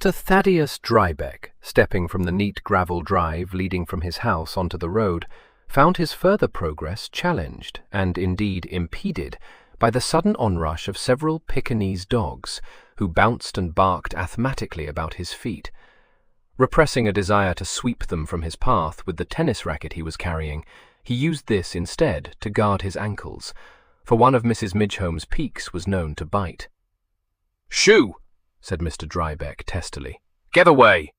Mr. Thaddeus Drybeck, stepping from the neat gravel drive leading from his house onto the road, found his further progress challenged, and indeed impeded, by the sudden onrush of several Pekingese dogs, who bounced and barked asthmatically about his feet. Repressing a desire to sweep them from his path with the tennis racket he was carrying, he used this instead to guard his ankles, for one of Mrs. Midghome's peaks was known to bite. "Shoo!" said Mr. Drybeck testily. "Get away!"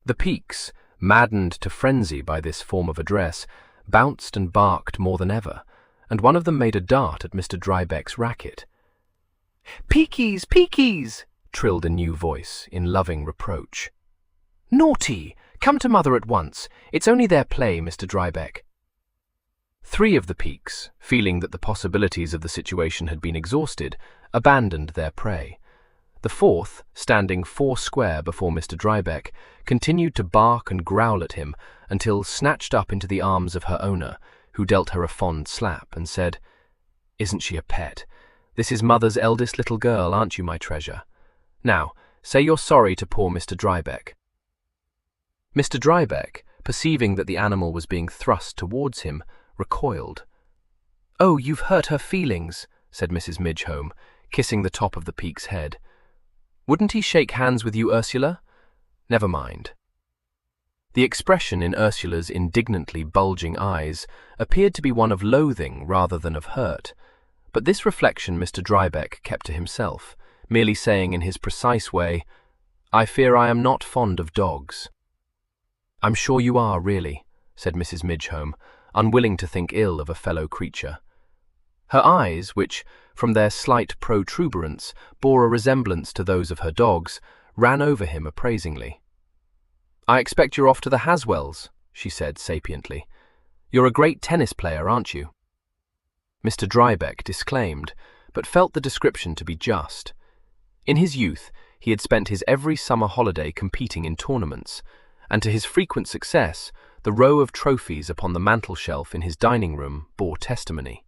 The peaks, maddened to frenzy by this form of address, bounced and barked more than ever, and one of them made a dart at Mr. Drybeck's racket. "Peakies, peakies!" trilled a new voice in loving reproach. "Naughty! Come to mother at once. It's only their play, Mr. Drybeck." 3 of the peaks, feeling that the possibilities of the situation had been exhausted, abandoned their prey. The 4th, standing 4 square before Mr. Drybeck, continued to bark and growl at him until snatched up into the arms of her owner, who dealt her a fond slap and said, "Isn't she a pet? This is mother's eldest little girl, aren't you, my treasure? Now, say you're sorry to poor Mr. Drybeck." Mr. Drybeck, perceiving that the animal was being thrust towards him, recoiled. "Oh, you've hurt her feelings," said Mrs. Midghome, kissing the top of the peak's head. "Wouldn't he shake hands with you, Ursula? Never mind." The expression in Ursula's indignantly bulging eyes appeared to be one of loathing rather than of hurt, but this reflection Mr. Drybeck kept to himself, merely saying in his precise way, "I fear I am not fond of dogs." "I'm sure you are, really," said Mrs. Midghome, unwilling to think ill of a fellow creature. Her eyes, which, from their slight protuberance, bore a resemblance to those of her dog's, ran over him appraisingly. "I expect you're off to the Haswells," she said sapiently. "You're a great tennis player, aren't you?" Mr. Drybeck disclaimed, but felt the description to be just. In his youth, he had spent his every summer holiday competing in tournaments, and to his frequent success, the row of trophies upon the mantel-shelf in his dining room bore testimony.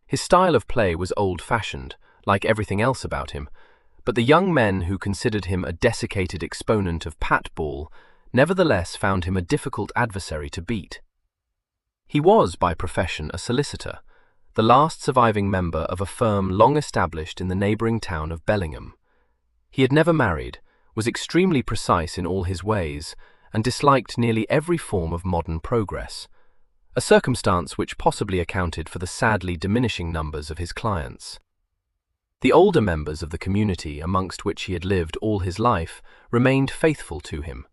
His style of play was old-fashioned, like everything else about him, but the young men who considered him a desiccated exponent of pat-ball nevertheless found him a difficult adversary to beat. He was, by profession, a solicitor, the last surviving member of a firm long established in the neighbouring town of Bellingham. He had never married, was extremely precise in all his ways, and disliked nearly every form of modern progress, a circumstance which possibly accounted for the sadly diminishing numbers of his clients. The older members of the community amongst which he had lived all his life remained faithful to him,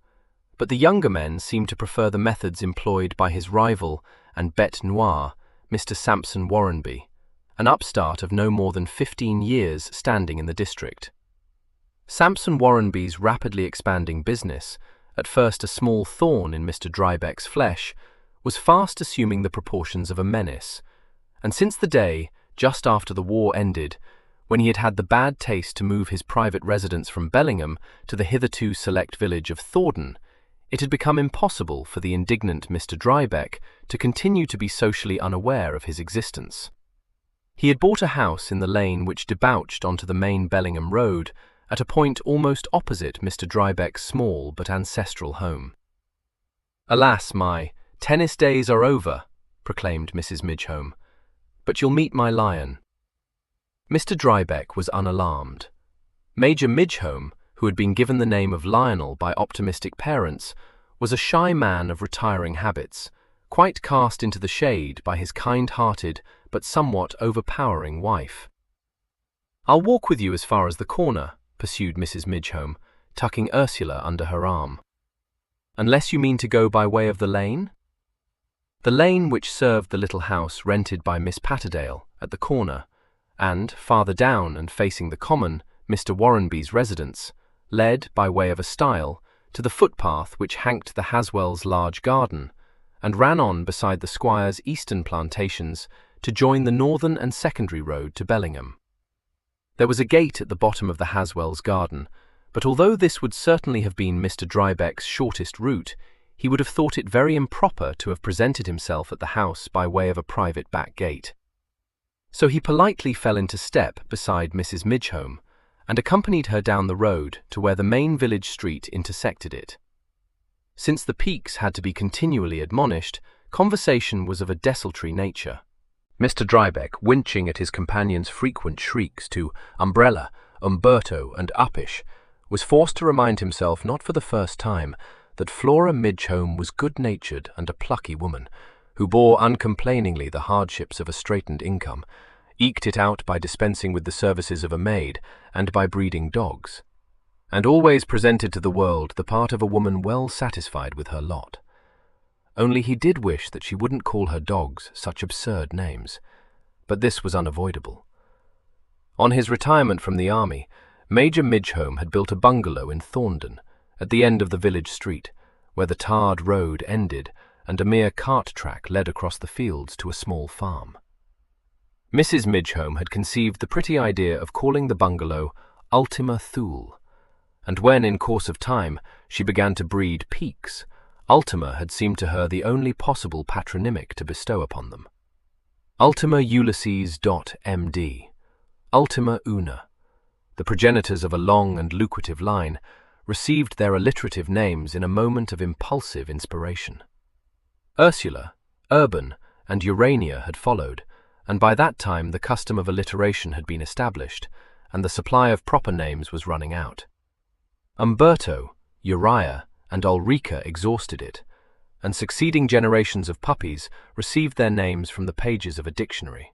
but the younger men seemed to prefer the methods employed by his rival and bête noire, Mr. Sampson Warrenby, an upstart of no more than 15 years standing in the district. Sampson Warrenby's rapidly expanding business, at first a small thorn in Mr. Drybeck's flesh, was fast assuming the proportions of a menace, and since the day, just after the war ended, when he had had the bad taste to move his private residence from Bellingham to the hitherto select village of Thornton, it had become impossible for the indignant Mr. Drybeck to continue to be socially unaware of his existence. He had bought a house in the lane which debouched onto the main Bellingham road, at a point almost opposite Mr. Drybeck's small but ancestral home. "Alas, my tennis days are over," proclaimed Mrs. Midghome, "but you'll meet my lion." Mr. Drybeck was unalarmed. Major Midghome, who had been given the name of Lionel by optimistic parents, was a shy man of retiring habits, quite cast into the shade by his kind-hearted but somewhat overpowering wife. "I'll walk with you as far as the corner," pursued Mrs. Midghome, tucking Ursula under her arm. "Unless you mean to go by way of the lane?" The lane which served the little house rented by Miss Patterdale at the corner, and, farther down and facing the common, Mr. Warrenby's residence, led, by way of a stile, to the footpath which hanked the Haswells' large garden, and ran on beside the squire's eastern plantations to join the northern and secondary road to Bellingham. There was a gate at the bottom of the Haswells' garden, but although this would certainly have been Mr. Drybeck's shortest route, he would have thought it very improper to have presented himself at the house by way of a private back gate. So he politely fell into step beside Mrs. Midghome, and accompanied her down the road to where the main village street intersected it. Since the Peaks had to be continually admonished, conversation was of a desultory nature. Mr. Drybeck, winching at his companion's frequent shrieks to Umbrella, Umberto, and Uppish, was forced to remind himself, not for the first time, that Flora Midgehome was good-natured and a plucky woman, who bore uncomplainingly the hardships of a straitened income, eked it out by dispensing with the services of a maid and by breeding dogs, and always presented to the world the part of a woman well satisfied with her lot. Only he did wish that she wouldn't call her dogs such absurd names, but this was unavoidable. On his retirement from the army, Major Midgehome had built a bungalow in Thorndon, at the end of the village street, where the tarred road ended and a mere cart track led across the fields to a small farm. Mrs. Midgehome had conceived the pretty idea of calling the bungalow Ultima Thule, and when, in course of time, she began to breed Peaks, Ultima had seemed to her the only possible patronymic to bestow upon them. Ultima Ulysses M.D., Ultima Una, the progenitors of a long and lucrative line, received their alliterative names in a moment of impulsive inspiration. Ursula, Urban, and Urania had followed, and by that time the custom of alliteration had been established, and the supply of proper names was running out. Umberto, Uriah, and Ulrica exhausted it, and succeeding generations of puppies received their names from the pages of a dictionary.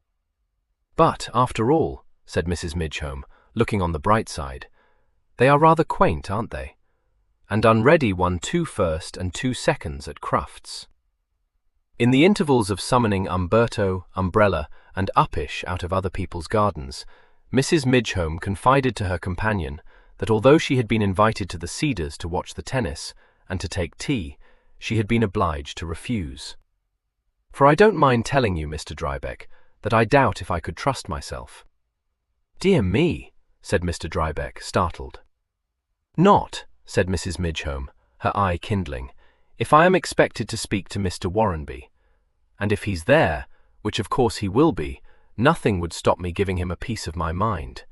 But, after all, said Mrs. Midgehome, looking on the bright side, they are rather quaint, aren't they? And Unready won 2 first and 2 seconds at Crufts. In the intervals of summoning Umberto, Umbrella, and Uppish out of other people's gardens, Mrs. Midgehome confided to her companion that although she had been invited to the Cedars to watch the tennis and to take tea, she had been obliged to refuse. For I don't mind telling you, Mr. Drybeck, that I doubt if I could trust myself. Dear me, said Mr. Drybeck, startled. Not, said Mrs. Midgehome, her eye kindling, if I am expected to speak to Mr. Warrenby. And if he's there, which of course he will be, nothing would stop me giving him a piece of my mind.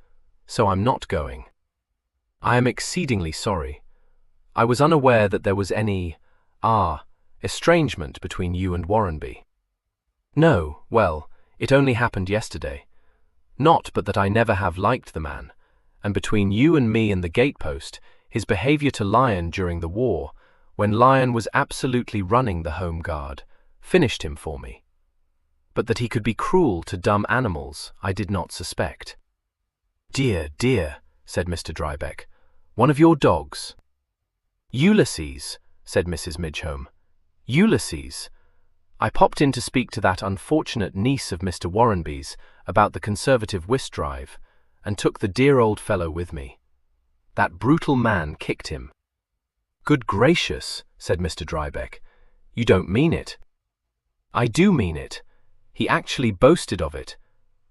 So I'm not going. I am exceedingly sorry. I was unaware that there was any, estrangement between you and Warrenby. No, well, it only happened yesterday. Not but that I never have liked the man, and between you and me and the gatepost, his behaviour to Lion during the war, when Lion was absolutely running the Home Guard, finished him for me. But that he could be cruel to dumb animals, I did not suspect. Dear, dear, said Mr. Drybeck, one of your dogs. Ulysses, said Mrs. Midgehome. Ulysses. I popped in to speak to that unfortunate niece of Mr. Warrenby's about the Conservative whist drive, and took the dear old fellow with me. That brutal man kicked him. Good gracious, said Mr. Drybeck, you don't mean it. I do mean it. He actually boasted of it,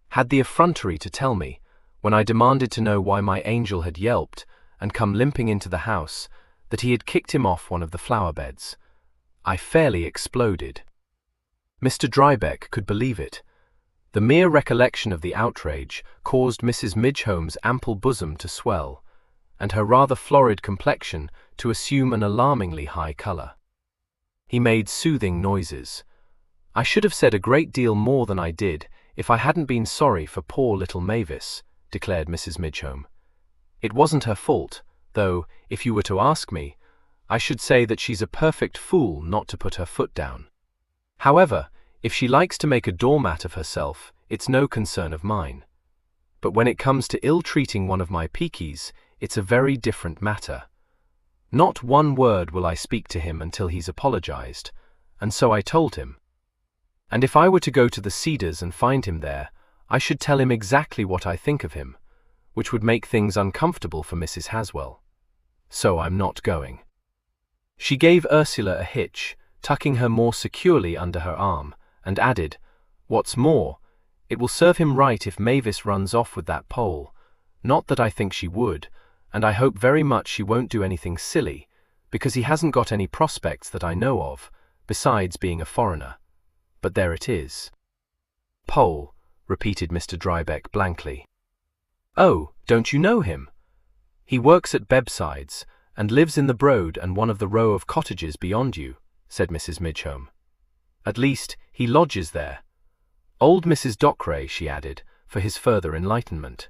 had the effrontery to tell me, when I demanded to know why my angel had yelped and come limping into the house, that he had kicked him off one of the flower beds. I fairly exploded. Mr. Drybeck could believe it. The mere recollection of the outrage caused Mrs. Midghome's ample bosom to swell, and her rather florid complexion to assume an alarmingly high colour. He made soothing noises. I should have said a great deal more than I did if I hadn't been sorry for poor little Mavis, declared Mrs. Midgehome. It wasn't her fault, though, if you were to ask me, I should say that she's a perfect fool not to put her foot down. However, if she likes to make a doormat of herself, it's no concern of mine. But when it comes to ill-treating one of my peakies, it's a very different matter. Not one word will I speak to him until he's apologized, and so I told him. And if I were to go to the Cedars and find him there, I should tell him exactly what I think of him, which would make things uncomfortable for Mrs. Haswell. So I'm not going. She gave Ursula a hitch, tucking her more securely under her arm, and added, "What's more, it will serve him right if Mavis runs off with that Pole. Not that I think she would, and I hope very much she won't do anything silly, because he hasn't got any prospects that I know of, besides being a foreigner. But there it is." "Pole," repeated Mr. Drybeck blankly. "Oh, don't you know him? He works at Bebsides, and lives in the Broad and one of the row of cottages beyond you, said Mrs. Midgehome. At least, he lodges there. Old Mrs. Dockwray, she added, for his further enlightenment.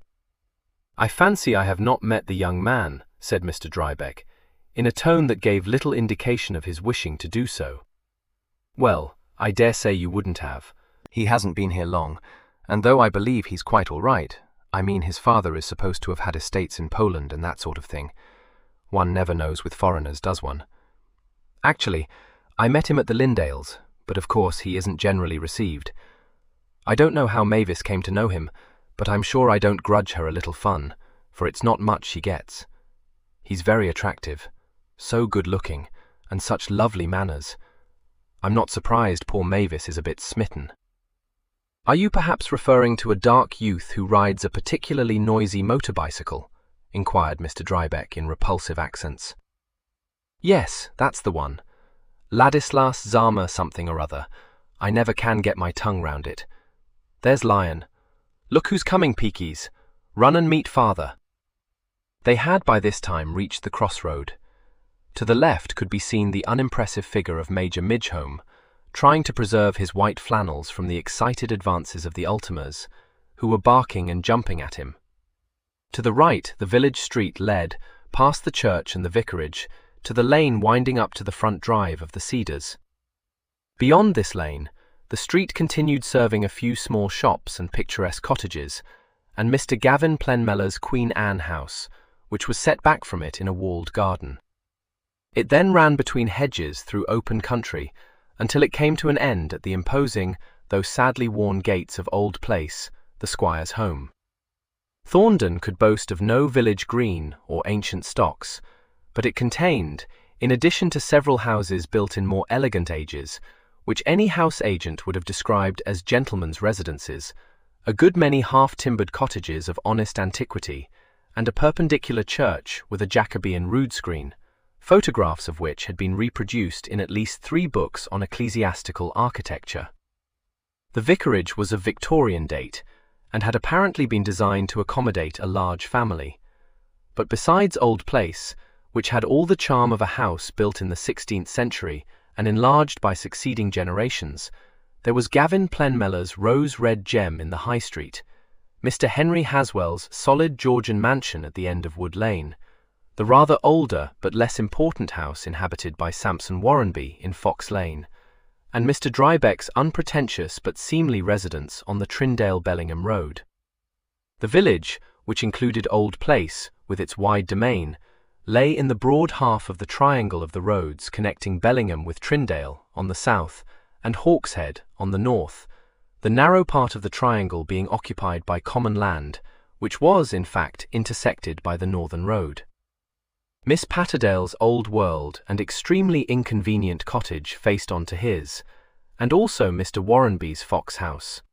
I fancy I have not met the young man, said Mr. Drybeck, in a tone that gave little indication of his wishing to do so. Well, I dare say you wouldn't have. He hasn't been here long, and though I believe he's quite all right, I mean his father is supposed to have had estates in Poland and that sort of thing. One never knows with foreigners, does one? Actually, I met him at the Lindales, but of course he isn't generally received. I don't know how Mavis came to know him, but I'm sure I don't grudge her a little fun, for it's not much she gets. He's very attractive, so good-looking, and such lovely manners. I'm not surprised poor Mavis is a bit smitten. Are you perhaps referring to a dark youth who rides a particularly noisy motor bicycle? Inquired Mr. Drybeck in repulsive accents. Yes, that's the one. Ladislas Zama something or other. I never can get my tongue round it. There's Lion. Look who's coming, Peakies. Run and meet father. They had by this time reached the crossroad. To the left could be seen the unimpressive figure of Major Midgehome, trying to preserve his white flannels from the excited advances of the Ultimers, who were barking and jumping at him. To the right, the village street led, past the church and the vicarage, to the lane winding up to the front drive of the Cedars. Beyond this lane, the street continued serving a few small shops and picturesque cottages, and Mr. Gavin Plenmeller's Queen Anne house, which was set back from it in a walled garden. It then ran between hedges through open country, until it came to an end at the imposing, though sadly worn gates of Old Place, the squire's home. Thorndon could boast of no village green or ancient stocks, but it contained, in addition to several houses built in more elegant ages, which any house agent would have described as gentlemen's residences, a good many half-timbered cottages of honest antiquity, and a perpendicular church with a Jacobean rood screen, photographs of which had been reproduced in at least 3 books on ecclesiastical architecture. The vicarage was of Victorian date, and had apparently been designed to accommodate a large family. But besides Old Place, which had all the charm of a house built in the 16th century and enlarged by succeeding generations, there was Gavin Plenmeller's rose-red gem in the High Street, Mr. Henry Haswell's solid Georgian mansion at the end of Wood Lane, the rather older but less important house inhabited by Sampson Warrenby in Fox Lane, and Mr. Drybeck's unpretentious but seemly residence on the Trindale-Bellingham Road. The village, which included Old Place, with its wide domain, lay in the broad half of the triangle of the roads connecting Bellingham with Trindale on the south and Hawkshead on the north, the narrow part of the triangle being occupied by common land, which was, in fact, intersected by the northern road. Miss Patterdale's old world and extremely inconvenient cottage faced on to his, and also Mr. Warrenby's Fox house.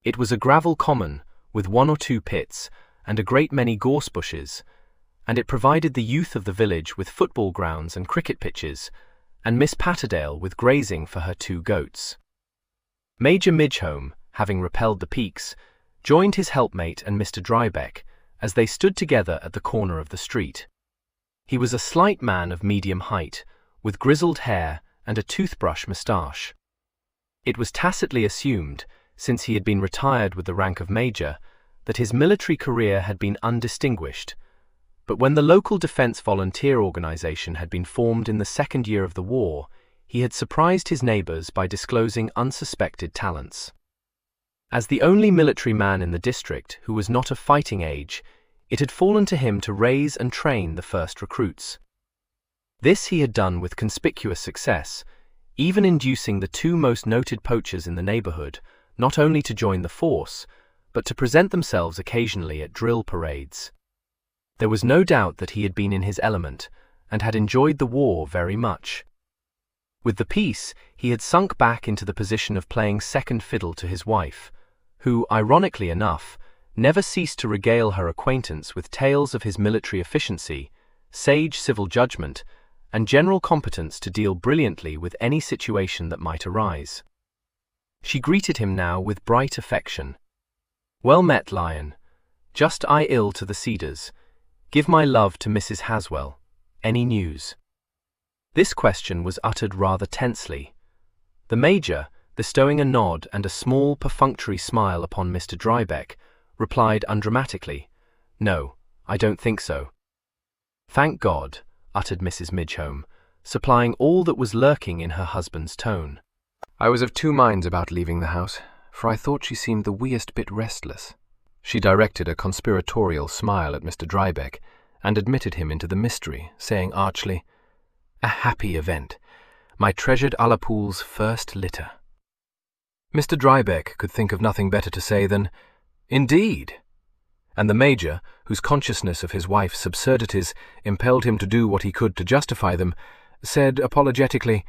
It was a gravel common, with 1 or 2 pits, and a great many gorse bushes, and it provided the youth of the village with football grounds and cricket pitches, and Miss Patterdale with grazing for her 2 goats. Major Midgehome, having repelled the Peaks, joined his helpmate and Mr. Drybeck, as they stood together at the corner of the street. He was a slight man of medium height, with grizzled hair and a toothbrush moustache. It was tacitly assumed, since he had been retired with the rank of major, that his military career had been undistinguished, but when the local defense volunteer organization had been formed in the 2nd year of the war, he had surprised his neighbors by disclosing unsuspected talents. As the only military man in the district who was not of fighting age, it had fallen to him to raise and train the first recruits. This he had done with conspicuous success, even inducing the 2 most noted poachers in the neighborhood not only to join the force, but to present themselves occasionally at drill parades. There was no doubt that he had been in his element, and had enjoyed the war very much. With the peace, he had sunk back into the position of playing second fiddle to his wife, who, ironically enough, never ceased to regale her acquaintance with tales of his military efficiency, sage civil judgment, and general competence to deal brilliantly with any situation that might arise. She greeted him now with bright affection. "Well met, Lion. Just I ill to the Cedars. Give my love to Mrs. Haswell. Any news? This question was uttered rather tensely. The Major, bestowing a nod and a small perfunctory smile upon Mr. Drybeck, replied undramatically, "No, I don't think so." "Thank God," uttered Mrs. Midgehome, supplying all that was lurking in her husband's tone. I was of two minds about leaving the house, for I thought she seemed the weeest bit restless. She directed a conspiratorial smile at Mr. Drybeck and admitted him into the mystery, saying archly, "A happy event, my treasured Ullapool's first litter." Mr. Drybeck could think of nothing better to say than, "Indeed," and the Major, whose consciousness of his wife's absurdities impelled him to do what he could to justify them, said apologetically,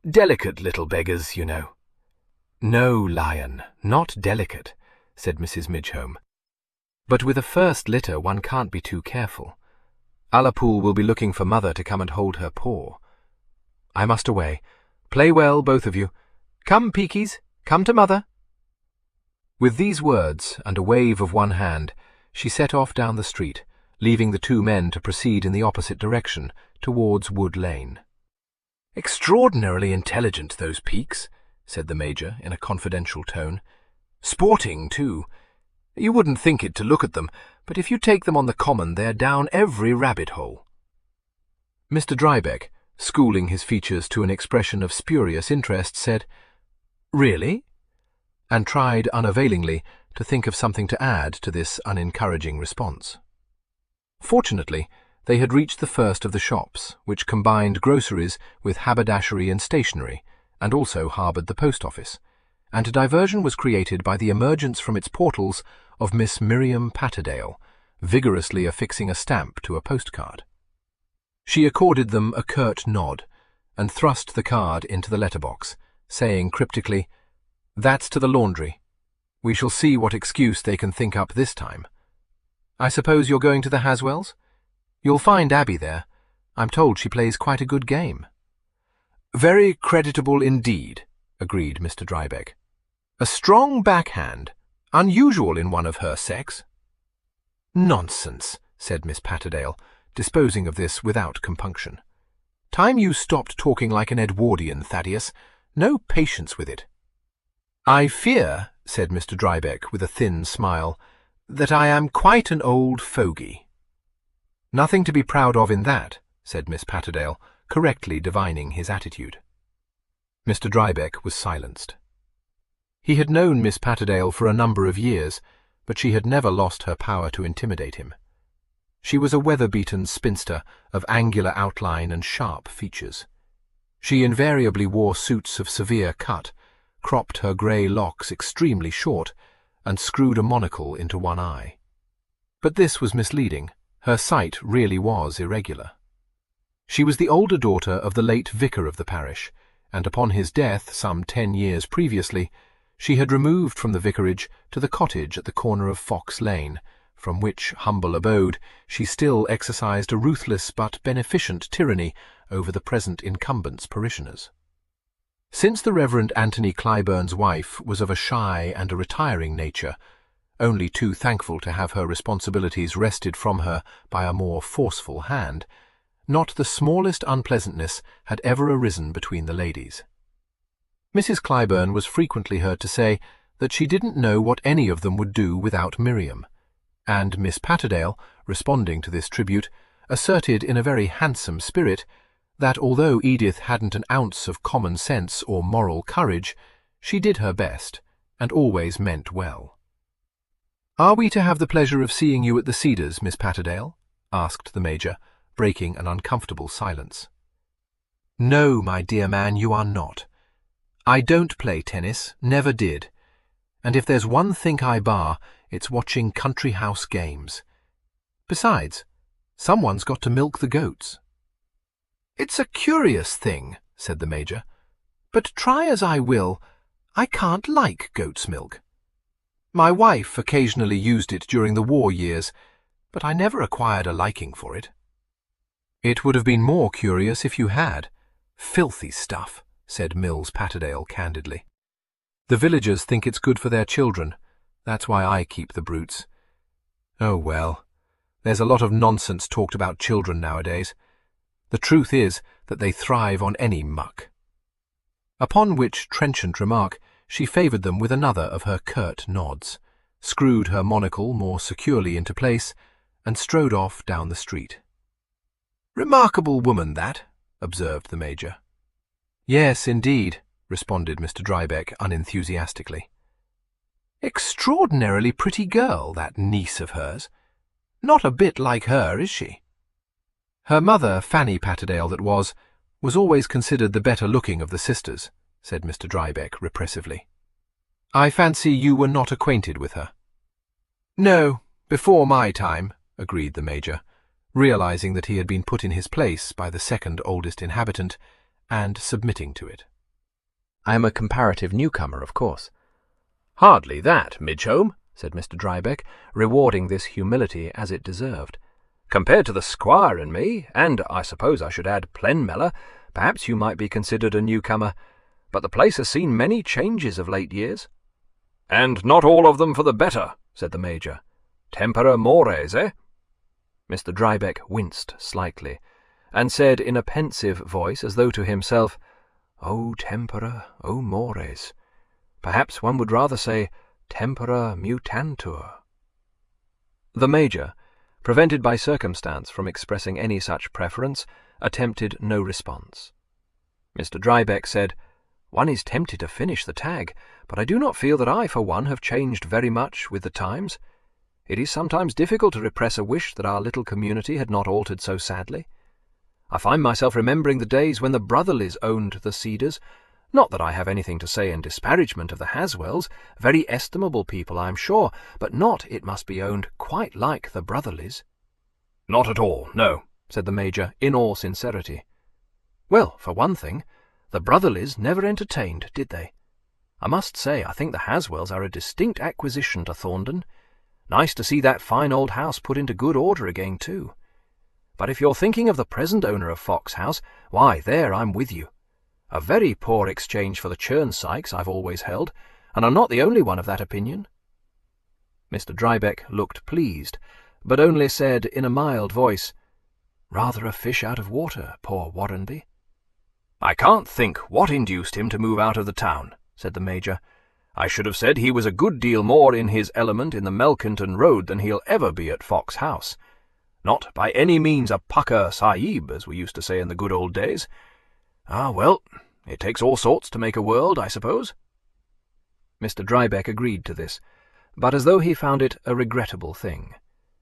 "Delicate little beggars, you know." "No, Lion, not delicate," said Mrs. Midgehome. "But with a first litter one can't be too careful. Ullapool will be looking for Mother to come and hold her paw. I must away. Play well, both of you. Come, Peakies, come to Mother." With these words and a wave of one hand, she set off down the street, leaving the two men to proceed in the opposite direction, towards Wood Lane. "Extraordinarily intelligent, those Peaks," said the Major in a confidential tone. "Sporting, too. You wouldn't think it to look at them, but if you take them on the common they're down every rabbit-hole." Mr. Drybeck, schooling his features to an expression of spurious interest, said, "Really?" and tried unavailingly to think of something to add to this unencouraging response. Fortunately, they had reached the first of the shops, which combined groceries with haberdashery and stationery, and also harboured the post office, and a diversion was created by the emergence from its portals of Miss Miriam Patterdale, vigorously affixing a stamp to a postcard. She accorded them a curt nod, and thrust the card into the letterbox, saying cryptically, "That's to the laundry. We shall see what excuse they can think up this time. I suppose you're going to the Haswells? You'll find Abby there. I'm told she plays quite a good game." "Very creditable indeed," agreed Mr. Drybeck. "A strong backhand, unusual in one of her sex." "Nonsense," said Miss Patterdale, disposing of this without compunction. "Time you stopped talking like an Edwardian, Thaddeus. No patience with it." "I fear," said Mr. Drybeck with a thin smile, "that I am quite an old fogey." "Nothing to be proud of in that," said Miss Patterdale, correctly divining his attitude. Mr. Drybeck was silenced. He had known Miss Patterdale for a number of years, but she had never lost her power to intimidate him. She was a weather-beaten spinster of angular outline and sharp features. She invariably wore suits of severe cut, cropped her grey locks extremely short, and screwed a monocle into one eye. But this was misleading. Her sight really was irregular. She was the older daughter of the late vicar of the parish, and upon his death some 10 years previously, she had removed from the vicarage to the cottage at the corner of Fox Lane, from which humble abode she still exercised a ruthless but beneficent tyranny over the present incumbent's parishioners. Since the Reverend Anthony Clyburn's wife was of a shy and a retiring nature, only too thankful to have her responsibilities wrested from her by a more forceful hand, not the smallest unpleasantness had ever arisen between the ladies. Mrs. Clyburn was frequently heard to say that she didn't know what any of them would do without Miriam, and Miss Patterdale, responding to this tribute, asserted in a very handsome spirit that although Edith hadn't an ounce of common sense or moral courage, she did her best, and always meant well. "Are we to have the pleasure of seeing you at the Cedars, Miss Patterdale?" asked the Major, breaking an uncomfortable silence. "No, my dear man, you are not. I don't play tennis, never did, and if there's one thing I bar, it's watching country house games. Besides, someone's got to milk the goats." "It's a curious thing," said the Major, "but try as I will, I can't like goat's milk. My wife occasionally used it during the war years, but I never acquired a liking for it." "It would have been more curious if you had. Filthy stuff," said Mills Patterdale candidly. "The villagers think it's good for their children. That's why I keep the brutes. Oh well, There's a lot of nonsense talked about children nowadays. The truth is that they thrive on any muck." Upon which trenchant remark she favoured them with another of her curt nods, screwed her monocle more securely into place, and strode off down the street. "Remarkable woman, that," observed the Major. "Yes, indeed," responded Mr. Drybeck unenthusiastically. "Extraordinarily pretty girl, that niece of hers. Not a bit like her, is she?" "Her mother, Fanny Patterdale that was always considered the better-looking of the sisters," said Mr. Drybeck repressively. "I fancy you were not acquainted with her." "No, before my time," agreed the Major, realizing that he had been put in his place by the second oldest inhabitant, and submitting to it. "I am a comparative newcomer, of course." "Hardly that, Midgehome," said Mr. Drybeck, rewarding this humility as it deserved. "Compared to the squire and me, and I suppose I should add Plenmellow, perhaps you might be considered a newcomer, but the place has seen many changes of late years." "And not all of them for the better," said the Major. "Tempora mores, eh?" Mr. Drybeck winced slightly, and said in a pensive voice, as though to himself, "O tempora, o mores. Perhaps one would rather say tempora mutantur." The Major, prevented by circumstance from expressing any such preference, attempted no response. Mr. Drybeck said, "One is tempted to finish the tag, but I do not feel that I, for one, have changed very much with the times. It is sometimes difficult to repress a wish that our little community had not altered so sadly. I find myself remembering the days when the Brotherlys owned the Cedars. Not that I have anything to say in disparagement of the Haswells, very estimable people, I am sure, but not, it must be owned, quite like the Brotherlys." "Not at all, no," said the Major, in all sincerity. "Well, for one thing, the Brotherlys never entertained, did they? I must say I think the Haswells are a distinct acquisition to Thornton. Nice to see that fine old house put into good order again, too. But if you're thinking of the present owner of Fox House, why, there I'm with you. A very poor exchange for the Churnsykes, I've always held, and I'm not the only one of that opinion." Mr. Drybeck looked pleased, but only said in a mild voice, "Rather a fish out of water, poor Warrenby." "I can't think what induced him to move out of the town," said the Major. "I should have said he was a good deal more in his element in the Melkinton Road than he'll ever be at Fox House. Not by any means a pucker sahib, as we used to say in the good old days. Ah, well, it takes all sorts to make a world, I suppose." Mr. Drybeck agreed to this, but as though he found it a regrettable thing,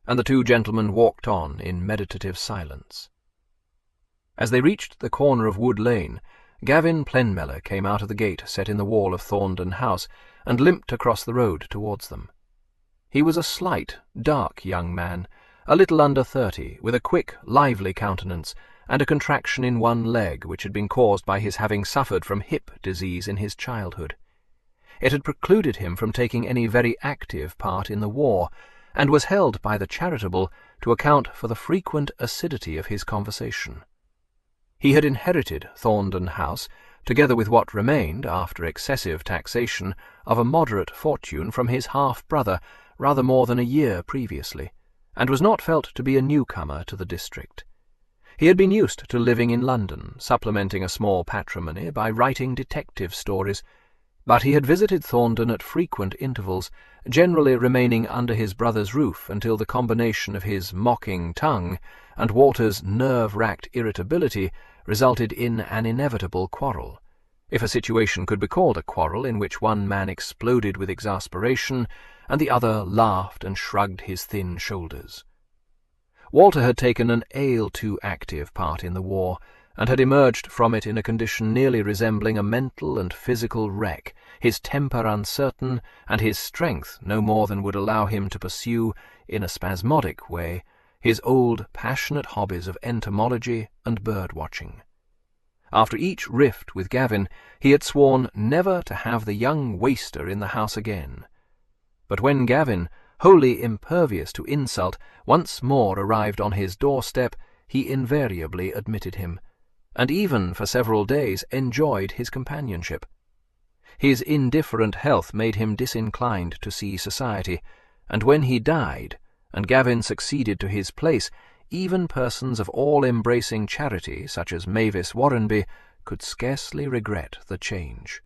and the two gentlemen walked on in meditative silence. As they reached the corner of Wood Lane, Gavin Plenmellow came out of the gate set in the wall of Thornton House and limped across the road towards them. He was a slight, dark young man, a little under 30, with a quick, lively countenance, and a contraction in one leg which had been caused by his having suffered from hip disease in his childhood. It had precluded him from taking any very active part in the war, and was held by the charitable to account for the frequent acidity of his conversation. He had inherited Thornton House, together with what remained, after excessive taxation, of a moderate fortune from his half-brother rather more than a year previously, and was not felt to be a newcomer to the district. He had been used to living in London, supplementing a small patrimony by writing detective stories, but he had visited Thornton at frequent intervals, generally remaining under his brother's roof until the combination of his mocking tongue and Walter's nerve-racked irritability resulted in an inevitable quarrel, if a situation could be called a quarrel in which one man exploded with exasperation and the other laughed and shrugged his thin shoulders. Walter had taken an all-too-active part in the war, and had emerged from it in a condition nearly resembling a mental and physical wreck, his temper uncertain, and his strength no more than would allow him to pursue, in a spasmodic way, his old passionate hobbies of entomology and bird-watching. After each rift with Gavin, he had sworn never to have the young waster in the house again. But when Gavin, wholly impervious to insult, once more arrived on his doorstep, he invariably admitted him, and even for several days enjoyed his companionship. His indifferent health made him disinclined to see society, and when he died, and Gavin succeeded to his place, even persons of all-embracing charity, such as Mavis Warrenby, could scarcely regret the change.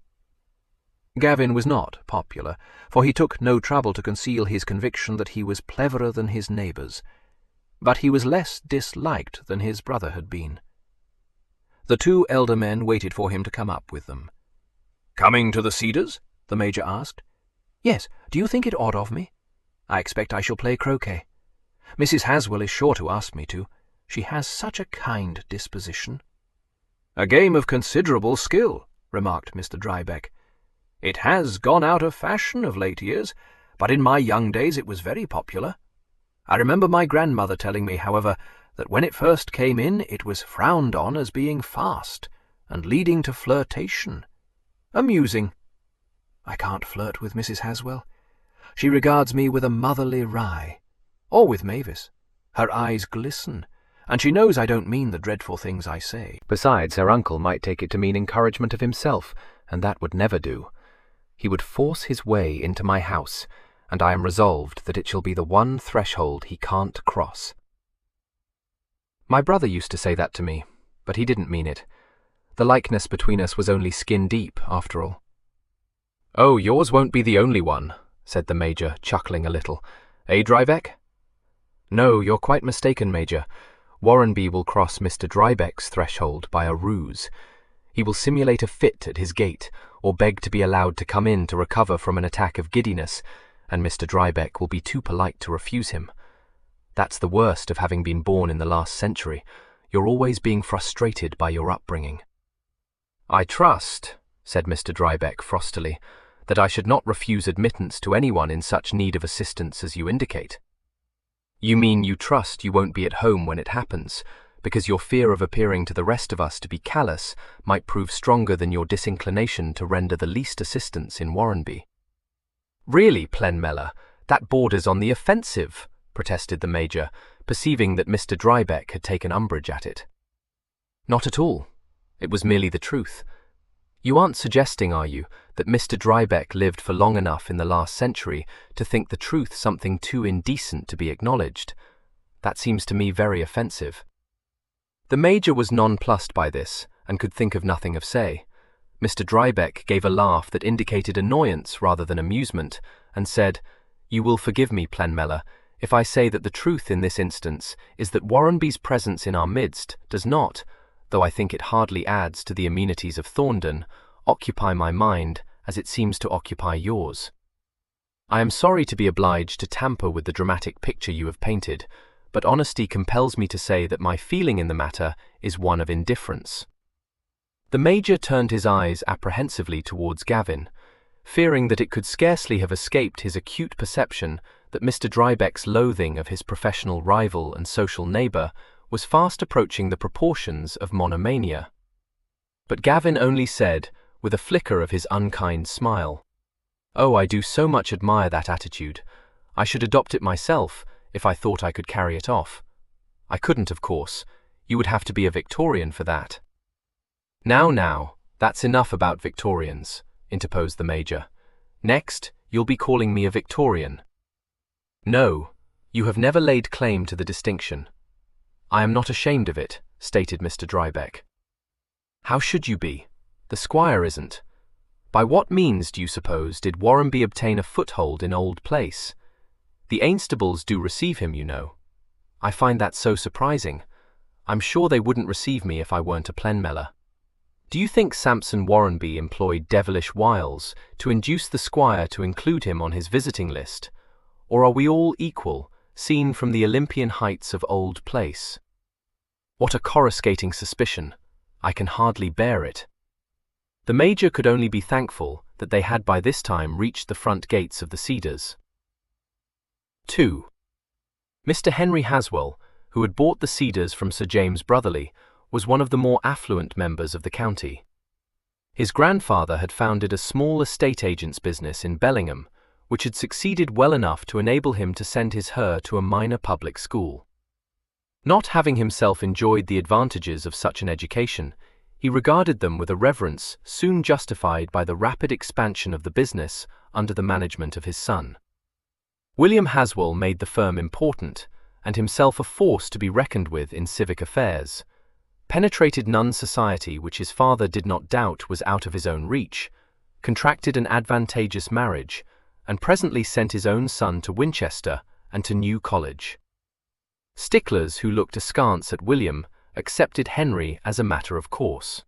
Gavin was not popular, for he took no trouble to conceal his conviction that he was cleverer than his neighbours, but he was less disliked than his brother had been. The two elder men waited for him to come up with them. "Coming to the Cedars?" the Major asked. "Yes. Do you think it odd of me? I expect I shall play croquet. Mrs. Haswell is sure to ask me to. She has such a kind disposition." "A game of considerable skill," remarked Mr. Drybeck. "It has gone out of fashion of late years, but in my young days it was very popular. I remember my grandmother telling me, however, that when it first came in it was frowned on as being fast and leading to flirtation. Amusing. I can't flirt with Mrs. Haswell. She regards me with a motherly wry. Or with Mavis. Her eyes glisten, and she knows I don't mean the dreadful things I say." Besides, her uncle might take it to mean encouragement of himself, and that would never do. He would force his way into my house, and I am resolved that it shall be the one threshold he can't cross. My brother used to say that to me, but he didn't mean it. The likeness between us was only skin deep, after all. "Oh, yours won't be the only one," said the Major, chuckling a little. "Eh, Drybeck?" "No, you're quite mistaken, Major. Warrenby will cross Mr. Drybeck's threshold by a ruse. He will simulate a fit at his gate, or beg to be allowed to come in to recover from an attack of giddiness, and Mr. Drybeck will be too polite to refuse him. That's the worst of having been born in the last century. You're always being frustrated by your upbringing." "I trust," said Mr. Drybeck frostily, "that I should not refuse admittance to anyone in such need of assistance as you indicate." "You mean you trust you won't be at home when it happens, because your fear of appearing to the rest of us to be callous might prove stronger than your disinclination to render the least assistance in Warrenby." "Really, Plenmellow, that borders on the offensive," protested the Major, perceiving that Mr. Drybeck had taken umbrage at it. "Not at all. It was merely the truth. You aren't suggesting, are you, that Mr. Drybeck lived for long enough in the last century to think the truth something too indecent to be acknowledged? That seems to me very offensive." The Major was nonplussed by this, and could think of nothing of say. Mr. Drybeck gave a laugh that indicated annoyance rather than amusement, and said, "You will forgive me, Plenmellow, if I say that the truth in this instance is that Warrenby's presence in our midst does not, though I think it hardly adds to the amenities of Thorndon, occupy my mind as it seems to occupy yours. I am sorry to be obliged to tamper with the dramatic picture you have painted, but honesty compels me to say that my feeling in the matter is one of indifference." The Major turned his eyes apprehensively towards Gavin, fearing that it could scarcely have escaped his acute perception that Mr. Drybeck's loathing of his professional rival and social neighbour was fast approaching the proportions of monomania. But Gavin only said, with a flicker of his unkind smile, "Oh, I do so much admire that attitude. I should adopt it myself if I thought I could carry it off. I couldn't, of course. You would have to be a Victorian for that." Now, that's enough about Victorians," interposed the Major. "Next, you'll be calling me a Victorian." "No, you have never laid claim to the distinction." "I am not ashamed of it," stated Mr. Drybeck. "How should you be? The Squire isn't. By what means, do you suppose, did Warrenby obtain a foothold in Old Place? The Ainstables do receive him, you know. I find that so surprising. I'm sure they wouldn't receive me if I weren't a Plenmellow. Do you think Sampson Warrenby employed devilish wiles to induce the Squire to include him on his visiting list? Or are we all equal, seen from the Olympian heights of Old Place? What a coruscating suspicion! I can hardly bear it." The Major could only be thankful that they had by this time reached the front gates of the Cedars. 2. Mr. Henry Haswell, who had bought the Cedars from Sir James Brotherly, was one of the more affluent members of the county. His grandfather had founded a small estate agent's business in Bellingham, which had succeeded well enough to enable him to send his heir to a minor public school. Not having himself enjoyed the advantages of such an education, he regarded them with a reverence soon justified by the rapid expansion of the business under the management of his son. William Haswell made the firm important, and himself a force to be reckoned with in civic affairs. Penetrated nun society, which his father did not doubt was out of his own reach, contracted an advantageous marriage, and presently sent his own son to Winchester and to New College. Sticklers who looked askance at William accepted Henry as a matter of course.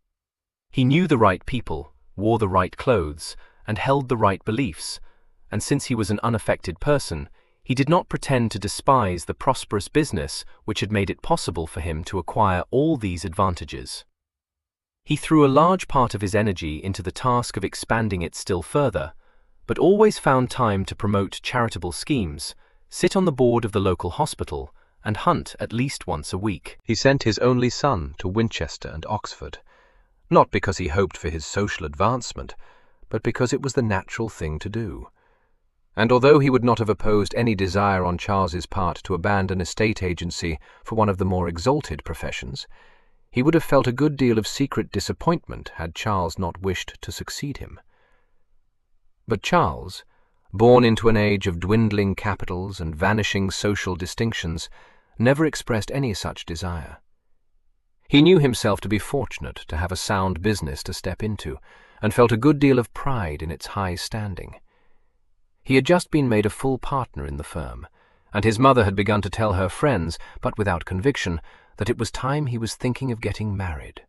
He knew the right people, wore the right clothes, and held the right beliefs, and since he was an unaffected person, he did not pretend to despise the prosperous business which had made it possible for him to acquire all these advantages. He threw a large part of his energy into the task of expanding it still further, but always found time to promote charitable schemes, sit on the board of the local hospital, and hunt at least once a week. He sent his only son to Winchester and Oxford, not because he hoped for his social advancement, but because it was the natural thing to do. And although he would not have opposed any desire on Charles's part to abandon estate agency for one of the more exalted professions, he would have felt a good deal of secret disappointment had Charles not wished to succeed him. But Charles, born into an age of dwindling capitals and vanishing social distinctions, never expressed any such desire. He knew himself to be fortunate to have a sound business to step into, and felt a good deal of pride in its high standing. He had just been made a full partner in the firm, and his mother had begun to tell her friends, but without conviction, that it was time he was thinking of getting married.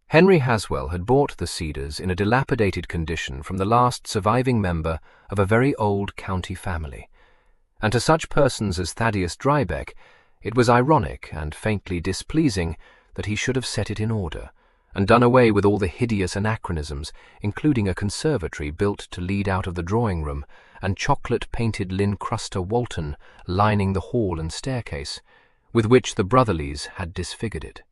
Henry Haswell had bought the Cedars in a dilapidated condition from the last surviving member of a very old county family, and to such persons as Thaddeus Drybeck it was ironic and faintly displeasing that he should have set it in order, and done away with all the hideous anachronisms, including a conservatory built to lead out of the drawing-room, and chocolate-painted Lincrusta Walton lining the hall and staircase, with which the Brotherlys had disfigured it.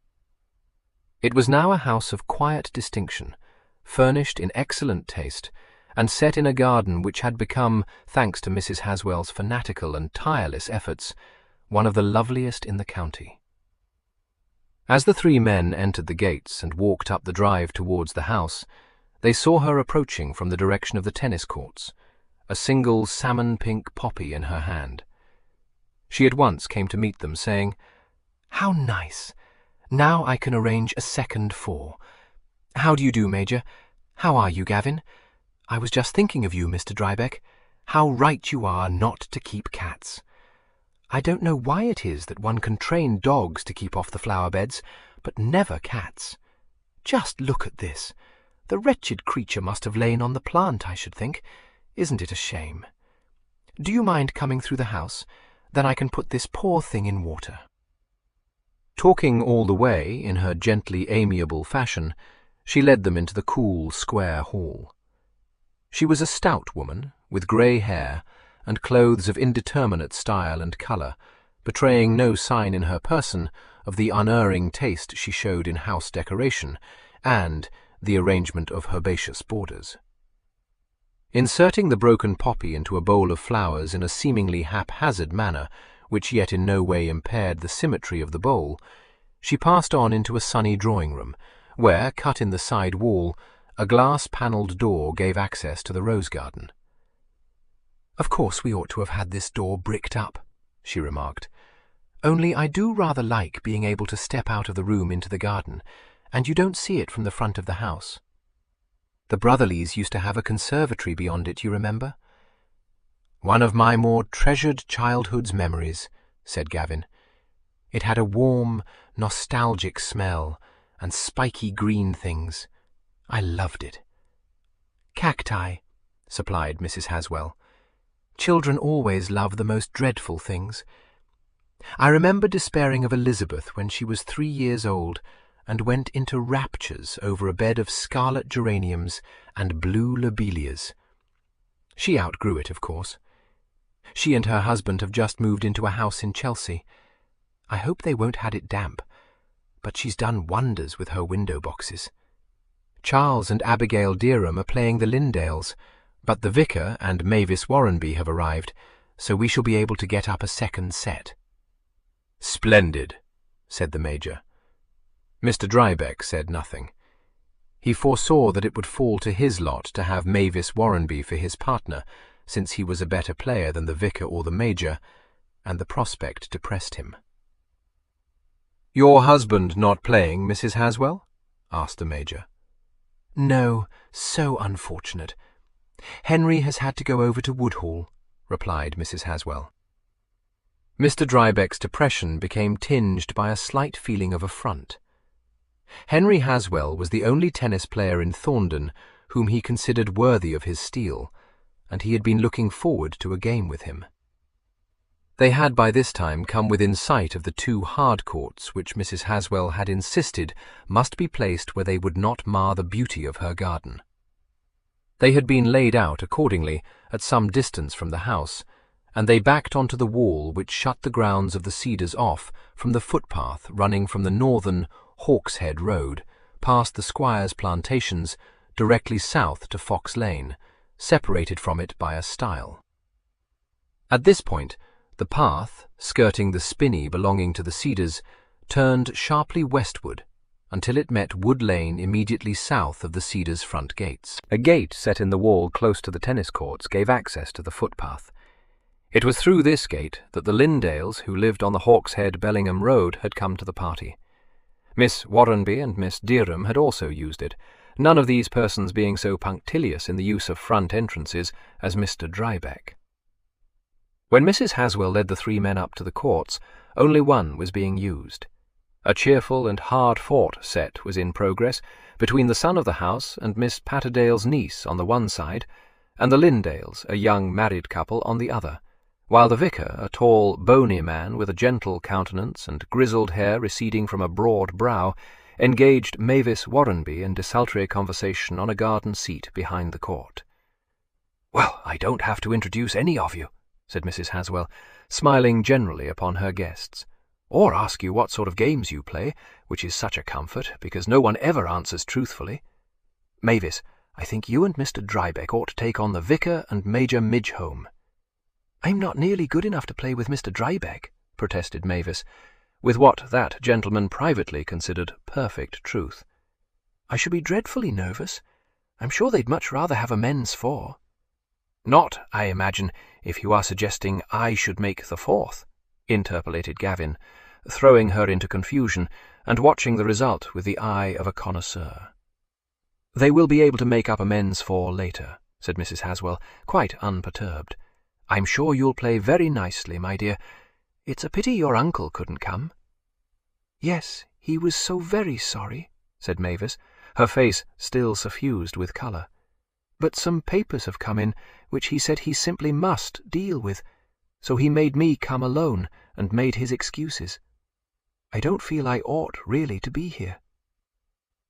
It was now a house of quiet distinction, furnished in excellent taste, and set in a garden which had become, thanks to Mrs. Haswell's fanatical and tireless efforts, one of the loveliest in the county. As the three men entered the gates and walked up the drive towards the house, they saw her approaching from the direction of the tennis courts, a single salmon-pink poppy in her hand. She at once came to meet them, saying, "How nice! Now I can arrange a second four. How do you do, Major? How are you, Gavin? I was just thinking of you, Mr. Drybeck. How right you are not to keep cats. I don't know why it is that one can train dogs to keep off the flower beds, but never cats. Just look at this. The wretched creature must have lain on the plant, I should think. Isn't it a shame? Do you mind coming through the house? Then I can put this poor thing in water." Talking all the way in her gently amiable fashion, she led them into the cool, square hall. She was a stout woman, with grey hair, and clothes of indeterminate style and colour, betraying no sign in her person of the unerring taste she showed in house decoration and the arrangement of herbaceous borders. Inserting the broken poppy into a bowl of flowers in a seemingly haphazard manner, which yet in no way impaired the symmetry of the bowl, she passed on into a sunny drawing-room, where, cut in the side wall, a glass-panelled door gave access to the rose garden. "Of course we ought to have had this door bricked up," she remarked. "Only I do rather like being able to step out of the room into the garden, and you don't see it from the front of the house. The Brotherlys used to have a conservatory beyond it, you remember?" "One of my more treasured childhood's memories," said Gavin. "It had a warm, nostalgic smell, and spiky green things. I loved it." "Cacti," supplied Mrs. Haswell. "Children always love the most dreadful things. I remember despairing of Elizabeth when she was 3 years old, and went into raptures over a bed of scarlet geraniums and blue lobelias. She outgrew it, of course. She and her husband have just moved into a house in Chelsea. I hope they won't had it damp, but she's done wonders with her window boxes. Charles and Abigail Derham are playing the Lindales, but the vicar and Mavis Warrenby have arrived, so we shall be able to get up a second set." "Splendid," said the Major. Mr. Drybeck said nothing. He foresaw that it would fall to his lot to have Mavis Warrenby for his partner, since he was a better player than the vicar or the major, and the prospect depressed him. "Your husband not playing, Mrs. Haswell?" asked the major. "No, so unfortunate. Henry has had to go over to Woodhall," replied Mrs. Haswell. Mr. Drybeck's depression became tinged by a slight feeling of affront. Henry Haswell was the only tennis player in Thorndon whom he considered worthy of his steel, and he had been looking forward to a game with him. They had by this time come within sight of the 2 hard courts which Mrs. Haswell had insisted must be placed where they would not mar the beauty of her garden. They had been laid out accordingly at some distance from the house, and they backed onto the wall which shut the grounds of the Cedars off from the footpath running from the northern Hawkshead Road, past the Squire's plantations, directly south to Fox Lane, separated from it by a stile. At this point, the path, skirting the spinney belonging to the Cedars, turned sharply westward until it met Wood Lane immediately south of the Cedars' front gates. A gate set in the wall close to the tennis courts gave access to the footpath. It was through this gate that the Lindales, who lived on the Hawkshead Bellingham Road, had come to the party. Miss Warrenby and Miss Derham had also used it, none of these persons being so punctilious in the use of front entrances as Mr. Drybeck. When Mrs. Haswell led the 3 men up to the courts, only one was being used. A cheerful and hard-fought set was in progress between the son of the house and Miss Patterdale's niece on the one side, and the Lindales, a young married couple, on the other, while the vicar, a tall, bony man with a gentle countenance and grizzled hair receding from a broad brow, engaged Mavis Warrenby in desultory conversation on a garden seat behind the court. "Well, I don't have to introduce any of you," said Mrs. Haswell, smiling generally upon her guests, "or ask you what sort of games you play, which is such a comfort, because no one ever answers truthfully. Mavis, I think you and Mr. Drybeck ought to take on the vicar and Major Midgehome." "I'm not nearly good enough to play with Mr. Drybeck," protested Mavis, with what that gentleman privately considered perfect truth. "I should be dreadfully nervous. I'm sure they'd much rather have a men's 4. "Not, I imagine, if you are suggesting I should make the 4th, interpolated Gavin, throwing her into confusion and watching the result with the eye of a connoisseur. "They will be able to make up a men's 4 later," said Mrs. Haswell, quite unperturbed. "I'm sure you'll play very nicely, my dear. It's a pity your uncle couldn't come." "Yes, he was so very sorry," said Mavis, her face still suffused with colour. "But some papers have come in which he said he simply must deal with, so he made me come alone and made his excuses. I don't feel I ought really to be here."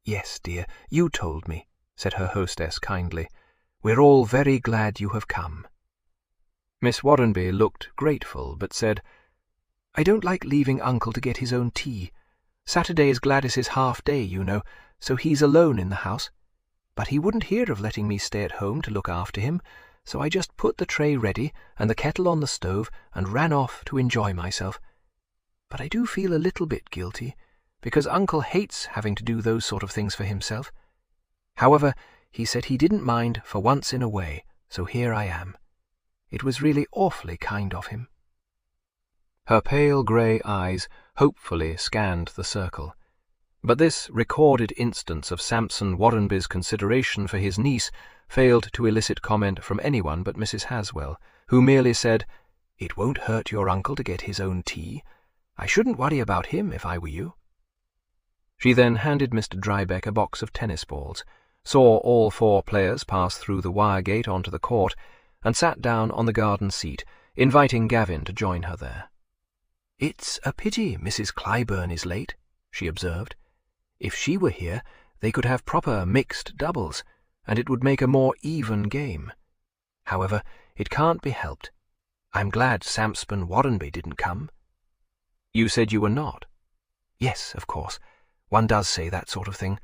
"Yes, dear, you told me," said her hostess kindly. "We're all very glad you have come." Miss Warrenby looked grateful, but said, "I don't like leaving Uncle to get his own tea. Saturday is Gladys's half-day, you know, so he's alone in the house. But he wouldn't hear of letting me stay at home to look after him, so I just put the tray ready and the kettle on the stove and ran off to enjoy myself. But I do feel a little bit guilty, because Uncle hates having to do those sort of things for himself. However, he said he didn't mind for once in a way, so here I am. It was really awfully kind of him." Her pale grey eyes hopefully scanned the circle. But this recorded instance of Sampson Warrenby's consideration for his niece failed to elicit comment from anyone but Mrs. Haswell, who merely said, "It won't hurt your uncle to get his own tea. I shouldn't worry about him if I were you." She then handed Mr. Drybeck a box of tennis balls, saw all 4 players pass through the wire gate onto the court, and sat down on the garden seat, inviting Gavin to join her there. "It's a pity Mrs. Clyburn is late," she observed. "If she were here, they could have proper mixed doubles, and it would make a more even game. However, it can't be helped. I'm glad Sampson Warrenby didn't come." "You said you were not?" "Yes, of course. One does say that sort of thing.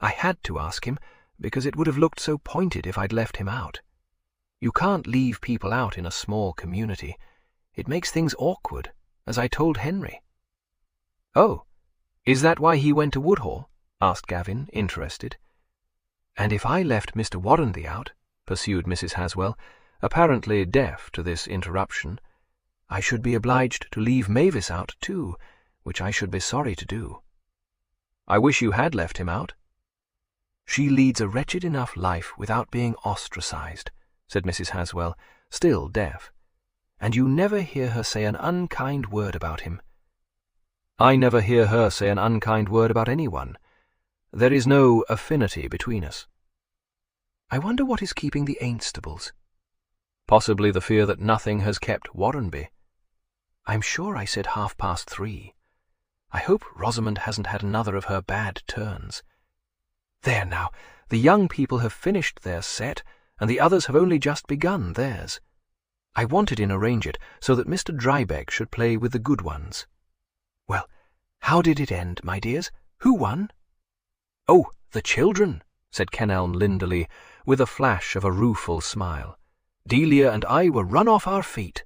I had to ask him, because it would have looked so pointed if I'd left him out. You can't leave people out in a small community. It makes things awkward, as I told Henry." "Oh, is that why he went to Woodhall?" asked Gavin, interested. "And if I left Mr. Warrenby out," pursued Mrs. Haswell, apparently deaf to this interruption. "I should be obliged to leave Mavis out too, which I should be sorry to do." "I wish you had left him out." "She leads a wretched enough life without being ostracized," said Mrs. Haswell, still deaf, "and you never hear her say an unkind word about him." "I never hear her say an unkind word about anyone. There is no affinity between us." "I wonder what is keeping the Ainstables." "Possibly the fear that nothing has kept Warrenby." "I'm sure I said 3:30. I hope Rosamond hasn't had another of her bad turns. There now, the young people have finished their set, and the others have only just begun theirs. I wanted to arrange it so that Mr. Drybeck should play with the good ones. Well, how did it end, my dears? Who won?" "Oh, the children," said Kenelm Linderley, with a flash of a rueful smile. "Delia and I were run off our feet."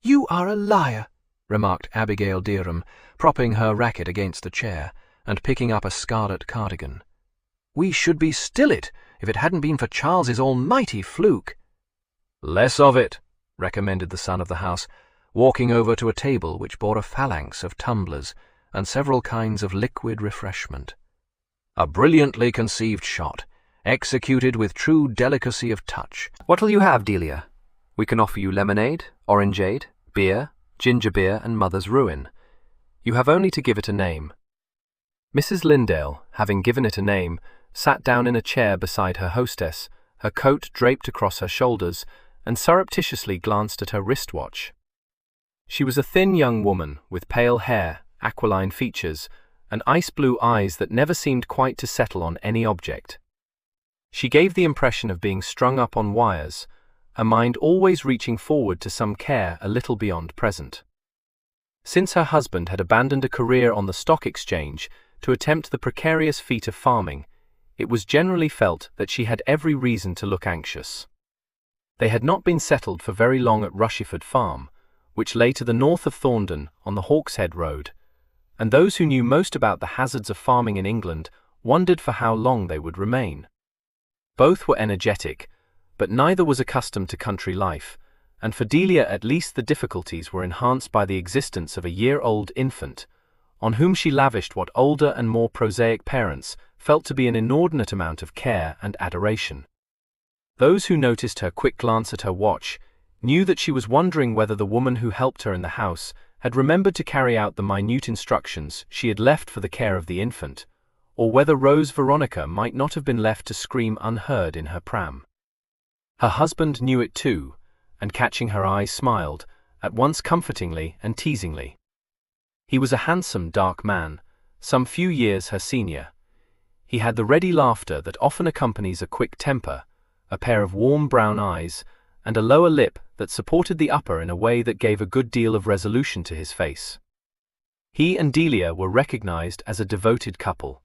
"You are a liar," remarked Abigail Deerham, propping her racket against a chair and picking up a scarlet cardigan. "We should be still it if it hadn't been for Charles's almighty fluke." "Less of it," recommended the son of the house, walking over to a table which bore a phalanx of tumblers and several kinds of liquid refreshment. "A brilliantly conceived shot, executed with true delicacy of touch." What'll you have, Delia? We can offer you lemonade, orangeade, beer, ginger beer, and Mother's Ruin. You have only to give it a name." Mrs. Lindale, having given it a name, sat down in a chair beside her hostess, her coat draped across her shoulders, and surreptitiously glanced at her wristwatch. She was a thin young woman with pale hair, aquiline features, and ice-blue eyes that never seemed quite to settle on any object. She gave the impression of being strung up on wires, her mind always reaching forward to some care a little beyond present. Since her husband had abandoned a career on the stock exchange to attempt the precarious feat of farming, it was generally felt that she had every reason to look anxious. They had not been settled for very long at Rushiford Farm, which lay to the north of Thorndon on the Hawkshead Road, and those who knew most about the hazards of farming in England wondered for how long they would remain. Both were energetic, but neither was accustomed to country life, and for Delia at least the difficulties were enhanced by the existence of a year-old infant, on whom she lavished what older and more prosaic parents felt to be an inordinate amount of care and adoration. Those who noticed her quick glance at her watch knew that she was wondering whether the woman who helped her in the house had remembered to carry out the minute instructions she had left for the care of the infant, or whether Rose Veronica might not have been left to scream unheard in her pram. Her husband knew it too, and catching her eye smiled, at once comfortingly and teasingly. He was a handsome, dark man, some few years her senior. He had the ready laughter that often accompanies a quick temper, a pair of warm brown eyes, and a lower lip that supported the upper in a way that gave a good deal of resolution to his face. He and Delia were recognized as a devoted couple.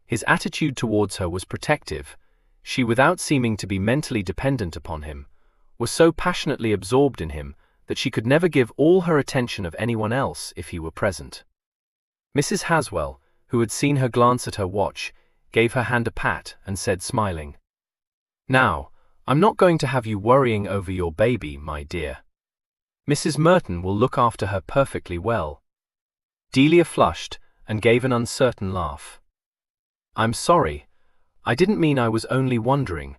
His attitude towards her was protective. She, without seeming to be mentally dependent upon him, was so passionately absorbed in him that she could never give all her attention of anyone else if he were present. Mrs. Haswell, who had seen her glance at her watch, gave her hand a pat and said, smiling, "Now, I'm not going to have you worrying over your baby, my dear. Mrs. Merton will look after her perfectly well." Delia flushed and gave an uncertain laugh. "I'm sorry. I didn't mean I was only wondering."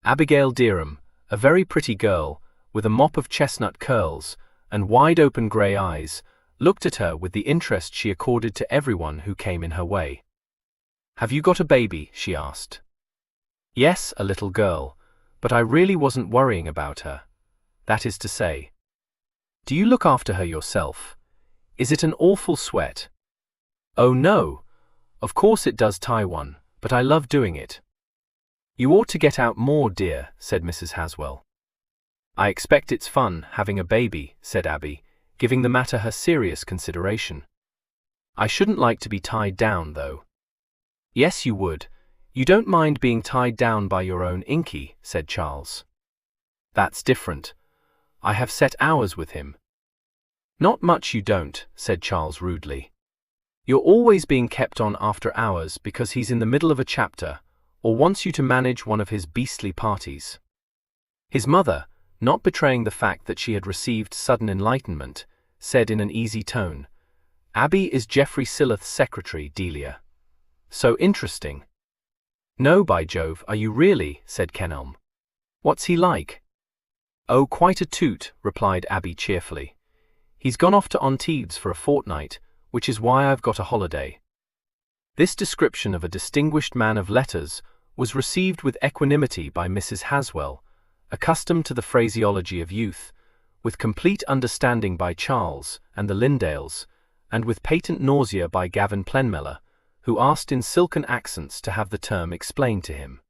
Abigail Deerham, a very pretty girl, with a mop of chestnut curls and wide-open grey eyes, looked at her with the interest she accorded to everyone who came in her way. "Have you got a baby?" she asked. "Yes, a little girl, but I really wasn't worrying about her. That is to say, do you look after her yourself? Is it an awful sweat?" "Oh no, of course it does tie one, but I love doing it." "You ought to get out more, dear," said Mrs. Haswell. "I expect it's fun having a baby," said Abby, giving the matter her serious consideration. "I shouldn't like to be tied down, though." "Yes, you would. You don't mind being tied down by your own Inky," said Charles. "That's different. I have set hours with him." "Not much you don't," said Charles rudely. "You're always being kept on after hours because he's in the middle of a chapter, or wants you to manage one of his beastly parties." His mother, not betraying the fact that she had received sudden enlightenment, said in an easy tone, "Abby is Geoffrey Silloth's secretary, Delia. So interesting." "No, by Jove, are you really?" said Kenelm. "What's he like?" "Oh, quite a toot," replied Abby cheerfully. "He's gone off to Antibes for a fortnight, which is why I've got a holiday." This description of a distinguished man of letters was received with equanimity by Mrs. Haswell, accustomed to the phraseology of youth, with complete understanding by Charles and the Lindales, and with patent nausea by Gavin Plenmiller, who asked in silken accents to have the term explained to him.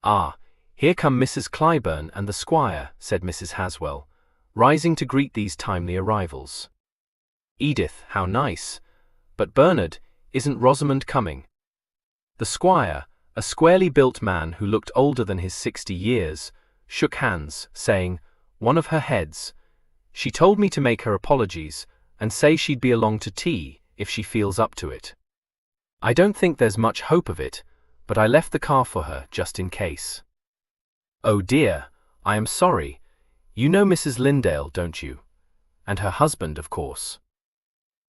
"Ah, here come Mrs. Clyburn and the squire," said Mrs. Haswell, rising to greet these timely arrivals. "Edith, how nice! But Bernard, isn't Rosamond coming?" The squire, a squarely built man who looked older than his 60 years, shook hands, saying, "One of her heads. She told me to make her apologies and say she'd be along to tea if she feels up to it. I don't think there's much hope of it, but I left the car for her just in case." "Oh dear, I am sorry. You know Mrs. Lindale, don't you? And her husband, of course."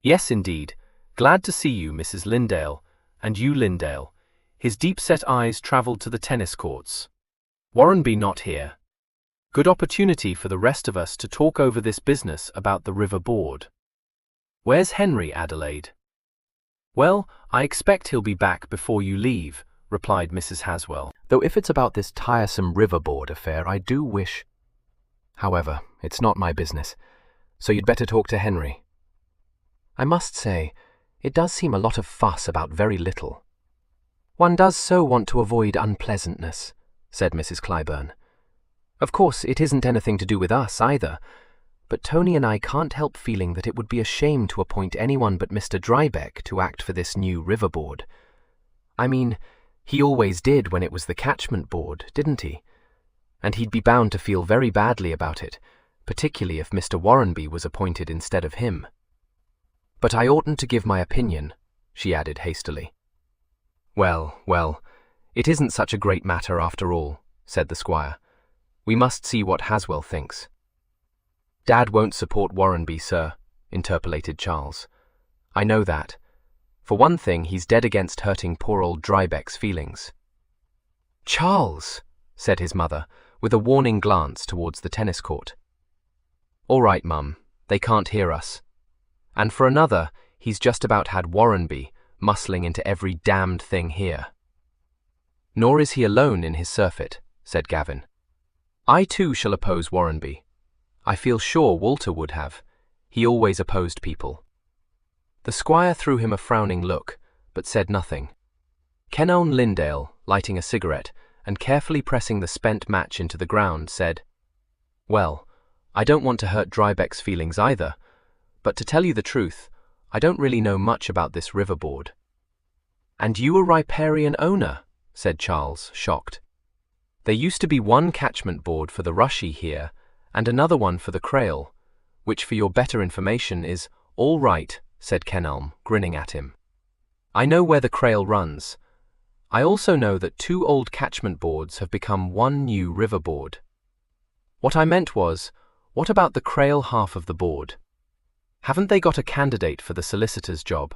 "Yes, indeed. Glad to see you, Mrs. Lindale, and you, Lindale." His deep-set eyes travelled to the tennis courts. "Warrenby not here. Good opportunity for the rest of us to talk over this business about the River Board. Where's Henry, Adelaide?" "Well, I expect he'll be back before you leave," replied Mrs. Haswell. Though if it's about this tiresome River Board affair, I do wish... However, it's not my business, so you'd better talk to Henry. I must say, it does seem a lot of fuss about very little. One does so want to avoid unpleasantness, said Mrs. Clyburn. Of course, it isn't anything to do with us either, but Tony and I can't help feeling that it would be a shame to appoint anyone but Mr. Drybeck to act for this new River Board. I mean, he always did when it was the Catchment Board, didn't he? And he'd be bound to feel very badly about it, particularly if Mr. Warrenby was appointed instead of him. But I oughtn't to give my opinion, she added hastily. Well, it isn't such a great matter after all, said the squire. We must see what Haswell thinks. Dad won't support Warrenby, sir, interpolated Charles. I know that. For one thing, he's dead against hurting poor old Drybeck's feelings. Charles, said his mother, with a warning glance towards the tennis court. All right, Mum, they can't hear us. And for another, he's just about had Warrenby muscling into every damned thing here. Nor is he alone in his surfeit, said Gavin. I too shall oppose Warrenby. I feel sure Walter would have. He always opposed people. The squire threw him a frowning look, but said nothing. Kenelm Lindale, lighting a cigarette and carefully pressing the spent match into the ground, said, Well, I don't want to hurt Drybeck's feelings either, but to tell you the truth, I don't really know much about this River Board. And you a riparian owner, said Charles, shocked. There used to be one catchment board for the Rushy here, and another one for the Crail, which for your better information is all right, said Kenelm, grinning at him. I know where the Crail runs. I also know that 2 old catchment boards have become 1 new river board. What I meant was, what about the Crail half of the board? Haven't they got a candidate for the solicitor's job?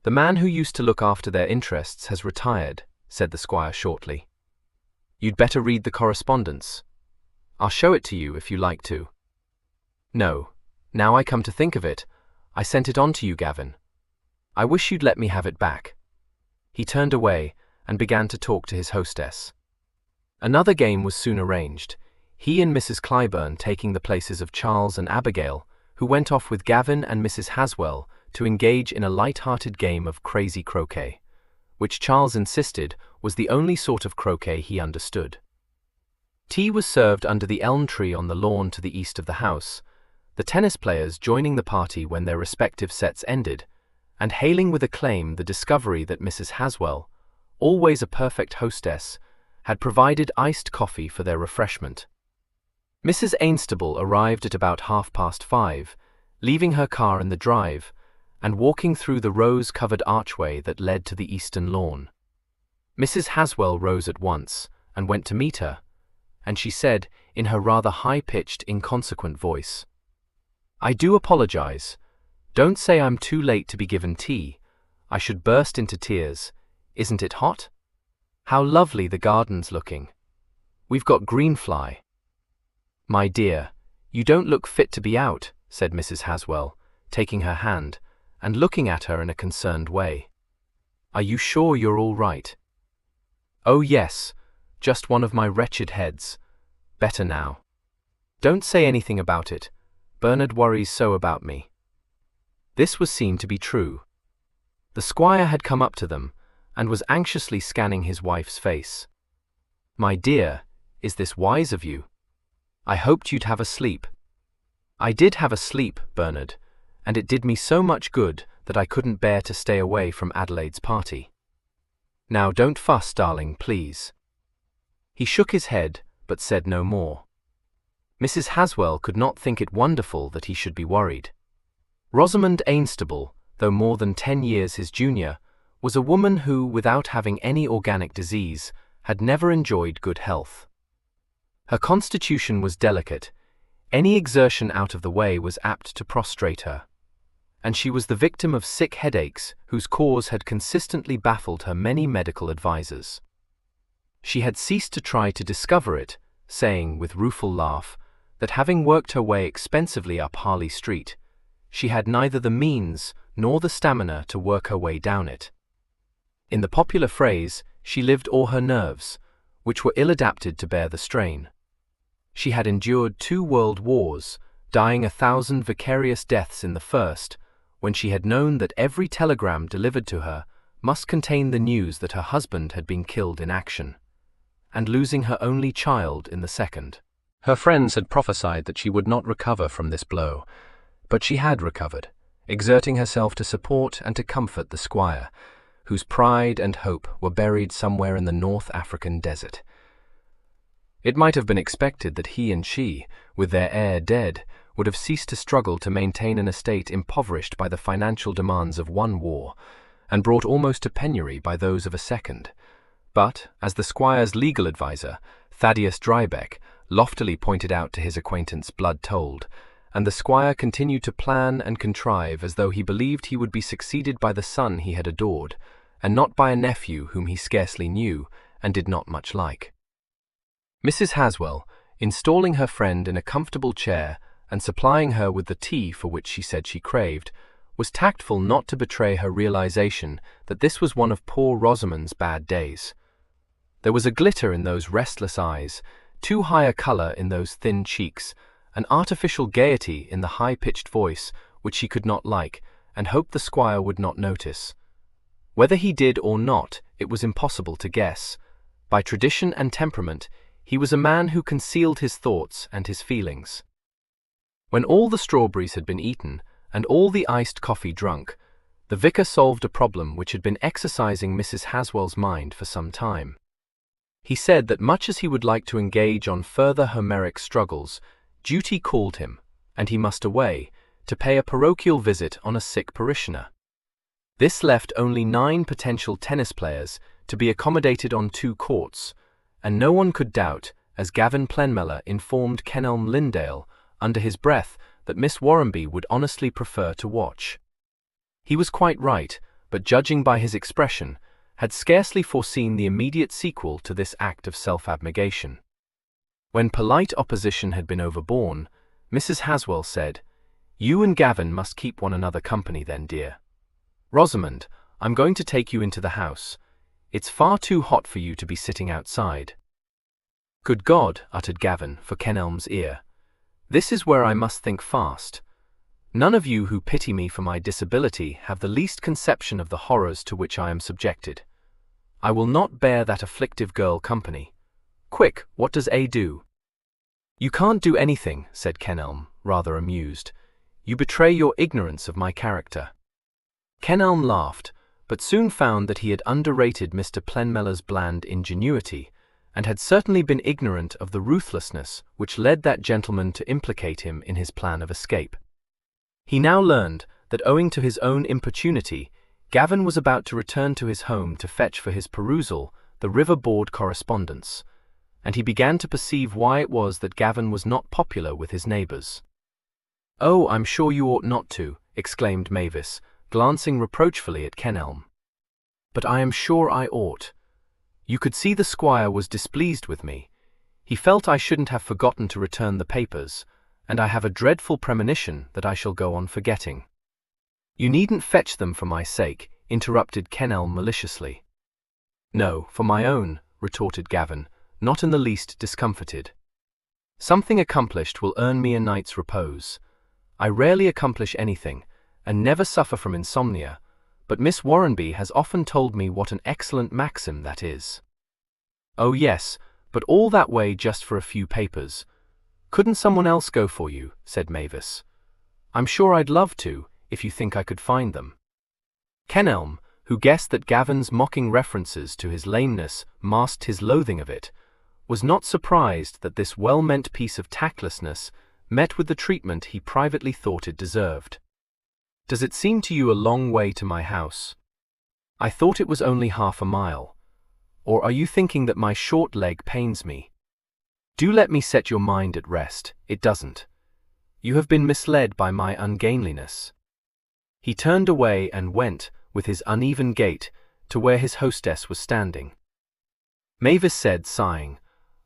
The man who used to look after their interests has retired, said the squire shortly. You'd better read the correspondence. I'll show it to you if you like to. No, now I come to think of it, I sent it on to you, Gavin. I wish you'd let me have it back. He turned away and began to talk to his hostess. Another game was soon arranged, he and Mrs. Clyburn taking the places of Charles and Abigail, who went off with Gavin and Mrs. Haswell to engage in a light-hearted game of crazy croquet, which Charles insisted was the only sort of croquet he understood. Tea was served under the elm tree on the lawn to the east of the house, the tennis players joining the party when their respective sets ended, and hailing with acclaim the discovery that Mrs. Haswell, always a perfect hostess, had provided iced coffee for their refreshment. Mrs. Ainstable arrived at about 5:30, leaving her car in the drive, and walking through the rose-covered archway that led to the eastern lawn. Mrs. Haswell rose at once and went to meet her, and she said, in her rather high-pitched, inconsequent voice, "I do apologize. Don't say I'm too late to be given tea. I should burst into tears. Isn't it hot? How lovely the garden's looking. We've got greenfly." "My dear, you don't look fit to be out," said Mrs. Haswell, taking her hand and looking at her in a concerned way. "Are you sure you're all right?" "Oh yes, just one of my wretched heads. Better now. Don't say anything about it. Bernard worries so about me." This was seen to be true. The squire had come up to them and was anxiously scanning his wife's face. "My dear, is this wise of you? I hoped you'd have a sleep." "I did have a sleep, Bernard, and it did me so much good that I couldn't bear to stay away from Adelaide's party." "Now don't fuss, darling, please." He shook his head, but said no more. Mrs. Haswell could not think it wonderful that he should be worried. Rosamond Ainstable, though more than 10 years his junior, was a woman who, without having any organic disease, had never enjoyed good health. Her constitution was delicate. Any exertion out of the way was apt to prostrate her, and she was the victim of sick headaches whose cause had consistently baffled her many medical advisers. She had ceased to try to discover it, saying, with rueful laugh, that having worked her way expensively up Harley Street, she had neither the means nor the stamina to work her way down it. In the popular phrase, she lived o'er her nerves, which were ill-adapted to bear the strain. She had endured 2 world wars, dying 1,000 vicarious deaths in the first, when she had known that every telegram delivered to her must contain the news that her husband had been killed in action, and losing her only child in the second. Her friends had prophesied that she would not recover from this blow, but she had recovered, exerting herself to support and to comfort the squire, whose pride and hope were buried somewhere in the North African desert. It might have been expected that he and she, with their heir dead, would have ceased to struggle to maintain an estate impoverished by the financial demands of one war, and brought almost to penury by those of a second. But, as the squire's legal adviser, Thaddeus Drybeck, loftily pointed out to his acquaintance Blood-told, and the squire continued to plan and contrive as though he believed he would be succeeded by the son he had adored, and not by a nephew whom he scarcely knew and did not much like. Mrs. Haswell, installing her friend in a comfortable chair and supplying her with the tea for which she said she craved, was tactful not to betray her realization that this was one of poor Rosamond's bad days. There was a glitter in those restless eyes, too high a color in those thin cheeks, an artificial gaiety in the high-pitched voice which she could not like, and hoped the squire would not notice. Whether he did or not, it was impossible to guess. By tradition and temperament, he was a man who concealed his thoughts and his feelings. When all the strawberries had been eaten, and all the iced coffee drunk, the vicar solved a problem which had been exercising Mrs. Haswell's mind for some time. He said that much as he would like to engage on further Homeric struggles, duty called him, and he must away, to pay a parochial visit on a sick parishioner. This left only 9 potential tennis players to be accommodated on 2 courts, and no one could doubt, as Gavin Plenmellow informed Kenelm Lindale under his breath, that Miss Warrenby would honestly prefer to watch. He was quite right, but judging by his expression, had scarcely foreseen the immediate sequel to this act of self-abnegation. When polite opposition had been overborne, Mrs. Haswell said, "You and Gavin must keep one another company then, dear. Rosamond, I'm going to take you into the house. It's far too hot for you to be sitting outside." "Good God," uttered Gavin for Kenelm's ear. "This is where I must think fast. None of you who pity me for my disability have the least conception of the horrors to which I am subjected. I will not bear that afflictive girl company. Quick, what does A do?" "You can't do anything," said Kenelm, rather amused. "You betray your ignorance of my character." Kenelm laughed, but soon found that he had underrated Mr. Plenmellow's bland ingenuity, and had certainly been ignorant of the ruthlessness which led that gentleman to implicate him in his plan of escape. He now learned that owing to his own importunity, Gavin was about to return to his home to fetch for his perusal the River Board correspondence. and he began to perceive why it was that Gavin was not popular with his neighbours. "Oh, I'm sure you ought not to," exclaimed Mavis, glancing reproachfully at Kenelm. "But I am sure I ought. You could see the squire was displeased with me. He felt I shouldn't have forgotten to return the papers, and I have a dreadful premonition that I shall go on forgetting." "You needn't fetch them for my sake," interrupted Kenelm maliciously. "No, for my own," retorted Gavin, not in the least discomfited. "Something accomplished will earn me a night's repose. I rarely accomplish anything, and never suffer from insomnia, but Miss Warrenby has often told me what an excellent maxim that is." "Oh yes, but all that way just for a few papers. Couldn't someone else go for you?" said Mavis. "I'm sure I'd love to, if you think I could find them." Kenelm, who guessed that Gavin's mocking references to his lameness masked his loathing of it, was not surprised that this well-meant piece of tactlessness met with the treatment he privately thought it deserved. "Does it seem to you a long way to my house? I thought it was only half a mile. Or are you thinking that my short leg pains me? Do let me set your mind at rest, it doesn't. You have been misled by my ungainliness." He turned away and went, with his uneven gait, to where his hostess was standing. Mavis said, sighing,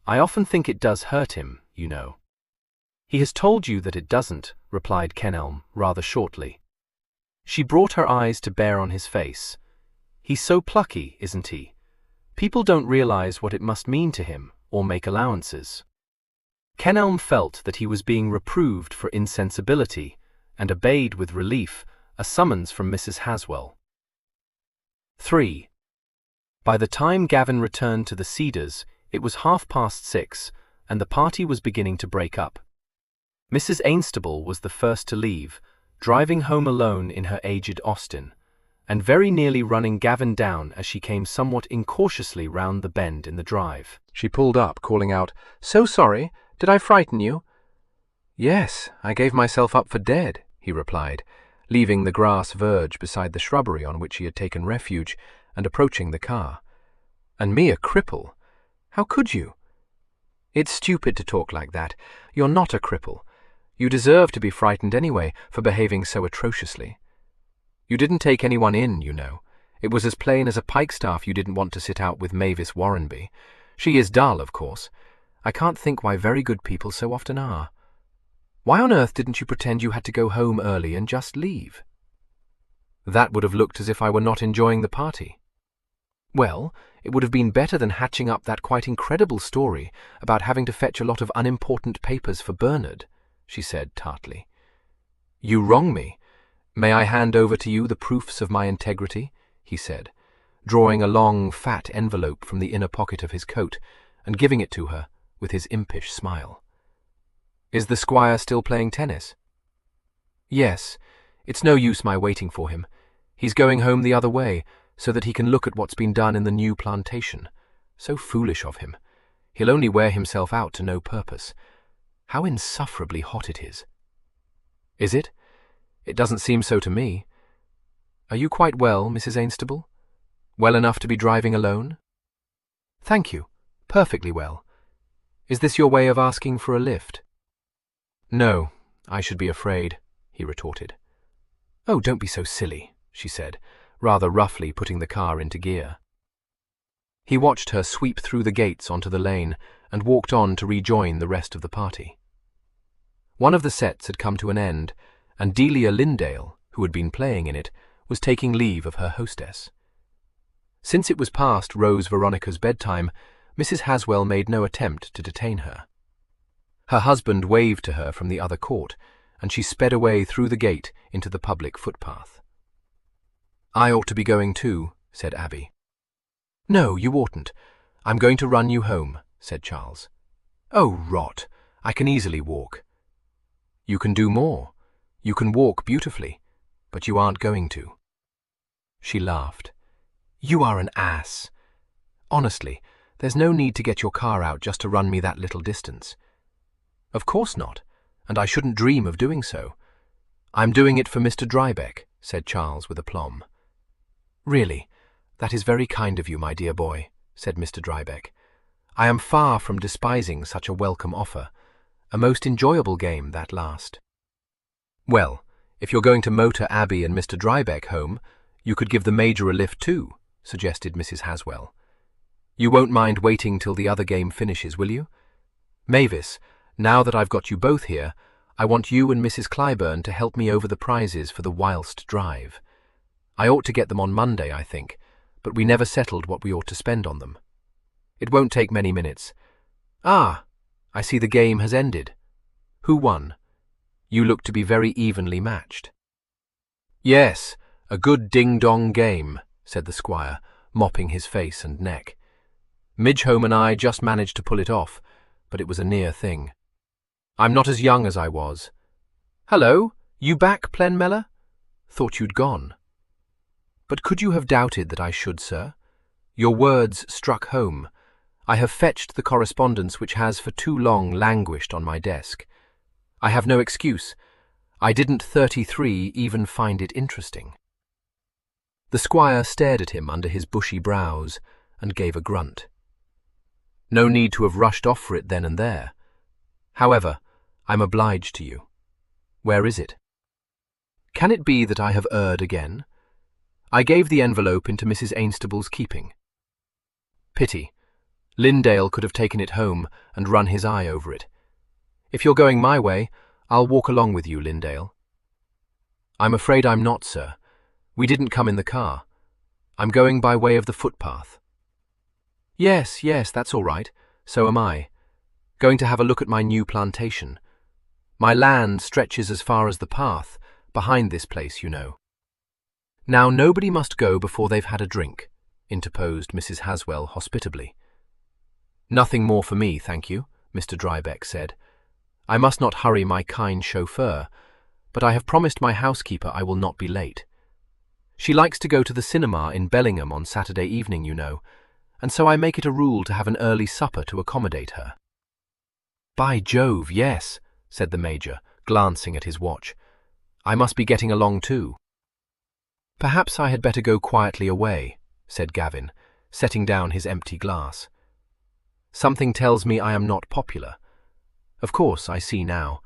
"I often think it does hurt him, you know." "He has told you that it doesn't," replied Kenelm, rather shortly. She brought her eyes to bear on his face. "He's so plucky, isn't he? People don't realize what it must mean to him, or make allowances." Kenelm felt that he was being reproved for insensibility, and obeyed with relief a summons from Mrs. Haswell. 3. By the time Gavin returned to the Cedars, it was 6:30, and the party was beginning to break up. Mrs. Ainstable was the first to leave, driving home alone in her aged Austin, and very nearly running Gavin down as she came somewhat incautiously round the bend in the drive. She pulled up, calling out, "So sorry, did I frighten you?" "Yes, I gave myself up for dead," he replied, leaving the grass verge beside the shrubbery on which he had taken refuge, and approaching the car. "And me a cripple? How could you?" "It's stupid to talk like that. You're not a cripple. You deserve to be frightened anyway for behaving so atrociously. You didn't take anyone in, you know. It was as plain as a pikestaff you didn't want to sit out with Mavis Warrenby. She is dull, of course. I can't think why very good people so often are. Why on earth didn't you pretend you had to go home early and just leave?" "That would have looked as if I were not enjoying the party." "Well, it would have been better than hatching up that quite incredible story about having to fetch a lot of unimportant papers for Bernard," she said tartly. "You wrong me. May I hand over to you the proofs of my integrity?" he said, drawing a long, fat envelope from the inner pocket of his coat and giving it to her with his impish smile. "Is the squire still playing tennis?" "Yes. It's no use my waiting for him. He's going home the other way, so that he can look at what's been done in the new plantation. So foolish of him. He'll only wear himself out to no purpose. How insufferably hot it is." "Is it? It doesn't seem so to me. Are you quite well, Mrs. Ainstable? Well enough to be driving alone?" "Thank you. Perfectly well. Is this your way of asking for a lift?" "No, I should be afraid," he retorted. "Oh, don't be so silly," she said, rather roughly putting the car into gear. He watched her sweep through the gates onto the lane and walked on to rejoin the rest of the party. One of the sets had come to an end, and Delia Lindale, who had been playing in it, was taking leave of her hostess. Since it was past Rose Veronica's bedtime, Mrs. Haswell made no attempt to detain her. Her husband waved to her from the other court, and she sped away through the gate into the public footpath. "I ought to be going too," said Abby. "No, you oughtn't. I'm going to run you home," said Charles. "Oh, rot. I can easily walk." "You can do more. You can walk beautifully, but you aren't going to." She laughed. "You are an ass. Honestly, there's no need to get your car out just to run me that little distance." "Of course not, and I shouldn't dream of doing so. I'm doing it for Mr. Drybeck," said Charles with aplomb. "Really, that is very kind of you, my dear boy," said Mr. Drybeck. I am far from despising such a welcome offer. A most enjoyable game, that last. Well, if you're going to motor Abby and Mr. Drybeck home, you could give the Major a lift too, suggested Mrs. Haswell. You won't mind waiting till the other game finishes, will you? Mavis, now that I've got you both here, I want you and Mrs. Clyburn to help me over the prizes for the whilst drive. I ought to get them on Monday, I think, but we never settled what we ought to spend on them. It won't take many minutes. Ah, I see the game has ended. Who won? You look to be very evenly matched. Yes, a good ding-dong game, said the squire, mopping his face and neck. Midgehome and I just managed to pull it off, but it was a near thing. I'm not as young as I was. Hello, you back, Plenmeller? Thought you'd gone. But could you have doubted that I should, sir? Your words struck home. I have fetched the correspondence which has for too long languished on my desk. I have no excuse. I didn't 33 even find it interesting. The squire stared at him under his bushy brows and gave a grunt. No need to have rushed off for it then and there. However, I'm obliged to you. Where is it? Can it be that I have erred again? I gave the envelope into Mrs. Ainstable's keeping. Pity. Lindale could have taken it home and run his eye over it. If you're going my way, I'll walk along with you, Lindale. I'm afraid I'm not, sir. We didn't come in the car. I'm going by way of the footpath. Yes, that's all right. So am I. Going to have a look at my new plantation. My land stretches as far as the path, behind this place, you know. Now nobody must go before they've had a drink, interposed Mrs. Haswell hospitably. Nothing more for me, thank you, Mr. Drybeck said. I must not hurry my kind chauffeur, but I have promised my housekeeper I will not be late. She likes to go to the cinema in Bellingham on Saturday evening, you know, and so I make it a rule to have an early supper to accommodate her. By Jove, yes, said the Major, glancing at his watch. I must be getting along too. Perhaps I had better go quietly away, said Gavin, setting down his empty glass. Something tells me I am not popular. Of course, I see now.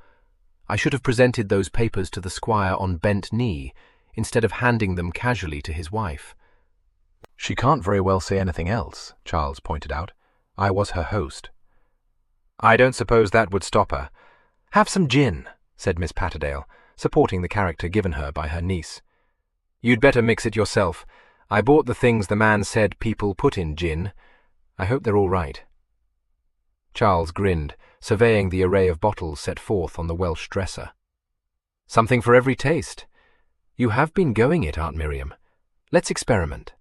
I should have presented those papers to the squire on bent knee, instead of handing them casually to his wife. She can't very well say anything else, Charles pointed out. I was her host. I don't suppose that would stop her. Have some gin, said Miss Patterdale, supporting the character given her by her niece. You'd better mix it yourself. I bought the things the man said people put in gin. I hope they're all right. Charles grinned, surveying the array of bottles set forth on the Welsh dresser. Something for every taste. You have been going it, Aunt Miriam. Let's experiment.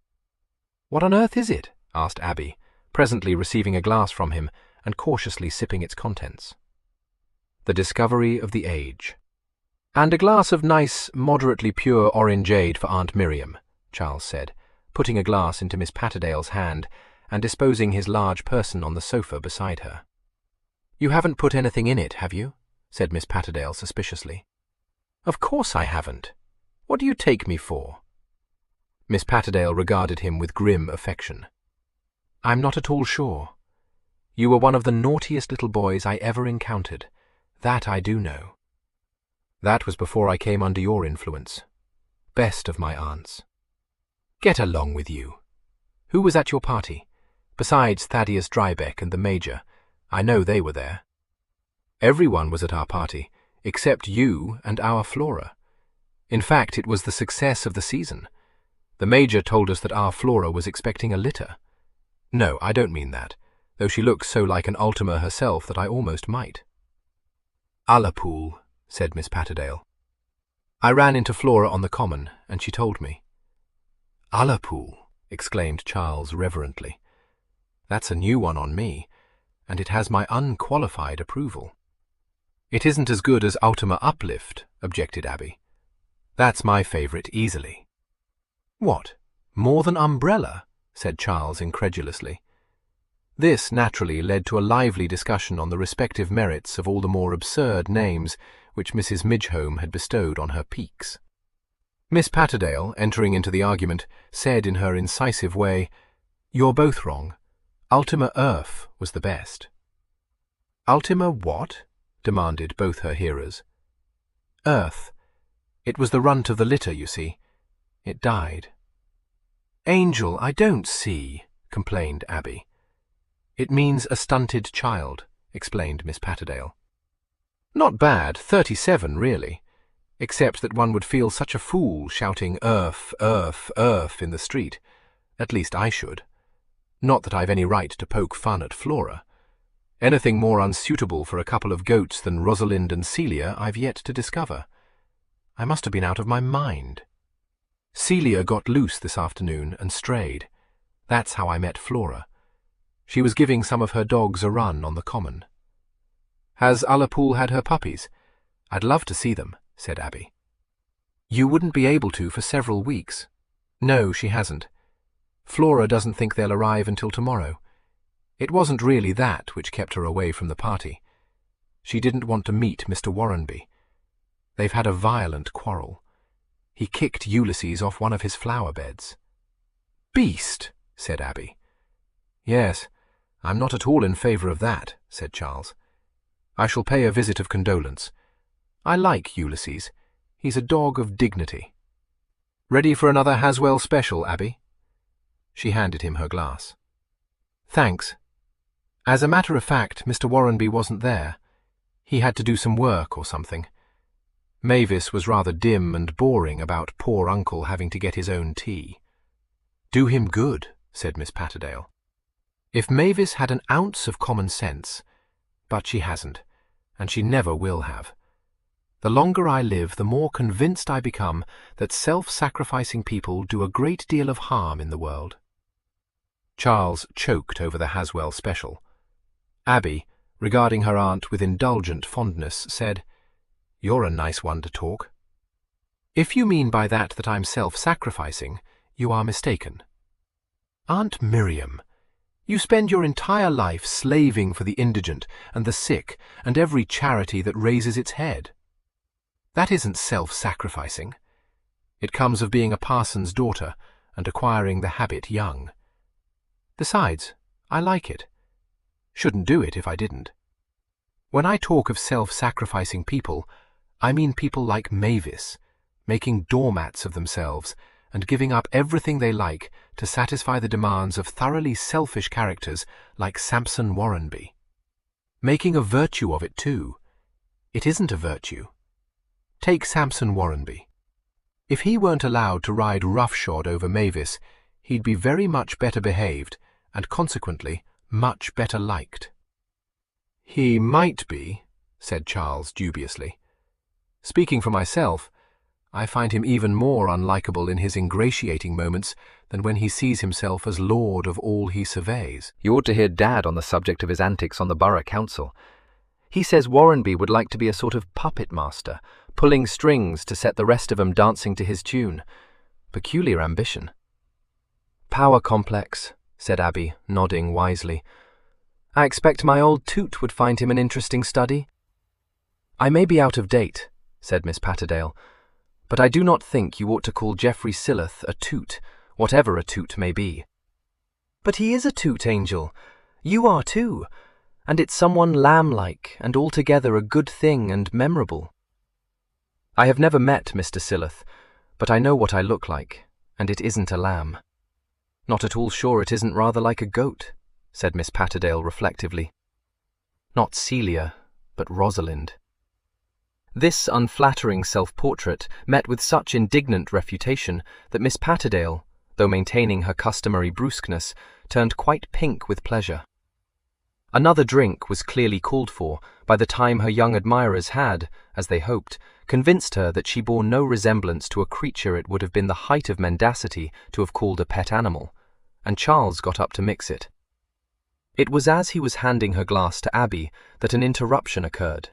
What on earth is it? Asked Abby, presently receiving a glass from him and cautiously sipping its contents. The discovery of the age. And a glass of nice, moderately pure orangeade for Aunt Miriam, Charles said, putting a glass into Miss Patterdale's hand and disposing his large person on the sofa beside her. You haven't put anything in it, have you? Said Miss Patterdale suspiciously. Of course I haven't. What do you take me for? Miss Patterdale regarded him with grim affection. I'm not at all sure. You were one of the naughtiest little boys I ever encountered. That I do know. That was before I came under your influence. Best of my aunts. Get along with you. Who was at your party? Besides Thaddeus Drybeck and the Major, I know they were there. Everyone was at our party, except you and our Flora. In fact, it was the success of the season. The Major told us that our Flora was expecting a litter. No, I don't mean that, though she looks so like an Ultima herself that I almost might. Ullapool, said Miss Patterdale. I ran into Flora on the common, and she told me. Ullapool, exclaimed Charles reverently. That's a new one on me, and it has my unqualified approval. It isn't as good as Ultima Uplift, objected Abby. That's my favourite easily. What, more than Umbrella? Said Charles incredulously. This naturally led to a lively discussion on the respective merits of all the more absurd names which Mrs. Midgehome had bestowed on her peaks. Miss Patterdale, entering into the argument, said in her incisive way, You're both wrong. Ultima Earth was the best. Ultima what? Demanded both her hearers. Earth. It was the runt of the litter, you see. It died. Angel, I don't see, complained Abby. It means a stunted child, explained Miss Patterdale. Not bad, 37 really, except that one would feel such a fool shouting Earth, Earth, Earth in the street. At least I should. Not that I've any right to poke fun at Flora. Anything more unsuitable for a couple of goats than Rosalind and Celia I've yet to discover. I must have been out of my mind. Celia got loose this afternoon and strayed. That's how I met Flora. She was giving some of her dogs a run on the common. Has Ullapool had her puppies? I'd love to see them, said Abby. You wouldn't be able to for several weeks. No, she hasn't. Flora doesn't think they'll arrive until tomorrow. It wasn't really that which kept her away from the party. She didn't want to meet Mr. Warrenby. They've had a violent quarrel. He kicked Ulysses off one of his flower beds. Beast, said Abby. Yes, I'm not at all in favour of that, said Charles. I shall pay a visit of condolence. I like Ulysses. He's a dog of dignity. Ready for another Haswell special, Abby? She handed him her glass. Thanks. As a matter of fact, Mr. Warrenby wasn't there. He had to do some work or something. Mavis was rather dim and boring about poor uncle having to get his own tea. Do him good, said Miss Patterdale. If Mavis had an ounce of common sense, but she hasn't, and she never will have. The longer I live, the more convinced I become that self-sacrificing people do a great deal of harm in the world. Charles choked over the Haswell special. Abby, regarding her aunt with indulgent fondness, said, You're a nice one to talk. If you mean by that I'm self-sacrificing, you are mistaken. Aunt Miriam, you spend your entire life slaving for the indigent and the sick and every charity that raises its head. That isn't self-sacrificing. It comes of being a parson's daughter and acquiring the habit young. Besides, I like it. Shouldn't do it if I didn't. When I talk of self-sacrificing people, I mean people like Mavis, making doormats of themselves and giving up everything they like to satisfy the demands of thoroughly selfish characters like Sampson Warrenby. Making a virtue of it, too. It isn't a virtue. Take Sampson Warrenby. If he weren't allowed to ride roughshod over Mavis, he'd be very much better behaved and consequently much better liked. He might be, said Charles dubiously. Speaking for myself, I find him even more unlikable in his ingratiating moments than when he sees himself as lord of all he surveys. You ought to hear Dad on the subject of his antics on the borough council. He says Warrenby would like to be a sort of puppet master, pulling strings to set the rest of 'em dancing to his tune. Peculiar ambition. Power complex, said Abby, nodding wisely. I expect my old toot would find him an interesting study. I may be out of date, said Miss Patterdale, but I do not think you ought to call Geoffrey Silloth a toot, whatever a toot may be. But he is a toot, Angel. You are too, and it's someone lamb-like and altogether a good thing and memorable. I have never met Mr. Silloth, but I know what I look like, and it isn't a lamb. Not at all sure it isn't rather like a goat, said Miss Patterdale reflectively. Not Celia, but Rosalind. This unflattering self-portrait met with such indignant refutation that Miss Patterdale, though maintaining her customary brusqueness, turned quite pink with pleasure. Another drink was clearly called for by the time her young admirers had, as they hoped, convinced her that she bore no resemblance to a creature it would have been the height of mendacity to have called a pet animal, and Charles got up to mix it. It was as he was handing her glass to Abby that an interruption occurred.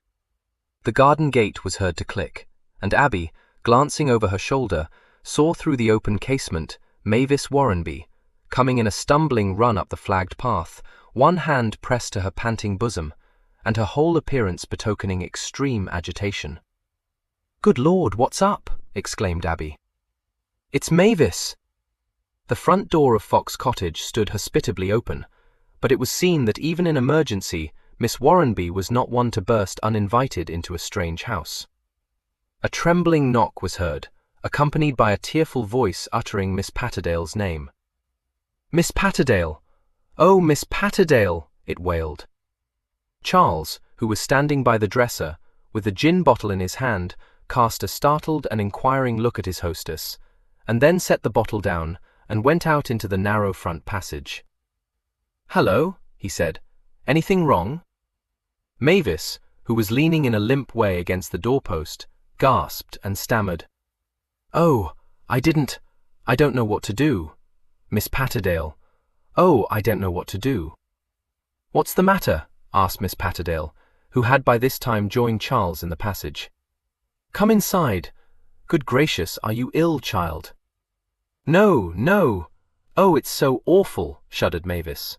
The garden gate was heard to click, and Abby, glancing over her shoulder, saw through the open casement Mavis Warrenby, coming in a stumbling run up the flagged path, one hand pressed to her panting bosom, and her whole appearance betokening extreme agitation. "Good Lord, what's up?" exclaimed Abby. "It's Mavis!" The front door of Fox Cottage stood hospitably open, but it was seen that even in emergency, Miss Warrenby was not one to burst uninvited into a strange house. A trembling knock was heard, accompanied by a tearful voice uttering Miss Patterdale's name. "Miss Patterdale! Oh, Miss Patterdale!" it wailed. Charles, who was standing by the dresser, with the gin bottle in his hand, cast a startled and inquiring look at his hostess, and then set the bottle down and went out into the narrow front passage. "Hello," he said. "Anything wrong?" Mavis, who was leaning in a limp way against the doorpost, gasped and stammered. "Oh, I don't know what to do. Miss Patterdale. Oh, I don't know what to do." "What's the matter?" asked Miss Patterdale, who had by this time joined Charles in the passage. "Come inside. Good gracious, are you ill, child?" "No, no. Oh, it's so awful," shuddered Mavis.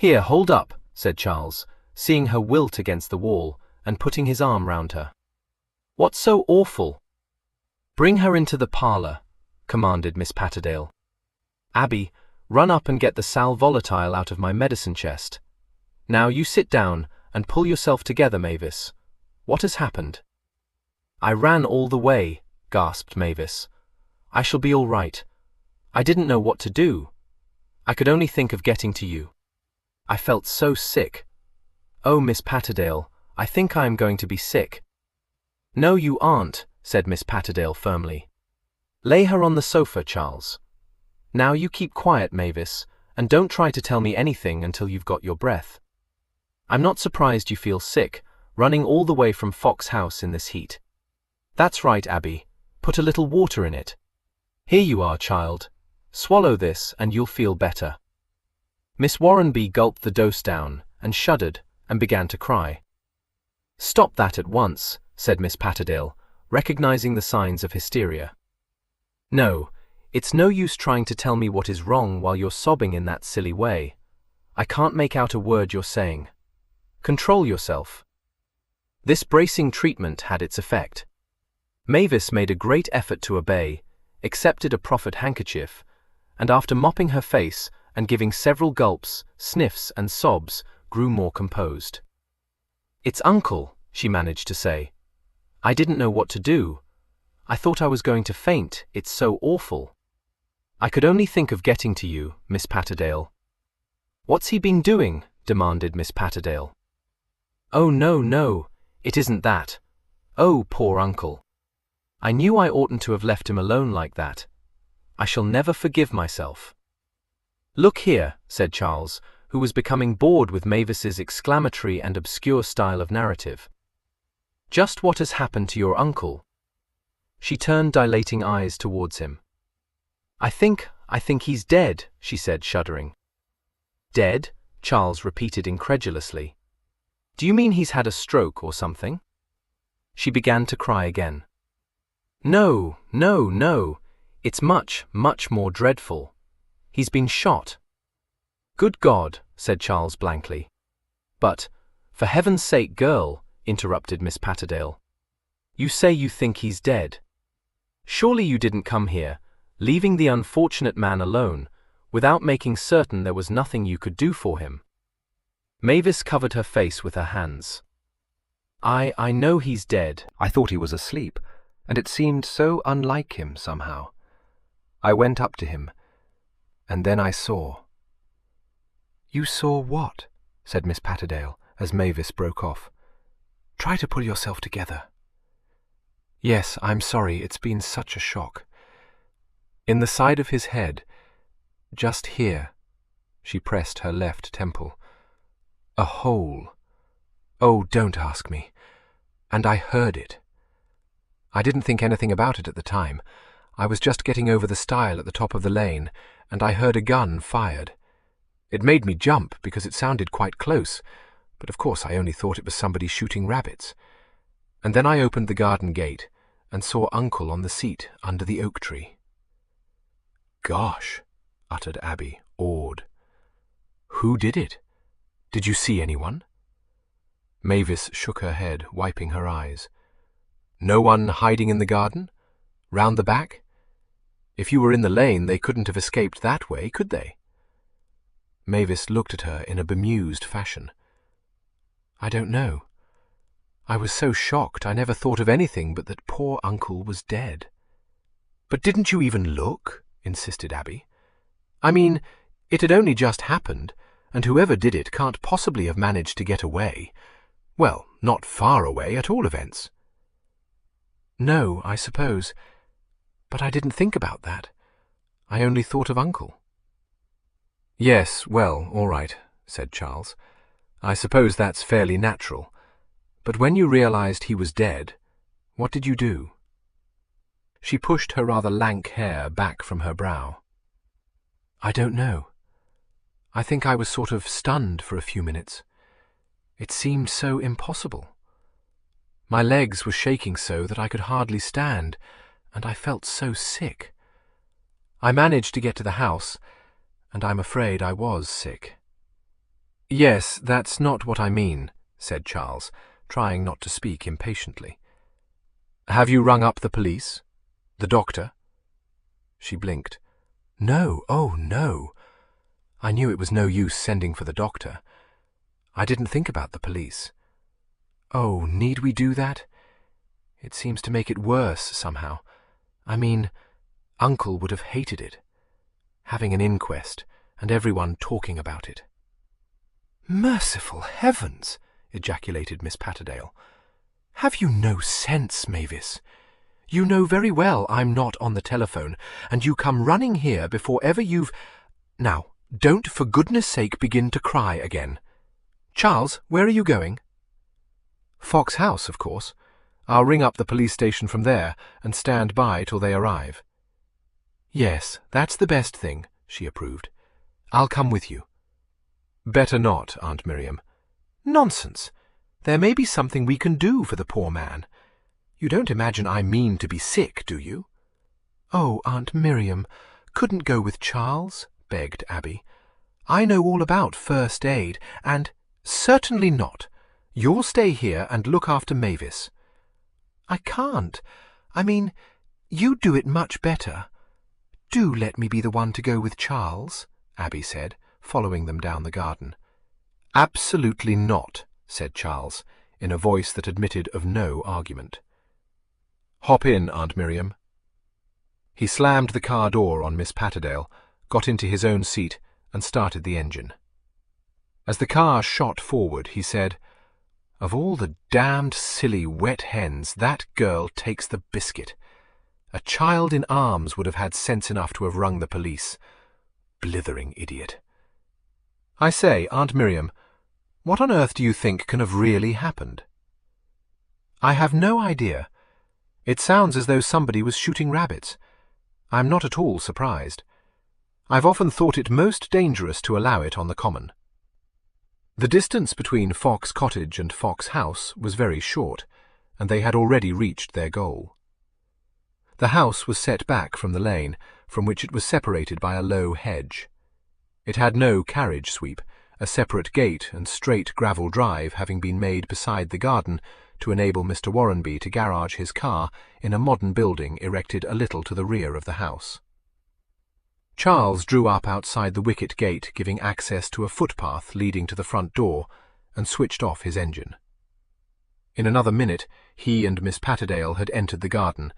"Here, hold up," said Charles, seeing her wilt against the wall and putting his arm round her. "What's so awful?" "Bring her into the parlour," commanded Miss Patterdale. "Abby, run up and get the sal volatile out of my medicine chest. Now you sit down and pull yourself together, Mavis. What has happened?" "I ran all the way," gasped Mavis. "I shall be all right. I didn't know what to do. I could only think of getting to you. I felt so sick. Oh, Miss Patterdale, I think I am going to be sick." "No, you aren't," said Miss Patterdale firmly. "Lay her on the sofa, Charles. Now you keep quiet, Mavis, and don't try to tell me anything until you've got your breath. I'm not surprised you feel sick, running all the way from Fox House in this heat. That's right, Abby. Put a little water in it. Here you are, child. Swallow this and you'll feel better." Miss Warrenby gulped the dose down and shuddered and began to cry. "Stop that at once," said Miss Patterdale, recognizing the signs of hysteria. "No, it's no use trying to tell me what is wrong while you're sobbing in that silly way. I can't make out a word you're saying. Control yourself." This bracing treatment had its effect. Mavis made a great effort to obey, accepted a proffered handkerchief, and after mopping her face and giving several gulps, sniffs, and sobs, grew more composed. "It's Uncle," she managed to say. "I didn't know what to do. I thought I was going to faint, it's so awful. I could only think of getting to you, Miss Patterdale." "What's he been doing?" demanded Miss Patterdale. "Oh, no, no, it isn't that. Oh, poor Uncle. I knew I oughtn't to have left him alone like that. I shall never forgive myself." "Look here," said Charles, who was becoming bored with Mavis's exclamatory and obscure style of narrative. "Just what has happened to your uncle?" She turned dilating eyes towards him. I think he's dead," she said, shuddering. "Dead?" Charles repeated incredulously. "Do you mean he's had a stroke or something?" She began to cry again. "No, no, no. It's much, much more dreadful. He's been shot." "Good God," said Charles blankly. "But, for heaven's sake, girl," interrupted Miss Patterdale. "You say you think he's dead. Surely you didn't come here, leaving the unfortunate man alone, without making certain there was nothing you could do for him." Mavis covered her face with her hands. I know he's dead." I thought he was asleep, and it seemed so unlike him somehow. I went up to him, and then I saw. "You saw what?" said Miss Patterdale, as Mavis broke off. "Try to pull yourself together." "Yes, I'm sorry, it's been such a shock. In the side of his head, just here," she pressed her left temple, "a hole. Oh, don't ask me. And I heard it. I didn't think anything about it at the time. I was just getting over the stile at the top of the lane, and I heard a gun fired. It made me jump because it sounded quite close, but of course I only thought it was somebody shooting rabbits. And then I opened the garden gate and saw Uncle on the seat under the oak tree." "Gosh," uttered Abby, awed. "Who did it? Did you see anyone?" Mavis shook her head, wiping her eyes. "No one hiding in the garden? Round the back? If you were in the lane, they couldn't have escaped that way, could they?" Mavis looked at her in a bemused fashion. "I don't know. I was so shocked I never thought of anything but that poor Uncle was dead." "But didn't you even look?" insisted Abby. "I mean, it had only just happened, and whoever did it can't possibly have managed to get away. Well, not far away, at all events." "No, I suppose. But I didn't think about that. I only thought of Uncle." "Yes, well, all right," said Charles. "I suppose that's fairly natural. But when you realized he was dead, what did you do?" She pushed her rather lank hair back from her brow. "I don't know. I think I was sort of stunned for a few minutes. It seemed so impossible. My legs were shaking so that I could hardly stand, and I felt so sick. I managed to get to the house, and I'm afraid I was sick." "Yes, that's not what I mean," said Charles, trying not to speak impatiently. "Have you rung up the police? The doctor?" She blinked. "No, oh no. I knew it was no use sending for the doctor. I didn't think about the police. Oh, need we do that? It seems to make it worse, somehow. I mean, Uncle would have hated it. Having an inquest, and everyone talking about it." "Merciful heavens!" ejaculated Miss Patterdale. "Have you no sense, Mavis? You know very well I'm not on the telephone, and you come running here before ever you've— Now, don't for goodness sake begin to cry again. Charles, where are you going?" "Fox House, of course. I'll ring up the police station from there and stand by till they arrive." "Yes, that's the best thing," she approved. "I'll come with you." "Better not, Aunt Miriam." "Nonsense. There may be something we can do for the poor man. You don't imagine I mean to be sick, do you?" "Oh, Aunt Miriam, couldn't go with Charles?" begged Abby. "I know all about first aid, and—" "Certainly not. You'll stay here and look after Mavis." "I can't. I mean, you do it much better. Do let me be the one to go with Charles," Abby said, following them down the garden. "Absolutely not," said Charles, in a voice that admitted of no argument. "Hop in, Aunt Miriam." He slammed the car door on Miss Patterdale, got into his own seat, and started the engine. As the car shot forward, he said, "Of all the damned silly wet hens, that girl takes the biscuit. A child in arms would have had sense enough to have rung the police. Blithering idiot. I say, Aunt Miriam, what on earth do you think can have really happened?" "I have no idea. It sounds as though somebody was shooting rabbits. I'm not at all surprised. I've often thought it most dangerous to allow it on the common." The distance between Fox Cottage and Fox House was very short, and they had already reached their goal. The house was set back from the lane, from which it was separated by a low hedge. It had no carriage sweep, a separate gate and straight gravel drive having been made beside the garden to enable Mr. Warrenby to garage his car in a modern building erected a little to the rear of the house. Charles drew up outside the wicket gate giving access to a footpath leading to the front door and switched off his engine. In another minute he and Miss Patterdale had entered the garden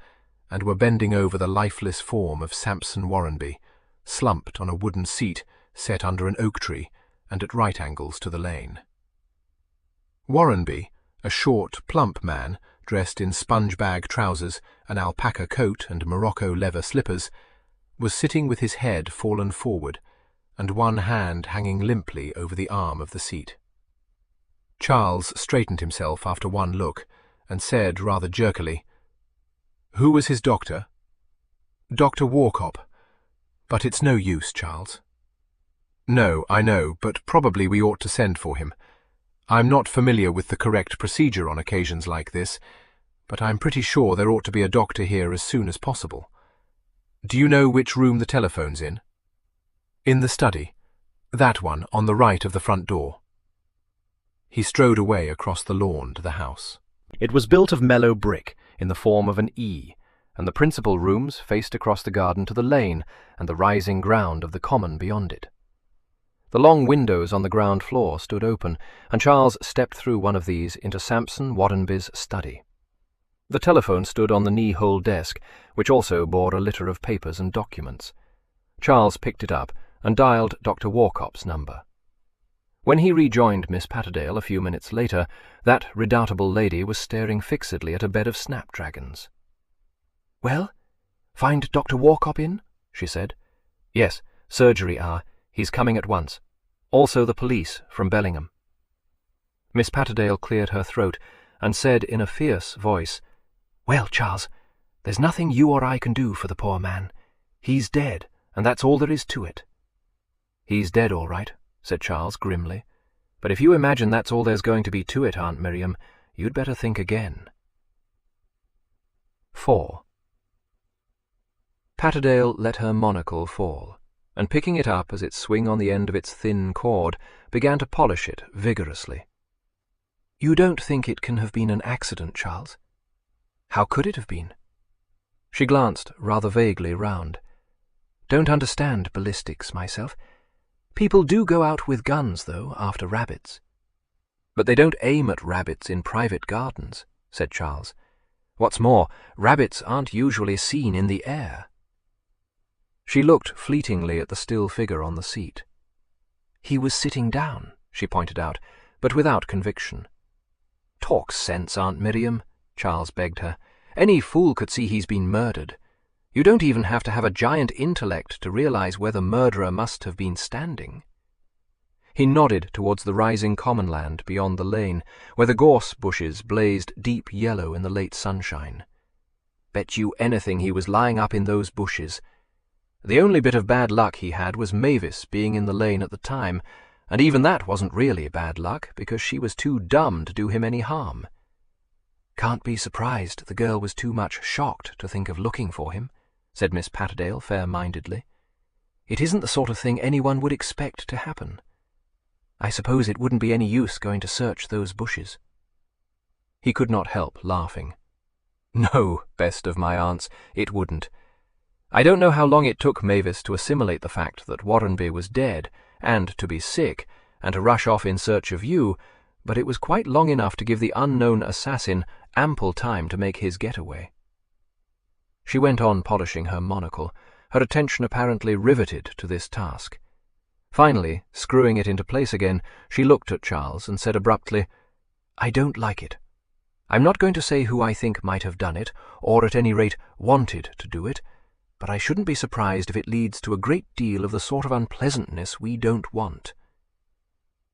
and were bending over the lifeless form of Sampson Warrenby, slumped on a wooden seat set under an oak tree and at right angles to the lane. Warrenby, a short, plump man, dressed in sponge-bag trousers, an alpaca coat and Morocco leather slippers, was sitting with his head fallen forward and one hand hanging limply over the arm of the seat. Charles straightened himself after one look and said rather jerkily, "Who was his doctor?" "Dr. Warcop. But it's no use, Charles." "No, I know, but probably we ought to send for him. I'm not familiar with the correct procedure on occasions like this, but I'm pretty sure there ought to be a doctor here as soon as possible. Do you know which room the telephone's in?" "In the study. That one, on the right of the front door." He strode away across the lawn to the house. It was built of mellow brick, in the form of an E, and the principal rooms faced across the garden to the lane and the rising ground of the common beyond it. The long windows on the ground floor stood open, and Charles stepped through one of these into Sampson Waddonby's study. The telephone stood on the knee-hole desk, which also bore a litter of papers and documents. Charles picked it up and dialed Dr. Warcop's number. When he rejoined Miss Patterdale a few minutes later, that redoubtable lady was staring fixedly at a bed of snapdragons. "Well, find Dr. Warcop in?" she said. "Yes, surgery hour. He's coming at once. Also the police from Bellingham." Miss Patterdale cleared her throat and said in a fierce voice, "Well, Charles, there's nothing you or I can do for the poor man. He's dead, and that's all there is to it." "He's dead, all right," said Charles grimly. "But if you imagine that's all there's going to be to it, Aunt Miriam, you'd better think again." 4. Patterdale let her monocle fall, and picking it up as it swung on the end of its thin cord, began to polish it vigorously. "You don't think it can have been an accident, Charles? How could it have been?" She glanced rather vaguely round. "Don't understand ballistics myself. People do go out with guns, though, after rabbits." "But they don't aim at rabbits in private gardens," said Charles. "What's more, rabbits aren't usually seen in the air." She looked fleetingly at the still figure on the seat. "He was sitting down," she pointed out, but without conviction. "Talk sense, Aunt Miriam," Charles begged her. "Any fool could see he's been murdered. You don't even have to have a giant intellect to realize where the murderer must have been standing." He nodded towards the rising common land beyond the lane, where the gorse bushes blazed deep yellow in the late sunshine. "Bet you anything he was lying up in those bushes. The only bit of bad luck he had was Mavis being in the lane at the time, and even that wasn't really bad luck, because she was too dumb to do him any harm." "Can't be surprised the girl was too much shocked to think of looking for him," said Miss Patterdale fair-mindedly. "It isn't the sort of thing anyone would expect to happen. I suppose it wouldn't be any use going to search those bushes." He could not help laughing. "No, best of my aunts, it wouldn't. I don't know how long it took Mavis to assimilate the fact that Waddonby was dead, and to be sick, and to rush off in search of you, but it was quite long enough to give the unknown assassin ample time to make his getaway." She went on polishing her monocle, her attention apparently riveted to this task. Finally, screwing it into place again, she looked at Charles and said abruptly, "I don't like it. I'm not going to say who I think might have done it, or at any rate wanted to do it, but I shouldn't be surprised if it leads to a great deal of the sort of unpleasantness we don't want."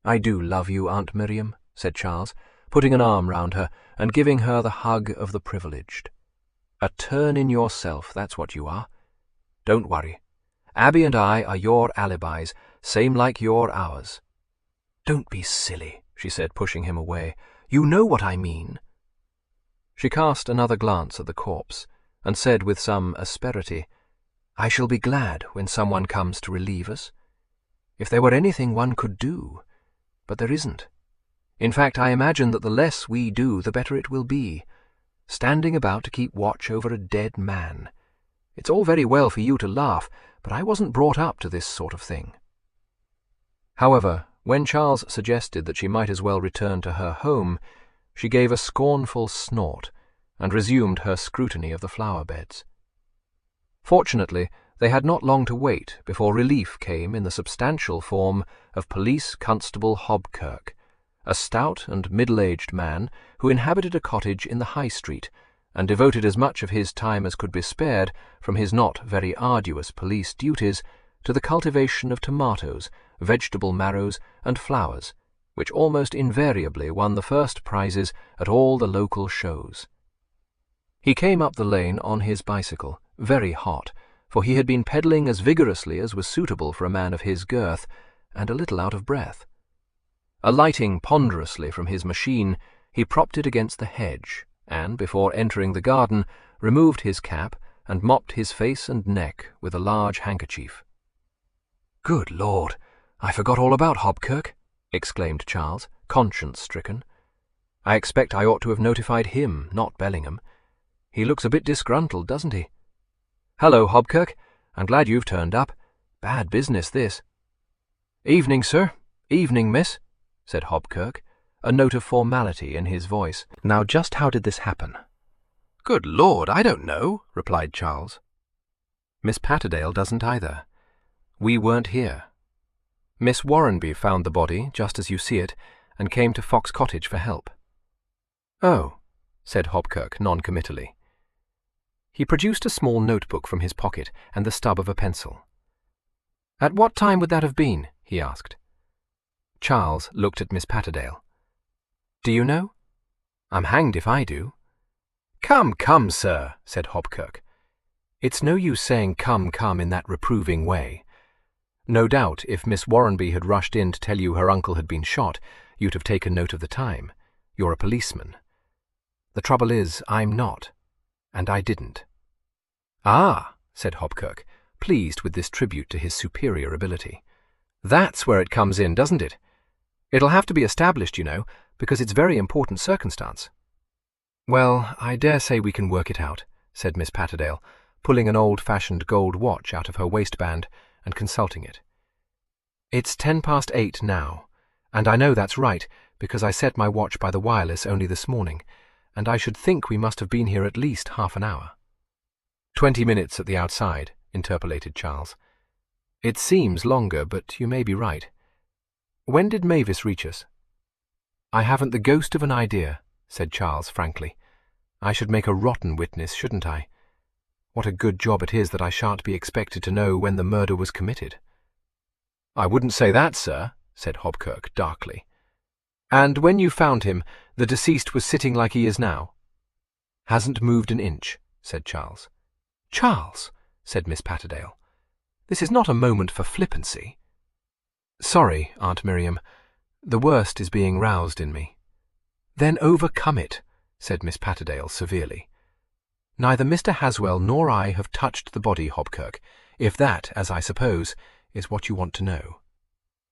"I do love you, Aunt Miriam," said Charles, putting an arm round her and giving her the hug of the privileged. "A turn in yourself, that's what you are. Don't worry. Abby and I are your alibis, same like you're ours." "Don't be silly," she said, pushing him away. "You know what I mean." She cast another glance at the corpse, and said with some asperity, "I shall be glad when someone comes to relieve us. If there were anything one could do, but there isn't. In fact, I imagine that the less we do, the better it will be. Standing about to keep watch over a dead man. It's all very well for you to laugh, but I wasn't brought up to this sort of thing." However, when Charles suggested that she might as well return to her home, she gave a scornful snort and resumed her scrutiny of the flower beds. Fortunately, they had not long to wait before relief came in the substantial form of Police Constable Hobkirk, a stout and middle-aged man who inhabited a cottage in the High Street and devoted as much of his time as could be spared from his not very arduous police duties to the cultivation of tomatoes, vegetable marrows, and flowers, which almost invariably won the first prizes at all the local shows. He came up the lane on his bicycle, very hot, for he had been pedalling as vigorously as was suitable for a man of his girth, and a little out of breath. Alighting ponderously from his machine, he propped it against the hedge, and, before entering the garden, removed his cap and mopped his face and neck with a large handkerchief. "Good Lord, I forgot all about Hobkirk," exclaimed Charles, conscience-stricken. "I expect I ought to have notified him, not Bellingham. He looks a bit disgruntled, doesn't he? Hello, Hobkirk. I'm glad you've turned up. Bad business, this." "Evening, sir. Evening, miss," said Hobkirk, a note of formality in his voice. "Now just how did this happen?" "Good Lord, I don't know," replied Charles. "Miss Patterdale doesn't either. We weren't here. Miss Warrenby found the body, just as you see it, and came to Fox Cottage for help." "Oh," said Hobkirk non-committally. He produced a small notebook from his pocket and the stub of a pencil. "At what time would that have been?" he asked. Charles looked at Miss Patterdale. "Do you know? I'm hanged if I do." "Come, come, sir," said Hobkirk. "It's no use saying come, come in that reproving way. No doubt if Miss Warrenby had rushed in to tell you her uncle had been shot, you'd have taken note of the time. You're a policeman. The trouble is, I'm not, and I didn't." "Ah," said Hobkirk, pleased with this tribute to his superior ability. "That's where it comes in, doesn't it? It'll have to be established, you know, because it's very important circumstance." "Well, I dare say we can work it out," said Miss Patterdale, pulling an old-fashioned gold watch out of her waistband and consulting it. "It's 8:10 now, and I know that's right because I set my watch by the wireless only this morning, and I should think we must have been here at least half an hour." 20 minutes at the outside," interpolated Charles. "It seems longer, but you may be right. When did Mavis reach us?" "I haven't the ghost of an idea," said Charles frankly. "I should make a rotten witness, shouldn't I? What a good job it is that I shan't be expected to know when the murder was committed." "I wouldn't say that, sir," said Hobkirk darkly. "And when you found him, the deceased was sitting like he is now?" "Hasn't moved an inch," said Charles. "Charles," said Miss Patterdale, "this is not a moment for flippancy." "Sorry, Aunt Miriam. The worst is being roused in me." "Then overcome it," said Miss Patterdale severely. "Neither Mr. Haswell nor I have touched the body, Hobkirk, if that, as I suppose, is what you want to know.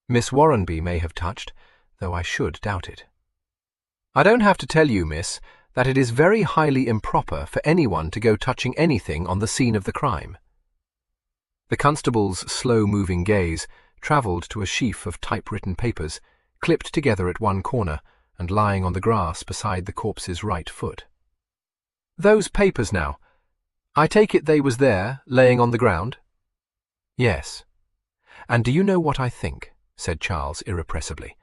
Miss Warrenby may have touched, though I should doubt it." "I don't have to tell you, miss, that it is very highly improper for anyone to go touching anything on the scene of the crime." The constable's slow-moving gaze travelled to a sheaf of typewritten papers, clipped together at one corner and lying on the grass beside the corpse's right foot. "Those papers now. I take it they was there, laying on the ground?" "Yes. And do you know what I think?" said Charles irrepressibly.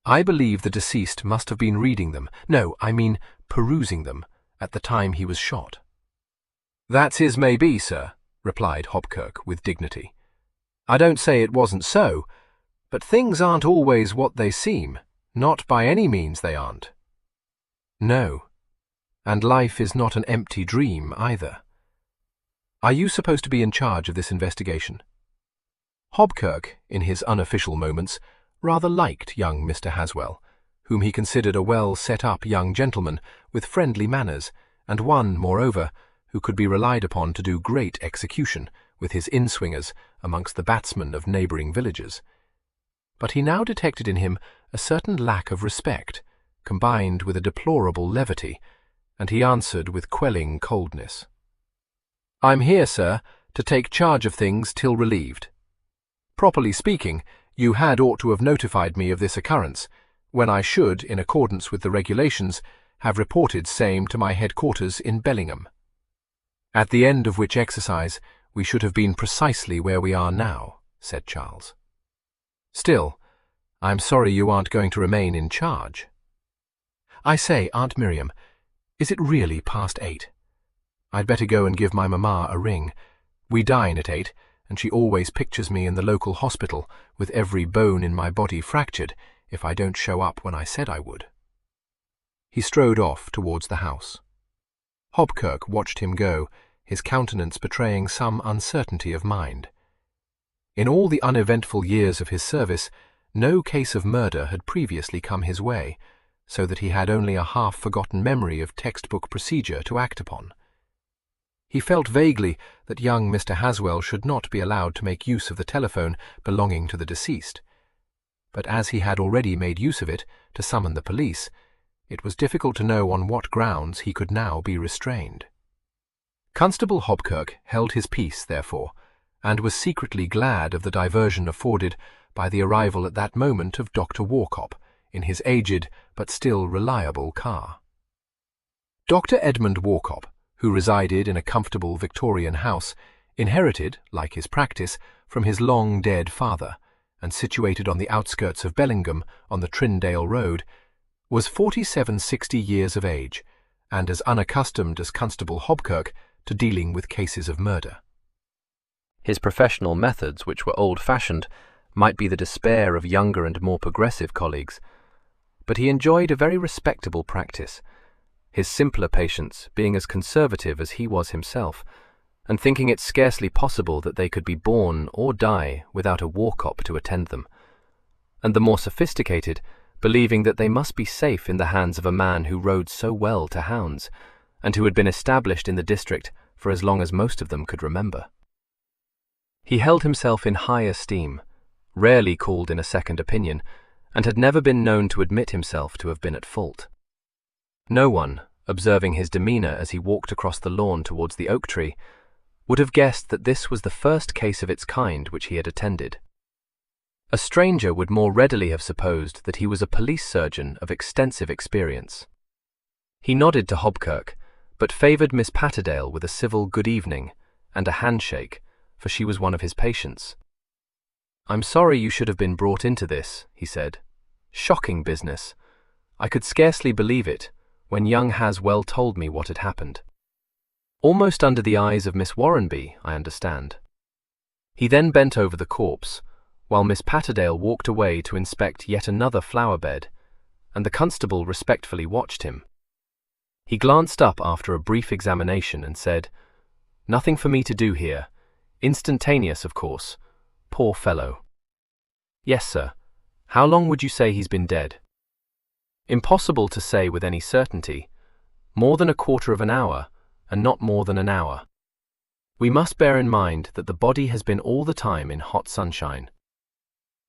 "I believe the deceased must have been reading them, no, I mean perusing them, at the time he was shot." "That's his may be, sir," replied Hobkirk with dignity. "I don't say it wasn't so, but things aren't always what they seem, not by any means they aren't." "No. And life is not an empty dream, either. Are you supposed to be in charge of this investigation?" Hobkirk, in his unofficial moments, rather liked young Mr. Haswell, whom he considered a well-set-up young gentleman with friendly manners, and one, moreover, who could be relied upon to do great execution with his in-swingers amongst the batsmen of neighbouring villages. But he now detected in him a certain lack of respect, combined with a deplorable levity, and he answered with quelling coldness. "I'm here, sir, to take charge of things till relieved. Properly speaking, you had ought to have notified me of this occurrence, when I should, in accordance with the regulations, have reported same to my headquarters in Bellingham. At the end of which exercise we should have been precisely where we are now," said Charles. "Still, I'm sorry you aren't going to remain in charge. I say, Aunt Miriam, is it really past 8? I'd better go and give my mamma a ring. We dine at 8, and she always pictures me in the local hospital with every bone in my body fractured if I don't show up when I said I would." He strode off towards the house. Hobkirk watched him go, his countenance betraying some uncertainty of mind. In all the uneventful years of his service, no case of murder had previously come his way, so that he had only a half-forgotten memory of textbook procedure to act upon. He felt vaguely that young Mr. Haswell should not be allowed to make use of the telephone belonging to the deceased, but as he had already made use of it to summon the police, it was difficult to know on what grounds he could now be restrained. Constable Hobkirk held his peace, therefore, and was secretly glad of the diversion afforded by the arrival at that moment of Dr. Workop in his aged but still reliable car. Dr. Edmund Workop, who resided in a comfortable Victorian house, inherited, like his practice, from his long-dead father, and situated on the outskirts of Bellingham on the Trindale Road, was 60 years of age, and as unaccustomed as Constable Hobkirk to dealing with cases of murder. His professional methods, which were old-fashioned, might be the despair of younger and more progressive colleagues, but he enjoyed a very respectable practice, his simpler patients being as conservative as he was himself, and thinking it scarcely possible that they could be born or die without a Workop to attend them, and the more sophisticated believing that they must be safe in the hands of a man who rode so well to hounds, and who had been established in the district for as long as most of them could remember. He held himself in high esteem, rarely called in a second opinion, and had never been known to admit himself to have been at fault. No one, observing his demeanour as he walked across the lawn towards the oak tree, would have guessed that this was the first case of its kind which he had attended. A stranger would more readily have supposed that he was a police surgeon of extensive experience. He nodded to Hobkirk, but favoured Miss Patterdale with a civil good evening and a handshake, for she was one of his patients. "I'm sorry you should have been brought into this," he said. "Shocking business. I could scarcely believe it, when young Haswell told me what had happened. Almost under the eyes of Miss Warrenby, I understand." He then bent over the corpse, while Miss Patterdale walked away to inspect yet another flower bed, and the constable respectfully watched him. He glanced up after a brief examination and said, "Nothing for me to do here. Instantaneous, of course. Poor fellow." "Yes, sir. How long would you say he's been dead?" "Impossible to say with any certainty. More than a quarter of an hour, and not more than an hour. We must bear in mind that the body has been all the time in hot sunshine."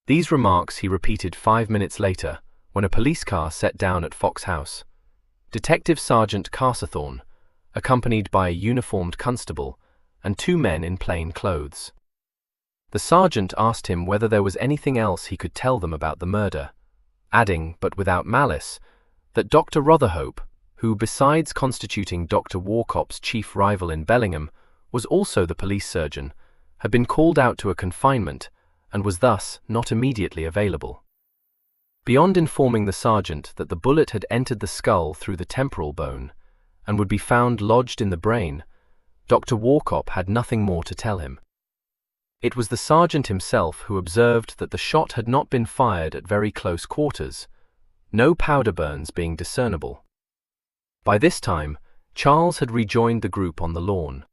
These remarks he repeated 5 minutes later, when a police car set down at Fox House. Detective Sergeant Carsethorne, accompanied by a uniformed constable, and 2 men in plain clothes. The sergeant asked him whether there was anything else he could tell them about the murder, adding, but without malice, that Dr. Rotherhope, who, besides constituting Dr. Workop's chief rival in Bellingham, was also the police surgeon, had been called out to a confinement, and was thus not immediately available. Beyond informing the sergeant that the bullet had entered the skull through the temporal bone, and would be found lodged in the brain, Dr. Workop had nothing more to tell him. It was the sergeant himself who observed that the shot had not been fired at very close quarters, no powder burns being discernible. By this time, Charles had rejoined the group on the lawn.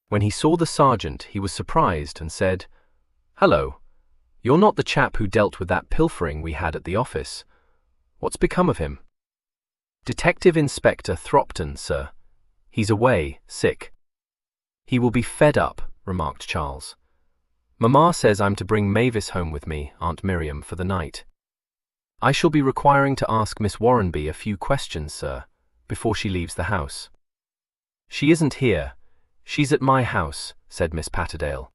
When he saw the sergeant, he was surprised and said, "Hello, you're not the chap who dealt with that pilfering we had at the office. What's become of him?" "Detective Inspector Thropton, sir. He's away, sick." "He will be fed up," remarked Charles. "Mamma says I'm to bring Mavis home with me, Aunt Miriam, for the night. I shall be requiring to ask Miss Warrenby a few questions, sir, before she leaves the house." "She isn't here. She's at my house," said Miss Patterdale.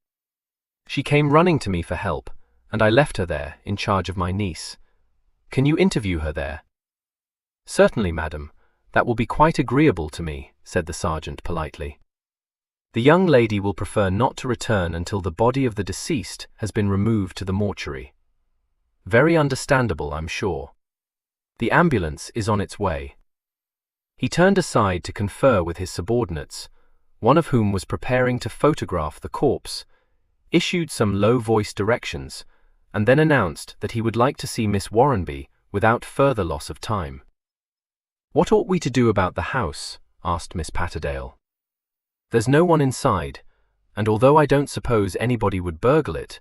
"She came running to me for help, and I left her there in charge of my niece. Can you interview her there?" "Certainly, madam. That will be quite agreeable to me," said the sergeant politely. "The young lady will prefer not to return until the body of the deceased has been removed to the mortuary." "Very understandable, I'm sure. The ambulance is on its way." He turned aside to confer with his subordinates, one of whom was preparing to photograph the corpse, issued some low-voiced directions, and then announced that he would like to see Miss Warrenby without further loss of time. "What ought we to do about the house?" asked Miss Patterdale. "There's no one inside, and although I don't suppose anybody would burgle it,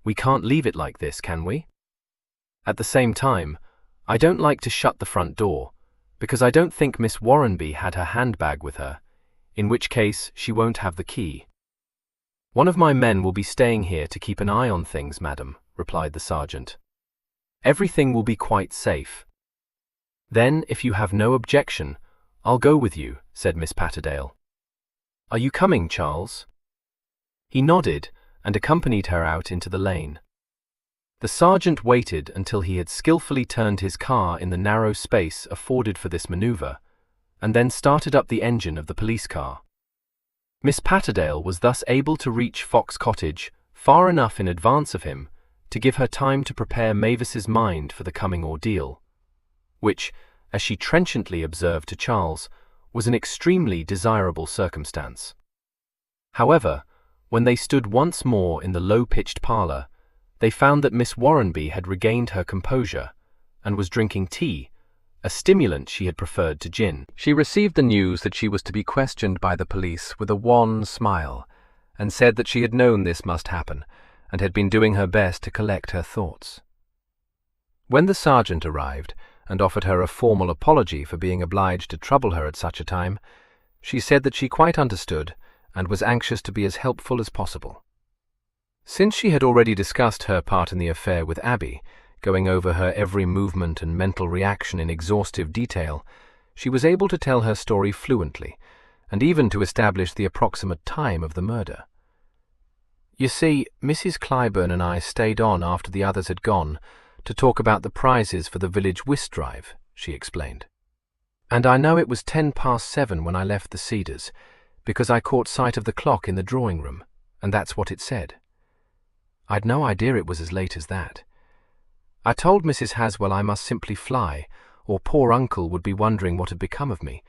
we can't leave it like this, can we? At the same time, I don't like to shut the front door, because I don't think Miss Warrenby had her handbag with her, in which case she won't have the key." "One of my men will be staying here to keep an eye on things, madam," replied the sergeant. "Everything will be quite safe." "Then, if you have no objection, I'll go with you," said Miss Patterdale. "Are you coming, Charles?" He nodded and accompanied her out into the lane. The sergeant waited until he had skillfully turned his car in the narrow space afforded for this maneuver, and then started up the engine of the police car. Miss Patterdale was thus able to reach Fox Cottage far enough in advance of him to give her time to prepare Mavis's mind for the coming ordeal, which, as she trenchantly observed to Charles, was an extremely desirable circumstance. However, when they stood once more in the low-pitched parlour, they found that Miss Warrenby had regained her composure and was drinking tea, a stimulant she had preferred to gin. She received the news that she was to be questioned by the police with a wan smile, and said that she had known this must happen, and had been doing her best to collect her thoughts. When the sergeant arrived, and offered her a formal apology for being obliged to trouble her at such a time, she said that she quite understood, and was anxious to be as helpful as possible. Since she had already discussed her part in the affair with Abby, going over her every movement and mental reaction in exhaustive detail, she was able to tell her story fluently, and even to establish the approximate time of the murder. "You see, Mrs. Clyburn and I stayed on after the others had gone to talk about the prizes for the village whist drive," she explained. "And I know it was 7:10 when I left the Cedars, because I caught sight of the clock in the drawing room, and that's what it said. I'd no idea it was as late as that. I told Mrs. Haswell I must simply fly, or poor uncle would be wondering what had become of me,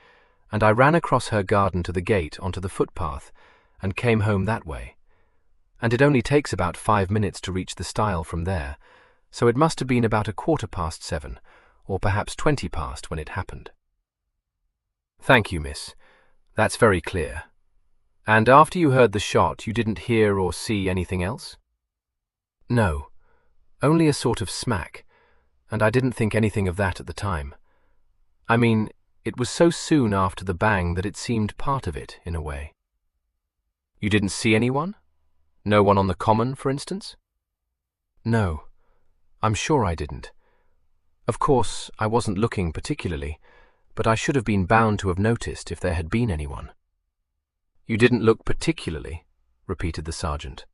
and I ran across her garden to the gate onto the footpath, and came home that way. And it only takes about 5 minutes to reach the stile from there, so it must have been about 7:15, or perhaps 20 past when it happened." "Thank you, miss. That's very clear. And after you heard the shot, you didn't hear or see anything else?" "No, only a sort of smack, and I didn't think anything of that at the time. I mean, it was so soon after the bang that it seemed part of it, in a way." "You didn't see anyone? No one on the common, for instance?" "No, I'm sure I didn't. Of course, I wasn't looking particularly, but I should have been bound to have noticed if there had been anyone." "You didn't look particularly?" repeated the sergeant.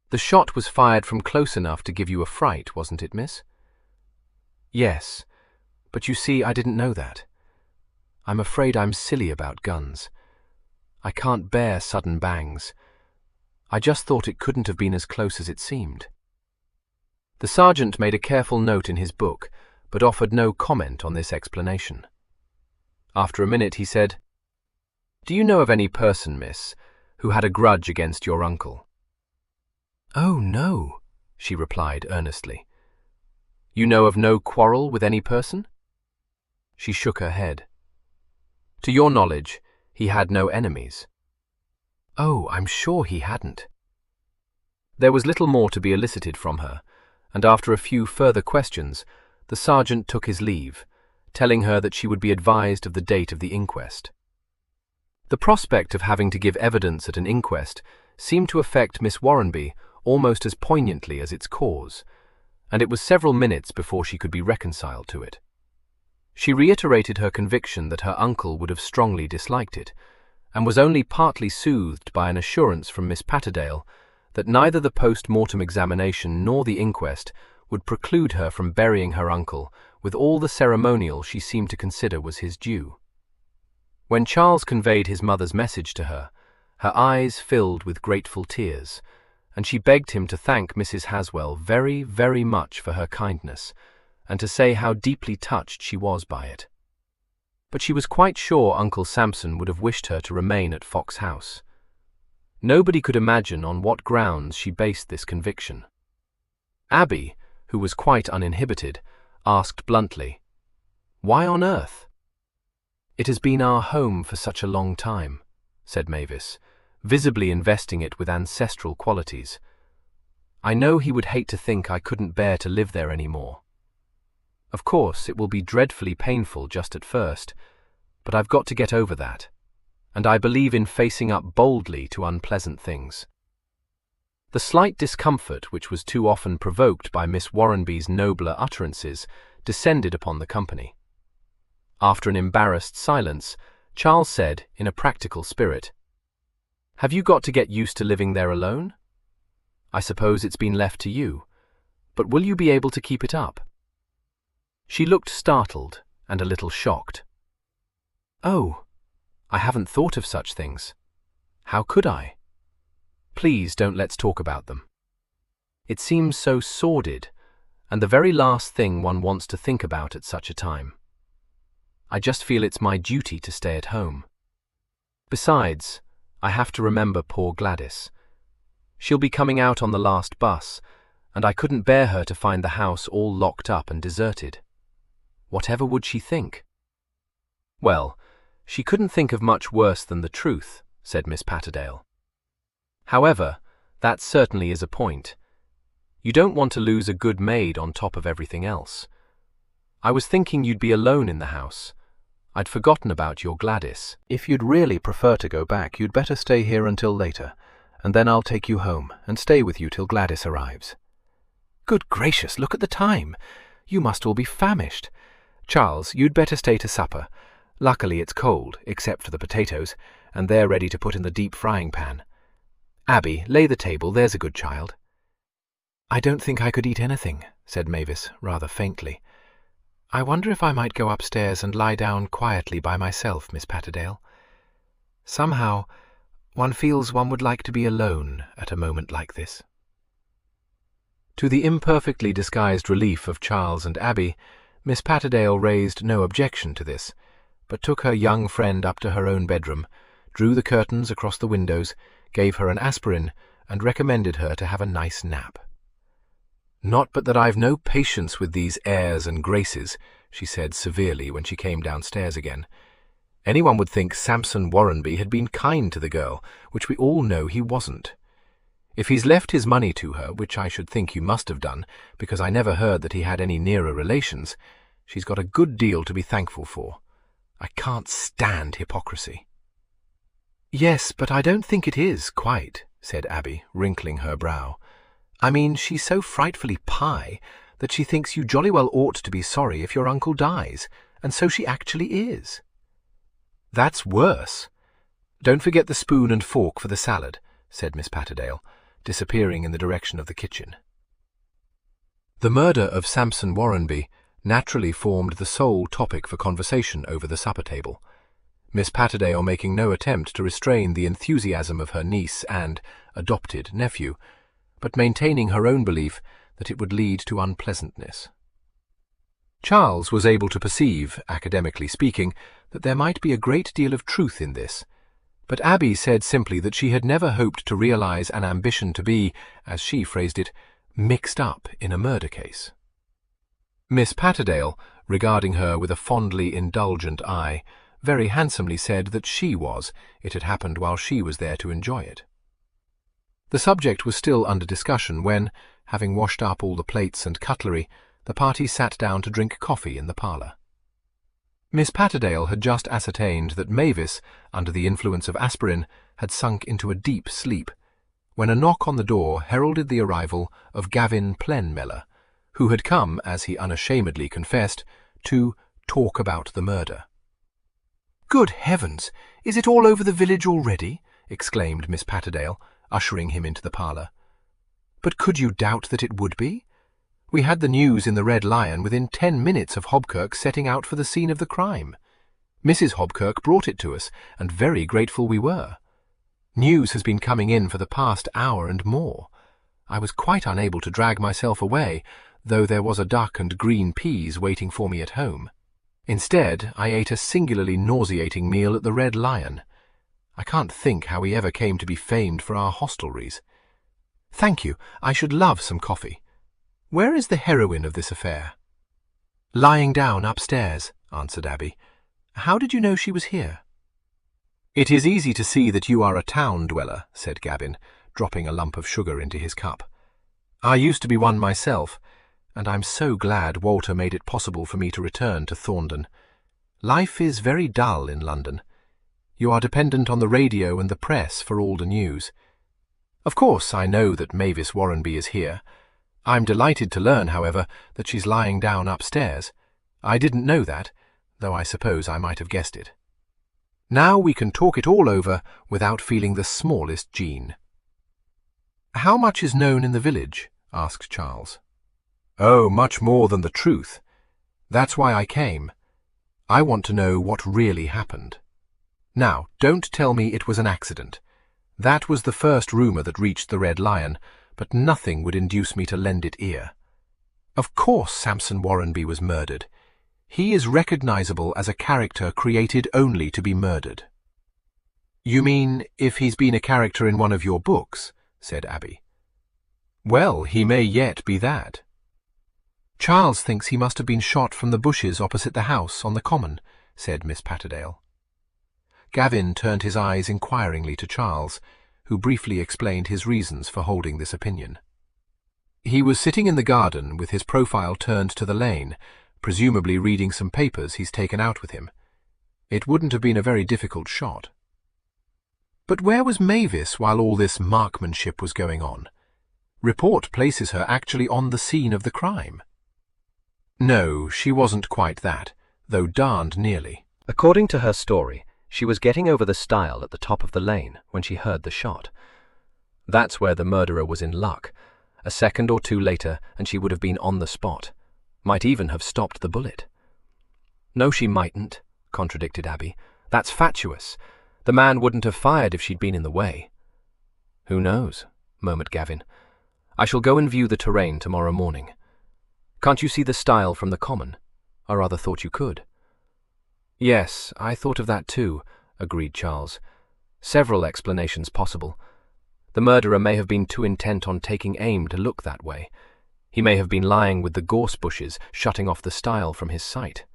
"The shot was fired from close enough to give you a fright, wasn't it, miss?" "Yes, but you see, I didn't know that. I'm afraid I'm silly about guns. I can't bear sudden bangs. I just thought it couldn't have been as close as it seemed." The sergeant made a careful note in his book, but offered no comment on this explanation. After a minute he said, "Do you know of any person, miss, who had a grudge against your uncle?" "Oh, no," she replied earnestly. "You know of no quarrel with any person?" She shook her head. "To your knowledge, he had no enemies?" "Oh, I'm sure he hadn't." There was little more to be elicited from her, and after a few further questions, the sergeant took his leave, telling her that she would be advised of the date of the inquest. The prospect of having to give evidence at an inquest seemed to affect Miss Warrenby almost as poignantly as its cause, and it was several minutes before she could be reconciled to it. She reiterated her conviction that her uncle would have strongly disliked it, and was only partly soothed by an assurance from Miss Patterdale that neither the post-mortem examination nor the inquest would preclude her from burying her uncle with all the ceremonial she seemed to consider was his due. When Charles conveyed his mother's message to her, her eyes filled with grateful tears, and she begged him to thank Mrs. Haswell very, very much for her kindness, and to say how deeply touched she was by it. But she was quite sure Uncle Sampson would have wished her to remain at Fox House. Nobody could imagine on what grounds she based this conviction. Abby, who was quite uninhibited, asked bluntly, "Why on earth?" "It has been our home for such a long time," said Mavis, visibly investing it with ancestral qualities. "I know he would hate to think I couldn't bear to live there any more. Of course, it will be dreadfully painful just at first, but I've got to get over that, and I believe in facing up boldly to unpleasant things." The slight discomfort which was too often provoked by Miss Warrenby's nobler utterances descended upon the company. After an embarrassed silence, Charles said, in a practical spirit, "Have you got to get used to living there alone? I suppose it's been left to you, but will you be able to keep it up?" She looked startled and a little shocked. "Oh, I haven't thought of such things. How could I? Please don't let's talk about them. It seems so sordid, and the very last thing one wants to think about at such a time. I just feel it's my duty to stay at home. Besides, I have to remember poor Gladys. She'll be coming out on the last bus, and I couldn't bear her to find the house all locked up and deserted. Whatever would she think?" "Well, she couldn't think of much worse than the truth," said Miss Patterdale. "However, that certainly is a point. You don't want to lose a good maid on top of everything else. I was thinking you'd be alone in the house. I'd forgotten about your Gladys." "If you'd really prefer to go back, you'd better stay here until later, and then I'll take you home and stay with you till Gladys arrives." "Good gracious, look at the time! You must all be famished. Charles, you'd better stay to supper. Luckily it's cold, except for the potatoes, and they're ready to put in the deep frying pan. Abby, lay the table, there's a good child." "I don't think I could eat anything," said Mavis, rather faintly. "I wonder if I might go upstairs and lie down quietly by myself, Miss Patterdale. Somehow, one feels one would like to be alone at a moment like this." To the imperfectly disguised relief of Charles and Abby, Miss Patterdale raised no objection to this, but took her young friend up to her own bedroom, drew the curtains across the windows, gave her an aspirin, and recommended her to have a nice nap. "Not but that I've no patience with these airs and graces," she said severely when she came downstairs again. "Anyone would think Sampson Warrenby had been kind to the girl, which we all know he wasn't. If he's left his money to her, which I should think you must have done, because I never heard that he had any nearer relations, she's got a good deal to be thankful for. I can't stand hypocrisy." "Yes, but I don't think it is, quite," said Abby, wrinkling her brow. "I mean, she's so frightfully pie that she thinks you jolly well ought to be sorry if your uncle dies, and so she actually is." "That's worse. Don't forget the spoon and fork for the salad," said Miss Patterdale, disappearing in the direction of the kitchen. The murder of Sampson Warrenby naturally formed the sole topic for conversation over the supper table, Miss Patterdale making no attempt to restrain the enthusiasm of her niece and adopted nephew, but maintaining her own belief that it would lead to unpleasantness. Charles was able to perceive, academically speaking, that there might be a great deal of truth in this, but Abby said simply that she had never hoped to realize an ambition to be, as she phrased it, mixed up in a murder case. Miss Patterdale, regarding her with a fondly indulgent eye, very handsomely said that she was. It had happened while she was there to enjoy it. The subject was still under discussion when, having washed up all the plates and cutlery, the party sat down to drink coffee in the parlour. Miss Patterdale had just ascertained that Mavis, under the influence of aspirin, had sunk into a deep sleep, when a knock on the door heralded the arrival of Gavin Plenmiller, who had come, as he unashamedly confessed, to talk about the murder. "Good heavens! Is it all over the village already?" exclaimed Miss Patterdale, ushering him into the parlour. "But could you doubt that it would be? We had the news in the Red Lion within 10 minutes of Hobkirk setting out for the scene of the crime. Mrs. Hobkirk brought it to us, and very grateful we were. News has been coming in for the past hour and more. I was quite unable to drag myself away, though there was a duck and green peas waiting for me at home. Instead, I ate a singularly nauseating meal at the Red Lion. I can't think how we ever came to be famed for our hostelries. Thank you, I should love some coffee. Where is the heroine of this affair?" "Lying down upstairs," answered Abby. "How did you know she was here?" "It is easy to see that you are a town dweller," said Gavin, dropping a lump of sugar into his cup. "I used to be one myself, and I'm so glad Walter made it possible for me to return to Thorndon. Life is very dull in London. You are dependent on the radio and the press for all the news. Of course, I know that Mavis Warrenby is here. I'm delighted to learn, however, that she's lying down upstairs. I didn't know that, though I suppose I might have guessed it. Now we can talk it all over without feeling the smallest gene." "How much is known in the village?" asked Charles. Oh, much more than the truth. That's why I came. I want to know what really happened. Now, don't tell me it was an accident. That was the first rumor that reached the Red Lion, but nothing would induce me to lend it ear. Of course Samson Warrenby was murdered. He is recognizable as a character created only to be murdered. You mean if he's been a character in one of your books? Said Abby. Well, he may yet be that. Charles thinks he must have been shot from the bushes opposite the house on the common, said Miss Patterdale. Gavin turned his eyes inquiringly to Charles, who briefly explained his reasons for holding this opinion. He was sitting in the garden with his profile turned to the lane, presumably reading some papers he's taken out with him. It wouldn't have been a very difficult shot. But where was Mavis while all this marksmanship was going on? Report places her actually on the scene of the crime. No, she wasn't quite that, though darned nearly. According to her story, she was getting over the stile at the top of the lane when she heard the shot. That's where the murderer was in luck. A second or two later, and she would have been on the spot. Might even have stopped the bullet. No, she mightn't, contradicted Abby. That's fatuous. The man wouldn't have fired if she'd been in the way. Who knows, murmured Gavin. I shall go and view the terrain tomorrow morning. Can't you see the stile from the common? I rather thought you could. Yes, I thought of that too, agreed Charles. Several explanations possible. The murderer may have been too intent on taking aim to look that way. He may have been lying with the gorse bushes, shutting off the stile from his sight.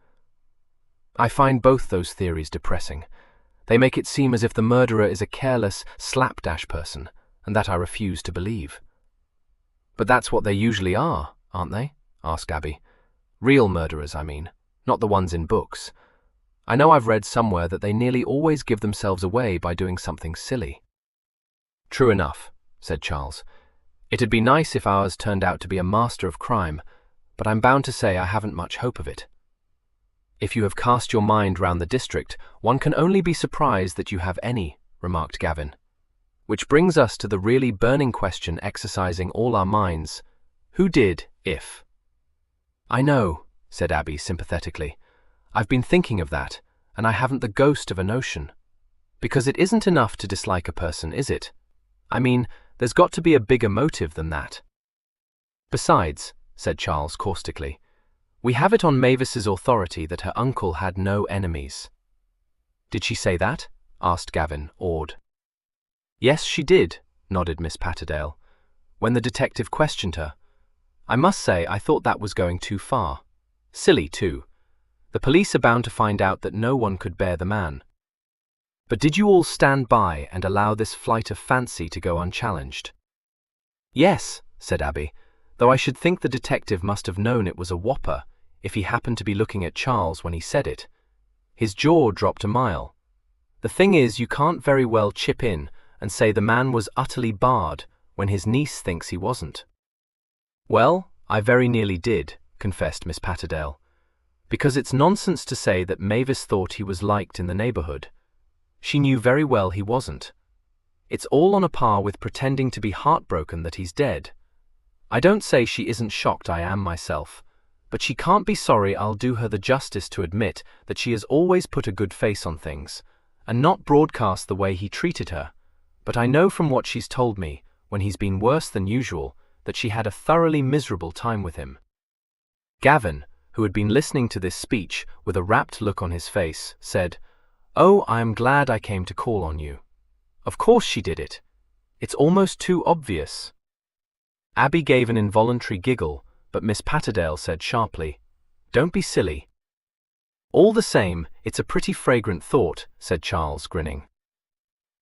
I find both those theories depressing. They make it seem as if the murderer is a careless, slapdash person, and that I refuse to believe. But that's what they usually are, aren't they? Asked Abby. Real murderers, I mean, not the ones in books. I know I've read somewhere that they nearly always give themselves away by doing something silly. True enough, said Charles. It'd be nice if ours turned out to be a master of crime, but I'm bound to say I haven't much hope of it. If you have cast your mind round the district, one can only be surprised that you have any, remarked Gavin. Which brings us to the really burning question exercising all our minds. Who did, if? I know, said Abby sympathetically. I've been thinking of that, and I haven't the ghost of a notion. Because it isn't enough to dislike a person, is it? I mean, there's got to be a bigger motive than that. Besides, said Charles caustically, we have it on Mavis's authority that her uncle had no enemies. Did she say that? Asked Gavin, awed. Yes, she did, nodded Miss Patterdale, when the detective questioned her. I must say I thought that was going too far. Silly, too. The police are bound to find out that no one could bear the man. But did you all stand by and allow this flight of fancy to go unchallenged? Yes, said Abby, though I should think the detective must have known it was a whopper if he happened to be looking at Charles when he said it. His jaw dropped a mile. The thing is, you can't very well chip in and say the man was utterly barred when his niece thinks he wasn't. Well, I very nearly did, confessed Miss Patterdale, because it's nonsense to say that Mavis thought he was liked in the neighborhood. She knew very well he wasn't. It's all on a par with pretending to be heartbroken that he's dead. I don't say she isn't shocked I am myself, but she can't be sorry I'll do her the justice to admit that she has always put a good face on things, and not broadcast the way he treated her. But I know from what she's told me, when he's been worse than usual, that she had a thoroughly miserable time with him. Gavin, who had been listening to this speech with a rapt look on his face, said, "Oh, I am glad I came to call on you. Of course she did it. It's almost too obvious." Abby gave an involuntary giggle, but Miss Patterdale said sharply, "Don't be silly." "All the same, it's a pretty fragrant thought," said Charles, grinning.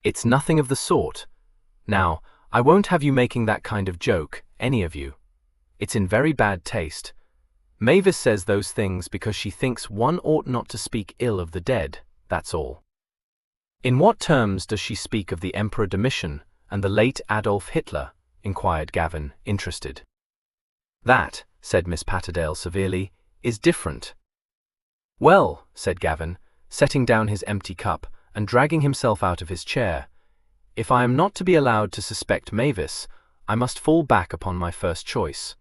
"It's nothing of the sort. Now, I won't have you making that kind of joke, any of you. It's in very bad taste. Mavis says those things because she thinks one ought not to speak ill of the dead, that's all." "In what terms does she speak of the Emperor Domitian and the late Adolf Hitler?" inquired Gavin, interested. "That," said Miss Patterdale severely, "is different." "Well," said Gavin, setting down his empty cup and dragging himself out of his chair, "if I am not to be allowed to suspect Mavis, I must fall back upon my first choice."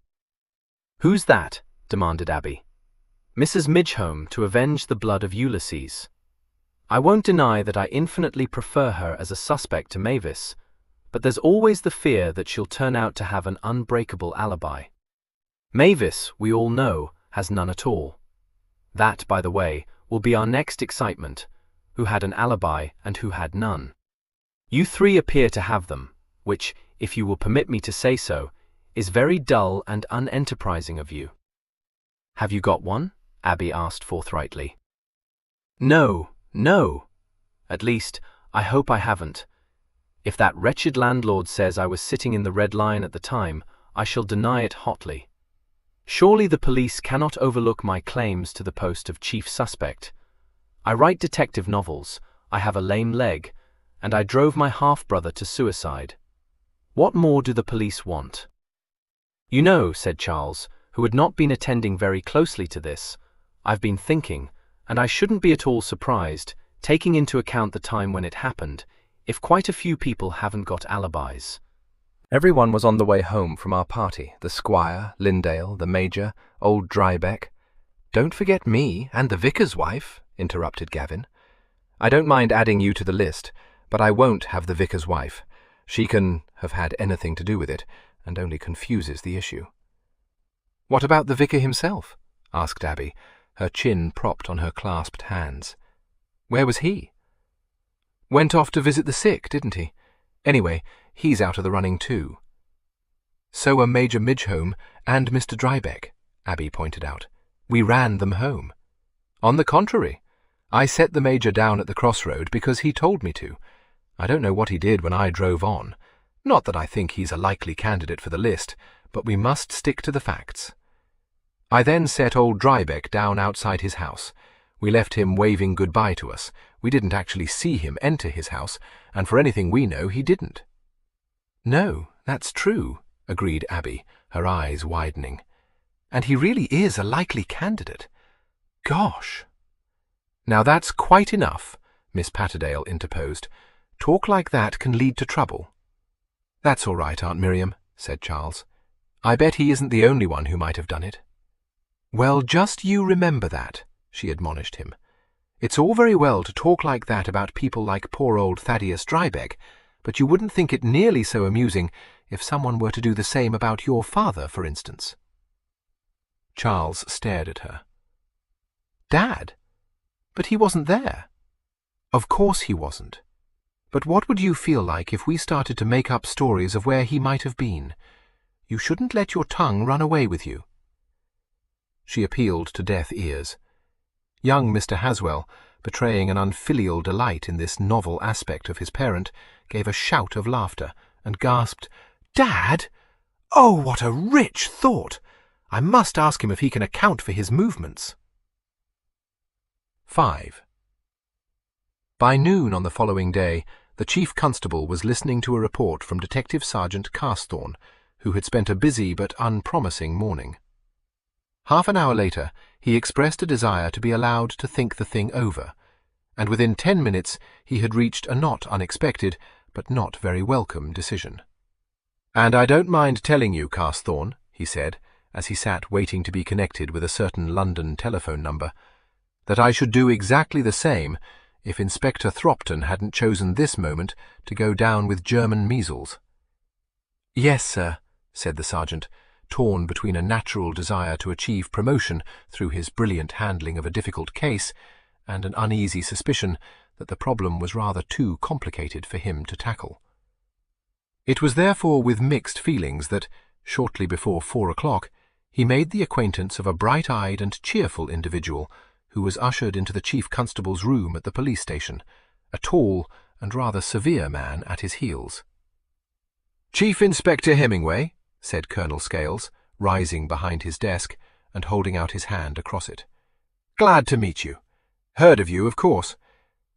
"Who's that?" demanded Abby. "Mrs. Midgehome, to avenge the blood of Ulysses. I won't deny that I infinitely prefer her as a suspect to Mavis, but there's always the fear that she'll turn out to have an unbreakable alibi. Mavis, we all know, has none at all. That, by the way, will be our next excitement, who had an alibi and who had none. You three appear to have them, which, if you will permit me to say so, is very dull and unenterprising of you." "Have you got one?" Abby asked forthrightly. No. At least, I hope I haven't. If that wretched landlord says I was sitting in the Red Lion at the time, I shall deny it hotly. Surely the police cannot overlook my claims to the post of chief suspect. I write detective novels, I have a lame leg, and I drove my half-brother to suicide. What more do the police want?" "You know," said Charles, who had not been attending very closely to this, "I've been thinking, and I shouldn't be at all surprised, taking into account the time when it happened, if quite a few people haven't got alibis." Everyone was on the way home from our party, the Squire, Lindale, the Major, old Drybeck. "Don't forget me and the vicar's wife," interrupted Gavin. "I don't mind adding you to the list, but I won't have the vicar's wife. She can have had anything to do with it, and only confuses the issue." "What about the vicar himself?" asked Abby, her chin propped on her clasped hands. "Where was he?" "Went off to visit the sick, didn't he? Anyway, he's out of the running too." "So are Major Midgehome and Mr. Drybeck," Abby pointed out. "We ran them home." "On the contrary, I set the Major down at the crossroad because he told me to. I don't know what he did when I drove on. Not that I think he's a likely candidate for the list, but we must stick to the facts. I then set old Drybeck down outside his house. We left him waving goodbye to us. We didn't actually see him enter his house, and for anything we know, he didn't." "No, that's true," agreed Abby, her eyes widening. "And he really is a likely candidate. Gosh." "Now that's quite enough," Miss Patterdale interposed. "Talk like that can lead to trouble." "That's all right, Aunt Miriam," said Charles. "I bet he isn't the only one who might have done it." "Well, just you remember that," she admonished him. "It's all very well to talk like that about people like poor old Thaddeus Drybeck, but you wouldn't think it nearly so amusing if someone were to do the same about your father, for instance." Charles stared at her. "Dad? But he wasn't there." "Of course he wasn't. But what would you feel like if we started to make up stories of where he might have been? You shouldn't let your tongue run away with you." She appealed to deaf ears. Young Mr. Haswell, betraying an unfilial delight in this novel aspect of his parent, gave a shout of laughter and gasped, "Dad? Oh, what a rich thought! I must ask him if he can account for his movements." 5. By noon on the following day, the Chief Constable was listening to a report from Detective Sergeant Carsthorne, who had spent a busy but unpromising morning. Half an hour later, he expressed a desire to be allowed to think the thing over, and within 10 minutes he had reached a not unexpected, but not very welcome decision. "And I don't mind telling you, Carsthorne," he said, as he sat waiting to be connected with a certain London telephone number, "that I should do exactly the same if Inspector Thropton hadn't chosen this moment to go down with German measles." "Yes, sir," said the sergeant, torn between a natural desire to achieve promotion through his brilliant handling of a difficult case and an uneasy suspicion that the problem was rather too complicated for him to tackle. It was therefore with mixed feelings that, shortly before 4 o'clock, he made the acquaintance of a bright-eyed and cheerful individual who was ushered into the Chief Constable's room at the police station, a tall and rather severe man at his heels. "Chief Inspector Hemingway," said Colonel Scales, rising behind his desk and holding out his hand across it. "Glad to meet you. Heard of you, of course.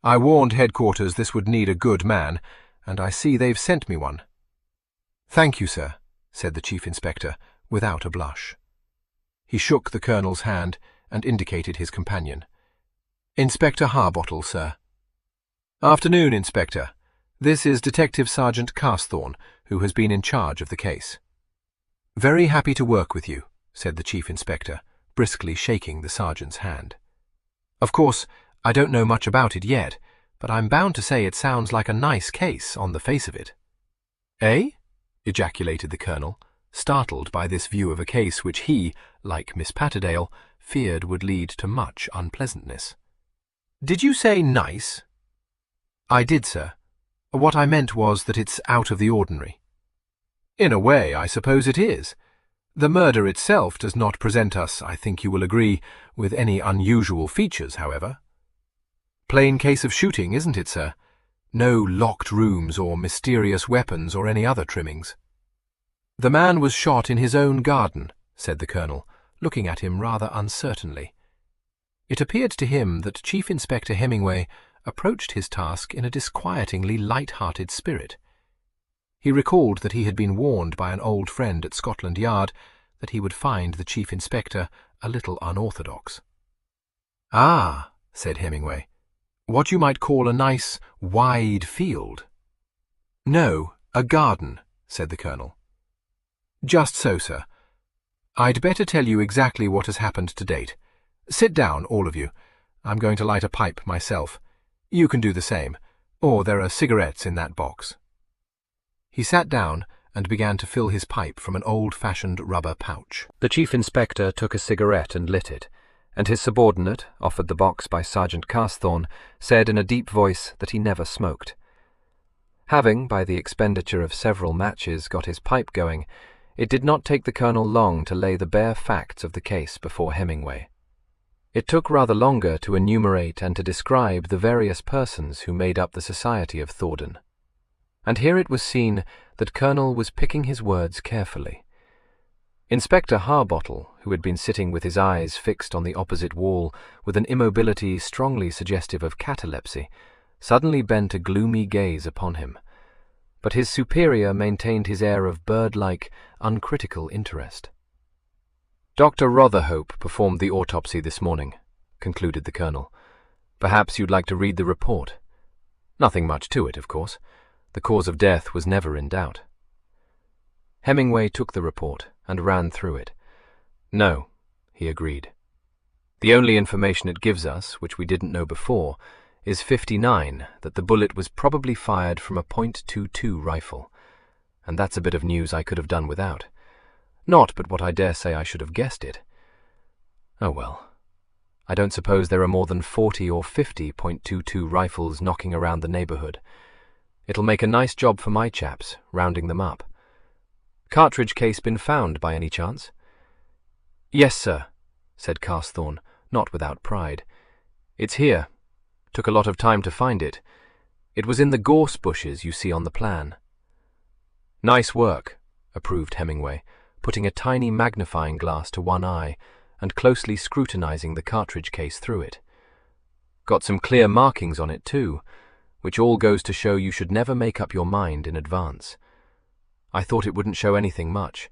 I warned headquarters this would need a good man, and I see they've sent me one." "Thank you, sir," said the Chief Inspector, without a blush. He shook the Colonel's hand and indicated his companion. "Inspector Harbottle, sir." "Afternoon, Inspector. This is Detective Sergeant Carsthorne, who has been in charge of the case." "Very happy to work with you," said the Chief Inspector, briskly shaking the sergeant's hand. "Of course, I don't know much about it yet, but I'm bound to say it sounds like a nice case on the face of it." "Eh?" ejaculated the Colonel, startled by this view of a case which he, like Miss Patterdale, feared would lead to much unpleasantness. "Did you say nice?" "I did, sir. What I meant was that it's out of the ordinary." "In a way, I suppose it is. The murder itself does not present us, I think you will agree, with any unusual features, however. Plain case of shooting, isn't it, sir? No locked rooms or mysterious weapons or any other trimmings." "The man was shot in his own garden," said the Colonel, looking at him rather uncertainly. It appeared to him that Chief Inspector Hemingway approached his task in a disquietingly light-hearted spirit. He recalled that he had been warned by an old friend at Scotland Yard that he would find the Chief Inspector a little unorthodox. "Ah," said Hemingway, "what you might call a nice, wide field." "No, a garden," said the Colonel. "Just so, sir. I'd better tell you exactly what has happened to date. Sit down, all of you. I'm going to light a pipe myself. You can do the same, or there are cigarettes in that box." He sat down and began to fill his pipe from an old-fashioned rubber pouch. The Chief Inspector took a cigarette and lit it, and his subordinate, offered the box by Sergeant Carthorne, said in a deep voice that he never smoked. Having, by the expenditure of several matches, got his pipe going, it did not take the Colonel long to lay the bare facts of the case before Hemingway. It took rather longer to enumerate and to describe the various persons who made up the society of Thornton. And here it was seen that Colonel was picking his words carefully. Inspector Harbottle, who had been sitting with his eyes fixed on the opposite wall with an immobility strongly suggestive of catalepsy, suddenly bent a gloomy gaze upon him. But his superior maintained his air of bird-like, uncritical interest. "Dr. Rotherhope performed the autopsy this morning," concluded the Colonel. "Perhaps you'd like to read the report. Nothing much to it, of course. The cause of death was never in doubt." Hemingway took the report and ran through it. "No," he agreed. "The only information it gives us, which we didn't know before, is 59, that the bullet was probably fired from a .22 rifle. And that's a bit of news I could have done without. Not but what I dare say I should have guessed it. Oh well. I don't suppose there are more than 40 or 50 .22 rifles knocking around the neighborhood. It'll make a nice job for my chaps, rounding them up. Cartridge case been found by any chance?" "Yes, sir," said Carthorne, not without pride. "It's here. Took a lot of time to find it. It was in the gorse bushes you see on the plan." "Nice work," approved Hemingway, putting a tiny magnifying glass to one eye and closely scrutinizing the cartridge case through it. "Got some clear markings on it, too, which all goes to show you should never make up your mind in advance. I thought it wouldn't show anything much.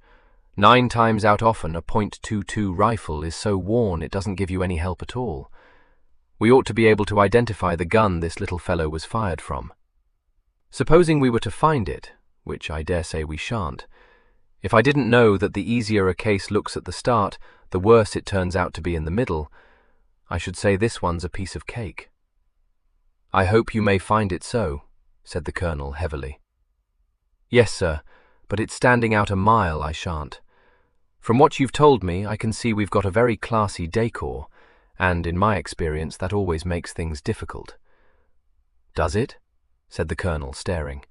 9 times out often a .22 rifle is so worn it doesn't give you any help at all. We ought to be able to identify the gun this little fellow was fired from. Supposing we were to find it, which I dare say we shan't, if I didn't know that the easier a case looks at the start, the worse it turns out to be in the middle, I should say this one's a piece of cake." "I hope you may find it so," said the Colonel heavily. "Yes, sir, but it's standing out a mile I shan't. From what you've told me, I can see we've got a very classy decor, and in my experience that always makes things difficult." "Does it?" said the Colonel, staring.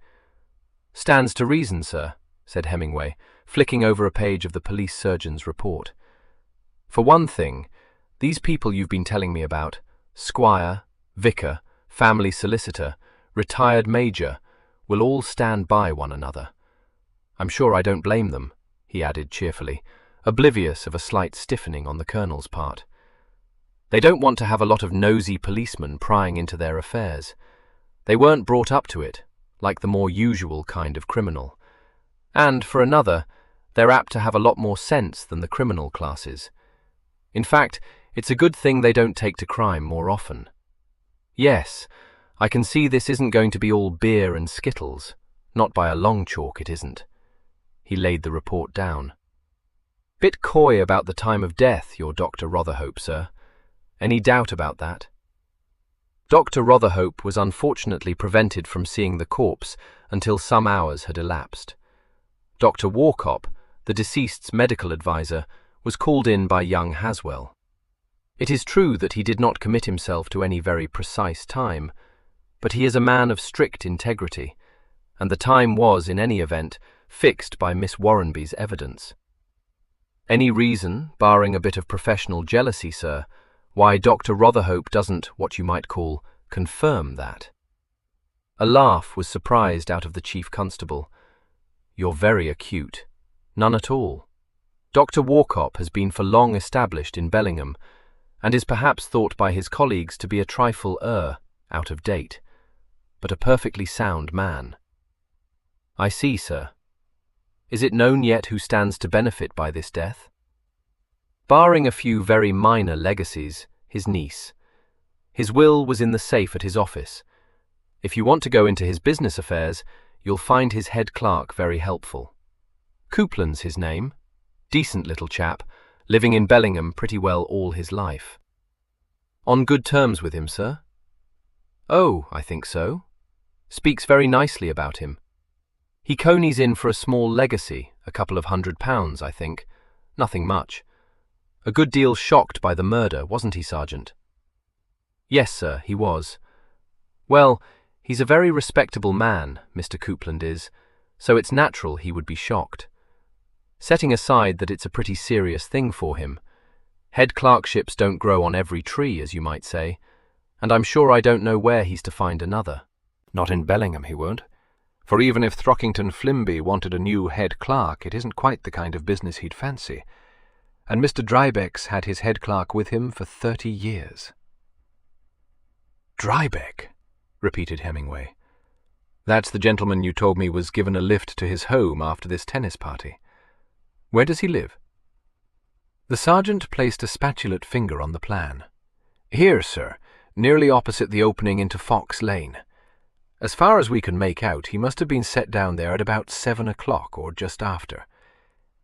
"Stands to reason, sir," said Hemingway, flicking over a page of the police surgeon's report. "For one thing, these people you've been telling me about, squire, vicar, family solicitor, retired major, will all stand by one another. I'm sure I don't blame them," he added cheerfully, oblivious of a slight stiffening on the Colonel's part. "They don't want to have a lot of nosy policemen prying into their affairs. They weren't brought up to it, like the more usual kind of criminal. And, for another, they're apt to have a lot more sense than the criminal classes. In fact, it's a good thing they don't take to crime more often. Yes, I can see this isn't going to be all beer and skittles. Not by a long chalk it isn't." He laid the report down. Bit coy about the time of death, your Dr. Rotherhope, sir. Any doubt about that? Dr. Rotherhope was unfortunately prevented from seeing the corpse until some hours had elapsed. Dr. Warcop, the deceased's medical advisor, was called in by young Haswell. It is true that he did not commit himself to any very precise time, but he is a man of strict integrity, and the time was, in any event, fixed by Miss Warrenby's evidence. Any reason, barring a bit of professional jealousy, sir, why Dr. Rotherhope doesn't, what you might call, confirm that? A laugh was surprised out of the chief constable. You're very acute. None at all. Dr. Warcop has been for long established in Bellingham, and is perhaps thought by his colleagues to be a trifle out of date, but a perfectly sound man. I see, sir. Is it known yet who stands to benefit by this death? Barring a few very minor legacies, his niece. His will was in the safe at his office. If you want to go into his business affairs, you'll find his head clerk very helpful. Coupland's his name. Decent little chap, living in Bellingham pretty well all his life. On good terms with him, sir? Oh, I think so. Speaks very nicely about him. He conies in for a small legacy, a couple of £100, I think. Nothing much. A good deal shocked by the murder, wasn't he, Sergeant? Yes, sir, he was. Well, he's a very respectable man, Mr. Coupland is, so it's natural he would be shocked. Setting aside that it's a pretty serious thing for him. Head clerkships don't grow on every tree, as you might say, and I'm sure I don't know where he's to find another. Not in Bellingham, he won't. For even if Throckington Flimby wanted a new head clerk, it isn't quite the kind of business he'd fancy. And Mr. Drybeck's had his head clerk with him for 30 years. Drybeck, repeated Hemingway. That's the gentleman you told me was given a lift to his home after this tennis party. Where does he live? The sergeant placed a spatulate finger on the plan. Here, sir, nearly opposite the opening into Fox Lane. As far as we can make out, he must have been set down there at about 7 o'clock or just after.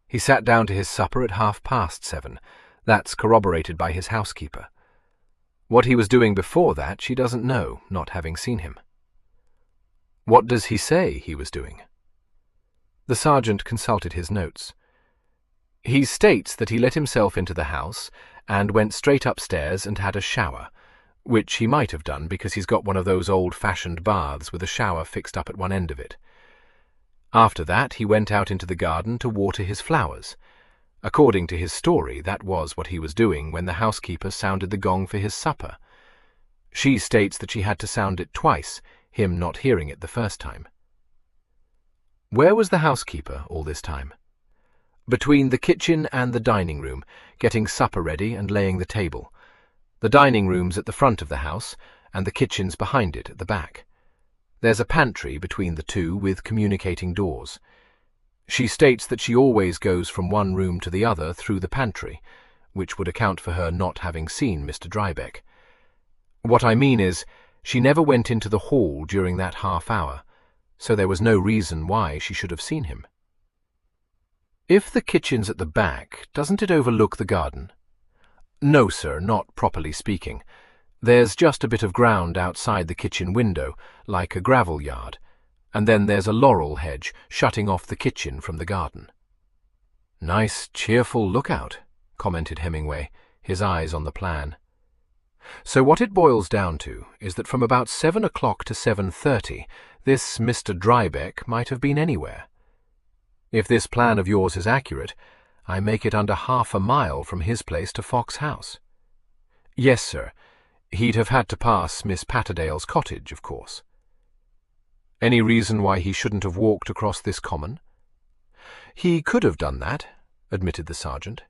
He sat down to his supper at 7:30. That's corroborated by his housekeeper. What he was doing before that she doesn't know, not having seen him. What does he say he was doing? The sergeant consulted his notes. He states that he let himself into the house and went straight upstairs and had a shower, which he might have done because he's got one of those old-fashioned baths with a shower fixed up at one end of it. After that he went out into the garden to water his flowers. According to his story, that was what he was doing when the housekeeper sounded the gong for his supper. She states that she had to sound it twice, him not hearing it the first time. Where was the housekeeper all this time? Between the kitchen and the dining room, getting supper ready and laying the table. The dining room's at the front of the house, and the kitchen's behind it at the back. There's a pantry between the two with communicating doors. She states that she always goes from one room to the other through the pantry, which would account for her not having seen Mr. Drybeck. What I mean is, she never went into the hall during that half hour, so there was no reason why she should have seen him. If the kitchen's at the back, doesn't it overlook the garden? No, sir, not properly speaking. There's just a bit of ground outside the kitchen window, like a gravel yard, and then there's a laurel hedge shutting off the kitchen from the garden. Nice, cheerful lookout, commented Hemingway, his eyes on the plan. So what it boils down to is that from about 7 o'clock to 7:30, this Mr. Drybeck might have been anywhere. If this plan of yours is accurate, I make it under half a mile from his place to Fox House. Yes, sir. He'd have had to pass Miss Patterdale's cottage, of course. Any reason why he shouldn't have walked across this common? He could have done that, admitted the sergeant.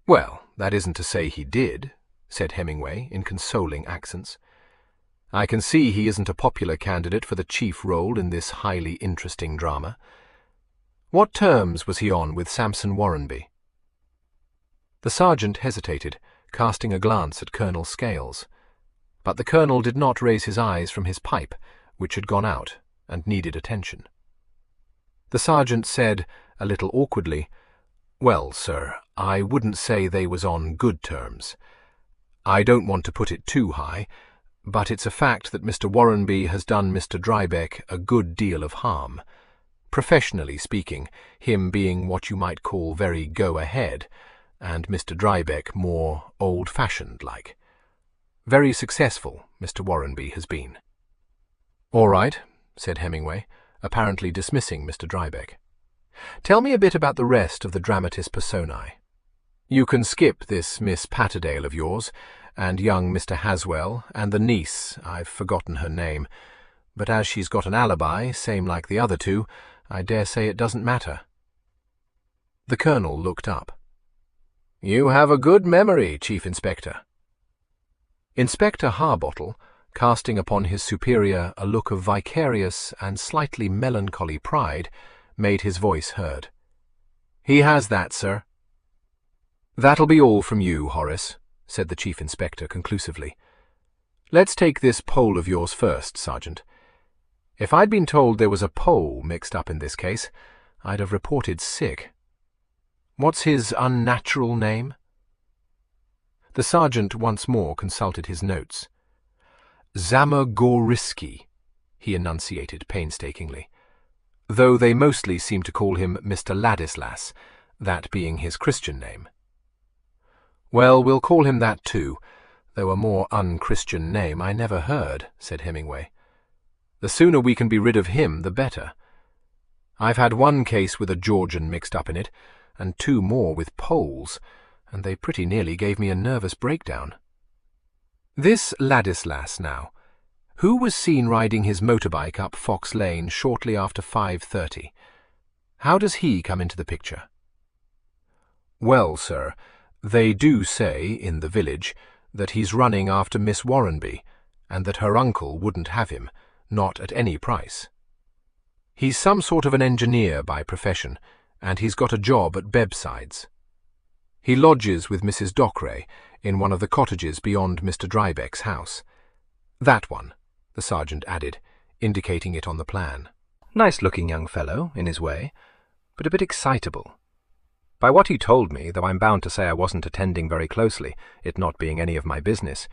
Well, that isn't to say he did, said Hemingway in consoling accents. I can see he isn't a popular candidate for the chief role in this highly interesting drama. What terms was he on with Sampson Warrenby? The sergeant hesitated, casting a glance at Colonel Scales, but the colonel did not raise his eyes from his pipe, which had gone out and needed attention. The sergeant said, a little awkwardly, Well, sir, I wouldn't say they was on good terms. I don't want to put it too high, but it's a fact that Mr. Warrenby has done Mr. Drybeck a good deal of harm. Professionally speaking, him being what you might call very go-ahead, and Mr. Drybeck more old-fashioned like. Very successful, Mr. Warrenby has been. "All right," said Hemingway, apparently dismissing Mr. Drybeck. "Tell me a bit about the rest of the dramatis personae. You can skip this Miss Patterdale of yours, and young Mr. Haswell, and the niece, I've forgotten her name, but as she's got an alibi, same like the other two, I dare say it doesn't matter." The Colonel looked up. "You have a good memory, Chief Inspector." Inspector Harbottle, casting upon his superior a look of vicarious and slightly melancholy pride, made his voice heard. "He has that, sir." "That'll be all from you, Horace," said the Chief Inspector conclusively. "Let's take this Pole of yours first, Sergeant. If I'd been told there was a Pole mixed up in this case, I'd have reported sick. What's his unnatural name?" The sergeant once more consulted his notes. "Zamagoriski," he enunciated painstakingly, though they mostly seem to call him Mr. Ladislas, that being his Christian name. "Well, we'll call him that too, though a more unchristian name I never heard," said Hemingway. "The sooner we can be rid of him, the better. I've had one case with a Georgian mixed up in it, and 2 more with Poles, and they pretty nearly gave me a nervous breakdown. This Ladislas, now. Who was seen riding his motorbike up Fox Lane shortly after 5:30? How does he come into the picture?" "Well, sir, they do say, in the village, that he's running after Miss Warrenby, and that her uncle wouldn't have him, not at any price. He's some sort of an engineer by profession, and he's got a job at Bebsides. He lodges with Mrs. Dockeray in one of the cottages beyond Mr. Drybeck's house. That one," the sergeant added, indicating it on the plan. "Nice-looking young fellow, in his way, but a bit excitable. By what he told me, though I'm bound to say I wasn't attending very closely, it not being any of my business,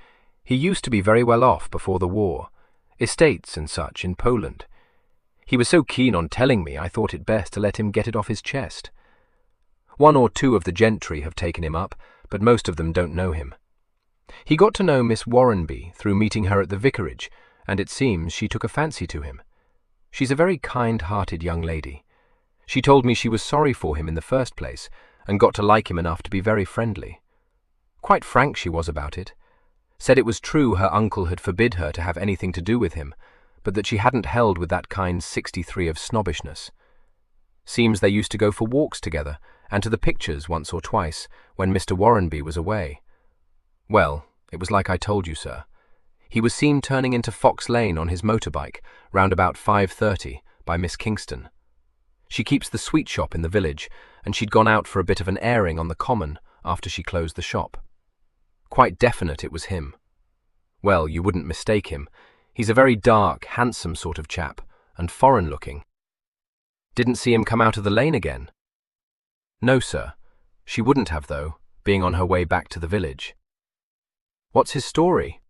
he used to be very well off before the war, estates and such in Poland. He was so keen on telling me I thought it best to let him get it off his chest. 1 or 2 of the gentry have taken him up, but most of them don't know him. He got to know Miss Warrenby through meeting her at the vicarage, and it seems she took a fancy to him. She's a very kind-hearted young lady. She told me she was sorry for him in the first place, and got to like him enough to be very friendly. Quite frank she was about it. Said it was true her uncle had forbid her to have anything to do with him, but that she hadn't held with that kind 63 of snobbishness. Seems they used to go for walks together, and to the pictures once or twice, when Mr. Warrenby was away. Well, it was like I told you, sir. He was seen turning into Fox Lane on his motorbike, round about 5:30, by Miss Kingston. She keeps the sweet shop in the village, and she'd gone out for a bit of an airing on the common after she closed the shop. Quite definite it was him. Well, you wouldn't mistake him. He's a very dark, handsome sort of chap, and foreign-looking. Didn't see him come out of the lane again?" "No, sir. She wouldn't have, though, being on her way back to the village." "What's his story?"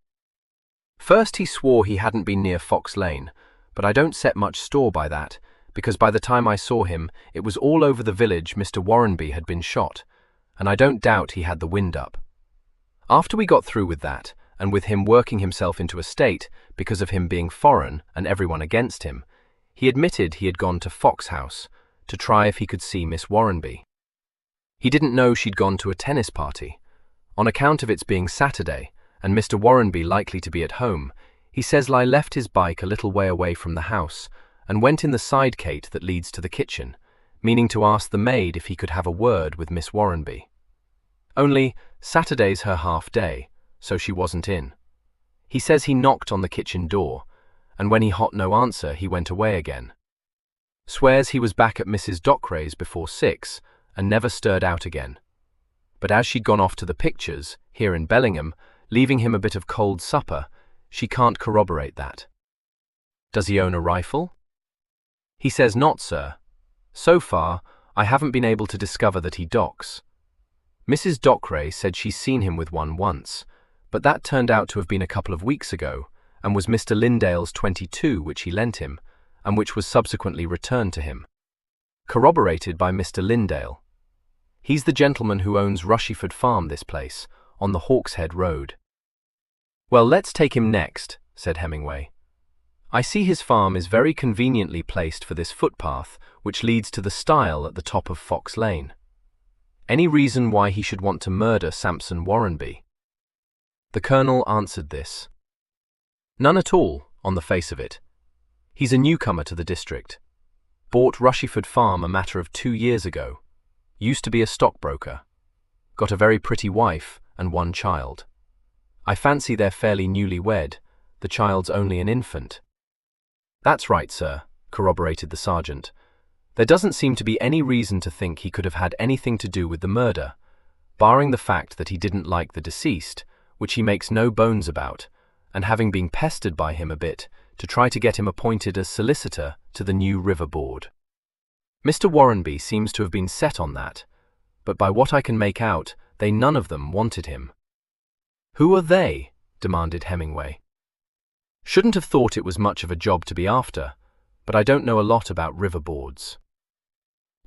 "First he swore he hadn't been near Fox Lane, but I don't set much store by that, because by the time I saw him, it was all over the village Mr. Warrenby had been shot, and I don't doubt he had the wind up. After we got through with that, and with him working himself into a state because of him being foreign and everyone against him, he admitted he had gone to Fox House to try if he could see Miss Warrenby. He didn't know she'd gone to a tennis party. On account of its being Saturday, and Mr. Warrenby likely to be at home, he says Li left his bike a little way away from the house and went in the side gate that leads to the kitchen, meaning to ask the maid if he could have a word with Miss Warrenby. Only, Saturday's her half-day, so she wasn't in. He says he knocked on the kitchen door, and when he hot no answer, he went away again. Swears he was back at Mrs. Dockeray's before 6, and never stirred out again. But as she'd gone off to the pictures, here in Bellingham, leaving him a bit of cold supper, she can't corroborate that." "Does he own a rifle?" "He says not, sir. So far, I haven't been able to discover that he docks. Mrs. Dockeray said she's seen him with one once, but that turned out to have been a couple of weeks ago, and was Mr. Lindale's 22 which he lent him, and which was subsequently returned to him. Corroborated by Mr. Lindale. He's the gentleman who owns Rushyford Farm, this place, on the Hawkshead Road. Well, let's take him next, said Hemingway. I see his farm is very conveniently placed for this footpath which leads to the stile at the top of Fox Lane. Any reason why he should want to murder Sampson Warrenby? The Colonel answered this. None at all, on the face of it. He's a newcomer to the district. Bought Rushyford Farm a matter of 2 years ago. Used to be a stockbroker. Got a very pretty wife and one child. I fancy they're fairly newly wed. The child's only an infant. That's right, sir, corroborated the sergeant. There doesn't seem to be any reason to think he could have had anything to do with the murder, barring the fact that he didn't like the deceased, which he makes no bones about, and having been pestered by him a bit to try to get him appointed as solicitor to the new River Board. Mr. Warrenby seems to have been set on that, but by what I can make out, they none of them wanted him. Who are they? Demanded Hemingway. Shouldn't have thought it was much of a job to be after, but I don't know a lot about river boards.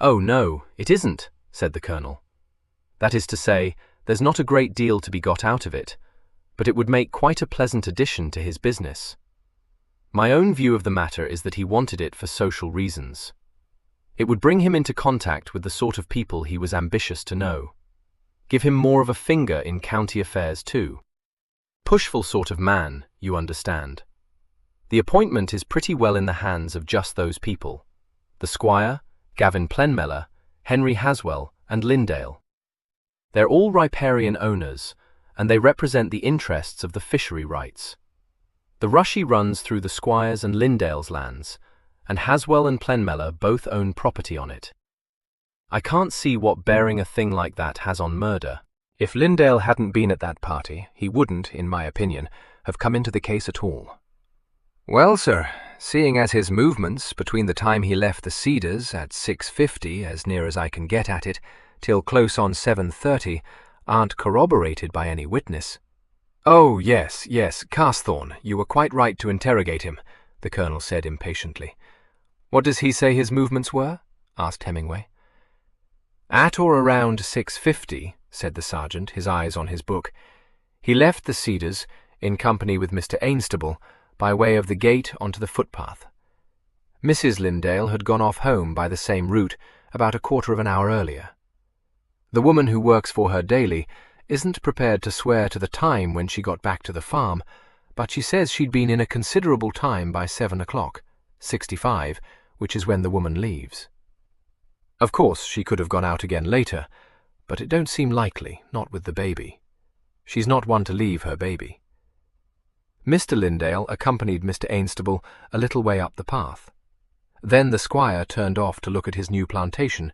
Oh no, it isn't, said the Colonel. That is to say, there's not a great deal to be got out of it, but it would make quite a pleasant addition to his business. My own view of the matter is that he wanted it for social reasons. It would bring him into contact with the sort of people he was ambitious to know. Give him more of a finger in county affairs too. Pushful sort of man, you understand. The appointment is pretty well in the hands of just those people. The Squire, Gavin Plenmellow, Henry Haswell, and Lindale. They're all riparian owners, and they represent the interests of the fishery rights. The Rushy runs through the Squire's and Lindale's lands, and Haswell and Plenmellow both own property on it. I can't see what bearing a thing like that has on murder. If Lindale hadn't been at that party, he wouldn't, in my opinion, have come into the case at all. Well, sir, seeing as his movements between the time he left the Cedars at 6:50, as near as I can get at it, till close on 7:30, aren't corroborated by any witness. Oh, yes, Carsthawn, you were quite right to interrogate him, the Colonel said impatiently. What does he say his movements were? Asked Hemingway. At or around 6:50, said the sergeant, his eyes on his book. He left the Cedars, in company with Mr. Ainstable, by way of the gate onto the footpath. Mrs. Lindale had gone off home by the same route about a quarter of an hour earlier. The woman who works for her daily isn't prepared to swear to the time when she got back to the farm, but she says she'd been in a considerable time by 7 o'clock, 65, which is when the woman leaves. Of course, she could have gone out again later, but it don't seem likely, not with the baby. She's not one to leave her baby. Mr. Lindale accompanied Mr. Ainstable a little way up the path. Then the Squire turned off to look at his new plantation,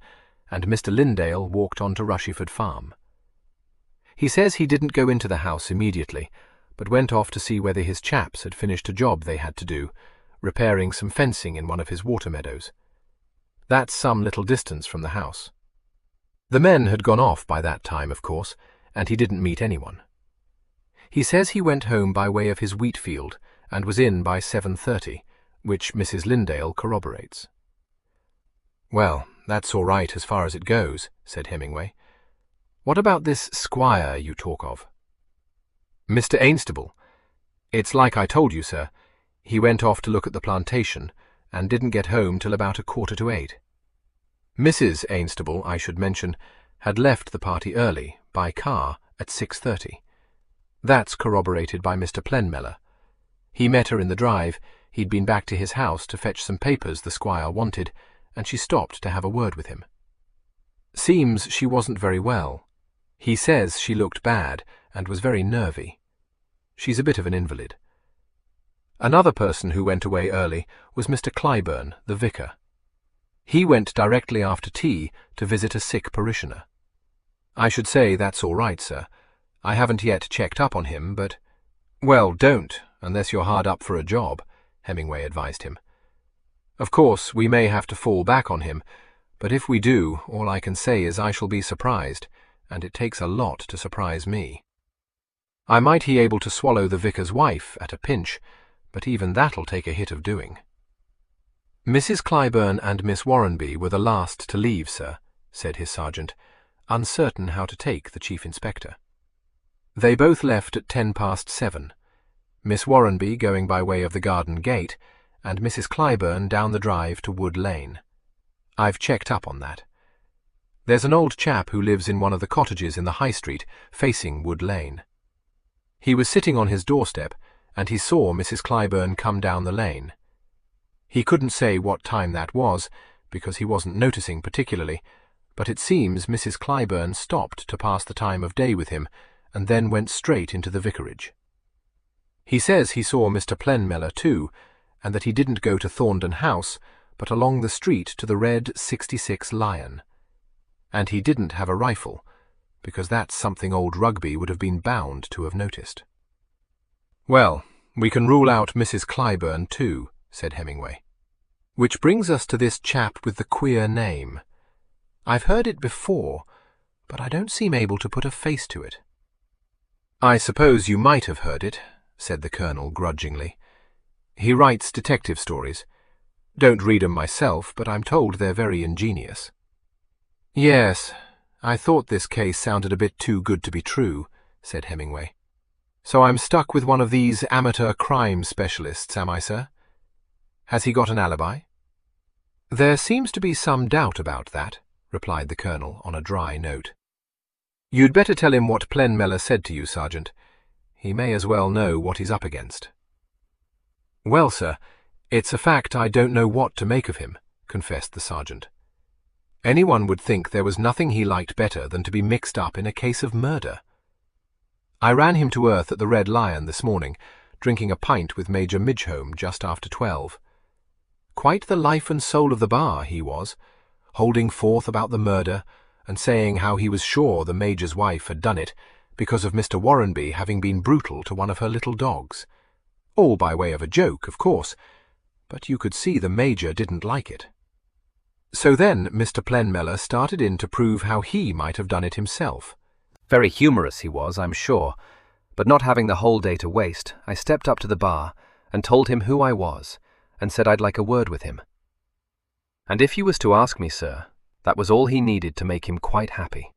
and Mr. Lindale walked on to Rushyford Farm. He says he didn't go into the house immediately, but went off to see whether his chaps had finished a job they had to do, repairing some fencing in one of his water meadows. That's some little distance from the house. The men had gone off by that time, of course, and he didn't meet anyone. He says he went home by way of his wheat field and was in by 7:30, which Mrs. Lindale corroborates. Well, that's all right as far as it goes, said Hemingway. What about this Squire you talk of? Mr. Ainstable. It's like I told you, sir. He went off to look at the plantation and didn't get home till about 7:45. Mrs. Ainstable, I should mention, had left the party early, by car, at 6:30. That's corroborated by Mr. Plenmellow. He met her in the drive. He'd been back to his house to fetch some papers the Squire wanted, and she stopped to have a word with him. Seems she wasn't very well. He says she looked bad and was very nervy. She's a bit of an invalid. Another person who went away early was Mr. Clyburn, the vicar. He went directly after tea to visit a sick parishioner. I should say that's all right, sir. I haven't yet checked up on him, but— Well, don't, unless you're hard up for a job, Hemingway advised him. Of course, we may have to fall back on him, But if we do, all I can say is I shall be surprised, and it takes a lot to surprise me. I might be able to swallow the vicar's wife at a pinch, but even that'll take a hit of doing." "Mrs. Clyburn and Miss Warrenby were the last to leave, sir," said his sergeant, uncertain how to take the chief inspector. "They both left at 7:10, Miss Warrenby going by way of the garden gate, and Mrs. Clyburn down the drive to Wood Lane. I've checked up on that. There's an old chap who lives in one of the cottages in the High Street, facing Wood Lane. He was sitting on his doorstep, and he saw Mrs. Clyburn come down the lane. He couldn't say what time that was, because he wasn't noticing particularly, but it seems Mrs. Clyburn stopped to pass the time of day with him, and then went straight into the vicarage. He says he saw Mr. Plenmellor too, and that he didn't go to Thorndon House, but along the street to the red 66 Lion. And he didn't have a rifle, because that's something old Rugby would have been bound to have noticed." "Well, we can rule out Mrs. Clyburn too," said Hemingway. "Which brings us to this chap with the queer name. I've heard it before, but I don't seem able to put a face to it." "I suppose you might have heard it," said the colonel grudgingly. "He writes detective stories. Don't read 'em myself, but I'm told they're very ingenious." "Yes, I thought this case sounded a bit too good to be true," said Hemingway. "So I'm stuck with one of these amateur crime specialists, am I, sir? Has he got an alibi?" "There seems to be some doubt about that," replied the colonel on a dry note. "You'd better tell him what Plenmellor said to you, Sergeant. He may as well know what he's up against." "Well, sir, it's a fact I don't know what to make of him," confessed the sergeant. "Anyone would think there was nothing he liked better than to be mixed up in a case of murder. I ran him to earth at the Red Lion this morning, drinking a pint with Major Midgehome just after 12. Quite the life and soul of the bar he was, holding forth about the murder and saying how he was sure the Major's wife had done it because of Mr. Warrenby having been brutal to one of her little dogs. All by way of a joke, of course, but you could see the Major didn't like it. So then Mr. Plenmellor started in to prove how he might have done it himself. Very humorous he was, I'm sure, but not having the whole day to waste, I stepped up to the bar and told him who I was, and said I'd like a word with him. And if you was to ask me, sir, that was all he needed to make him quite happy.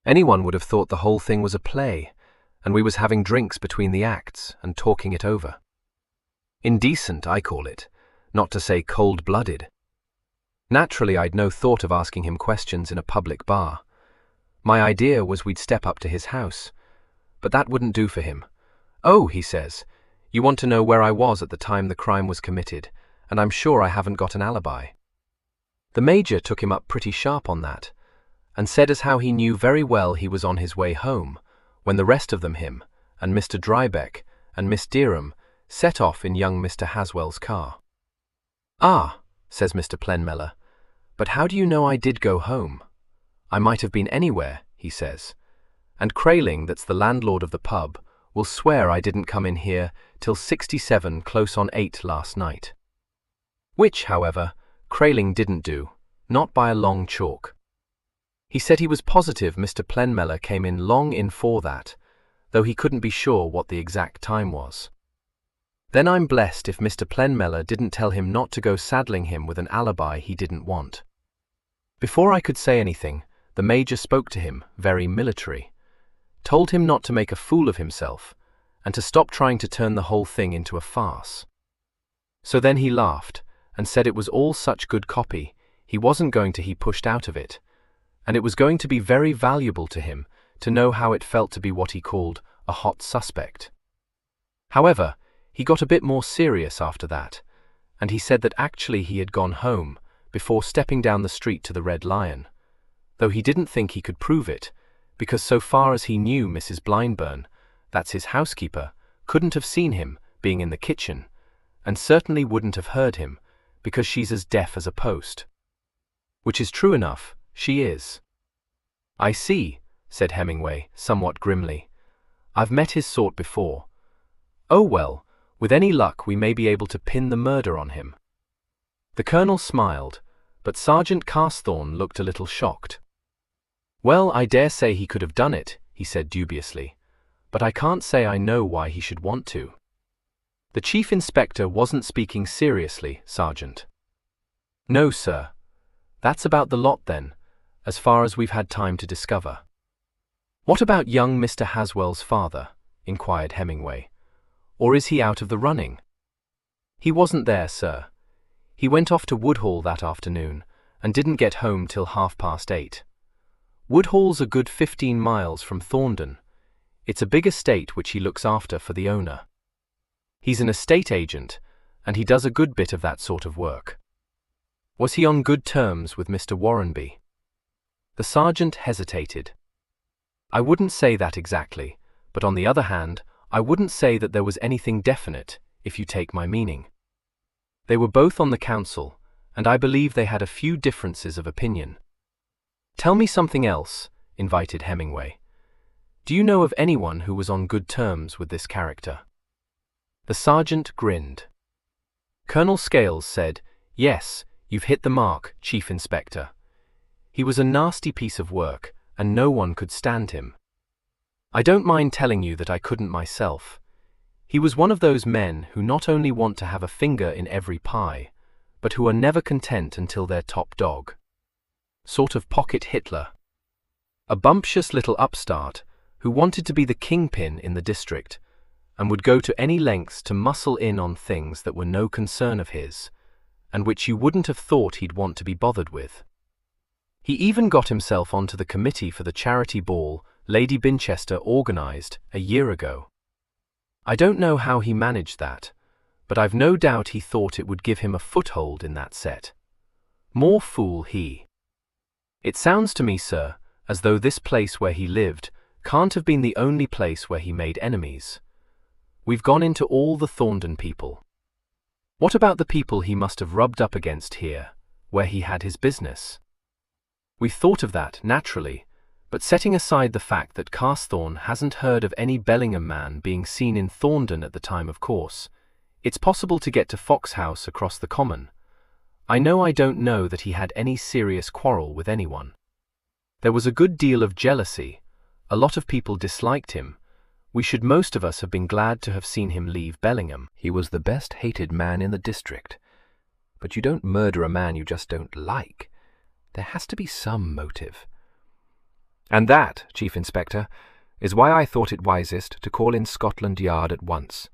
Anyone would have thought the whole thing was a play, and we was having drinks between the acts and talking it over. Indecent, I call it, not to say cold-blooded. Naturally, I'd no thought of asking him questions in a public bar. My idea was we'd step up to his house, but that wouldn't do for him. "Oh," he says, "you want to know where I was at the time the crime was committed, and I'm sure I haven't got an alibi." The Major took him up pretty sharp on that, and said as how he knew very well he was on his way home, when the rest of them, him, and Mr. Drybeck, and Miss Derham, set off in young Mr. Haswell's car. "Ah," says Mr. Plenmellor, "but how do you know I did go home? I might have been anywhere," he says, "and Crayling, that's the landlord of the pub, will swear I didn't come in here till 67 close on 8 last night." Which, however, Crayling didn't do, not by a long chalk. He said he was positive Mr. Plenmellor came in long in for that, though he couldn't be sure what the exact time was. Then I'm blessed if Mr. Plenmellor didn't tell him not to go saddling him with an alibi he didn't want. Before I could say anything, the Major spoke to him, very military, told him not to make a fool of himself, and to stop trying to turn the whole thing into a farce. So then he laughed, and said it was all such good copy, he wasn't going to be pushed out of it, and it was going to be very valuable to him to know how it felt to be what he called a hot suspect. However, he got a bit more serious after that, and he said that actually he had gone home before stepping down the street to the Red Lion, though he didn't think he could prove it, because so far as he knew Mrs. Blindburn, that's his housekeeper, couldn't have seen him being in the kitchen, and certainly wouldn't have heard him, because she's as deaf as a post. Which is true enough, she is. "I see," said Hemingway, somewhat grimly. "I've met his sort before. Oh well, with any luck we may be able to pin the murder on him." The colonel smiled, but Sergeant Carsthawn looked a little shocked. "Well, I dare say he could have done it," he said dubiously, "but I can't say I know why he should want to." The Chief Inspector wasn't speaking seriously, Sergeant. "No, sir. That's about the lot then, as far as we've had time to discover." "What about young Mr. Haswell's father?" inquired Hemingway. "Or is he out of the running?" "He wasn't there, sir. He went off to Woodhall that afternoon and didn't get home till 8:30. Woodhall's a good 15 miles from Thorndon. It's a big estate which he looks after for the owner. He's an estate agent, and he does a good bit of that sort of work." "Was he on good terms with Mr. Warrenby?" The sergeant hesitated. "I wouldn't say that exactly, but on the other hand, I wouldn't say that there was anything definite, if you take my meaning. They were both on the council, and I believe they had a few differences of opinion." "Tell me something else," invited Hemingway. "Do you know of anyone who was on good terms with this character?" The sergeant grinned. Colonel Scales said, "Yes, you've hit the mark, Chief Inspector. He was a nasty piece of work, and no one could stand him. I don't mind telling you that I couldn't myself. He was one of those men who not only want to have a finger in every pie, but who are never content until they're top dog. Sort of pocket Hitler. A bumptious little upstart who wanted to be the kingpin in the district and would go to any lengths to muscle in on things that were no concern of his, and which you wouldn't have thought he'd want to be bothered with. He even got himself onto the committee for the charity ball Lady Binchester organized a year ago. I don't know how he managed that, but I've no doubt he thought it would give him a foothold in that set. More fool he. It sounds to me, sir, as though this place where he lived can't have been the only place where he made enemies. We've gone into all the Thorndon people. What about the people he must have rubbed up against here, where he had his business? We've thought of that, naturally, but setting aside the fact that Carsthawn hasn't heard of any Bellingham man being seen in Thorndon at the time, of course, it's possible to get to Fox House across the common. I don't know that he had any serious quarrel with anyone. There was a good deal of jealousy. A lot of people disliked him. We should most of us have been glad to have seen him leave Bellingham. He was the best hated man in the district. But you don't murder a man you just don't like. There has to be some motive. And that, Chief Inspector, is why I thought it wisest to call in Scotland Yard at once.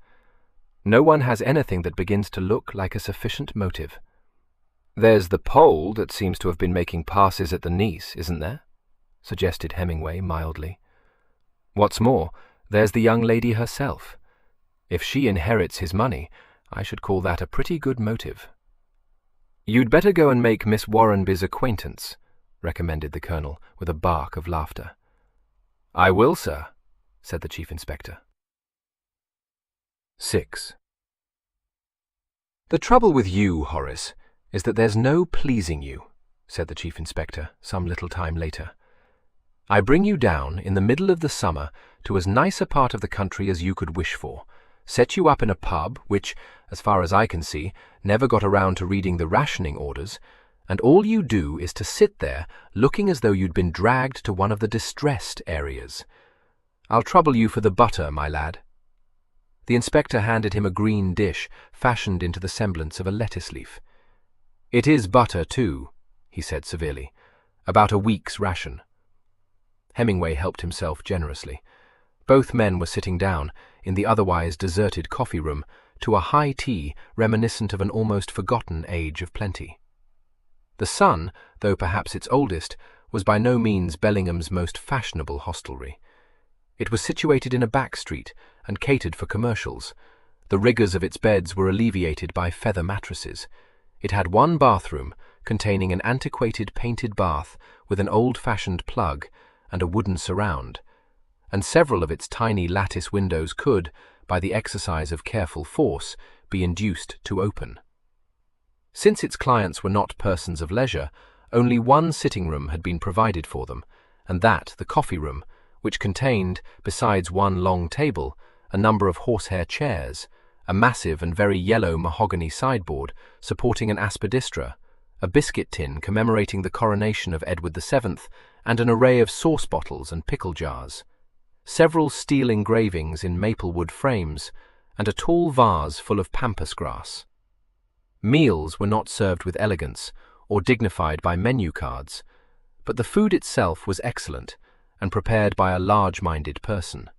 No one has anything that begins to look like a sufficient motive. There's the Pole that seems to have been making passes at the niece, isn't there? Suggested Hemingway mildly. What's more, there's the young lady herself. If she inherits his money, I should call that a pretty good motive. You'd better go and make Miss Warrenby's acquaintance, recommended the Colonel, with a bark of laughter. I will, sir, said the Chief Inspector. 6. The trouble with you, Horace, is that there's no pleasing you, said the Chief Inspector some little time later. I bring you down in the middle of the summer to as nice a part of the country as you could wish for, set you up in a pub which, as far as I can see, never got around to reading the rationing orders, and all you do is to sit there looking as though you'd been dragged to one of the distressed areas. I'll trouble you for the butter, my lad. The inspector handed him a green dish fashioned into the semblance of a lettuce leaf. It is butter, too, he said severely, about a week's ration. Hemingway helped himself generously. Both men were sitting down, in the otherwise deserted coffee room, to a high tea reminiscent of an almost forgotten age of plenty. The Sun, though perhaps its oldest, was by no means Bellingham's most fashionable hostelry. It was situated in a back street and catered for commercials. The rigours of its beds were alleviated by feather mattresses. It had one bathroom, containing an antiquated painted bath with an old-fashioned plug and a wooden surround, and several of its tiny lattice windows could, by the exercise of careful force, be induced to open. Since its clients were not persons of leisure, only one sitting room had been provided for them, and that the coffee room, which contained, besides one long table, a number of horsehair chairs, a massive and very yellow mahogany sideboard supporting an aspidistra, a biscuit tin commemorating the coronation of Edward VII, and an array of sauce bottles and pickle jars. Several steel engravings in maple wood frames, and a tall vase full of pampas grass. Meals were not served with elegance or dignified by menu cards, but the food itself was excellent and prepared by a large-minded person.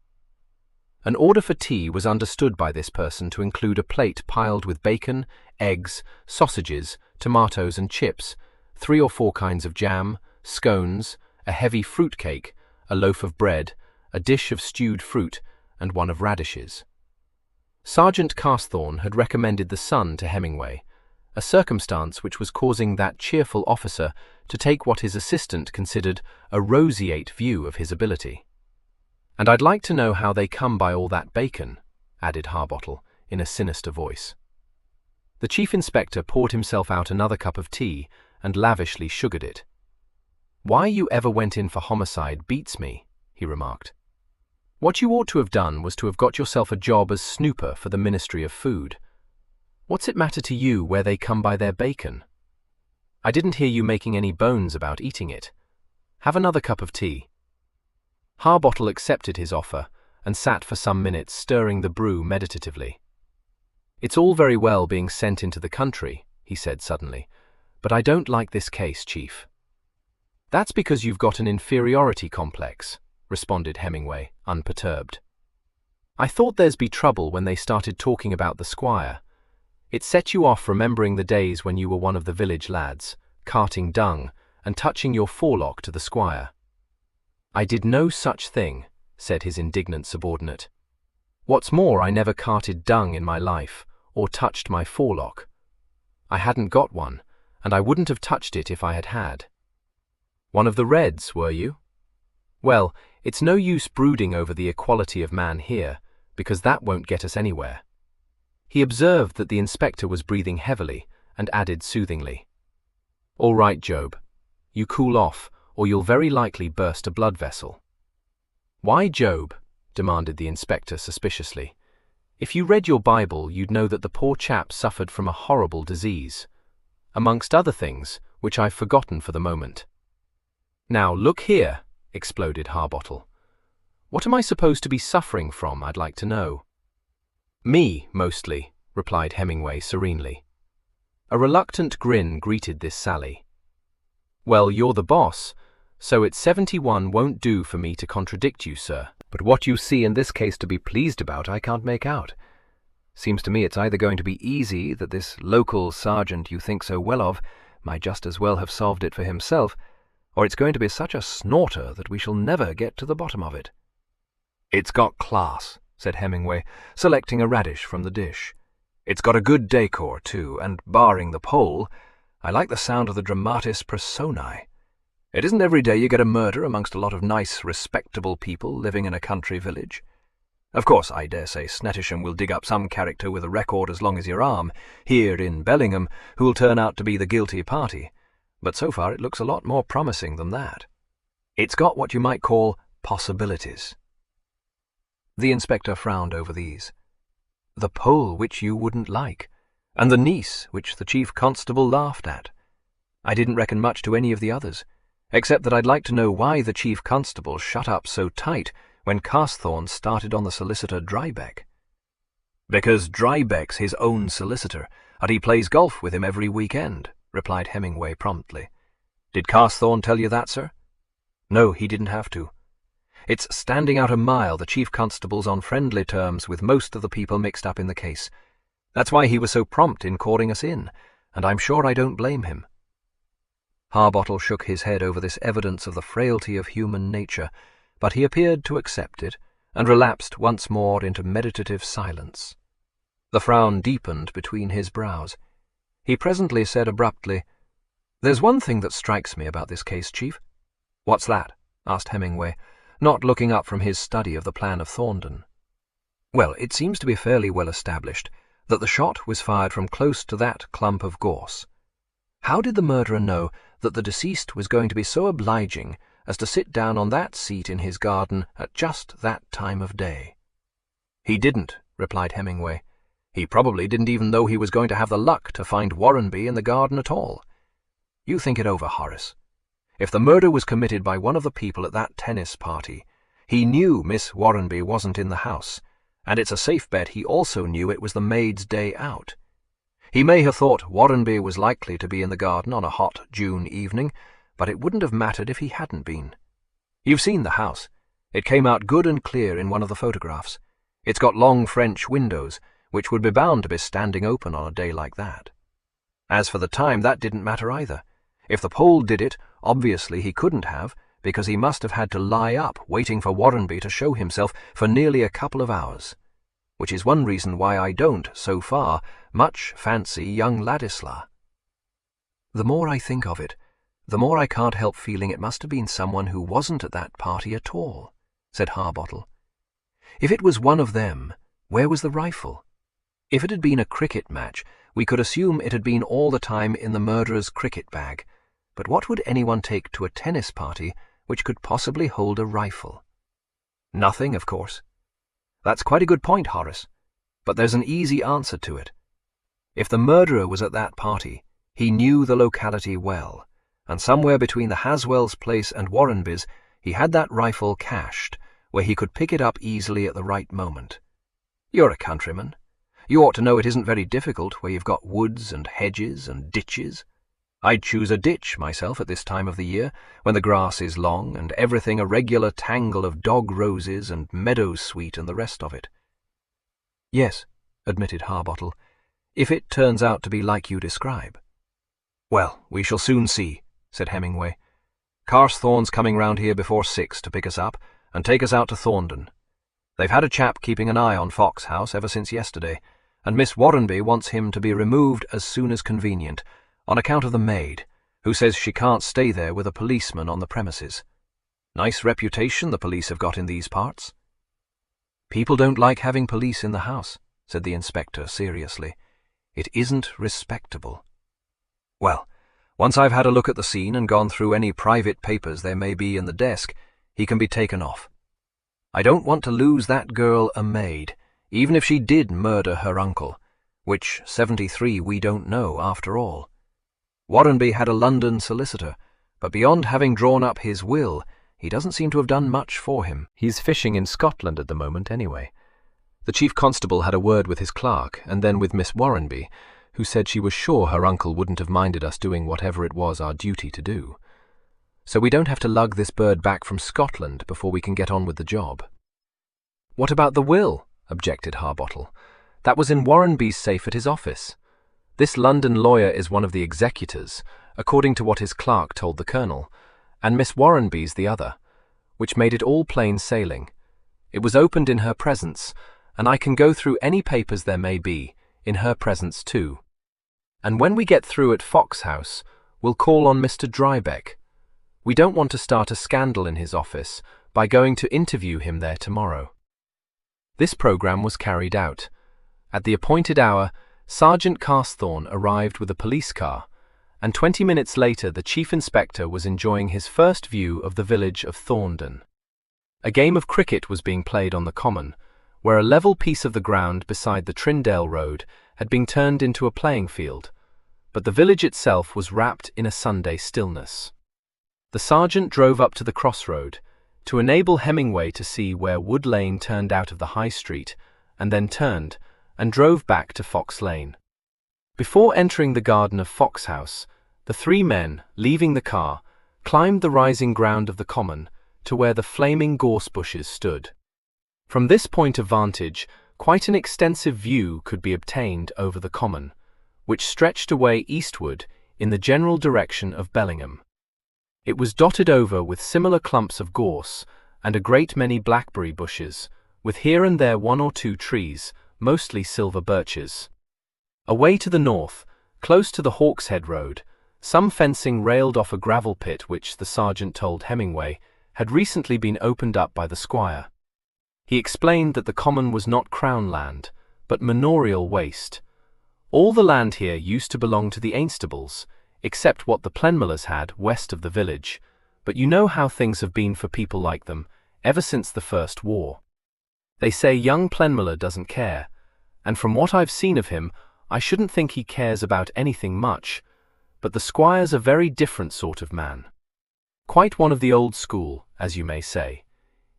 An order for tea was understood by this person to include a plate piled with bacon, eggs, sausages, tomatoes and chips, 3 or 4 kinds of jam, scones, a heavy fruit cake, a loaf of bread, a dish of stewed fruit, and one of radishes. Sergeant Carthorne had recommended the sun to Hemingway, a circumstance which was causing that cheerful officer to take what his assistant considered a roseate view of his ability. "And I'd like to know how they come by all that bacon," added Harbottle in a sinister voice. The chief inspector poured himself out another cup of tea and lavishly sugared it. "Why you ever went in for homicide beats me," he remarked. "What you ought to have done was to have got yourself a job as snooper for the Ministry of Food. What's it matter to you where they come by their bacon? I didn't hear you making any bones about eating it. Have another cup of tea." Harbottle accepted his offer and sat for some minutes stirring the brew meditatively. "It's all very well being sent into the country," he said suddenly, "but I don't like this case, Chief." "That's because you've got an inferiority complex," responded Hemingway, unperturbed. "I thought there'd be trouble when they started talking about the squire. It set you off remembering the days when you were one of the village lads, carting dung and touching your forelock to the squire." "I did no such thing," said his indignant subordinate. "What's more, I never carted dung in my life, or touched my forelock. I hadn't got one, and I wouldn't have touched it if I had had." "One of the Reds, were you? Well, it's no use brooding over the equality of man here, because that won't get us anywhere." He observed that the inspector was breathing heavily, and added soothingly, "All right, Job. You cool off, or you'll very likely burst a blood vessel." "Why, Job?" demanded the inspector suspiciously. "If you read your Bible, you'd know that the poor chap suffered from a horrible disease, amongst other things, which I've forgotten for the moment." "Now, look here," exploded Harbottle. "What am I supposed to be suffering from, I'd like to know?" "Me, mostly," replied Hemingway serenely. A reluctant grin greeted this sally. "Well, you're the boss, so it's 71 won't do for me to contradict you, sir. But what you see in this case to be pleased about, I can't make out. Seems to me it's either going to be easy that this local sergeant you think so well of might just as well have solved it for himself, or it's going to be such a snorter that we shall never get to the bottom of it." "It's got class," said Hemingway, selecting a radish from the dish. "It's got a good decor, too, and barring the pole, I like the sound of the dramatis personae. It isn't every day you get a murder amongst a lot of nice, respectable people living in a country village. Of course, I dare say Snettisham will dig up some character with a record as long as your arm, here in Bellingham, who'll turn out to be the guilty party, but so far it looks a lot more promising than that. It's got what you might call possibilities." The inspector frowned over these. "The pole which you wouldn't like, and the niece which the chief constable laughed at. I didn't reckon much to any of the others, except that I'd like to know why the chief constable shut up so tight when Carthorne started on the solicitor Drybeck." "Because Drybeck's his own solicitor, and he plays golf with him every weekend," replied Hemingway promptly. "Did Carthorne tell you that, sir?" "No, he didn't have to. It's standing out a mile the chief constable's on friendly terms with most of the people mixed up in the case. That's why he was so prompt in calling us in, and I'm sure I don't blame him." Harbottle shook his head over this evidence of the frailty of human nature, but he appeared to accept it, and relapsed once more into meditative silence. The frown deepened between his brows. He presently said abruptly, "There's one thing that strikes me about this case, Chief." "What's that?" asked Hemingway, not looking up from his study of the plan of Thorndon. "Well, it seems to be fairly well established that the shot was fired from close to that clump of gorse. How did the murderer know that the deceased was going to be so obliging as to sit down on that seat in his garden at just that time of day?" "He didn't," replied Hemingway. "He probably didn't even know he was going to have the luck to find Warrenby in the garden at all. You think it over, Horace. If the murder was committed by one of the people at that tennis party, he knew Miss Warrenby wasn't in the house, and it's a safe bet he also knew it was the maid's day out. He may have thought Warrenby was likely to be in the garden on a hot June evening, but it wouldn't have mattered if he hadn't been. You've seen the house. It came out good and clear in one of the photographs. It's got long French windows, which would be bound to be standing open on a day like that. As for the time, that didn't matter either. If the Pole did it, obviously he couldn't have, because he must have had to lie up waiting for Warrenby to show himself for nearly a couple of hours. Which is one reason why I don't, so far, much fancy young Ladislas. The more I think of it, the more I can't help feeling it must have been someone who wasn't at that party at all, said Harbottle. If it was one of them, where was the rifle? If it had been a cricket match, we could assume it had been all the time in the murderer's cricket bag. But what would anyone take to a tennis party which could possibly hold a rifle? Nothing, of course. That's quite a good point, Horace, but there's an easy answer to it. If the murderer was at that party, he knew the locality well, and somewhere between the Haswell's place and Warrenby's, he had that rifle cached, where he could pick it up easily at the right moment. You're a countryman. You ought to know it isn't very difficult where you've got woods and hedges and ditches. I'd choose a ditch, myself, at this time of the year, when the grass is long and everything a regular tangle of dog roses and meadow sweet and the rest of it. Yes, admitted Harbottle, if it turns out to be like you describe. Well, we shall soon see, said Hemingway. Carsthoorn's coming round here before 6 to pick us up and take us out to Thorndon. They've had a chap keeping an eye on Fox House ever since yesterday, and Miss Warrenby wants him to be removed as soon as convenient, on account of the maid, who says she can't stay there with a policeman on the premises. Nice reputation the police have got in these parts. People don't like having police in the house, said the inspector seriously. It isn't respectable. Well, once I've had a look at the scene and gone through any private papers there may be in the desk, he can be taken off. I don't want to lose that girl a maid, even if she did murder her uncle, which 73 we don't know after all. Warrenby had a London solicitor, but beyond having drawn up his will, he doesn't seem to have done much for him. He's fishing in Scotland at the moment anyway. The chief constable had a word with his clerk, and then with Miss Warrenby, who said she was sure her uncle wouldn't have minded us doing whatever it was our duty to do. So we don't have to lug this bird back from Scotland before we can get on with the job. What about the will? Objected Harbottle. That was in Warrenby's safe at his office. This London lawyer is one of the executors, according to what his clerk told the colonel, and Miss Warrenby's the other, which made it all plain sailing. It was opened in her presence, and I can go through any papers there may be, in her presence too. And when we get through at Fox House, we'll call on Mr. Drybeck. We don't want to start a scandal in his office by going to interview him there tomorrow. This programme was carried out. At the appointed hour, Sergeant Carsthoorn arrived with a police car, and 20 minutes later the chief inspector was enjoying his first view of the village of Thorndon. A game of cricket was being played on the common, where a level piece of the ground beside the Trindale Road had been turned into a playing field, but the village itself was wrapped in a Sunday stillness. The sergeant drove up to the crossroad, to enable Hemingway to see where Wood Lane turned out of the High Street, and then turned, and drove back to Fox Lane. Before entering the garden of Fox House, the three men, leaving the car, climbed the rising ground of the common to where the flaming gorse bushes stood. From this point of vantage, quite an extensive view could be obtained over the common, which stretched away eastward in the general direction of Bellingham. It was dotted over with similar clumps of gorse and a great many blackberry bushes, with here and there one or two trees, mostly silver birches. Away to the north, close to the Hawkshead Road, some fencing railed off a gravel pit which, the sergeant told Hemingway, had recently been opened up by the squire. He explained that the common was not crown land, but manorial waste. All the land here used to belong to the Ainstables, except what the Plenmillers had west of the village, but you know how things have been for people like them ever since the First War. They say young Plenmiller doesn't care, and from what I've seen of him, I shouldn't think he cares about anything much, but the squire's a very different sort of man. Quite one of the old school, as you may say.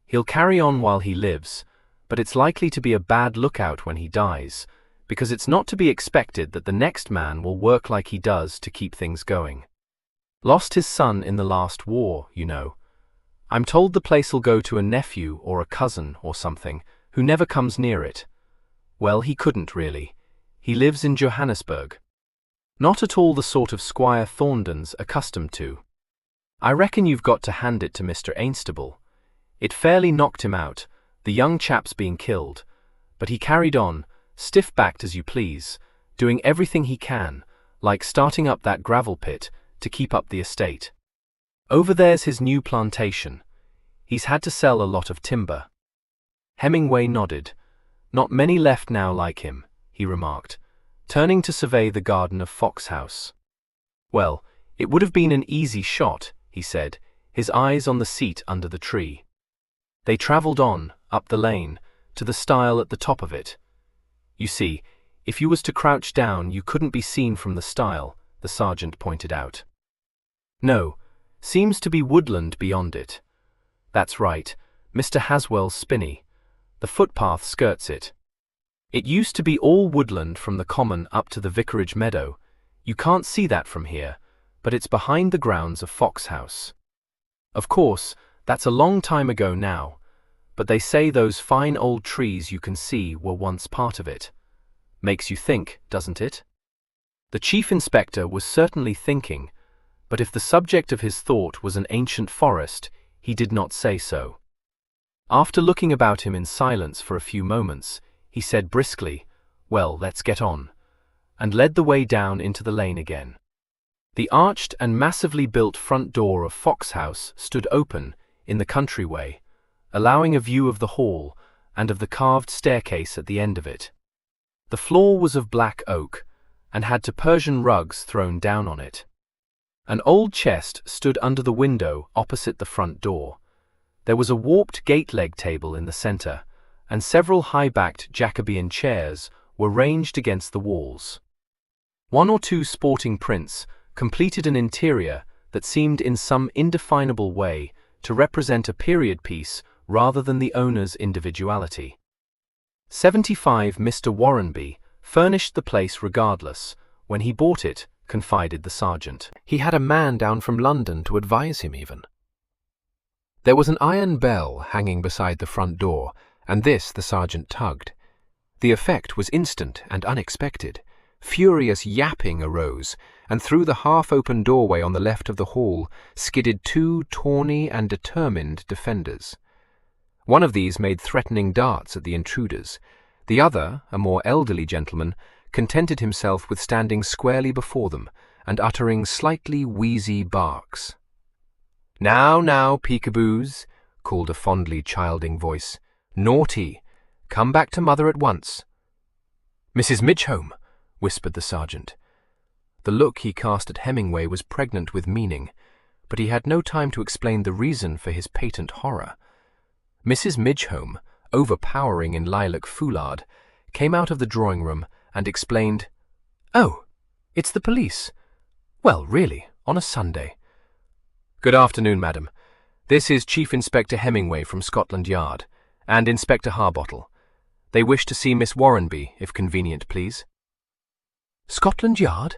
He'll carry on while he lives, but it's likely to be a bad lookout when he dies, because it's not to be expected that the next man will work like he does to keep things going. Lost his son in the last war, you know. I'm told the place'll go to a nephew or a cousin or something, who never comes near it. Well, he couldn't really. He lives in Johannesburg. Not at all the sort of Squire Thornton's accustomed to. I reckon you've got to hand it to Mr. Ainstable. It fairly knocked him out, the young chap's being killed, but he carried on, stiff-backed as you please, doing everything he can, like starting up that gravel pit, to keep up the estate. Over there's his new plantation. He's had to sell a lot of timber. Hemingway nodded. Not many left now like him, he remarked, turning to survey the garden of Fox House. Well, it would have been an easy shot, he said, his eyes on the seat under the tree. They travelled on, up the lane, to the stile at the top of it. You see, if you was to crouch down you couldn't be seen from the stile, the sergeant pointed out. No, seems to be woodland beyond it. That's right, Mr. Haswell's spinney. The footpath skirts it. It used to be all woodland from the common up to the vicarage meadow. You can't see that from here, but it's behind the grounds of Fox House. Of course, that's a long time ago now, but they say those fine old trees you can see were once part of it. Makes you think, doesn't it? The chief inspector was certainly thinking, but if the subject of his thought was an ancient forest, he did not say so. After looking about him in silence for a few moments, he said briskly, "Well, let's get on," and led the way down into the lane again. The arched and massively built front door of Fox House stood open, in the country way, allowing a view of the hall and of the carved staircase at the end of it. The floor was of black oak, and had Persian rugs thrown down on it. An old chest stood under the window opposite the front door. There was a warped gate-leg table in the centre, and several high-backed Jacobean chairs were ranged against the walls. One or two sporting prints completed an interior that seemed in some indefinable way to represent a period piece rather than the owner's individuality. 75 Mr. Warrenby furnished the place regardless. When he bought it, confided the sergeant, he had a man down from London to advise him even. There was an iron bell hanging beside the front door, and this the sergeant tugged. The effect was instant and unexpected. Furious yapping arose, and through the half-open doorway on the left of the hall skidded two tawny and determined defenders. One of these made threatening darts at the intruders. The other, a more elderly gentleman, contented himself with standing squarely before them and uttering slightly wheezy barks. "Now, now, peekaboos," called a fondly childing voice. "Naughty! Come back to mother at once." "Mrs. Midgehome," whispered the sergeant. The look he cast at Hemingway was pregnant with meaning, but he had no time to explain the reason for his patent horror. Mrs. Midgehome, overpowering in lilac foulard, came out of the drawing-room and explained, "Oh, it's the police. Well, really, on a Sunday. Good afternoon, madam. This is Chief Inspector Hemingway from Scotland Yard, and Inspector Harbottle. They wish to see Miss Warrenby, if convenient, please." "Scotland Yard?"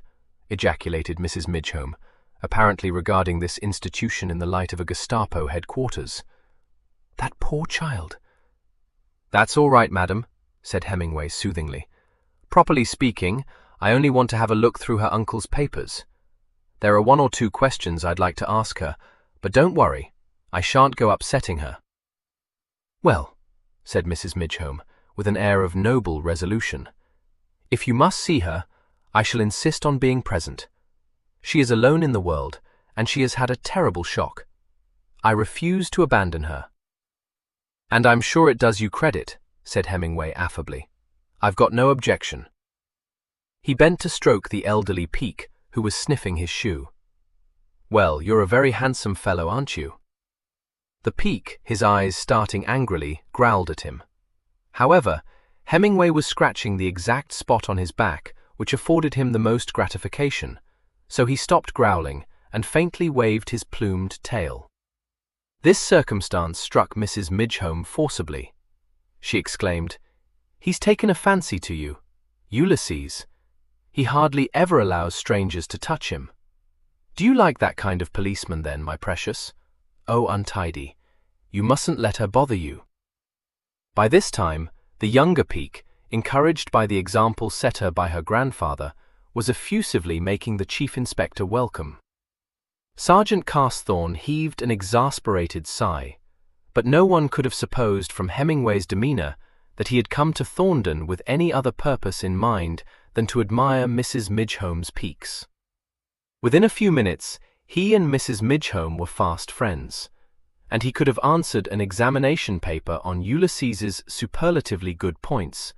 ejaculated Mrs. Midgehome, apparently regarding this institution in the light of a Gestapo headquarters. "That poor child." "That's all right, madam," said Hemingway soothingly. "Properly speaking, I only want to have a look through her uncle's papers. There are one or two questions I'd like to ask her, but don't worry, I shan't go upsetting her." "Well," said Mrs. Midgehome, with an air of noble resolution, "if you must see her, I shall insist on being present. She is alone in the world, and she has had a terrible shock. I refuse to abandon her." "And I'm sure it does you credit," said Hemingway affably. "I've got no objection." He bent to stroke the elderly Peake, who was sniffing his shoe. "Well, you're a very handsome fellow, aren't you?" The Peake, his eyes starting angrily, growled at him. However, Hemingway was scratching the exact spot on his back which afforded him the most gratification, so he stopped growling and faintly waved his plumed tail. This circumstance struck Mrs. Midgehome forcibly. She exclaimed, "He's taken a fancy to you, Ulysses. He hardly ever allows strangers to touch him. Do you like that kind of policeman then, my precious? Oh, untidy. You mustn't let her bother you." By this time, the younger Peak, encouraged by the example set her by her grandfather, was effusively making the chief inspector welcome. Sergeant Carsthawn heaved an exasperated sigh, but no one could have supposed from Hemingway's demeanor that he had come to Thorndon with any other purpose in mind than to admire Mrs. Midgehome's peaks. Within a few minutes, he and Mrs. Midgehome were fast friends, and he could have answered an examination paper on Ulysses's superlatively good points,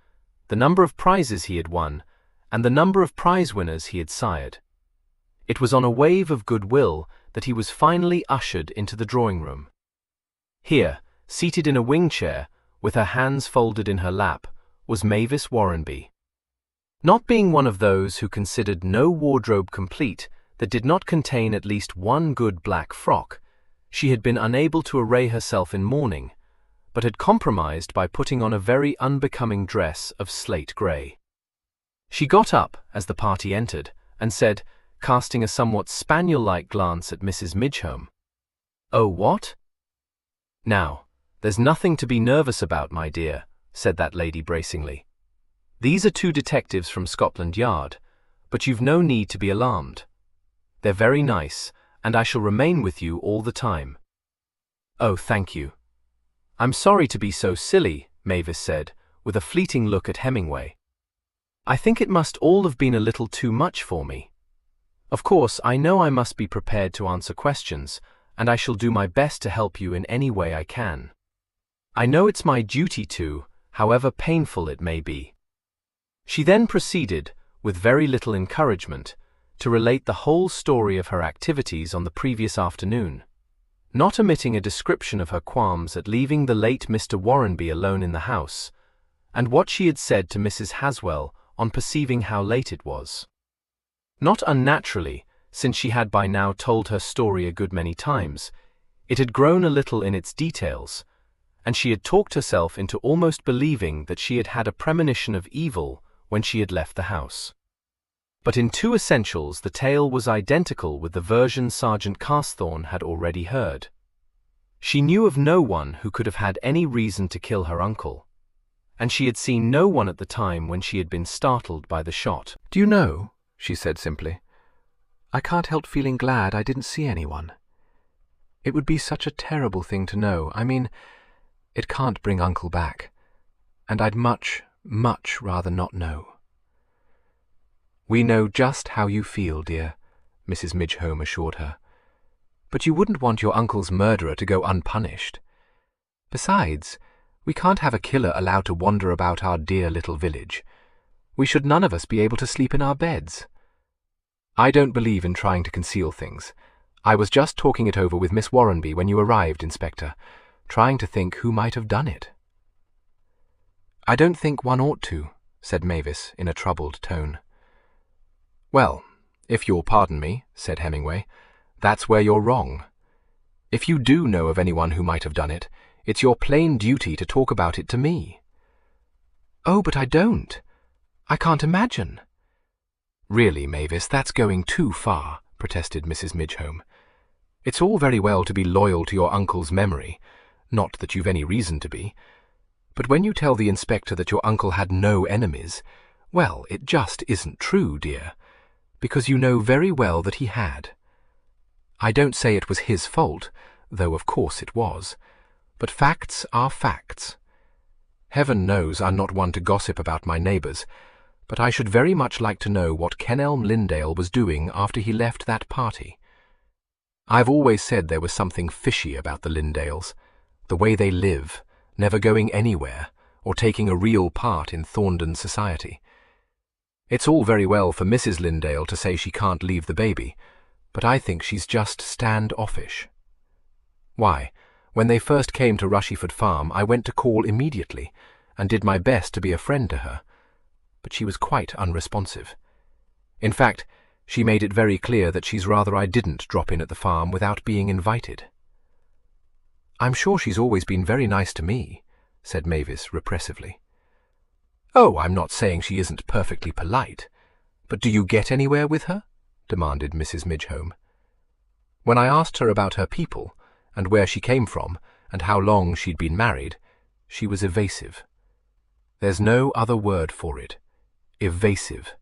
the number of prizes he had won, and the number of prize winners he had sired. It was on a wave of goodwill that he was finally ushered into the drawing-room. Here, seated in a wing-chair, with her hands folded in her lap, was Mavis Warrenby. Not being one of those who considered no wardrobe complete that did not contain at least one good black frock, she had been unable to array herself in mourning, but had compromised by putting on a very unbecoming dress of slate grey. She got up as the party entered, and said, casting a somewhat spaniel-like glance at Mrs. Midgehome, "Oh, what? Now, there's nothing to be nervous about, my dear," said that lady bracingly. "These are two detectives from Scotland Yard, but you've no need to be alarmed. They're very nice, and I shall remain with you all the time." "Oh, thank you." "I'm sorry to be so silly," Mavis said, with a fleeting look at Hemingway. "I think it must all have been a little too much for me. Of course, I know I must be prepared to answer questions, and I shall do my best to help you in any way I can. I know it's my duty to, however painful it may be." She then proceeded, with very little encouragement, to relate the whole story of her activities on the previous afternoon, not omitting a description of her qualms at leaving the late Mr. Warrenby alone in the house, and what she had said to Mrs. Haswell on perceiving how late it was. Not unnaturally, since she had by now told her story a good many times, it had grown a little in its details, and she had talked herself into almost believing that she had had a premonition of evil when she had left the house. But in two essentials the tale was identical with the version Sergeant Carsthawn had already heard. She knew of no one who could have had any reason to kill her uncle, and she had seen no one at the time when she had been startled by the shot. "Do you know," she said simply, "I can't help feeling glad I didn't see anyone. It would be such a terrible thing to know. I mean, it can't bring Uncle back, and I'd much, much rather not know." "We know just how you feel, dear," Mrs. Midgehome assured her. "But you wouldn't want your uncle's murderer to go unpunished. Besides, we can't have a killer allowed to wander about our dear little village. We should none of us be able to sleep in our beds. I don't believe in trying to conceal things. I was just talking it over with Miss Warrenby when you arrived, Inspector, trying to think who might have done it." "I don't think one ought to," said Mavis in a troubled tone. "Well, if you'll pardon me," said Hemingway, "that's where you're wrong. If you do know of anyone who might have done it, it's your plain duty to talk about it to me." "Oh, but I don't. I can't imagine." "Really, Mavis, that's going too far," protested Mrs. Midgehome. "It's all very well to be loyal to your uncle's memory, not that you've any reason to be, but when you tell the inspector that your uncle had no enemies, well, it just isn't true, dear, because you know very well that he had. I don't say it was his fault, though of course it was, but facts are facts. Heaven knows I'm not one to gossip about my neighbours, but I should very much like to know what Kenelm Lindale was doing after he left that party. I've always said there was something fishy about the Lindales, the way they live, never going anywhere, or taking a real part in Thorndon society. It's all very well for Mrs. Lindale to say she can't leave the baby, but I think she's just standoffish. Why, when they first came to Rushyford Farm, I went to call immediately, and did my best to be a friend to her, but she was quite unresponsive. In fact, She made it very clear that she's rather I didn't drop in at the farm without being invited. I'm sure she's always been very nice to me, said Mavis repressively. Oh, I'm not saying she isn't perfectly polite, but do you get anywhere with her? Demanded Mrs. Midgehome. When I asked her about her people, and where she came from, and how long she'd been married, she was evasive. There's no other word for it. Evasive.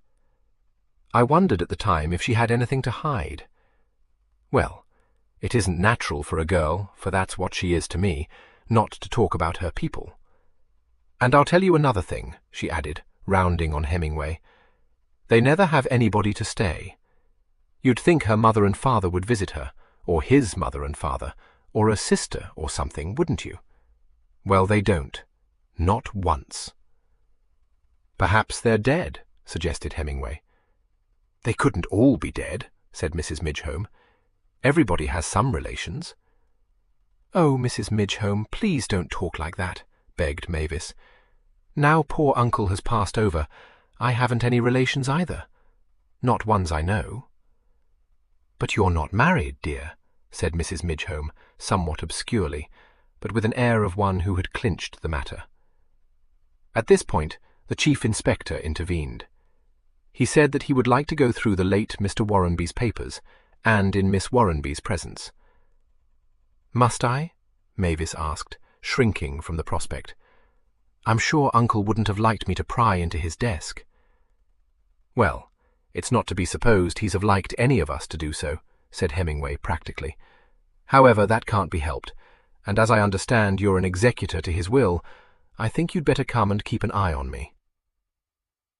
I wondered at the time if she had anything to hide. Well, it isn't natural for a girl, for that's what she is to me, not to talk about her people. And I'll tell you another thing, she added, rounding on Hemingway. They never have anybody to stay. You'd think her mother and father would visit her, or his mother and father, or a sister or something, wouldn't you? Well, they don't. Not once. Perhaps they're dead, suggested Hemingway. They couldn't all be dead, said Mrs. Midgehome. Everybody has some relations. Oh, Mrs. Midgehome, please don't talk like that, begged Mavis. Now poor uncle has passed over, I haven't any relations either. Not ones I know. But you're not married, dear, said Mrs. Midgehome, somewhat obscurely, but with an air of one who had clinched the matter. At this point, the Chief Inspector intervened. He said that he would like to go through the late Mr. Warrenby's papers, and in Miss Warrenby's presence. Must I? Mavis asked, shrinking from the prospect. I'm sure Uncle wouldn't have liked me to pry into his desk. Well, it's not to be supposed he's have liked any of us to do so, said Hemingway practically. However, that can't be helped, and as I understand you're an executor to his will, I think you'd better come and keep an eye on me.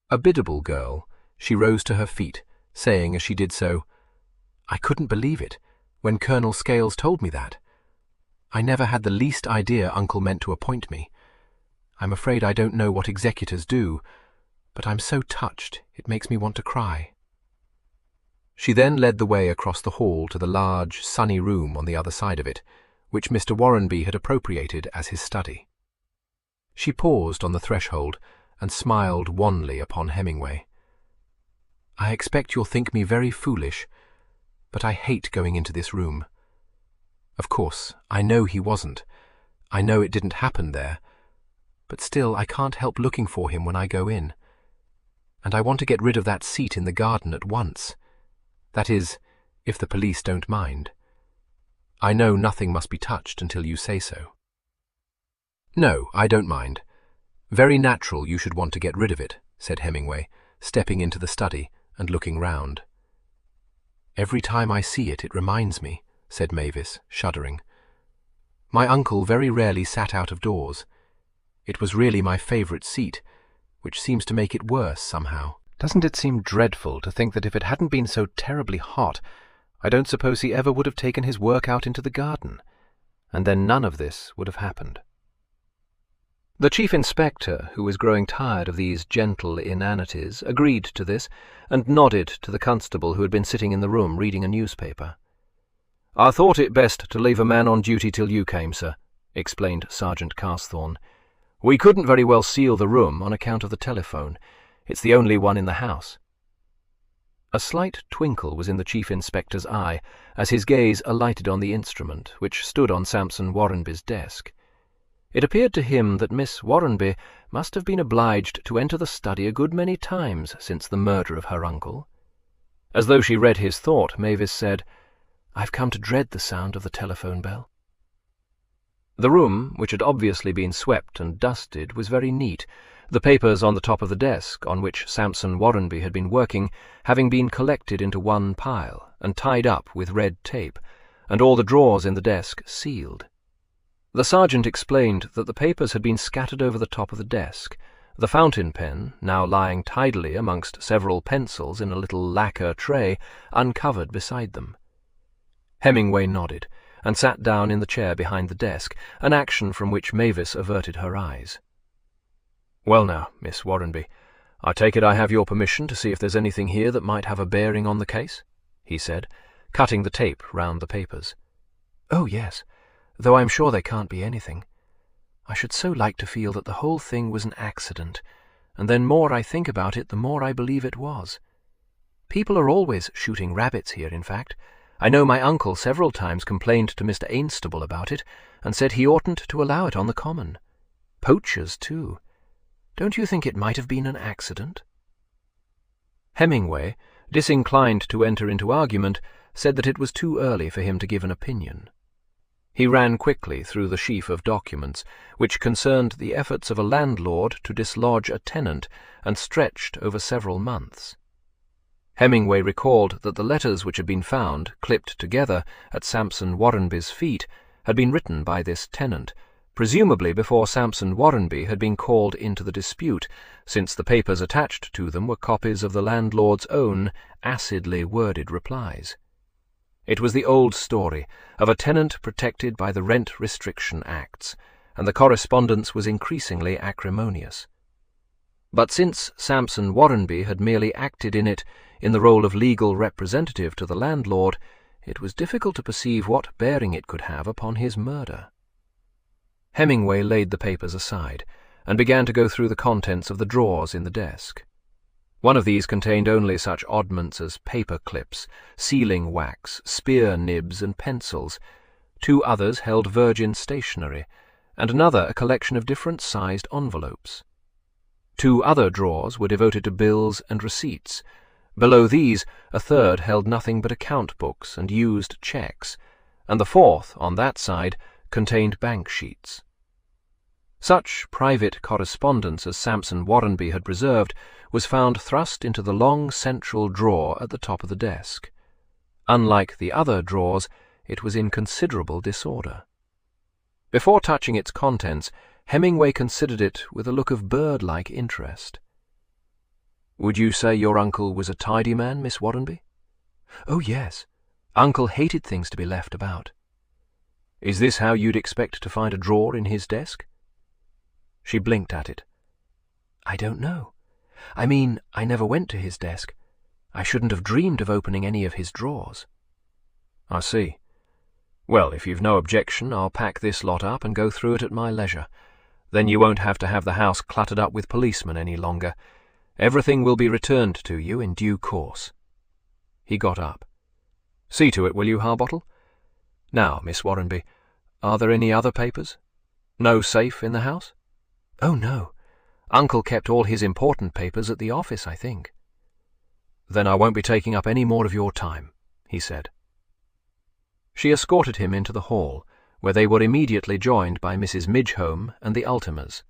A biddable girl, she rose to her feet, saying as she did so, I couldn't believe it when Colonel Scales told me that. I never had the least idea Uncle meant to appoint me. I'm afraid I don't know what executors do, but I'm so touched it makes me want to cry. She then led the way across the hall to the large, sunny room on the other side of it, which Mr. Warrenby had appropriated as his study. She paused on the threshold and smiled wanly upon Hemingway. I expect you'll think me very foolish, but I hate going into this room. Of course, I know he wasn't. I know it didn't happen there, but still I can't help looking for him when I go in. And I want to get rid of that seat in the garden at once. That is, if the police don't mind. I know nothing must be touched until you say so. No, I don't mind. Very natural you should want to get rid of it, said Hemingway, stepping into the study and looking round. Every time I see it, it reminds me, said Mavis, shuddering. My uncle very rarely sat out of doors. It was really my favourite seat, which seems to make it worse somehow. Doesn't it seem dreadful to think that if it hadn't been so terribly hot, I don't suppose he ever would have taken his work out into the garden, and then none of this would have happened. The Chief Inspector, who was growing tired of these gentle inanities, agreed to this, and nodded to the constable who had been sitting in the room reading a newspaper. "I thought it best to leave a man on duty till you came, sir," explained Sergeant Carsthorne. "We couldn't very well seal the room on account of the telephone. It's the only one in the house." A slight twinkle was in the Chief Inspector's eye as his gaze alighted on the instrument, which stood on Sampson Warrenby's desk. It appeared to him that Miss Warrenby must have been obliged to enter the study a good many times since the murder of her uncle. As though she read his thought, Mavis said, "I've come to dread the sound of the telephone bell." The room, which had obviously been swept and dusted, was very neat, the papers on the top of the desk on which Sampson Warrenby had been working having been collected into one pile and tied up with red tape, and all the drawers in the desk sealed. The sergeant explained that the papers had been scattered over the top of the desk, the fountain pen, now lying tidily amongst several pencils in a little lacquer tray, uncovered beside them. Hemingway nodded, and sat down in the chair behind the desk, an action from which Mavis averted her eyes. "Well now, Miss Warrenby, I take it I have your permission to see if there's anything here that might have a bearing on the case?" he said, cutting the tape round the papers. "Oh, yes, though I'm sure there can't be anything. I should so like to feel that the whole thing was an accident, and then more I think about it, the more I believe it was. People are always shooting rabbits here, in fact. I know my uncle several times complained to Mr. Ainstable about it, and said he oughtn't to allow it on the common. Poachers, too. Don't you think it might have been an accident?" Hemingway, disinclined to enter into argument, said that it was too early for him to give an opinion. He ran quickly through the sheaf of documents, which concerned the efforts of a landlord to dislodge a tenant and stretched over several months. Hemingway recalled that the letters which had been found, clipped together, at Sampson Warrenby's feet, had been written by this tenant, presumably before Sampson Warrenby had been called into the dispute, since the papers attached to them were copies of the landlord's own acidly worded replies. It was the old story of a tenant protected by the Rent Restriction Acts, and the correspondence was increasingly acrimonious. But since Sampson Warrenby had merely acted in it in the role of legal representative to the landlord, it was difficult to perceive what bearing it could have upon his murder. Hemingway laid the papers aside, and began to go through the contents of the drawers in the desk. One of these contained only such oddments as paper clips, sealing wax, spear nibs, and pencils. 2 others held virgin stationery, and another a collection of different-sized envelopes. 2 other drawers were devoted to bills and receipts. Below these, a third held nothing but account books and used cheques, and the 4th, on that side, contained bank sheets. Such private correspondence as Sampson Warrenby had preserved was found thrust into the long central drawer at the top of the desk. Unlike the other drawers, it was in considerable disorder. Before touching its contents, Hemingway considered it with a look of bird-like interest. "Would you say your uncle was a tidy man, Miss Warrenby?" "Oh, yes. Uncle hated things to be left about." "Is this how you'd expect to find a drawer in his desk?" She blinked at it. "I don't know. I mean, I never went to his desk. I shouldn't have dreamed of opening any of his drawers." "I see. Well, if you've no objection, I'll pack this lot up and go through it at my leisure. Then you won't have to have the house cluttered up with policemen any longer. Everything will be returned to you in due course." He got up. "See to it, will you, Harbottle? Now, Miss Warrenby, are there any other papers? No safe in the house?" "Oh, no. Uncle kept all his important papers at the office, I think." "Then I won't be taking up any more of your time," he said. She escorted him into the hall, where they were immediately joined by Mrs. Midgehome and the Ultimers.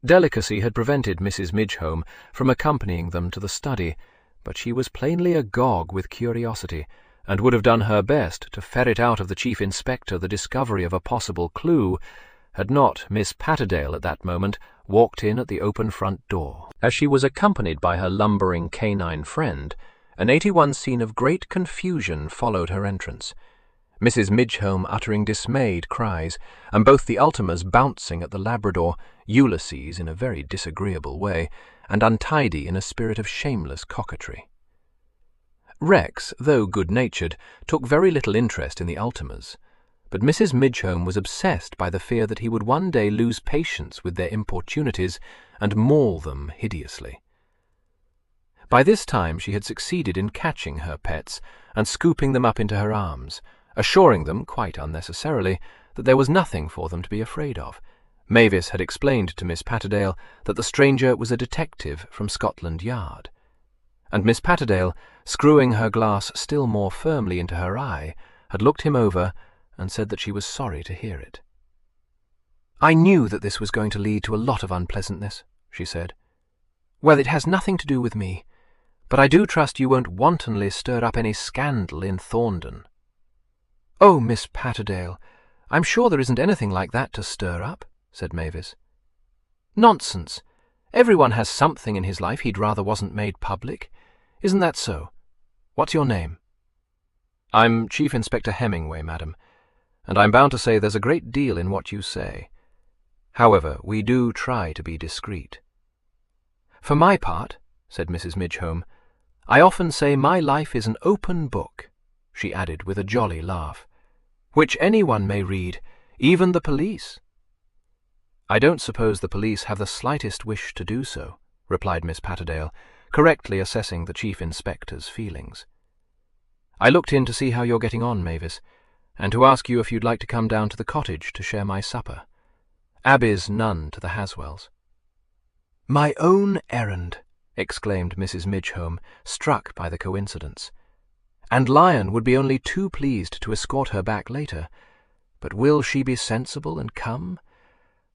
Delicacy had prevented Mrs. Midgehome from accompanying them to the study, but she was plainly agog with curiosity, and would have done her best to ferret out of the Chief Inspector the discovery of a possible clue, had not Miss Patterdale at that moment walked in at the open front door. As she was accompanied by her lumbering canine friend, an 81 scene of great confusion followed her entrance, Mrs. Midgehome uttering dismayed cries, and both the Ultimers bouncing at the Labrador, Ulysses in a very disagreeable way, and Untidy in a spirit of shameless coquetry. Rex, though good-natured, took very little interest in the Ultimers, but Mrs. Midgehome was obsessed by the fear that he would one day lose patience with their importunities and maul them hideously. By this time she had succeeded in catching her pets and scooping them up into her arms, assuring them, quite unnecessarily, that there was nothing for them to be afraid of. Mavis had explained to Miss Patterdale that the stranger was a detective from Scotland Yard, and Miss Patterdale, screwing her glass still more firmly into her eye, had looked him over and said that she was sorry to hear it. "I knew that this was going to lead to a lot of unpleasantness," she said. "Well, it has nothing to do with me, but I do trust you won't wantonly stir up any scandal in Thorndon." "Oh, Miss Patterdale, I'm sure there isn't anything like that to stir up," said Mavis. "Nonsense. Everyone has something in his life he'd rather wasn't made public. Isn't that so? What's your name?" "I'm Chief Inspector Hemingway, madam, and I'm bound to say there's a great deal in what you say. However, we do try to be discreet." "For my part," said Mrs. Midgehome, "I often say my life is an open book," she added with a jolly laugh, "which anyone may read, even the police." "I don't suppose the police have the slightest wish to do so," replied Miss Patterdale, correctly assessing the Chief Inspector's feelings. "I looked in to see how you're getting on, Mavis, and to ask you if you'd like to come down to the cottage to share my supper. Abby's none to the Haswells." "My own errand!" exclaimed Mrs. Midgehome, struck by the coincidence. "And Lion would be only too pleased to escort her back later. But will she be sensible and come?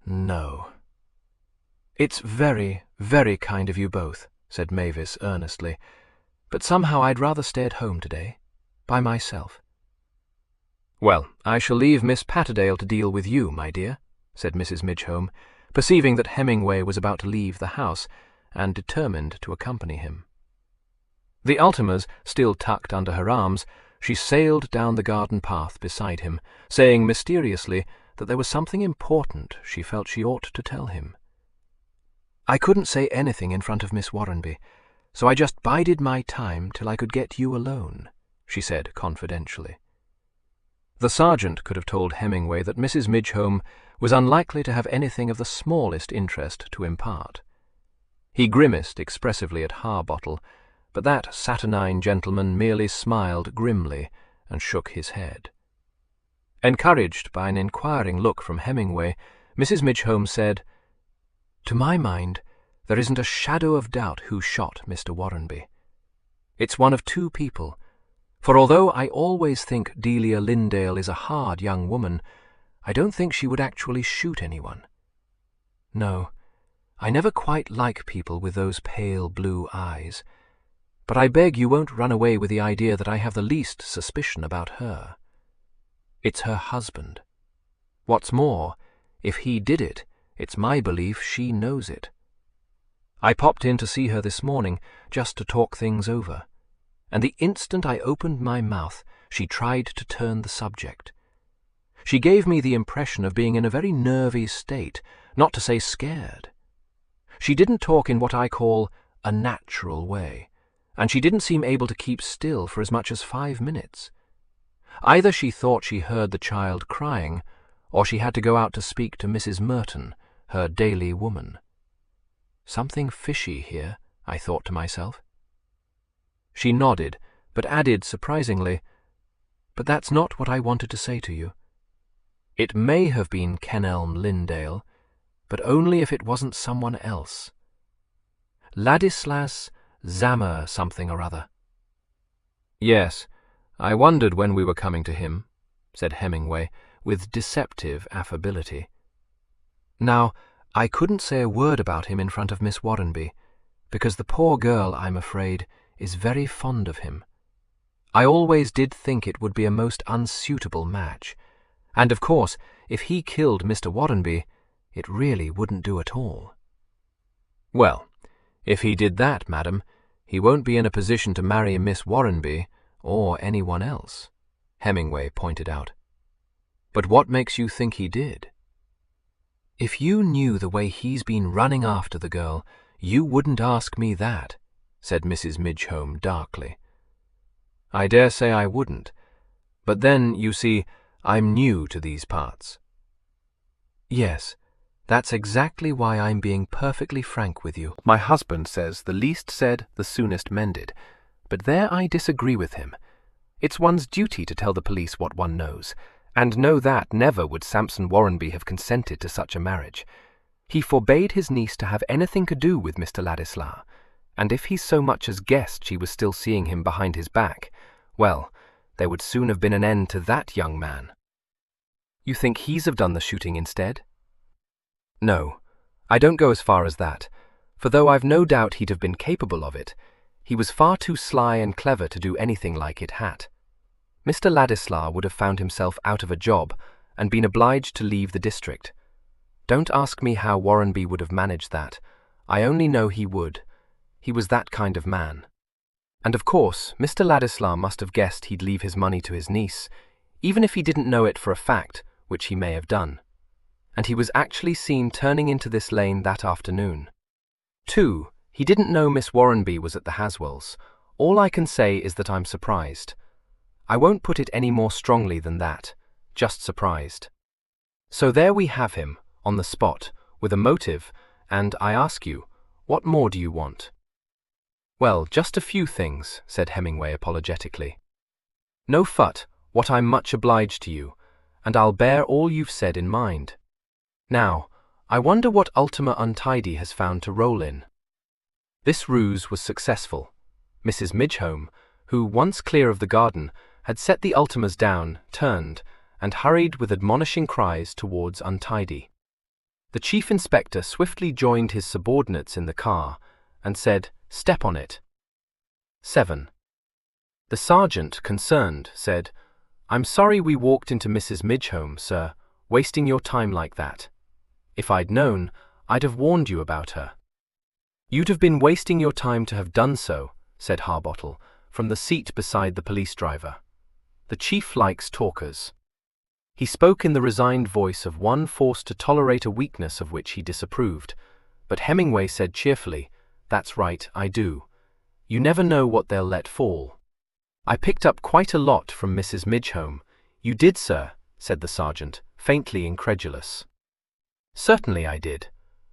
No." "It's very, very kind of you both," said Mavis earnestly, "but somehow I'd rather stay at home today, by myself." "Well, I shall leave Miss Patterdale to deal with you, my dear," said Mrs. Midgehome, perceiving that Hemingway was about to leave the house, and determined to accompany him. The Ultimers still tucked under her arms, she sailed down the garden path beside him, saying mysteriously that there was something important she felt she ought to tell him. "I couldn't say anything in front of Miss Warrenby, so I just bided my time till I could get you alone," she said confidentially. The sergeant could have told Hemingway that Mrs. Midgehome was unlikely to have anything of the smallest interest to impart. He grimaced expressively at Harbottle, but that saturnine gentleman merely smiled grimly and shook his head. Encouraged by an inquiring look from Hemingway, Mrs. Midgehome said, "To my mind, there isn't a shadow of doubt who shot Mr. Warrenby. It's one of two people, for although I always think Delia Lindale is a hard young woman, I don't think she would actually shoot anyone. No, I never quite like people with those pale blue eyes, but I beg you won't run away with the idea that I have the least suspicion about her. It's her husband. What's more, if he did it, it's my belief she knows it. I popped in to see her this morning just to talk things over, and the instant I opened my mouth, she tried to turn the subject. She gave me the impression of being in a very nervy state, not to say scared. She didn't talk in what I call a natural way, and she didn't seem able to keep still for as much as 5 minutes. Either she thought she heard the child crying, or she had to go out to speak to Mrs. Merton, her daily woman. Something fishy here, I thought to myself. She nodded, but added surprisingly, "But that's not what I wanted to say to you. It may have been Kenelm Lindale, but only if it wasn't someone else. Ladislas Zammer something or other." "Yes, I wondered when we were coming to him," said Hemingway, with deceptive affability. "Now, I couldn't say a word about him in front of Miss Warrenby, because the poor girl, I'm afraid, is very fond of him. I always did think it would be a most unsuitable match, and of course, if he killed Mr. Warrenby, it really wouldn't do at all." "Well, if he did that, madam, he won't be in a position to marry Miss Warrenby or anyone else," Hemingway pointed out. "But what makes you think he did?" "If you knew the way he's been running after the girl, you wouldn't ask me that," said Mrs. Midgehome darkly. "I dare say I wouldn't, but then, you see, I'm new to these parts." "Yes, that's exactly why I'm being perfectly frank with you. My husband says the least said, the soonest mended, but there I disagree with him. It's one's duty to tell the police what one knows, and know that never would Sampson Warrenby have consented to such a marriage. He forbade his niece to have anything to do with Mr. Ladislas, and if he so much as guessed she was still seeing him behind his back, well, there would soon have been an end to that young man." "You think he's have done the shooting instead?" "No, I don't go as far as that, for though I've no doubt he'd have been capable of it, he was far too sly and clever to do anything like it had. Mr. Ladislas would have found himself out of a job and been obliged to leave the district. Don't ask me how Warrenby would have managed that. I only know he would. He was that kind of man. And of course, Mr. Ladislas must have guessed he'd leave his money to his niece, even if he didn't know it for a fact, which he may have done. And he was actually seen turning into this lane that afternoon. 2. He didn't know Miss Warrenby was at the Haswells. All I can say is that I'm surprised. I won't put it any more strongly than that, just surprised. So there we have him, on the spot, with a motive, and I ask you, what more do you want?" Well, just a few things, said Hemingway apologetically. No fut, what I'm much obliged to you, and I'll bear all you've said in mind. Now, I wonder what Ultima Untidy has found to roll in. This ruse was successful. Mrs. Midgehome, who, once clear of the garden, had set the Ultimas down, turned, and hurried with admonishing cries towards Untidy. The chief inspector swiftly joined his subordinates in the car, and said, "Step on it." 7. The sergeant, concerned, said, "I'm sorry we walked into Mrs. Midgehome, sir, wasting your time like that. If I'd known, I'd have warned you about her." "You'd have been wasting your time to have done so," said Harbottle, from the seat beside the police driver. "The chief likes talkers." He spoke in the resigned voice of one forced to tolerate a weakness of which he disapproved, but Hemingway said cheerfully, "That's right, I do. You never know what they'll let fall." "I picked up quite a lot from Mrs. Midgehome." "You did, sir," said the sergeant, faintly incredulous. "Certainly I did.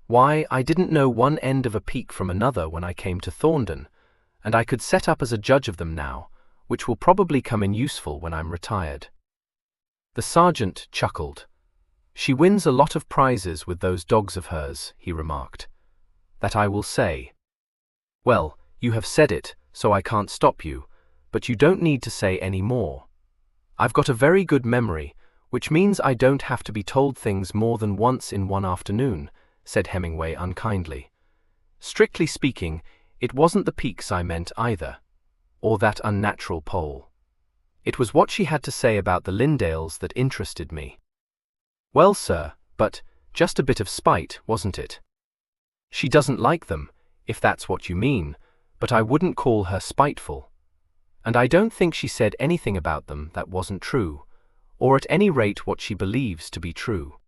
Why, I didn't know one end of a peak from another when I came to Thorndon, and I could set up as a judge of them now, which will probably come in useful when I'm retired." The sergeant chuckled. "She wins a lot of prizes with those dogs of hers," he remarked. "That I will say." "Well, you have said it, so I can't stop you, but you don't need to say any more. I've got a very good memory, which means I don't have to be told things more than once in one afternoon," said Hemingway unkindly. "Strictly speaking, it wasn't the peaks I meant either, or that unnatural pole. It was what she had to say about the Lindales that interested me." "Well, sir, but just a bit of spite, wasn't it?" "She doesn't like them, if that's what you mean, but I wouldn't call her spiteful. And I don't think she said anything about them that wasn't true, or at any rate what she believes to be true.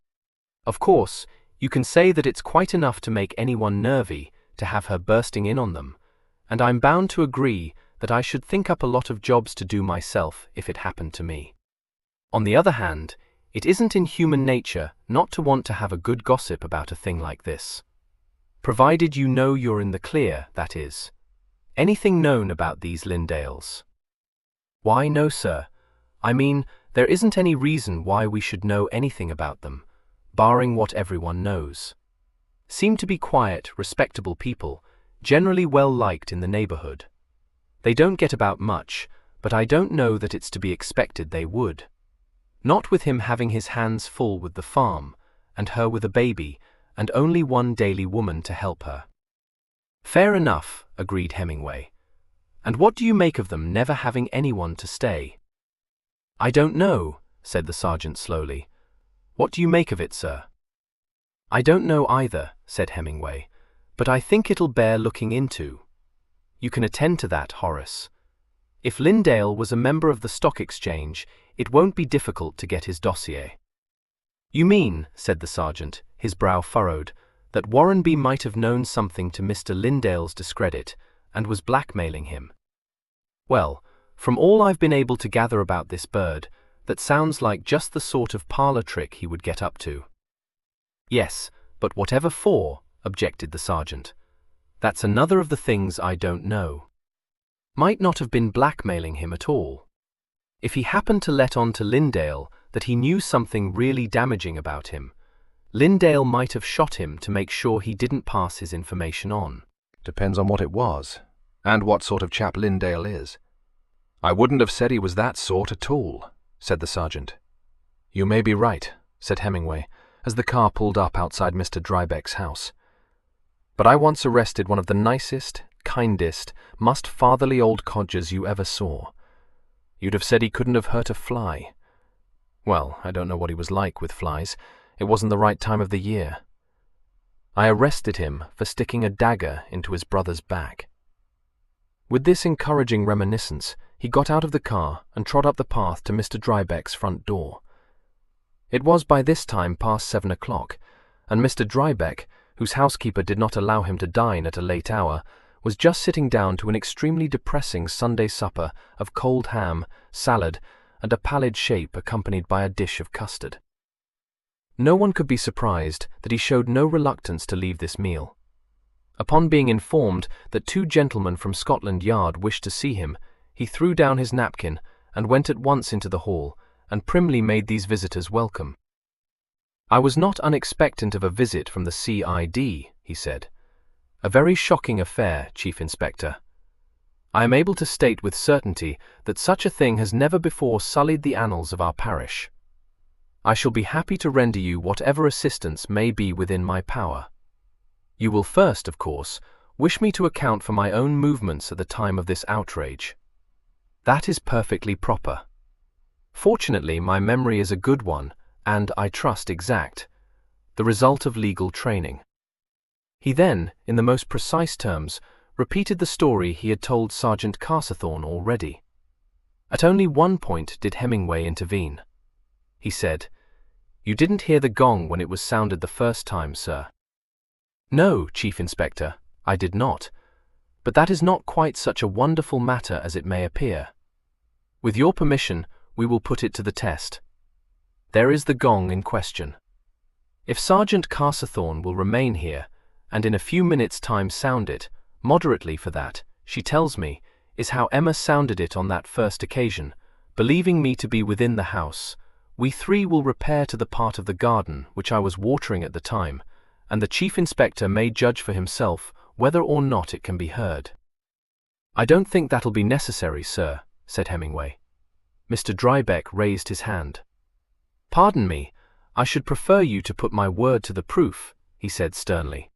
Of course, you can say that it's quite enough to make anyone nervy to have her bursting in on them, and I'm bound to agree that I should think up a lot of jobs to do myself if it happened to me. On the other hand, it isn't in human nature not to want to have a good gossip about a thing like this. Provided you know you're in the clear, that is. Anything known about these Lindales?" "Why, no, sir. I mean, there isn't any reason why we should know anything about them, barring what everyone knows. Seem to be quiet, respectable people, generally well liked in the neighborhood. They don't get about much, but I don't know that it's to be expected they would. Not with him having his hands full with the farm, and her with a baby, and only one daily woman to help her." "Fair enough," agreed Hemingway. "And what do you make of them never having anyone to stay?" "I don't know," said the sergeant slowly. "What do you make of it, sir?" "I don't know either," said Hemingway, "but I think it'll bear looking into. You can attend to that, Horace. If Lindale was a member of the stock exchange, it won't be difficult to get his dossier." "You mean," said the sergeant, his brow furrowed, "that Warrenby might have known something to Mr. Lindale's discredit, and was blackmailing him? Well, from all I've been able to gather about this bird, that sounds like just the sort of parlor trick he would get up to." "Yes, but whatever for?" objected the sergeant. "That's another of the things I don't know. Might not have been blackmailing him at all. If he happened to let on to Lindale that he knew something really damaging about him, Lindale might have shot him to make sure he didn't pass his information on." Depends on what it was, and what sort of chap Lindale is. I wouldn't have said he was that sort at all, said the sergeant. You may be right, said Hemingway, as the car pulled up outside Mr. Drybeck's house. But I once arrested one of the nicest, kindest, most fatherly old codgers you ever saw. You'd have said he couldn't have hurt a fly. Well, I don't know what he was like with flies. It wasn't the right time of the year. I arrested him for sticking a dagger into his brother's back. With this encouraging reminiscence, he got out of the car and trod up the path to Mr. Drybeck's front door. It was by this time past 7 o'clock, and Mr. Drybeck, whose housekeeper did not allow him to dine at a late hour, was just sitting down to an extremely depressing Sunday supper of cold ham, salad, and a pallid shape accompanied by a dish of custard. No one could be surprised that he showed no reluctance to leave this meal. Upon being informed that 2 gentlemen from Scotland Yard wished to see him, he threw down his napkin and went at once into the hall, and primly made these visitors welcome. "I was not unexpectant of a visit from the CID," he said. "A very shocking affair, Chief Inspector. I am able to state with certainty that such a thing has never before sullied the annals of our parish. I shall be happy to render you whatever assistance may be within my power. You will first, of course, wish me to account for my own movements at the time of this outrage. That is perfectly proper. Fortunately, my memory is a good one, and, I trust, exact, the result of legal training." He then, in the most precise terms, repeated the story he had told Sergeant Carsethorne already. At only one point did Hemingway intervene. He said, "You didn't hear the gong when it was sounded the first time, sir." "No, Chief Inspector, I did not, but that is not quite such a wonderful matter as it may appear. With your permission, we will put it to the test. There is the gong in question. If Sergeant Carsethorne will remain here, and in a few minutes' time sound it, moderately for that, she tells me, is how Emma sounded it on that first occasion, believing me to be within the house, we 3 will repair to the part of the garden which I was watering at the time, and the Chief Inspector may judge for himself whether or not it can be heard." "I don't think that'll be necessary, sir," said Hemingway. Mr. Drybeck raised his hand. "Pardon me, I should prefer you to put my word to the proof," he said sternly.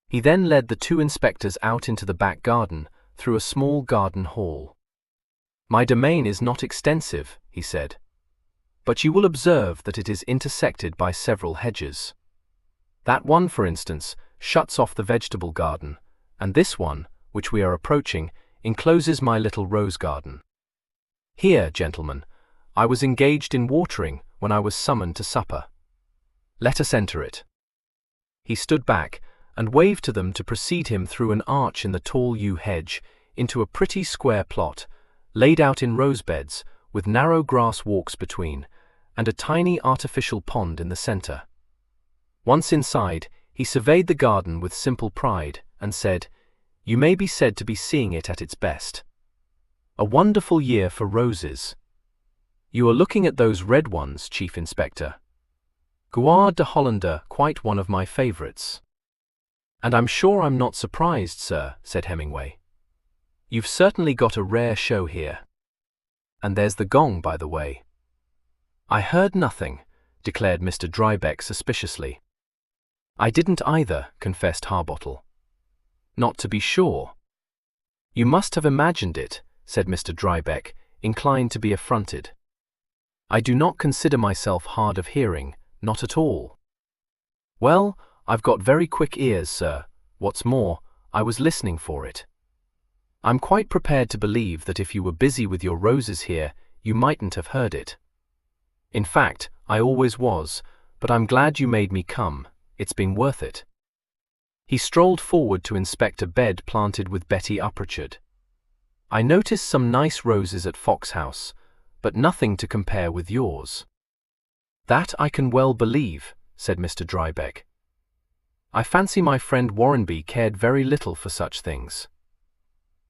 He then led the 2 inspectors out into the back garden, through a small garden hall. "My domain is not extensive," he said, "but you will observe that it is intersected by several hedges. That one, for instance, shuts off the vegetable garden, and this one, which we are approaching, encloses my little rose garden. Here, gentlemen, I was engaged in watering when I was summoned to supper. Let us enter it." He stood back and waved to them to precede him through an arch in the tall yew hedge into a pretty square plot, laid out in rose beds, with narrow grass walks between, and a tiny artificial pond in the center. Once inside, he surveyed the garden with simple pride, and said, "You may be said to be seeing it at its best. A wonderful year for roses. You are looking at those red ones, Chief Inspector. Guard de Hollander, quite one of my favorites." "And I'm sure I'm not surprised, sir," said Hemingway. "You've certainly got a rare show here. And there's the gong, by the way." "I heard nothing," declared Mr. Drybeck suspiciously. "I didn't either," confessed Harbottle. "Not to be sure." "You must have imagined it," said Mr. Drybeck, inclined to be affronted. "I do not consider myself hard of hearing, not at all." "Well, I've got very quick ears, sir. What's more, I was listening for it. I'm quite prepared to believe that if you were busy with your roses here, you mightn't have heard it. In fact, I always was, but I'm glad you made me come. It's been worth it." He strolled forward to inspect a bed planted with Betty Upperchard. "I noticed some nice roses at Fox House, but nothing to compare with yours." "That I can well believe," said Mr. Drybeck. "I fancy my friend Warrenby cared very little for such things."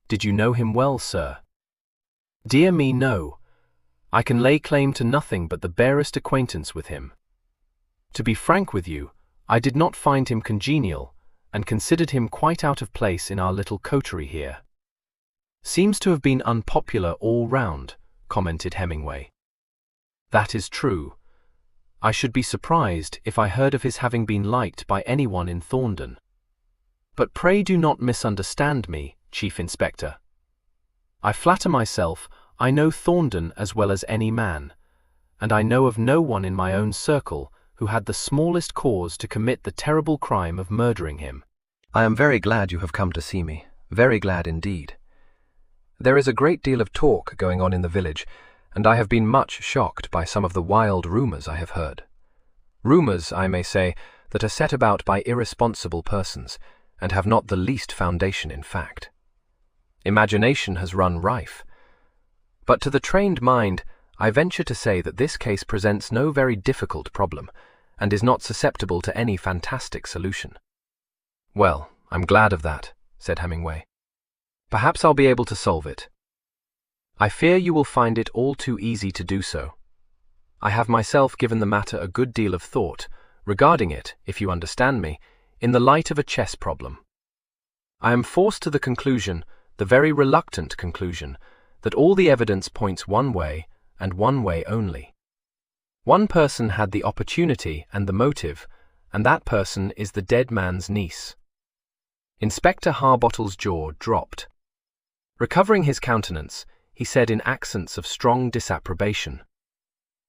"Did you know him well, sir?" "Dear me, no. I can lay claim to nothing but the barest acquaintance with him. To be frank with you, I did not find him congenial, and considered him quite out of place in our little coterie here." "Seems to have been unpopular all round," commented Hemingway. "That is true. I should be surprised if I heard of his having been liked by anyone in Thorndon. But pray do not misunderstand me, Chief Inspector. I flatter myself I know Thorndon as well as any man, and I know of no one in my own circle who had the smallest cause to commit the terrible crime of murdering him." "I am very glad you have come to see me, very glad indeed. There is a great deal of talk going on in the village, and I have been much shocked by some of the wild rumors I have heard. Rumors, I may say, that are set about by irresponsible persons, and have not the least foundation in fact. Imagination has run rife. But to the trained mind, I venture to say that this case presents no very difficult problem, and is not susceptible to any fantastic solution. Well, "I'm glad of that," said Hemingway. "Perhaps I'll be able to solve it." "I fear you will find it all too easy to do so. I have myself given the matter a good deal of thought, regarding it, if you understand me, in the light of a chess problem. I am forced to the conclusion, the very reluctant conclusion, that all the evidence points one way, and one way only. One person had the opportunity and the motive, and that person is the dead man's niece." Inspector Harbottle's jaw dropped. Recovering his countenance, he said in accents of strong disapprobation,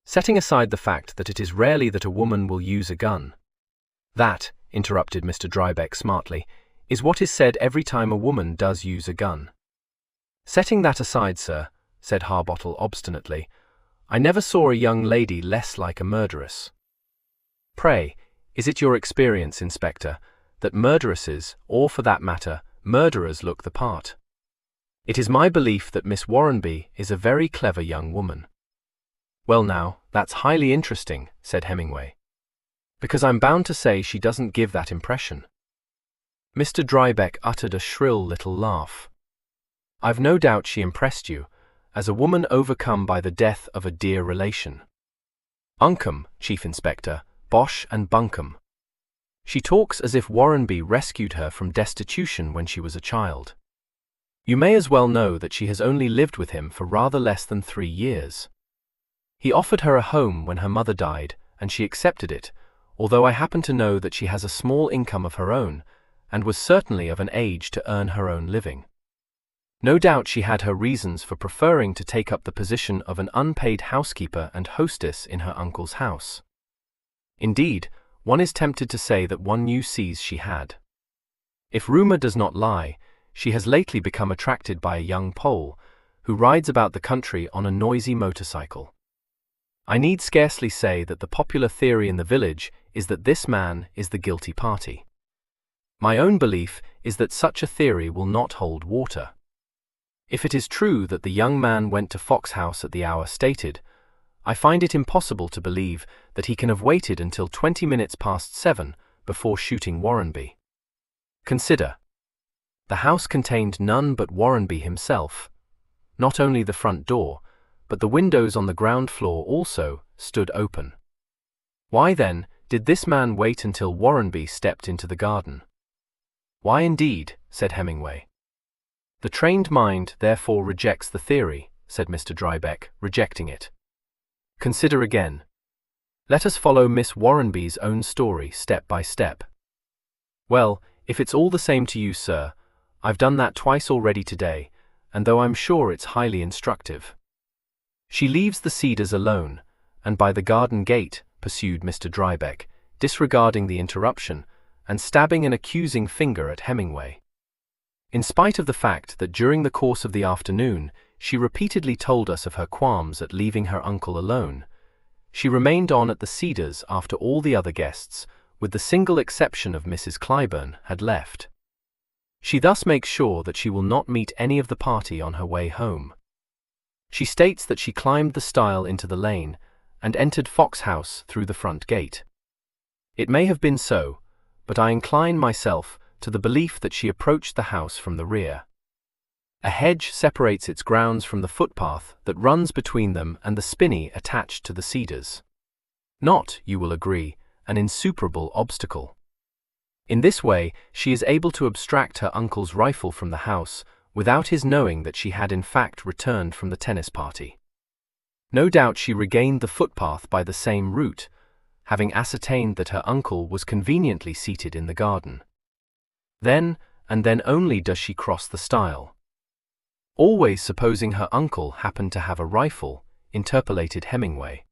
"Setting aside the fact that it is rarely that a woman will use a gun." "That," interrupted Mr. Drybeck smartly, "is what is said every time a woman does use a gun." "Setting that aside, sir," said Harbottle obstinately, "I never saw a young lady less like a murderess." "Pray, is it your experience, Inspector, that murderesses, or for that matter, murderers look the part? It is my belief that Miss Warrenby is a very clever young woman." "Well now, that's highly interesting," said Hemingway, "because I'm bound to say she doesn't give that impression." Mr. Drybeck uttered a shrill little laugh. "I've no doubt she impressed you, as a woman overcome by the death of a dear relation. Unkum, Chief Inspector, bosh and bunkum. She talks as if Warrenby rescued her from destitution when she was a child. You may as well know that she has only lived with him for rather less than 3 years. He offered her a home when her mother died, and she accepted it, although I happen to know that she has a small income of her own, and was certainly of an age to earn her own living. No doubt she had her reasons for preferring to take up the position of an unpaid housekeeper and hostess in her uncle's house. Indeed, one is tempted to say that one knew sees she had. If rumor does not lie, she has lately become attracted by a young Pole, who rides about the country on a noisy motorcycle. I need scarcely say that the popular theory in the village is that this man is the guilty party. My own belief is that such a theory will not hold water. If it is true that the young man went to Fox House at the hour stated, I find it impossible to believe that he can have waited until 20 minutes past 7 before shooting Warrenby. Consider. The house contained none but Warrenby himself. Not only the front door, but the windows on the ground floor also stood open. Why then did this man wait until Warrenby stepped into the garden? Why indeed, said Hemingway. The trained mind therefore rejects the theory, said Mr. Drybeck, rejecting it. Consider again. Let us follow Miss Warrenby's own story step by step. Well, if it's all the same to you, sir, I've done that twice already today, and though I'm sure it's highly instructive. She leaves the Cedars alone, and by the garden gate, pursued Mr. Drybeck, disregarding the interruption, and stabbing an accusing finger at Hemingway. In spite of the fact that during the course of the afternoon she repeatedly told us of her qualms at leaving her uncle alone, she remained on at the Cedars after all the other guests, with the single exception of Mrs. Clyburn, had left. She thus makes sure that she will not meet any of the party on her way home. She states that she climbed the stile into the lane and entered Fox House through the front gate. It may have been so, but I incline myself to the belief that she approached the house from the rear. A hedge separates its grounds from the footpath that runs between them and the spinney attached to the Cedars. Not, you will agree, an insuperable obstacle. In this way, she is able to abstract her uncle's rifle from the house without his knowing that she had in fact returned from the tennis party. No doubt she regained the footpath by the same route, having ascertained that her uncle was conveniently seated in the garden. Then, and then only does she cross the stile. Always supposing her uncle happened to have a rifle, interpolated Hemingway.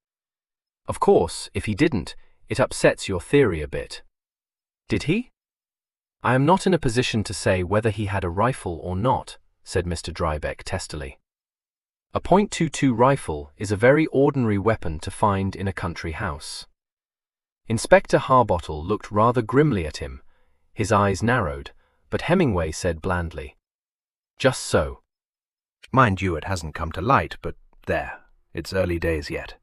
Of course, if he didn't, it upsets your theory a bit. Did he? I am not in a position to say whether he had a rifle or not, said Mr. Drybeck testily. A .22 rifle is a very ordinary weapon to find in a country house. Inspector Harbottle looked rather grimly at him. His eyes narrowed, but Hemingway said blandly, "Just so. Mind you, it hasn't come to light, but there, it's early days yet."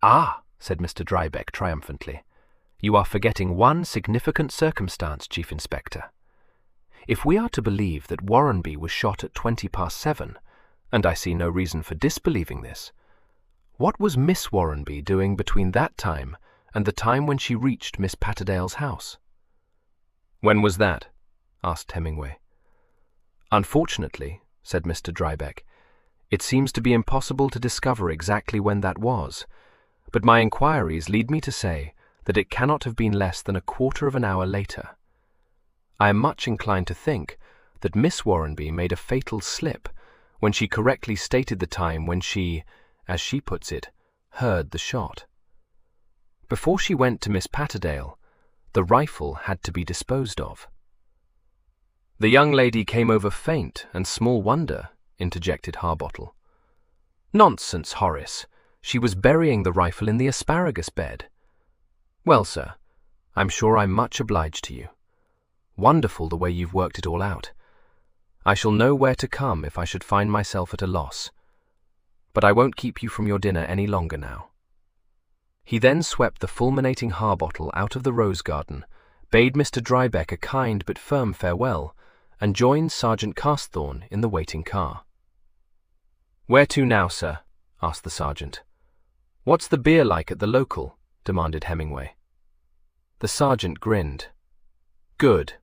"Ah," said Mr. Drybeck triumphantly, "you are forgetting one significant circumstance, Chief Inspector. If we are to believe that Warrenby was shot at 7:20, and I see no reason for disbelieving this, what was Miss Warrenby doing between that time and the time when she reached Miss Patterdale's house? When was that? asked Hemingway. Unfortunately, said Mr. Drybeck, it seems to be impossible to discover exactly when that was, but my inquiries lead me to say that it cannot have been less than a quarter of an hour later. I am much inclined to think that Miss Warrenby made a fatal slip when she correctly stated the time when she, as she puts it, heard the shot. Before she went to Miss Patterdale, the rifle had to be disposed of. The young lady came over faint, and small wonder, interjected Harbottle. Nonsense, Horace. She was burying the rifle in the asparagus bed. Well, sir, I'm sure I'm much obliged to you. Wonderful the way you've worked it all out. I shall know where to come if I should find myself at a loss. But I won't keep you from your dinner any longer now. He then swept the fulminating Harbottle out of the rose garden, bade Mr. Drybeck a kind but firm farewell, and joined Sergeant Casthorne in the waiting car. "Where to now, sir?" asked the sergeant. "What's the beer like at the local?" demanded Hemingway. The sergeant grinned. "Good.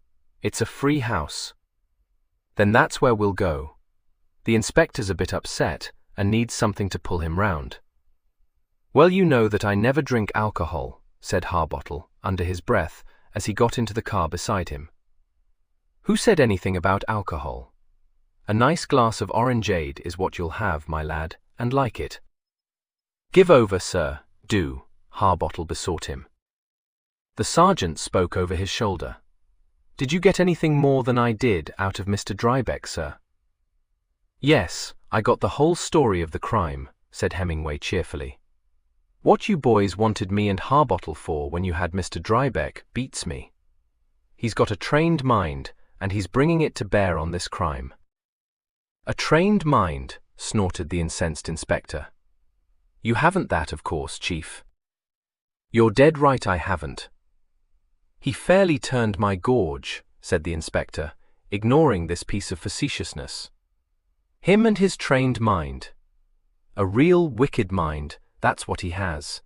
It's a free house. Then that's where we'll go. The inspector's a bit upset and needs something to pull him round." "Well, you know that I never drink alcohol," said Harbottle under his breath as he got into the car beside him. "Who said anything about alcohol? A nice glass of orangeade is what you'll have, my lad, and like it." "Give over, sir, do," Harbottle besought him. The sergeant spoke over his shoulder. "Did you get anything more than I did out of Mr. Drybeck, sir?" "Yes, I got the whole story of the crime," said Hemingway cheerfully. "What you boys wanted me and Harbottle for when you had Mr. Drybeck beats me. He's got a trained mind, and he's bringing it to bear on this crime." "A trained mind," snorted the incensed inspector. "You haven't that, of course, Chief." "You're dead right I haven't." "He fairly turned my gorge," said the inspector, ignoring this piece of facetiousness. "Him and his trained mind. A real wicked mind, that's what he has.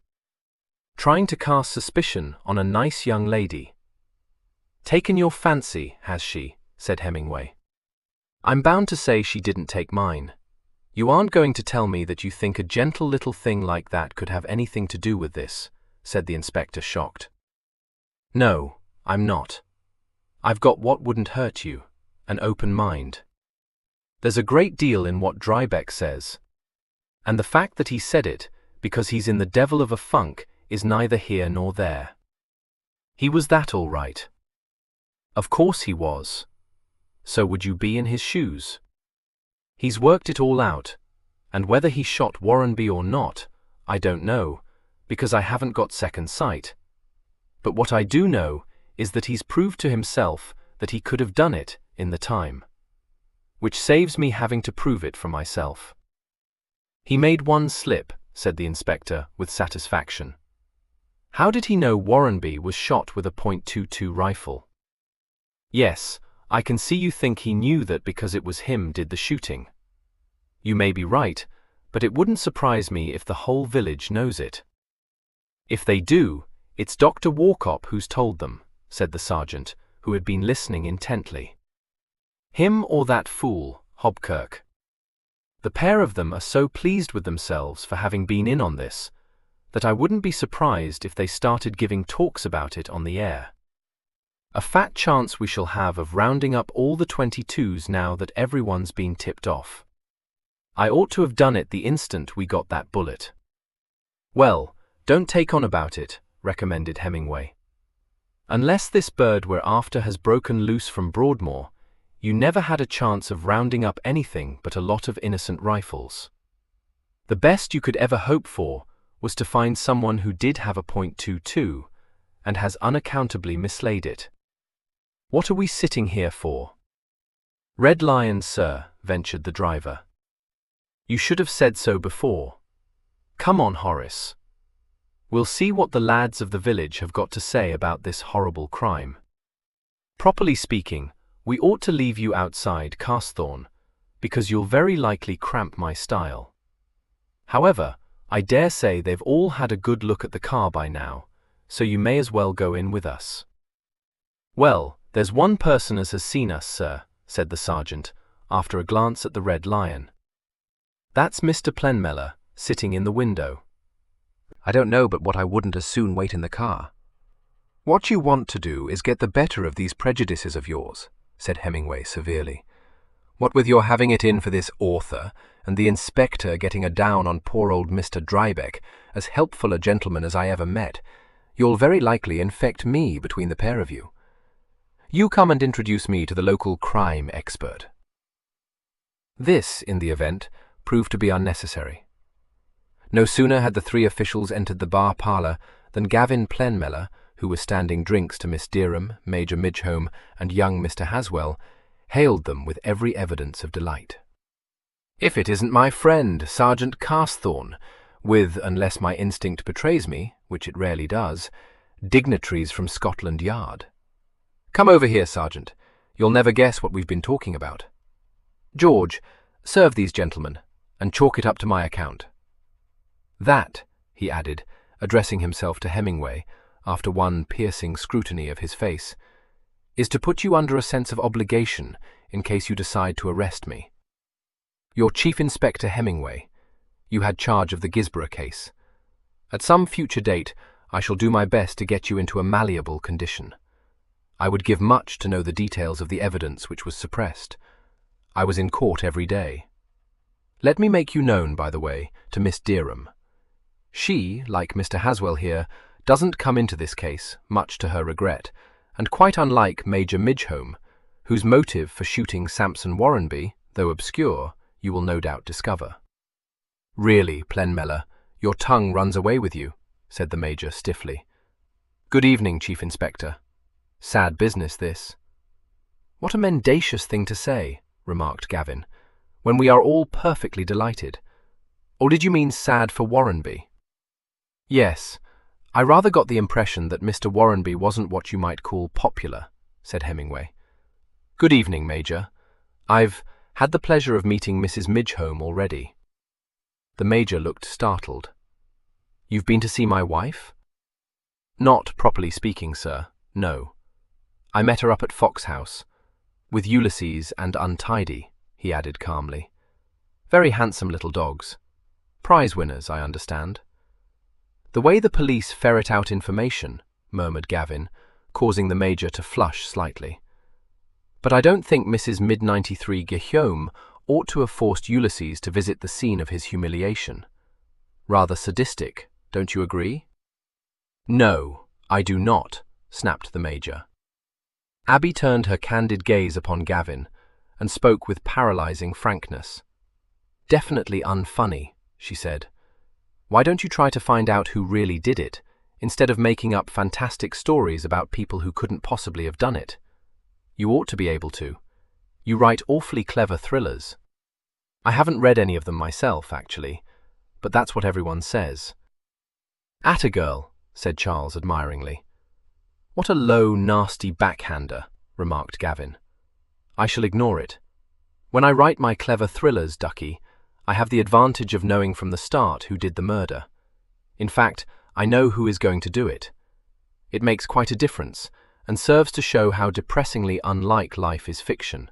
Trying to cast suspicion on a nice young lady." "Taken your fancy, has she?" said Hemingway. "I'm bound to say she didn't take mine. You aren't going to tell me that you think a gentle little thing like that could have anything to do with this," said the inspector, shocked. "No, I'm not. I've got what wouldn't hurt you, an open mind. There's a great deal in what Drybeck says. And the fact that he said it because he's in the devil of a funk is neither here nor there. He was that all right. Of course he was. So would you be in his shoes? He's worked it all out, and whether he shot Warrenby or not, I don't know, because I haven't got second sight. But what I do know is that he's proved to himself that he could have done it in the time. Which saves me having to prove it for myself." "He made one slip," said the inspector with satisfaction. "How did he know Warrenby was shot with a .22 rifle?" "Yes, I can see you think he knew that because it was him did the shooting. You may be right, but it wouldn't surprise me if the whole village knows it." "If they do, it's Dr. Warcop who's told them," said the sergeant, who had been listening intently. "Him or that fool, Hobkirk. The pair of them are so pleased with themselves for having been in on this, that I wouldn't be surprised if they started giving talks about it on the air. A fat chance we shall have of rounding up all the 22s now that everyone's been tipped off. I ought to have done it the instant we got that bullet." "Well, don't take on about it," recommended Hemingway. "Unless this bird we're after has broken loose from Broadmoor, you never had a chance of rounding up anything but a lot of innocent rifles. The best you could ever hope for was to find someone who did have a .22 and has unaccountably mislaid it. What are we sitting here for?" "Red Lion, sir," ventured the driver. "You should have said so before. Come on, Horace. We'll see what the lads of the village have got to say about this horrible crime. Properly speaking, We ought to leave you outside Casthorne, because you'll very likely cramp my style. However, I dare say they've all had a good look at the car by now, so you may as well go in with us." "Well, there's one person as has seen us, sir," said the sergeant, after a glance at the Red Lion. "That's Mr. Plenmeller, sitting in the window." "I don't know but what I wouldn't as soon wait in the car." "What you want to do is get the better of these prejudices of yours," said Hemingway severely. "What with your having it in for this author, and the inspector getting a down on poor old Mr. Drybeck, as helpful a gentleman as I ever met, you'll very likely infect me between the pair of you. You come and introduce me to the local crime expert." This, in the event, proved to be unnecessary. No sooner had the three officials entered the bar parlour than Gavin Plenmeller, who was standing drinks to Miss Derham, Major Midgehome, and young Mr. Haswell, hailed them with every evidence of delight. "If it isn't my friend, Sergeant Casthorne, with, unless my instinct betrays me, which it rarely does, dignitaries from Scotland Yard. Come over here, Sergeant. You'll never guess what we've been talking about. George, serve these gentlemen, and chalk it up to my account. That," he added, addressing himself to Hemingway, after one piercing scrutiny of his face, "is to put you under a sense of obligation in case you decide to arrest me. You're Chief Inspector Hemingway. You had charge of the Gisborough case. At some future date, I shall do my best to get you into a malleable condition. I would give much to know the details of the evidence which was suppressed. I was in court every day. Let me make you known, by the way, to Miss Derham. She, like Mr. Haswell here, doesn't come into this case, much to her regret, and quite unlike Major Midgehome, whose motive for shooting Sampson Warrenby, though obscure, you will no doubt discover." "Really, Plenmeller, your tongue runs away with you," said the Major stiffly. "Good evening, Chief Inspector. Sad business, this." "What a mendacious thing to say," remarked Gavin, "when we are all perfectly delighted. Or did you mean sad for Warrenby?" "Yes, I rather got the impression that Mr. Warrenby wasn't what you might call popular," said Hemingway. "Good evening, Major. I've had the pleasure of meeting Mrs. Midgehome already." The Major looked startled. "You've been to see my wife?" "Not properly speaking, sir, no. I met her up at Fox House, with Ulysses and Untidy," he added calmly. "Very handsome little dogs. Prize winners, I understand." "The way the police ferret out information," murmured Gavin, causing the Major to flush slightly. "But I don't think Mrs. Mid-93 Guillaume ought to have forced Ulysses to visit the scene of his humiliation. Rather sadistic, don't you agree?" "No, I do not," snapped the Major. Abby turned her candid gaze upon Gavin and spoke with paralyzing frankness. "Definitely unfunny," she said. "Why don't you try to find out who really did it, instead of making up fantastic stories about people who couldn't possibly have done it? You ought to be able to. You write awfully clever thrillers." "I haven't read any of them myself, actually, but that's what everyone says." "Atta girl," said Charles admiringly. "What a low, nasty backhander," remarked Gavin. "I shall ignore it. When I write my clever thrillers, Ducky, I have the advantage of knowing from the start who did the murder. In fact, I know who is going to do it. It makes quite a difference, and serves to show how depressingly unlike life is fiction.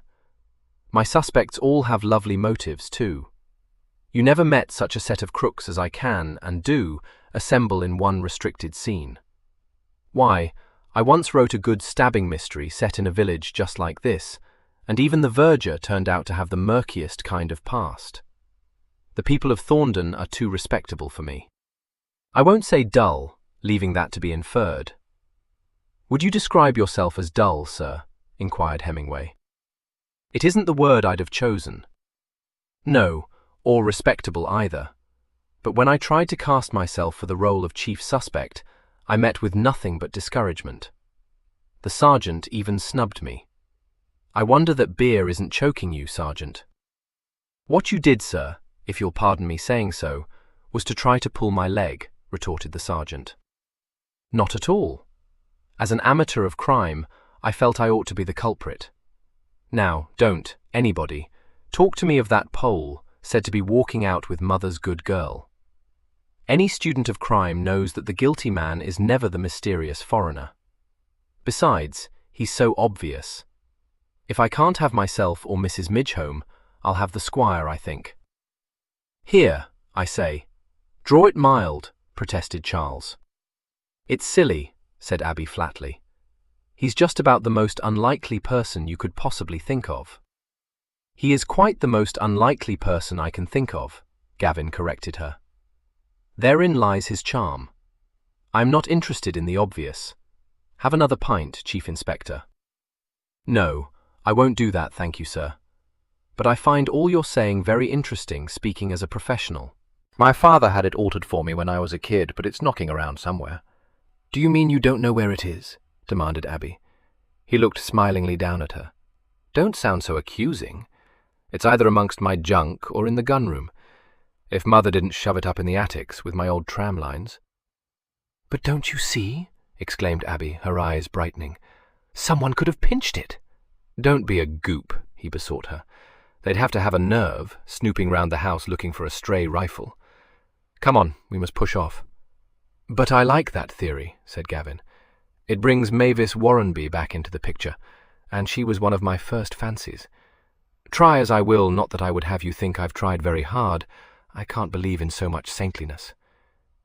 My suspects all have lovely motives, too. You never met such a set of crooks as I can, and do, assemble in one restricted scene. Why, I once wrote a good stabbing mystery set in a village just like this, and even the verger turned out to have the murkiest kind of past. The people of Thorndon are too respectable for me. I won't say dull, leaving that to be inferred." "Would you describe yourself as dull, sir?" inquired Hemingway. "It isn't the word I'd have chosen. No, or respectable either. But when I tried to cast myself for the role of chief suspect, I met with nothing but discouragement. The sergeant even snubbed me. I wonder that beer isn't choking you, Sergeant." "What you did, sir, if you'll pardon me saying so, was to try to pull my leg," retorted the sergeant. "Not at all. As an amateur of crime, I felt I ought to be the culprit. Now, don't, anybody, talk to me of that Pole said to be walking out with Mother's good girl. Any student of crime knows that the guilty man is never the mysterious foreigner. Besides, he's so obvious. If I can't have myself or Mrs. Midgehome, I'll have the squire, I think. Here, I say. Draw it mild, protested Charles. It's silly, said Abby flatly. He's just about the most unlikely person you could possibly think of. He is quite the most unlikely person I can think of, Gavin corrected her. Therein lies his charm. I'm not interested in the obvious. Have another pint, Chief Inspector. No, I won't do that, thank you, sir. But I find all you're saying very interesting, speaking as a professional. My father had it altered for me when I was a kid, but it's knocking around somewhere. Do you mean you don't know where it is? Demanded Abby. He looked smilingly down at her. Don't sound so accusing. It's either amongst my junk or in the gun room. If Mother didn't shove it up in the attics with my old tram lines. But don't you see? Exclaimed Abby, her eyes brightening. Someone could have pinched it. Don't be a goop, he besought her. They'd have to have a nerve, snooping round the house looking for a stray rifle. Come on, we must push off. But I like that theory, said Gavin. It brings Mavis Warrenby back into the picture, and she was one of my first fancies. Try as I will, not that I would have you think I've tried very hard, I can't believe in so much saintliness.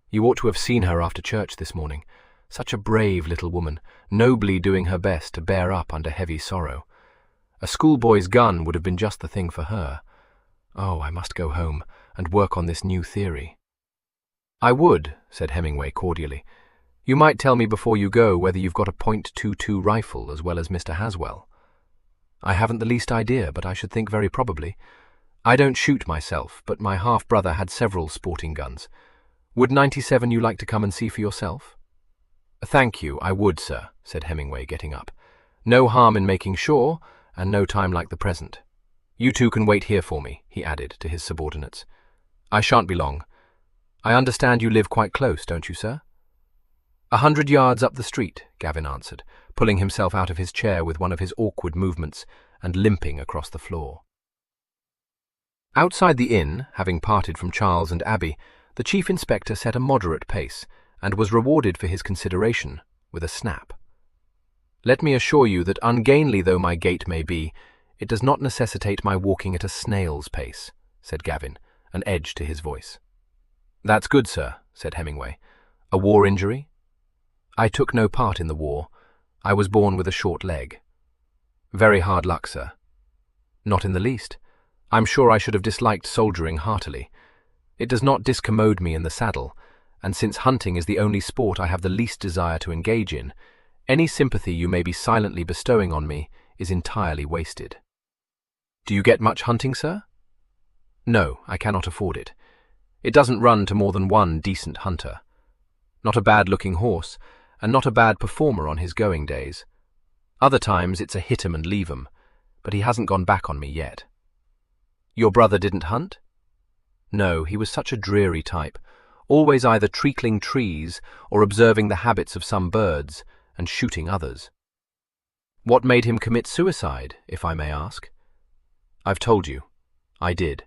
You ought to have seen her after church this morning. Such a brave little woman, nobly doing her best to bear up under heavy sorrow. A schoolboy's gun would have been just the thing for her. Oh, I must go home and work on this new theory. I would, said Hemingway cordially. You might tell me before you go whether you've got a .22 rifle as well as Mr. Haswell. I haven't the least idea, but I should think very probably. I don't shoot myself, but my half-brother had several sporting guns. Would 97 you like to come and see for yourself? Thank you, I would, sir, said Hemingway, getting up. No harm in making sure, and no time like the present. You two can wait here for me, he added to his subordinates. I shan't be long. I understand you live quite close, don't you, sir? 100 yards up the street, Gavin answered, pulling himself out of his chair with one of his awkward movements and limping across the floor. Outside the inn, having parted from Charles and Abby, the Chief Inspector set a moderate pace and was rewarded for his consideration with a snap. Let me assure you that ungainly though my gait may be, it does not necessitate my walking at a snail's pace, said Gavin, an edge to his voice. That's good, sir, said Hemingway. A war injury? I took no part in the war. I was born with a short leg. Very hard luck, sir. Not in the least. I'm sure I should have disliked soldiering heartily. It does not discommode me in the saddle, and since hunting is the only sport I have the least desire to engage in, any sympathy you may be silently bestowing on me is entirely wasted. Do you get much hunting, sir? No, I cannot afford it. It doesn't run to more than one decent hunter. Not a bad-looking horse, and not a bad performer on his going days. Other times it's a hit 'em and leave 'em, but he hasn't gone back on me yet. Your brother didn't hunt? No, he was such a dreary type, always either treacling trees or observing the habits of some birds and shooting others. What made him commit suicide, if I may ask? I've told you. I did.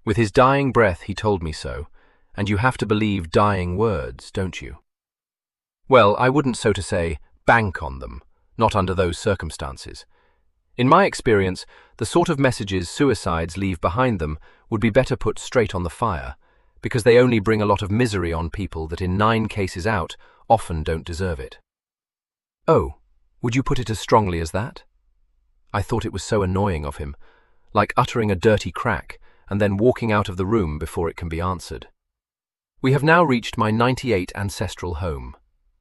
With his dying breath he told me so, and you have to believe dying words, don't you? Well, I wouldn't, so to say, bank on them, not under those circumstances. In my experience, the sort of messages suicides leave behind them would be better put straight on the fire, because they only bring a lot of misery on people that in 9 cases out often don't deserve it. Oh, would you put it as strongly as that? I thought it was so annoying of him, like uttering a dirty crack and then walking out of the room before it can be answered. We have now reached my 98 ancestral home.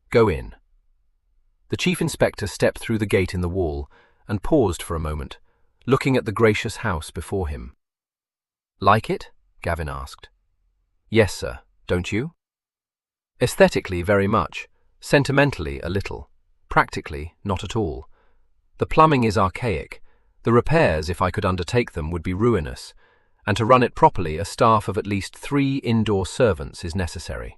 Go in. The Chief Inspector stepped through the gate in the wall and paused for a moment, looking at the gracious house before him. Like it? Gavin asked. Yes, sir. Don't you? Aesthetically, very much. Sentimentally, a little. Practically, not at all. The plumbing is archaic. The repairs, if I could undertake them, would be ruinous, and to run it properly, a staff of at least 3 indoor servants is necessary.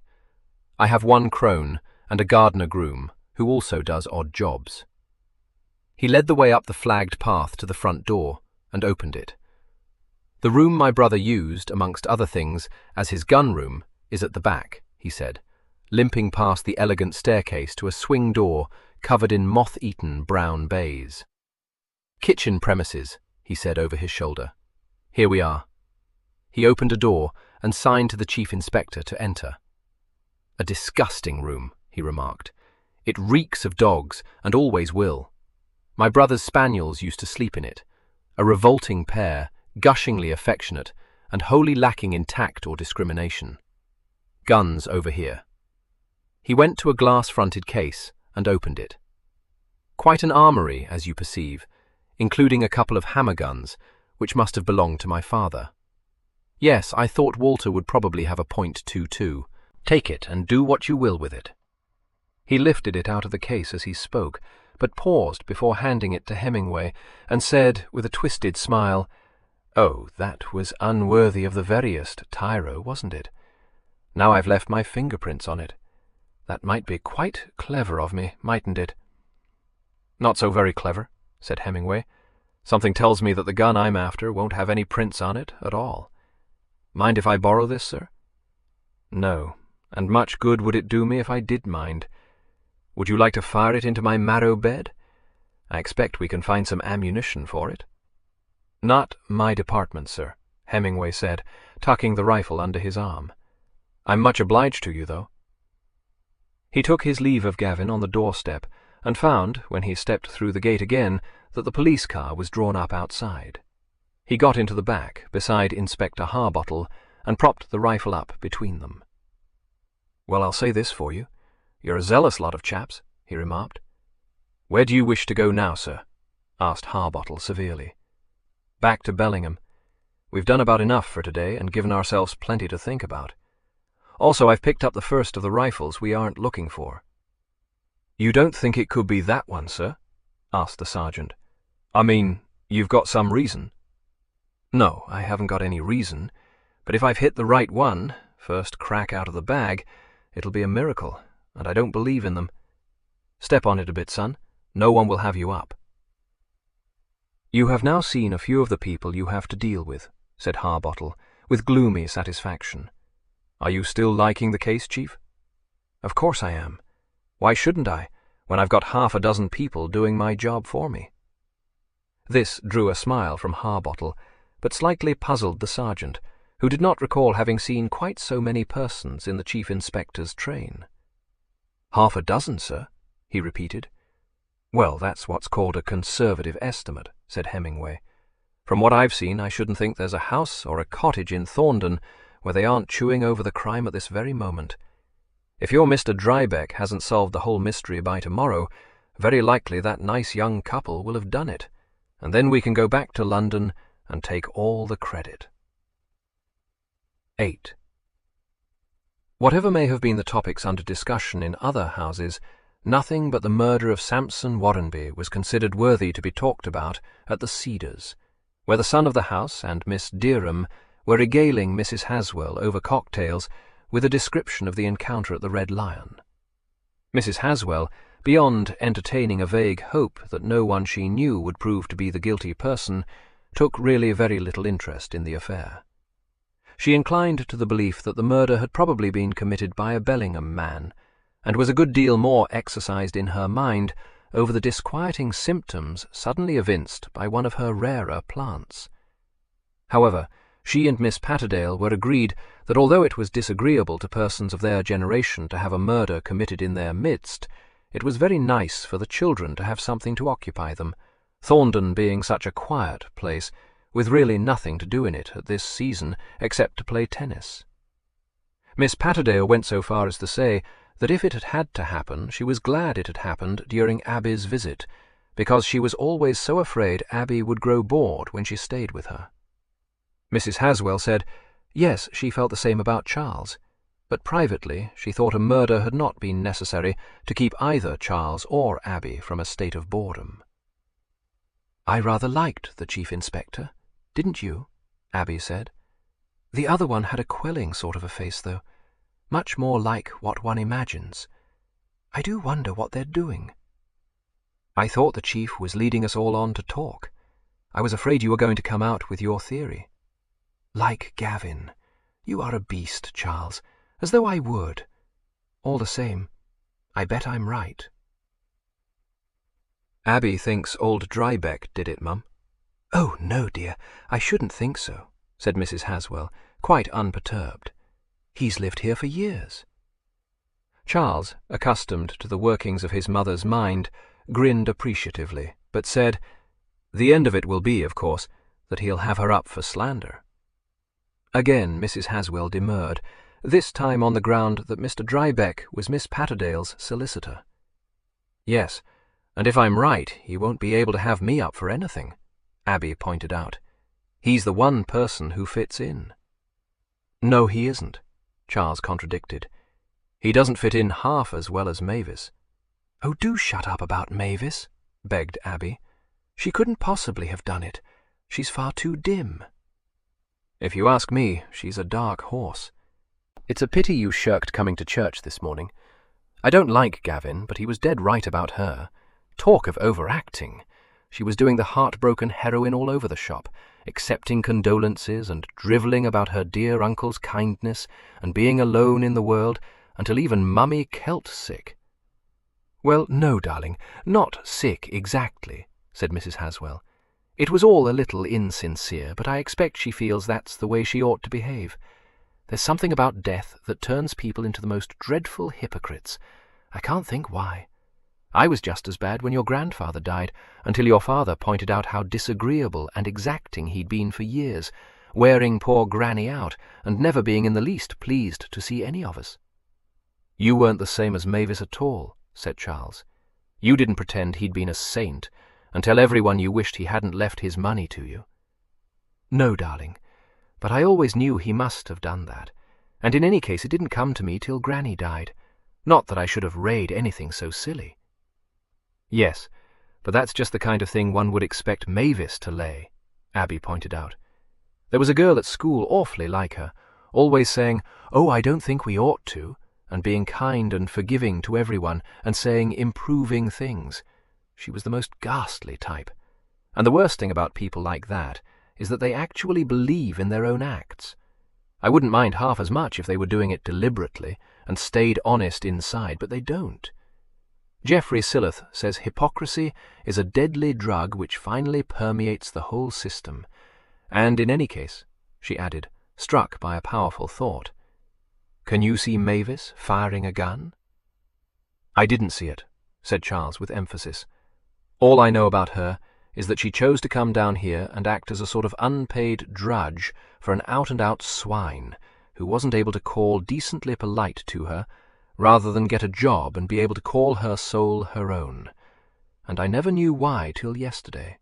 I have 1 crone and a gardener groom, who also does odd jobs. He led the way up the flagged path to the front door and opened it. "The room my brother used, amongst other things, as his gun room, is at the back," he said, limping past the elegant staircase to a swing door covered in moth-eaten brown baize. "Kitchen premises," he said over his shoulder. "Here we are." He opened a door and signed to the chief inspector to enter. "A disgusting room," he remarked. "It reeks of dogs, and always will. My brother's spaniels used to sleep in it, a revolting pair, gushingly affectionate, and wholly lacking in tact or discrimination. Guns over here." He went to a glass-fronted case and opened it. "Quite an armory, as you perceive, including a couple of hammer guns, which must have belonged to my father. Yes, I thought Walter would probably have a .22. Take it and do what you will with it." He lifted it out of the case as he spoke, but paused before handing it to Hemingway, and said, with a twisted smile, "Oh, that was unworthy of the veriest tyro, wasn't it? Now I've left my fingerprints on it. That might be quite clever of me, mightn't it?" "Not so very clever," said Hemingway. "Something tells me that the gun I'm after won't have any prints on it at all. Mind if I borrow this, sir?" "No, and much good would it do me if I did mind. Would you like to fire it into my marrow bed? I expect we can find some ammunition for it." "Not my department, sir," Hemingway said, tucking the rifle under his arm. "I'm much obliged to you, though." He took his leave of Gavin on the doorstep, and found, when he stepped through the gate again, that the police car was drawn up outside. He got into the back, beside Inspector Harbottle, and propped the rifle up between them. "Well, I'll say this for you. You're a zealous lot of chaps," he remarked. "Where do you wish to go now, sir?" asked Harbottle severely. "Back to Bellingham. We've done about enough for today and given ourselves plenty to think about. Also, I've picked up the first of the rifles we aren't looking for." "You don't think it could be that one, sir?" asked the sergeant. "I mean, you've got some reason?" "No, I haven't got any reason, but if I've hit the right one, first crack out of the bag, it'll be a miracle, and I don't believe in them. Step on it a bit, son. No one will have you up." "You have now seen a few of the people you have to deal with," said Harbottle, with gloomy satisfaction. "Are you still liking the case, Chief?" "Of course I am. Why shouldn't I, when I've got half a dozen people doing my job for me?" This drew a smile from Harbottle, but slightly puzzled the sergeant, who did not recall having seen quite so many persons in the chief inspector's train. "Half a dozen, sir," he repeated. "Well, that's what's called a conservative estimate," said Hemingway. "From what I've seen, I shouldn't think there's a house or a cottage in Thorndon where they aren't chewing over the crime at this very moment. If your Mr. Drybeck hasn't solved the whole mystery by tomorrow, very likely that nice young couple will have done it, and then we can go back to London and take all the credit." 8. Whatever may have been the topics under discussion in other houses, nothing but the murder of Sampson Warrenby was considered worthy to be talked about at the Cedars, where the son of the house and Miss Derham were regaling Mrs. Haswell over cocktails with a description of the encounter at the Red Lion. Mrs. Haswell, beyond entertaining a vague hope that no one she knew would prove to be the guilty person, took really very little interest in the affair. She inclined to the belief that the murder had probably been committed by a Bellingham man, and was a good deal more exercised in her mind over the disquieting symptoms suddenly evinced by one of her rarer plants. However, she and Miss Patterdale were agreed that although it was disagreeable to persons of their generation to have a murder committed in their midst, it was very nice for the children to have something to occupy them, Thorndon being such a quiet place, with really nothing to do in it at this season except to play tennis. Miss Patterdale went so far as to say that if it had had to happen, she was glad it had happened during Abby's visit, because she was always so afraid Abby would grow bored when she stayed with her. Mrs. Haswell said, yes, she felt the same about Charles, but privately she thought a murder had not been necessary to keep either Charles or Abby from a state of boredom. "I rather liked the chief inspector, didn't you?" Abby said. "The other one had a quelling sort of a face, though, much more like what one imagines. I do wonder what they're doing." I thought the chief was leading us all on to talk. I was afraid you were going to come out with your theory. Like Gavin. You are a beast, Charles, as though I would. All the same, I bet I'm right. Abby thinks old Drybeck did it, Mum. Oh, no, dear, I shouldn't think so, said Mrs. Haswell, quite unperturbed. He's lived here for years. Charles, accustomed to the workings of his mother's mind, grinned appreciatively, but said, "The end of it will be, of course, that he'll have her up for slander." Again Mrs. Haswell demurred, this time on the ground that Mr. Drybeck was Miss Patterdale's solicitor. "Yes, and if I'm right, he won't be able to have me up for anything," Abby pointed out. "He's the one person who fits in." "No, he isn't," Charles contradicted. "He doesn't fit in half as well as Mavis." "Oh, do shut up about Mavis," begged Abby. "She couldn't possibly have done it. She's far too dim." "If you ask me, she's a dark horse." It's a pity you shirked coming to church this morning. I don't like Gavin, but he was dead right about her. Talk of overacting. She was doing the heartbroken heroine all over the shop, accepting condolences and drivelling about her dear uncle's kindness and being alone in the world, until even Mummy Kelt sick. "Well, no, darling, not sick exactly," said Mrs. Haswell. "It was all a little insincere, but I expect she feels that's the way she ought to behave. There's something about death that turns people into the most dreadful hypocrites. I can't think why. I was just as bad when your grandfather died, until your father pointed out how disagreeable and exacting he'd been for years, wearing poor Granny out and never being in the least pleased to see any of us." "You weren't the same as Mavis at all," said Charles. "You didn't pretend he'd been a saint and tell everyone you wished he hadn't left his money to you." "No, darling, but I always knew he must have done that, and in any case it didn't come to me till Granny died. Not that I should have rayed anything so silly." "Yes, but that's just the kind of thing one would expect Mavis to lay," Abby pointed out. "There was a girl at school awfully like her, always saying, 'Oh, I don't think we ought to,' and being kind and forgiving to everyone and saying improving things. She was the most ghastly type. And the worst thing about people like that is that they actually believe in their own acts. I wouldn't mind half as much if they were doing it deliberately and stayed honest inside, but they don't. Geoffrey Silloth says hypocrisy is a deadly drug which finally permeates the whole system. And in any case," she added, struck by a powerful thought, "can you see Mavis firing a gun?" "I didn't see it," said Charles with emphasis. "All I know about her is that she chose to come down here and act as a sort of unpaid drudge for an out-and-out swine who wasn't able to call decently polite to her, rather than get a job and be able to call her soul her own. And I never knew why till yesterday."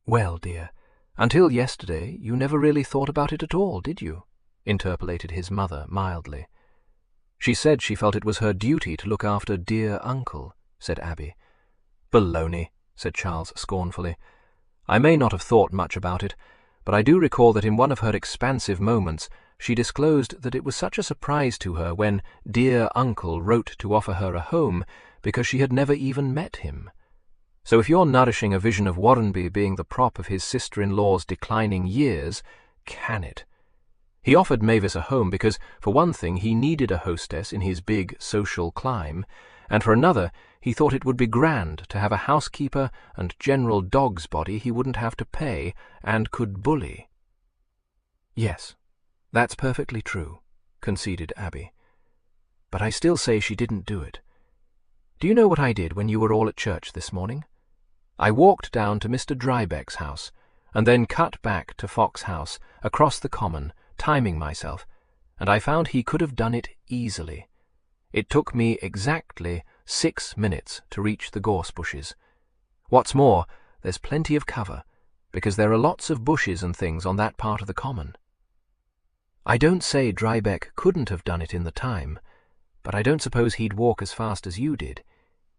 "Well, dear, until yesterday you never really thought about it at all, did you?" interpolated his mother mildly. "She said she felt it was her duty to look after dear uncle," said Abby. "Baloney," said Charles scornfully. "I may not have thought much about it, but I do recall that in one of her expansive moments she disclosed that it was such a surprise to her when dear uncle wrote to offer her a home because she had never even met him. So if you're nourishing a vision of Warrenby being the prop of his sister-in-law's declining years, can it? He offered Mavis a home because, for one thing, he needed a hostess in his big social climb, and for another, he thought it would be grand to have a housekeeper and general dog's body he wouldn't have to pay and could bully." "Yes, that's perfectly true," conceded Abby. "But I still say she didn't do it. Do you know what I did when you were all at church this morning? I walked down to Mr. Drybeck's house, and then cut back to Fox House, across the common, timing myself, and I found he could have done it easily. It took me exactly 6 minutes to reach the gorse bushes. What's more, there's plenty of cover, because there are lots of bushes and things on that part of the common. I don't say Drybeck couldn't have done it in the time, but I don't suppose he'd walk as fast as you did.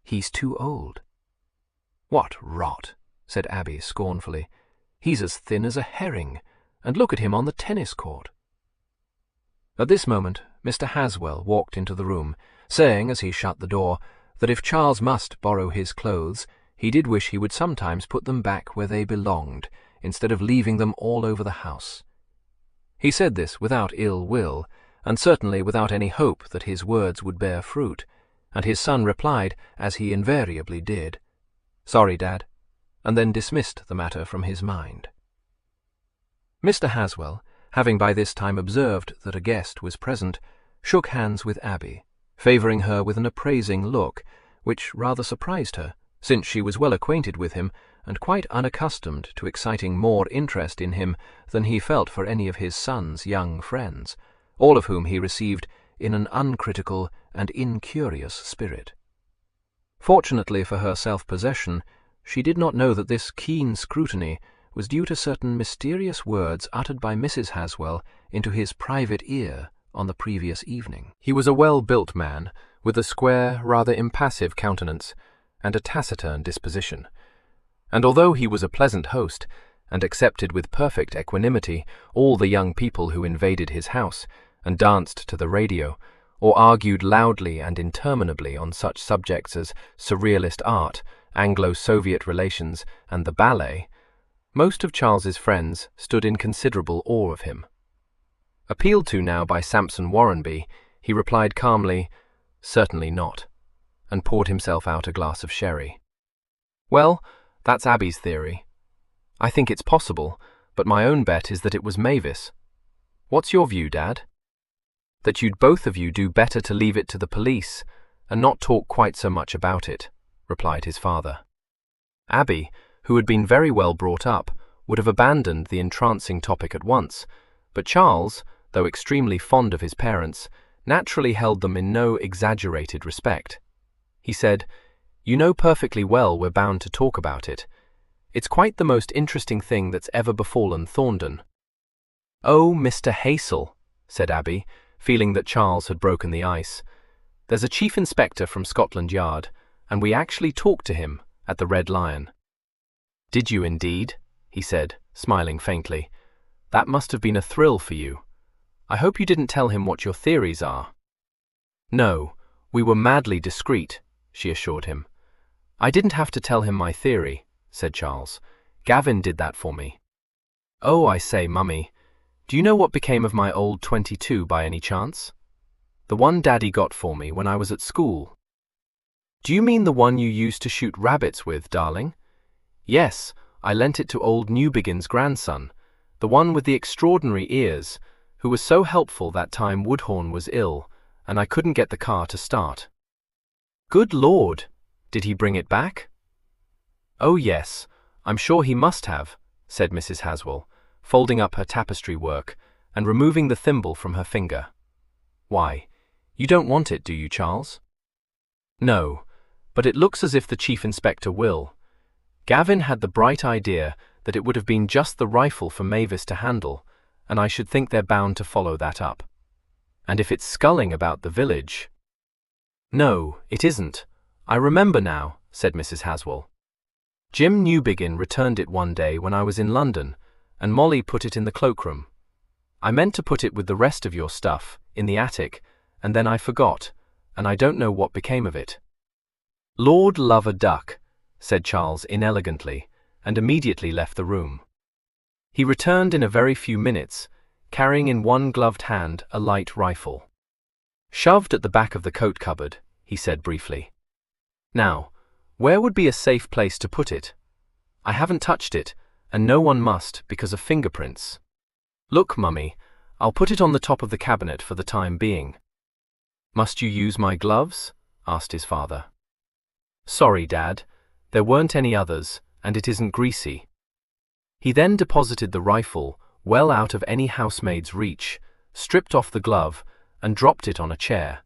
He's too old." "What rot," said Abby scornfully. "He's as thin as a herring, and look at him on the tennis court." At this moment Mr. Haswell walked into the room, saying, as he shut the door, that if Charles must borrow his clothes, he did wish he would sometimes put them back where they belonged, instead of leaving them all over the house. He said this without ill will, and certainly without any hope that his words would bear fruit, and his son replied, as he invariably did, "Sorry, Dad," and then dismissed the matter from his mind. Mr. Haswell, having by this time observed that a guest was present, shook hands with Abby, favouring her with an appraising look, which rather surprised her, since she was well acquainted with him and quite unaccustomed to exciting more interest in him than he felt for any of his son's young friends, all of whom he received in an uncritical and incurious spirit. Fortunately for her self-possession, she did not know that this keen scrutiny was due to certain mysterious words uttered by Mrs. Haswell into his private ear on the previous evening. He was a well-built man, with a square, rather impassive countenance, and a taciturn disposition. And although he was a pleasant host, and accepted with perfect equanimity all the young people who invaded his house, and danced to the radio, or argued loudly and interminably on such subjects as surrealist art, Anglo-Soviet relations, and the ballet, most of Charles's friends stood in considerable awe of him. Appealed to now by Sampson Warrenby, he replied calmly, "Certainly not," and poured himself out a glass of sherry. "Well, that's Abby's theory. I think it's possible, but my own bet is that it was Mavis. What's your view, Dad?" "That you'd both of you do better to leave it to the police, and not talk quite so much about it," replied his father. Abby, who had been very well brought up, would have abandoned the entrancing topic at once, but Charles, though extremely fond of his parents, naturally held them in no exaggerated respect. He said, "You know perfectly well we're bound to talk about it. It's quite the most interesting thing that's ever befallen Thorndon." "Oh, Mr. Haysel," said Abby, feeling that Charles had broken the ice. "There's a chief inspector from Scotland Yard, and we actually talked to him at the Red Lion." "Did you indeed?" he said, smiling faintly. "That must have been a thrill for you. I hope you didn't tell him what your theories are." "No, we were madly discreet," she assured him. "I didn't have to tell him my theory," said Charles. "Gavin did that for me." "Oh, I say, Mummy, do you know what became of my old 22 by any chance? The one Daddy got for me when I was at school." "Do you mean the one you used to shoot rabbits with, darling?" "Yes, I lent it to old Newbigin's grandson, the one with the extraordinary ears, who was so helpful that time Woodhorn was ill, and I couldn't get the car to start." "Good Lord! Did he bring it back?" "Oh yes, I'm sure he must have," said Mrs. Haswell, folding up her tapestry work and removing the thimble from her finger. "Why, you don't want it, do you, Charles?" "No, but it looks as if the chief inspector will. Gavin had the bright idea that it would have been just the rifle for Mavis to handle, and I should think they're bound to follow that up. And if it's sculling about the village—" "No, it isn't. I remember now," said Mrs. Haswell. "Jim Newbigin returned it one day when I was in London, and Molly put it in the cloakroom. I meant to put it with the rest of your stuff, in the attic, and then I forgot, and I don't know what became of it." "Lord love a duck," said Charles inelegantly, and immediately left the room. He returned in a very few minutes, carrying in one gloved hand a light rifle. "Shoved at the back of the coat cupboard," he said briefly. "Now, where would be a safe place to put it? I haven't touched it, and no one must because of fingerprints. Look, Mummy, I'll put it on the top of the cabinet for the time being." "Must you use my gloves?" asked his father. "Sorry, Dad. There weren't any others, and it isn't greasy." He then deposited the rifle well out of any housemaid's reach, stripped off the glove, and dropped it on a chair.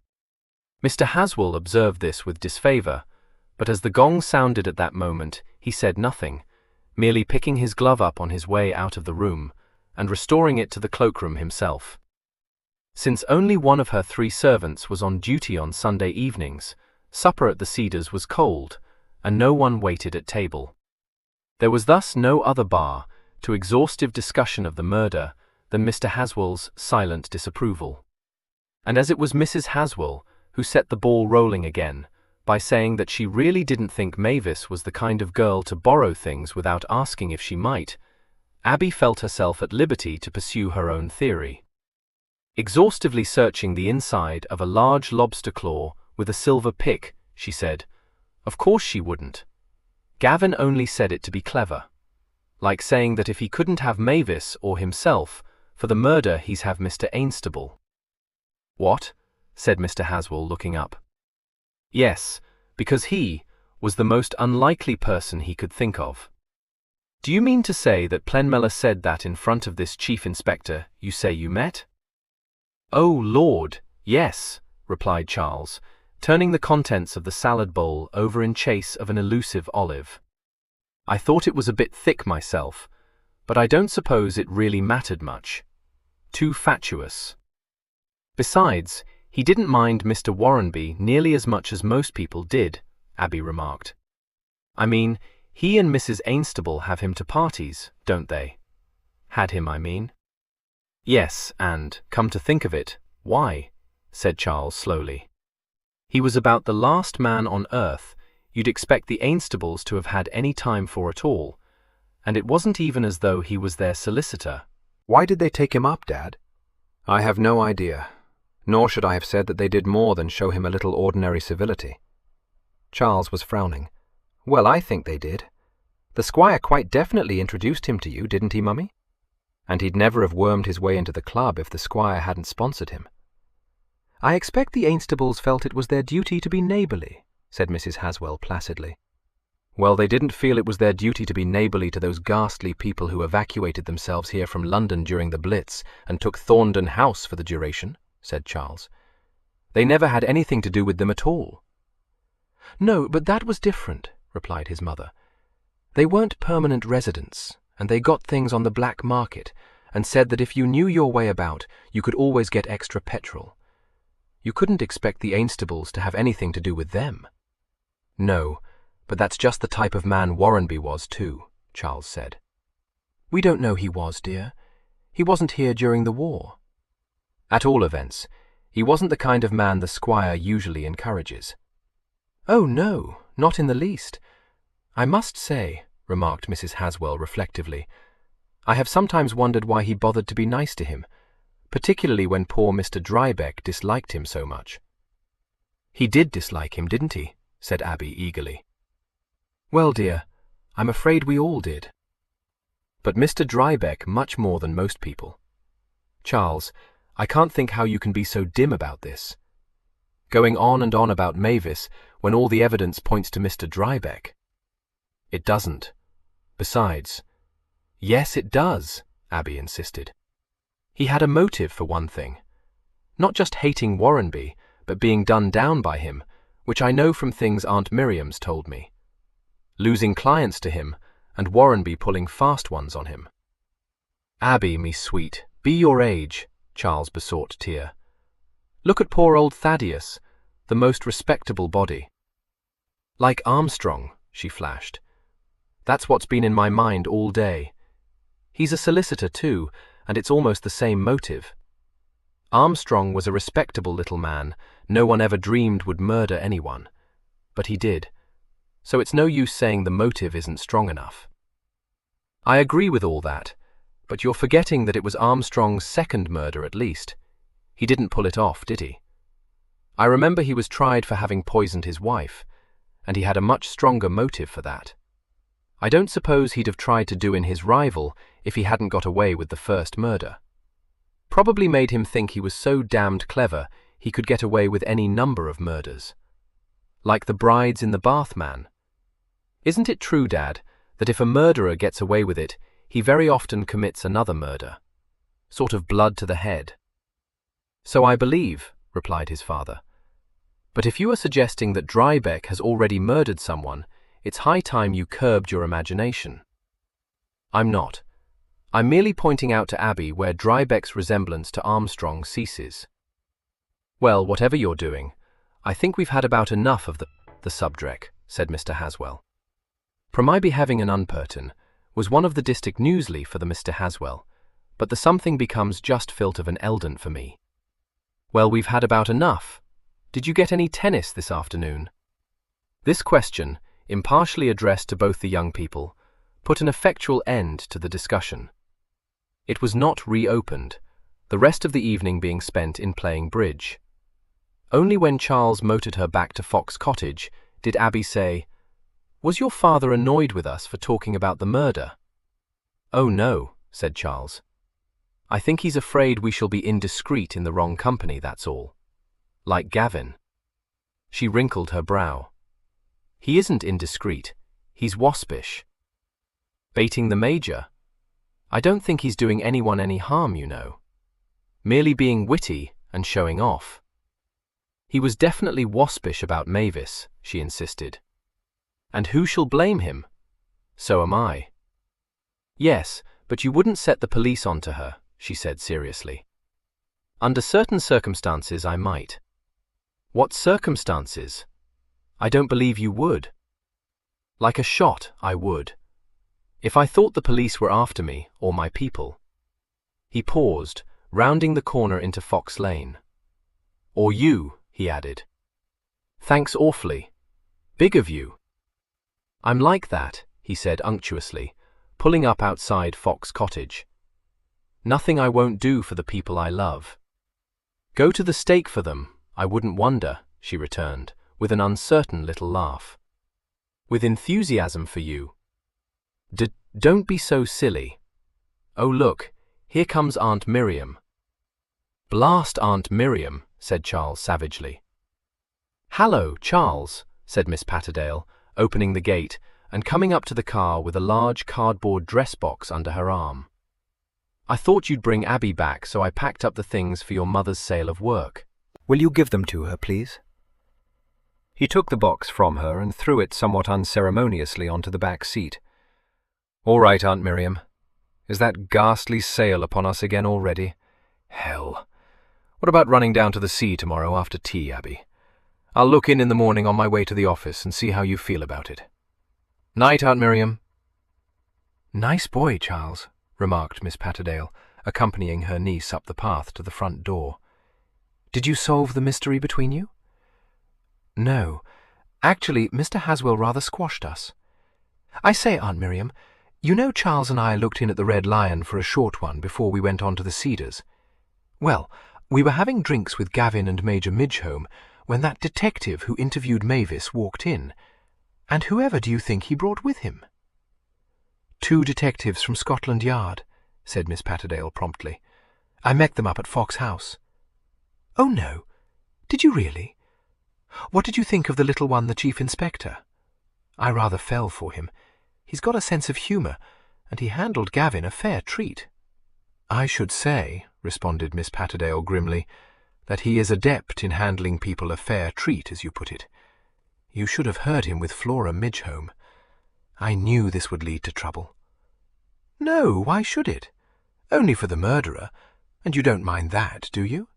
Mr. Haswell observed this with disfavour, but as the gong sounded at that moment, he said nothing, merely picking his glove up on his way out of the room, and restoring it to the cloakroom himself. Since only one of her 3 servants was on duty on Sunday evenings, supper at the Cedars was cold, and no one waited at table. There was thus no other bar to exhaustive discussion of the murder than Mr. Haswell's silent disapproval. And as it was Mrs. Haswell who set the ball rolling again, by saying that she really didn't think Mavis was the kind of girl to borrow things without asking if she might, Abby felt herself at liberty to pursue her own theory. Exhaustively searching the inside of a large lobster claw with a silver pick, she said, "Of course she wouldn't. Gavin only said it to be clever. Like saying that if he couldn't have Mavis or himself, for the murder he's have Mr. Ainstable." "What?" said Mr. Haswell, looking up. "Yes, because he was the most unlikely person he could think of." "Do you mean to say that Plenmella said that in front of this chief inspector you say you met?" "Oh, Lord, yes," replied Charles, turning the contents of the salad bowl over in chase of an elusive olive. "I thought it was a bit thick myself, but I don't suppose it really mattered much. Too fatuous. Besides, he didn't mind Mr. Warrenby nearly as much as most people did," Abby remarked. "I mean, he and Mrs. Ainstable have him to parties, don't they? Had him, I mean." "Yes, and, come to think of it, why?" said Charles slowly. "He was about the last man on earth you'd expect the Ainstables to have had any time for at all, and it wasn't even as though he was their solicitor." Why did they take him up, Dad? I have no idea, nor should I have said that they did more than show him a little ordinary civility. Charles was frowning. Well, I think they did. The squire quite definitely introduced him to you, didn't he, Mummy? And he'd never have wormed his way into the club if the squire hadn't sponsored him. I expect the Ainstables felt it was their duty to be neighbourly, said Mrs. Haswell placidly. Well, they didn't feel it was their duty to be neighbourly to those ghastly people who evacuated themselves here from London during the Blitz and took Thorndon House for the duration, said Charles. They never had anything to do with them at all. No, but that was different, replied his mother. They weren't permanent residents, and they got things on the black market and said that if you knew your way about, you could always get extra petrol. You couldn't expect the Ainstables to have anything to do with them. No, but that's just the type of man Warrenby was too, Charles said. We don't know he was, dear. He wasn't here during the war. At all events, he wasn't the kind of man the squire usually encourages. Oh, no, not in the least. I must say, remarked Mrs. Haswell reflectively, I have sometimes wondered why he bothered to be nice to him, particularly when poor Mr. Drybeck disliked him so much. He did dislike him, didn't he? Said Abby eagerly. Well, dear, I'm afraid we all did. But Mr. Drybeck much more than most people. Charles, I can't think how you can be so dim about this. Going on and on about Mavis when all the evidence points to Mr. Drybeck. It doesn't. Besides, yes, it does, Abby insisted. He had a motive for one thing. Not just hating Warrenby, but being done down by him, which I know from things Aunt Miriam's told me. Losing clients to him, and Warrenby pulling fast ones on him. Abby, me sweet, be your age, Charles besought Tia. Look at poor old Thaddeus, the most respectable body. Like Armstrong, she flashed. That's what's been in my mind all day. He's a solicitor too, and it's almost the same motive. Armstrong was a respectable little man, no one ever dreamed would murder anyone. But he did. So it's no use saying the motive isn't strong enough. I agree with all that, but you're forgetting that it was Armstrong's second murder at least. He didn't pull it off, did he? I remember he was tried for having poisoned his wife, and he had a much stronger motive for that. I don't suppose he'd have tried to do in his rival if he hadn't got away with the first murder. Probably made him think he was so damned clever he could get away with any number of murders. Like the brides in the Bath Man. Isn't it true, Dad, that if a murderer gets away with it, he very often commits another murder? Sort of blood to the head. So I believe, replied his father. But if you are suggesting that Drybeck has already murdered someone, it's high time you curbed your imagination. I'm not. I'm merely pointing out to Abby where Drybeck's resemblance to Armstrong ceases. Well, whatever you're doing, I think we've had about enough of the subject, said Mr. Haswell. Promaybe having an unperton was one of the district newsly for the Mr. Haswell, but the something becomes just filt of an Eldon for me. Well, we've had about enough. Did you get any tennis this afternoon? This question, impartially addressed to both the young people, put an effectual end to the discussion. It was not reopened, the rest of the evening being spent in playing bridge. Only when Charles motored her back to Fox Cottage did Abby say, "Was your father annoyed with us for talking about the murder?" "Oh no," said Charles. "I think he's afraid we shall be indiscreet in the wrong company, that's all. Like Gavin." She wrinkled her brow. "He isn't indiscreet, he's waspish." "Baiting the Major? I don't think he's doing anyone any harm, you know. Merely being witty and showing off." "He was definitely waspish about Mavis," she insisted. "And who shall blame him? So am I." "Yes, but you wouldn't set the police on to her," she said seriously. "Under certain circumstances I might." "What circumstances? I don't believe you would." "Like a shot, I would. If I thought the police were after me, or my people." He paused, rounding the corner into Fox Lane. "Or you," he added. "Thanks awfully. Big of you." "I'm like that," he said unctuously, pulling up outside Fox Cottage. "Nothing I won't do for the people I love." "Go to the stake for them, I wouldn't wonder," she returned, with an uncertain little laugh. "With enthusiasm for you." Don't be so silly. Oh look, here comes Aunt Miriam." "Blast Aunt Miriam," said Charles savagely. "Hallo, Charles," said Miss Patterdale, opening the gate and coming up to the car with a large cardboard dress box under her arm. "I thought you'd bring Abby back, so I packed up the things for your mother's sale of work." "Will you give them to her, please?" He took the box from her and threw it somewhat unceremoniously onto the back seat. "All right, Aunt Miriam. Is that ghastly sale upon us again already? Hell. What about running down to the sea tomorrow after tea, Abby? I'll look in the morning on my way to the office and see how you feel about it. Night, Aunt Miriam." "Nice boy, Charles," remarked Miss Patterdale, accompanying her niece up the path to the front door. "Did you solve the mystery between you?" "No. Actually, Mr. Haswell rather squashed us. I say, Aunt Miriam, you know Charles and I looked in at the Red Lion for a short one before we went on to the Cedars. Well, we were having drinks with Gavin and Major Midgehome when that detective who interviewed Mavis walked in. And whoever do you think he brought with him?" "2 detectives from Scotland Yard," said Miss Patterdale promptly. "I met them up at Fox House." "Oh, no. Did you really? What did you think of the little one, the Chief Inspector? I rather fell for him. He's got a sense of humour, and he handled Gavin a fair treat." "I should say," responded Miss Patterdale grimly, "that he is adept in handling people a fair treat, as you put it. You should have heard him with Flora Midgehome. I knew this would lead to trouble." "No, why should it? Only for the murderer, and you don't mind that, do you?"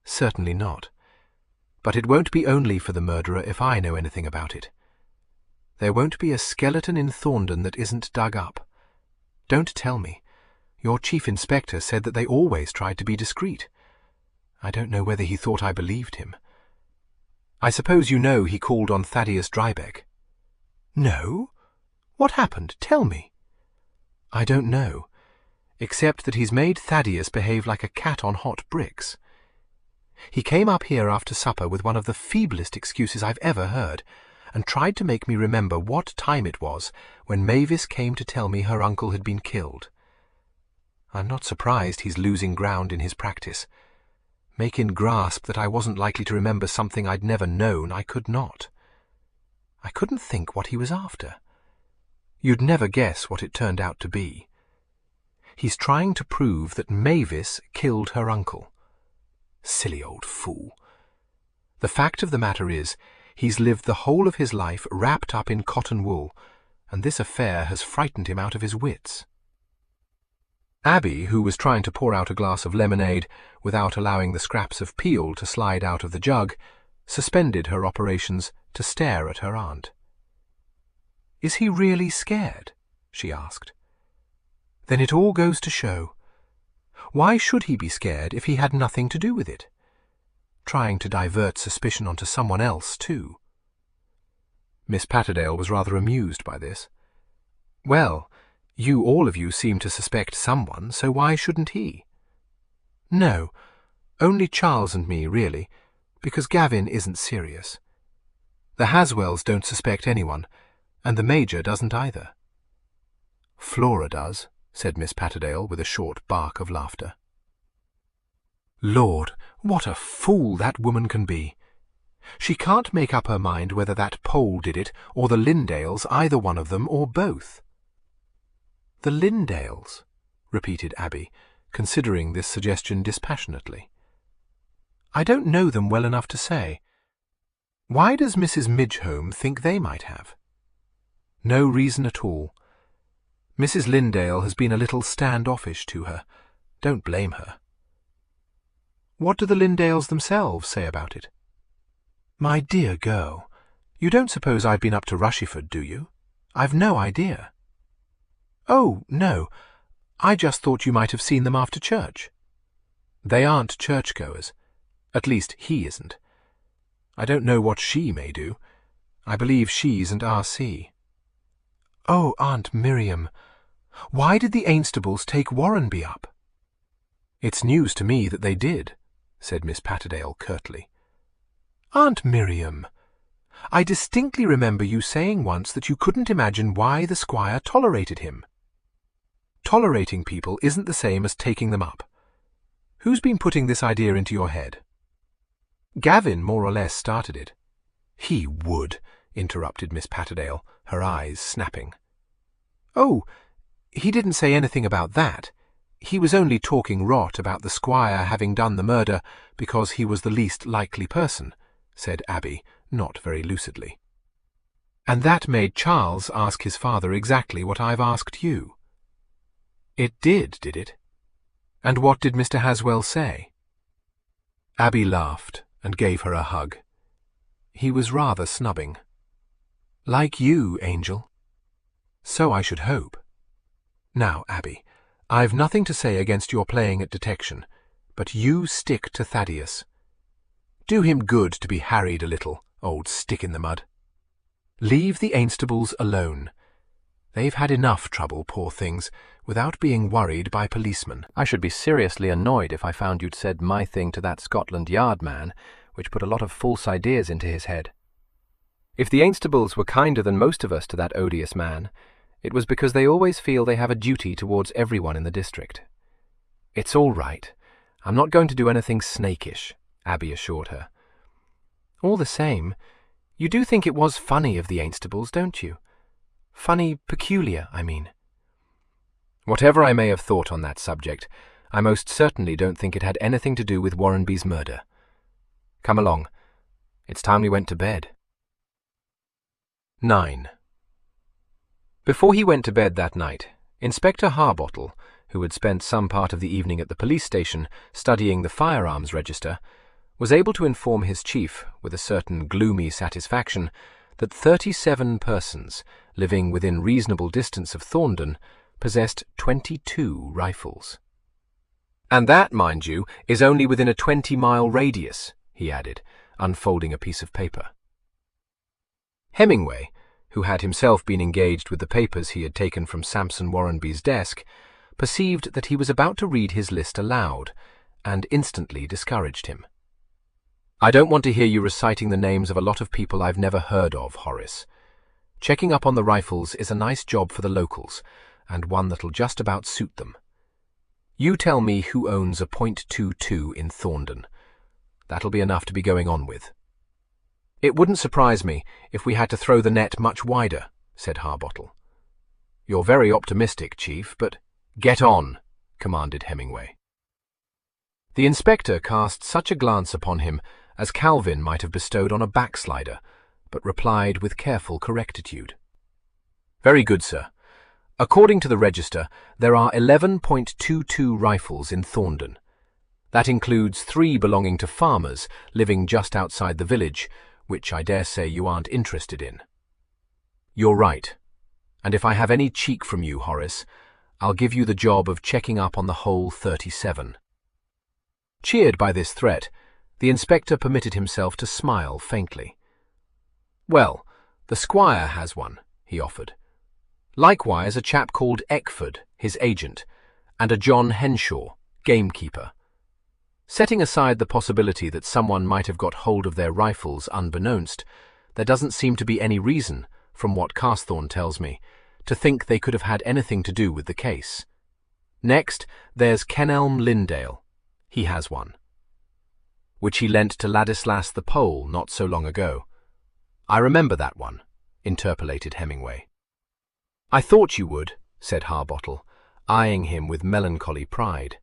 "Certainly not. But it won't be only for the murderer if I know anything about it. There won't be a skeleton in Thorndon that isn't dug up. Don't tell me. Your chief inspector said that they always tried to be discreet. I don't know whether he thought I believed him. I suppose you know he called on Thaddeus Drybeck?" "No. What happened? Tell me." "I don't know, except that he's made Thaddeus behave like a cat on hot bricks. He came up here after supper with one of the feeblest excuses I've ever heard, and tried to make me remember what time it was when Mavis came to tell me her uncle had been killed. I'm not surprised he's losing ground in his practice. Make him grasp that I wasn't likely to remember something I'd never known, I could not. I couldn't think what he was after. You'd never guess what it turned out to be. He's trying to prove that Mavis killed her uncle. Silly old fool. The fact of the matter is, he's lived the whole of his life wrapped up in cotton wool, and this affair has frightened him out of his wits." Abby, who was trying to pour out a glass of lemonade without allowing the scraps of peel to slide out of the jug, suspended her operations to stare at her aunt. "Is he really scared?" she asked. "Then it all goes to show. Why should he be scared if he had nothing to do with it? Trying to divert suspicion onto someone else, too." Miss Patterdale was rather amused by this. "Well, you all of you seem to suspect someone, so why shouldn't he?" "No, only Charles and me, really, because Gavin isn't serious. The Haswells don't suspect anyone, and the Major doesn't either." "Flora does," said Miss Patterdale with a short bark of laughter. "Lord, what a fool that woman can be! She can't make up her mind whether that Pole did it, or the Lindales, either one of them, or both." "The Lindales?" repeated Abby, considering this suggestion dispassionately. "I don't know them well enough to say. Why does Mrs. Midgehome think they might have?" "No reason at all. Mrs. Lindale has been a little standoffish to her. Don't blame her." "What do the Lindales themselves say about it?" "My dear girl, you don't suppose I've been up to Rushiford, do you? I've no idea." "Oh, no. I just thought you might have seen them after church." "They aren't churchgoers. At least, he isn't. I don't know what she may do. I believe she isn't R.C. "Oh, Aunt Miriam, why did the Ainstables take Warrenby up?" "It's news to me that they did," said Miss Patterdale curtly. "Aunt Miriam, I distinctly remember you saying once that you couldn't imagine why the Squire tolerated him." "Tolerating people isn't the same as taking them up. Who's been putting this idea into your head?" "Gavin more or less started it." "He would," interrupted Miss Patterdale, her eyes snapping. "Oh, he didn't say anything about that. He was only talking rot about the Squire having done the murder because he was the least likely person," said Abby, not very lucidly. "And that made Charles ask his father exactly what I've asked you." "It did it? And what did Mr. Haswell say?" Abby laughed and gave her a hug. He was rather snubbing. "Like you, Angel." "So I should hope. Now, Abby, I've nothing to say against your playing at detection, but you stick to Thaddeus. Do him good to be harried a little, old stick-in-the-mud. Leave the Ainstables alone. They've had enough trouble, poor things, without being worried by policemen." "I should be seriously annoyed if I found you'd said my thing to that Scotland Yard man, which put a lot of false ideas into his head. If the Ainstables were kinder than most of us to that odious man, it was because they always feel they have a duty towards everyone in the district." "It's all right. I'm not going to do anything snakish," Abby assured her. "All the same, you do think it was funny of the Ainstables, don't you? Funny, peculiar, I mean." "Whatever I may have thought on that subject, I most certainly don't think it had anything to do with Warrenby's murder. Come along. It's time we went to bed." 9. Before he went to bed that night, Inspector Harbottle, who had spent some part of the evening at the police station studying the firearms register, was able to inform his chief, with a certain gloomy satisfaction, that 37 persons, living within reasonable distance of Thorndon, possessed 22 rifles. "And that, mind you, is only within a 20-mile radius," he added, unfolding a piece of paper. Hemingway, who had himself been engaged with the papers he had taken from Sampson Warrenby's desk, perceived that he was about to read his list aloud, and instantly discouraged him. "I don't want to hear you reciting the names of a lot of people I've never heard of, Horace. Checking up on the rifles is a nice job for the locals, and one that'll just about suit them. You tell me who owns a .22 in Thorndon. That'll be enough to be going on with." "It wouldn't surprise me if we had to throw the net much wider," said Harbottle. "You're very optimistic, Chief, but—" "Get on," commanded Hemingway. The inspector cast such a glance upon him as Calvin might have bestowed on a backslider, but replied with careful correctitude. "Very good, sir. According to the register, there are 11.22 rifles in Thorndon. That includes 3 belonging to farmers living just outside the village, which I dare say you aren't interested in." "You're right. And if I have any cheek from you, Horace, I'll give you the job of checking up on the whole 37. Cheered by this threat, the inspector permitted himself to smile faintly. "Well, "The squire has one," he offered. "Likewise a chap called Eckford, his agent, and a John Henshaw, gamekeeper. Setting aside the possibility that someone might have got hold of their rifles unbeknownst, there doesn't seem to be any reason, from what Carthorne tells me, to think they could have had anything to do with the case. Next, there's Kenelm Lindale. He has one, which he lent to Ladislas the Pole not so long ago." "I remember that one," interpolated Hemingway. "I thought you would," said Harbottle, eyeing him with melancholy pride.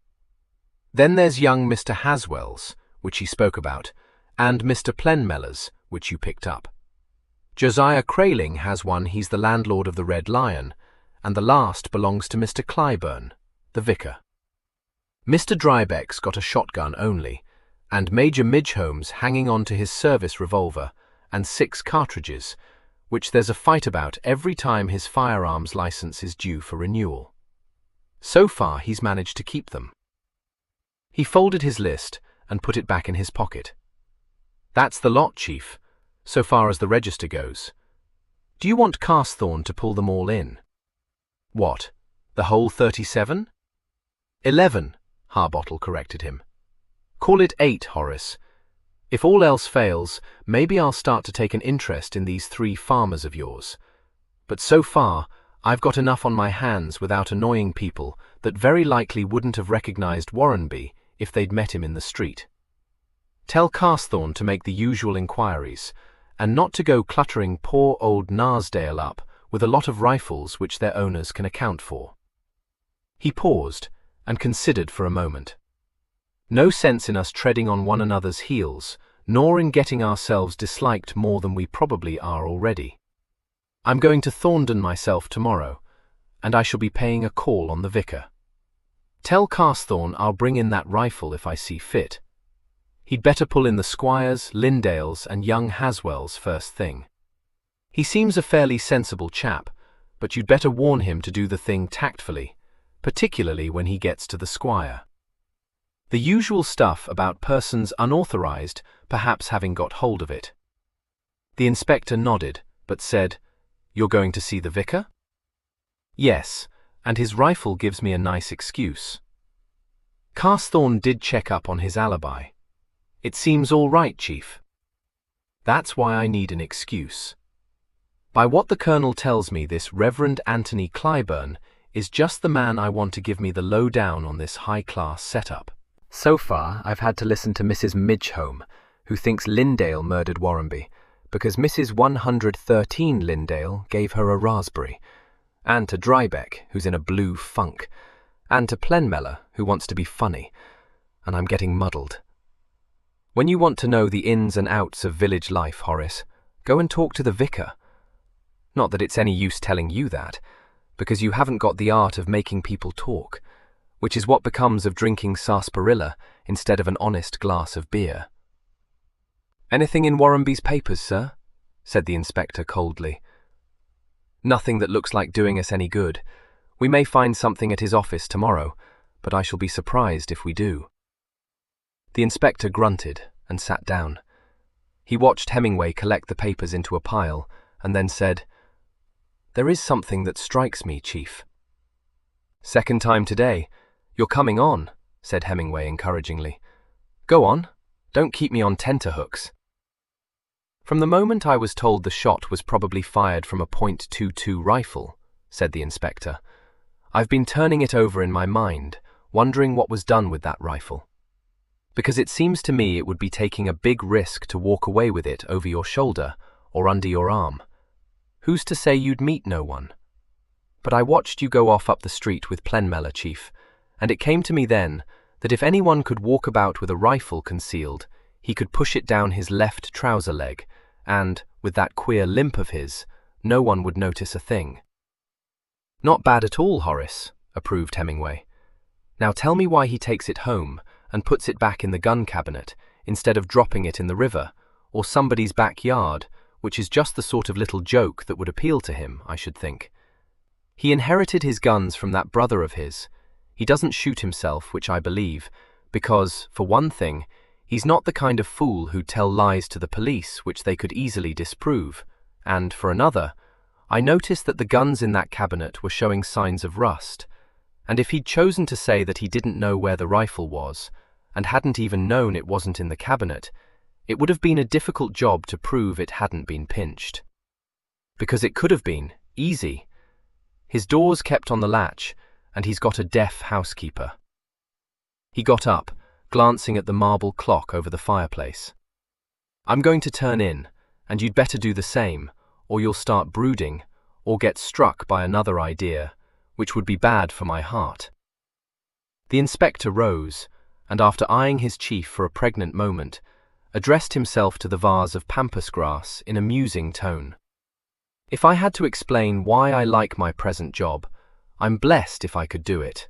"Then there's young Mr. Haswell's, which he spoke about, and Mr. Plenmeller's, which you picked up. Josiah Crayling has one. He's the landlord of the Red Lion, and the last belongs to Mr. Clyburn, the vicar. Mr. Drybeck's got a shotgun only, and Major Midgholm's hanging on to his service revolver and 6 cartridges, which there's a fight about every time his firearms license is due for renewal. So far he's managed to keep them." He folded his list and put it back in his pocket. "That's the lot, Chief, so far as the register goes. Do you want Carthorne to pull them all in?" "What, the whole 37? 11, Harbottle corrected him. "Call it 8, Horace. If all else fails, maybe I'll start to take an interest in these 3 farmers of yours. But so far, I've got enough on my hands without annoying people that very likely wouldn't have recognized Warrenby if they'd met him in the street. Tell Carthorne to make the usual inquiries, and not to go cluttering poor old Narsdale up with a lot of rifles which their owners can account for." He paused and considered for a moment. "No sense in us treading on one another's heels, nor in getting ourselves disliked more than we probably are already. I'm going to Thorndon myself tomorrow, and I shall be paying a call on the vicar. Tell Carthorne I'll bring in that rifle if I see fit. He'd better pull in the Squires, Lindales, and young Haswells first thing. He seems a fairly sensible chap, but you'd better warn him to do the thing tactfully, particularly when he gets to the Squire. The usual stuff about persons unauthorized perhaps having got hold of it." The inspector nodded, but said, "You're going to see the vicar?" "Yes, and his rifle gives me a nice excuse." Carthorne did check up on his alibi. "It seems all right, Chief." "That's why I need an excuse. By what the Colonel tells me, this Reverend Anthony Clyburn is just the man I want to give me the lowdown on this high-class setup. So far, I've had to listen to Mrs. Midgholm, who thinks Lindale murdered Warrenby, because Mrs. 113 Lindale gave her a raspberry, and to Drybeck, who's in a blue funk, and to Plenmeller, who wants to be funny, and I'm getting muddled. When you want to know the ins and outs of village life, Horace, go and talk to the vicar. Not that it's any use telling you that, because you haven't got the art of making people talk, which is what becomes of drinking sarsaparilla instead of an honest glass of beer." "Anything in Warrenby's papers, sir?" said the inspector coldly. "Nothing that looks like doing us any good. We may find something at his office tomorrow, but I shall be surprised if we do." The inspector grunted and sat down. He watched Hemingway collect the papers into a pile and then said, "There is something that strikes me, Chief." "Second time today. You're coming on," said Hemingway encouragingly. "Go on. Don't keep me on tenterhooks." "From the moment I was told the shot was probably fired from a .22 rifle," said the inspector, "I've been turning it over in my mind, wondering what was done with that rifle. Because it seems to me it would be taking a big risk to walk away with it over your shoulder or under your arm. Who's to say you'd meet no one? But I watched you go off up the street with Plenmeller, Chief, and it came to me then that if anyone could walk about with a rifle concealed, he could push it down his left trouser leg, and, with that queer limp of his, no one would notice a thing." "Not bad at all, Horace," approved Hemingway. "Now tell me why he takes it home and puts it back in the gun cabinet instead of dropping it in the river or somebody's backyard, which is just the sort of little joke that would appeal to him, I should think. He inherited his guns from that brother of his. He doesn't shoot himself, which I believe, because, for one thing, he's not the kind of fool who'd tell lies to the police which they could easily disprove, and, for another, I noticed that the guns in that cabinet were showing signs of rust, and if he'd chosen to say that he didn't know where the rifle was, and hadn't even known it wasn't in the cabinet, it would have been a difficult job to prove it hadn't been pinched. Because it could have been, easy. His door's kept on the latch, and he's got a deaf housekeeper. He got up, glancing at the marble clock over the fireplace. I'm going to turn in, and you'd better do the same, or you'll start brooding, or get struck by another idea, which would be bad for my heart. The inspector rose, and after eyeing his chief for a pregnant moment, addressed himself to the vase of pampas grass in a musing tone. If I had to explain why I like my present job, I'm blessed if I could do it.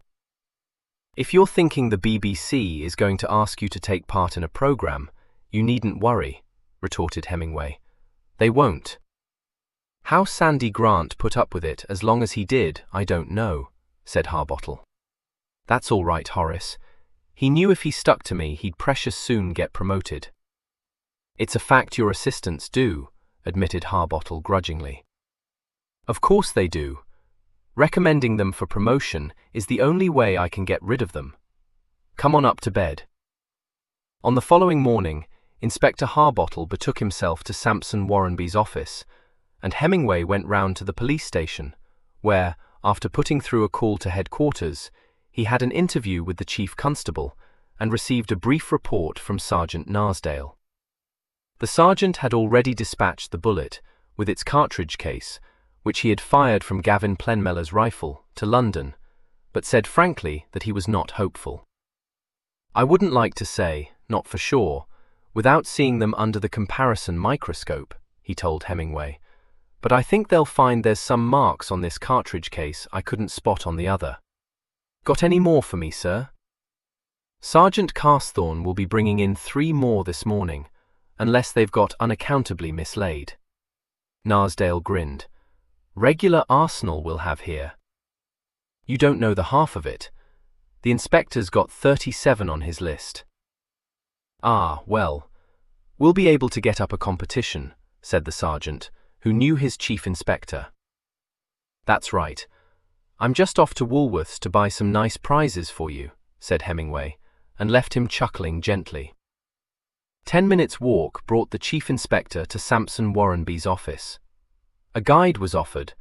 If you're thinking the BBC is going to ask you to take part in a program, you needn't worry, retorted Hemingway. They won't. How Sandy Grant put up with it as long as he did, I don't know, said Harbottle. That's all right, Horace. He knew if he stuck to me, he'd precious soon get promoted. It's a fact your assistants do, admitted Harbottle grudgingly. Of course they do. Recommending them for promotion is the only way I can get rid of them. Come on up to bed. On the following morning, Inspector Harbottle betook himself to Sampson Warrenby's office, and Hemingway went round to the police station, where, after putting through a call to headquarters, he had an interview with the chief constable and received a brief report from Sergeant Narsdale. The sergeant had already dispatched the bullet, with its cartridge case, which he had fired from Gavin Plenmeller's rifle, to London, but said frankly that he was not hopeful. I wouldn't like to say, not for sure, without seeing them under the comparison microscope, he told Hemingway, but I think they'll find there's some marks on this cartridge case I couldn't spot on the other. Got any more for me, sir? Sergeant Carsthawn will be bringing in 3 more this morning, unless they've got unaccountably mislaid. Narsdale grinned. Regular arsenal we'll have here. You don't know the half of it. The inspector's got 37 on his list. Ah, well, we'll be able to get up a competition, said the sergeant, who knew his chief inspector. That's right. I'm just off to Woolworths to buy some nice prizes for you, said Hemingway, and left him chuckling gently. 10 minutes' walk brought the chief inspector to Sampson Warrenby's office. A guide was offered,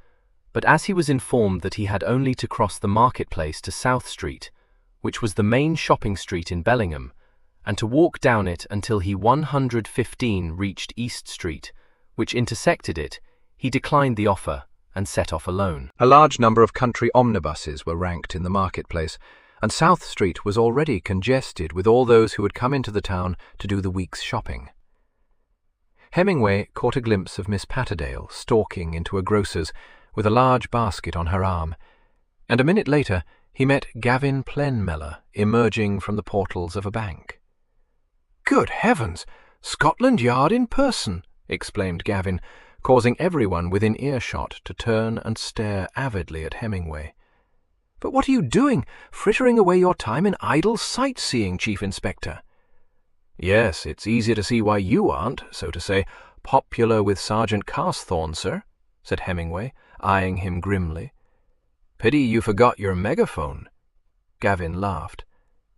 but as he was informed that he had only to cross the marketplace to South Street, which was the main shopping street in Bellingham, and to walk down it until he 115 reached East Street, which intersected it, he declined the offer and set off alone. A large number of country omnibuses were ranked in the marketplace, and South Street was already congested with all those who had come into the town to do the week's shopping. Hemingway caught a glimpse of Miss Patterdale stalking into a grocer's with a large basket on her arm, and a minute later he met Gavin Plenmeller emerging from the portals of a bank. "Good heavens! Scotland Yard in person!" exclaimed Gavin, causing everyone within earshot to turn and stare avidly at Hemingway. "But what are you doing, frittering away your time in idle sightseeing, Chief Inspector?" "Yes, it's easier to see why you aren't, so to say, popular with Sergeant Carsthawn, sir," said Hemingway, eyeing him grimly. "Pity you forgot your megaphone." Gavin laughed.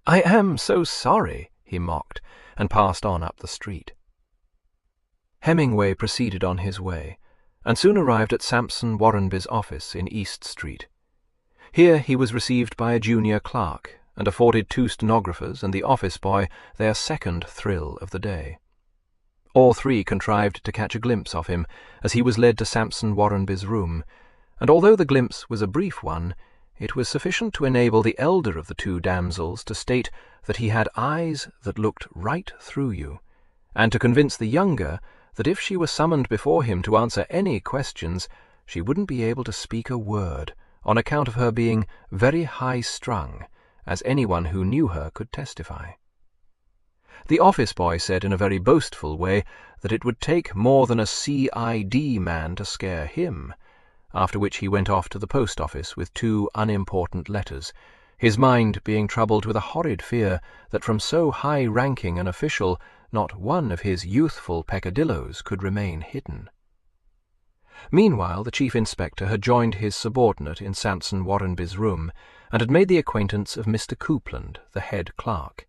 "I am so sorry," he mocked, and passed on up the street. Hemingway proceeded on his way, and soon arrived at Sampson Warrenby's office in East Street. Here he was received by a junior clerk, and afforded 2 stenographers and the office boy their second thrill of the day. All 3 contrived to catch a glimpse of him as he was led to Sampson Warrenby's room, and although the glimpse was a brief one, it was sufficient to enable the elder of the 2 damsels to state that he had eyes that looked right through you, and to convince the younger that if she were summoned before him to answer any questions, she wouldn't be able to speak a word, on account of her being very high-strung, as anyone who knew her could testify. The office boy said in a very boastful way that it would take more than a C.I.D. man to scare him, after which he went off to the post office with 2 unimportant letters, his mind being troubled with a horrid fear that from so high-ranking an official not one of his youthful peccadilloes could remain hidden. Meanwhile, the Chief Inspector had joined his subordinate in Samson Warrenby's room and had made the acquaintance of Mr. Coupland, the head clerk.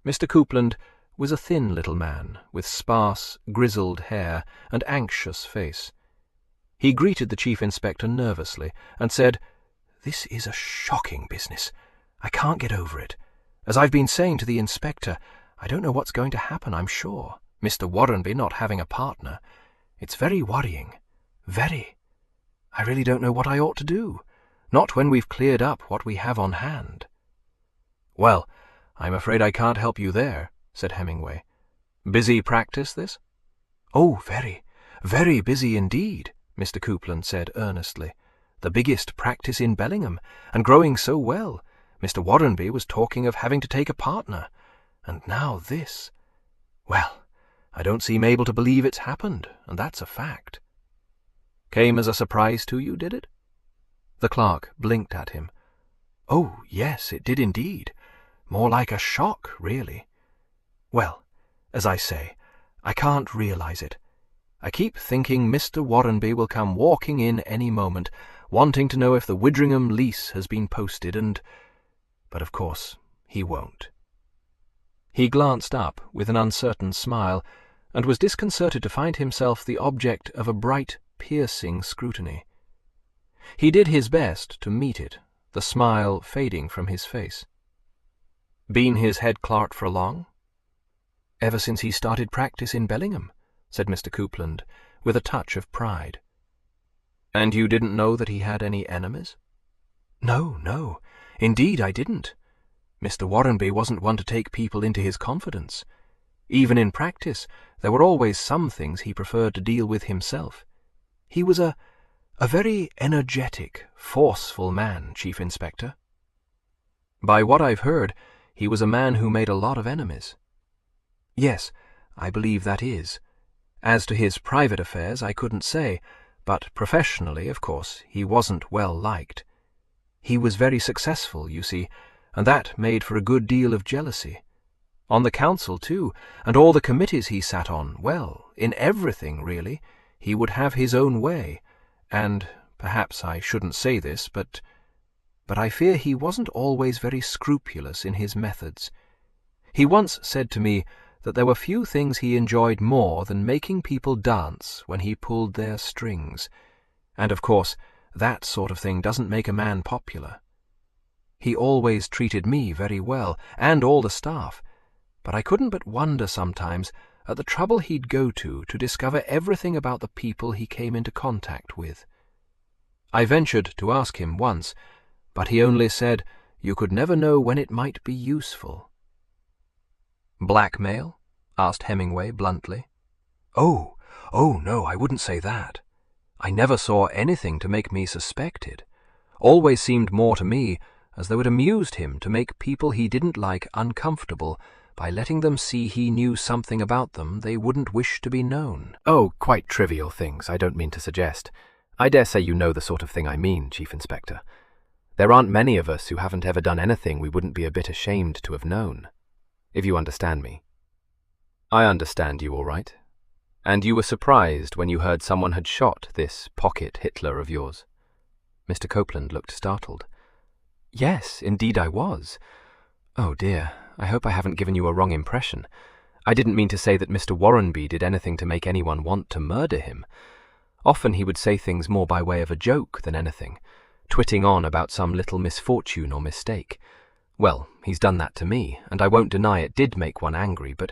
Mr. Coupland was a thin little man with sparse, grizzled hair and anxious face. He greeted the Chief Inspector nervously and said, "This is a shocking business. I can't get over it. As I've been saying to the Inspector, I don't know what's going to happen, I'm sure. Mr. Warrenby not having a partner. It's very worrying. Very. I really don't know what I ought to do. Not when we've cleared up what we have on hand." "Well, I'm afraid I can't help you there," said Hemingway. "Busy practice, this?" "Oh, very, very busy indeed," Mr. Coupland said earnestly. "The biggest practice in Bellingham, and growing so well. Mr. Warrenby was talking of having to take a partner. And now this. Well, I don't seem able to believe it's happened, and that's a fact." "Came as a surprise to you, did it?" The clerk blinked at him. "Oh, yes, it did indeed. More like a shock, really. Well, as I say, I can't realize it. I keep thinking Mr. Warrenby will come walking in any moment, wanting to know if the Widringham lease has been posted, but of course he won't." He glanced up with an uncertain smile, and was disconcerted to find himself the object of a bright, piercing scrutiny. He did his best to meet it, the smile fading from his face. "Been his head clerk for long?" "Ever since he started practice in Bellingham," said Mr. Coupland, with a touch of pride. "And you didn't know that he had any enemies?" "No, no. Indeed I didn't. Mr. Warrenby wasn't one to take people into his confidence. Even in practice, there were always some things he preferred to deal with himself. He was a very energetic, forceful man, Chief Inspector." "By what I've heard, he was a man who made a lot of enemies." "Yes, I believe that is. As to his private affairs, I couldn't say, but professionally, of course, he wasn't well liked. He was very successful, you see, and that made for a good deal of jealousy. On the council, too, and all the committees he sat on, well, in everything, really, he would have his own way, and perhaps I shouldn't say this, but I fear he wasn't always very scrupulous in his methods. He once said to me that there were few things he enjoyed more than making people dance when he pulled their strings, and of course that sort of thing doesn't make a man popular. He always treated me very well, and all the staff, but I couldn't but wonder sometimes at the trouble he'd go to discover everything about the people he came into contact with. I ventured to ask him once, but he only said you could never know when it might be useful." "Blackmail?" asked Hemingway bluntly. Oh, no, I wouldn't say that. I never saw anything to make me suspect it. Always seemed more to me as though it amused him to make people he didn't like uncomfortable by letting them see he knew something about them they wouldn't wish to be known." "Oh, quite trivial things, I don't mean to suggest. I dare say you know the sort of thing I mean, Chief Inspector. There aren't many of us who haven't ever done anything we wouldn't be a bit ashamed to have known, if you understand me." "I understand you all right. And you were surprised when you heard someone had shot this pocket Hitler of yours?" Mr. Coupland looked startled. "Yes, indeed I was. Oh dear, I hope I haven't given you a wrong impression. I didn't mean to say that Mr. Warrenby did anything to make anyone want to murder him. Often he would say things more by way of a joke than anything, twitting on about some little misfortune or mistake. Well, he's done that to me, and I won't deny it did make one angry, but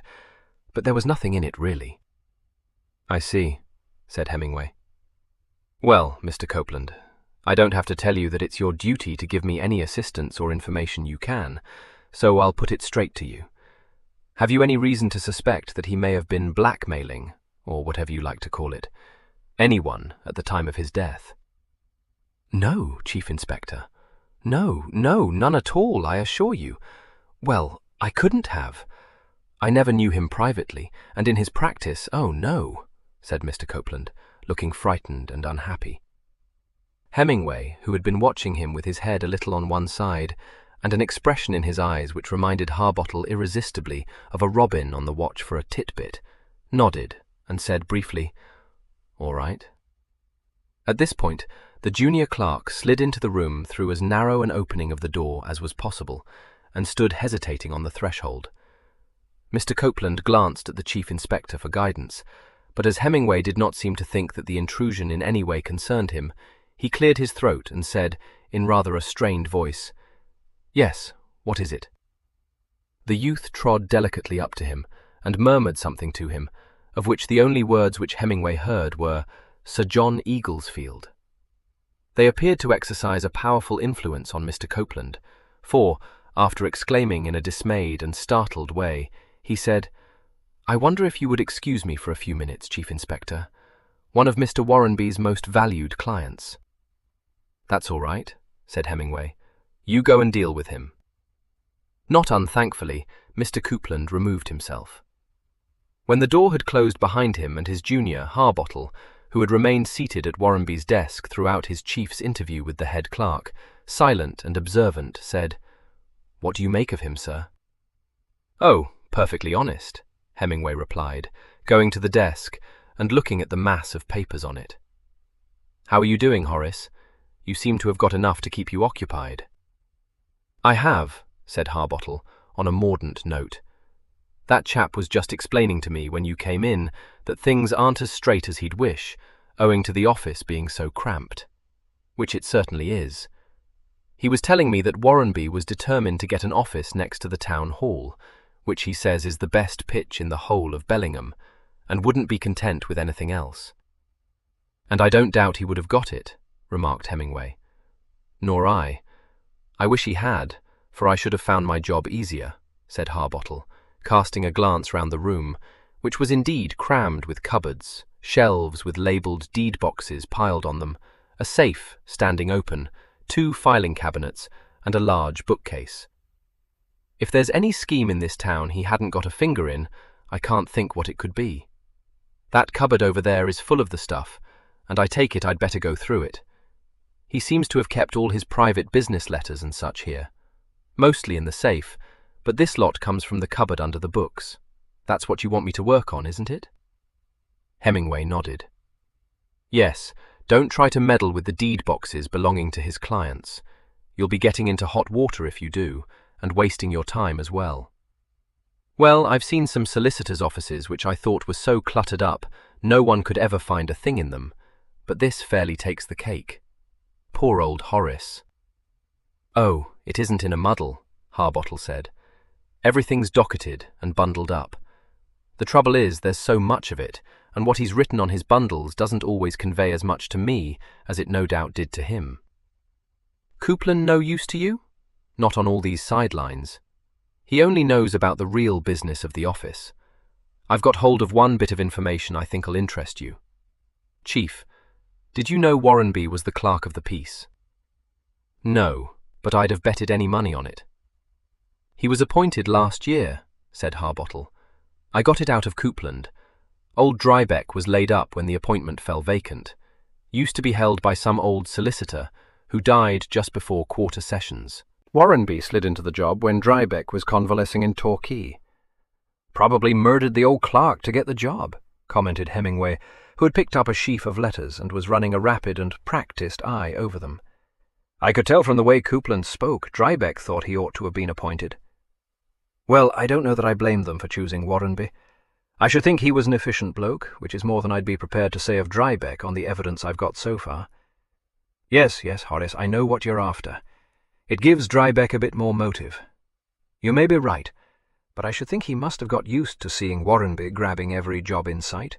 there was nothing in it really." "I see," said Hemingway. "Well, Mr. Coupland, I don't have to tell you that it's your duty to give me any assistance or information you can, so I'll put it straight to you. Have you any reason to suspect that he may have been blackmailing, or whatever you like to call it, anyone at the time of his death?" "No, Chief Inspector. No, none at all, I assure you. Well, I couldn't have. I never knew him privately, and in his practice, oh no," said Mr. Coupland, looking frightened and unhappy. Hemingway, who had been watching him with his head a little on one side, and an expression in his eyes which reminded Harbottle irresistibly of a robin on the watch for a titbit, nodded and said briefly, "All right." At this point, the junior clerk slid into the room through as narrow an opening of the door as was possible, and stood hesitating on the threshold. Mr. Copeland glanced at the chief inspector for guidance, but as Hemingway did not seem to think that the intrusion in any way concerned him, he cleared his throat and said, in rather a strained voice, "Yes, what is it?" The youth trod delicately up to him and murmured something to him, of which the only words which Hemingway heard were, "Sir John Eaglesfield." They appeared to exercise a powerful influence on Mr. Copeland, for, after exclaiming in a dismayed and startled way, he said, "I wonder if you would excuse me for a few minutes, Chief Inspector. One of Mr. Warrenby's most valued clients." "That's all right," said Hemingway. "You go and deal with him." Not unthankfully, Mr. Copeland removed himself. When the door had closed behind him and his junior, Harbottle, who had remained seated at Warrenby's desk throughout his chief's interview with the head clerk, silent and observant, said, "What do you make of him, sir?" "Oh, perfectly honest," Hemingway replied, going to the desk and looking at the mass of papers on it. "How are you doing, Horace? You seem to have got enough to keep you occupied." "I have," said Harbottle, on a mordant note. "That chap was just explaining to me when you came in that things aren't as straight as he'd wish, owing to the office being so cramped. Which it certainly is. He was telling me that Warrenby was determined to get an office next to the town hall, which he says is the best pitch in the whole of Bellingham, and wouldn't be content with anything else." "And I don't doubt he would have got it," remarked Hemingway. "Nor I. I wish he had, for I should have found my job easier," said Harbottle, casting a glance round the room, which was indeed crammed with cupboards, shelves with labelled deed boxes piled on them, a safe standing open, 2 filing cabinets, and a large bookcase. "If there's any scheme in this town he hadn't got a finger in, I can't think what it could be. That cupboard over there is full of the stuff, and I take it I'd better go through it. He seems to have kept all his private business letters and such here, mostly in the safe, but this lot comes from the cupboard under the books. That's what you want me to work on, isn't it?" Hemingway nodded. "Yes, don't try to meddle with the deed boxes belonging to his clients. You'll be getting into hot water if you do, and wasting your time as well. Well, I've seen some solicitors' offices which I thought were so cluttered up no one could ever find a thing in them, but this fairly takes the cake. Poor old Horace." "Oh, it isn't in a muddle," Harbottle said. "Everything's docketed and bundled up. The trouble is there's so much of it, and what he's written on his bundles doesn't always convey as much to me as it no doubt did to him." "Copeland no use to you?" "Not on all these sidelines. He only knows about the real business of the office. I've got hold of one bit of information I think'll interest you. Chief, did you know Warrenby was the clerk of the peace?" "No, but I'd have betted any money on it." "He was appointed last year," said Harbottle. "I got it out of Copeland. Old Drybeck was laid up when the appointment fell vacant. Used to be held by some old solicitor who died just before quarter sessions. Warrenby slid into the job when Drybeck was convalescing in Torquay. "Probably murdered the old clerk to get the job," commented Hemingway, who had picked up a sheaf of letters and was running a rapid and practised eye over them. "I could tell from the way Copeland spoke, Drybeck thought he ought to have been appointed." "Well, I don't know that I blame them for choosing Warrenby. I should think he was an efficient bloke, which is more than I'd be prepared to say of Drybeck on the evidence I've got so far. Yes, Horace, I know what you're after. It gives Drybeck a bit more motive. You may be right, but I should think he must have got used to seeing Warrenby grabbing every job in sight.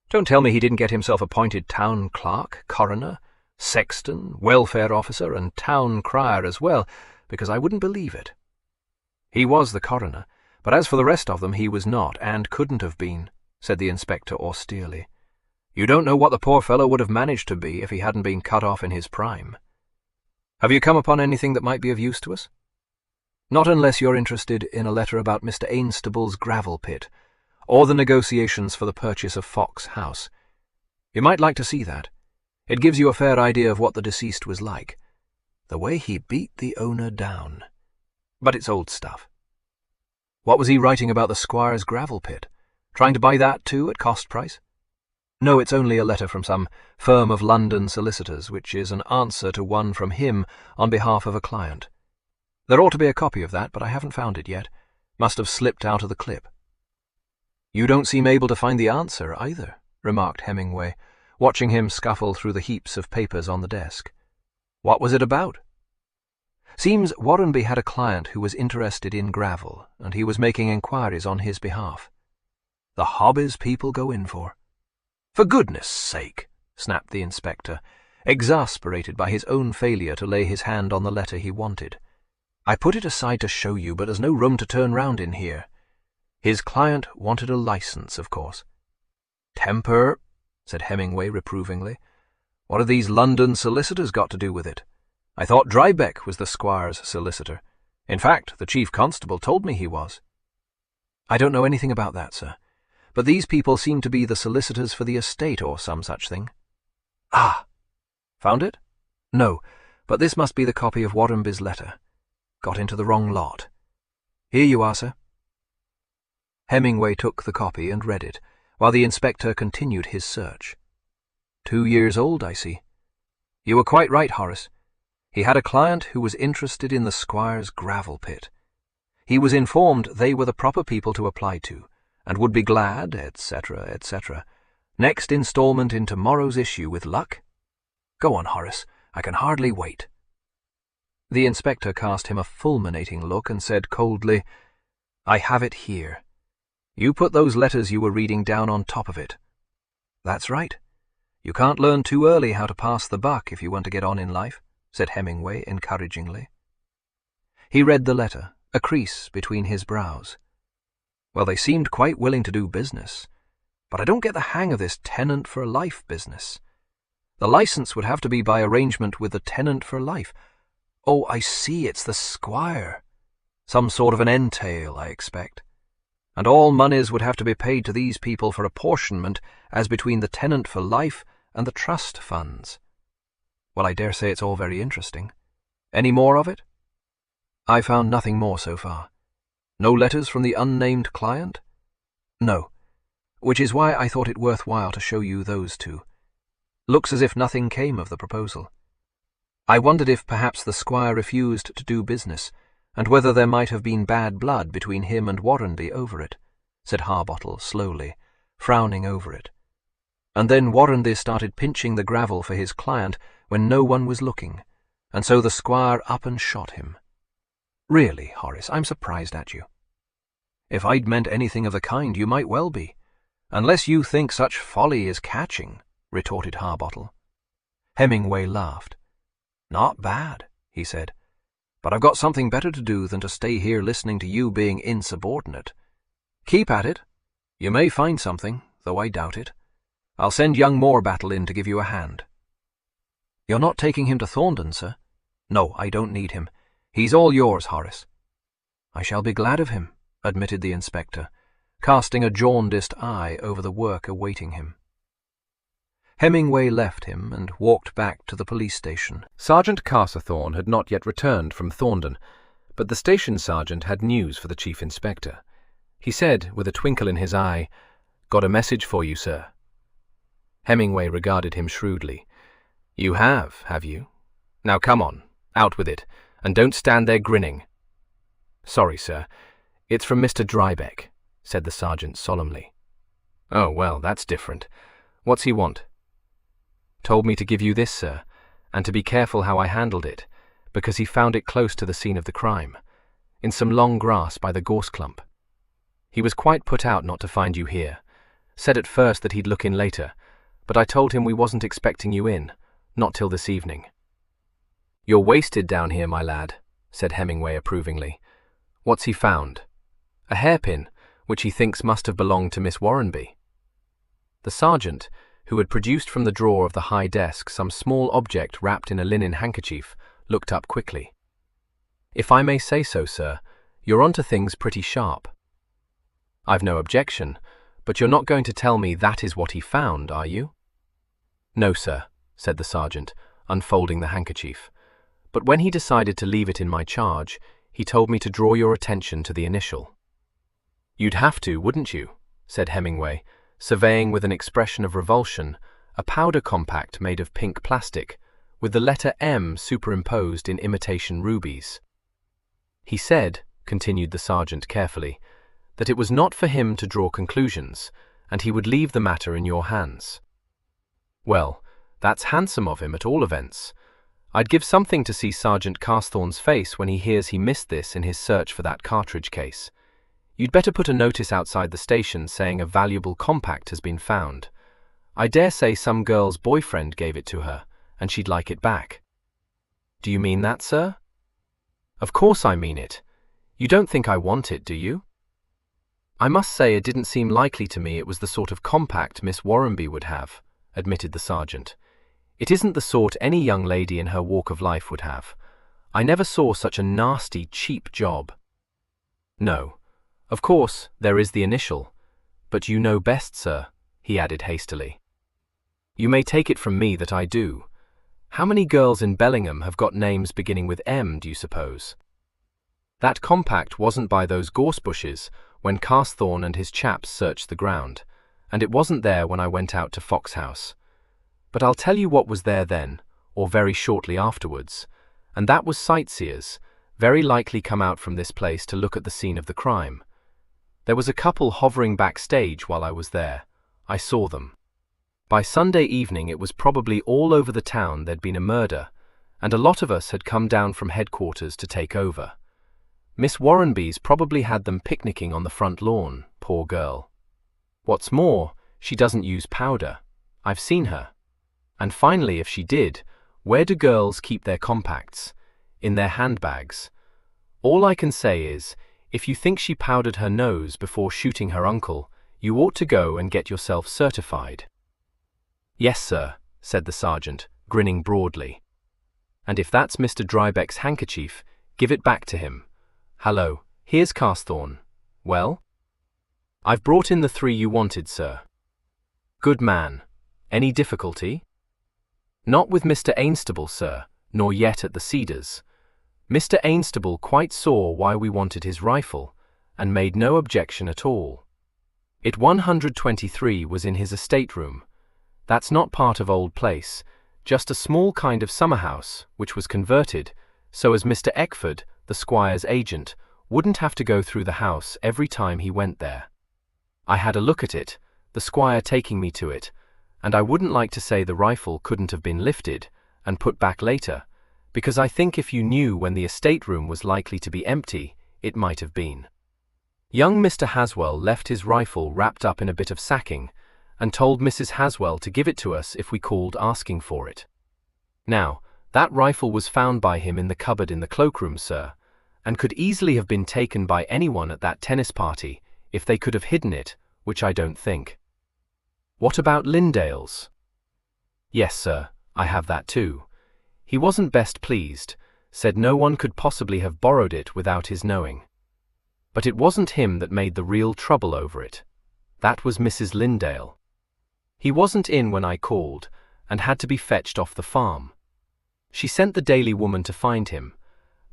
Don't tell me he didn't get himself appointed town clerk, coroner, sexton, welfare officer, and town crier as well, because I wouldn't believe it. He was the coroner, but as for the rest of them he was not, and couldn't have been," said the inspector austerely. "You don't know what the poor fellow would have managed to be if he hadn't been cut off in his prime. Have you come upon anything that might be of use to us? Not unless you're interested in a letter about Mr. Ainstable's gravel pit, or the negotiations for the purchase of Fox House. You might like to see that. It gives you a fair idea of what the deceased was like. The way he beat the owner down. But it's old stuff. What was he writing about the squire's gravel pit? Trying to buy that too at cost price?" No, it's only a letter from some firm of London solicitors, which is an answer to one from him on behalf of a client. There ought to be a copy of that, but I haven't found it yet. Must have slipped out of the clip." "You don't seem able to find the answer, either," remarked Hemingway, watching him scuffle through the heaps of papers on the desk. "What was it about?" "Seems Warrenby had a client who was interested in gravel, and he was making inquiries on his behalf. The hobbies people go in for." "For goodness sake," snapped the inspector, exasperated by his own failure to lay his hand on the letter he wanted. "I put it aside to show you, but there's no room to turn round in here. His client wanted a license, of course." "Temper," said Hemingway reprovingly. "What have these London solicitors got to do with it? I thought Drybeck was the squire's solicitor. In fact, the chief constable told me he was." "I don't know anything about that, sir. But these people seem to be the solicitors for the estate or some such thing." "Ah! Found it?" "No, but this must be the copy of Warrenby's letter. Got into the wrong lot. Here you are, sir." Hemingway took the copy and read it, while the inspector continued his search. 2 years old, I see. You were quite right, Horace. He had a client who was interested in the squire's gravel pit. He was informed they were the proper people to apply to, and would be glad, etc., etc. Next installment in tomorrow's issue with luck. Go on, Horace. I can hardly wait." The inspector cast him a fulminating look and said coldly, "I have it here. You put those letters you were reading down on top of it." "That's right. You can't learn too early how to pass the buck if you want to get on in life," said Hemingway encouragingly. He read the letter, a crease between his brows. "Well, they seemed quite willing to do business, but I don't get the hang of this tenant for life business. The license would have to be by arrangement with the tenant for life. Oh, I see, it's the squire. Some sort of an entail, I expect. And all monies would have to be paid to these people for apportionment as between the tenant for life and the trust funds. Well, I dare say it's all very interesting. Any more of it?" "I found nothing more so far." "No letters from the unnamed client?" "No, which is why I thought it worthwhile to show you those two. Looks as if nothing came of the proposal. I wondered if perhaps the squire refused to do business, and whether there might have been bad blood between him and Warrenby over it," said Harbottle slowly, frowning over it. "And then Warrenby started pinching the gravel for his client when no one was looking, and so the squire up and shot him. Really, Horace, I'm surprised at you." "If I'd meant anything of the kind, you might well be, unless you think such folly is catching," retorted Harbottle. Hemingway laughed. "Not bad," he said, "but I've got something better to do than to stay here listening to you being insubordinate. Keep at it. You may find something, though I doubt it. I'll send young Morebattle in to give you a hand." "You're not taking him to Thornton, sir?" "No, I don't need him. He's all yours, Horace." "I shall be glad of him," admitted the inspector, casting a jaundiced eye over the work awaiting him. Hemingway left him and walked back to the police station. Sergeant Carsethorne had not yet returned from Thornton, but the station sergeant had news for the chief inspector. He said, with a twinkle in his eye, "Got a message for you, sir." Hemingway regarded him shrewdly. "You have you? Now come on, out with it, and don't stand there grinning." "Sorry, sir. It's from Mr. Drybeck," said the sergeant solemnly. "Oh, well, that's different. What's he want?" "Told me to give you this, sir, and to be careful how I handled it, because he found it close to the scene of the crime, in some long grass by the gorse clump. He was quite put out not to find you here. Said at first that he'd look in later, but I told him we wasn't expecting you in, not till this evening." "You're wasted down here, my lad," said Hemingway approvingly. "What's he found?" "A hairpin, which he thinks must have belonged to Miss Warrenby." The sergeant, who had produced from the drawer of the high desk some small object wrapped in a linen handkerchief, looked up quickly. "If I may say so, sir, you're onto things pretty sharp." "I've no objection, but you're not going to tell me that is what he found, are you?" "No, sir," said the sergeant, unfolding the handkerchief. "But when he decided to leave it in my charge, he told me to draw your attention to the initial." "You'd have to, wouldn't you?" said Hemingway, surveying with an expression of revulsion a powder compact made of pink plastic, with the letter M superimposed in imitation rubies. "He said," continued the sergeant carefully, "that it was not for him to draw conclusions, and he would leave the matter in your hands." "Well, that's handsome of him at all events. I'd give something to see Sergeant Carthorne's face when he hears he missed this in his search for that cartridge case. You'd better put a notice outside the station saying a valuable compact has been found. I dare say some girl's boyfriend gave it to her, and she'd like it back." "Do you mean that, sir?" "Of course I mean it. You don't think I want it, do you?" "I must say it didn't seem likely to me it was the sort of compact Miss Warrenby would have," admitted the sergeant. "It isn't the sort any young lady in her walk of life would have. I never saw such a nasty, cheap job." "No. Of course, there is the initial. But you know best, sir," he added hastily. "You may take it from me that I do. How many girls in Bellingham have got names beginning with M, do you suppose? That compact wasn't by those gorse bushes when Carthorne and his chaps searched the ground, and it wasn't there when I went out to Fox House. But I'll tell you what was there then, or very shortly afterwards, and that was sightseers, very likely come out from this place to look at the scene of the crime. There was a couple hovering backstage while I was there. I saw them. By Sunday evening it was probably all over the town there'd been a murder, and a lot of us had come down from headquarters to take over. Miss Warrenby's probably had them picnicking on the front lawn, poor girl. What's more, she doesn't use powder. I've seen her. And finally, if she did, where do girls keep their compacts? In their handbags. All I can say is, if you think she powdered her nose before shooting her uncle, you ought to go and get yourself certified." "Yes, sir," said the sergeant, grinning broadly. "And if that's Mr. Drybeck's handkerchief, give it back to him. Hallo, here's Carthorne. Well?" "I've brought in the 3 you wanted, sir." "Good man. Any difficulty?" "Not with Mr. Ainstable, sir, nor yet at the Cedars. Mr. Ainstable quite saw why we wanted his rifle, and made no objection at all. It 123 was in his estate room. That's not part of Old Place, just a small kind of summer house, which was converted, so as Mr. Eckford, the squire's agent, wouldn't have to go through the house every time he went there. I had a look at it, the squire taking me to it, and I wouldn't like to say the rifle couldn't have been lifted and put back later, because I think if you knew when the estate room was likely to be empty, it might have been. Young Mr. Haswell left his rifle wrapped up in a bit of sacking, and told Mrs. Haswell to give it to us if we called asking for it. Now, that rifle was found by him in the cupboard in the cloakroom, sir, and could easily have been taken by anyone at that tennis party if they could have hidden it, which I don't think." "What about Lindale's?" "Yes, sir, I have that too. He wasn't best pleased, said no one could possibly have borrowed it without his knowing. But it wasn't him that made the real trouble over it. That was Mrs. Lindale. He wasn't in when I called, and had to be fetched off the farm. She sent the Daily Woman to find him,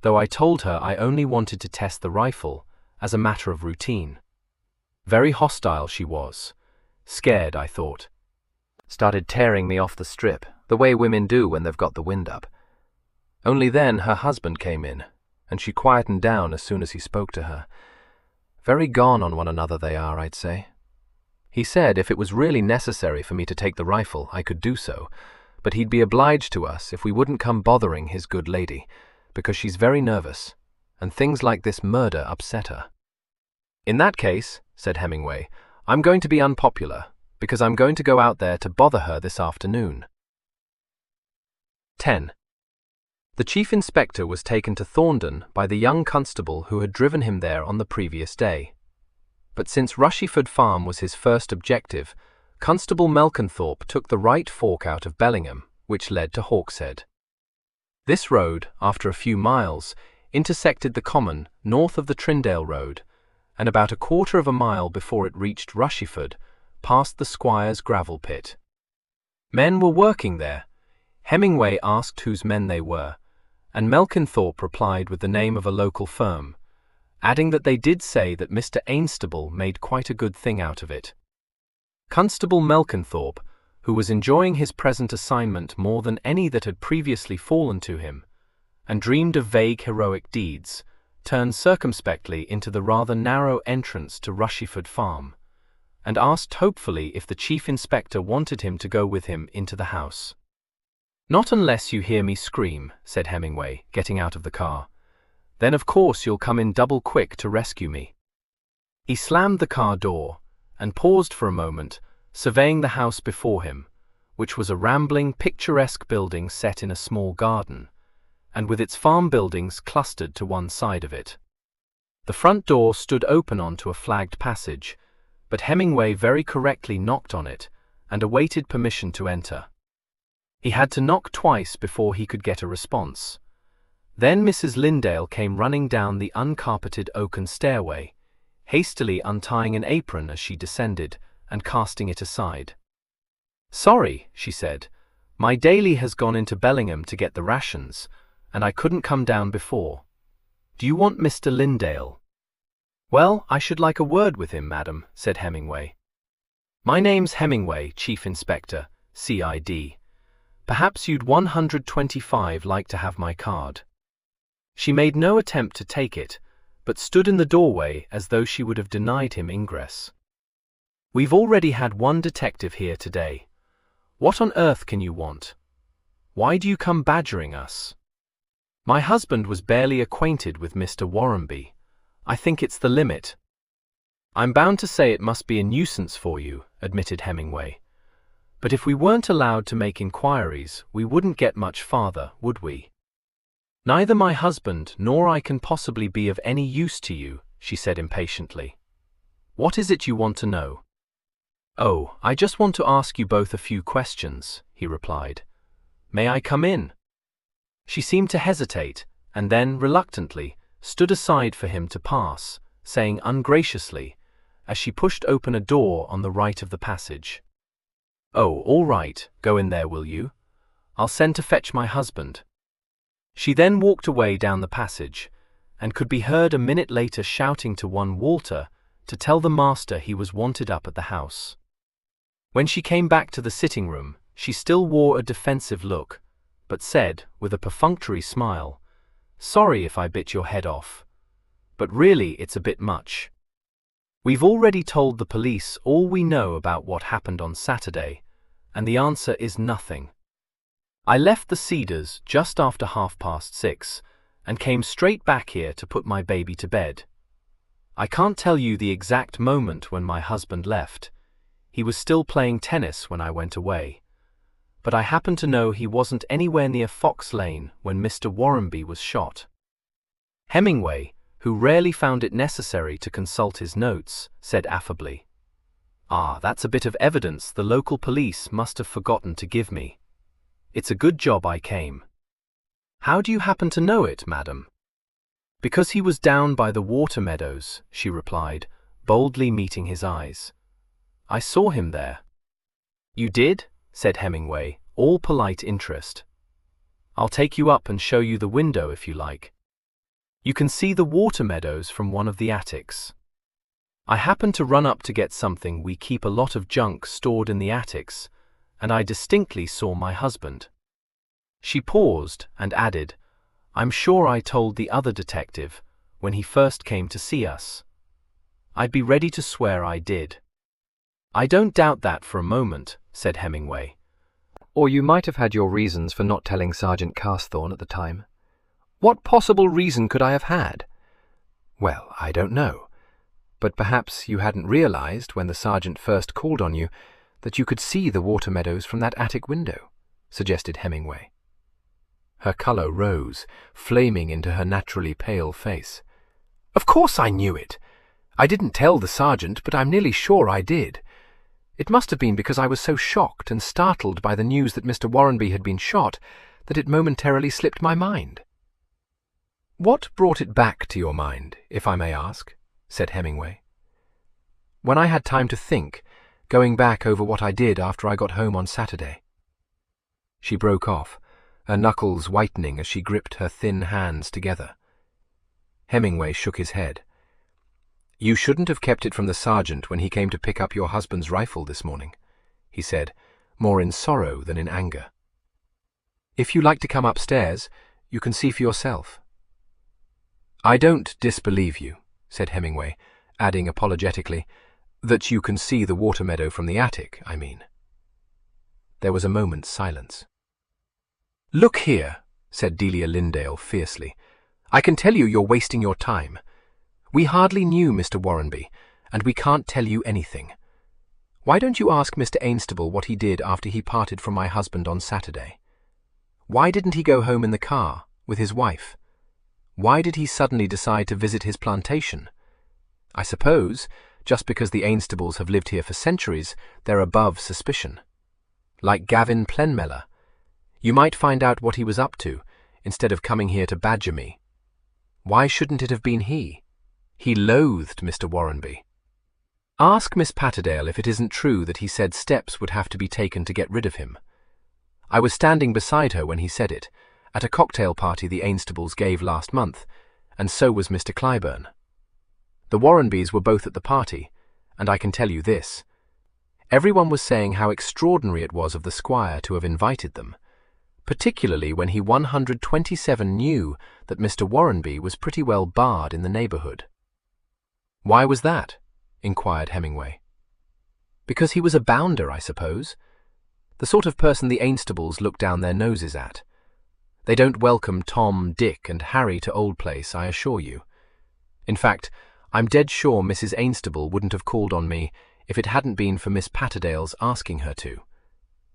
though I told her I only wanted to test the rifle, as a matter of routine. Very hostile she was. Scared, I thought. Started tearing me off the strip, the way women do when they've got the wind up. Only then her husband came in, and she quietened down as soon as he spoke to her. Very gone on one another they are, I'd say. He said if it was really necessary for me to take the rifle, I could do so, but he'd be obliged to us if we wouldn't come bothering his good lady, because she's very nervous, and things like this murder upset her. "In that case," said Hemingway, "I'm going to be unpopular, because I'm going to go out there to bother her this afternoon." 10. The chief inspector was taken to Thorndon by the young constable who had driven him there on the previous day. But since Rushiford Farm was his first objective, Constable Melkenthorpe took the right fork out of Bellingham, which led to Hawkshead. This road, after a few miles, intersected the common north of the Trindale Road, and about a quarter of a mile before it reached Rushiford, past the squire's gravel pit. Men were working there. Hemingway asked whose men they were, and Melkenthorpe replied with the name of a local firm, adding that they did say that Mr. Ainstable made quite a good thing out of it. Constable Melkenthorpe, who was enjoying his present assignment more than any that had previously fallen to him, and dreamed of vague heroic deeds, turned circumspectly into the rather narrow entrance to Rushyford Farm, and asked hopefully if the Chief Inspector wanted him to go with him into the house. "Not unless you hear me scream," said Hemingway, getting out of the car. "Then of course you'll come in double quick to rescue me." He slammed the car door, and paused for a moment, surveying the house before him, which was a rambling, picturesque building set in a small garden, and with its farm buildings clustered to one side of it. The front door stood open onto a flagged passage, but Hemingway very correctly knocked on it and awaited permission to enter. He had to knock twice before he could get a response. Then Mrs. Lindale came running down the uncarpeted oaken stairway, hastily untying an apron as she descended and casting it aside. "Sorry," she said, "my daily has gone into Bellingham to get the rations, and I couldn't come down before. Do you want Mr. Lindale?" "Well, I should like a word with him, madam," said Hemingway. "My name's Hemingway, Chief Inspector, CID. Perhaps you'd 125 like to have my card." She made no attempt to take it, but stood in the doorway as though she would have denied him ingress. "We've already had one detective here today. What on earth can you want? Why do you come badgering us?" "My husband was barely acquainted with Mr. Warrenby. I think it's the limit." "I'm bound to say it must be a nuisance for you," admitted Hemingway. "But if we weren't allowed to make inquiries, we wouldn't get much farther, would we?" "Neither my husband nor I can possibly be of any use to you," she said impatiently. "What is it you want to know?" "Oh, I just want to ask you both a few questions," he replied. "May I come in?" She seemed to hesitate, and then, reluctantly, stood aside for him to pass, saying ungraciously, as she pushed open a door on the right of the passage, "Oh, all right, go in there, will you? I'll send to fetch my husband." She then walked away down the passage, and could be heard a minute later shouting to one Walter to tell the master he was wanted up at the house. When she came back to the sitting room, she still wore a defensive look, but said, with a perfunctory smile, "Sorry if I bit your head off. But really it's a bit much. We've already told the police all we know about what happened on Saturday, and the answer is nothing. I left the Cedars just after 6:30 and came straight back here to put my baby to bed. I can't tell you the exact moment when my husband left. He was still playing tennis when I went away. But I happen to know he wasn't anywhere near Fox Lane when Mr. Warrenby was shot." Hemingway, who rarely found it necessary to consult his notes, said affably, "Ah, that's a bit of evidence the local police must have forgotten to give me. It's a good job I came." "How do you happen to know it, madam?" "Because he was down by the water meadows," she replied, boldly meeting his eyes. "I saw him there." "You did?" said Hemingway, all polite interest. "I'll take you up and show you the window if you like. You can see the water meadows from one of the attics. I happened to run up to get something. We keep a lot of junk stored in the attics, and I distinctly saw my husband." She paused and added, "I'm sure I told the other detective when he first came to see us. I'd be ready to swear I did." "I don't doubt that for a moment," said Hemingway. "Or you might have had your reasons for not telling Sergeant Carthorne at the time." "What possible reason could I have had?" "Well, I don't know. But perhaps you hadn't realized, when the sergeant first called on you, that you could see the water meadows from that attic window," suggested Hemingway. Her color rose, flaming into her naturally pale face. "Of course I knew it. I didn't tell the sergeant, but I'm nearly sure I did. It must have been because I was so shocked and startled by the news that Mr. Warrenby had been shot that it momentarily slipped my mind." "What brought it back to your mind, if I may ask?" said Hemingway. "When I had time to think, going back over what I did after I got home on Saturday." She broke off, her knuckles whitening as she gripped her thin hands together. Hemingway shook his head. "You shouldn't have kept it from the sergeant when he came to pick up your husband's rifle this morning," he said, more in sorrow than in anger. "If you like to come upstairs, you can see for yourself." "I don't disbelieve you," said Hemingway, adding apologetically, "that you can see the water meadow from the attic, I mean." There was a moment's silence. "Look here," said Delia Lindale fiercely. "I can tell you you're wasting your time. We hardly knew Mr. Warrenby, and we can't tell you anything. Why don't you ask Mr. Ainstable what he did after he parted from my husband on Saturday? Why didn't he go home in the car, with his wife? Why did he suddenly decide to visit his plantation? I suppose, just because the Ainstables have lived here for centuries, they're above suspicion. Like Gavin Plenmeller. You might find out what he was up to, instead of coming here to badger me. Why shouldn't it have been he? He loathed Mr. Warrenby. Ask Miss Patterdale if it isn't true that he said steps would have to be taken to get rid of him. I was standing beside her when he said it, at a cocktail party the Ainstables gave last month, and so was Mr. Clyburn. The Warrenbys were both at the party, and I can tell you this. Everyone was saying how extraordinary it was of the squire to have invited them, particularly when he 127 knew that Mr. Warrenby was pretty well barred in the neighbourhood. "Why was that?" inquired Hemingway. "Because he was a bounder, I suppose. The sort of person the Ainstables look down their noses at. They don't welcome Tom, Dick, and Harry to Old Place, I assure you. In fact, I'm dead sure Mrs. Ainstable wouldn't have called on me if it hadn't been for Miss Patterdale's asking her to.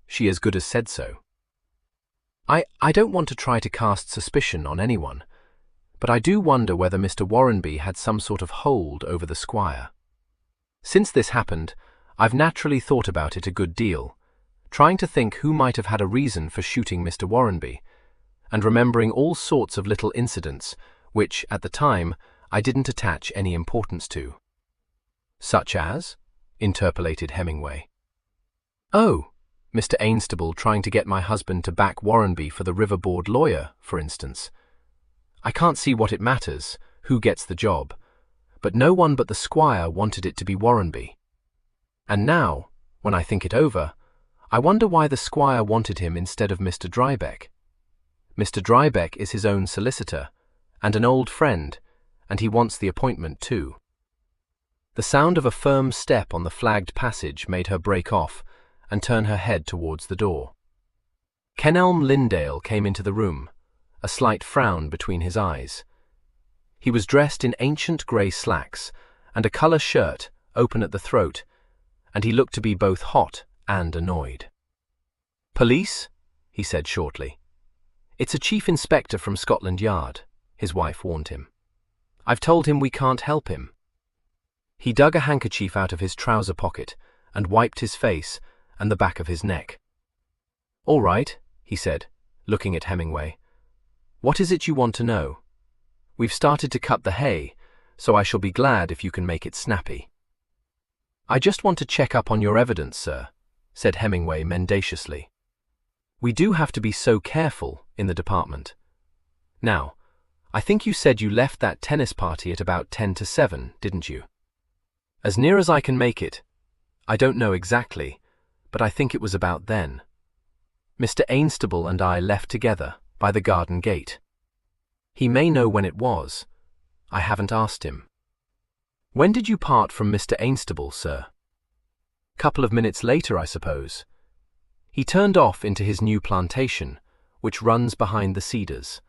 She as good as said so. I don't want to try to cast suspicion on anyone, but I do wonder whether Mr. Warrenby had some sort of hold over the squire. Since this happened, I've naturally thought about it a good deal, trying to think who might have had a reason for shooting Mr. Warrenby, and remembering all sorts of little incidents which, at the time, I didn't attach any importance to." "Such as?" interpolated Hemingway. "Oh, Mr. Ainstable trying to get my husband to back Warrenby for the River Board lawyer, for instance. I can't see what it matters, who gets the job, but no one but the squire wanted it to be Warrenby. And now, when I think it over, I wonder why the squire wanted him instead of Mr. Drybeck. Mr. Drybeck is his own solicitor, and an old friend, and he wants the appointment too." The sound of a firm step on the flagged passage made her break off and turn her head towards the door. Kenelm Lindale came into the room, a slight frown between his eyes. He was dressed in ancient grey slacks and a colour shirt open at the throat, and he looked to be both hot and annoyed. "Police?" he said shortly. "It's a chief inspector from Scotland Yard," his wife warned him. "I've told him we can't help him." He dug a handkerchief out of his trouser pocket and wiped his face and the back of his neck. "All right," he said, looking at Hemingway. "What is it you want to know? We've started to cut the hay, so I shall be glad if you can make it snappy." "I just want to check up on your evidence, sir," said Hemingway mendaciously. "We do have to be so careful in the department. Now, I think you said you left that tennis party at about 10 to 7, didn't you?" "As near as I can make it. I don't know exactly, but I think it was about then. Mr. Ainstable and I left together by the garden gate. He may know when it was. I haven't asked him." "When did you part from Mr. Ainstable, sir?" "Couple of minutes later, I suppose. He turned off into his new plantation, which runs behind the cedars.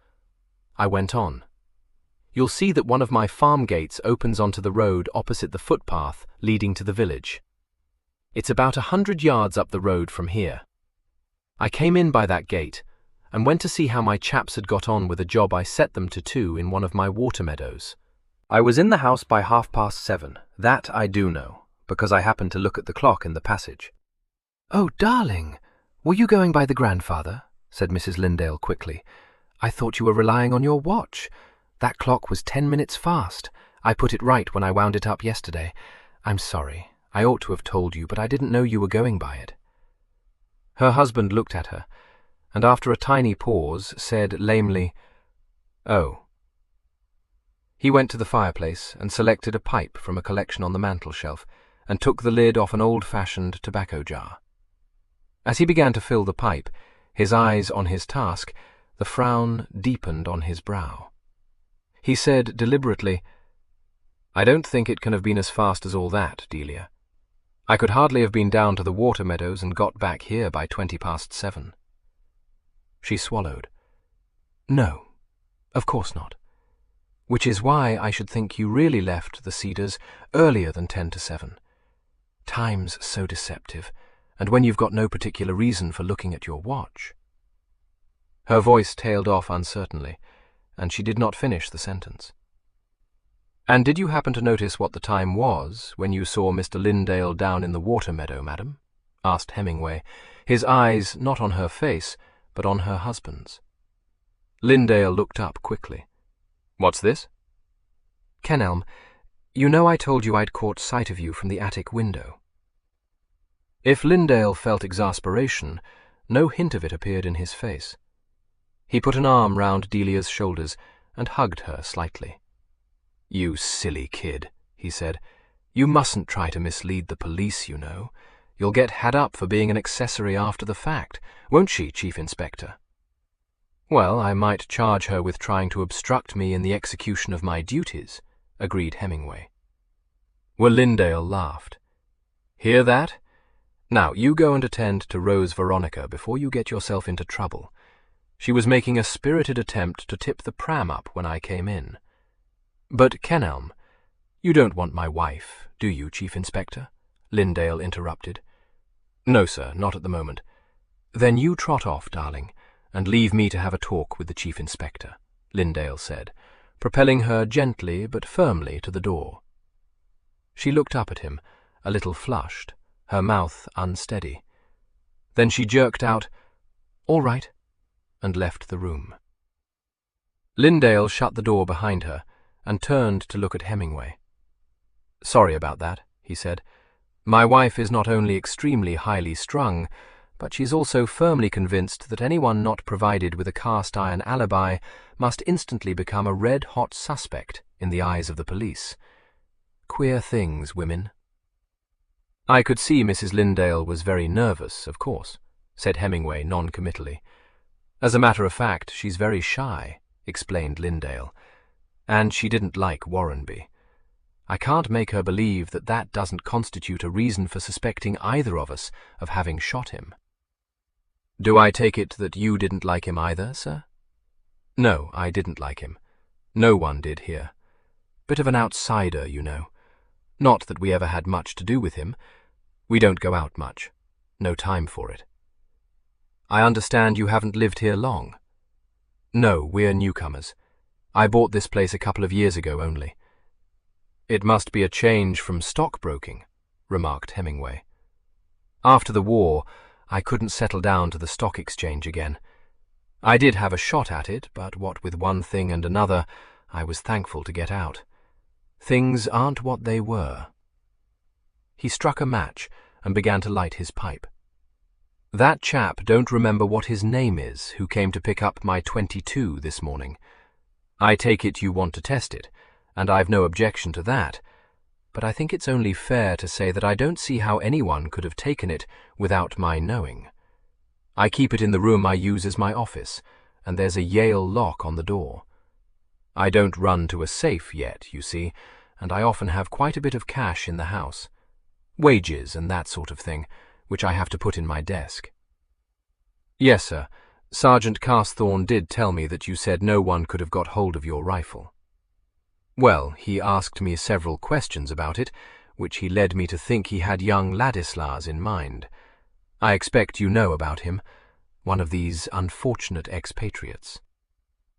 I went on. You'll see that one of my farm gates opens onto the road opposite the footpath leading to the village. It's about 100 yards up the road from here. I came in by that gate and went to see how my chaps had got on with a job I set them to do in one of my water meadows. I was in the house by 7:30, that I do know, because I happened to look at the clock in the passage." "Oh, darling, were you going by the grandfather?" said Mrs. Lindale quickly. "I thought you were relying on your watch. That clock was 10 minutes fast. I put it right when I wound it up yesterday. I'm sorry. I ought to have told you, but I didn't know you were going by it." Her husband looked at her, and after a tiny pause said lamely, "Oh." He went to the fireplace and selected a pipe from a collection on the mantel-shelf and took the lid off an old-fashioned tobacco jar. As he began to fill the pipe, his eyes on his task, the frown deepened on his brow. He said deliberately, "I don't think it can have been as fast as all that, Delia. I could hardly have been down to the water meadows and got back here by 7:20. She swallowed. "No, of course not. Which is why I should think you really left the Cedars earlier than 10 to 7. Time's so deceptive, and when you've got no particular reason for looking at your watch." Her voice tailed off uncertainly, and she did not finish the sentence. "And did you happen to notice what the time was when you saw Mr. Lindale down in the water meadow, madam?" asked Hemingway, his eyes not on her face, but on her husband's. Lindale looked up quickly. "What's this?" "Kenelm, you know I told you I'd caught sight of you from the attic window." If Lindale felt exasperation, no hint of it appeared in his face. He put an arm round Delia's shoulders and hugged her slightly. "You silly kid," he said. "You mustn't try to mislead the police, you know. You'll get had up for being an accessory after the fact, won't she, Chief Inspector?" "Well, I might charge her with trying to obstruct me in the execution of my duties," agreed Hemingway. Well, Lindale laughed. "Hear that? Now, you go and attend to Rose Veronica before you get yourself into trouble. She was making a spirited attempt to tip the pram up when I came in. But, Kenelm, you don't want my wife, do you, Chief Inspector?" Lindale interrupted. "No, sir, not at the moment." "Then you trot off, darling, and leave me to have a talk with the Chief Inspector," Lindale said, propelling her gently but firmly to the door. She looked up at him, a little flushed, her mouth unsteady. Then she jerked out, "All right," and left the room. Lindale shut the door behind her and turned to look at Hemingway. "Sorry about that," he said. "My wife is not only extremely highly strung, but she's also firmly convinced that anyone not provided with a cast-iron alibi must instantly become a red-hot suspect in the eyes of the police. Queer things, women." "I could see Mrs. Lindale was very nervous, of course," said Hemingway non-committally. "As a matter of fact, she's very shy," explained Lindale, "and she didn't like Warrenby. I can't make her believe that that doesn't constitute a reason for suspecting either of us of having shot him." "Do I take it that you didn't like him either, sir?" "No, I didn't like him. No one did here. Bit of an outsider, you know. Not that we ever had much to do with him. We don't go out much. No time for it." "I understand you haven't lived here long?" "No, we're newcomers. I bought this place a couple of years ago only." "It must be a change from stockbroking," remarked Hemingway. "After the war, I couldn't settle down to the stock exchange again. I did have a shot at it, but what with one thing and another, I was thankful to get out. Things aren't what they were." He struck a match and began to light his pipe. "That chap don't remember what his name is who came to pick up my 22 this morning. I take it you want to test it, and I've no objection to that, but I think it's only fair to say that I don't see how anyone could have taken it without my knowing. I keep it in the room I use as my office, and there's a Yale lock on the door. I don't run to a safe yet, you see, and I often have quite a bit of cash in the house. Wages and that sort of thing, which I have to put in my desk." "Yes, sir. Sergeant Carsthawn did tell me that you said no one could have got hold of your rifle." "Well, he asked me several questions about it, which he led me to think he had young Ladislas in mind. I expect you know about him, one of these unfortunate expatriates.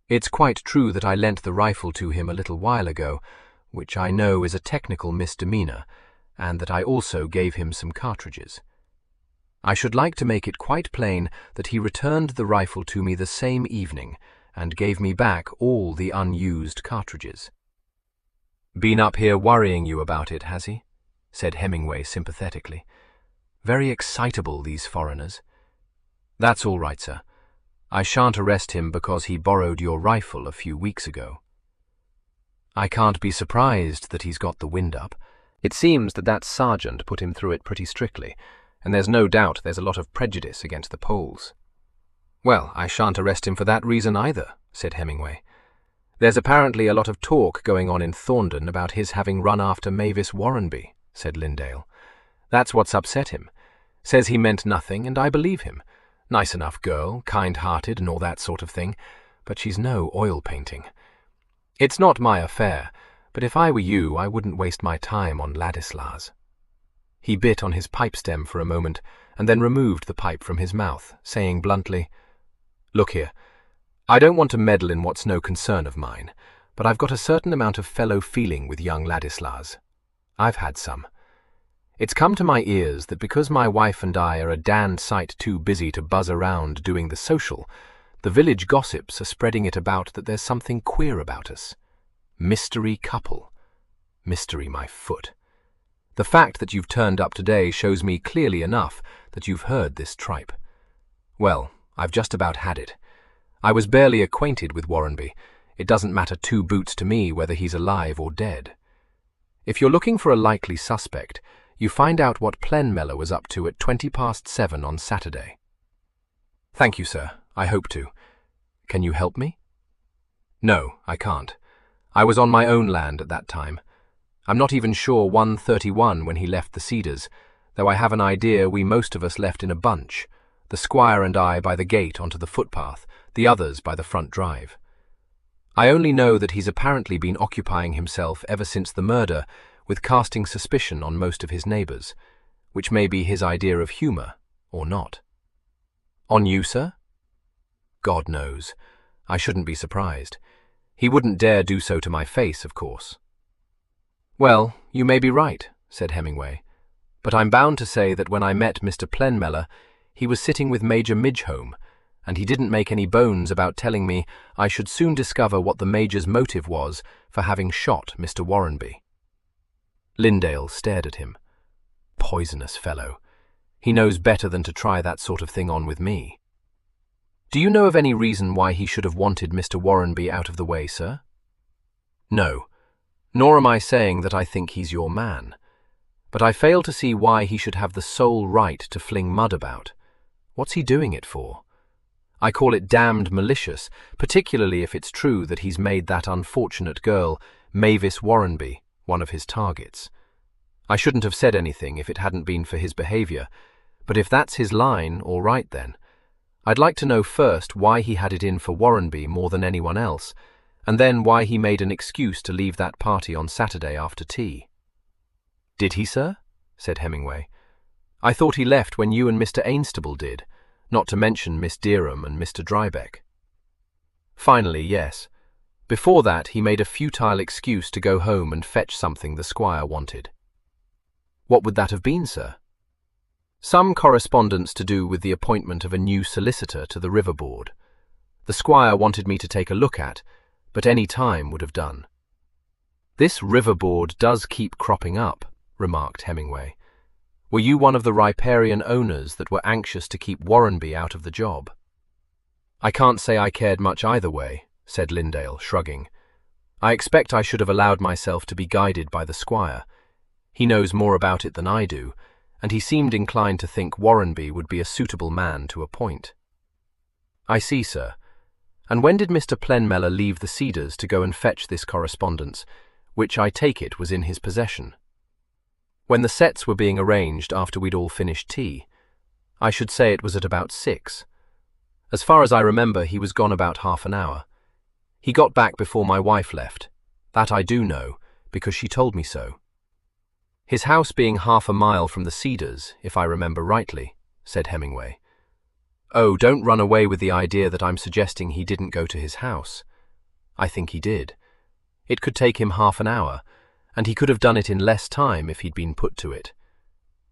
It's quite true that I lent the rifle to him a little while ago, which I know is a technical misdemeanor, and that I also gave him some cartridges. I should like to make it quite plain that he returned the rifle to me the same evening and gave me back all the unused cartridges." "Been up here worrying you about it, has he?" said Hemingway sympathetically. "Very excitable, these foreigners. That's all right, sir. I shan't arrest him because he borrowed your rifle a few weeks ago." I can't be surprised that he's got the wind up. It seems that sergeant put him through it pretty strictly, and there's no doubt there's a lot of prejudice against the Poles. Well, I shan't arrest him for that reason either, said Hemingway. There's apparently a lot of talk going on in Thorndon about his having run after Mavis Warrenby, said Lindale. That's what's upset him. Says he meant nothing, and I believe him. Nice enough girl, kind-hearted and all that sort of thing, but she's no oil painting. It's not my affair, but if I were you, I wouldn't waste my time on Ladislas. He bit on his pipe stem for a moment, and then removed the pipe from his mouth, saying bluntly, Look here, I don't want to meddle in what's no concern of mine, but I've got a certain amount of fellow feeling with young Ladislas. I've had some. It's come to my ears that because my wife and I are a damned sight too busy to buzz around doing the social, the village gossips are spreading it about that there's something queer about us. Mystery couple. Mystery my foot. The fact that you've turned up today shows me clearly enough that you've heard this tripe. Well, I've just about had it. I was barely acquainted with Warrenby. It doesn't matter two boots to me whether he's alive or dead. If you're looking for a likely suspect, you find out what Plenmellow was up to at 7:20 on Saturday. Thank you, sir. I hope to. Can you help me? No, I can't. I was on my own land at that time. I'm not even sure 1:31 when he left the Cedars, though I have an idea we most of us left in a bunch, the squire and I by the gate onto the footpath, the others by the front drive. I only know that he's apparently been occupying himself ever since the murder with casting suspicion on most of his neighbours, which may be his idea of humour, or not. On you, sir? God knows. I shouldn't be surprised. He wouldn't dare do so to my face, of course. Well, you may be right, said Hemingway, but I'm bound to say that when I met Mr. Plenmellow, he was sitting with Major Midgehome, and he didn't make any bones about telling me I should soon discover what the Major's motive was for having shot Mr. Warrenby. Lindale stared at him. Poisonous fellow. He knows better than to try that sort of thing on with me. Do you know of any reason why he should have wanted Mr. Warrenby out of the way, sir? No, nor am I saying that I think he's your man. But I fail to see why he should have the sole right to fling mud about. What's he doing it for? I call it damned malicious, particularly if it's true that he's made that unfortunate girl, Mavis Warrenby, one of his targets. I shouldn't have said anything if it hadn't been for his behaviour, but if that's his line, all right then. I'd like to know first why he had it in for Warrenby more than anyone else, and then why he made an excuse to leave that party on Saturday after tea. Did he, sir? Said Hemingway. I thought he left when you and Mr. Ainstable did, not to mention Miss Derham and Mr. Drybeck. Finally, yes. Before that, he made a futile excuse to go home and fetch something the squire wanted. What would that have been, sir? Some correspondence to do with the appointment of a new solicitor to the River Board. The squire wanted me to take a look at, but any time would have done. This River Board does keep cropping up, remarked Hemingway. Were you one of the riparian owners that were anxious to keep Warrenby out of the job? I can't say I cared much either way, said Lindale, shrugging. I expect I should have allowed myself to be guided by the squire. He knows more about it than I do, and he seemed inclined to think Warrenby would be a suitable man to appoint. I see, sir. And when did Mr. Plenmellow leave the Cedars to go and fetch this correspondence, which I take it was in his possession? When the sets were being arranged after we'd all finished tea. I should say it was at about 6. As far as I remember, he was gone about half an hour. He got back before my wife left. That I do know, because she told me so. His house being half a mile from the Cedars, if I remember rightly, said Hemingway. Oh, don't run away with the idea that I'm suggesting he didn't go to his house. I think he did. It could take him half an hour, and he could have done it in less time if he'd been put to it.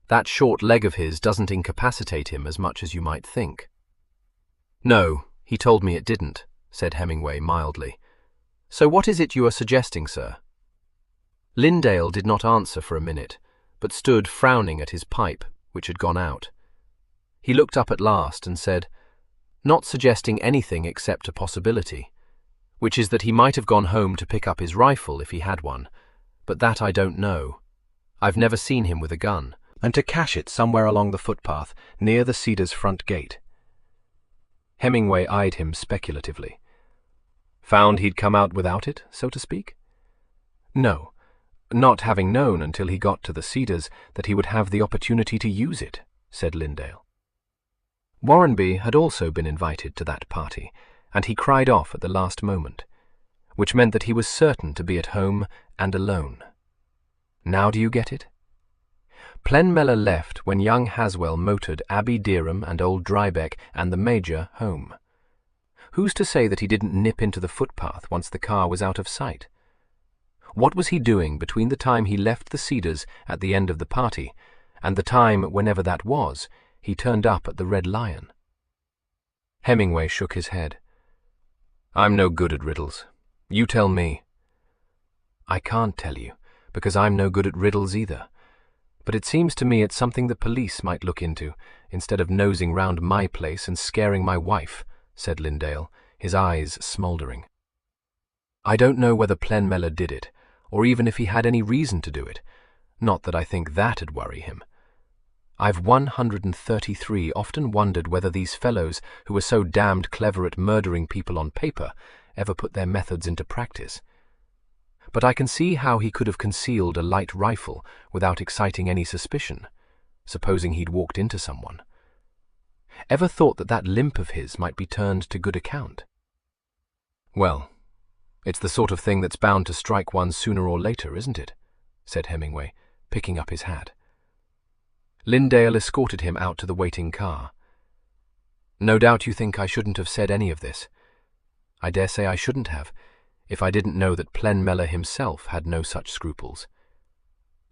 That short leg of his doesn't incapacitate him as much as you might think. No, he told me it didn't, said Hemingway mildly. So what is it you are suggesting, sir? Lindale did not answer for a minute, but stood frowning at his pipe, which had gone out. He looked up at last and said, Not suggesting anything except a possibility. which is that he might have gone home to pick up his rifle if he had one, but that I don't know. I've never seen him with a gun. And to cache it somewhere along the footpath near the Cedars front gate. Hemingway eyed him speculatively. Found he'd come out without it, so to speak? No, not having known until he got to the Cedars that he would have the opportunity to use it, said Lindale. Warrenby had also been invited to that party, and he cried off at the last moment, which meant that he was certain to be at home and alone. Now do you get it? Plenmellow left when young Haswell motored Abby Derham and old Drybeck and the Major home. Who's to say that he didn't nip into the footpath once the car was out of sight? What was he doing between the time he left the Cedars at the end of the party and the time, whenever that was, he turned up at the Red Lion? Hemingway shook his head. I'm no good at riddles. You tell me. I can't tell you, because I'm no good at riddles either. But it seems to me it's something the police might look into, instead of nosing round my place and scaring my wife, said Lindale, his eyes smouldering. I don't know whether Plenmellow did it, or even if he had any reason to do it. Not that I think that'd worry him. I've 133 often wondered whether these fellows, who are so damned clever at murdering people on paper, ever put their methods into practice. But I can see how he could have concealed a light rifle without exciting any suspicion, supposing he'd walked into someone. Ever thought that that limp of his might be turned to good account? Well, it's the sort of thing that's bound to strike one sooner or later, isn't it? Said Hemingway, picking up his hat. Lindale escorted him out to the waiting car. No doubt you think I shouldn't have said any of this. I dare say I shouldn't have, if I didn't know that Plenmellow himself had no such scruples.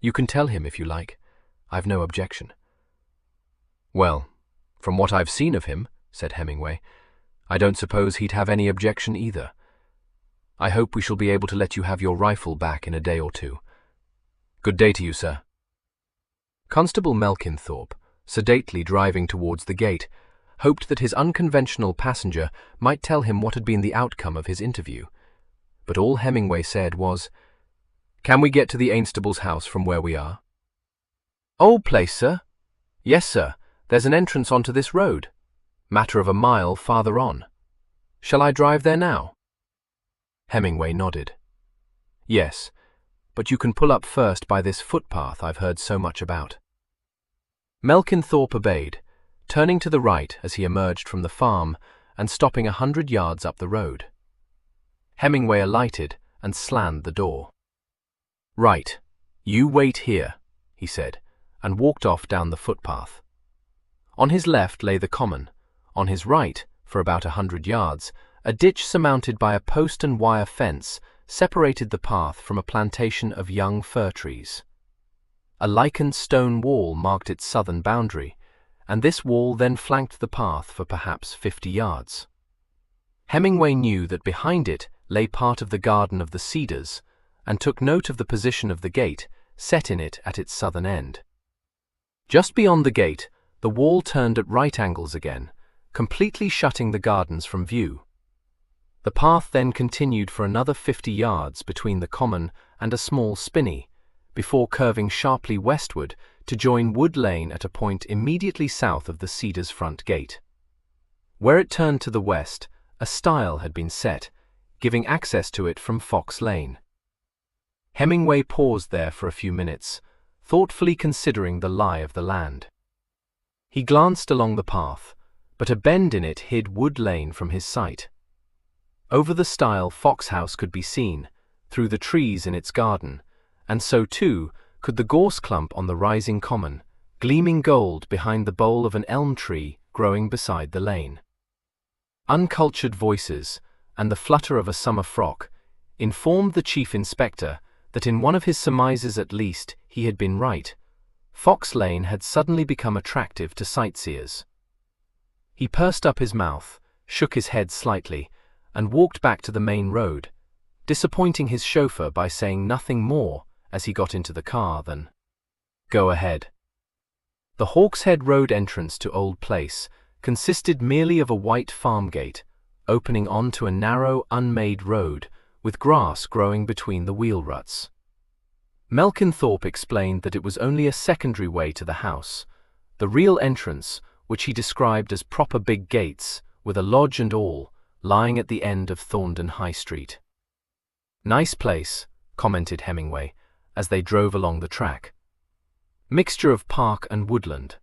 You can tell him if you like. I've no objection. Well, from what I've seen of him, said Hemingway, I don't suppose he'd have any objection either. I hope we shall be able to let you have your rifle back in a day or two. Good day to you, sir. Constable Melkinthorpe, sedately driving towards the gate, hoped that his unconventional passenger might tell him what had been the outcome of his interview. But all Hemingway said was, Can we get to the Ainstable's house from where we are? Old place, sir? Yes, sir. There's an entrance onto this road. Matter of a mile farther on. Shall I drive there now? Hemingway nodded. Yes, but you can pull up first by this footpath I've heard so much about. Melkinthorpe obeyed, turning to the right as he emerged from the farm and stopping 100 yards up the road. Hemingway alighted and slammed the door. Right, you wait here, he said, and walked off down the footpath. On his left lay the common, on his right, for about 100 yards, a ditch surmounted by a post and wire fence separated the path from a plantation of young fir trees. A lichened stone wall marked its southern boundary, and this wall then flanked the path for perhaps 50 yards. Hemingway knew that behind it lay part of the garden of the Cedars, and took note of the position of the gate set in it at its southern end. Just beyond the gate, the wall turned at right angles again, completely shutting the gardens from view. The path then continued for another 50 yards between the common and a small spinney, before curving sharply westward to join Wood Lane at a point immediately south of the Cedars front gate. Where it turned to the west, a stile had been set, giving access to it from Fox Lane. Hemingway paused there for a few minutes, thoughtfully considering the lie of the land. He glanced along the path, but a bend in it hid Wood Lane from his sight. Over the stile Fox House could be seen, through the trees in its garden, and so too could the gorse clump on the rising common, gleaming gold behind the bole of an elm tree growing beside the lane. Uncultured voices, and the flutter of a summer frock, informed the chief inspector that in one of his surmises at least he had been right. Fox Lane had suddenly become attractive to sightseers. He pursed up his mouth, shook his head slightly, and walked back to the main road, disappointing his chauffeur by saying nothing more as he got into the car than, "Go ahead." The Hawkshead Road entrance to Old Place consisted merely of a white farm gate, opening onto a narrow, unmade road with grass growing between the wheel ruts. Melkinthorpe explained that it was only a secondary way to the house, the real entrance, which he described as proper big gates, with a lodge and all, lying at the end of Thorndon High Street. "Nice place," commented Hemingway, as they drove along the track. "Mixture of park and woodland.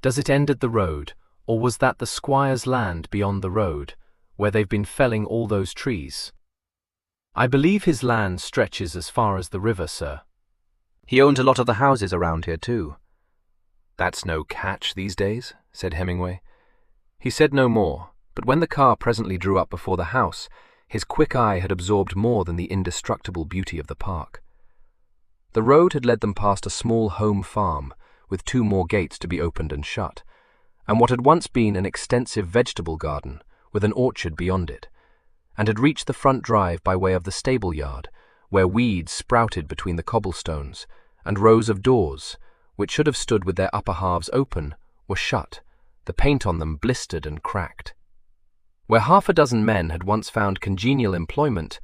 Does it end at the road, or was that the squire's land beyond the road, where they've been felling all those trees?" "I believe his land stretches as far as the river, sir." "He owned a lot of the houses around here, too." "That's no catch these days," said Hemingway. He said no more, but when the car presently drew up before the house, his quick eye had absorbed more than the indestructible beauty of the park. The road had led them past a small home farm, with 2 more gates to be opened and shut, and what had once been an extensive vegetable garden, with an orchard beyond it, and had reached the front drive by way of the stable yard, where weeds sprouted between the cobblestones, and rows of doors, which should have stood with their upper halves open, were shut, the paint on them blistered and cracked. Where 6 men had once found congenial employment,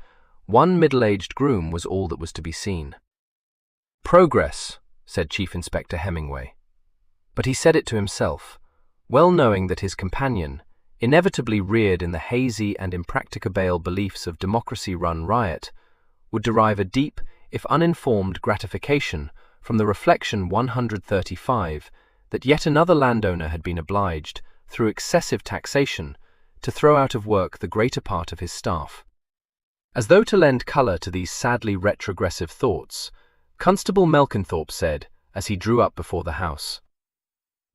1 middle-aged groom was all that was to be seen. "Progress," said Chief Inspector Hemingway. But he said it to himself, well knowing that his companion, inevitably reared in the hazy and impracticable beliefs of democracy-run riot, would derive a deep, if uninformed, gratification from the reflection 135 that yet another landowner had been obliged, through excessive taxation, to throw out of work the greater part of his staff. As though to lend colour to these sadly retrogressive thoughts, Constable Melkinthorpe said, as he drew up before the house,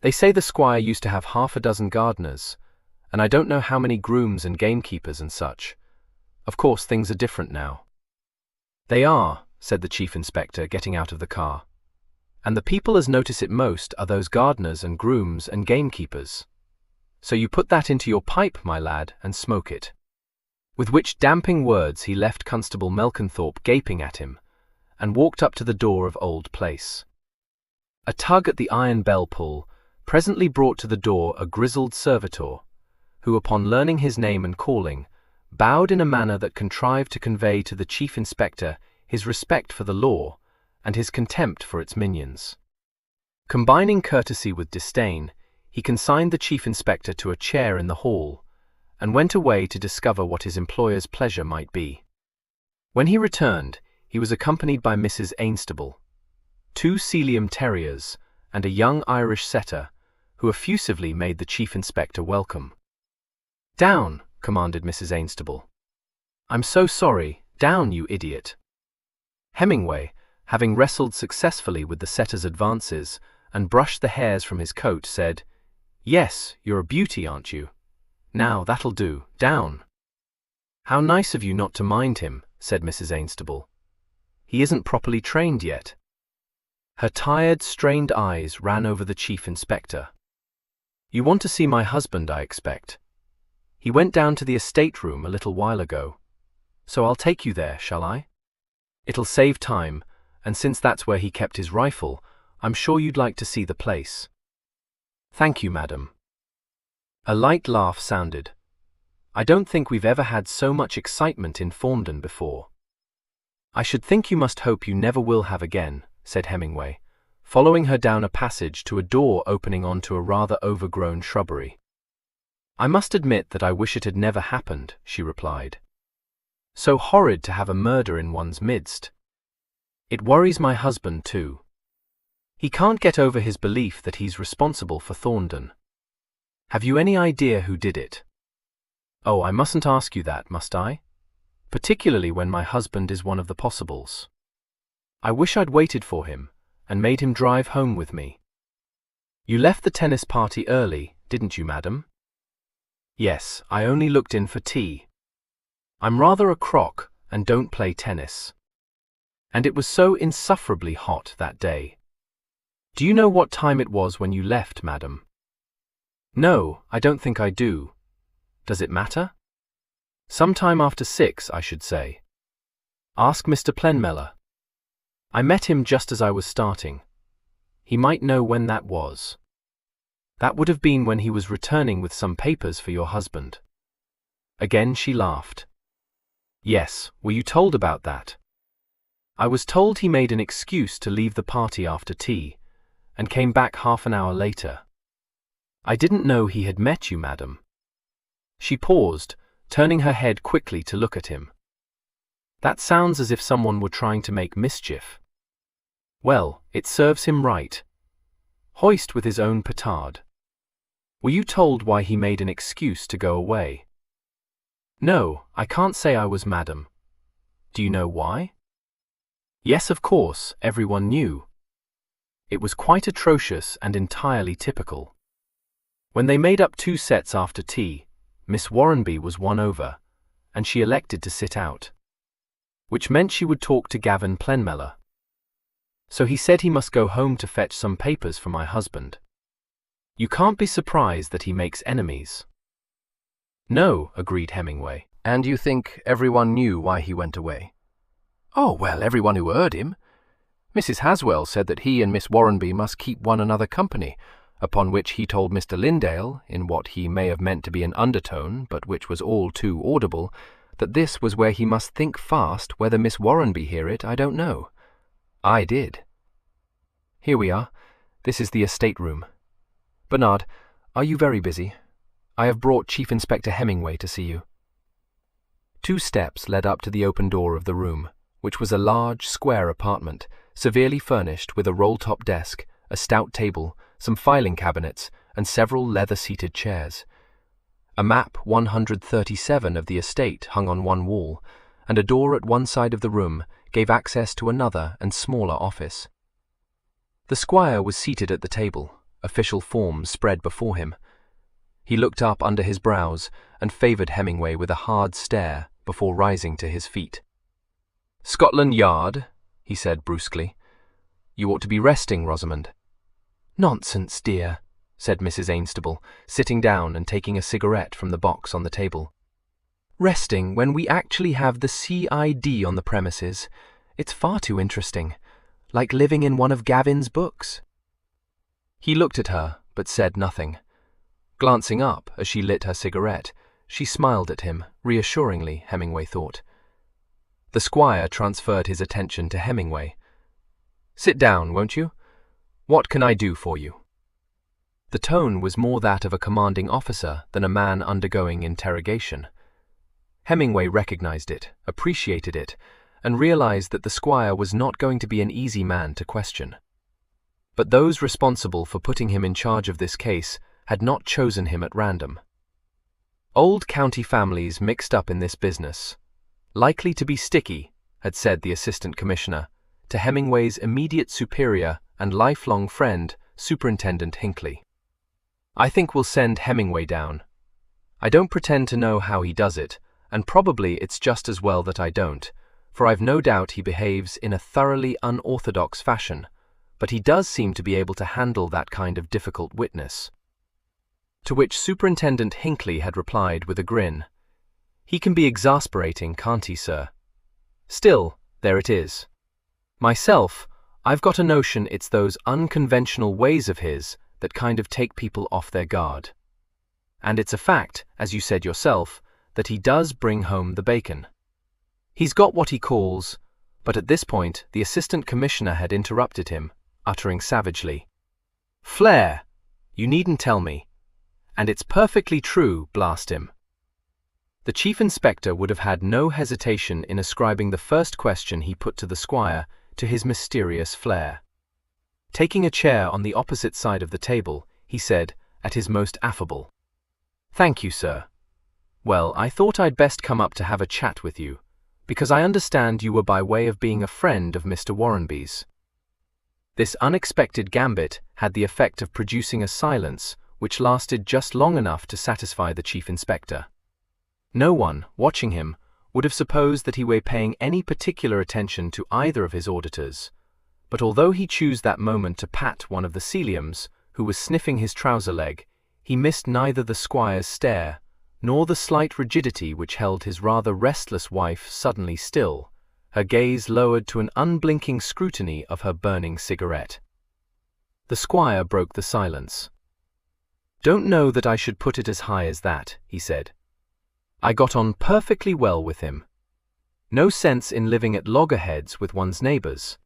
"They say the squire used to have 6 gardeners, and I don't know how many grooms and gamekeepers and such. Of course, things are different now." "They are," said the Chief Inspector, getting out of the car, "and the people as notice it most are those gardeners and grooms and gamekeepers. So you put that into your pipe, my lad, and smoke it." With which damping words he left Constable Melkinthorpe gaping at him, and walked up to the door of Old Place. A tug at the iron bell pull presently brought to the door a grizzled servitor, who, upon learning his name and calling, bowed in a manner that contrived to convey to the Chief Inspector his respect for the law and his contempt for its minions. Combining courtesy with disdain, he consigned the Chief Inspector to a chair in the hall, and went away to discover what his employer's pleasure might be. When he returned, he was accompanied by Mrs. Ainstable, 2 Sealyham terriers, and a young Irish setter, who effusively made the Chief Inspector welcome. "Down," commanded Mrs. Ainstable. "I'm so sorry. Down, you idiot." Hemingway, having wrestled successfully with the setter's advances and brushed the hairs from his coat, said, "Yes, you're a beauty, aren't you? Now, that'll do. Down." "How nice of you not to mind him," said Mrs. Ainstable. "He isn't properly trained yet." Her tired, strained eyes ran over the Chief Inspector. "You want to see my husband, I expect. He went down to the estate room a little while ago. So I'll take you there, shall I? It'll save time, and since that's where he kept his rifle, I'm sure you'd like to see the place." "Thank you, madam." A light laugh sounded. "I don't think we've ever had so much excitement in Thorndon before." "I should think you must hope you never will have again," said Hemingway, following her down a passage to a door opening onto a rather overgrown shrubbery. "I must admit that I wish it had never happened," she replied. "So horrid to have a murder in one's midst. It worries my husband too. He can't get over his belief that he's responsible for Thorndon. Have you any idea who did it?" "Oh, I mustn't ask you that, must I? Particularly when my husband is one of the possibles. I wish I'd waited for him and made him drive home with me." "You left the tennis party early, didn't you, madam?" "Yes, I only looked in for tea. I'm rather a crock and don't play tennis. And it was so insufferably hot that day. Do you know what time it was when you left, madam?" "No, I don't think I do. Does it matter?" "Sometime after 6, I should say. Ask Mr. Plenmeller. I met him just as I was starting. He might know when that was. That would have been when he was returning with some papers for your husband." Again she laughed. Yes, were you told about that? I was told he made an excuse to leave the party after tea, and came back half an hour later. I didn't know he had met you, madam. She paused, turning her head quickly to look at him. That sounds as if someone were trying to make mischief. Well, it serves him right. Hoist with his own petard. Were you told why he made an excuse to go away? No, I can't say I was, madam. Do you know why? Yes, of course, everyone knew. It was quite atrocious and entirely typical. When they made up 2 sets after tea, Miss Warrenby was won over, and she elected to sit out, which meant she would talk to Gavin Plenmellow. So he said he must go home to fetch some papers for my husband. You can't be surprised that he makes enemies. No, agreed Hemingway. And you think everyone knew why he went away? Oh, well, everyone who heard him. Mrs. Haswell said that he and Miss Warrenby must keep one another company, upon which he told Mr. Lindale, in what he may have meant to be an undertone, but which was all too audible, that this was where he must think fast. Whether Miss Warrenby hear it, I don't know. I did. Here we are. This is the estate room. Bernard, are you very busy? I have brought Chief Inspector Hemingway to see you. 2 steps led up to the open door of the room, which was a large, square apartment, severely furnished with a roll-top desk, a stout table, some filing cabinets, and several leather-seated chairs. A map 137 of the estate hung on one wall, and a door at one side of the room gave access to another and smaller office. The squire was seated at the table, official forms spread before him. He looked up under his brows and favoured Hemingway with a hard stare before rising to his feet. "Scotland Yard," he said brusquely. "You ought to be resting, Rosamond." "Nonsense, dear," said Mrs. Ainstable, sitting down and taking a cigarette from the box on the table. "Resting when we actually have the CID on the premises. It's far too interesting. Like living in one of Gavin's books." He looked at her, but said nothing. Glancing up as she lit her cigarette, she smiled at him, reassuringly, Hemingway thought. The squire transferred his attention to Hemingway. "Sit down, won't you? What can I do for you?" The tone was more that of a commanding officer than a man undergoing interrogation. Hemingway recognized it, appreciated it, and realized that the squire was not going to be an easy man to question. But those responsible for putting him in charge of this case had not chosen him at random. Old county families mixed up in this business. Likely to be sticky, had said the assistant commissioner, to Hemingway's immediate superior and lifelong friend, Superintendent Hinckley. "I think we'll send Hemingway down. I don't pretend to know how he does it, and probably it's just as well that I don't, for I've no doubt he behaves in a thoroughly unorthodox fashion, but he does seem to be able to handle that kind of difficult witness." To which Superintendent Hinckley had replied with a grin, "He can be exasperating, can't he, sir? Still, there it is. Myself, I've got a notion it's those unconventional ways of his that kind of take people off their guard. And it's a fact, as you said yourself, that he does bring home the bacon. He's got what he calls—" But at this point the assistant commissioner had interrupted him, uttering savagely, "Flair! You needn't tell me. And it's perfectly true, blast him." The chief inspector would have had no hesitation in ascribing the first question he put to the squire to his mysterious flair. Taking a chair on the opposite side of the table, he said, at his most affable, "Thank you, sir. Well, I thought I'd best come up to have a chat with you, because I understand you were by way of being a friend of Mr. Warrenby's." This unexpected gambit had the effect of producing a silence which lasted just long enough to satisfy the chief inspector. No one, watching him, would have supposed that he were paying any particular attention to either of his auditors, but although he chose that moment to pat one of the Celiums, who was sniffing his trouser leg, he missed neither the squire's stare, nor the slight rigidity which held his rather restless wife suddenly still, her gaze lowered to an unblinking scrutiny of her burning cigarette. The squire broke the silence. "Don't know that I should put it as high as that," he said. I got on perfectly well with him. No sense in living at loggerheads with one's neighbors.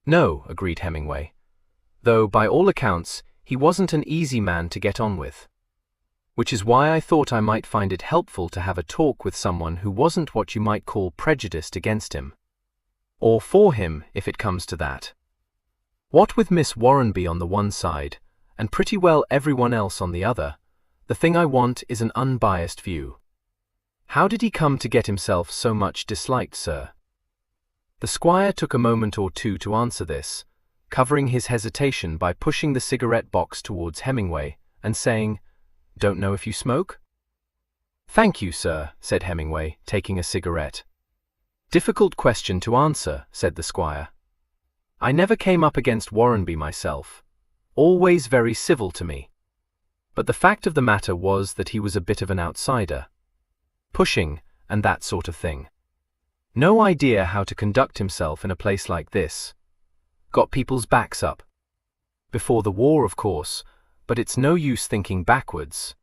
No, agreed Hemingway, though by all accounts he wasn't an easy man to get on with. Which is why I thought I might find it helpful to have a talk with someone who wasn't what you might call prejudiced against him. Or for him, if it comes to that. What with Miss Warrenby on the one side, and pretty well everyone else on the other, the thing I want is an unbiased view. How did he come to get himself so much disliked, sir? The squire took a moment or two to answer this, covering his hesitation by pushing the cigarette box towards Hemingway and saying, "Don't know if you smoke?" "Thank you, sir," said Hemingway, taking a cigarette. "Difficult question to answer," said the squire. "I never came up against Warrenby myself. Always very civil to me. But the fact of the matter was that he was a bit of an outsider. Pushing, and that sort of thing. No idea how to conduct himself in a place like this. Got people's backs up. Before the war, of course, but it's no use thinking backwards.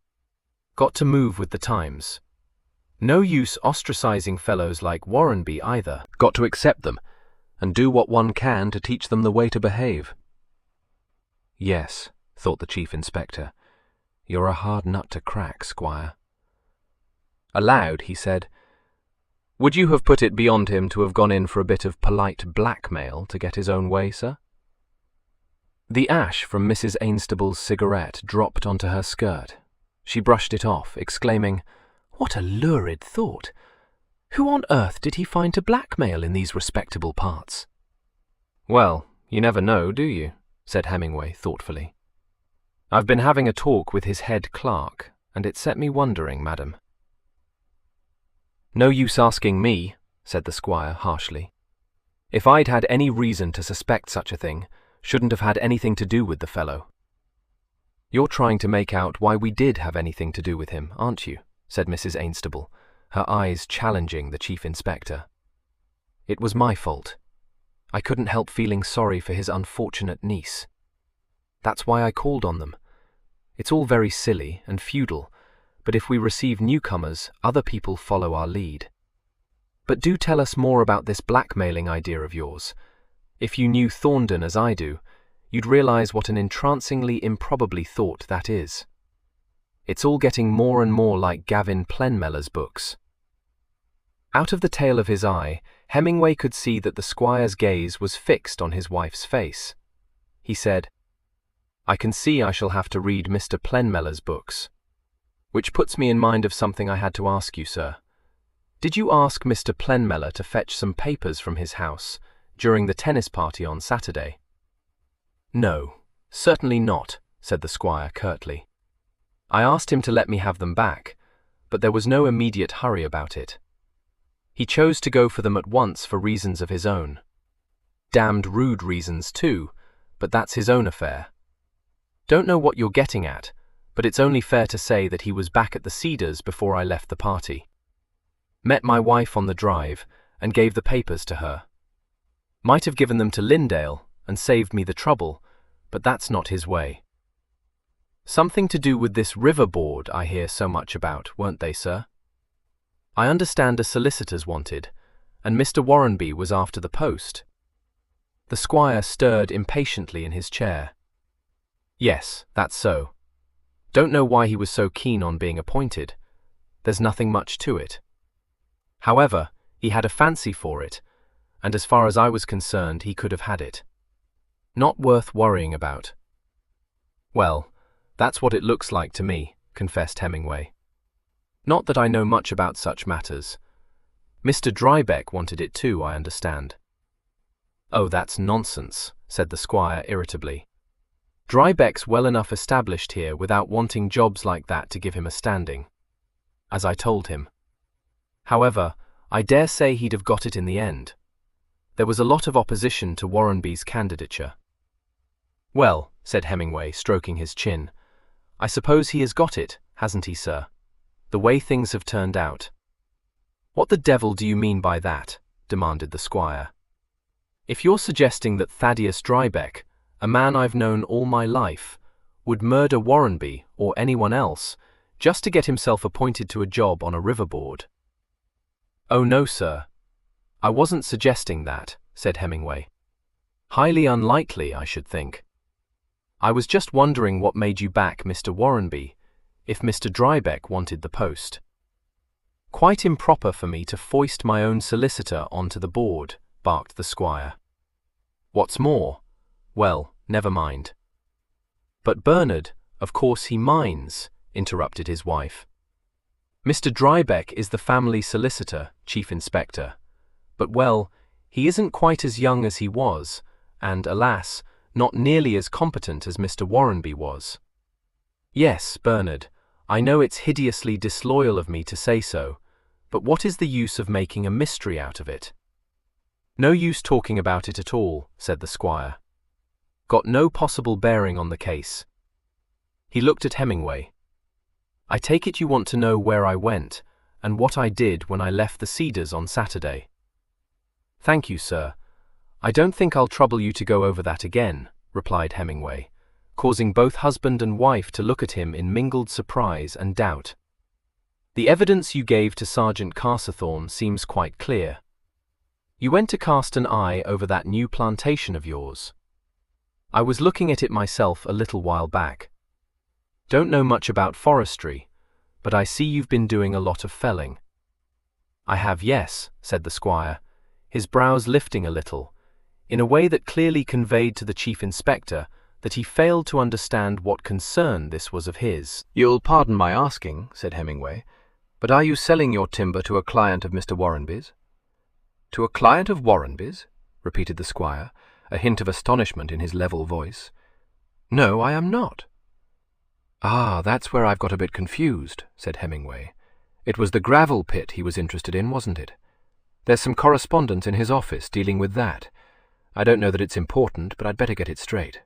Got to move with the times. No use ostracizing fellows like Warrenby either. Got to accept them, and do what one can to teach them the way to behave. Yes, thought the chief inspector, you're a hard nut to crack, squire. Aloud, he said, "Would you have put it beyond him to have gone in for a bit of polite blackmail to get his own way, sir?" The ash from Mrs. Ainstable's cigarette dropped onto her skirt. She brushed it off, exclaiming, "What a lurid thought! Who on earth did he find to blackmail in these respectable parts?" "Well, you never know, do you?" said Hemingway thoughtfully. "I've been having a talk with his head clerk, and it set me wondering, madam." "No use asking me," said the squire harshly. "If I'd had any reason to suspect such a thing, shouldn't have had anything to do with the fellow." "You're trying to make out why we did have anything to do with him, aren't you?" said Mrs. Ainstable, her eyes challenging the chief inspector. "It was my fault. I couldn't help feeling sorry for his unfortunate niece. That's why I called on them. It's all very silly and feudal, but if we receive newcomers, other people follow our lead. But do tell us more about this blackmailing idea of yours. If you knew Thorndon as I do, you'd realize what an entrancingly improbably thought that is. It's all getting more and more like Gavin Plenmeller's books." Out of the tail of his eye, Hemingway could see that the squire's gaze was fixed on his wife's face. He said, "I can see I shall have to read Mr. Plenmeller's books. Which puts me in mind of something I had to ask you, sir. Did you ask Mr. Plenmeller to fetch some papers from his house during the tennis party on Saturday?" "No, certainly not," said the squire curtly. "I asked him to let me have them back, but there was no immediate hurry about it. He chose to go for them at once for reasons of his own. Damned rude reasons too, but that's his own affair. Don't know what you're getting at, but it's only fair to say that he was back at the Cedars before I left the party. Met my wife on the drive and gave the papers to her. Might have given them to Lindale and saved me the trouble, but that's not his way. Something to do with this river board I hear so much about, weren't they, sir? I understand a solicitor's wanted, and Mr. Warrenby was after the post." The squire stirred impatiently in his chair. "Yes, that's so. Don't know why he was so keen on being appointed. There's nothing much to it. However, he had a fancy for it, and as far as I was concerned, he could have had it. Not worth worrying about." "Well, that's what it looks like to me," confessed Hemingway. "Not that I know much about such matters. Mr. Drybeck wanted it too, I understand." "Oh, that's nonsense," said the squire irritably. "Drybeck's well enough established here without wanting jobs like that to give him a standing, as I told him. However, I dare say he'd have got it in the end. There was a lot of opposition to Warrenby's candidature." "Well," said Hemingway, stroking his chin, "I suppose he has got it, hasn't he, sir? The way things have turned out." "What the devil do you mean by that?" demanded the squire. "If you're suggesting that Thaddeus Drybeck, a man I've known all my life, would murder Warrenby or anyone else just to get himself appointed to a job on a riverboard. "Oh no, sir. I wasn't suggesting that," said Hemingway. "Highly unlikely, I should think. I was just wondering what made you back Mr. Warrenby, if Mr. Drybeck wanted the post. Quite improper for me to foist my own solicitor onto the board," barked the squire. "What's more, well, never mind." "But Bernard, of course he minds," interrupted his wife. "Mr. Drybeck is the family solicitor, Chief Inspector. But well, he isn't quite as young as he was, and alas, not nearly as competent as Mr. Warrenby was. Yes, Bernard, I know it's hideously disloyal of me to say so, but what is the use of making a mystery out of it?" "No use talking about it at all," said the squire. "Got no possible bearing on the case." He looked at Hemingway. "I take it you want to know where I went, and what I did when I left the Cedars on Saturday." "Thank you, sir. I don't think I'll trouble you to go over that again," replied Hemingway, causing both husband and wife to look at him in mingled surprise and doubt. "The evidence you gave to Sergeant Carsethorne seems quite clear. You went to cast an eye over that new plantation of yours. I was looking at it myself a little while back. Don't know much about forestry, but I see you've been doing a lot of felling." "I have, yes," said the squire, his brows lifting a little, in a way that clearly conveyed to the chief inspector that he failed to understand what concern this was of his. "You'll pardon my asking," said Hemingway, "but are you selling your timber to a client of Mr. Warrenby's?" "To a client of Warrenby's?" repeated the squire, a hint of astonishment in his level voice. "No, I am not." "Ah, that's where I've got a bit confused," said Hemingway. "It was the gravel pit he was interested in, wasn't it? There's some correspondence in his office dealing with that. I don't know that it's important, but I'd better get it straight."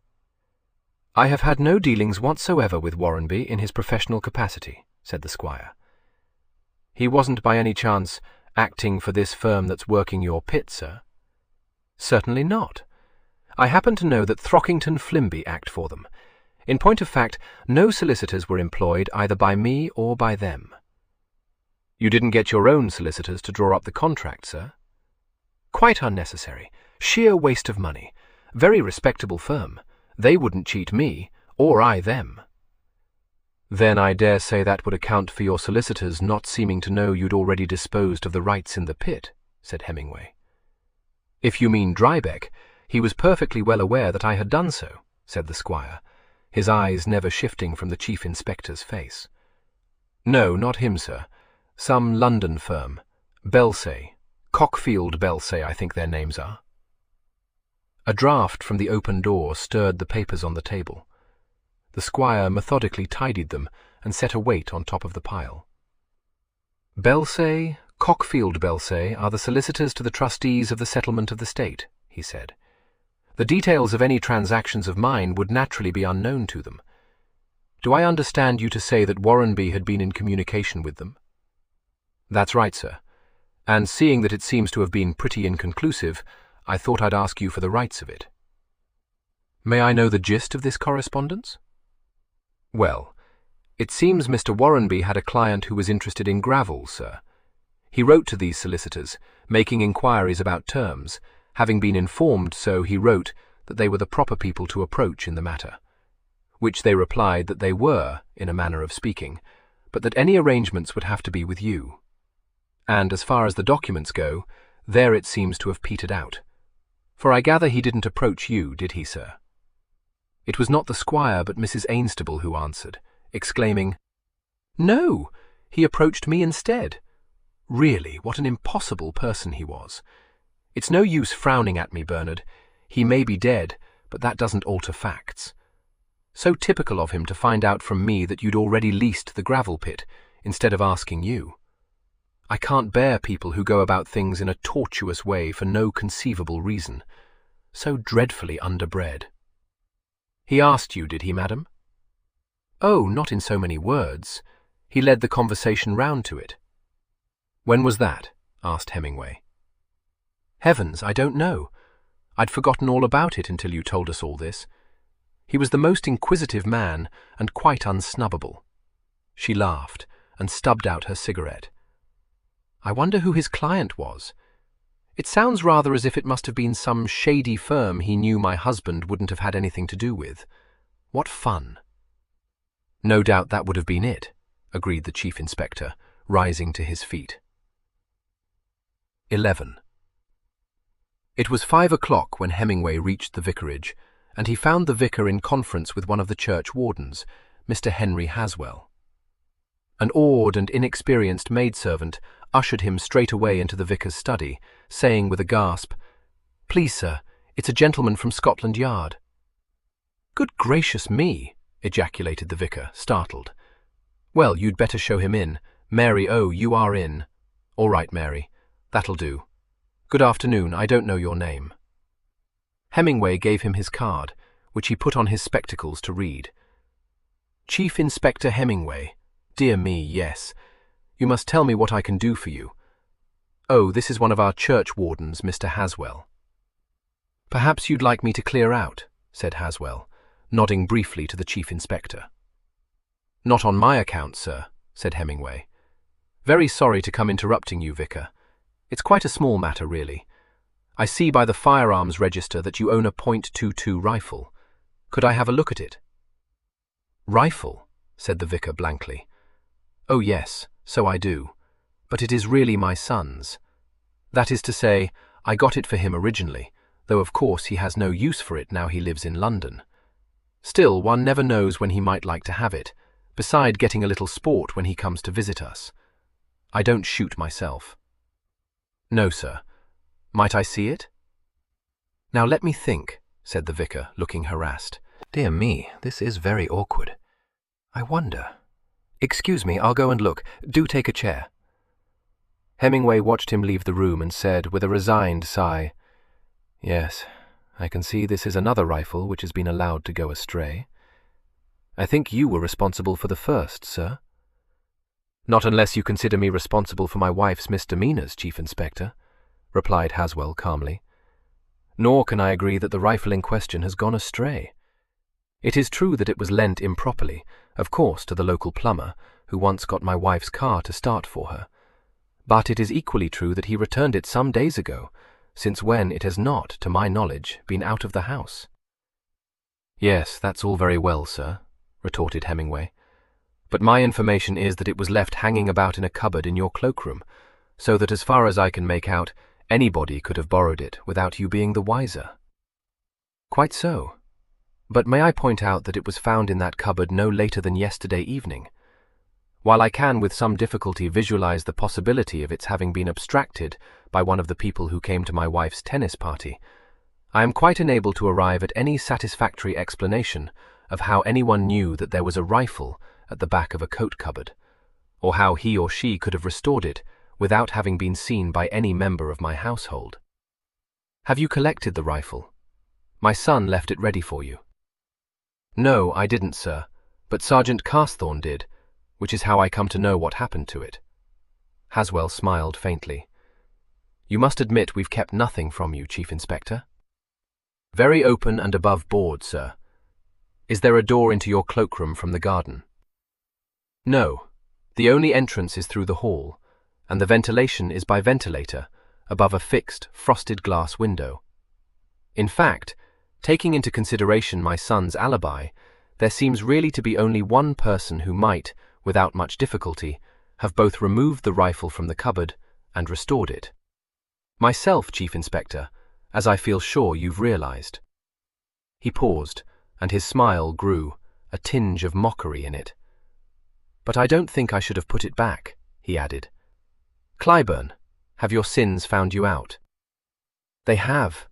"I have had no dealings whatsoever with Warrenby in his professional capacity," said the squire. "He wasn't by any chance acting for this firm that's working your pit, sir?" "Certainly not. I happen to know that Throckington Flimby act for them. In point of fact, no solicitors were employed either by me or by them." "You didn't get your own solicitors to draw up the contract, sir?" "Quite unnecessary. Sheer waste of money. Very respectable firm. They wouldn't cheat me, or I them." "Then I dare say that would account for your solicitors not seeming to know you'd already disposed of the rights in the pit," said Hemingway. "If you mean Drybeck, he was perfectly well aware that I had done so," said the squire, his eyes never shifting from the chief inspector's face. "No, not him, sir. Some London firm. Belsay. Cockfield Belsay, I think their names are." A draught from the open door stirred the papers on the table. The squire methodically tidied them and set a weight on top of the pile. "Belsay, Cockfield Belsay are the solicitors to the trustees of the settlement of the state," he said. "The details of any transactions of mine would naturally be unknown to them. Do I understand you to say that Warrenby had been in communication with them?" "That's right, sir. And seeing that it seems to have been pretty inconclusive, I thought I'd ask you for the rights of it." "May I know the gist of this correspondence?" "Well, it seems Mr. Warrenby had a client who was interested in gravel, sir. He wrote to these solicitors, making inquiries about terms. Having been informed so, he wrote that they were the proper people to approach in the matter, which they replied that they were, in a manner of speaking, but that any arrangements would have to be with you. And as far as the documents go, there it seems to have petered out. For I gather he didn't approach you, did he, sir?" It was not the squire but Mrs. Ainstable who answered, exclaiming, "No, he approached me instead. Really, what an impossible person he was. It's no use frowning at me, Bernard. He may be dead, but that doesn't alter facts. So typical of him to find out from me that you'd already leased the gravel pit, instead of asking you. I can't bear people who go about things in a tortuous way for no conceivable reason. So dreadfully underbred." "He asked you, did he, madam?" "Oh, not in so many words. He led the conversation round to it." "When was that?" asked Hemingway. "Heavens, I don't know. I'd forgotten all about it until you told us all this. He was the most inquisitive man and quite unsnubbable. She laughed and stubbed out her cigarette. I wonder who his client was. It sounds rather as if it must have been some shady firm he knew my husband wouldn't have had anything to do with. What fun. No doubt that would have been it, agreed the Chief Inspector, rising to his feet. 11. It was 5 o'clock when Hemingway reached the vicarage, and he found the vicar in conference with one of the church wardens, Mr. Henry Haswell. An awed and inexperienced maidservant ushered him straight away into the vicar's study, saying with a gasp, "Please, sir, it's a gentleman from Scotland Yard." "Good gracious me!" ejaculated the vicar, startled. "Well, you'd better show him in. Mary, oh, you are in. All right, Mary. That'll do. Good afternoon, I don't know your name." Hemingway gave him his card, which he put on his spectacles to read. "Chief Inspector Hemingway. Dear me, yes. You must tell me what I can do for you. Oh, this is one of our church wardens, Mr. Haswell." "Perhaps you'd like me to clear out," said Haswell, nodding briefly to the Chief Inspector. "Not on my account, sir," said Hemingway. "Very sorry to come interrupting you, Vicar. It's quite a small matter, really. I see by the firearms register that you own a .22 rifle. Could I have a look at it?" "Rifle?" said the vicar blankly. "Oh yes, so I do. But it is really my son's. That is to say, I got it for him originally, though of course he has no use for it now he lives in London. Still, one never knows when he might like to have it, beside getting a little sport when he comes to visit us. I don't shoot myself." "No, sir. Might I see it?" "Now let me think," said the vicar, looking harassed. Dear me, this is very awkward. I wonder. Excuse me, I'll go and look. Do take a chair. Hemingway watched him leave the room and said, with a resigned sigh, "Yes, I can see this is another rifle which has been allowed to go astray. I think you were responsible for the first, sir." "Not unless you consider me responsible for my wife's misdemeanors, Chief Inspector," replied Haswell calmly. "Nor can I agree that the rifle in question has gone astray. It is true that it was lent improperly, of course, to the local plumber, who once got my wife's car to start for her. But it is equally true that he returned it some days ago, since when it has not, to my knowledge, been out of the house." "Yes, that's all very well, sir," retorted Hemingway. "But my information is that it was left hanging about in a cupboard in your cloakroom, so that as far as I can make out, anybody could have borrowed it without you being the wiser." "Quite so. But may I point out that it was found in that cupboard no later than yesterday evening? While I can with some difficulty visualize the possibility of its having been abstracted by one of the people who came to my wife's tennis party, I am quite unable to arrive at any satisfactory explanation of how anyone knew that there was a rifle at the back of a coat cupboard, or how he or she could have restored it without having been seen by any member of my household. Have you collected the rifle? My son left it ready for you." "No, I didn't, sir, but Sergeant Carsthawn did, which is how I come to know what happened to it." Haswell smiled faintly. "You must admit we've kept nothing from you, Chief Inspector." "Very open and above board, sir. Is there a door into your cloakroom from the garden?" "No. The only entrance is through the hall, and the ventilation is by ventilator, above a fixed, frosted glass window. In fact, taking into consideration my son's alibi, there seems really to be only one person who might, without much difficulty, have both removed the rifle from the cupboard and restored it. Myself, Chief Inspector, as I feel sure you've realized." He paused, and his smile grew, a tinge of mockery in it. "But I don't think I should have put it back," he added. "Clyburn, have your sins found you out?" They have,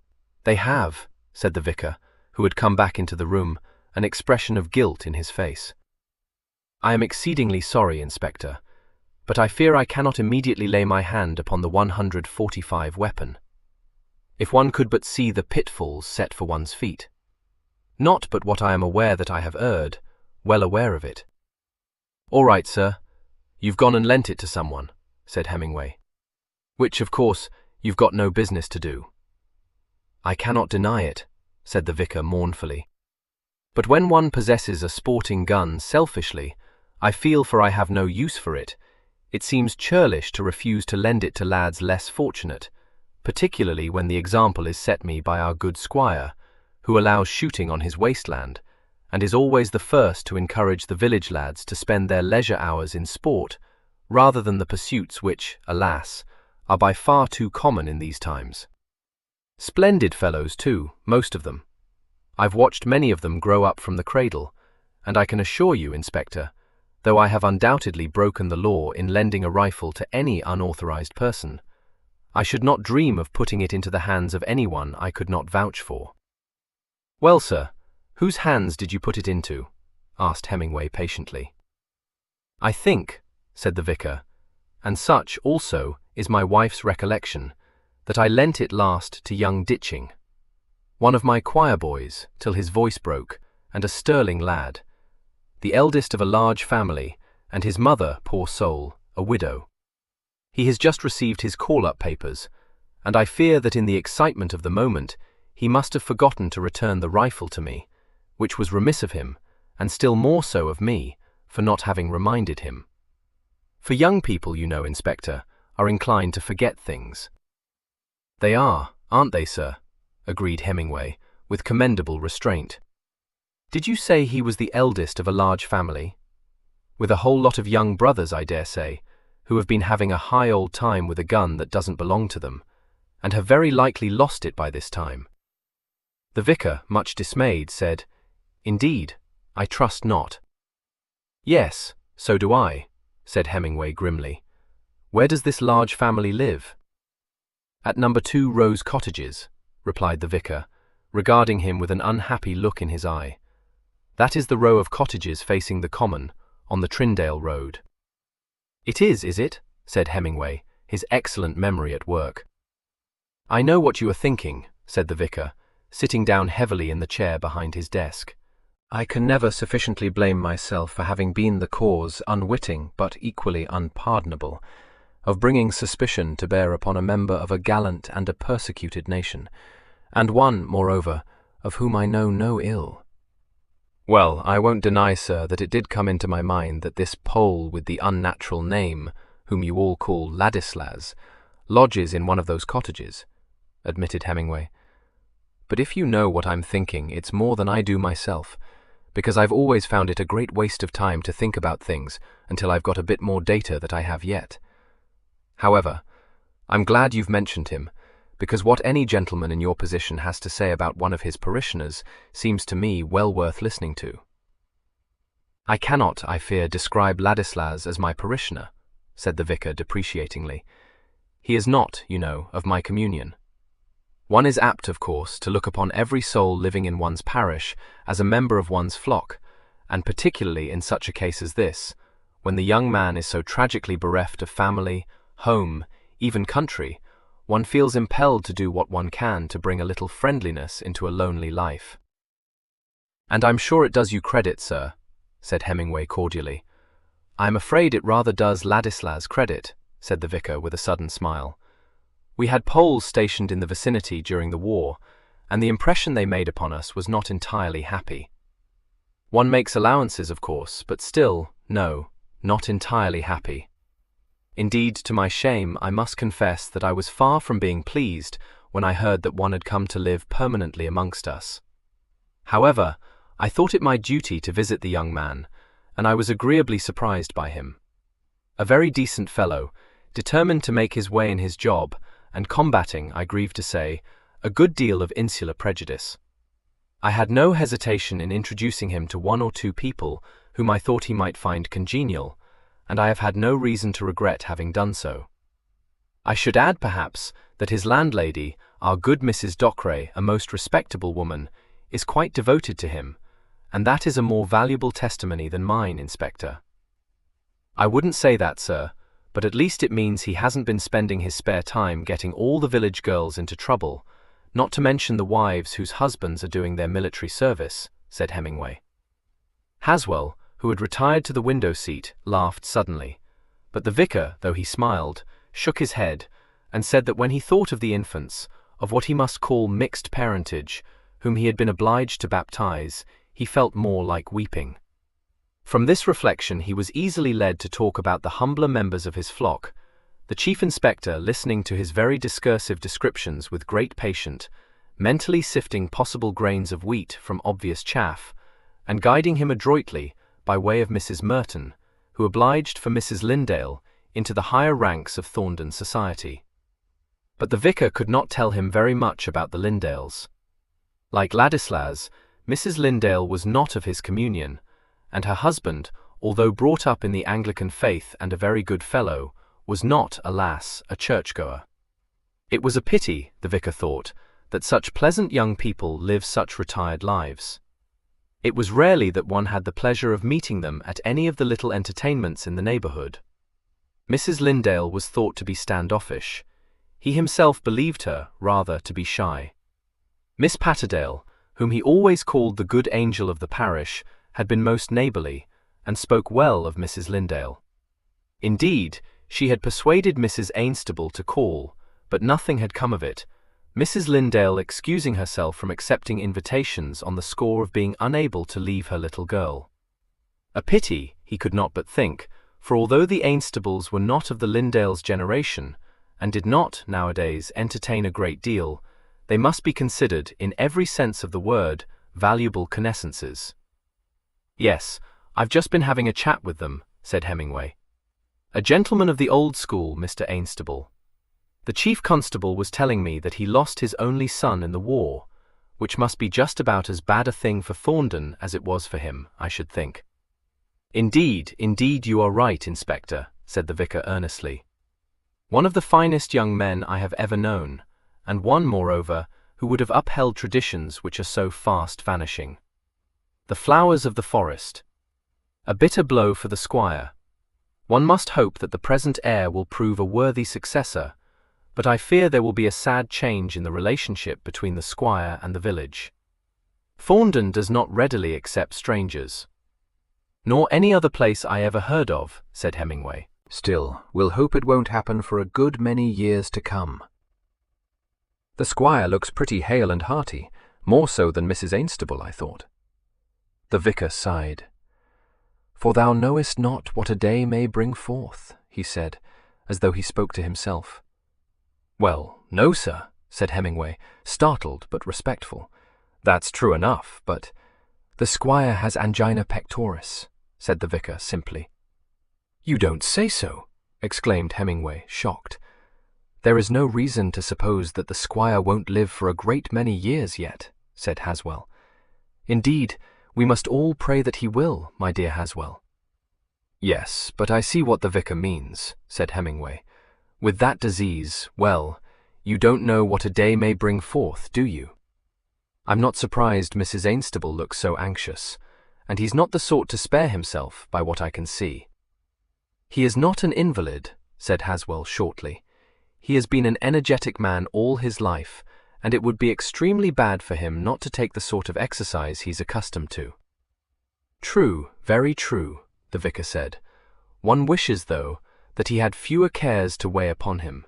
said the vicar, who had come back into the room, an expression of guilt in his face. "I am exceedingly sorry, Inspector, but I fear I cannot immediately lay my hand upon the 145 weapon. If one could but see the pitfalls set for one's feet. Not but what I am aware that I have erred, well aware of it." "All right, sir. You've gone and lent it to someone," said Hemingway. "Which, of course, you've got no business to do." "I cannot deny it," said the vicar mournfully. "But when one possesses a sporting gun selfishly, I feel for I have no use for it. It seems churlish to refuse to lend it to lads less fortunate, particularly when the example is set me by our good squire, who allows shooting on his wasteland, and is always the first to encourage the village lads to spend their leisure hours in sport, rather than the pursuits which, alas, are by far too common in these times. Splendid fellows, too, most of them. I've watched many of them grow up from the cradle, and I can assure you, Inspector, though I have undoubtedly broken the law in lending a rifle to any unauthorized person, I should not dream of putting it into the hands of anyone I could not vouch for. Well, sir, whose hands did you put it into? Asked Hemingway patiently. I think, said the vicar, and such also is my wife's recollection, that I lent it last to young Ditching, one of my choir boys, till his voice broke, and a sterling lad, the eldest of a large family, and his mother, poor soul, a widow. He has just received his call-up papers, and I fear that in the excitement of the moment he must have forgotten to return the rifle to me, which was remiss of him, and still more so of me, for not having reminded him. For young people, you know, Inspector, are inclined to forget things. They are, aren't they, sir? Agreed Hemingway, with commendable restraint. Did you say he was the eldest of a large family? With a whole lot of young brothers, I dare say, who have been having a high old time with a gun that doesn't belong to them, and have very likely lost it by this time. The vicar, much dismayed, said, Indeed, I trust not. Yes, so do I, said Hemingway grimly. Where does this large family live? At number 2 Rose Cottages, replied the vicar, regarding him with an unhappy look in his eye. That is the row of cottages facing the common, on the Trindale Road. It is it? Said Hemingway, his excellent memory at work. I know what you are thinking, said the vicar, sitting down heavily in the chair behind his desk. I can never sufficiently blame myself for having been the cause, unwitting but equally unpardonable, of bringing suspicion to bear upon a member of a gallant and a persecuted nation, and one, moreover, of whom I know no ill. Well, I won't deny, sir, that it did come into my mind that this Pole with the unnatural name, whom you all call Ladislas, lodges in one of those cottages, admitted Hemingway. But if you know what I'm thinking, it's more than I do myself, because I've always found it a great waste of time to think about things until I've got a bit more data that I have yet. However, I'm glad you've mentioned him, because what any gentleman in your position has to say about one of his parishioners seems to me well worth listening to. I cannot, I fear, describe Ladislas as my parishioner, said the vicar depreciatingly. He is not, you know, of my communion. One is apt, of course, to look upon every soul living in one's parish as a member of one's flock, and particularly in such a case as this, when the young man is so tragically bereft of family, home, even country, one feels impelled to do what one can to bring a little friendliness into a lonely life. And I'm sure it does you credit, sir, said Hemingway cordially. I'm afraid it rather does Ladislas credit, said the vicar with a sudden smile. We had Poles stationed in the vicinity during the war, and the impression they made upon us was not entirely happy. One makes allowances, of course, but still, no, not entirely happy. Indeed, to my shame, I must confess that I was far from being pleased when I heard that one had come to live permanently amongst us. However, I thought it my duty to visit the young man, and I was agreeably surprised by him. A very decent fellow, determined to make his way in his job, and combating, I grieve to say, a good deal of insular prejudice. I had no hesitation in introducing him to 1 or 2 people whom I thought he might find congenial, and I have had no reason to regret having done so. I should add, perhaps, that his landlady, our good Mrs. Dockeray, a most respectable woman, is quite devoted to him, and that is a more valuable testimony than mine, Inspector. I wouldn't say that, sir, but at least it means he hasn't been spending his spare time getting all the village girls into trouble, not to mention the wives whose husbands are doing their military service, said Hemingway. Haswell, who had retired to the window seat, laughed suddenly, but the vicar, though he smiled, shook his head, and said that when he thought of the infants, of what he must call mixed parentage, whom he had been obliged to baptize, he felt more like weeping. From this reflection he was easily led to talk about the humbler members of his flock, the chief inspector listening to his very discursive descriptions with great patience, mentally sifting possible grains of wheat from obvious chaff, and guiding him adroitly, by way of Mrs. Merton, who obliged for Mrs. Lindale, into the higher ranks of Thornton society. But the vicar could not tell him very much about the Lindales. Like Ladislas, Mrs. Lindale was not of his communion, and her husband, although brought up in the Anglican faith and a very good fellow, was not, alas, a churchgoer. It was a pity, the vicar thought, that such pleasant young people live such retired lives. It was rarely that one had the pleasure of meeting them at any of the little entertainments in the neighborhood. Mrs. Lindale was thought to be standoffish. He himself believed her, rather, to be shy. Miss Patterdale, whom he always called the good angel of the parish, had been most neighborly, and spoke well of Mrs. Lindale. Indeed, she had persuaded Mrs. Ainstable to call, but nothing had come of it, Mrs. Lindale excusing herself from accepting invitations on the score of being unable to leave her little girl. A pity, he could not but think, for although the Ainstables were not of the Lindales' generation, and did not, nowadays, entertain a great deal, they must be considered, in every sense of the word, valuable connaissances. "Yes, I've just been having a chat with them," said Hemingway. "A gentleman of the old school, Mr. Ainstable. The chief constable was telling me that he lost his only son in the war, which must be just about as bad a thing for Thornton as it was for him, I should think." Indeed, you are right, Inspector," said the vicar earnestly. "One of the finest young men I have ever known, and one, moreover, who would have upheld traditions which are so fast vanishing. The flowers of the forest. A bitter blow for the squire. One must hope that the present heir will prove a worthy successor, but I fear there will be a sad change in the relationship between the squire and the village. Thornton does not readily accept strangers." "Nor any other place I ever heard of," said Hemingway. "Still, we'll hope it won't happen for a good many years to come. The squire looks pretty hale and hearty, more so than Mrs. Ainstable, I thought." The vicar sighed. "For thou knowest not what a day may bring forth," he said, as though he spoke to himself. "Well, no, sir," said Hemingway, startled but respectful. "That's true enough, but—" "The squire has angina pectoris," said the vicar simply. "You don't say so!" exclaimed Hemingway, shocked. "There is no reason to suppose that the squire won't live for a great many years yet," said Haswell. "Indeed, we must all pray that he will, my dear Haswell." "Yes, but I see what the vicar means," said Hemingway. "With that disease, well, you don't know what a day may bring forth, do you? I'm not surprised Mrs. Ainstable looks so anxious, and he's not the sort to spare himself, by what I can see." "He is not an invalid," said Haswell shortly. "He has been an energetic man all his life, and it would be extremely bad for him not to take the sort of exercise he's accustomed to." "True, very true," the vicar said. "One wishes, though, that he had fewer cares to weigh upon him.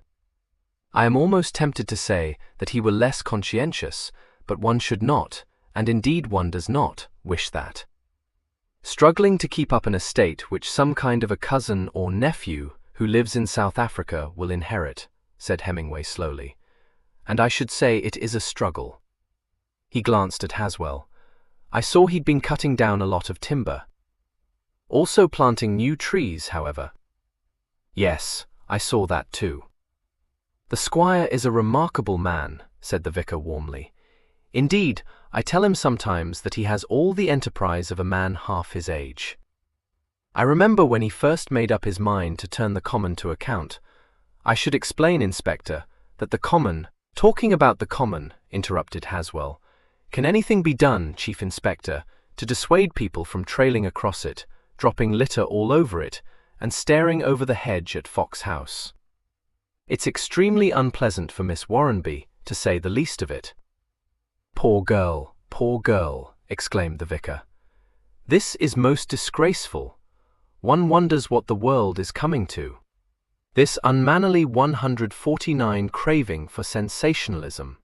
I am almost tempted to say that he were less conscientious, but one should not, and indeed one does not, wish that. Struggling to keep up an estate which some kind of a cousin or nephew who lives in South Africa will inherit," said Hemingway slowly, "and I should say it is a struggle." He glanced at Haswell. "I saw he'd been cutting down a lot of timber. Also planting new trees, however." "Yes, I saw that too." "The squire is a remarkable man," said the vicar warmly. "Indeed, I tell him sometimes that he has all the enterprise of a man half his age. I remember when he first made up his mind to turn the common to account. I should explain, Inspector, that the common—" "Talking about the common," interrupted Haswell, "can anything be done, Chief Inspector, to dissuade people from trailing across it, dropping litter all over it, and staring over the hedge at Fox House? It's extremely unpleasant for Miss Warrenby, to say the least of it." Poor girl," exclaimed the vicar. "This is most disgraceful. One wonders what the world is coming to. This unmannerly 149 craving for sensationalism.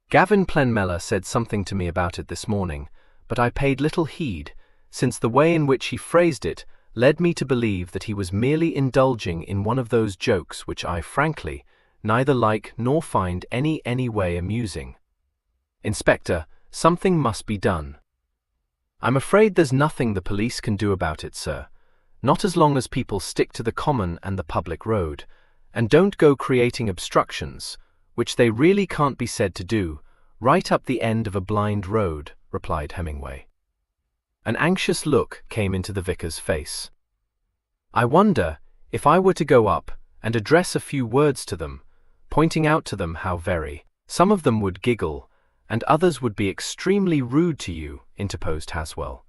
Gavin Plenmeller said something to me about it this morning, but I paid little heed, since the way in which he phrased it led me to believe that he was merely indulging in one of those jokes which I, frankly, neither like nor find any way amusing. Inspector, something must be done. I'm afraid there's nothing the police can do about it, sir. Not as long as people stick to the common and the public road, and don't go creating obstructions, which they really can't be said to do, right up the end of a blind road, replied Hemingway. An anxious look came into the vicar's face. I wonder if I were to go up and address a few words to them, pointing out to them how some of them would giggle, and others would be extremely rude to you, interposed Haswell.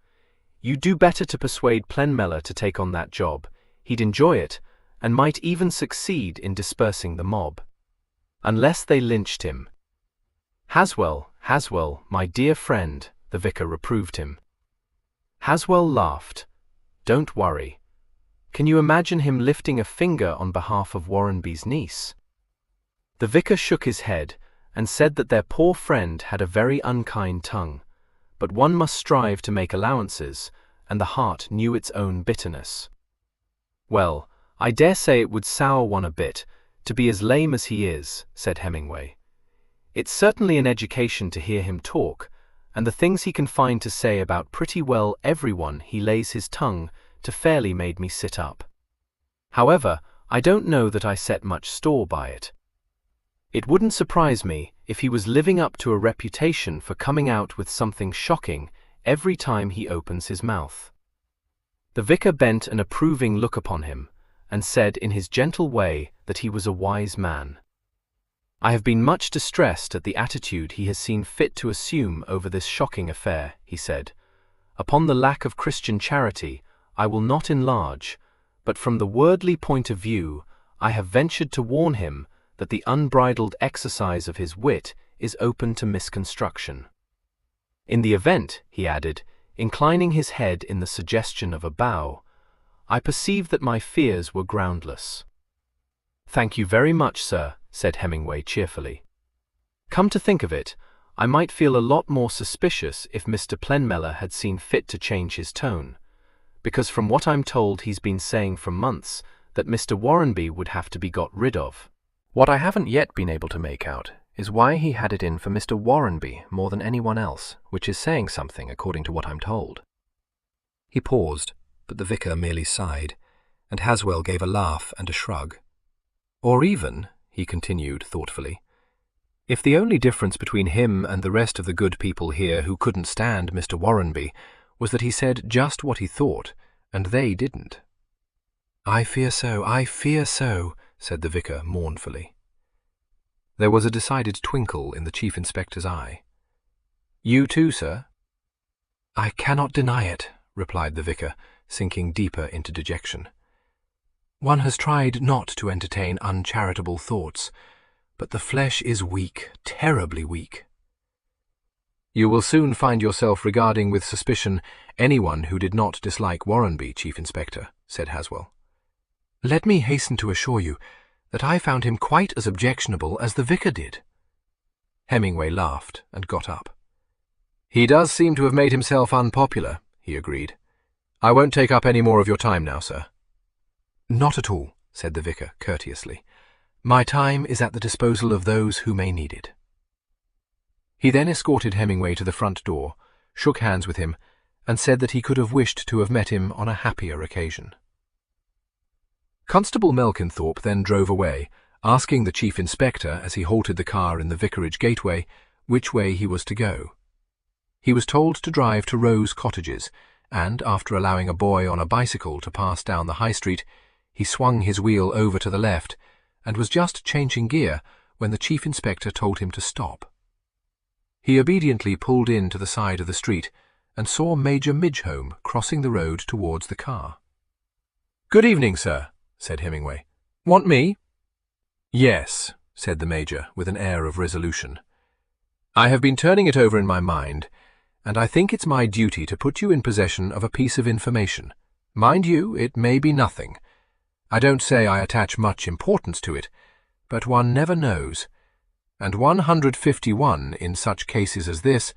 You'd do better to persuade Plenmellor to take on that job. He'd enjoy it, and might even succeed in dispersing the mob. Unless they lynched him. Haswell, my dear friend, the vicar reproved him. Haswell laughed. Don't worry. Can you imagine him lifting a finger on behalf of Warrenby's niece? The vicar shook his head and said that their poor friend had a very unkind tongue, but one must strive to make allowances, and the heart knew its own bitterness. Well, I dare say it would sour one a bit, to be as lame as he is, said Hemingway. It's certainly an education to hear him talk, and the things he can find to say about pretty well everyone he lays his tongue to fairly made me sit up. However, I don't know that I set much store by it. It wouldn't surprise me if he was living up to a reputation for coming out with something shocking every time he opens his mouth. The vicar bent an approving look upon him, and said in his gentle way that he was a wise man. I have been much distressed at the attitude he has seen fit to assume over this shocking affair, he said. Upon the lack of Christian charity, I will not enlarge, but from the worldly point of view, I have ventured to warn him that the unbridled exercise of his wit is open to misconstruction. In the event, he added, inclining his head in the suggestion of a bow, I perceive that my fears were groundless. Thank you very much, sir, said Hemingway cheerfully. Come to think of it, I might feel a lot more suspicious if Mr. Plenmellor had seen fit to change his tone, because from what I'm told he's been saying for months that Mr. Warrenby would have to be got rid of. What I haven't yet been able to make out is why he had it in for Mr. Warrenby more than anyone else, which is saying something according to what I'm told. He paused, but the vicar merely sighed, and Haswell gave a laugh and a shrug. Or even, he continued thoughtfully, if the only difference between him and the rest of the good people here who couldn't stand Mr. Warrenby was that he said just what he thought, and they didn't. I fear so, said the vicar mournfully. There was a decided twinkle in the chief inspector's eye. You too, sir? I cannot deny it, replied the vicar, sinking deeper into dejection. One has tried not to entertain uncharitable thoughts, but the flesh is weak, terribly weak. You will soon find yourself regarding with suspicion anyone who did not dislike Warrenby, Chief Inspector, said Haswell. Let me hasten to assure you that I found him quite as objectionable as the vicar did. Hemingway laughed and got up. He does seem to have made himself unpopular, he agreed. I won't take up any more of your time now, sir. Not at all, said the vicar courteously. My time is at the disposal of those who may need it. He then escorted Hemingway to the front door, shook hands with him, and said that he could have wished to have met him on a happier occasion. Constable Melkinthorpe then drove away, asking the chief inspector as he halted the car in the vicarage gateway which way he was to go. He was told to drive to Rose Cottages, and after allowing a boy on a bicycle to pass down the high street, he swung his wheel over to the left and was just changing gear when the chief inspector told him to stop. He obediently pulled in to the side of the street and saw Major Midgehome crossing the road towards the car. "Good evening, sir," said Hemingway. "Want me?" "Yes," said the Major with an air of resolution. "I have been turning it over in my mind, and I think it's my duty to put you in possession of a piece of information. Mind you, it may be nothing. I don't say I attach much importance to it, but one never knows, and 151 in such cases as this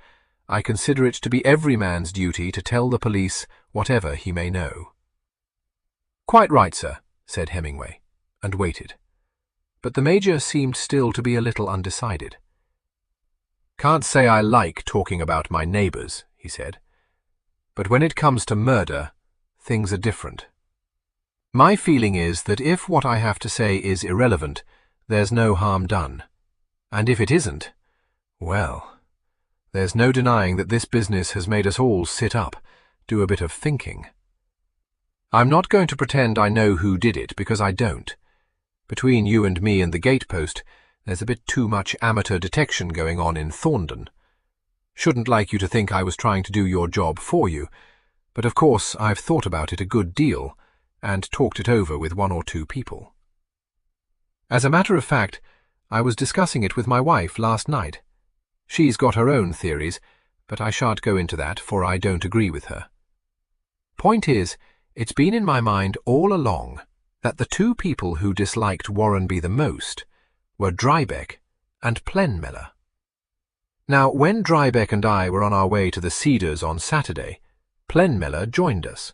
I consider it to be every man's duty to tell the police whatever he may know." "Quite right, sir," said Hemingway, and waited. But the Major seemed still to be a little undecided. "Can't say I like talking about my neighbours," he said. "But when it comes to murder, things are different. My feeling is that if what I have to say is irrelevant, there's no harm done. And if it isn't, well, there's no denying that this business has made us all sit up, do a bit of thinking. I'm not going to pretend I know who did it, because I don't. Between you and me and the gatepost, there's a bit too much amateur detection going on in Thorndon. Shouldn't like you to think I was trying to do your job for you, but of course I've thought about it a good deal and talked it over with one or two people. As a matter of fact, I was discussing it with my wife last night. She's got her own theories, but I shan't go into that, for I don't agree with her. Point is, it's been in my mind all along that the two people who disliked Warrenby the most were Drybeck and Plenmiller. Now, when Drybeck and I were on our way to the Cedars on Saturday, Plenmiller joined us,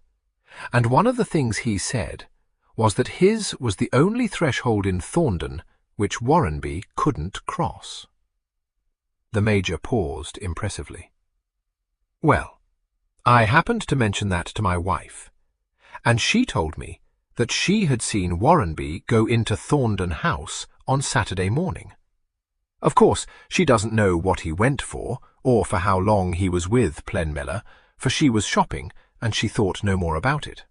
and one of the things he said was that his was the only threshold in Thorndon which Warrenby couldn't cross. The Major paused impressively. "Well, I happened to mention that to my wife, and she told me that she had seen Warrenby go into Thorndon House on Saturday morning. Of course, she doesn't know what he went for, or for how long he was with Plenmiller, for she was shopping, and she thought no more about it.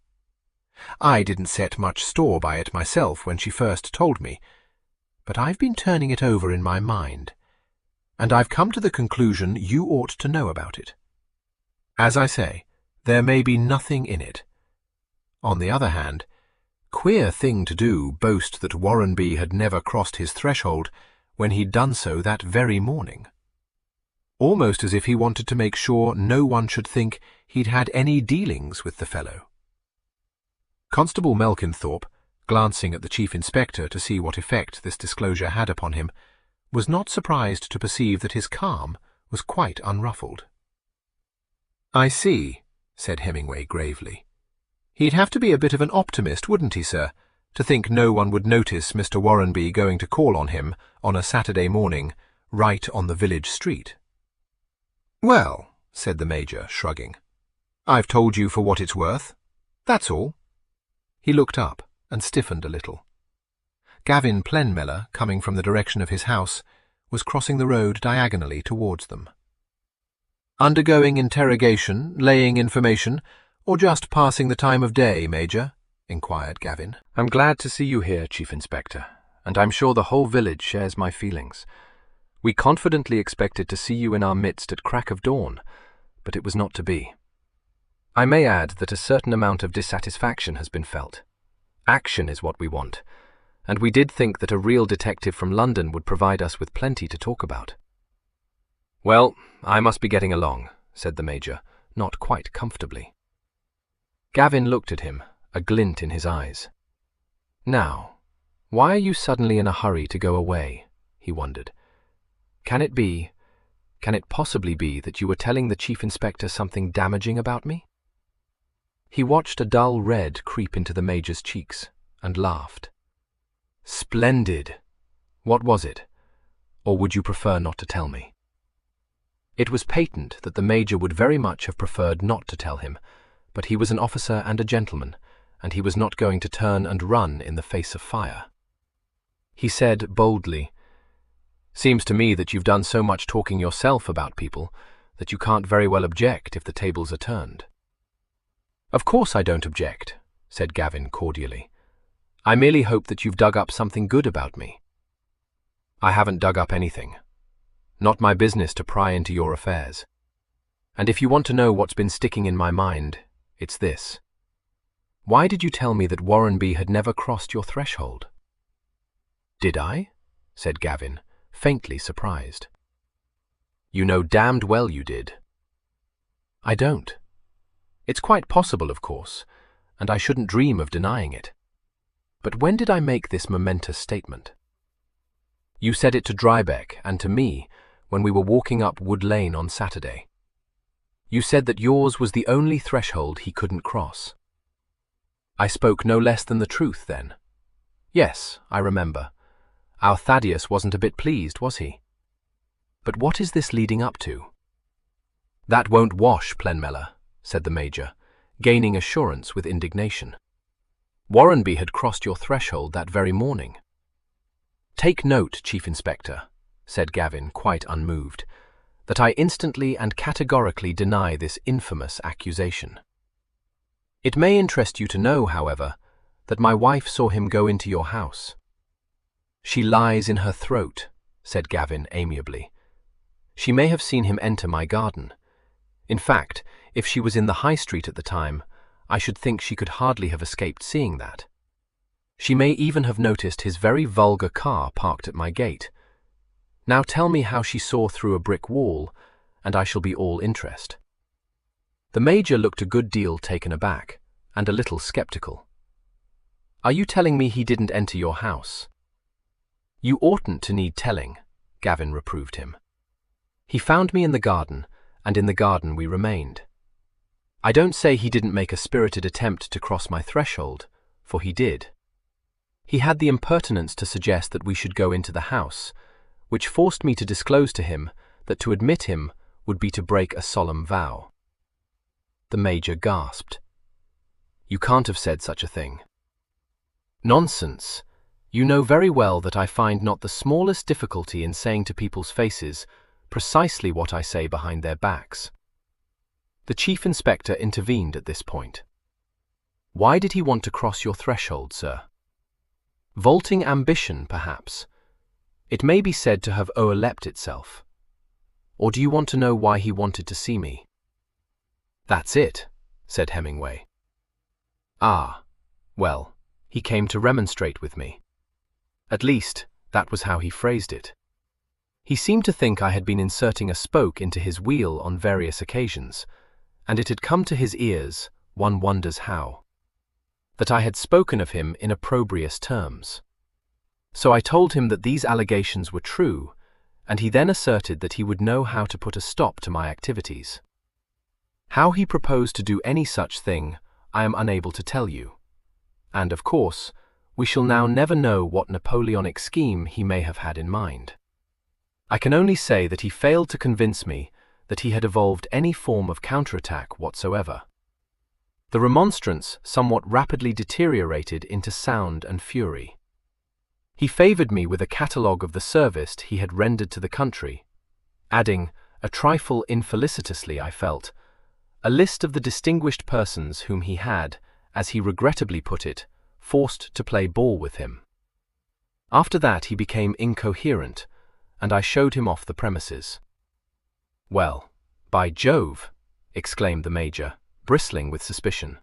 I didn't set much store by it myself when she first told me, but I've been turning it over in my mind, and I've come to the conclusion you ought to know about it. As I say, there may be nothing in it. On the other hand, queer thing to do, boast that Warrenby had never crossed his threshold when he'd done so that very morning. Almost as if he wanted to make sure no one should think he'd had any dealings with the fellow." Constable Melkinthorpe, glancing at the Chief Inspector to see what effect this disclosure had upon him, was not surprised to perceive that his calm was quite unruffled. "I see," said Hemingway gravely. "He'd have to be a bit of an optimist, wouldn't he, sir, to think no one would notice Mr. Warrenby going to call on him on a Saturday morning, right on the village street." "Well," said the Major, shrugging, "I've told you for what it's worth. That's all." He looked up and stiffened a little. Gavin Plenmiller, coming from the direction of his house, was crossing the road diagonally towards them. "Undergoing interrogation, laying information, or just passing the time of day, Major?" inquired Gavin. "I'm glad to see you here, Chief Inspector, and I'm sure the whole village shares my feelings. We confidently expected to see you in our midst at crack of dawn, but it was not to be. I may add that a certain amount of dissatisfaction has been felt. Action is what we want, and we did think that a real detective from London would provide us with plenty to talk about." "Well, I must be getting along," said the Major, not quite comfortably. Gavin looked at him, a glint in his eyes. "Now, why are you suddenly in a hurry to go away?" he wondered. Can it possibly be that you were telling the Chief Inspector something damaging about me?" He watched a dull red creep into the Major's cheeks and laughed. "Splendid! What was it? Or would you prefer not to tell me?" It was patent that the Major would very much have preferred not to tell him, but he was an officer and a gentleman, and he was not going to turn and run in the face of fire. He said boldly, "Seems to me that you've done so much talking yourself about people that you can't very well object if the tables are turned." "Of course I don't object," said Gavin cordially. "I merely hope that you've dug up something good about me." "I haven't dug up anything. Not my business to pry into your affairs. And if you want to know what's been sticking in my mind, it's this. Why did you tell me that Warrenby had never crossed your threshold?" "Did I?" said Gavin, faintly surprised. "You know damned well you did." "I don't. It's quite possible, of course, and I shouldn't dream of denying it. But when did I make this momentous statement?" "You said it to Drybeck and to me when we were walking up Wood Lane on Saturday. You said that yours was the only threshold he couldn't cross. I spoke no less than the truth, then. Yes, I remember. Our Thaddeus wasn't a bit pleased, was he? But what is this leading up to? That won't wash, Plenmellow, said the Major, gaining assurance with indignation. Warrenby had crossed your threshold that very morning. Take note, Chief Inspector, said Gavin, quite unmoved, that I instantly and categorically deny this infamous accusation. It may interest you to know, however, that my wife saw him go into your house. She lies in her throat, said Gavin amiably. She may have seen him enter my garden. In fact, if she was in the high street at the time, I should think she could hardly have escaped seeing that. She may even have noticed his very vulgar car parked at my gate. Now tell me how she saw through a brick wall, and I shall be all interest. The Major looked a good deal taken aback, and a little sceptical. Are you telling me he didn't enter your house? You oughtn't to need telling, Gavin reproved him. He found me in the garden, and in the garden we remained. I don't say he didn't make a spirited attempt to cross my threshold, for he did. He had the impertinence to suggest that we should go into the house, which forced me to disclose to him that to admit him would be to break a solemn vow. The Major gasped. You can't have said such a thing. Nonsense. You know very well that I find not the smallest difficulty in saying to people's faces precisely what I say behind their backs. The Chief Inspector intervened at this point. Why did he want to cross your threshold, sir? Vaulting ambition, perhaps. It may be said to have o'erleapt itself. Or do you want to know why he wanted to see me? That's it, said Hemingway. Ah, well, he came to remonstrate with me. At least, that was how he phrased it. He seemed to think I had been inserting a spoke into his wheel on various occasions, and it had come to his ears, one wonders how, that I had spoken of him in opprobrious terms. So I told him that these allegations were true, and he then asserted that he would know how to put a stop to my activities. How he proposed to do any such thing, I am unable to tell you. And, of course, we shall now never know what Napoleonic scheme he may have had in mind. I can only say that he failed to convince me that he had evolved any form of counterattack whatsoever. The remonstrance somewhat rapidly deteriorated into sound and fury. He favoured me with a catalogue of the service he had rendered to the country, adding, a trifle infelicitously I felt, a list of the distinguished persons whom he had, as he regrettably put it, forced to play ball with him. After that he became incoherent, and I showed him off the premises. Well, by Jove, exclaimed the Major, bristling with suspicion.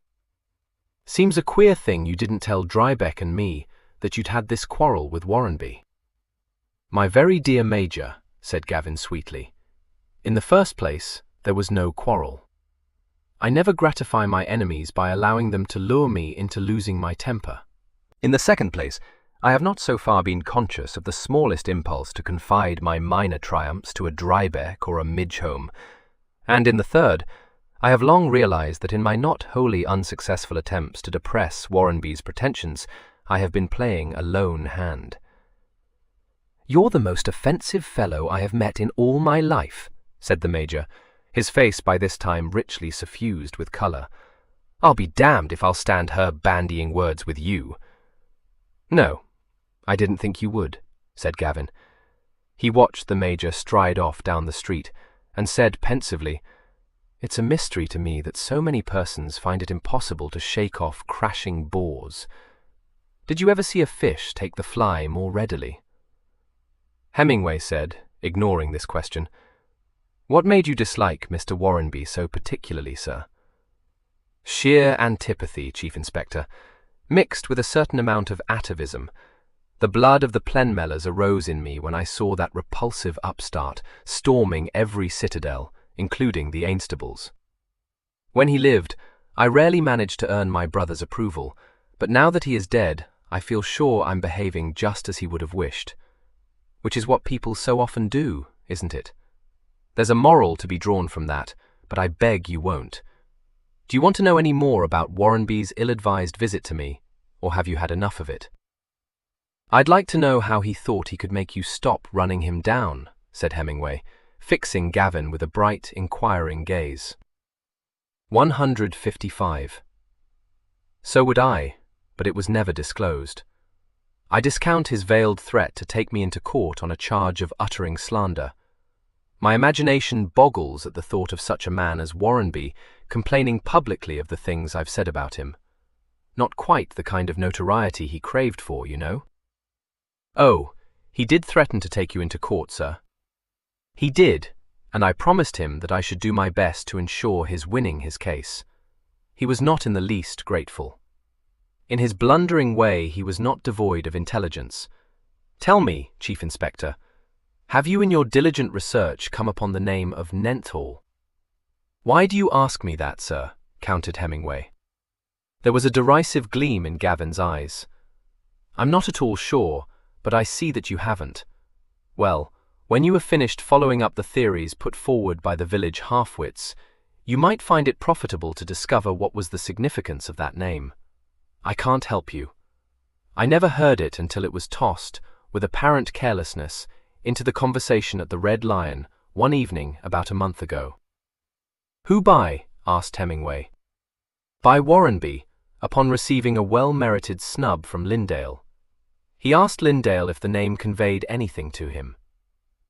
Seems a queer thing you didn't tell Drybeck and me that you'd had this quarrel with Warrenby. My very dear Major, said Gavin sweetly, in the first place, there was no quarrel. I never gratify my enemies by allowing them to lure me into losing my temper. In the second place, I have not so far been conscious of the smallest impulse to confide my minor triumphs to a Drybeck or a Midgehome, and in the third, I have long realized that in my not wholly unsuccessful attempts to depress Warrenby's pretensions, I have been playing a lone hand. You're the most offensive fellow I have met in all my life, said the Major, his face by this time richly suffused with colour. I'll be damned if I'll stand her bandying words with you. No, I didn't think you would, said Gavin. He watched the Major stride off down the street, and said pensively, It's a mystery to me that so many persons find it impossible to shake off crashing bores. Did you ever see a fish take the fly more readily? Hemingway said, ignoring this question, What made you dislike Mr. Warrenby so particularly, sir? Sheer antipathy, Chief Inspector, mixed with a certain amount of atavism. The blood of the Plenmellows arose in me when I saw that repulsive upstart storming every citadel, including the Ainstables. When he lived, I rarely managed to earn my brother's approval, but now that he is dead, I feel sure I'm behaving just as he would have wished. Which is what people so often do, isn't it? There's a moral to be drawn from that, but I beg you won't. Do you want to know any more about Warrenby's ill-advised visit to me, or have you had enough of it? I'd like to know how he thought he could make you stop running him down, said Hemingway, fixing Gavin with a bright, inquiring gaze. 155. So would I, but it was never disclosed. I discount his veiled threat to take me into court on a charge of uttering slander. My imagination boggles at the thought of such a man as Warrenby complaining publicly of the things I've said about him. Not quite the kind of notoriety he craved for, you know. Oh, he did threaten to take you into court, sir. He did, and I promised him that I should do my best to ensure his winning his case. He was not in the least grateful. In his blundering way, he was not devoid of intelligence. Tell me, Chief Inspector, have you in your diligent research come upon the name of Nenthal? Why do you ask me that, sir? Countered Hemingway. There was a derisive gleam in Gavin's eyes. I'm not at all sure, but I see that you haven't. Well, when you have finished following up the theories put forward by the village halfwits, you might find it profitable to discover what was the significance of that name. I can't help you. I never heard it until it was tossed, with apparent carelessness, into the conversation at the Red Lion one evening about a month ago. Who by? Asked Hemingway. By Warrenby, upon receiving a well-merited snub from Lindale. He asked Lindale if the name conveyed anything to him.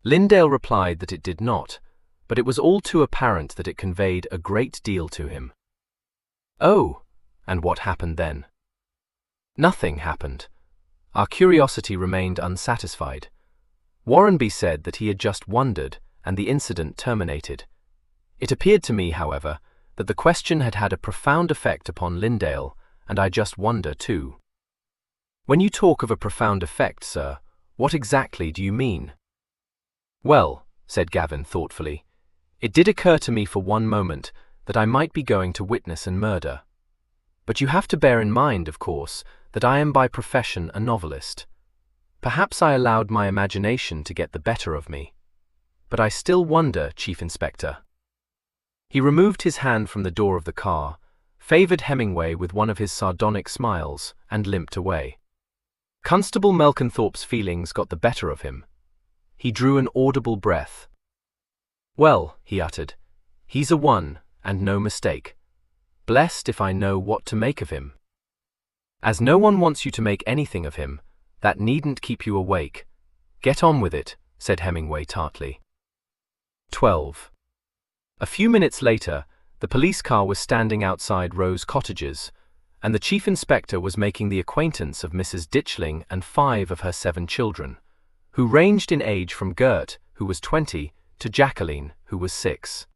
Lindale replied that it did not, but it was all too apparent that it conveyed a great deal to him. Oh, and what happened then? Nothing happened. Our curiosity remained unsatisfied. Warrenby said that he had just wondered, and the incident terminated. It appeared to me, however, that the question had had a profound effect upon Lindale, and I just wonder too. When you talk of a profound effect, sir, what exactly do you mean? Well, said Gavin thoughtfully, it did occur to me for one moment that I might be going to witness a murder. But you have to bear in mind, of course, that I am by profession a novelist. Perhaps I allowed my imagination to get the better of me. But I still wonder, Chief Inspector. He removed his hand from the door of the car, favored Hemingway with one of his sardonic smiles, and limped away. Constable Melkenthorpe's feelings got the better of him. He drew an audible breath. Well, he uttered, he's a one, and no mistake. Blessed if I know what to make of him. As no one wants you to make anything of him, that needn't keep you awake. Get on with it, said Hemingway tartly. 12. A few minutes later, the police car was standing outside Rose Cottages, and the Chief Inspector was making the acquaintance of Mrs. Ditchling and 5 of her 7 children, who ranged in age from Gert, who was 20, to Jacqueline, who was 6.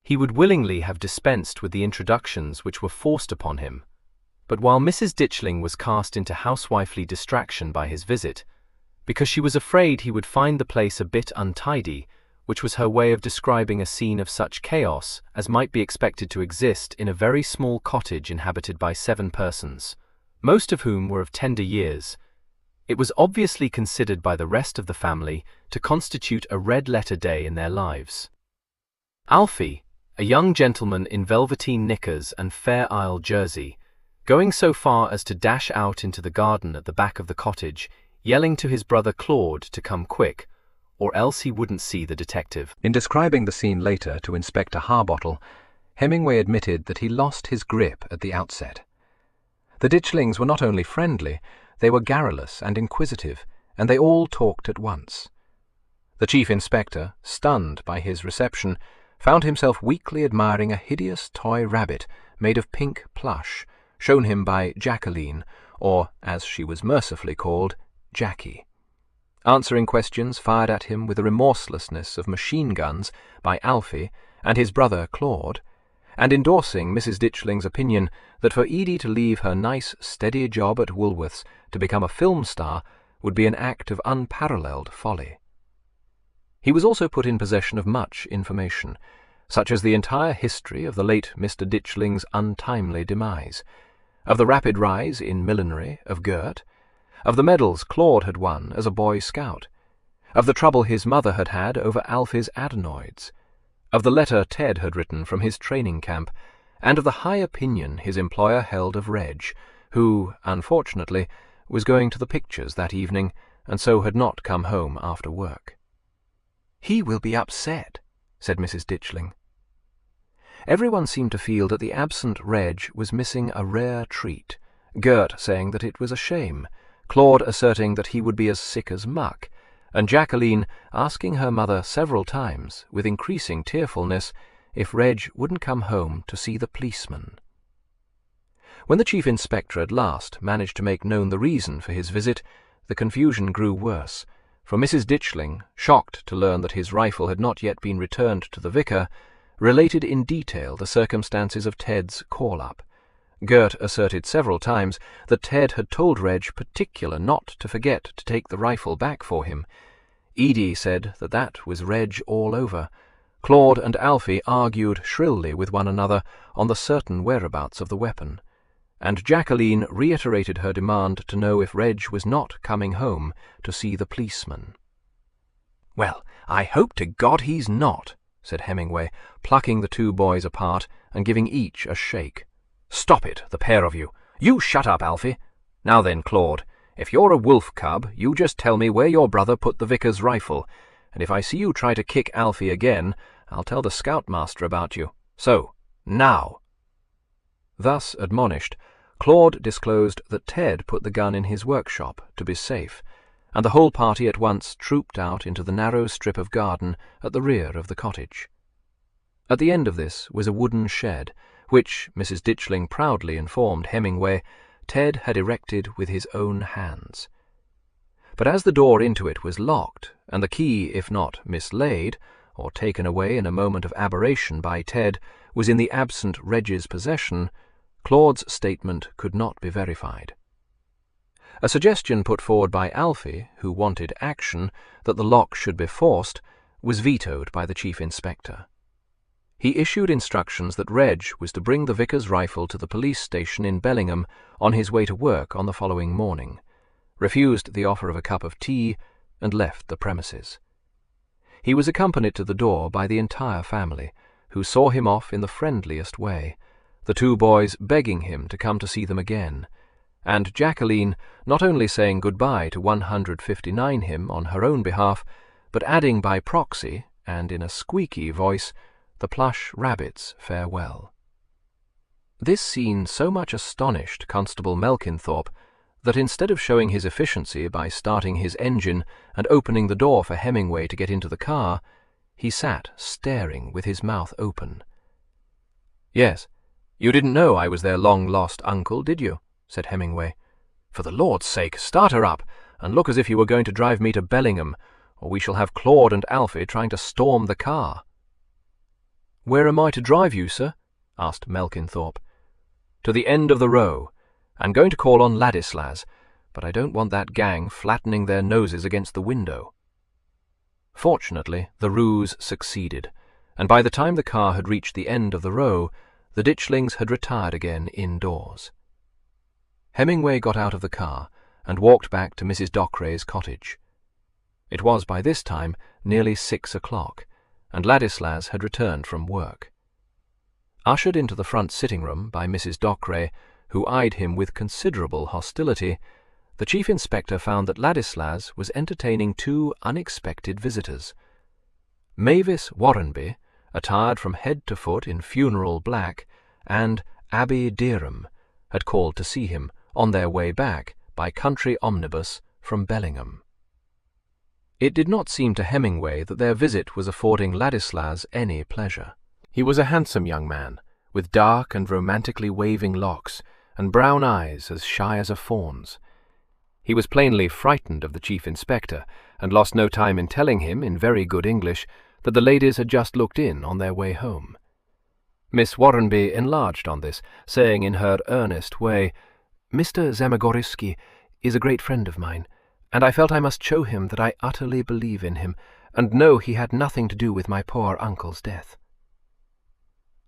He would willingly have dispensed with the introductions which were forced upon him, but while Mrs. Ditchling was cast into housewifely distraction by his visit, because she was afraid he would find the place a bit untidy, which was her way of describing a scene of such chaos as might be expected to exist in a very small cottage inhabited by 7 persons, most of whom were of tender years. It was obviously considered by the rest of the family to constitute a red-letter day in their lives. Alfie, a young gentleman in velveteen knickers and Fair Isle jersey, going so far as to dash out into the garden at the back of the cottage, yelling to his brother Claude to come quick, or else he wouldn't see the detective. In describing the scene later to Inspector Harbottle, Hemingway admitted that he lost his grip at the outset. The Ditchlings were not only friendly, they were garrulous and inquisitive, and they all talked at once. The Chief Inspector, stunned by his reception, found himself weakly admiring a hideous toy rabbit made of pink plush, shown him by Jacqueline, or, as she was mercifully called, Jackie. Answering questions fired at him with the remorselessness of machine guns by Alfie and his brother Claude, and endorsing Mrs. Ditchling's opinion that for Edie to leave her nice, steady job at Woolworth's to become a film star would be an act of unparalleled folly. He was also put in possession of much information, such as the entire history of the late Mr. Ditchling's untimely demise, of the rapid rise in millinery of Gert, of the medals Claude had won as a boy scout, of the trouble his mother had had over Alfie's adenoids, of the letter Ted had written from his training camp, and of the high opinion his employer held of Reg, who, unfortunately, was going to the pictures that evening, and so had not come home after work. "He will be upset," said Mrs. Ditchling. Everyone seemed to feel that the absent Reg was missing a rare treat, Gert saying that it was a shame, Claude asserting that he would be as sick as muck, and Jacqueline asking her mother several times, with increasing tearfulness, if Reg wouldn't come home to see the policeman. When the chief inspector at last managed to make known the reason for his visit, the confusion grew worse, for Mrs. Ditchling, shocked to learn that his rifle had not yet been returned to the vicar, related in detail the circumstances of Ted's call-up. Gert asserted several times that Ted had told Reg particular not to forget to take the rifle back for him. Edie said that that was Reg all over. Claude and Alfie argued shrilly with one another on the certain whereabouts of the weapon, and Jacqueline reiterated her demand to know if Reg was not coming home to see the policeman. "Well, I hope to God he's not," said Hemingway, plucking the two boys apart and giving each a shake. "Stop it, the pair of you. You shut up, Alfie. Now then, Claude, if you're a wolf cub, you just tell me where your brother put the vicar's rifle, and if I see you try to kick Alfie again, I'll tell the scoutmaster about you. So, now." Thus admonished, Claude disclosed that Ted put the gun in his workshop to be safe, and the whole party at once trooped out into the narrow strip of garden at the rear of the cottage. At the end of this was a wooden shed, which, Mrs. Ditchling proudly informed Hemingway, Ted had erected with his own hands. But as the door into it was locked, and the key, if not mislaid, or taken away in a moment of aberration by Ted, was in the absent Reg's possession, Claude's statement could not be verified. A suggestion put forward by Alfie, who wanted action, that the lock should be forced, was vetoed by the chief inspector. He issued instructions that Reg was to bring the vicar's rifle to the police station in Bellingham on his way to work on the following morning, refused the offer of a cup of tea, and left the premises. He was accompanied to the door by the entire family, who saw him off in the friendliest way, the two boys begging him to come to see them again, and Jacqueline not only saying goodbye to 159 him on her own behalf, but adding by proxy, and in a squeaky voice, the plush rabbit's farewell. This scene so much astonished Constable Melkinthorpe that instead of showing his efficiency by starting his engine and opening the door for Hemingway to get into the car, he sat staring with his mouth open. "Yes, you didn't know I was their long-lost uncle, did you?" said Hemingway. "For the Lord's sake, start her up, and look as if you were going to drive me to Bellingham, or we shall have Claude and Alfie trying to storm the car." "Where am I to drive you, sir?" asked Melkinthorpe. "To the end of the row. I'm going to call on Ladislas, but I don't want that gang flattening their noses against the window." Fortunately, the ruse succeeded, and by the time the car had reached the end of the row, the Ditchlings had retired again indoors. Hemingway got out of the car and walked back to Mrs. Dockray's cottage. It was by this time nearly 6 o'clock, and Ladislas had returned from work. Ushered into the front sitting-room by Mrs. Dockray, who eyed him with considerable hostility, the chief inspector found that Ladislas was entertaining two unexpected visitors. Mavis Warrenby, attired from head to foot in funeral black, and Abby Derham had called to see him on their way back by country omnibus from Bellingham. It did not seem to Hemingway that their visit was affording Ladislas any pleasure. He was a handsome young man, with dark and romantically waving locks, and brown eyes as shy as a fawn's. He was plainly frightened of the chief inspector, and lost no time in telling him, in very good English, that the ladies had just looked in on their way home. Miss Warrenby enlarged on this, saying in her earnest way, "Mr. Zamagorski is a great friend of mine, and I felt I must show him that I utterly believe in him, and know he had nothing to do with my poor uncle's death."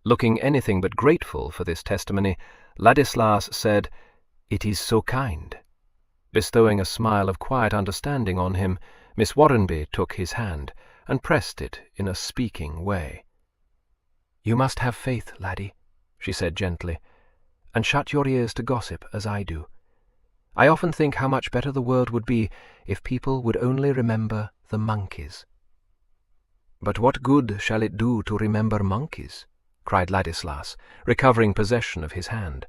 Looking anything but grateful for this testimony, Ladislas said, "It is so kind." Bestowing a smile of quiet understanding on him, Miss Warrenby took his hand, and pressed it in a speaking way. "You must have faith, laddie," she said gently, "and shut your ears to gossip as I do. I often think how much better the world would be if people would only remember the monkeys." "But what good shall it do to remember monkeys?" cried Ladislas, recovering possession of his hand.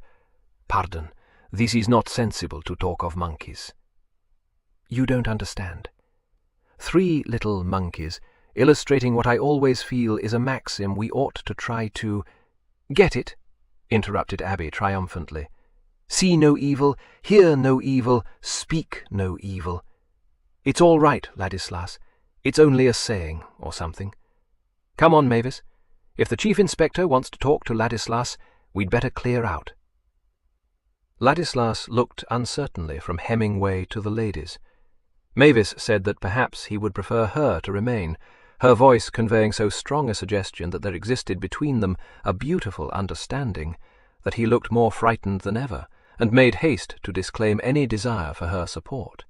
"Pardon, this is not sensible to talk of monkeys." "You don't understand. 3 little monkeys, illustrating what I always feel is a maxim we ought to try to—" "Get it?" interrupted Abby triumphantly. "See no evil, hear no evil, speak no evil. It's all right, Ladislas. It's only a saying or something. Come on, Mavis. If the Chief Inspector wants to talk to Ladislas, we'd better clear out." Ladislas looked uncertainly from Hemingway to the ladies. Mavis said that perhaps he would prefer her to remain, her voice conveying so strong a suggestion that there existed between them a beautiful understanding, that he looked more frightened than ever, and made haste to disclaim any desire for her support.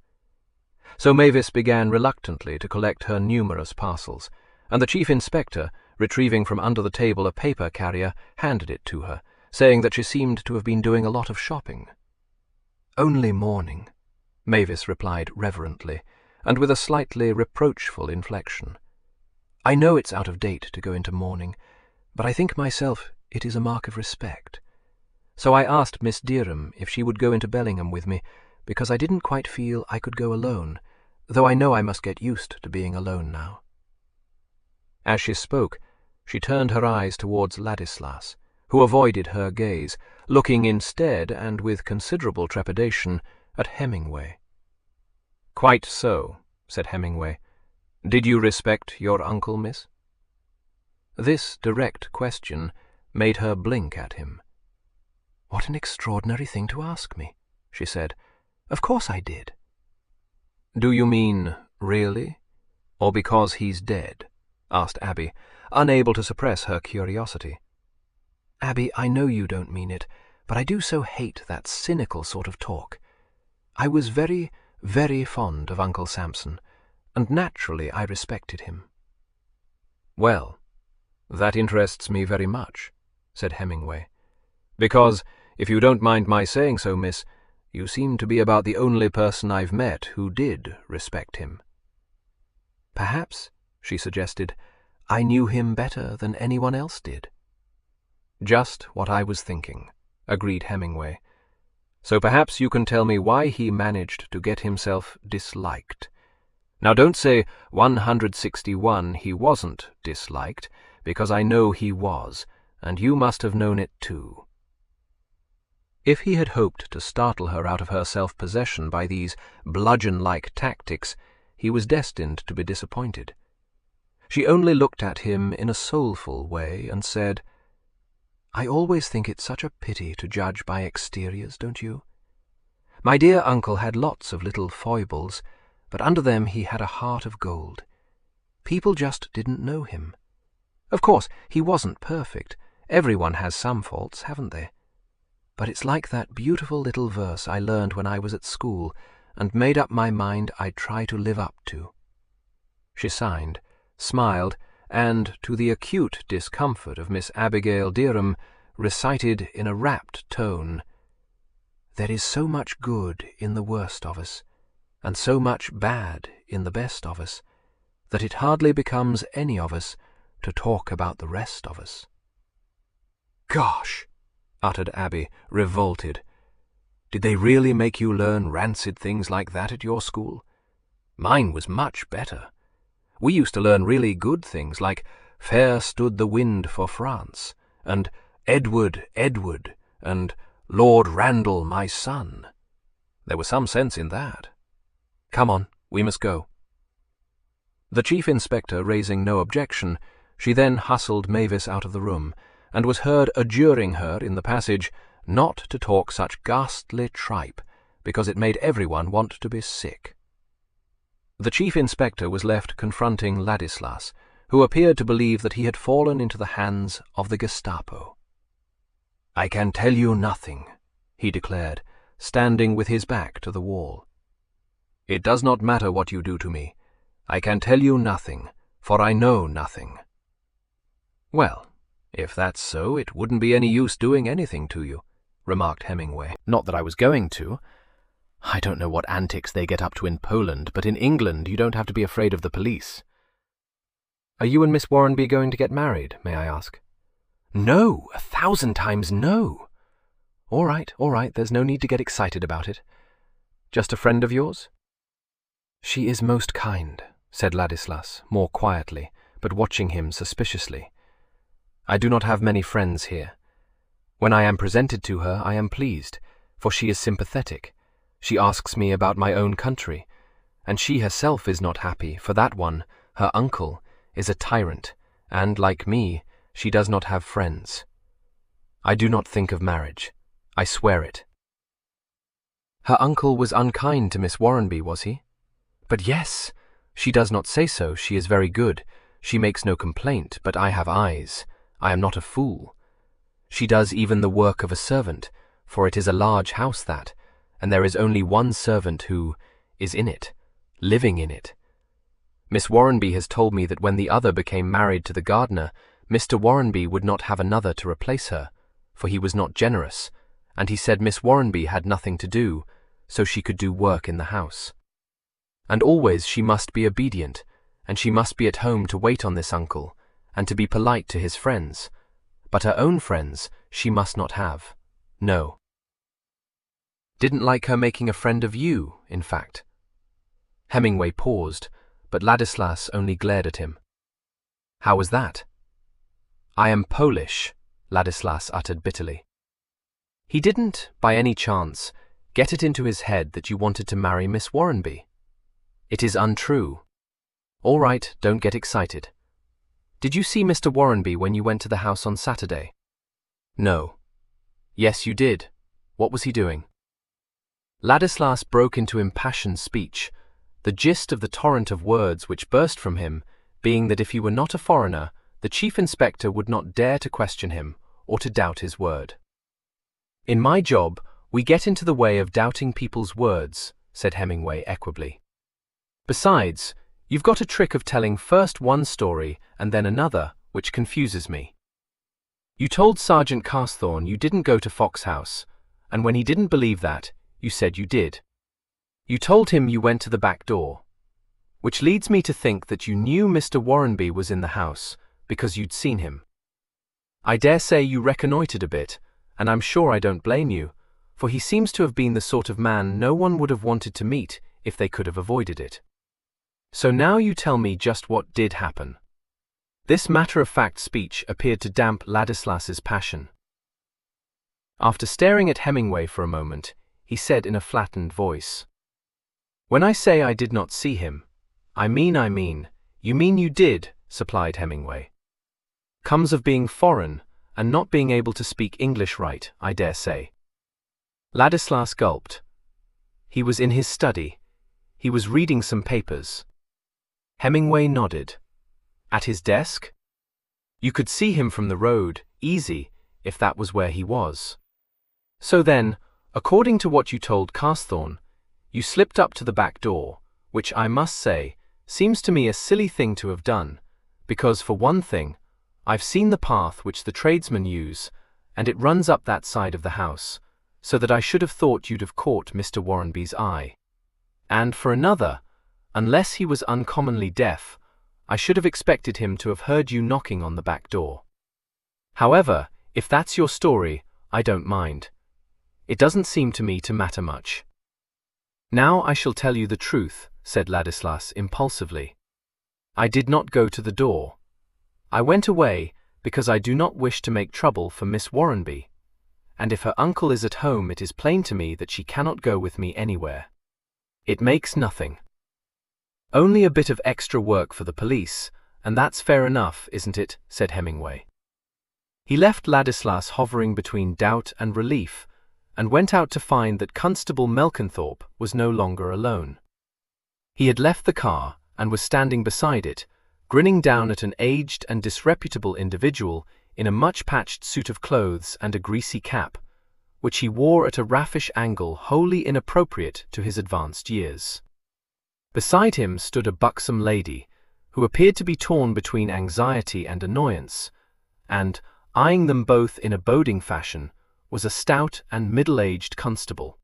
So Mavis began reluctantly to collect her numerous parcels, and the Chief Inspector, retrieving from under the table a paper carrier, handed it to her, saying that she seemed to have been doing a lot of shopping. "Only mourning," Mavis replied reverently, and with a slightly reproachful inflection. "I know it's out of date to go into mourning, but I think myself it is a mark of respect. So I asked Miss Derham if she would go into Bellingham with me, because I didn't quite feel I could go alone, though I know I must get used to being alone now." As she spoke, she turned her eyes towards Ladislas, who avoided her gaze, looking instead, and with considerable trepidation, at Hemingway. "Quite so," said Hemingway. "Did you respect your uncle, miss?" This direct question made her blink at him. "What an extraordinary thing to ask me," she said. "Of course I did." "Do you mean really, or because he's dead?" asked Abby, unable to suppress her curiosity. "Abby, I know you don't mean it, but I do so hate that cynical sort of talk. I was very, very fond of Uncle Sampson, and naturally I respected him." "Well, that interests me very much," said Hemingway, "because, if you don't mind my saying so, miss, you seem to be about the only person I've met who did respect him." "Perhaps," she suggested, "I knew him better than anyone else did." "Just what I was thinking," agreed Hemingway. "So perhaps you can tell me why he managed to get himself disliked. Now don't say 161 he wasn't disliked, because I know he was, and you must have known it too." If he had hoped to startle her out of her self-possession by these bludgeon-like tactics, he was destined to be disappointed. She only looked at him in a soulful way and said, "I always think it's such a pity to judge by exteriors, don't you? My dear uncle had lots of little foibles, but under them he had a heart of gold. People just didn't know him. Of course, he wasn't perfect. Everyone has some faults, haven't they? But it's like that beautiful little verse I learned when I was at school and made up my mind I'd try to live up to." She signed, smiled, and, to the acute discomfort of Miss Abigail Derham, recited in a rapt tone, "There is so much good in the worst of us, and so much bad in the best of us, that it hardly becomes any of us to talk about the rest of us." "Gosh!" uttered Abby, revolted. "Did they really make you learn rancid things like that at your school? Mine was much better. We used to learn really good things like 'Fair stood the wind for France,' and 'Edward, Edward,' and 'Lord Randall, my son.' There was some sense in that. Come on, we must go." The Chief Inspector raising no objection, she then hustled Mavis out of the room, and was heard adjuring her in the passage not to talk such ghastly tripe, because it made everyone want to be sick. The Chief Inspector was left confronting Ladislas, who appeared to believe that he had fallen into the hands of the Gestapo. "I can tell you nothing," he declared, standing with his back to the wall. "It does not matter what you do to me. I can tell you nothing, for I know nothing." "Well, "If that's so, it wouldn't be any use doing anything to you," remarked Hemingway. Not that I was going to. I don't know what antics they get up to in Poland, but in England you don't have to be afraid of the police. Are you and Miss Warrenby going to get married, may I ask? No, 1,000 times no. All right, there's no need to get excited about it. Just a friend of yours? She is most kind, said Ladislas, more quietly, but watching him suspiciously. I do not have many friends here. When I am presented to her, I am pleased, for she is sympathetic. She asks me about my own country, and she herself is not happy, for that one, her uncle, is a tyrant, and, like me, she does not have friends. I do not think of marriage. I swear it. Her uncle was unkind to Miss Warrenby, was he? But yes, she does not say so. She is very good. She makes no complaint, but I have eyes. I am not a fool. She does even the work of a servant, for it is a large house that, and there is only one servant who is in it, living in it. Miss Warrenby has told me that when the other became married to the gardener, Mr. Warrenby would not have another to replace her, for he was not generous, and he said Miss Warrenby had nothing to do, so she could do work in the house. And always she must be obedient, and she must be at home to wait on this uncle, and to be polite to his friends, but her own friends she must not have. No. Didn't like her making a friend of you, in fact. Hemingway paused, but Ladislas only glared at him. How was that? I am Polish, Ladislas uttered bitterly. He didn't, by any chance, get it into his head that you wanted to marry Miss Warrenby. It is untrue. All right, don't get excited. Did you see Mr. Warrenby when you went to the house on Saturday? No. Yes, you did. What was he doing? Ladislas broke into impassioned speech, the gist of the torrent of words which burst from him being that if he were not a foreigner, the chief inspector would not dare to question him or to doubt his word. In my job, we get into the way of doubting people's words, said Hemingway equably. Besides, you've got a trick of telling first one story and then another, which confuses me. You told Sergeant Carthorne you didn't go to Fox House, and when he didn't believe that, you said you did. You told him you went to the back door, which leads me to think that you knew Mr. Warrenby was in the house because you'd seen him. I dare say you reconnoitered a bit, and I'm sure I don't blame you, for he seems to have been the sort of man no one would have wanted to meet if they could have avoided it. So now you tell me just what did happen. This matter-of-fact speech appeared to damp Ladislas's passion. After staring at Hemingway for a moment, he said in a flattened voice, "When I say I did not see him, I mean. You mean you did," supplied Hemingway. "Comes of being foreign and not being able to speak English right, I dare say." Ladislas gulped. He was in his study. He was reading some papers. Hemingway nodded. At his desk? You could see him from the road, easy, if that was where he was. So then, according to what you told Carthorne, you slipped up to the back door, which I must say, seems to me a silly thing to have done, because for one thing, I've seen the path which the tradesmen use, and it runs up that side of the house, so that I should have thought you'd have caught Mr. Warrenby's eye. And for another, unless he was uncommonly deaf, I should have expected him to have heard you knocking on the back door. However, if that's your story, I don't mind. It doesn't seem to me to matter much. Now I shall tell you the truth, said Ladislas impulsively. I did not go to the door. I went away because I do not wish to make trouble for Miss Warrenby, and if her uncle is at home it is plain to me that she cannot go with me anywhere. It makes nothing. Only a bit of extra work for the police, and that's fair enough, isn't it? Said Hemingway. He left Ladislas hovering between doubt and relief, and went out to find that Constable Melkenthorpe was no longer alone. He had left the car and was standing beside it, grinning down at an aged and disreputable individual in a much-patched suit of clothes and a greasy cap, which he wore at a raffish angle wholly inappropriate to his advanced years. Beside him stood a buxom lady, who appeared to be torn between anxiety and annoyance, and, Eyeing them both in a boding fashion was a stout and middle-aged constable.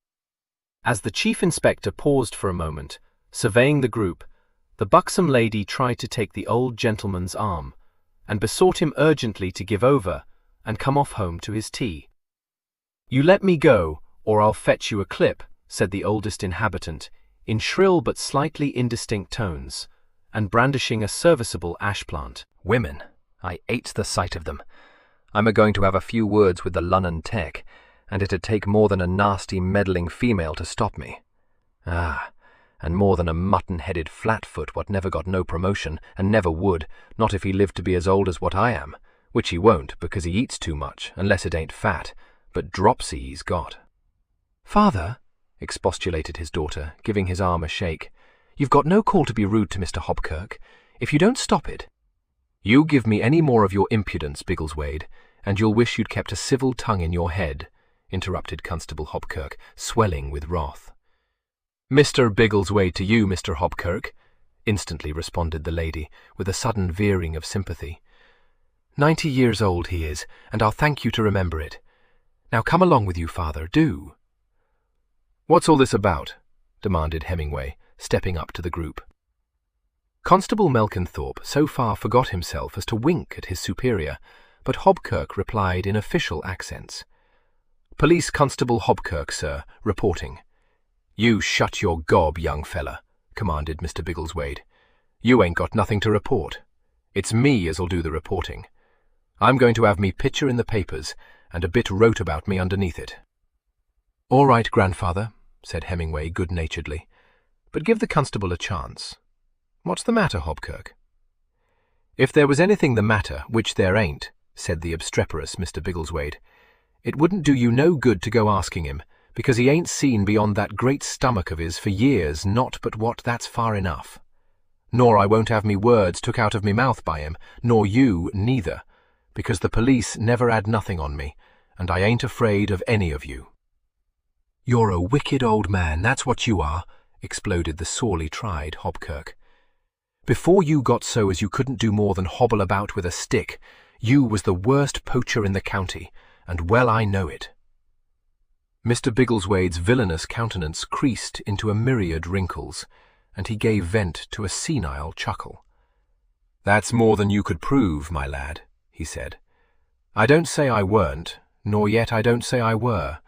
As the chief inspector paused for a moment, surveying the group, the buxom lady tried to take the old gentleman's arm, and besought him urgently to give over and come off home to his tea. "You let me go, or I'll fetch you a clip," said the oldest inhabitant, in shrill but slightly indistinct tones, and brandishing a serviceable ash plant. Women. I ate the sight of them. I'm a-going to have a few words with the Lunnon tech, and it'd take more than a nasty meddling female to stop me. And more than a mutton-headed flatfoot what never got no promotion, and never would, not if he lived to be as old as what I am, which he won't because he eats too much, unless it ain't fat, but dropsy he's got. "Father," expostulated his daughter, giving his arm a shake, "you've got no call to be rude to Mr. Hobkirk. If you don't stop it—" "You give me any more of your impudence, Biggleswade, and you'll wish you'd kept a civil tongue in your head," interrupted Constable Hobkirk, swelling with wrath. "Mr. Biggleswade to you, Mr. Hobkirk," instantly responded the lady, with a sudden veering of sympathy. "90 years old he is, and I'll thank you to remember it. Now come along with you, father, do." "What's all this about?" demanded Hemingway, stepping up to the group. Constable Melkenthorpe so far forgot himself as to wink at his superior, but Hobkirk replied in official accents. "Police Constable Hobkirk, sir, reporting." "You shut your gob, young fella," commanded Mr. Biggleswade. "You ain't got nothing to report. It's me as'll do the reporting. I'm going to have me picture in the papers, and a bit wrote about me underneath it." "All right, grandfather," said Hemingway good-naturedly, "but give the constable a chance. What's the matter, Hobkirk?" "If there was anything the matter, which there ain't," said the obstreperous Mr. Biggleswade, "it wouldn't do you no good to go asking him, because he ain't seen beyond that great stomach of his for years, not but what that's far enough. Nor I won't have me words took out of me mouth by him, nor you neither, because the police never had nothing on me, and I ain't afraid of any of you." "You're a wicked old man, that's what you are," exploded the sorely tried Hobkirk. "Before you got so as you couldn't do more than hobble about with a stick, you was the worst poacher in the county, and well I know it." Mr. Biggleswade's villainous countenance creased into a myriad wrinkles, and he gave vent to a senile chuckle. "That's more than you could prove, my lad," he said. "I don't say I weren't, nor yet I don't say I were,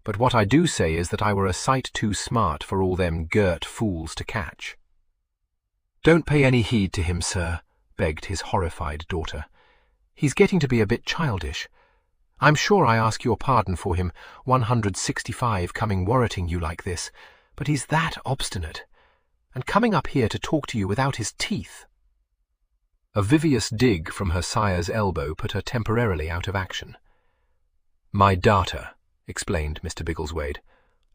but what I do say is that I were a sight too smart for all them girt fools to catch." "Don't pay any heed to him, sir," begged his horrified daughter. "He's getting to be a bit childish. I'm sure I ask your pardon for him 165 coming worreting you like this, but he's that obstinate, and coming up here to talk to you without his teeth." A vivacious dig from her sire's elbow put her temporarily out of action. "My darter," explained Mr. Biggleswade.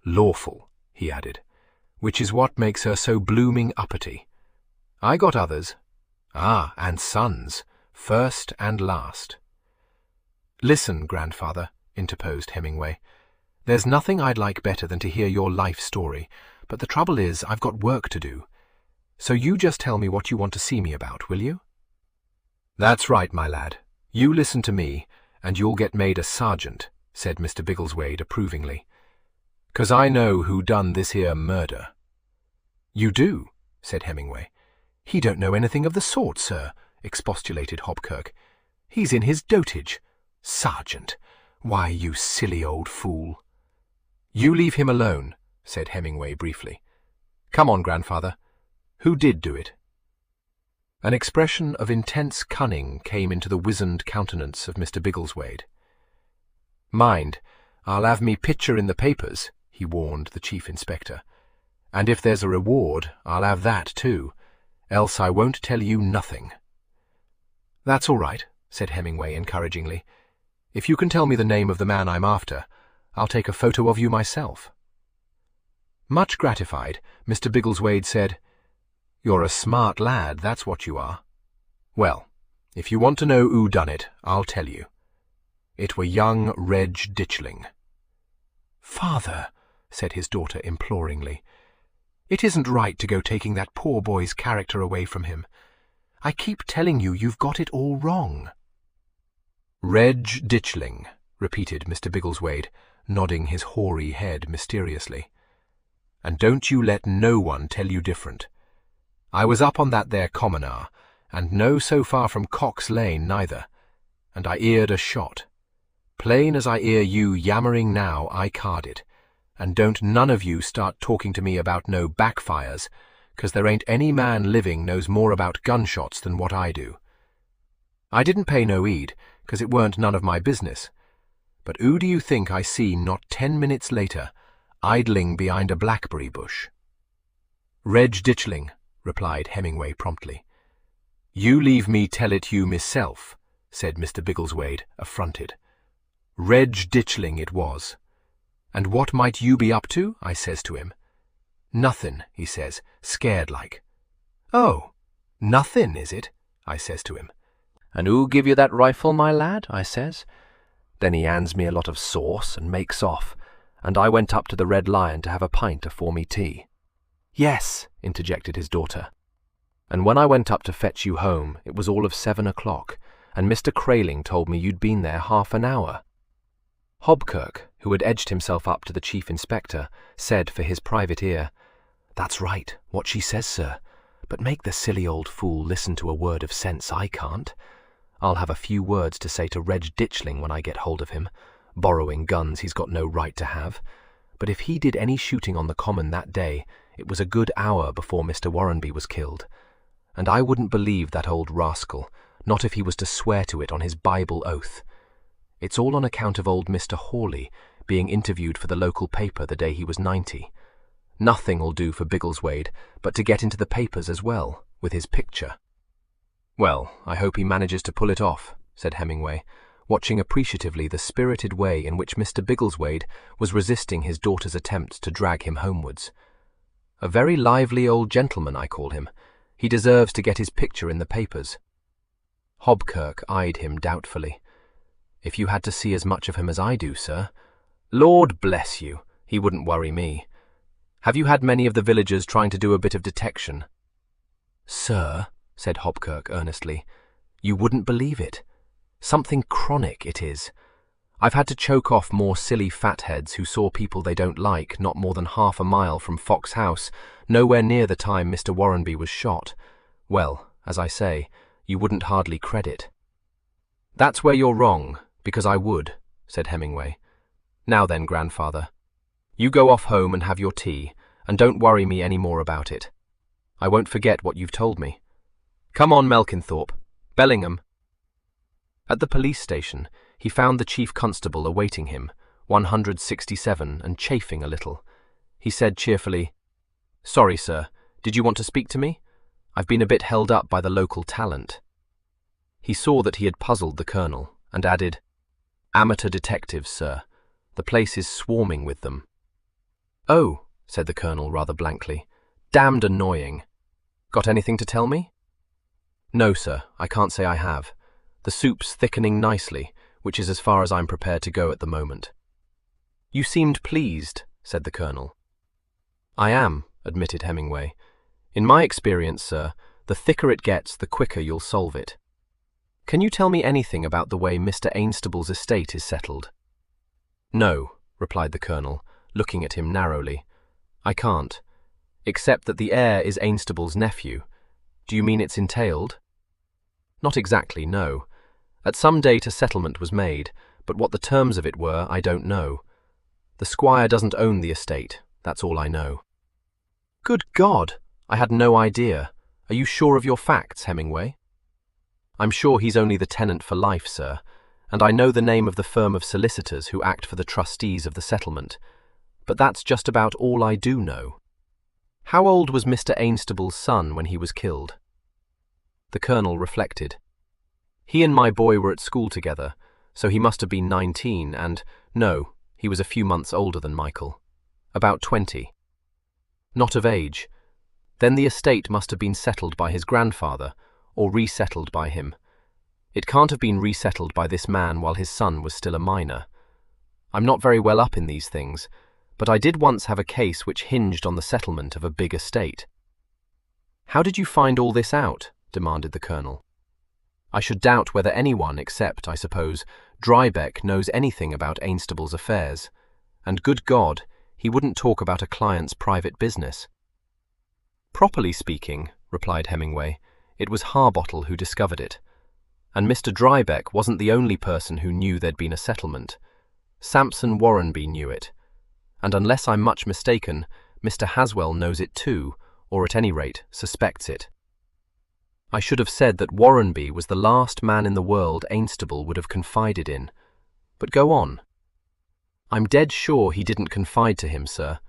"Lawful," he added, "which is what makes her so blooming uppity. I got others. And sons, first and last." "Listen, grandfather," interposed Hemingway. "There's nothing I'd like better than to hear your life story, but the trouble is I've got work to do. So you just tell me what you want to see me about, will you?" "That's right, my lad. You listen to me, and you'll get made a sergeant," said Mr. Biggleswade approvingly. "'Cause I know who done this here murder." "You do?" said Hemingway. "He don't know anything of the sort, sir," expostulated Hobkirk. "He's in his dotage. Sergeant! Why, you silly old fool." "You leave him alone," said Hemingway briefly. "Come on, grandfather. Who did do it?" An expression of intense cunning came into the wizened countenance of Mr. Biggleswade. "Mind, I'll have me picture in the papers," he warned the chief inspector. "And if there's a reward, I'll have that too, else I won't tell you nothing." "That's all right," said Hemingway encouragingly. "If you can tell me the name of the man I'm after, I'll take a photo of you myself." Much gratified, Mr. Biggleswade said, "You're a smart lad, that's what you are. Well, if you want to know who done it, I'll tell you. It were young Reg Ditchling." "Father," said his daughter imploringly, "it isn't right to go taking that poor boy's character away from him. I keep telling you you've got it all wrong." Reg Ditchling, repeated Mr. Biggleswade, nodding his hoary head mysteriously. And don't you let no one tell you different. I was up on that there commoner, and no so far from Cox Lane neither, and I eared a shot. Plain as I ear you yammering now, I carded, and don't none of you start talking to me about no backfires, 'cause there ain't any man living knows more about gunshots than what I do. I didn't pay no heed, 'cause it weren't none of my business, but who do you think I seen not 10 minutes later, idling behind a blackberry bush? Reg Ditchling, replied Hemingway promptly. You leave me tell it you myself, said Mr. Biggleswade, affronted. Reg Ditchling it was. And what might you be up to? I says to him. Nothing, he says, scared like. Oh, nothing, is it? I says to him. And who give you that rifle, my lad? I says. Then he hands me a lot of sauce and makes off, and I went up to the Red Lion to have a pint afore me tea. Yes, interjected his daughter. And when I went up to fetch you home, it was all of 7 o'clock, and Mr. Crayling told me you'd been there half an hour. Hobkirk, who had edged himself up to the chief inspector, said for his private ear, That's right, what she says, sir, but make the silly old fool listen to a word of sense I can't. I'll have a few words to say to Reg Ditchling when I get hold of him, borrowing guns he's got no right to have. But if he did any shooting on the common that day, it was a good hour before Mr. Warrenby was killed. And I wouldn't believe that old rascal, not if he was to swear to it on his Bible oath. It's all on account of old Mr. Hawley being interviewed for the local paper the day he was 90. Nothing'll do for Biggleswade but to get into the papers as well, with his picture. Well, I hope he manages to pull it off, said Hemingway, watching appreciatively the spirited way in which Mr. Biggleswade was resisting his daughter's attempts to drag him homewards. A very lively old gentleman, I call him. He deserves to get his picture in the papers. Hobkirk eyed him doubtfully. If you had to see as much of him as I do, sir. Lord bless you, he wouldn't worry me. Have you had many of the villagers trying to do a bit of detection? Sir, said Hobkirk earnestly, you wouldn't believe it. Something chronic it is. I've had to choke off more silly fatheads who saw people they don't like not more than half a mile from Fox House, nowhere near the time Mr. Warrenby was shot. Well, as I say, you wouldn't hardly credit. That's where you're wrong, because I would, said Hemingway. Now then, grandfather, you go off home and have your tea, and don't worry me any more about it. I won't forget what you've told me. Come on, Melkinthorpe. Bellingham. At the police station, he found the chief constable awaiting him, 167, and chafing a little. He said cheerfully, Sorry, sir, did you want to speak to me? I've been a bit held up by the local talent. He saw that he had puzzled the colonel, and added, Amateur detectives, sir. The place is swarming with them. Oh, said the colonel rather blankly. Damned annoying. Got anything to tell me? No, sir, I can't say I have. The soup's thickening nicely, which is as far as I'm prepared to go at the moment. You seemed pleased, said the colonel. I am, admitted Hemingway. In my experience, sir, the thicker it gets, the quicker you'll solve it. Can you tell me anything about the way Mr. Ainstable's estate is settled? No, replied the colonel, looking at him narrowly. I can't. Except that the heir is Ainstable's nephew. Do you mean it's entailed? Not exactly, no. At some date a settlement was made, but what the terms of it were, I don't know. The squire doesn't own the estate, that's all I know. Good God! I had no idea. Are you sure of your facts, Hemingway? I'm sure he's only the tenant for life, sir, and I know the name of the firm of solicitors who act for the trustees of the settlement, but that's just about all I do know. How old was Mr. Ainstable's son when he was killed? The colonel reflected. He and my boy were at school together, so he must have been 19 and, no, he was a few months older than Michael. About 20. Not of age. Then the estate must have been settled by his grandfather, or resettled by him. It can't have been resettled by this man while his son was still a minor. I'm not very well up in these things, but I did once have a case which hinged on the settlement of a big estate. How did you find all this out? Demanded the colonel. I should doubt whether anyone except, I suppose, Drybeck knows anything about Ainstable's affairs, and good God, he wouldn't talk about a client's private business. Properly speaking, replied Hemingway, it was Harbottle who discovered it. And Mr. Drybeck wasn't the only person who knew there'd been a settlement. Sampson Warrenby knew it. And unless I'm much mistaken, Mr. Haswell knows it too, or at any rate, suspects it. I should have said that Warrenby was the last man in the world Ainstable would have confided in. But go on. I'm dead sure he didn't confide to him, sir.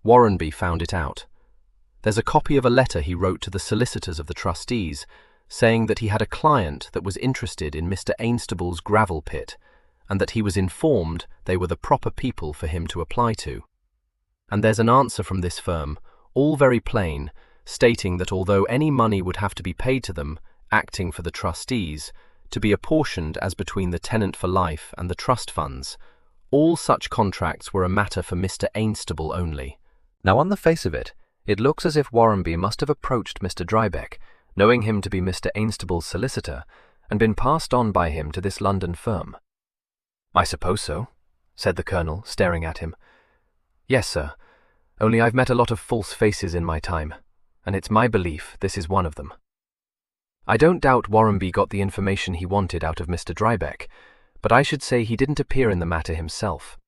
Warrenby found it out. There's a copy of a letter he wrote to the solicitors of the trustees, saying that he had a client that was interested in Mr. Ainstable's gravel pit, and that he was informed they were the proper people for him to apply to. And there's an answer from this firm, all very plain, stating that although any money would have to be paid to them, acting for the trustees, to be apportioned as between the tenant for life and the trust funds, all such contracts were a matter for Mr. Ainstable only. Now, on the face of it, it looks as if Warrenby must have approached Mr. Drybeck, knowing him to be Mr. Ainstable's solicitor, and been passed on by him to this London firm. I suppose so, said the Colonel, staring at him. Yes, sir, only I've met a lot of false faces in my time, and it's my belief this is one of them. I don't doubt Warrenby got the information he wanted out of Mr. Drybeck, but I should say he didn't appear in the matter himself.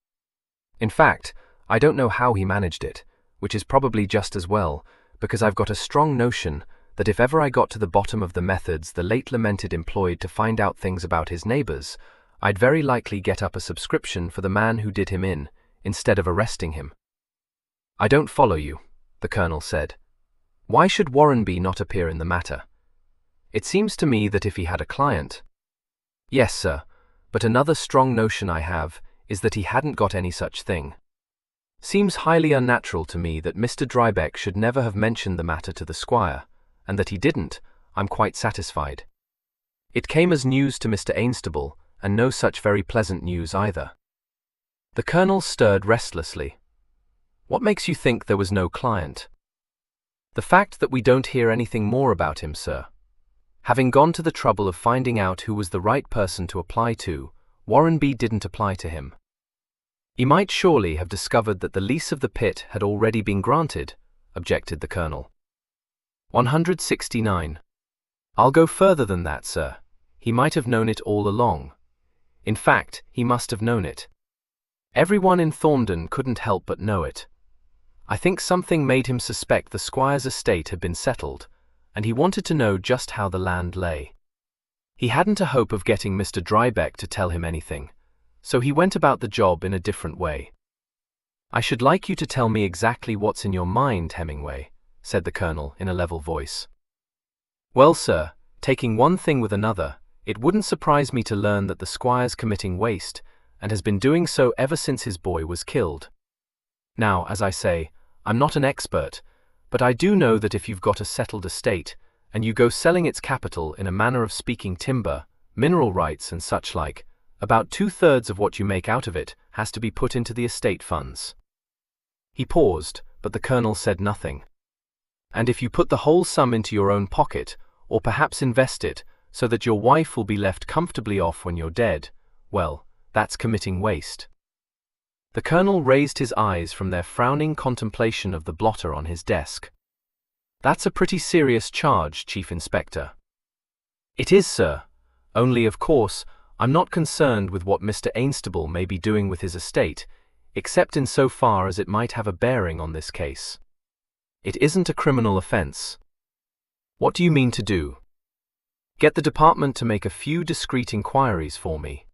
In fact, I don't know how he managed it, which is probably just as well, because I've got a strong notion that if ever I got to the bottom of the methods the late lamented employed to find out things about his neighbours, I'd very likely get up a subscription for the man who did him in, instead of arresting him. I don't follow you, the Colonel said. Why should Warrenby not appear in the matter? It seems to me that if he had a client— Yes, sir, but another strong notion I have is that he hadn't got any such thing. Seems highly unnatural to me that Mr. Drybeck should never have mentioned the matter to the squire, and that he didn't, I'm quite satisfied. It came as news to Mr. Ainstable, and no such very pleasant news either. The Colonel stirred restlessly. What makes you think there was no client? The fact that we don't hear anything more about him, sir. Having gone to the trouble of finding out who was the right person to apply to, Warrenby didn't apply to him. He might surely have discovered that the lease of the pit had already been granted, objected the Colonel. 169. I'll go further than that, sir. He might have known it all along. In fact, he must have known it. Everyone in Thorndon couldn't help but know it. I think something made him suspect the squire's estate had been settled, and he wanted to know just how the land lay. He hadn't a hope of getting Mr. Drybeck to tell him anything, so he went about the job in a different way. I should like you to tell me exactly what's in your mind, Hemingway, said the Colonel in a level voice. Well, sir, taking one thing with another, it wouldn't surprise me to learn that the squire's committing waste, and has been doing so ever since his boy was killed. Now, as I say, I'm not an expert, but I do know that if you've got a settled estate, and you go selling its capital in a manner of speaking timber, mineral rights and such like, about 2/3 of what you make out of it has to be put into the estate funds. He paused, but the Colonel said nothing. And if you put the whole sum into your own pocket, or perhaps invest it, so that your wife will be left comfortably off when you're dead, well, that's committing waste. The Colonel raised his eyes from their frowning contemplation of the blotter on his desk. That's a pretty serious charge, Chief Inspector. It is, sir. Only, of course, I'm not concerned with what Mr. Ainstable may be doing with his estate, except in so far as it might have a bearing on this case. It isn't a criminal offense. What do you mean to do? Get the department to make a few discreet inquiries for me.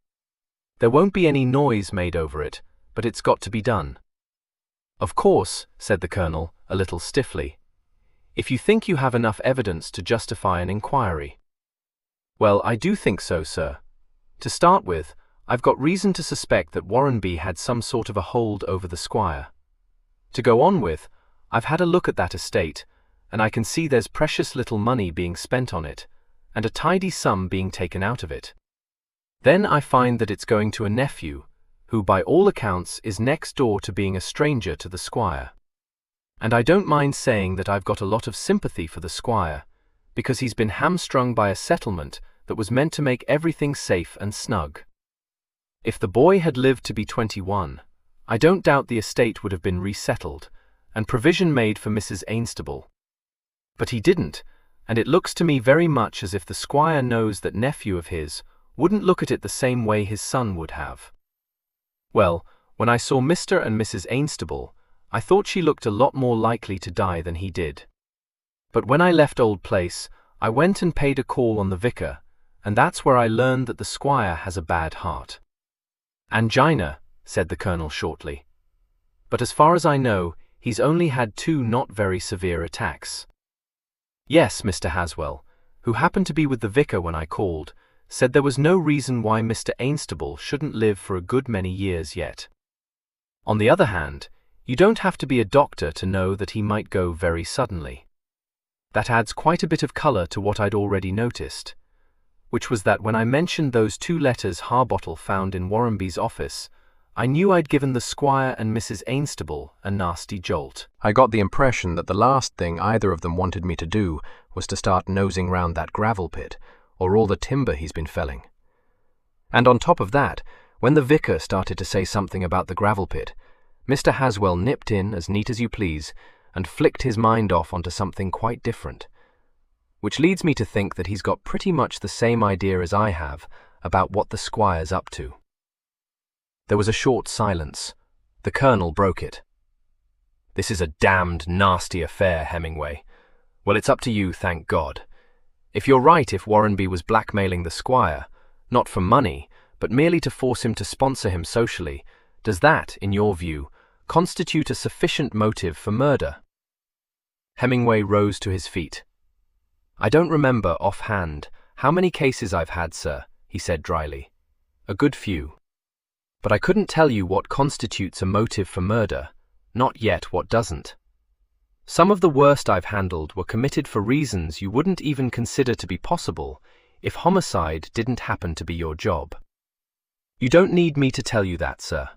There won't be any noise made over it, but it's got to be done. Of course, said the Colonel, a little stiffly, if you think you have enough evidence to justify an inquiry. Well, I do think so, sir. To start with, I've got reason to suspect that Warrenby had some sort of a hold over the squire. To go on with, I've had a look at that estate, and I can see there's precious little money being spent on it, and a tidy sum being taken out of it. Then I find that it's going to a nephew, who by all accounts is next door to being a stranger to the squire. And I don't mind saying that I've got a lot of sympathy for the squire, because he's been hamstrung by a settlement that was meant to make everything safe and snug. If the boy had lived to be 21, I don't doubt the estate would have been resettled and provision made for Mrs. Ainstable. But he didn't, and it looks to me very much as if the squire knows that nephew of his wouldn't look at it the same way his son would have. Well, when I saw Mr. and Mrs. Ainstable, I thought she looked a lot more likely to die than he did. But when I left Old Place, I went and paid a call on the vicar, and that's where I learned that the squire has a bad heart. Angina, said the colonel shortly. But as far as I know, he's only had 2 not very severe attacks. Yes, Mr. Haswell, who happened to be with the vicar when I called, said there was no reason why Mr. Ainstable shouldn't live for a good many years yet. On the other hand, you don't have to be a doctor to know that he might go very suddenly. That adds quite a bit of colour to what I'd already noticed, which was that when I mentioned those 2 letters Harbottle found in Warrenby's office, I knew I'd given the squire and Mrs. Ainstable a nasty jolt. I got the impression that the last thing either of them wanted me to do was to start nosing round that gravel pit, or all the timber he's been felling. And on top of that, when the vicar started to say something about the gravel pit, Mr. Haswell nipped in as neat as you please and flicked his mind off onto something quite different, which leads me to think that he's got pretty much the same idea as I have about what the squire's up to. There was a short silence. The colonel broke it. "This is a damned nasty affair, Hemingway. Well, it's up to you, thank God. If you're right, if Warrenby was blackmailing the squire, not for money, but merely to force him to sponsor him socially, does that, in your view, constitute a sufficient motive for murder?" Hemingway rose to his feet. "I don't remember offhand how many cases I've had, sir," he said dryly. "A good few. But I couldn't tell you what constitutes a motive for murder, not yet what doesn't. Some of the worst I've handled were committed for reasons you wouldn't even consider to be possible if homicide didn't happen to be your job. You don't need me to tell you that, sir."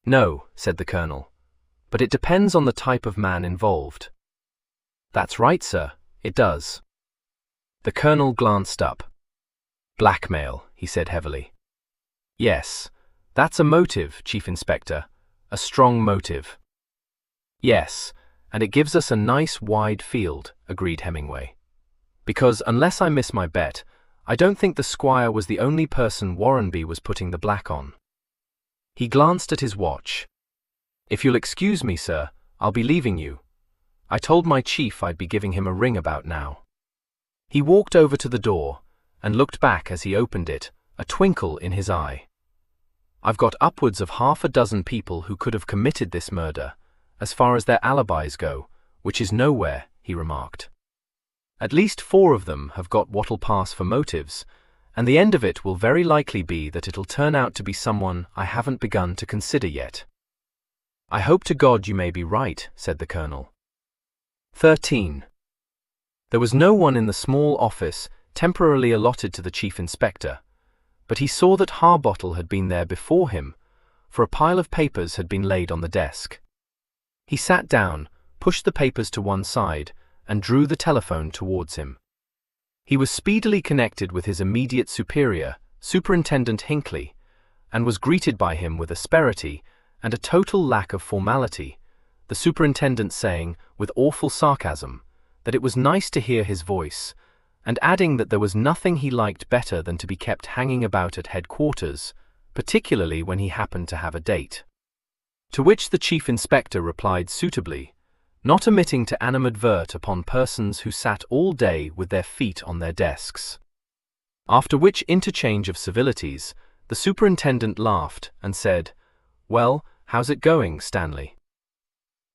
"No," said the colonel, "but it depends on the type of man involved." "That's right, sir, it does." The colonel glanced up. "Blackmail," he said heavily. "Yes, that's a motive, Chief Inspector, a strong motive." "Yes, and it gives us a nice wide field," agreed Hemingway. "Because, unless I miss my bet, I don't think the squire was the only person Warrenby was putting the black on." He glanced at his watch. "If you'll excuse me, sir, I'll be leaving you. I told my chief I'd be giving him a ring about now." He walked over to the door and looked back as he opened it, a twinkle in his eye. "I've got upwards of 6 people who could have committed this murder, as far as their alibis go, which is nowhere," he remarked. "At least 4 of them have got what'll pass for motives, and the end of it will very likely be that it'll turn out to be someone I haven't begun to consider yet." "I hope to God you may be right," said the colonel. 13. There was no one in the small office temporarily allotted to the chief inspector, but he saw that Harbottle had been there before him, for a pile of papers had been laid on the desk. He sat down, pushed the papers to one side, and drew the telephone towards him. He was speedily connected with his immediate superior, Superintendent Hinckley, and was greeted by him with asperity and a total lack of formality, the superintendent saying, with awful sarcasm, that it was nice to hear his voice, and adding that there was nothing he liked better than to be kept hanging about at headquarters, particularly when he happened to have a date. To which the chief inspector replied suitably, not omitting to animadvert upon persons who sat all day with their feet on their desks. After which interchange of civilities, the superintendent laughed and said, "Well, how's it going, Stanley?"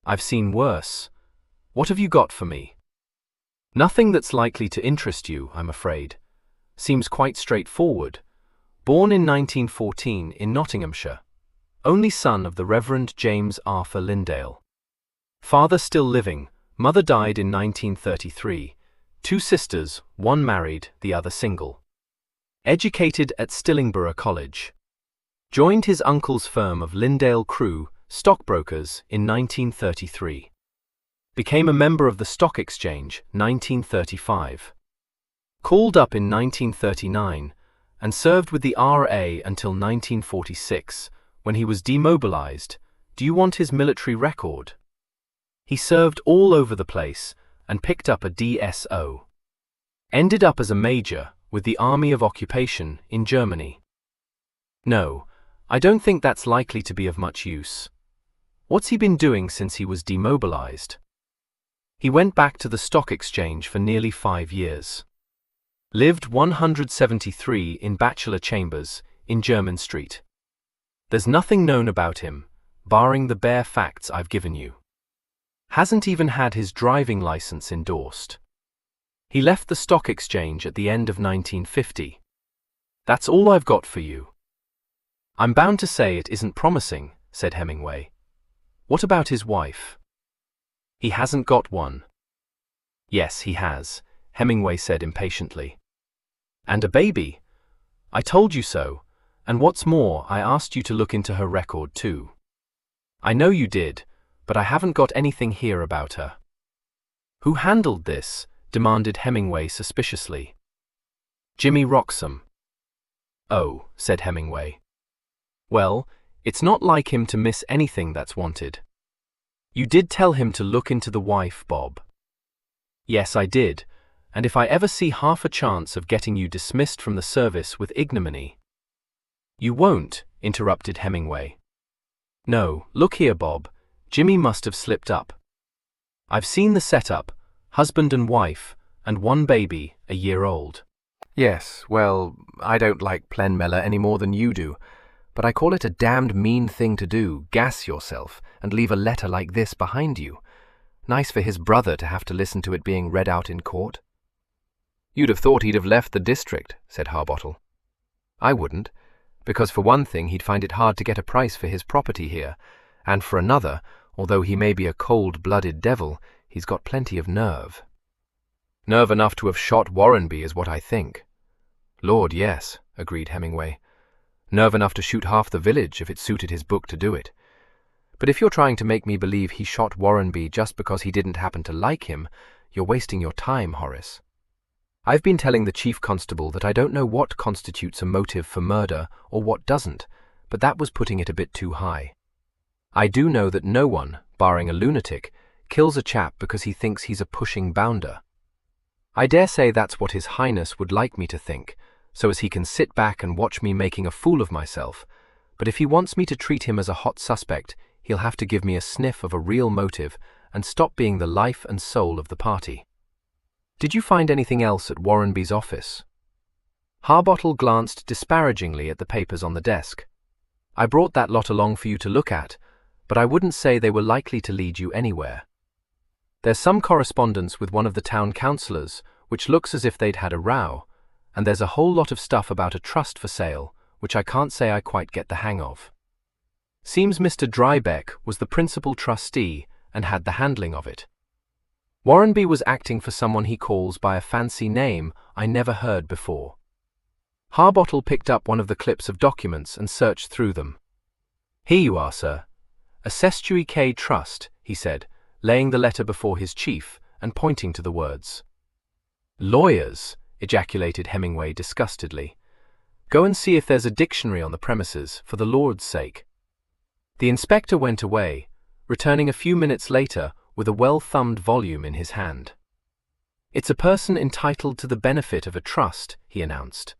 "I've seen worse. What have you got for me?" "Nothing that's likely to interest you, I'm afraid. Seems quite straightforward. Born in 1914 in Nottinghamshire. Only son of the Reverend James Arthur Lindale. Father still living, mother died in 1933. 2 sisters, one married, the other single. Educated at Stillingborough College. Joined his uncle's firm of Lindale Crew, stockbrokers, in 1933. Became a member of the Stock Exchange, 1935. Called up in 1939 and served with the RA until 1946, when he was demobilized. Do you want his military record? He served all over the place and picked up a DSO. Ended up as a major with the Army of Occupation in Germany. No, I don't think that's likely to be of much use. What's he been doing since he was demobilized? He went back to the stock exchange for nearly 5 years. Lived 173 in bachelor chambers in Jermyn Street. There's nothing known about him, barring the bare facts I've given you. Hasn't even had his driving license endorsed. He left the stock exchange at the end of 1950. That's all I've got for you. I'm bound to say it isn't promising, said Hemingway. What about his wife? He hasn't got one. Yes, he has, Hemingway said impatiently. And a baby. I told you so, and what's more, I asked you to look into her record too. I know you did, but I haven't got anything here about her. Who handled this? Demanded Hemingway suspiciously. Jimmy Roxham. Oh, said Hemingway. Well, it's not like him to miss anything that's wanted. You did tell him to look into the wife, Bob. Yes, I did, and if I ever see half a chance of getting you dismissed from the service with ignominy. You won't, interrupted Hemingway. No, look here, Bob, Jimmy must have slipped up. I've seen the setup, husband and wife, and one baby, a year old. Yes, well, I don't like Plenmella any more than you do, but I call it a damned mean thing to do, gas yourself, and leave a letter like this behind you. Nice for his brother to have to listen to it being read out in court. You'd have thought he'd have left the district, said Harbottle. I wouldn't, because for one thing he'd find it hard to get a price for his property here, and for another, although he may be a cold-blooded devil, he's got plenty of nerve. Nerve enough to have shot Warrenby is what I think. Lord, yes, agreed Hemingway. Nerve enough to shoot half the village if it suited his book to do it. But if you're trying to make me believe he shot Warrenby just because he didn't happen to like him, you're wasting your time, Horace. I've been telling the chief constable that I don't know what constitutes a motive for murder or what doesn't, but that was putting it a bit too high. I do know that no one, barring a lunatic, kills a chap because he thinks he's a pushing bounder. I dare say that's what His Highness would like me to think, so as he can sit back and watch me making a fool of myself, but if he wants me to treat him as a hot suspect, he'll have to give me a sniff of a real motive and stop being the life and soul of the party. Did you find anything else at Warrenby's office? Harbottle glanced disparagingly at the papers on the desk. I brought that lot along for you to look at, but I wouldn't say they were likely to lead you anywhere. There's some correspondence with one of the town councillors, which looks as if they'd had a row, and there's a whole lot of stuff about a trust for sale, which I can't say I quite get the hang of. Seems Mr. Drybeck was the principal trustee and had the handling of it. Warrenby was acting for someone he calls by a fancy name I never heard before. Harbottle picked up one of the clips of documents and searched through them. Here you are, sir. A Sestuary K Trust, he said, laying the letter before his chief and pointing to the words. Lawyers, ejaculated Hemingway disgustedly. Go and see if there's a dictionary on the premises, for the Lord's sake. The inspector went away, returning a few minutes later with a well-thumbed volume in his hand. It's a person entitled to the benefit of a trust, he announced.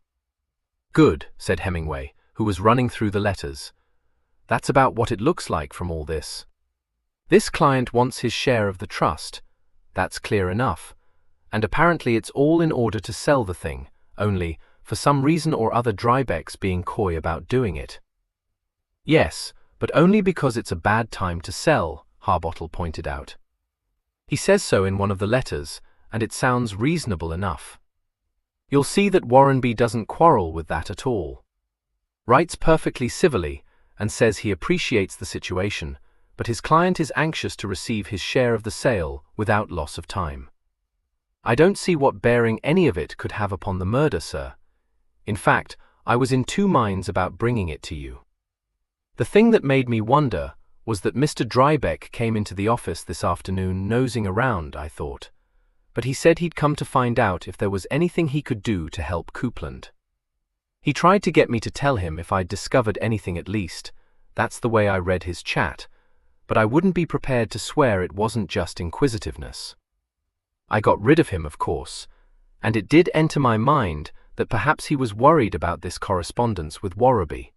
Good, said Hemingway, who was running through the letters. That's about what it looks like from all this. This client wants his share of the trust. That's clear enough. And apparently it's all in order to sell the thing, only, for some reason or other, Drybeck's being coy about doing it. Yes, but only because it's a bad time to sell, Harbottle pointed out. He says so in one of the letters, and it sounds reasonable enough. You'll see that Warrenby doesn't quarrel with that at all. Writes perfectly civilly, and says he appreciates the situation, but his client is anxious to receive his share of the sale without loss of time. I don't see what bearing any of it could have upon the murder, sir. In fact, I was in two minds about bringing it to you. The thing that made me wonder was that Mr. Drybeck came into the office this afternoon nosing around, I thought. but he said he'd come to find out if there was anything he could do to help Coupland. He tried to get me to tell him if I'd discovered anything at least. That's the way I read his chat, but I wouldn't be prepared to swear it wasn't just inquisitiveness. I got rid of him, of course, and it did enter my mind that perhaps he was worried about this correspondence with Warraby.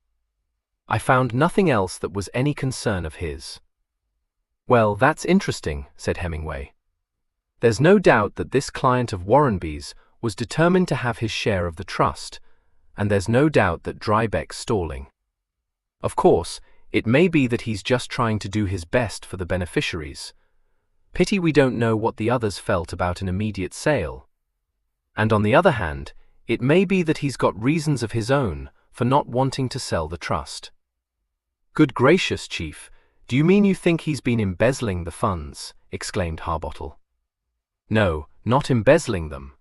I found nothing else that was any concern of his. "Well, that's interesting," said Hemingway. "There's no doubt that this client of Warrenby's was determined to have his share of the trust, and there's no doubt that Drybeck's stalling. Of course, it may be that he's just trying to do his best for the beneficiaries. Pity we don't know what the others felt about an immediate sale. And on the other hand, it may be that he's got reasons of his own for not wanting to sell the trust." "Good gracious, Chief, do you mean you think he's been embezzling the funds?" exclaimed Harbottle. "No, not embezzling them.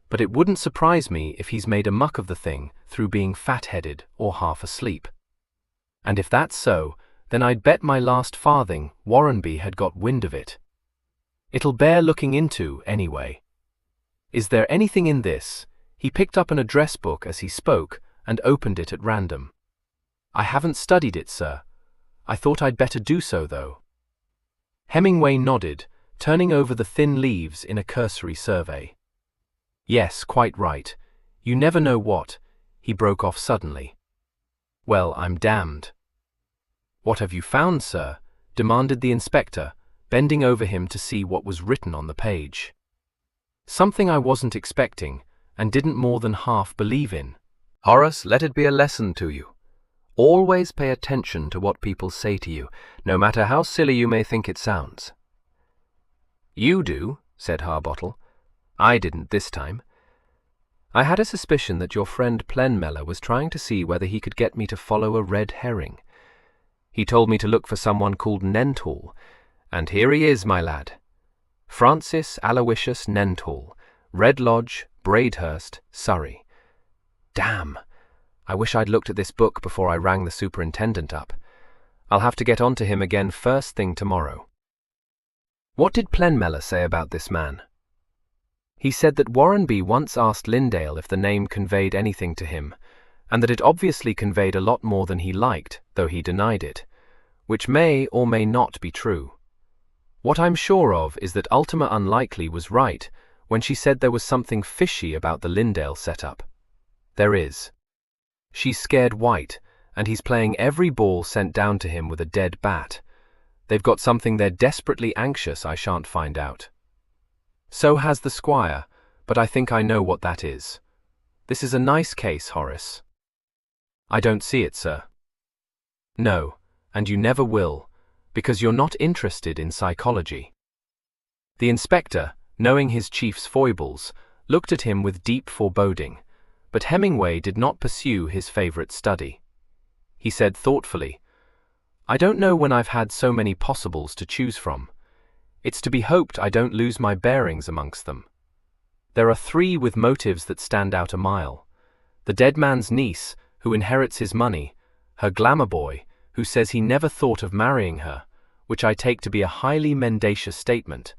But it wouldn't surprise me if he's made a muck of the thing through being fat-headed or half asleep. And if that's so, then I'd bet my last farthing Warrenby had got wind of it. It'll bear looking into, anyway. Is there anything in this?" He picked up an address book as he spoke and opened it at random. "I haven't studied it, sir. I thought I'd better do so, though." Hemingway nodded, turning over the thin leaves in a cursory survey. "Yes, quite right. You never know what—" He broke off suddenly. "Well, I'm damned." "What have you found, sir?" demanded the inspector, bending over him to see what was written on the page. "Something I wasn't expecting, and didn't more than half believe in." Horace, let it be a lesson to you. Always pay attention to what people say to you, no matter how silly you may think it sounds. "You do," said Harbottle. "I didn't this time. I had a suspicion that your friend Plenmeller was trying to see whether he could get me to follow a red herring. He told me to look for someone called Nentall, and here he is, my lad. Francis Aloysius Nentall, Red Lodge, Braidhurst, Surrey. Damn! I wish I'd looked at this book before I rang the superintendent up. I'll have to get on to him again first thing tomorrow." "What did Plenmeller say about this man?" "He said that Warrenby once asked Lindale if the name conveyed anything to him, and that it obviously conveyed a lot more than he liked, though he denied it, which may or may not be true. What I'm sure of is that Ultima Unlikely was right when she said there was something fishy about the Lindale setup. There is. She's scared white, and he's playing every ball sent down to him with a dead bat. They've got something they're desperately anxious I shan't find out. So has the Squire, but I think I know what that is. This is a nice case, Horace." "I don't see it, sir." "No, and you never will, because you're not interested in psychology." The inspector, knowing his chief's foibles, looked at him with deep foreboding, but Hemingway did not pursue his favorite study. He said thoughtfully, "I don't know when I've had so many possibles to choose from. It's to be hoped I don't lose my bearings amongst them. There are 3 with motives that stand out a mile. The dead man's niece, who inherits his money, her glamour boy, who says he never thought of marrying her, which I take to be a highly mendacious statement,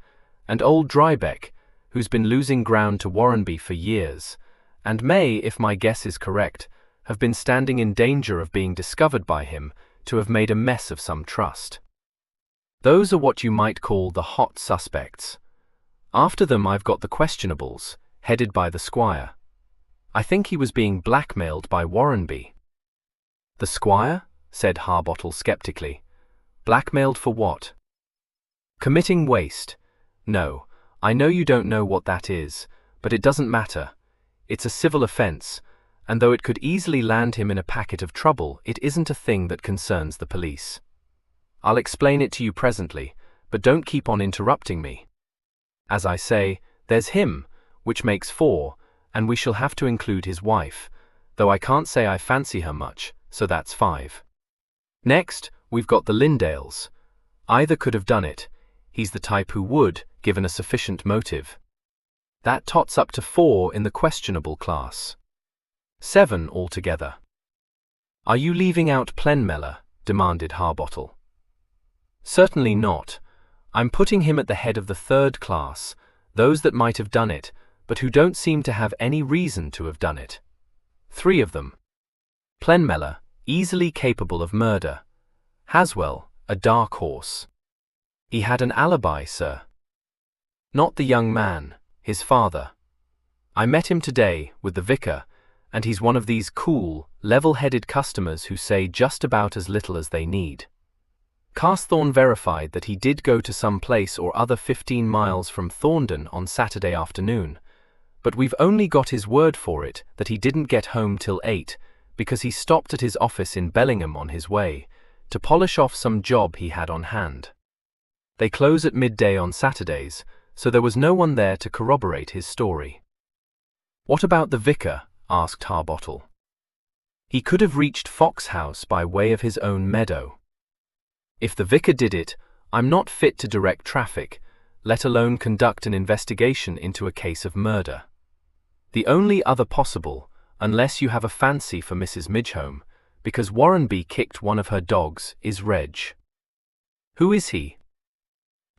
and old Drybeck, who's been losing ground to Warrenby for years, and may, if my guess is correct, have been standing in danger of being discovered by him to have made a mess of some trust. Those are what you might call the hot suspects. After them I've got the questionables, headed by the Squire. I think he was being blackmailed by Warrenby." "The Squire?" said Harbottle skeptically. "Blackmailed for what?" "Committing waste. No, I know you don't know what that is, but it doesn't matter. It's a civil offence, and though it could easily land him in a packet of trouble, it isn't a thing that concerns the police. I'll explain it to you presently, but don't keep on interrupting me. As I say, there's him, which makes 4, and we shall have to include his wife, though I can't say I fancy her much, so that's 5. Next, we've got the Lindales. Either could have done it. He's the type who would, given a sufficient motive. That tots up to 4 in the questionable class. 7 altogether." "Are you leaving out Plenmeller?" demanded Harbottle. "Certainly not. I'm putting him at the head of the 3rd class, those that might have done it, but who don't seem to have any reason to have done it. 3 of them. Plenmellow, easily capable of murder. Haswell, a dark horse. He had an alibi, sir. Not the young man, his father. I met him today with the vicar, and he's one of these cool, level-headed customers who say just about as little as they need. Carsthorne verified that he did go to some place or other 15 miles from Thorndon on Saturday afternoon, but we've only got his word for it that he didn't get home till 8 because he stopped at his office in Bellingham on his way to polish off some job he had on hand. They close at midday on Saturdays, so there was no one there to corroborate his story. What about the vicar? Asked Harbottle. He could have reached Fox House by way of his own meadow. If the vicar did it, I'm not fit to direct traffic, let alone conduct an investigation into a case of murder. The only other possible, unless you have a fancy for Mrs. Midgehome, because Warrenby kicked one of her dogs, is Reg. Who is he?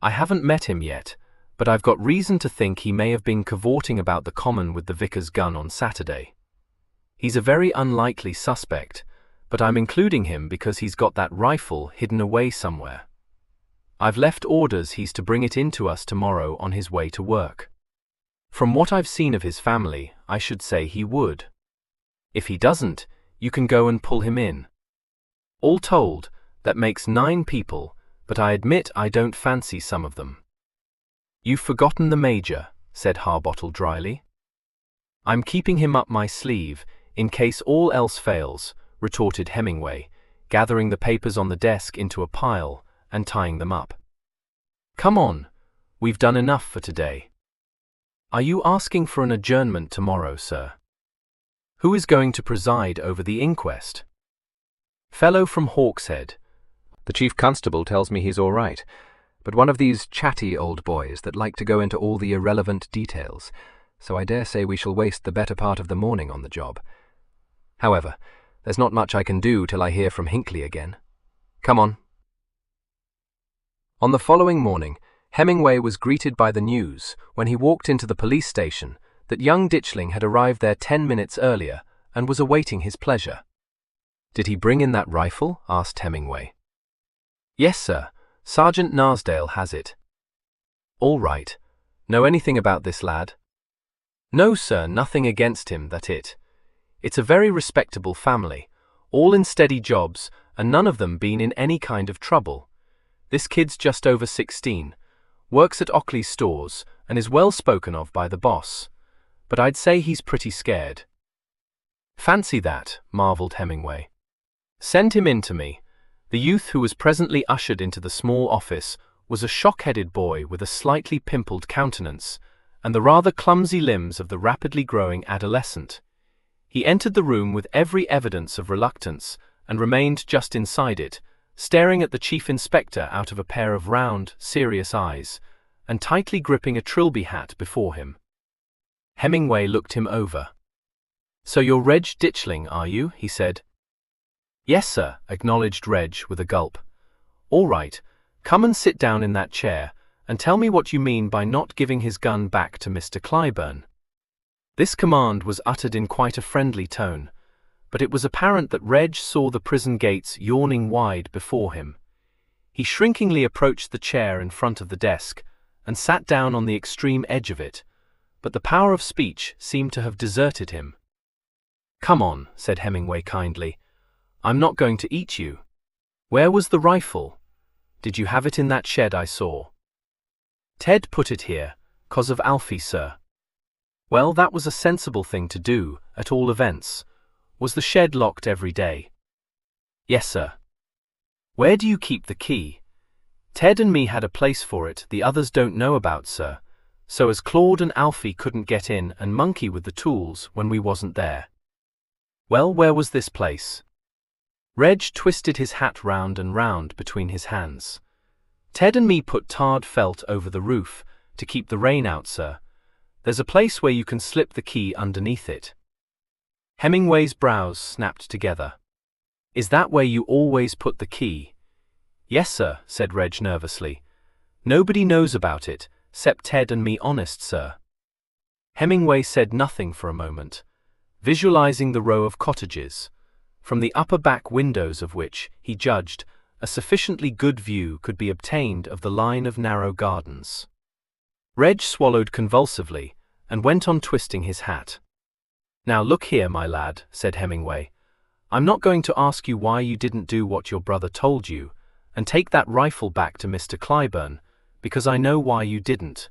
I haven't met him yet, but I've got reason to think he may have been cavorting about the common with the vicar's gun on Saturday. He's a very unlikely suspect, but I'm including him because he's got that rifle hidden away somewhere. I've left orders he's to bring it in to us tomorrow on his way to work. From what I've seen of his family, I should say he would. If he doesn't, you can go and pull him in. All told, that makes 9 people, but I admit I don't fancy some of them. You've forgotten the Major, said Harbottle dryly. I'm keeping him up my sleeve, in case all else fails, retorted Hemingway, gathering the papers on the desk into a pile and tying them up. Come on, we've done enough for today. Are you asking for an adjournment tomorrow, sir? Who is going to preside over the inquest? Fellow from Hawkshead. The Chief Constable tells me he's all right, but one of these chatty old boys that like to go into all the irrelevant details, so I dare say we shall waste the better part of the morning on the job. However, there's not much I can do till I hear from Hinckley again. Come on. On the following morning, Hemingway was greeted by the news, when he walked into the police station, that young Ditchling had arrived there 10 minutes earlier and was awaiting his pleasure. Did he bring in that rifle? Asked Hemingway. Yes, sir. Sergeant Narsdale has it. All right. Know anything about this lad? No, sir, nothing against him, that it. It's a very respectable family, all in steady jobs, and none of them been in any kind of trouble. This kid's just over 16, works at Ockley's stores, and is well spoken of by the boss. But I'd say he's pretty scared. Fancy that, marvelled Hemingway. Send him in to me. The youth who was presently ushered into the small office was a shock-headed boy with a slightly pimpled countenance, and the rather clumsy limbs of the rapidly growing adolescent. He entered the room with every evidence of reluctance, and remained just inside it, staring at the chief inspector out of a pair of round, serious eyes, and tightly gripping a Trilby hat before him. Hemingway looked him over. So you're Reg Ditchling, are you? He said. Yes, sir, acknowledged Reg with a gulp. All right, come and sit down in that chair, and tell me what you mean by not giving his gun back to Mr. Clyburn. This command was uttered in quite a friendly tone, but it was apparent that Reg saw the prison gates yawning wide before him. He shrinkingly approached the chair in front of the desk, and sat down on the extreme edge of it, but the power of speech seemed to have deserted him. Come on, said Hemingway kindly. I'm not going to eat you. Where was the rifle? Did you have it in that shed I saw? Ted put it here, 'cause of Alfie, sir. Well, that was a sensible thing to do, at all events. Was the shed locked every day? Yes, sir. Where do you keep the key? Ted and me had a place for it the others don't know about, sir, so as Claude and Alfie couldn't get in and monkey with the tools when we wasn't there. Well, where was this place? Reg twisted his hat round and round between his hands. Ted and me put tarred felt over the roof, to keep the rain out, sir. There's a place where you can slip the key underneath it. Hemingway's brows snapped together. Is that where you always put the key? Yes, sir, said Reg nervously. Nobody knows about it, "'Cept Ted and me honest, sir." Hemingway said nothing for a moment, visualizing the row of cottages, from the upper back windows of which, he judged, a sufficiently good view could be obtained of the line of narrow gardens. Reg swallowed convulsively and went on twisting his hat. "Now look here, my lad," said Hemingway. "I'm not going to ask you why you didn't do what your brother told you and take that rifle back to Mr. Clyburn, because I know why you didn't.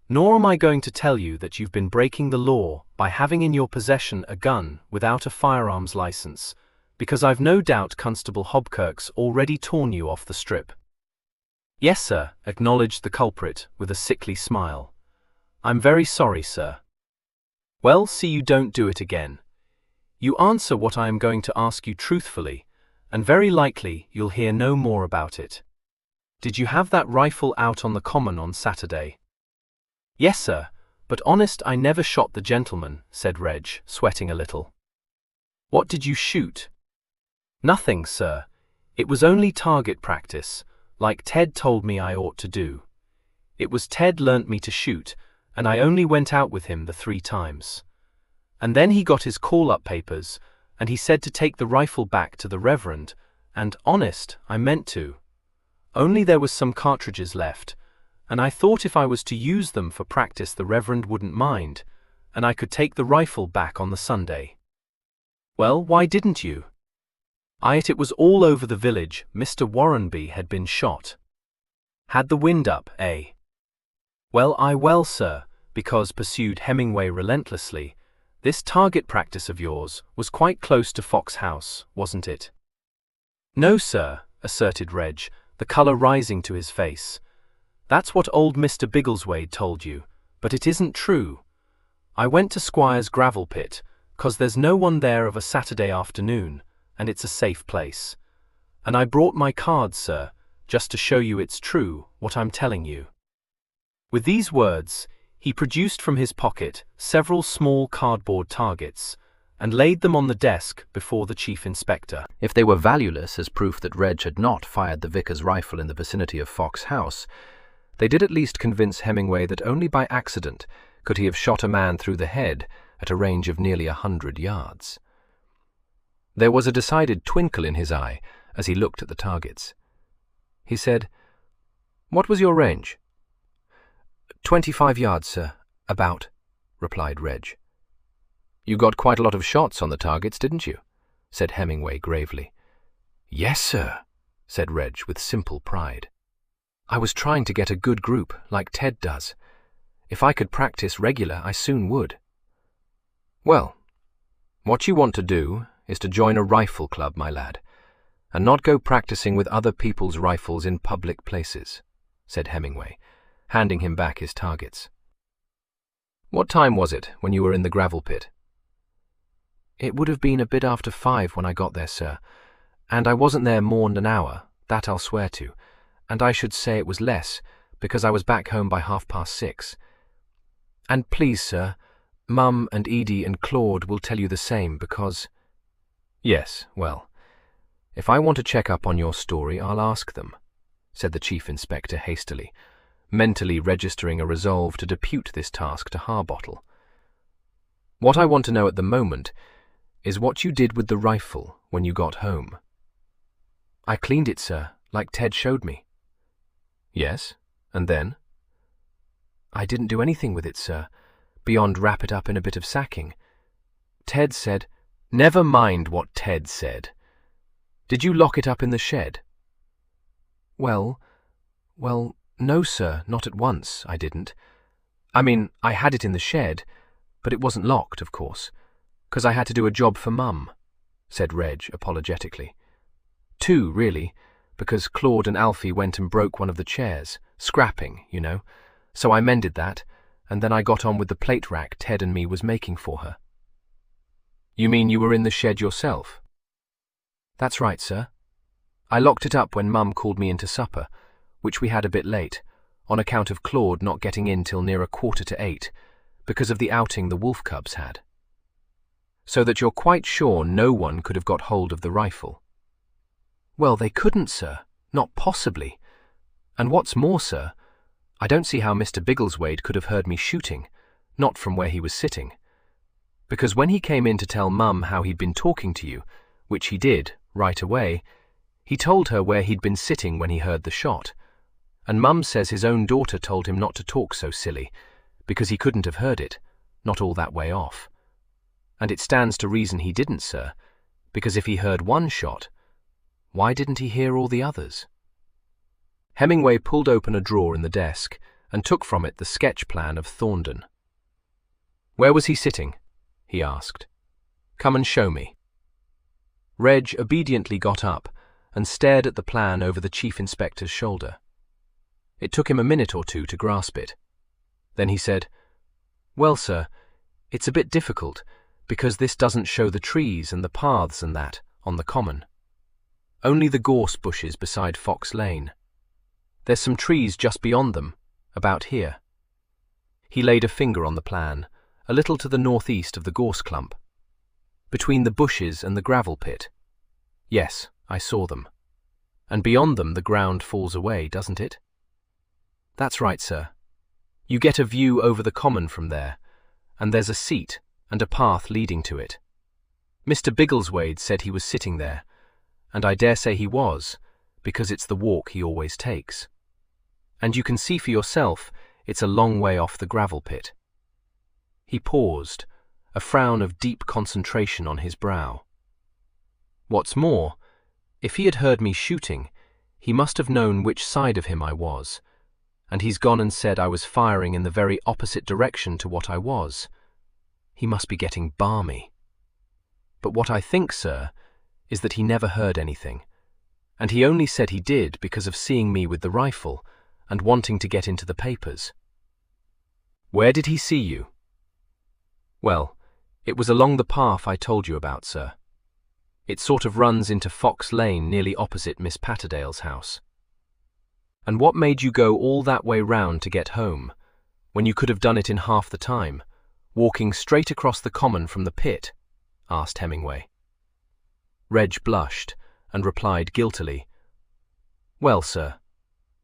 Nor am I going to tell you that you've been breaking the law by having in your possession a gun without a firearms license, because I've no doubt Constable Hobkirk's already torn you off the strip." "Yes, sir," acknowledged the culprit with a sickly smile. "I'm very sorry, sir." "Well, see you don't do it again. You answer what I am going to ask you truthfully, and very likely you'll hear no more about it. Did you have that rifle out on the common on Saturday?" "Yes, sir, but honest I never shot the gentleman," said Reg, sweating a little. "What did you shoot?" "Nothing, sir. It was only target practice, like Ted told me I ought to do. It was Ted learnt me to shoot, and I only went out with him the 3 times. And then he got his call-up papers, and he said to take the rifle back to the Reverend, and, honest, I meant to. Only there was some cartridges left, and I thought if I was to use them for practice the Reverend wouldn't mind, and I could take the rifle back on the Sunday." "Well, why didn't you?" "It was all over the village. Mr. Warrenby had been shot." "Had the wind up, eh?" Well, sir, because," pursued Hemingway relentlessly, "this target practice of yours was quite close to Fox House, wasn't it?" "No, sir," asserted Reg, the color rising to his face. "That's what old Mr. Biggleswade told you, but it isn't true. I went to Squire's gravel pit, 'cause there's no one there of a Saturday afternoon, and it's a safe place. And I brought my cards, sir, just to show you it's true, what I'm telling you." With these words, he produced from his pocket several small cardboard targets, and laid them on the desk before the chief inspector. If they were valueless as proof that Reg had not fired the vicar's rifle in the vicinity of Fox House, they did at least convince Hemingway that only by accident could he have shot a man through the head at a range of nearly 100 yards. There was a decided twinkle in his eye as he looked at the targets. He said, "What was your range?" 25 yards, sir, about," replied Reg. "You got quite a lot of shots on the targets, didn't you?" said Hemingway gravely. "Yes, sir," said Reg with simple pride. "I was trying to get a good group, like Ted does. If I could practice regular, I soon would." "Well, what you want to do is to join a rifle club, my lad, and not go practicing with other people's rifles in public places," said Hemingway, handing him back his targets. "What time was it when you were in the gravel pit?" "It would have been a bit after 5 when I got there, sir, and I wasn't there more'n an hour, that I'll swear to, and I should say it was less, because I was back home by 6:30. And please, sir, Mum and Edie and Claude will tell you the same, because—" "Yes, well, if I want to check up on your story, I'll ask them," said the chief inspector hastily, mentally registering a resolve to depute this task to Harbottle. "What I want to know at the moment is what you did with the rifle when you got home." "I cleaned it, sir, like Ted showed me." "Yes, and then?" "I didn't do anything with it, sir, beyond wrap it up in a bit of sacking. Ted said—" "Never mind what Ted said. Did you lock it up in the shed?" Well, no, sir, not at once, I didn't. I mean, I had it in the shed, but it wasn't locked, of course, 'cause I had to do a job for Mum," said Reg apologetically. "2, really, because Claude and Alfie went and broke one of the chairs, scrapping, you know, so I mended that, and then I got on with the plate rack Ted and me was making for her." "You mean you were in the shed yourself?" "That's right, sir. I locked it up when Mum called me into supper, which we had a bit late, on account of Claude not getting in till near 7:45, because of the outing the wolf cubs had." "So that you're quite sure no one could have got hold of the rifle?" "Well, they couldn't, sir. Not possibly. And what's more, sir, I don't see how Mr. Biggleswade could have heard me shooting, not from where he was sitting. Because when he came in to tell Mum how he'd been talking to you, which he did, right away, he told her where he'd been sitting when he heard the shot. And Mum says his own daughter told him not to talk so silly, because he couldn't have heard it, not all that way off. And it stands to reason he didn't, sir, because if he heard one shot, why didn't he hear all the others? Hemingway pulled open a drawer in the desk and took from it the sketch plan of Thorndon. "Where was he sitting?" he asked. "Come and show me." Reg obediently got up and stared at the plan over the Chief Inspector's shoulder. It took him a minute or two to grasp it. Then he said, "Well, sir, it's a bit difficult, because this doesn't show the trees and the paths and that on the common. Only the gorse bushes beside Fox Lane. There's some trees just beyond them, about here." He laid a finger on the plan, a little to the northeast of the gorse clump. "Between the bushes and the gravel pit. Yes, I saw them. And beyond them the ground falls away, doesn't it?" "That's right, sir. You get a view over the common from there, and there's a seat and a path leading to it. Mr. Biggleswade said he was sitting there, and I dare say he was, because it's the walk he always takes. And you can see for yourself it's a long way off the gravel pit." He paused, a frown of deep concentration on his brow. "What's more, if he had heard me shooting, he must have known which side of him I was, and he's gone and said I was firing in the very opposite direction to what I was. He must be getting balmy. But what I think, sir, is that he never heard anything, and he only said he did because of seeing me with the rifle and wanting to get into the papers." "Where did he see you?" "Well, it was along the path I told you about, sir. It sort of runs into Fox Lane nearly opposite Miss Patterdale's house." "And what made you go all that way round to get home, when you could have done it in half the time, walking straight across the common from the pit?" asked Hemingway. Reg blushed and replied guiltily, "Well, sir,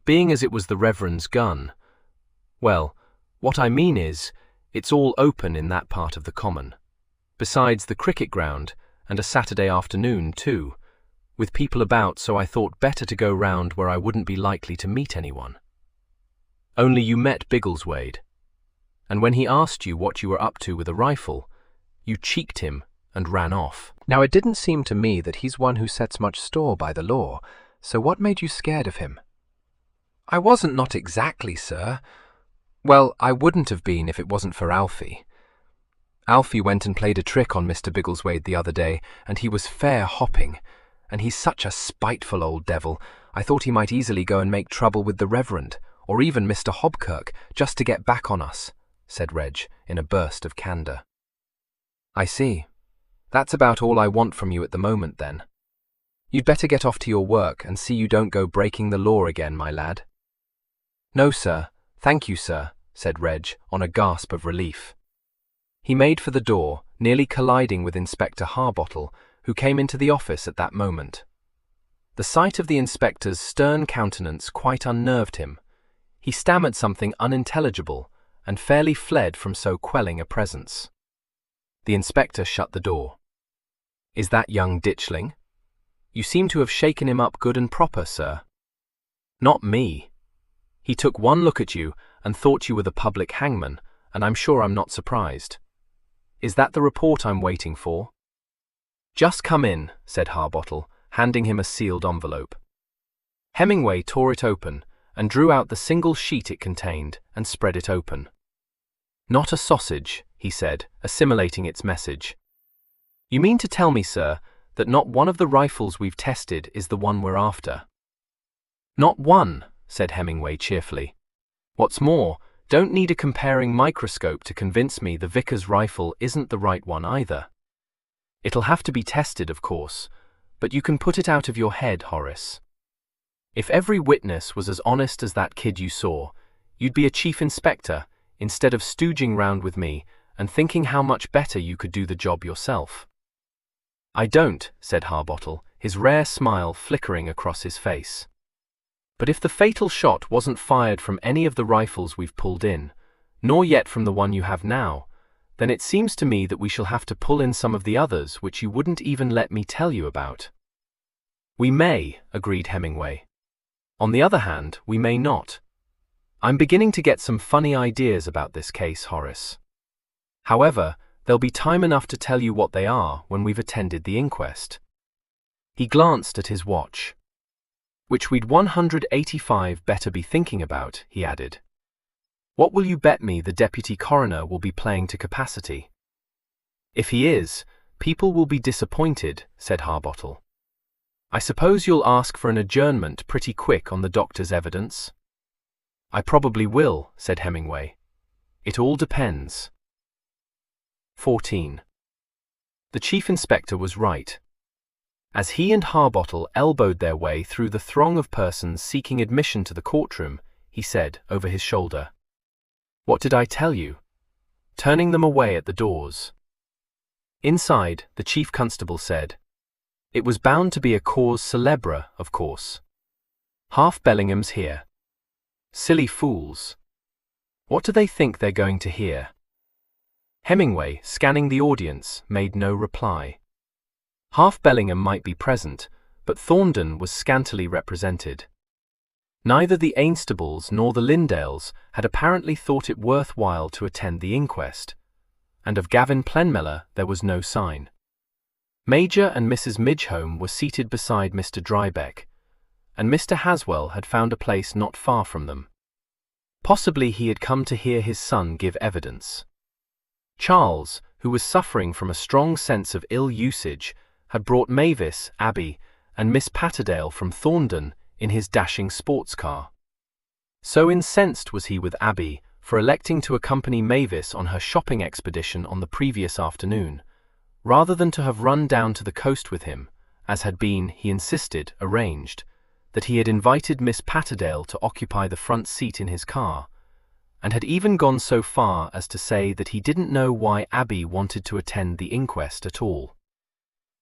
being as it was the Reverend's gun, well, what I mean is, it's all open in that part of the common, besides the cricket ground, and a Saturday afternoon, too, with people about, so I thought better to go round where I wouldn't be likely to meet anyone." "Only you met Biggleswade, and when he asked you what you were up to with a rifle, you cheeked him and ran off." "Now, it didn't seem to me that he's one who sets much store by the law, so what made you scared of him?" "I wasn't, not exactly, sir. Well, I wouldn't have been if it wasn't for Alfie. Alfie went and played a trick on Mr. Biggleswade the other day, and he was fair hopping, and he's such a spiteful old devil, I thought he might easily go and make trouble with the Reverend, or even Mr. Hobkirk, just to get back on us," said Reg, in a burst of candour. "I see. That's about all I want from you at the moment, then. You'd better get off to your work and see you don't go breaking the law again, my lad." "No, sir. Thank you, sir," said Reg, on a gasp of relief. He made for the door, nearly colliding with Inspector Harbottle, who came into the office at that moment. The sight of the inspector's stern countenance quite unnerved him. He stammered something unintelligible and fairly fled from so quelling a presence. The inspector shut the door. "Is that young ditchling? You seem to have shaken him up good and proper, sir." "Not me. He took one look at you and thought you were the public hangman, and I'm sure I'm not surprised. Is that the report I'm waiting for?" "Just come in," said Harbottle, handing him a sealed envelope. Hemingway tore it open and drew out the single sheet it contained and spread it open. "Not a sausage," he said, assimilating its message. "You mean to tell me, sir, that not one of the rifles we've tested is the one we're after?" "Not one," said Hemingway cheerfully. "What's more, don't need a comparing microscope to convince me the vicar's rifle isn't the right one either. It'll have to be tested, of course, but you can put it out of your head, Horace. If every witness was as honest as that kid you saw, you'd be a chief inspector instead of stooging round with me and thinking how much better you could do the job yourself." "I don't," said Harbottle, his rare smile flickering across his face. But if the fatal shot wasn't fired from any of the rifles we've pulled in, nor yet from the one you have now, then it seems to me that we shall have to pull in some of the others which you wouldn't even let me tell you about." "We may," agreed Hemingway. "On the other hand, we may not. I'm beginning to get some funny ideas about this case, Horace. However, there'll be time enough to tell you what they are when we've attended the inquest." He glanced at his watch. "Which we'd 185 better be thinking about," he added. "What will you bet me the deputy coroner will be playing to capacity?" "If he is, people will be disappointed," said Harbottle. "I suppose you'll ask for an adjournment pretty quick on the doctor's evidence?" "I probably will," said Hemingway. "It all depends." 14. The chief inspector was right. As he and Harbottle elbowed their way through the throng of persons seeking admission to the courtroom, he said, over his shoulder, "What did I tell you?" turning them away at the doors. Inside, the chief constable said, "It was bound to be a cause célèbre, of course. Half Bellingham's here. Silly fools. What do they think they're going to hear?" Hemingway, scanning the audience, made no reply. Half Bellingham might be present, but Thorndon was scantily represented. Neither the Ainstables nor the Lindales had apparently thought it worthwhile to attend the inquest, and of Gavin Plenmiller there was no sign. Major and Mrs. Midgehome were seated beside Mr. Drybeck, and Mr. Haswell had found a place not far from them. Possibly he had come to hear his son give evidence. Charles, who was suffering from a strong sense of ill usage, had brought Mavis, Abby, and Miss Patterdale from Thorndon in his dashing sports car. So incensed was he with Abby for electing to accompany Mavis on her shopping expedition on the previous afternoon, rather than to have run down to the coast with him, as had been, he insisted, arranged, that he had invited Miss Patterdale to occupy the front seat in his car, and had even gone so far as to say that he didn't know why Abby wanted to attend the inquest at all.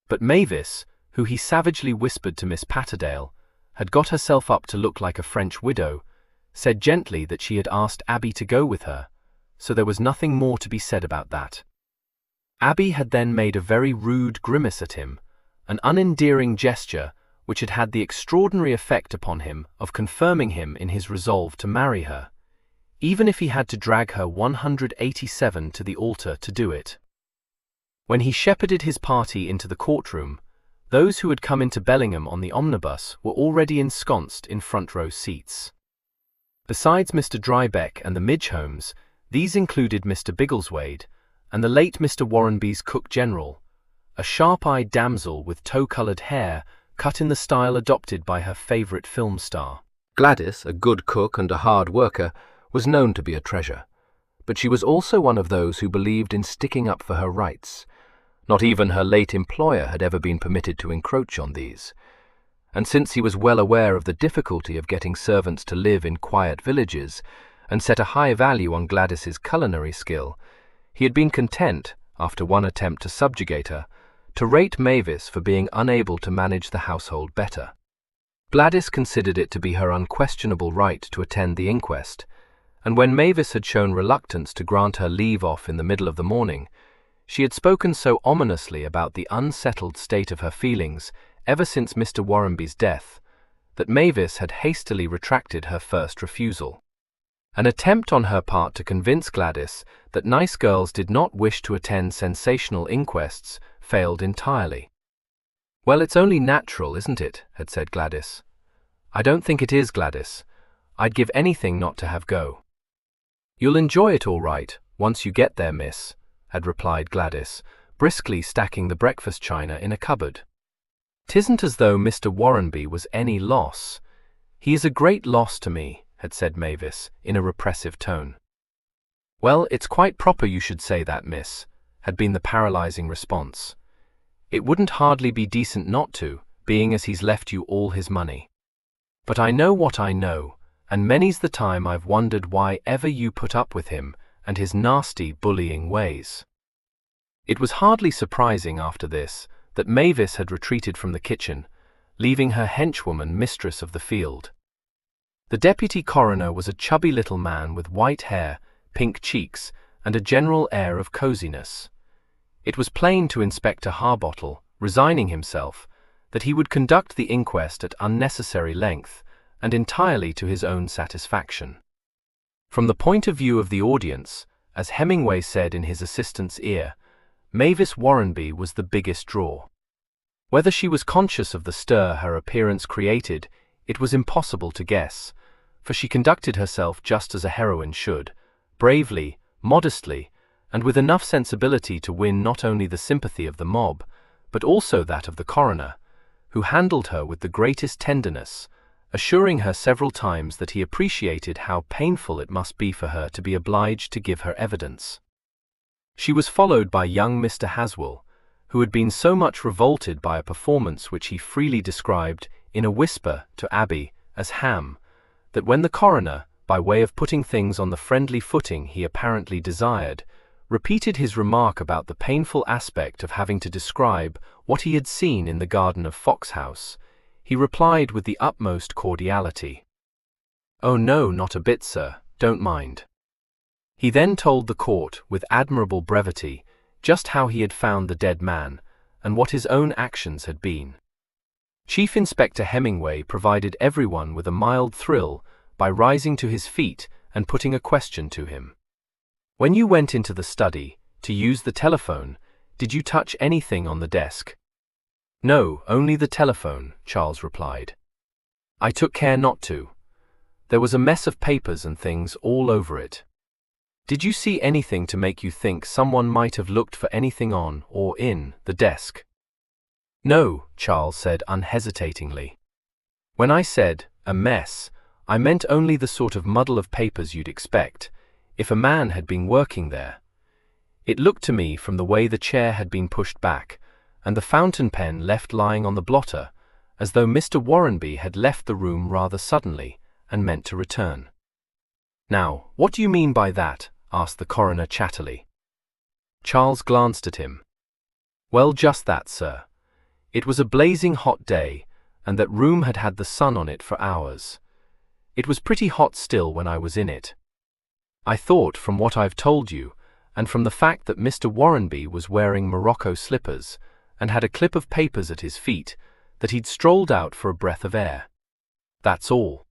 But Mavis, who he savagely whispered to Miss Patterdale, had got herself up to look like a French widow, said gently that she had asked Abby to go with her, so there was nothing more to be said about that. Abby had then made a very rude grimace at him, an unendearing gesture which had had the extraordinary effect upon him of confirming him in his resolve to marry her, even if he had to drag her 187 to the altar to do it. When he shepherded his party into the courtroom, those who had come into Bellingham on the omnibus were already ensconced in front-row seats. Besides Mr. Drybeck and the Midgehomes, these included Mr. Biggleswade and the late Mr. Warrenby's cook general, a sharp-eyed damsel with tow-coloured hair cut in the style adopted by her favourite film star. Gladys, a good cook and a hard worker, was known to be a treasure, but she was also one of those who believed in sticking up for her rights. Not even her late employer had ever been permitted to encroach on these, and since he was well aware of the difficulty of getting servants to live in quiet villages, and set a high value on Gladys's culinary skill, he had been content, after one attempt to subjugate her, to rate Mavis for being unable to manage the household better. Gladys considered it to be her unquestionable right to attend the inquest, and when Mavis had shown reluctance to grant her leave off in the middle of the morning, she had spoken so ominously about the unsettled state of her feelings ever since Mr. Warrenby's death, that Mavis had hastily retracted her first refusal. An attempt on her part to convince Gladys that nice girls did not wish to attend sensational inquests failed entirely. "Well, it's only natural, isn't it?" had said Gladys. "I don't think it is, Gladys. I'd give anything not to have go." "You'll enjoy it all right, once you get there, miss," had replied Gladys, briskly stacking the breakfast china in a cupboard. "'Tisn't as though Mr. Warrenby was any loss. He is a great loss to me," had said Mavis, in a repressive tone. "Well, it's quite proper you should say that, miss," had been the paralyzing response. "It wouldn't hardly be decent not to, being as he's left you all his money. But I know what I know, and many's the time I've wondered why ever you put up with him and his nasty, bullying ways." It was hardly surprising after this that Mavis had retreated from the kitchen, leaving her henchwoman mistress of the field. The deputy coroner was a chubby little man with white hair, pink cheeks, and a general air of coziness. It was plain to Inspector Harbottle, resigning himself, that he would conduct the inquest at unnecessary length and entirely to his own satisfaction. From the point of view of the audience, as Hemingway said in his assistant's ear, Mavis Warrenby was the biggest draw. Whether she was conscious of the stir her appearance created, it was impossible to guess, for she conducted herself just as a heroine should, bravely, modestly, and with enough sensibility to win not only the sympathy of the mob, but also that of the coroner, who handled her with the greatest tenderness, assuring her several times that he appreciated how painful it must be for her to be obliged to give her evidence. She was followed by young Mr. Haswell, who had been so much revolted by a performance which he freely described in a whisper to Abby as ham, that when the coroner, by way of putting things on the friendly footing he apparently desired, repeated his remark about the painful aspect of having to describe what he had seen in the garden of Foxhouse, he replied with the utmost cordiality, "Oh no, not a bit, sir, don't mind." He then told the court, with admirable brevity, just how he had found the dead man, and what his own actions had been. Chief Inspector Hemingway provided everyone with a mild thrill by rising to his feet and putting a question to him. "When you went into the study, to use the telephone, did you touch anything on the desk?" "No, only the telephone," Charles replied. "I took care not to. There was a mess of papers and things all over it." "Did you see anything to make you think someone might have looked for anything on or in the desk?" "No," Charles said unhesitatingly. "When I said a mess, I meant only the sort of muddle of papers you'd expect, if a man had been working there. It looked to me from the way the chair had been pushed back, and the fountain pen left lying on the blotter, as though Mr. Warrenby had left the room rather suddenly, and meant to return." "Now, what do you mean by that?" asked the coroner chattily. Charles glanced at him. "Well, just that, sir. It was a blazing hot day, and that room had had the sun on it for hours. It was pretty hot still when I was in it. I thought, from what I've told you, and from the fact that Mr. Warrenby was wearing Morocco slippers, and had a clip of papers at his feet, that he'd strolled out for a breath of air. That's all."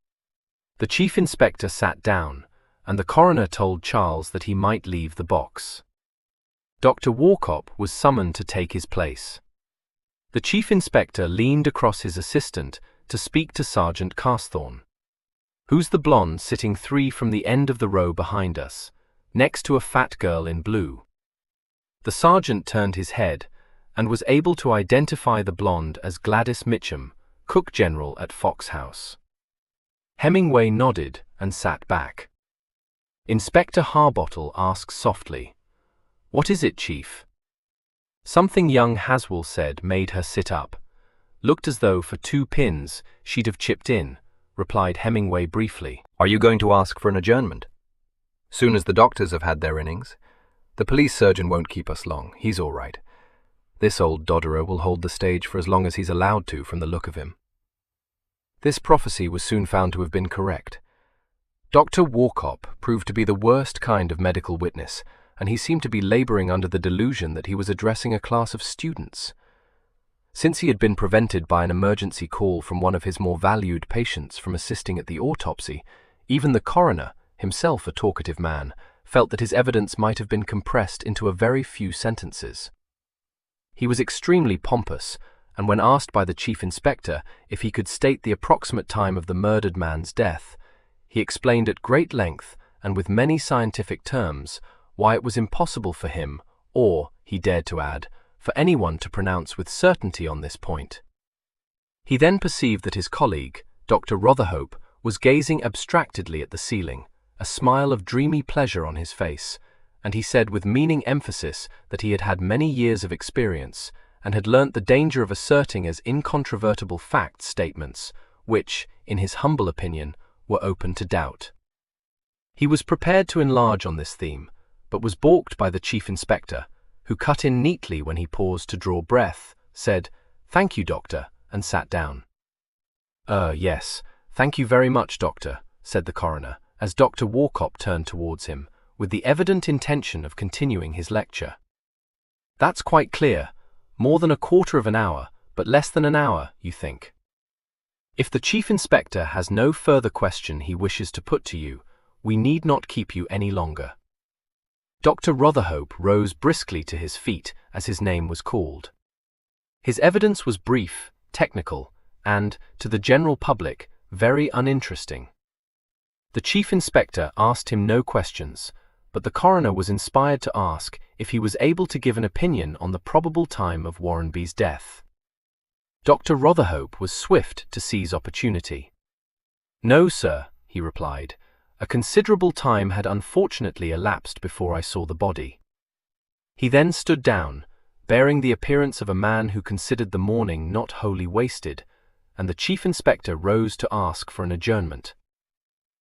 The chief inspector sat down, and the coroner told Charles that he might leave the box. Dr. Walcott was summoned to take his place. The chief inspector leaned across his assistant to speak to Sergeant Carsthawn. "Who's the blonde sitting 3 from the end of the row behind us, next to a fat girl in blue?" The sergeant turned his head and was able to identify the blonde as Gladys Mitchum, cook general at Foxhouse. Hemingway nodded and sat back. Inspector Harbottle asked softly, "What is it, Chief?" Something young Haswell said made her sit up. "Looked as though for 2 pins she'd have chipped in," replied Hemingway briefly. "Are you going to ask for an adjournment?" "Soon as the doctors have had their innings. The police surgeon won't keep us long. He's all right. This old dodderer will hold the stage for as long as he's allowed to from the look of him." This prophecy was soon found to have been correct. Dr. Walcott proved to be the worst kind of medical witness, and he seemed to be laboring under the delusion that he was addressing a class of students. Since he had been prevented by an emergency call from one of his more valued patients from assisting at the autopsy, even the coroner, himself a talkative man, felt that his evidence might have been compressed into a very few sentences. He was extremely pompous, and when asked by the chief inspector if he could state the approximate time of the murdered man's death, he explained at great length and with many scientific terms why it was impossible for him, or, he dared to add, for anyone to pronounce with certainty on this point. He then perceived that his colleague, Dr. Rotherhope, was gazing abstractedly at the ceiling, a smile of dreamy pleasure on his face, and he said with meaning emphasis that he had had many years of experience and had learnt the danger of asserting as incontrovertible fact statements which, in his humble opinion, were open to doubt. He was prepared to enlarge on this theme, but was balked by the chief inspector, who cut in neatly when he paused to draw breath, said, "Thank you, doctor," and sat down. Yes, thank you very much, doctor," said the coroner, as Dr. Walcott turned towards him, with the evident intention of continuing his lecture. "That's quite clear. More than a quarter of an hour, but less than an hour, you think? If the Chief Inspector has no further question he wishes to put to you, we need not keep you any longer." Dr. Rotherhope rose briskly to his feet as his name was called. His evidence was brief, technical, and, to the general public, very uninteresting. The Chief Inspector asked him no questions, but the coroner was inspired to ask if he was able to give an opinion on the probable time of Warrenby's death. Dr. Rotherhope was swift to seize opportunity. "No, sir," he replied. "A considerable time had unfortunately elapsed before I saw the body." He then stood down, bearing the appearance of a man who considered the morning not wholly wasted, and the Chief Inspector rose to ask for an adjournment.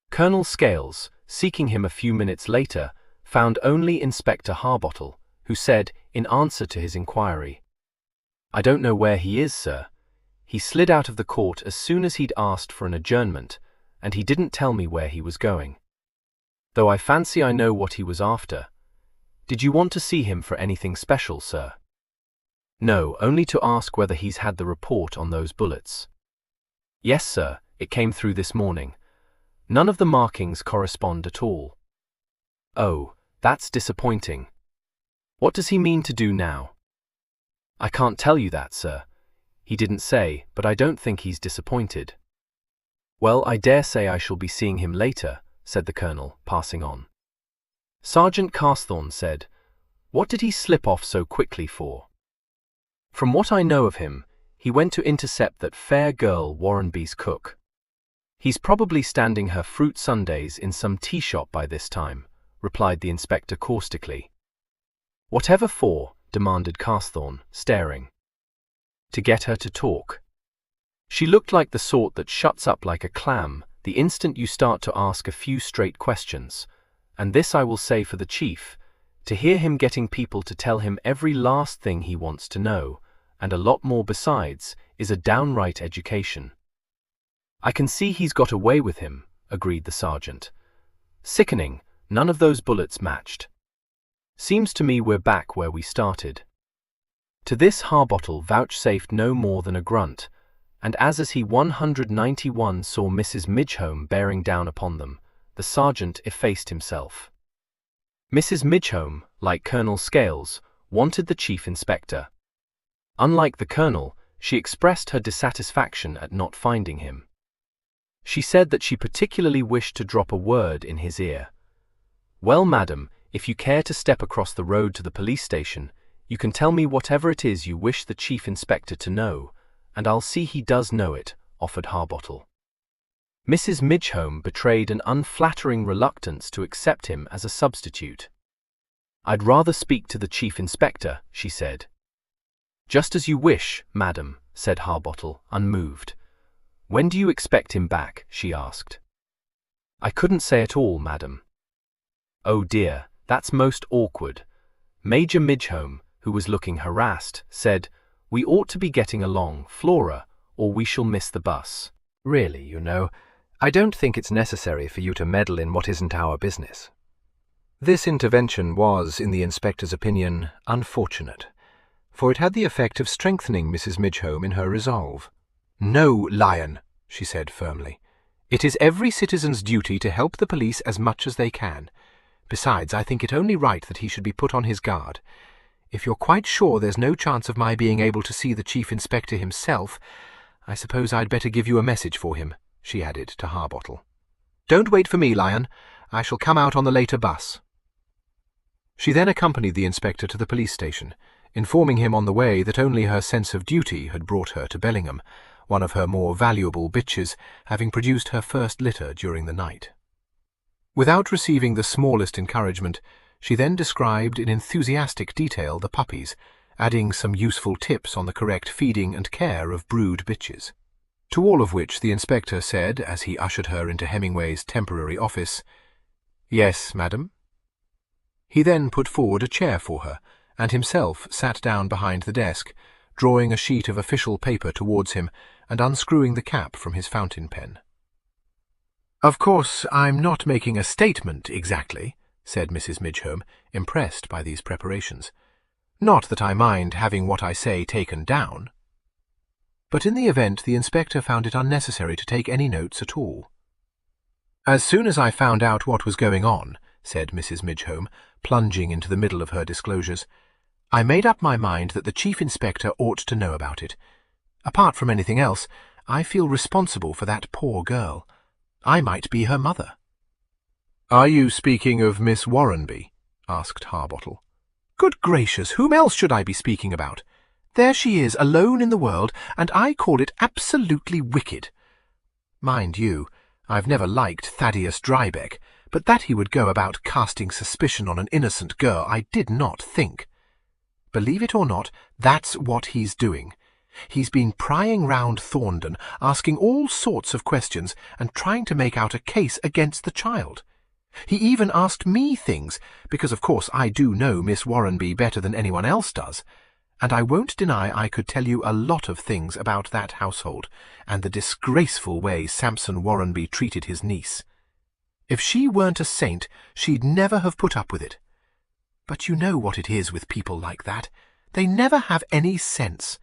Colonel Scales, seeking him a few minutes later, found only Inspector Harbottle, who said, in answer to his inquiry, "I don't know where he is, sir. He slid out of the court as soon as he'd asked for an adjournment, and he didn't tell me where he was going. Though I fancy I know what he was after. Did you want to see him for anything special, sir?" "No, only to ask whether he's had the report on those bullets." "Yes, sir, it came through this morning. None of the markings correspond at all." "Oh, that's disappointing. What does he mean to do now?" "I can't tell you that, sir. He didn't say, but I don't think he's disappointed." "Well, I dare say I shall be seeing him later," said the colonel, passing on. Sergeant Carthorne said, "What did he slip off so quickly for?" "From what I know of him, he went to intercept that fair girl Warrenby's cook. He's probably standing her fruit sundaes in some tea shop by this time," replied the inspector caustically. "Whatever for?" demanded Carthorne, staring. "To get her to talk. She looked like the sort that shuts up like a clam the instant you start to ask a few straight questions, and this I will say for the chief, to hear him getting people to tell him every last thing he wants to know, and a lot more besides, is a downright education." "I can see he's got away with him," agreed the sergeant. "Sickening, none of those bullets matched. Seems to me we're back where we started." To this Harbottle vouchsafed no more than a grunt, and as he 191 saw Mrs. Midgehome bearing down upon them, the sergeant effaced himself. Mrs. Midgehome, like Colonel Scales, wanted the Chief Inspector. Unlike the colonel, she expressed her dissatisfaction at not finding him. She said that she particularly wished to drop a word in his ear. "Well, madam, if you care to step across the road to the police station, you can tell me whatever it is you wish the Chief Inspector to know, and I'll see he does know it," offered Harbottle. Mrs. Midgehome betrayed an unflattering reluctance to accept him as a substitute. "I'd rather speak to the Chief Inspector," she said. "Just as you wish, madam," said Harbottle, unmoved. "When do you expect him back?" she asked. "I couldn't say at all, madam." "Oh dear, that's most awkward." Major Midgehome, who was looking harassed, said, "We ought to be getting along, Flora, or we shall miss the bus." "Really, you know, I don't think it's necessary for you to meddle in what isn't our business." This intervention was, in the inspector's opinion, unfortunate, for it had the effect of strengthening Mrs. Midgehome in her resolve. "No, Lion," she said firmly. "It is every citizen's duty to help the police as much as they can. Besides, I think it only right that he should be put on his guard. If you're quite sure there's no chance of my being able to see the Chief Inspector himself, I suppose I'd better give you a message for him," she added to Harbottle. "Don't wait for me, Lion. I shall come out on the later bus." She then accompanied the inspector to the police station, informing him on the way that only her sense of duty had brought her to Bellingham, one of her more valuable bitches having produced her first litter during the night. Without receiving the smallest encouragement, she then described in enthusiastic detail the puppies, adding some useful tips on the correct feeding and care of brood bitches. To all of which the inspector said, as he ushered her into Hemingway's temporary office, "Yes, madam." He then put forward a chair for her, and himself sat down behind the desk, drawing a sheet of official paper towards him and unscrewing the cap from his fountain pen. "Of course, I'm not making a statement exactly," said Mrs. Midgehome, impressed by these preparations. "Not that I mind having what I say taken down." But in the event, the inspector found it unnecessary to take any notes at all. "As soon as I found out what was going on," said Mrs. Midgehome, plunging into the middle of her disclosures, "I made up my mind that the chief inspector ought to know about it. Apart from anything else, I feel responsible for that poor girl. I might be her mother." "Are you speaking of Miss Warrenby?" asked Harbottle. "Good gracious, whom else should I be speaking about? There she is, alone in the world, and I call it absolutely wicked. Mind you, I've never liked Thaddeus Drybeck, but that he would go about casting suspicion on an innocent girl I did not think. Believe it or not, that's what he's doing. He's been prying round Thorndon, asking all sorts of questions and trying to make out a case against the child. He even asked me things, because of course I do know Miss Warrenby better than anyone else does, and I won't deny I could tell you a lot of things about that household and the disgraceful way Sampson Warrenby treated his niece. If she weren't a saint, she'd never have put up with it. But you know what it is with people like that. They never have any sense.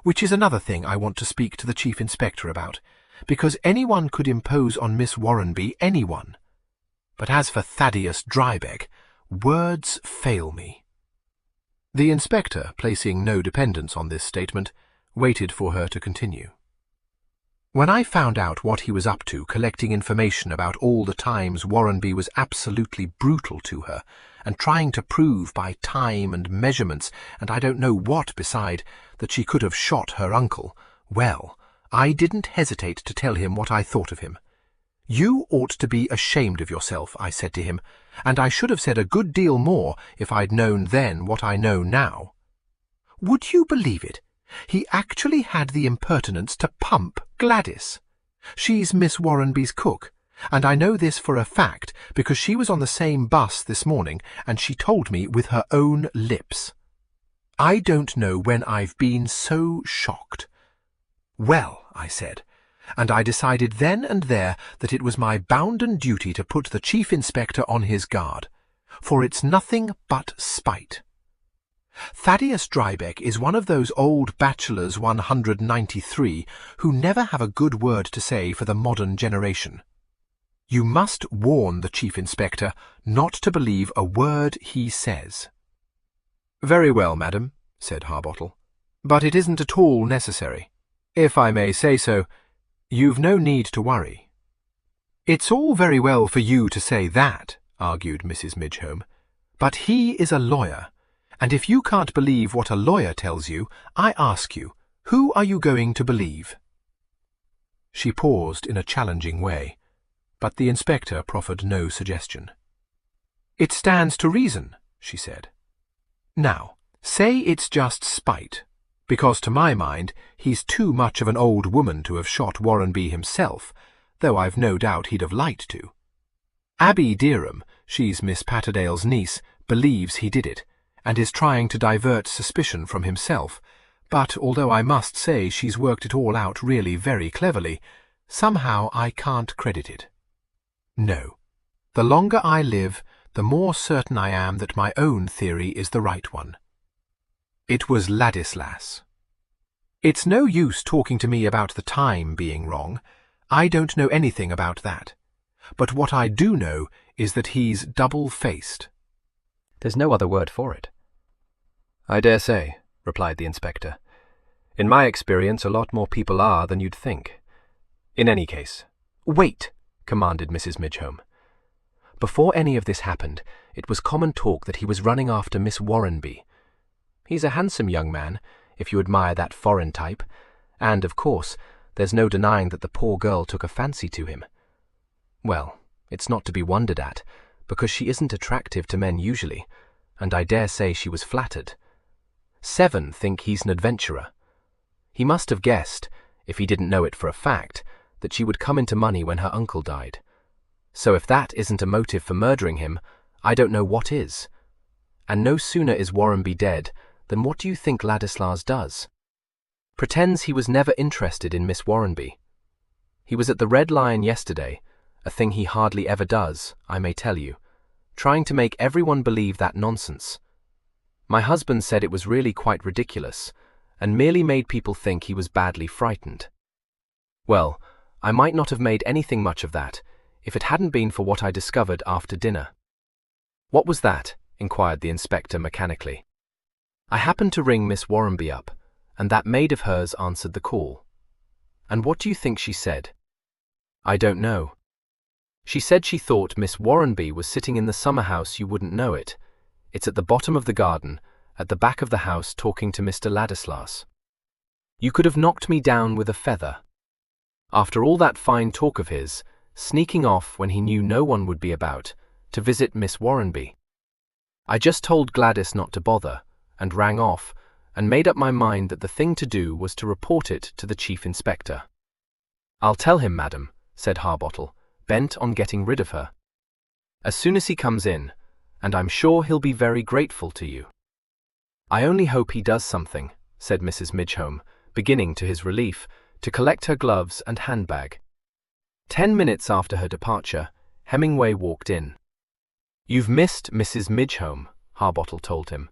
Which is another thing I want to speak to the Chief Inspector about, because anyone could impose on Miss Warrenby, anyone. But as for Thaddeus Drybeck, words fail me." The inspector, placing no dependence on this statement, waited for her to continue. "When I found out what he was up to, collecting information about all the times Warrenby was absolutely brutal to her, and trying to prove by time and measurements, and I don't know what beside, that she could have shot her uncle, well, I didn't hesitate to tell him what I thought of him. 'You ought to be ashamed of yourself,' I said to him, and I should have said a good deal more if I'd known then what I know now. Would you believe it? He actually had the impertinence to pump Gladys. She's Miss Warrenby's cook, and I know this for a fact because she was on the same bus this morning and she told me with her own lips. I don't know when I've been so shocked. 'Well,' I said, and I decided then and there that it was my bounden duty to put the Chief Inspector on his guard, for it's nothing but spite. Thaddeus Drybeck is one of those old bachelors 193 who never have a good word to say for the modern generation. You must warn the Chief Inspector not to believe a word he says." "Very well, madam," said Harbottle, "but it isn't at all necessary. If I may say so, you've no need to worry." "It's all very well for you to say that," argued Mrs. Midgehome, "but he is a lawyer, and if you can't believe what a lawyer tells you, I ask you, who are you going to believe?" She paused in a challenging way, but the inspector proffered no suggestion. "It stands to reason," she said. "Now, say it's just spite, because to my mind he's too much of an old woman to have shot Warrenby himself, though I've no doubt he'd have liked to. Abby Deerham, she's Miss Patterdale's niece, believes he did it, and is trying to divert suspicion from himself, but although I must say she's worked it all out really very cleverly, somehow I can't credit it. No, the longer I live, the more certain I am that my own theory is the right one. It was Ladislas. It's no use talking to me about the time being wrong. I don't know anything about that. But what I do know is that he's double-faced." There's no other word for it. "I dare say," replied the inspector. "In my experience, a lot more people are than you'd think. In any case—" "Wait," commanded Mrs. Midgehome. "Before any of this happened, it was common talk that he was running after Miss Warrenby. He's a handsome young man, if you admire that foreign type, and, of course, there's no denying that the poor girl took a fancy to him. Well, it's not to be wondered at, because she isn't attractive to men usually, and I dare say she was flattered. 7 think he's an adventurer. He must have guessed, if he didn't know it for a fact, that she would come into money when her uncle died. So if that isn't a motive for murdering him, I don't know what is. And no sooner is Warrenby dead than what do you think Ladislas does? Pretends he was never interested in Miss Warrenby. He was at the Red Lion yesterday, a thing he hardly ever does, I may tell you, trying to make everyone believe that nonsense. My husband said it was really quite ridiculous, and merely made people think he was badly frightened. Well, I might not have made anything much of that, if it hadn't been for what I discovered after dinner. What was that? Inquired the inspector mechanically. I happened to ring Miss Warrenby up, and that maid of hers answered the call. And what do you think she said? I don't know. She said she thought Miss Warrenby was sitting in the summer house. You wouldn't know it. It's at the bottom of the garden, at the back of the house, talking to Mr. Ladislas. You could have knocked me down with a feather. After all that fine talk of his, sneaking off when he knew no one would be about, to visit Miss Warrenby. I just told Gladys not to bother, and rang off, and made up my mind that the thing to do was to report it to the chief inspector. I'll tell him, madam, said Harbottle, bent on getting rid of her. As soon as he comes in, and I'm sure he'll be very grateful to you. I only hope he does something, said Mrs. Midgehome, beginning, to his relief, to collect her gloves and handbag. 10 minutes after her departure, Hemingway walked in. You've missed Mrs. Midgehome, Harbottle told him.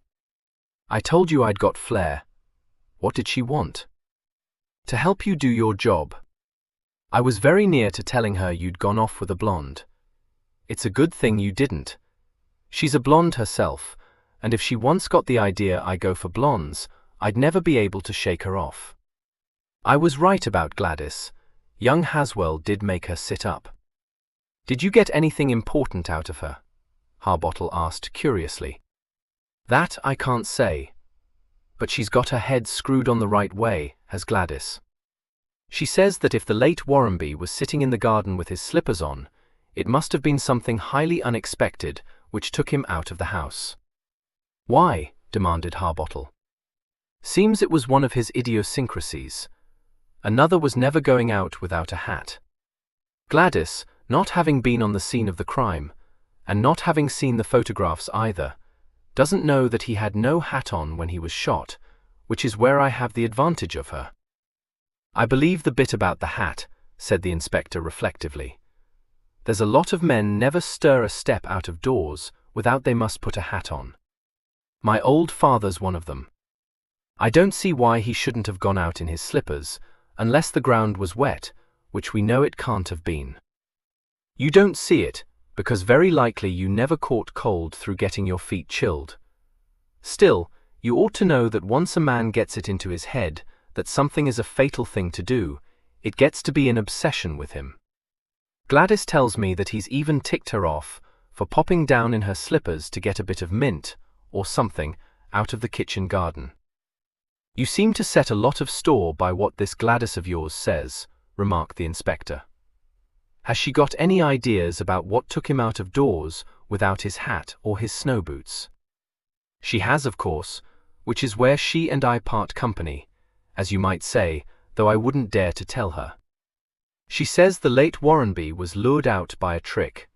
I told you I'd got flair. What did she want? To help you do your job. I was very near to telling her you'd gone off with a blonde. It's a good thing you didn't. She's a blonde herself, and if she once got the idea I go for blondes, I'd never be able to shake her off. I was right about Gladys. Young Haswell did make her sit up. Did you get anything important out of her? Harbottle asked curiously. That I can't say. But she's got her head screwed on the right way, has Gladys. She says that if the late Warrenby was sitting in the garden with his slippers on, it must have been something highly unexpected which took him out of the house. Why? Demanded Harbottle. Seems it was one of his idiosyncrasies. Another was never going out without a hat. Gladys, not having been on the scene of the crime, and not having seen the photographs either, doesn't know that he had no hat on when he was shot, which is where I have the advantage of her. I believe the bit about the hat, said the inspector reflectively. There's a lot of men never stir a step out of doors without they must put a hat on. My old father's one of them. I don't see why he shouldn't have gone out in his slippers, unless the ground was wet, which we know it can't have been. You don't see it, because very likely you never caught cold through getting your feet chilled. Still, you ought to know that once a man gets it into his head that something is a fatal thing to do, it gets to be an obsession with him. Gladys tells me that he's even ticked her off for popping down in her slippers to get a bit of mint, or something, out of the kitchen garden. You seem to set a lot of store by what this Gladys of yours says, remarked the inspector. Has she got any ideas about what took him out of doors without his hat or his snow boots? She has, of course, which is where she and I part company, as you might say, though I wouldn't dare to tell her. She says the late Warrenby was lured out by a trick.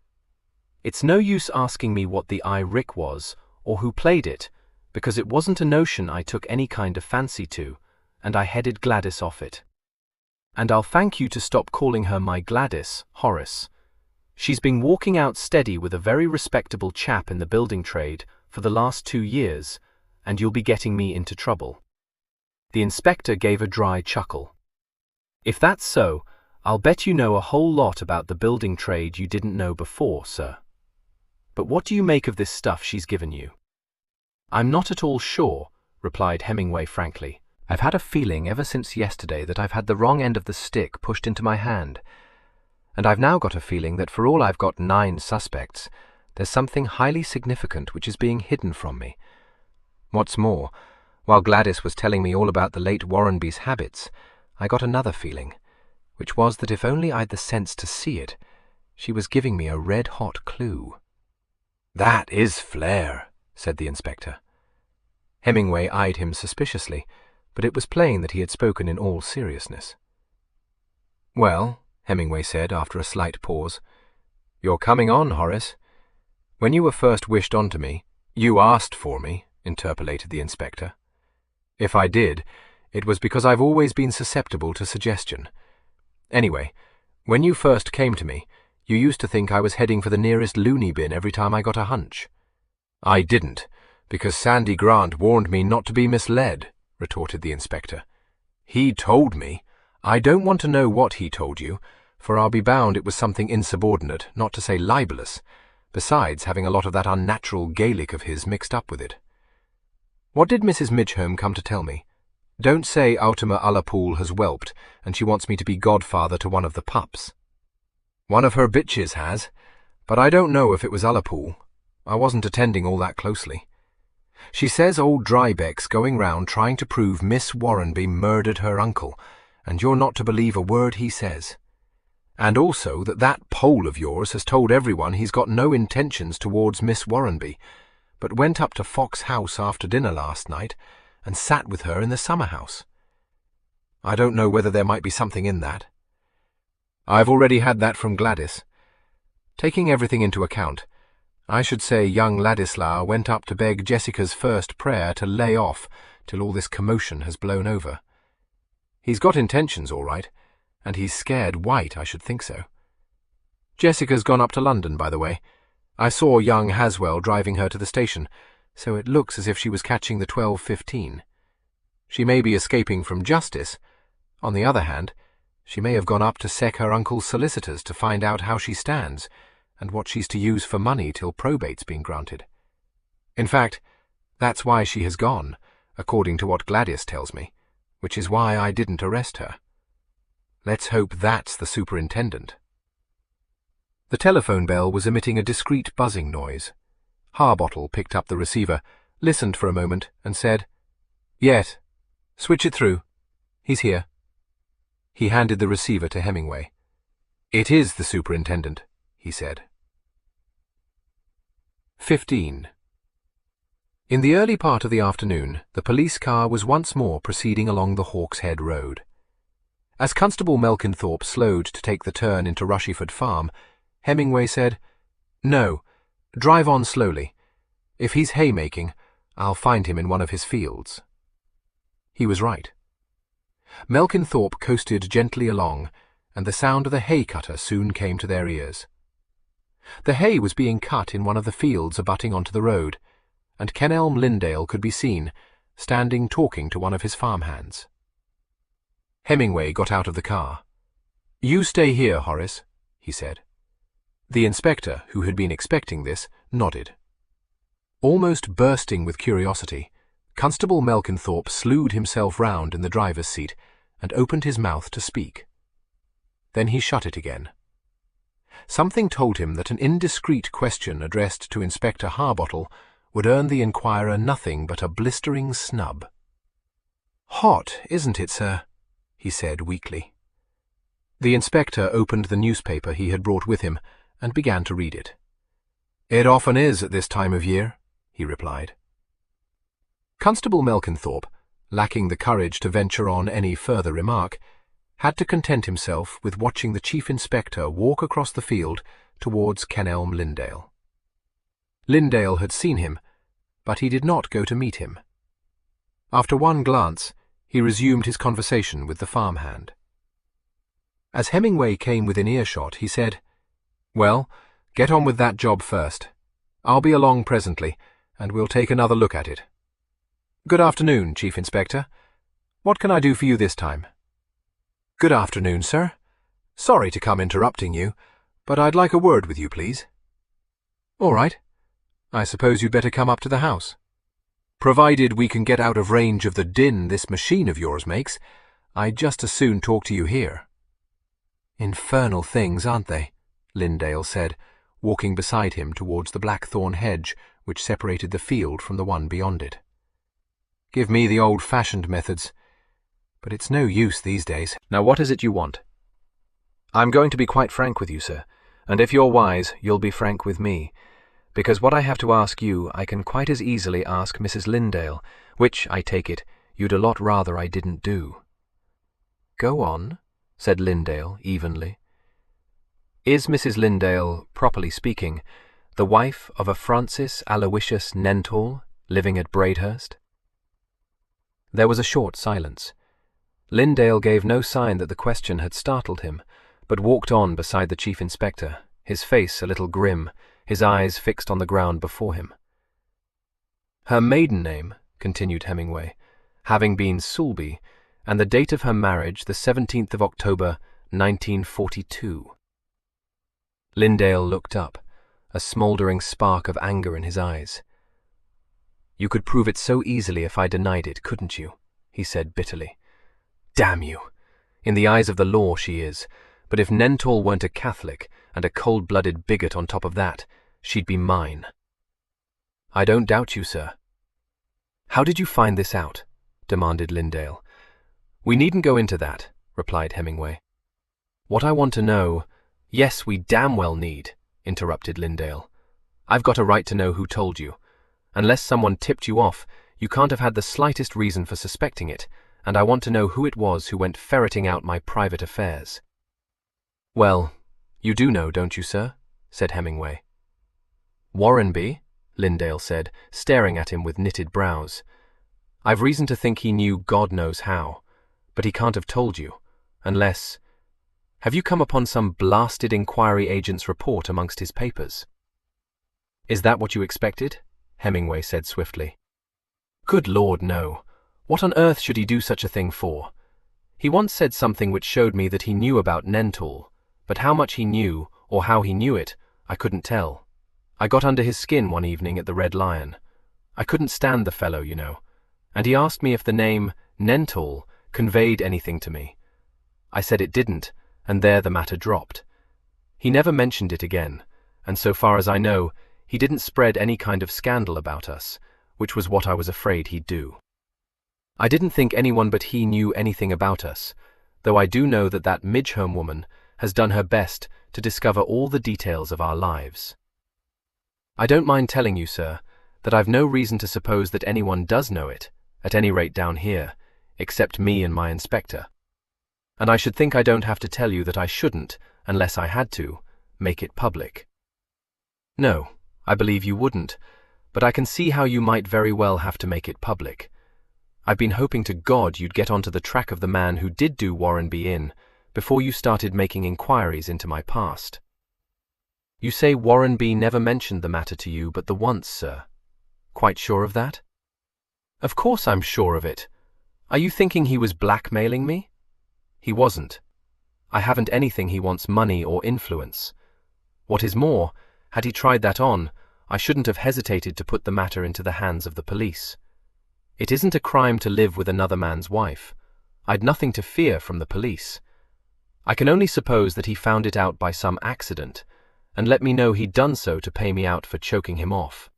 It's no use asking me what the trick was, or who played it, because it wasn't a notion I took any kind of fancy to, and I headed Gladys off it. And I'll thank you to stop calling her my Gladys, Horace. She's been walking out steady with a very respectable chap in the building trade for the last 2 years, and you'll be getting me into trouble. The inspector gave a dry chuckle. If that's so, I'll bet you know a whole lot about the building trade you didn't know before, sir. But what do you make of this stuff she's given you? I'm not at all sure, replied Hemingway frankly. I've had a feeling ever since yesterday that I've had the wrong end of the stick pushed into my hand. And I've now got a feeling that for all I've got 9 suspects, there's something highly significant which is being hidden from me. What's more, while Gladys was telling me all about the late Warrenby's habits, I got another feeling, which was that if only I'd the sense to see it, she was giving me a red-hot clue. That is flair, said the inspector. Hemingway eyed him suspiciously, but it was plain that he had spoken in all seriousness. Well, Hemingway said after a slight pause, you're coming on, Horace. When you were first wished on to me, you asked for me, interpolated the inspector. If I did, it was because I've always been susceptible to suggestion. Anyway, when you first came to me, You used to think I was heading for the nearest loony bin every time I got a hunch." "I didn't, because Sandy Grant warned me not to be misled," retorted the inspector. "He told me. I don't want to know what he told you, for I'll be bound it was something insubordinate, not to say libelous, besides having a lot of that unnatural Gaelic of his mixed up with it. What did Mrs. Midgehome come to tell me? Don't say Ultima Ullapool has whelped, and she wants me to be godfather to one of the pups." "One of her bitches has, but I don't know if it was Ullapool. I wasn't attending all that closely. She says old Drybeck's going round trying to prove Miss Warrenby murdered her uncle, and you're not to believe a word he says. And also that Pole of yours has told everyone he's got no intentions towards Miss Warrenby, but went up to Fox House after dinner last night and sat with her in the summer house. I don't know whether there might be something in that. I've already had that from Gladys. Taking everything into account, I should say young Ladislaw went up to beg Jessica's first prayer to lay off till all this commotion has blown over. He's got intentions all right, and he's scared white, I should think so. Jessica's gone up to London, by the way. I saw young Haswell driving her to the station, so it looks as if she was catching the 12:15. She may be escaping from justice. On the other hand, she may have gone up to sec her uncle's solicitors to find out how she stands, and what she's to use for money till probate's been granted. In fact, that's why she has gone, according to what Gladys tells me, which is why I didn't arrest her. Let's hope that's the superintendent." The telephone bell was emitting a discreet buzzing noise. Harbottle picked up the receiver, listened for a moment, and said, "Yes. Switch it through. He's here." He handed the receiver to Hemingway. "It is the superintendent," he said. 15. In the early part of the afternoon, the police car was once more proceeding along the Hawkshead Road. As Constable Melkinthorpe slowed to take the turn into Rushyford Farm, Hemingway said, "No, drive on slowly. If he's haymaking, I'll find him in one of his fields." He was right. Melkinthorpe coasted gently along, and the sound of the hay cutter soon came to their ears. The hay was being cut in one of the fields abutting onto the road, and Kenelm Lindale could be seen, standing talking to one of his farmhands. Hemingway got out of the car. "You stay here, Horace," he said. The inspector, who had been expecting this, nodded. Almost bursting with curiosity, Constable Melkinthorpe slewed himself round in the driver's seat and opened his mouth to speak. Then he shut it again. Something told him that an indiscreet question addressed to Inspector Harbottle would earn the inquirer nothing but a blistering snub. "Hot, isn't it, sir?" he said weakly. The inspector opened the newspaper he had brought with him and began to read it. "It often is at this time of year," he replied. Constable Melkinthorpe, lacking the courage to venture on any further remark, had to content himself with watching the chief inspector walk across the field towards Kenelm Lindale. Lindale had seen him, but he did not go to meet him. After one glance, he resumed his conversation with the farmhand. As Hemingway came within earshot, he said, "Well, get on with that job first. I'll be along presently, and we'll take another look at it. Good afternoon, Chief Inspector. What can I do for you this time?" "Good afternoon, sir. Sorry to come interrupting you, but I'd like a word with you, please." "All right. I suppose you'd better come up to the house. Provided we can get out of range of the din this machine of yours makes, I'd just as soon talk to you here." "Infernal things, aren't they?" Lindale said, walking beside him towards the blackthorn hedge which separated the field from the one beyond it. "Give me the old-fashioned methods, but it's no use these days." "Now what is it you want?" "I'm going to be quite frank with you, sir, and if you're wise, you'll be frank with me, because what I have to ask you I can quite as easily ask Mrs. Lindale, which, I take it, you'd a lot rather I didn't do." "Go on," said Lindale evenly. "Is Mrs. Lindale, properly speaking, the wife of a Francis Aloysius Nentall, living at Braidhurst?" There was a short silence. Lindale gave no sign that the question had startled him, but walked on beside the chief inspector, his face a little grim, his eyes fixed on the ground before him. "Her maiden name," continued Hemingway, "having been Soulby, and the date of her marriage the 17th of October, 1942. Lindale looked up, a smouldering spark of anger in his eyes. "You could prove it so easily if I denied it, couldn't you?" he said bitterly. "Damn you! In the eyes of the law she is, but if Nentall weren't a Catholic and a cold-blooded bigot on top of that, she'd be mine." "I don't doubt you, sir." "How did you find this out?" demanded Lindale. "We needn't go into that," replied Hemingway. "What I want to know—" "Yes, we damn well need," interrupted Lindale. "I've got a right to know who told you. Unless someone tipped you off, you can't have had the slightest reason for suspecting it, and I want to know who it was who went ferreting out my private affairs." "Well, you do know, don't you, sir?" said Hemingway. "Warrenby?" Lindale said, staring at him with knitted brows. "I've reason to think he knew God knows how, but he can't have told you, unless— Have you come upon some blasted inquiry agent's report amongst his papers?" "Is that what you expected?" Hemingway said swiftly. "Good Lord, no. What on earth should he do such a thing for? He once said something which showed me that he knew about Nentall, but how much he knew, or how he knew it, I couldn't tell. I got under his skin one evening at the Red Lion. I couldn't stand the fellow, you know, and he asked me if the name Nentall conveyed anything to me. I said it didn't, and there the matter dropped. He never mentioned it again, and so far as I know, he didn't spread any kind of scandal about us, which was what I was afraid he'd do. I didn't think anyone but he knew anything about us, though I do know that that Midgehome woman has done her best to discover all the details of our lives. I don't mind telling you, sir, that I've no reason to suppose that anyone does know it, at any rate down here, except me and my inspector. And I should think I don't have to tell you that I shouldn't, unless I had to, make it public." "No, I believe you wouldn't, but I can see how you might very well have to make it public. I've been hoping to God you'd get onto the track of the man who did do Warrenby in, before you started making inquiries into my past." "You say Warrenby never mentioned the matter to you but the once, sir. Quite sure of that?" "Of course I'm sure of it. Are you thinking he was blackmailing me? He wasn't. I haven't anything he wants money or influence. What is more, had he tried that on, I shouldn't have hesitated to put the matter into the hands of the police. It isn't a crime to live with another man's wife. I'd nothing to fear from the police. I can only suppose that he found it out by some accident, and let me know he'd done so to pay me out for choking him off.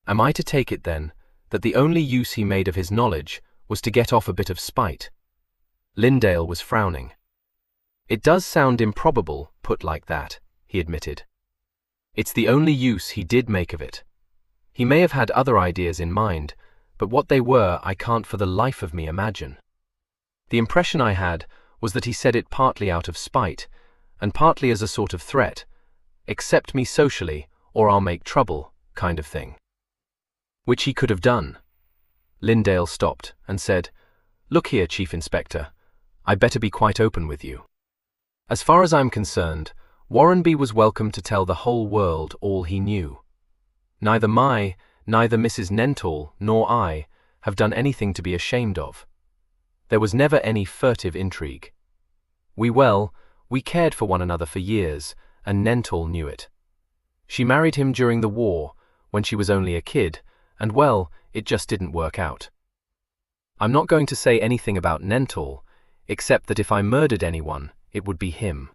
Am I to take it, then, that the only use he made of his knowledge was to get off a bit of spite?" Lindale was frowning. "It does sound improbable, put like that," he admitted. "It's the only use he did make of it. He may have had other ideas in mind, but what they were I can't for the life of me imagine. The impression I had was that he said it partly out of spite, and partly as a sort of threat, accept me socially or I'll make trouble, kind of thing. Which he could have done." Lindale stopped and said, "Look here, Chief Inspector, I better be quite open with you. As far as I'm concerned, Warrenby was welcome to tell the whole world all he knew. Neither Mrs. Nentall nor I have done anything to be ashamed of. There was never any furtive intrigue. We cared for one another for years, and Nentall knew it. She married him during the war, when she was only a kid, and it just didn't work out. I'm not going to say anything about Nentall, except that if I murdered anyone, it would be him.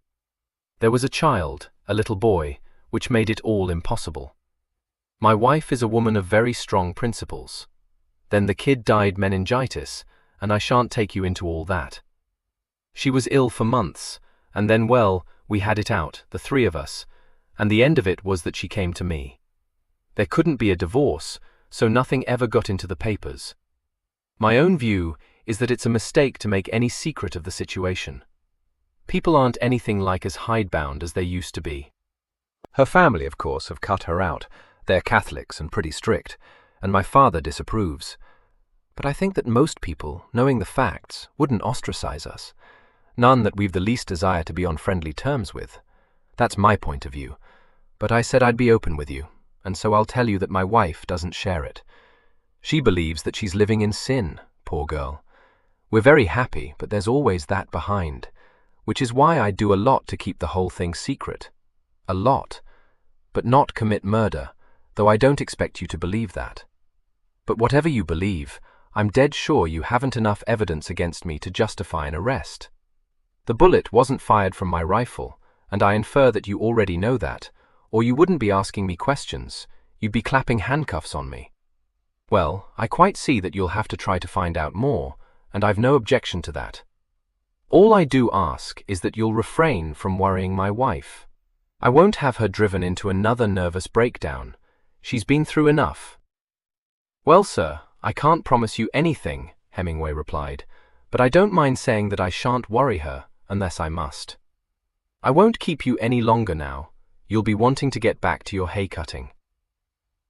There was a child, a little boy, which made it all impossible. My wife is a woman of very strong principles. Then the kid died meningitis, and I shan't take you into all that. She was ill for months, and then, we had it out, the three of us, and the end of it was that she came to me. There couldn't be a divorce, so nothing ever got into the papers. My own view is that it's a mistake to make any secret of the situation. People aren't anything like as hidebound as they used to be. Her family, of course, have cut her out. They're Catholics and pretty strict, and my father disapproves. But I think that most people, knowing the facts, wouldn't ostracize us. None that we've the least desire to be on friendly terms with. That's my point of view. But I said I'd be open with you, and so I'll tell you that my wife doesn't share it. She believes that she's living in sin, poor girl. We're very happy, but there's always that behind, which is why I do a lot to keep the whole thing secret. A lot. But not commit murder, though I don't expect you to believe that. But whatever you believe, I'm dead sure you haven't enough evidence against me to justify an arrest. The bullet wasn't fired from my rifle, and I infer that you already know that, or you wouldn't be asking me questions, you'd be clapping handcuffs on me. Well, I quite see that you'll have to try to find out more, and I've no objection to that. All I do ask is that you'll refrain from worrying my wife. I won't have her driven into another nervous breakdown. She's been through enough. Well, sir, I can't promise you anything, Hemingway replied, but I don't mind saying that I shan't worry her, unless I must. I won't keep you any longer now. You'll be wanting to get back to your hay cutting.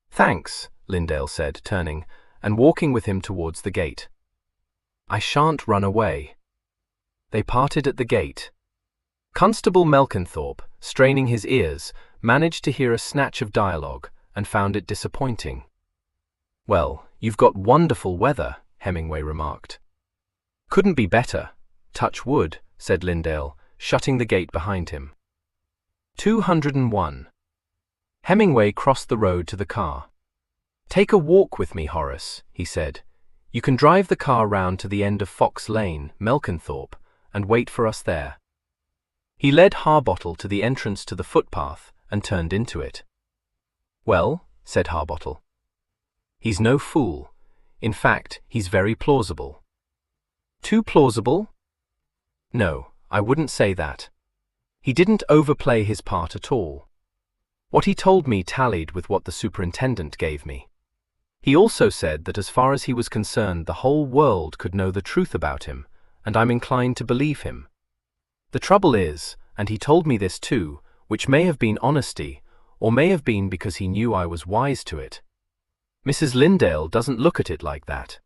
Thanks, Lindale said, turning, and walking with him towards the gate. I shan't run away. They parted at the gate. Constable Melkenthorpe, straining his ears, managed to hear a snatch of dialogue, and found it disappointing. Well, you've got wonderful weather, Hemingway remarked. Couldn't be better. Touch wood, said Lindale, shutting the gate behind him. 201. Hemingway crossed the road to the car. Take a walk with me, Horace, he said. You can drive the car round to the end of Fox Lane, Melkenthorpe, and wait for us there. He led Harbottle to the entrance to the footpath and turned into it. Well, said Harbottle. He's no fool. In fact, he's very plausible. Too plausible? No, I wouldn't say that. He didn't overplay his part at all. What he told me tallied with what the superintendent gave me. He also said that as far as he was concerned, the whole world could know the truth about him, and I'm inclined to believe him. The trouble is, and he told me this too, which may have been honesty, or may have been because he knew I was wise to it. Mrs. Lindale doesn't look at it like that.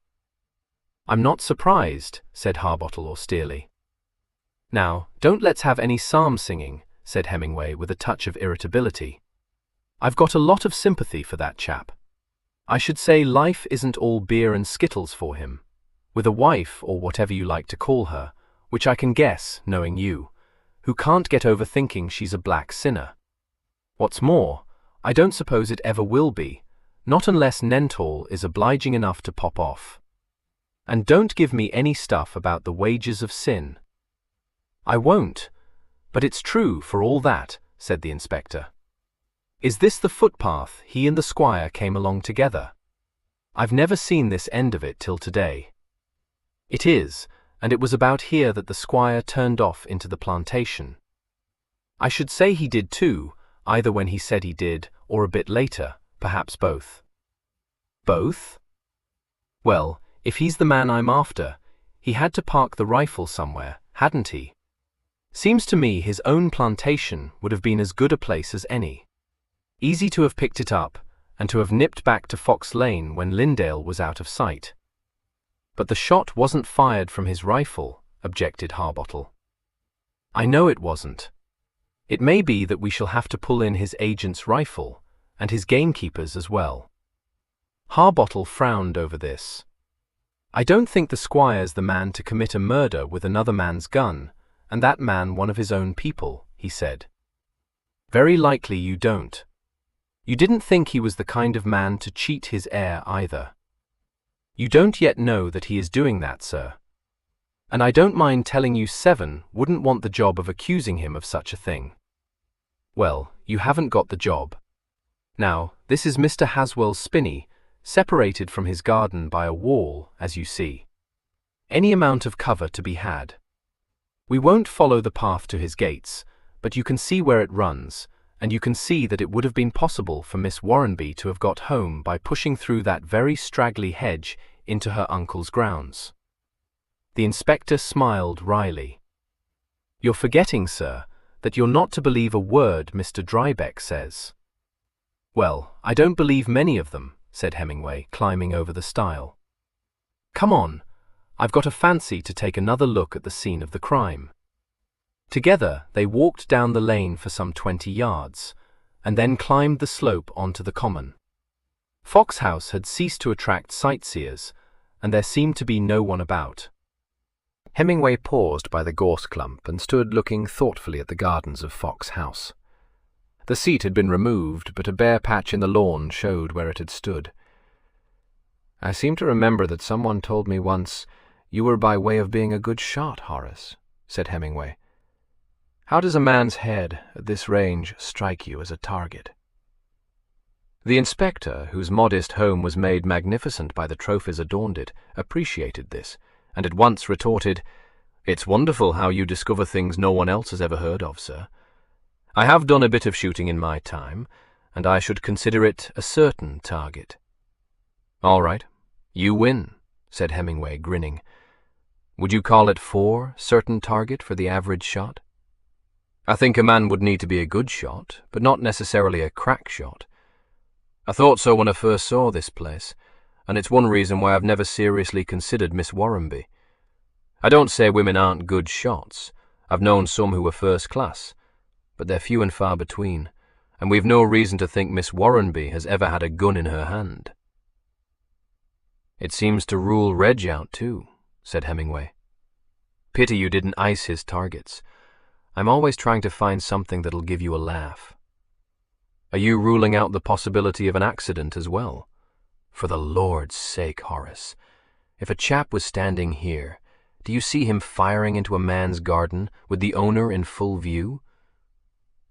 I'm not surprised, said Harbottle austerely. Now, don't let's have any psalm singing, said Hemingway with a touch of irritability. I've got a lot of sympathy for that chap. I should say life isn't all beer and skittles for him, with a wife, or whatever you like to call her, which I can guess, knowing you, who can't get over thinking she's a black sinner. What's more, I don't suppose it ever will be, not unless Nentall is obliging enough to pop off. And don't give me any stuff about the wages of sin. I won't, but it's true for all that, said the inspector. Is this the footpath he and the squire came along together? I've never seen this end of it till today. It is, and it was about here that the squire turned off into the plantation. I should say he did too, either when he said he did, or a bit later, perhaps both. Both? Well, if he's the man I'm after, he had to park the rifle somewhere, hadn't he? Seems to me his own plantation would have been as good a place as any. Easy to have picked it up, and to have nipped back to Fox Lane when Lindale was out of sight. But the shot wasn't fired from his rifle, objected Harbottle. I know it wasn't. It may be that we shall have to pull in his agent's rifle, and his gamekeeper's as well. Harbottle frowned over this. I don't think the squire's the man to commit a murder with another man's gun, and that man one of his own people, he said. Very likely you don't. You didn't think he was the kind of man to cheat his heir either. You don't yet know that he is doing that, sir. And I don't mind telling you Seven wouldn't want the job of accusing him of such a thing. Well, you haven't got the job. Now, this is Mr. Haswell's spinney, separated from his garden by a wall, as you see. Any amount of cover to be had. We won't follow the path to his gates, but you can see where it runs, and you can see that it would have been possible for Miss Warrenby to have got home by pushing through that very straggly hedge into her uncle's grounds. The inspector smiled wryly. You're forgetting, sir, that you're not to believe a word Mr. Drybeck says. Well, I don't believe many of them, said Hemingway, climbing over the stile. Come on, I've got a fancy to take another look at the scene of the crime. Together, they walked down the lane for some 20 yards, and then climbed the slope onto the common. Fox House had ceased to attract sightseers, and there seemed to be no one about. Hemingway paused by the gorse clump and stood looking thoughtfully at the gardens of Fox House. The seat had been removed, but a bare patch in the lawn showed where it had stood. "I seem to remember that someone told me once you were by way of being a good shot, Horace," said Hemingway. "How does a man's head at this range strike you as a target?" The inspector, whose modest home was made magnificent by the trophies adorned it, appreciated this, and at once retorted, "It's wonderful how you discover things no one else has ever heard of, sir. I have done a bit of shooting in my time, and I should consider it a certain target." "All right, you win," said Hemingway, grinning. "Would you call it 4 certain target for the average shot?" "I think a man would need to be a good shot, but not necessarily a crack shot. I thought so when I first saw this place, and it's one reason why I've never seriously considered Miss Warrenby. I don't say women aren't good shots. I've known some who were first class, but they're few and far between, and we've no reason to think Miss Warrenby has ever had a gun in her hand." "It seems to rule Reg out, too," said Hemingway. "Pity you didn't ice his targets. I'm always trying to find something that'll give you a laugh." "Are you ruling out the possibility of an accident as well? For the Lord's sake, Horace, if a chap was standing here, do you see him firing into a man's garden with the owner in full view?"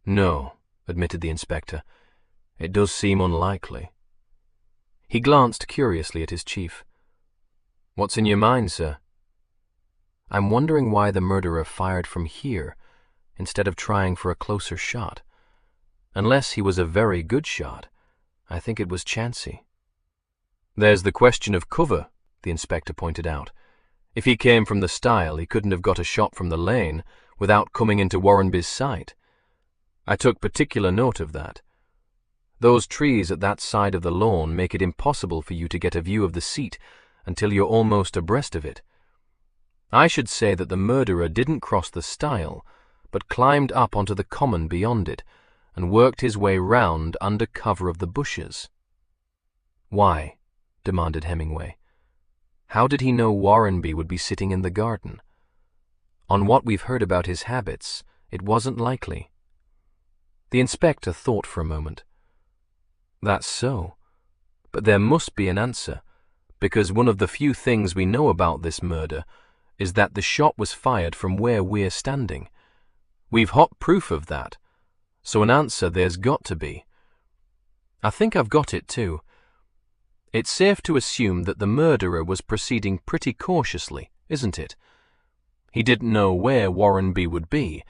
"No," admitted the inspector. "It does seem unlikely." He glanced curiously at his chief. "What's in your mind, sir?" "I'm wondering why the murderer fired from here instead of trying for a closer shot. Unless he was a very good shot, I think it was chancy." "There's the question of cover," the inspector pointed out. "If he came from the stile, he couldn't have got a shot from the lane without coming into Warrenby's sight. I took particular note of that. Those trees at that side of the lawn make it impossible for you to get a view of the seat until you're almost abreast of it. I should say that the murderer didn't cross the stile, but climbed up onto the common beyond it, and worked his way round under cover of the bushes." "Why?" demanded Hemingway. "How did he know Warrenby would be sitting in the garden? On what we've heard about his habits, it wasn't likely." The inspector thought for a moment. "That's so, but there must be an answer, because one of the few things we know about this murder is that the shot was fired from where we're standing. We've hot proof of that, so an answer there's got to be. I think I've got it too. It's safe to assume that the murderer was proceeding pretty cautiously, isn't it? He didn't know where Warrenby would be,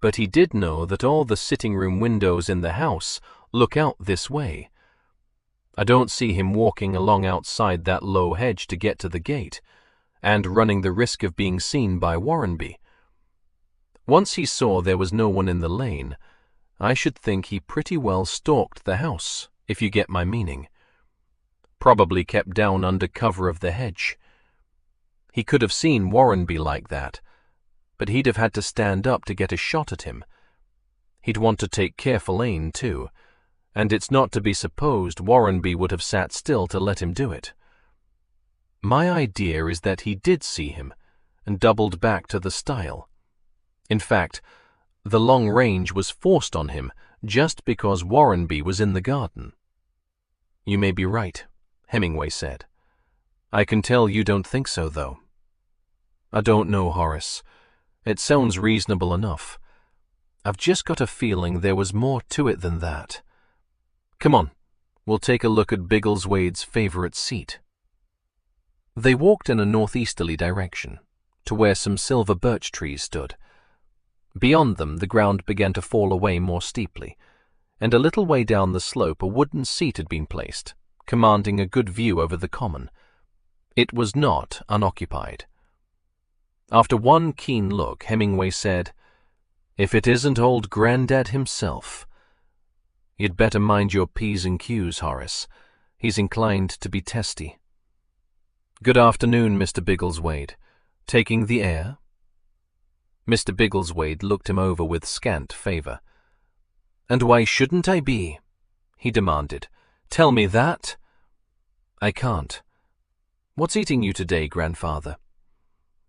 but he did know that all the sitting room windows in the house look out this way. I don't see him walking along outside that low hedge to get to the gate, and running the risk of being seen by Warrenby. Once he saw there was no one in the lane, I should think he pretty well stalked the house, if you get my meaning. Probably kept down under cover of the hedge. He could have seen Warrenby like that, but he'd have had to stand up to get a shot at him. He'd want to take careful aim, too, and it's not to be supposed Warrenby would have sat still to let him do it. My idea is that he did see him, and doubled back to the stile. In fact, the long range was forced on him just because Warrenby was in the garden." "You may be right," Hemingway said. "I can tell you don't think so, though." "I don't know, Horace. It sounds reasonable enough. I've just got a feeling there was more to it than that. Come on, we'll take a look at Biggleswade's favorite seat." They walked in a northeasterly direction, to where some silver birch trees stood. Beyond them, the ground began to fall away more steeply, and a little way down the slope a wooden seat had been placed, commanding a good view over the common. It was not unoccupied. After one keen look, Hemingway said, "If it isn't old Grandad himself. You'd better mind your P's and Q's, Horace. He's inclined to be testy." "Good afternoon, Mr. Biggleswade. Taking the air?" Mr. Biggleswade looked him over with scant favour. "And why shouldn't I be?" he demanded. "Tell me that." "I can't. What's eating you today, grandfather?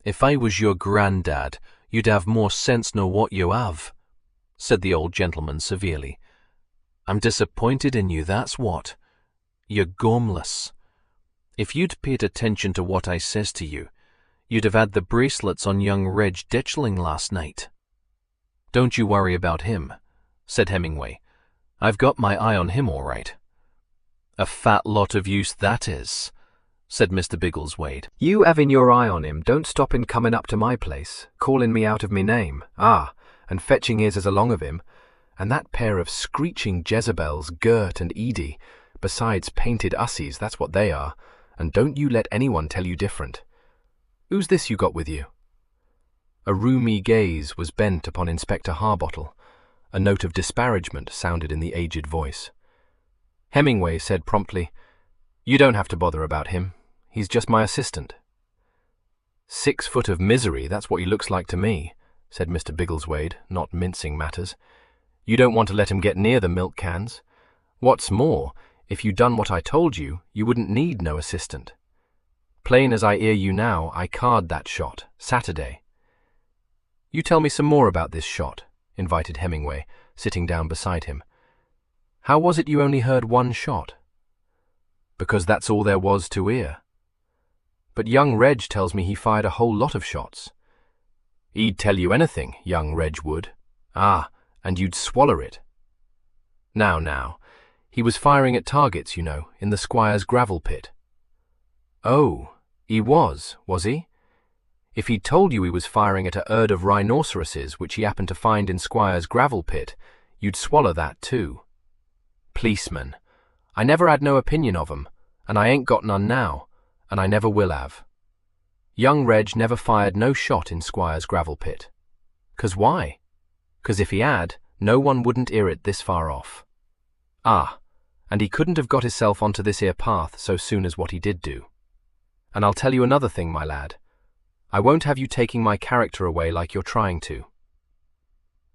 If I was your granddad, you'd have more sense nor what you have," said the old gentleman severely. "I'm disappointed in you, that's what. You're gormless. If you'd paid attention to what I says to you, you'd have had the bracelets on young Reg Ditchling last night." "Don't you worry about him," said Hemingway. "I've got my eye on him all right." "A fat lot of use that is," said Mr. Biggleswade. "You having your eye on him don't stop him coming up to my place, calling me out of me name, and fetching ears as along of him, and that pair of screeching Jezebels, Gert and Edie, besides painted ussies, that's what they are, and don't you let anyone tell you different. Who's this you got with you?" A rheumy gaze was bent upon Inspector Harbottle. A note of disparagement sounded in the aged voice. Hemingway said promptly, "You don't have to bother about him. He's just my assistant." 6 foot of misery, that's what he looks like to me, said Mr. Biggleswade, not mincing matters. "You don't want to let him get near the milk cans. What's more, if you'd done what I told you, you wouldn't need no assistant. Plain as I hear you now, I card that shot, Saturday." "You tell me some more about this shot," invited Hemingway, sitting down beside him. "How was it you only heard 1 shot?" "Because that's all there was to hear." "But young Reg tells me he fired a whole lot of shots." "He'd tell you anything, young Reg would. And you'd swaller it." Now, he was firing at targets, you know, in the Squire's gravel pit." "Oh, he was he? If he'd told you he was firing at a herd of rhinoceroses which he happened to find in Squire's gravel pit, you'd swallow that too." "Policeman. I never had no opinion of 'em, and I ain't got none now, and I never will have. Young Reg never fired no shot in Squire's gravel pit. 'Cause why? 'Cause if he had, no one wouldn't hear it this far off. And he couldn't have got hisself onto this here path so soon as what he did do. And I'll tell you another thing, my lad. I won't have you taking my character away like you're trying to."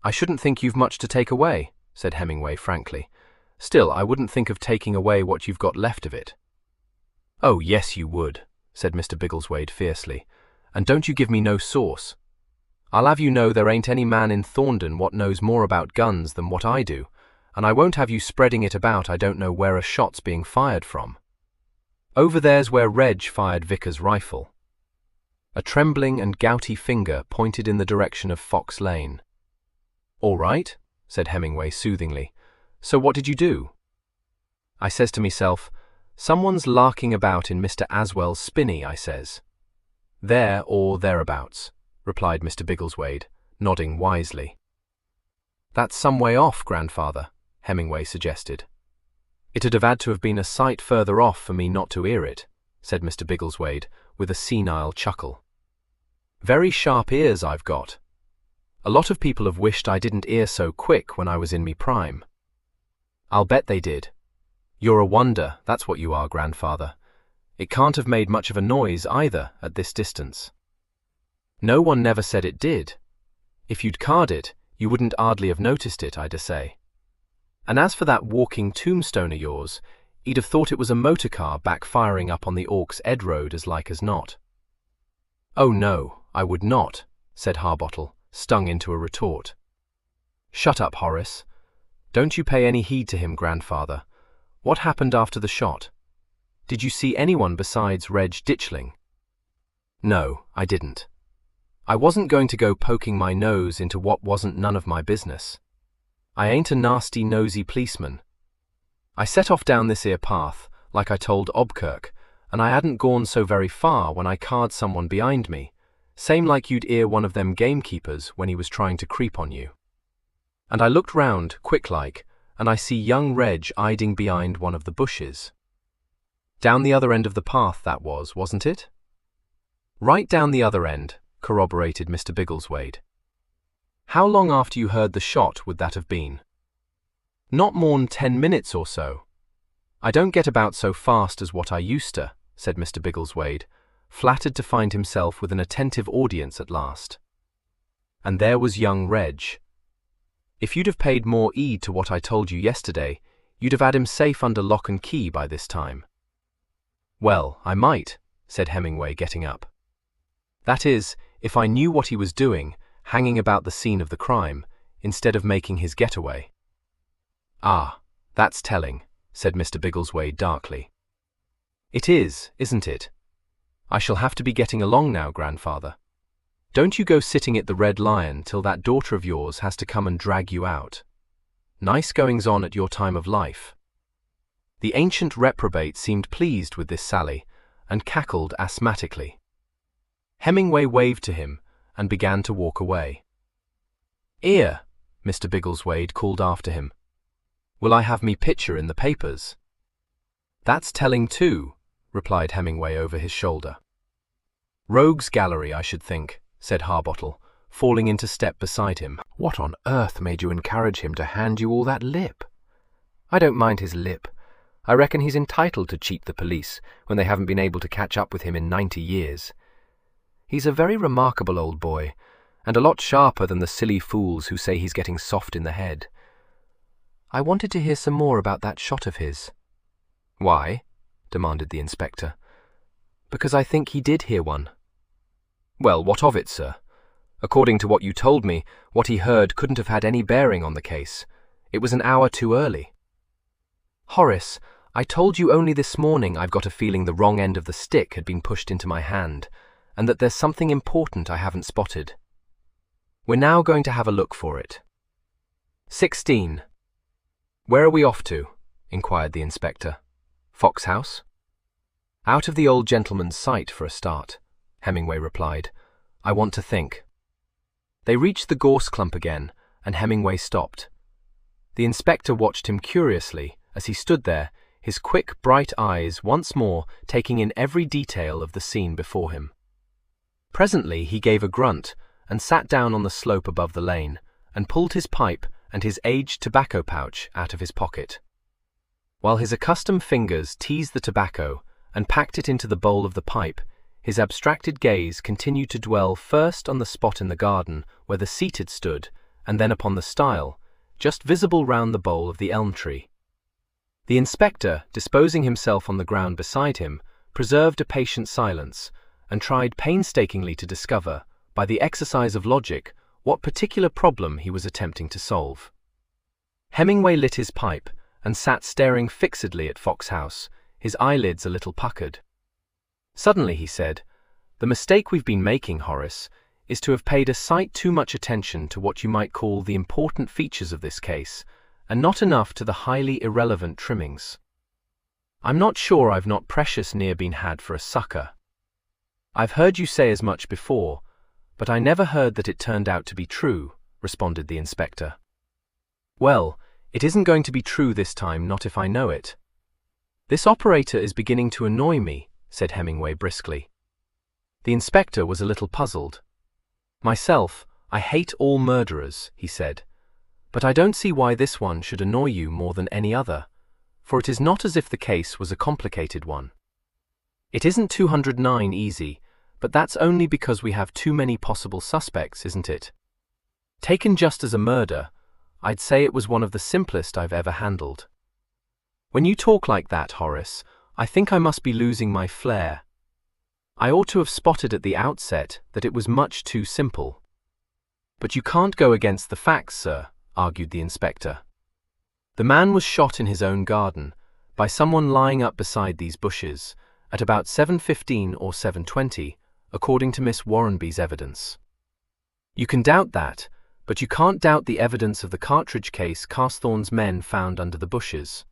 "I shouldn't think you've much to take away," said Hemingway frankly. "Still, I wouldn't think of taking away what you've got left of it." "Oh, yes, you would," said Mr. Biggleswade fiercely. "And don't you give me no sauce. I'll have you know there ain't any man in Thorndon what knows more about guns than what I do, and I won't have you spreading it about I don't know where a shot's being fired from. Over there's where Reg fired Vickers' rifle." A trembling and gouty finger pointed in the direction of Fox Lane. "All right," said Hemingway soothingly. "So what did you do?" "I says to myself, someone's larking about in Mr. Aswell's spinney, I says." "There or thereabouts," replied Mr. Biggleswade, nodding wisely. "That's some way off, grandfather," Hemingway suggested. "It'd have had to have been a sight further off for me not to hear it," said Mr. Biggleswade, with a senile chuckle. "Very sharp ears I've got. A lot of people have wished I didn't hear so quick when I was in me prime. I'll bet they did. You're a wonder, that's what you are, grandfather. It can't have made much of a noise either at this distance." "No one never said it did. If you'd card it, you wouldn't hardly have noticed it, I dessay. And as for that walking tombstone of yours, he'd have thought it was a motor car backfiring up on the Orks Ed Road as like as not." "Oh no, I would not," said Harbottle, stung into a retort. "Shut up, Horace. Don't you pay any heed to him, grandfather. What happened after the shot? Did you see anyone besides Reg Ditchling?" "No, I didn't. I wasn't going to go poking my nose into what wasn't none of my business. I ain't a nasty, nosy policeman. I set off down this here path, like I told Obkirk, and I hadn't gone so very far when I card someone behind me, same like you'd ear one of them gamekeepers when he was trying to creep on you. And I looked round, quick-like, and I see young Reg hiding behind one of the bushes. Down the other end of the path that was, wasn't it?" "Right down the other end," corroborated Mr. Biggleswade. "How long after you heard the shot would that have been?" "Not more'n 10 minutes or so. I don't get about so fast as what I used to," said Mr. Biggleswade, flattered to find himself with an attentive audience at last. and there was young Reg. If you'd have paid more heed to what I told you yesterday, you'd have had him safe under lock and key by this time. Well, I might, said Hemingway, getting up. That is, if I knew what he was doing, hanging about the scene of the crime, instead of making his getaway. Ah, that's telling, said Mr. Biggleswade darkly. It is, isn't it? I shall have to be getting along now, grandfather. Don't you go sitting at the Red Lion till that daughter of yours has to come and drag you out. Nice goings-on at your time of life. The ancient reprobate seemed pleased with this sally, and cackled asthmatically. Hemingway waved to him, and began to walk away. "'Ere," Mr. Biggleswade called after him. "Will I have me picture in the papers?" "That's telling too," replied Hemingway over his shoulder. "Rogues' gallery, I should think," said Harbottle, falling into step beside him. What on earth made you encourage him to hand you all that lip? I don't mind his lip. I reckon he's entitled to cheat the police when they haven't been able to catch up with him in 90 years. He's a very remarkable old boy, and a lot sharper than the silly fools who say he's getting soft in the head. I wanted to hear some more about that shot of his. Why? Demanded the inspector. Because I think he did hear one. Well, what of it, sir? According to what you told me, what he heard couldn't have had any bearing on the case. It was an hour too early. Horace, I told you only this morning I've got a feeling the wrong end of the stick had been pushed into my hand, and that there's something important I haven't spotted. We're now going to have a look for it. 16. Where are we off to? Inquired the inspector. Fox House? Out of the old gentleman's sight for a start, Hemingway replied. I want to think. They reached the gorse clump again, and Hemingway stopped. The inspector watched him curiously as he stood there, his quick, bright eyes once more taking in every detail of the scene before him. Presently he gave a grunt and sat down on the slope above the lane and pulled his pipe and his aged tobacco pouch out of his pocket. While his accustomed fingers teased the tobacco and packed it into the bowl of the pipe, his abstracted gaze continued to dwell first on the spot in the garden where the seat had stood, and then upon the stile, just visible round the bole of the elm tree. The inspector, disposing himself on the ground beside him, preserved a patient silence, and tried painstakingly to discover, by the exercise of logic, what particular problem he was attempting to solve. Hemingway lit his pipe, and sat staring fixedly at Fox House, his eyelids a little puckered. Suddenly he said, "The mistake we've been making, Horace, is to have paid a sight too much attention to what you might call the important features of this case, and not enough to the highly irrelevant trimmings. I'm not sure I've not precious near been had for a sucker. I've heard you say as much before, but I never heard that it turned out to be true," responded the inspector. "Well, it isn't going to be true this time, not if I know it. This operator is beginning to annoy me," said Hemingway briskly. The inspector was a little puzzled. "Myself, I hate all murderers," he said, "but I don't see why this one should annoy you more than any other, for it is not as if the case was a complicated one. It isn't 209 easy, but that's only because we have too many possible suspects, isn't it? Taken just as a murder, I'd say it was one of the simplest I've ever handled. When you talk like that, Horace, I think I must be losing my flair. I ought to have spotted at the outset that it was much too simple." "But you can't go against the facts, sir," argued the inspector. "The man was shot in his own garden, by someone lying up beside these bushes, at about 7:15 or 7:20, according to Miss Warrenby's evidence. You can doubt that, but you can't doubt the evidence of the cartridge case Carthorne's men found under the bushes.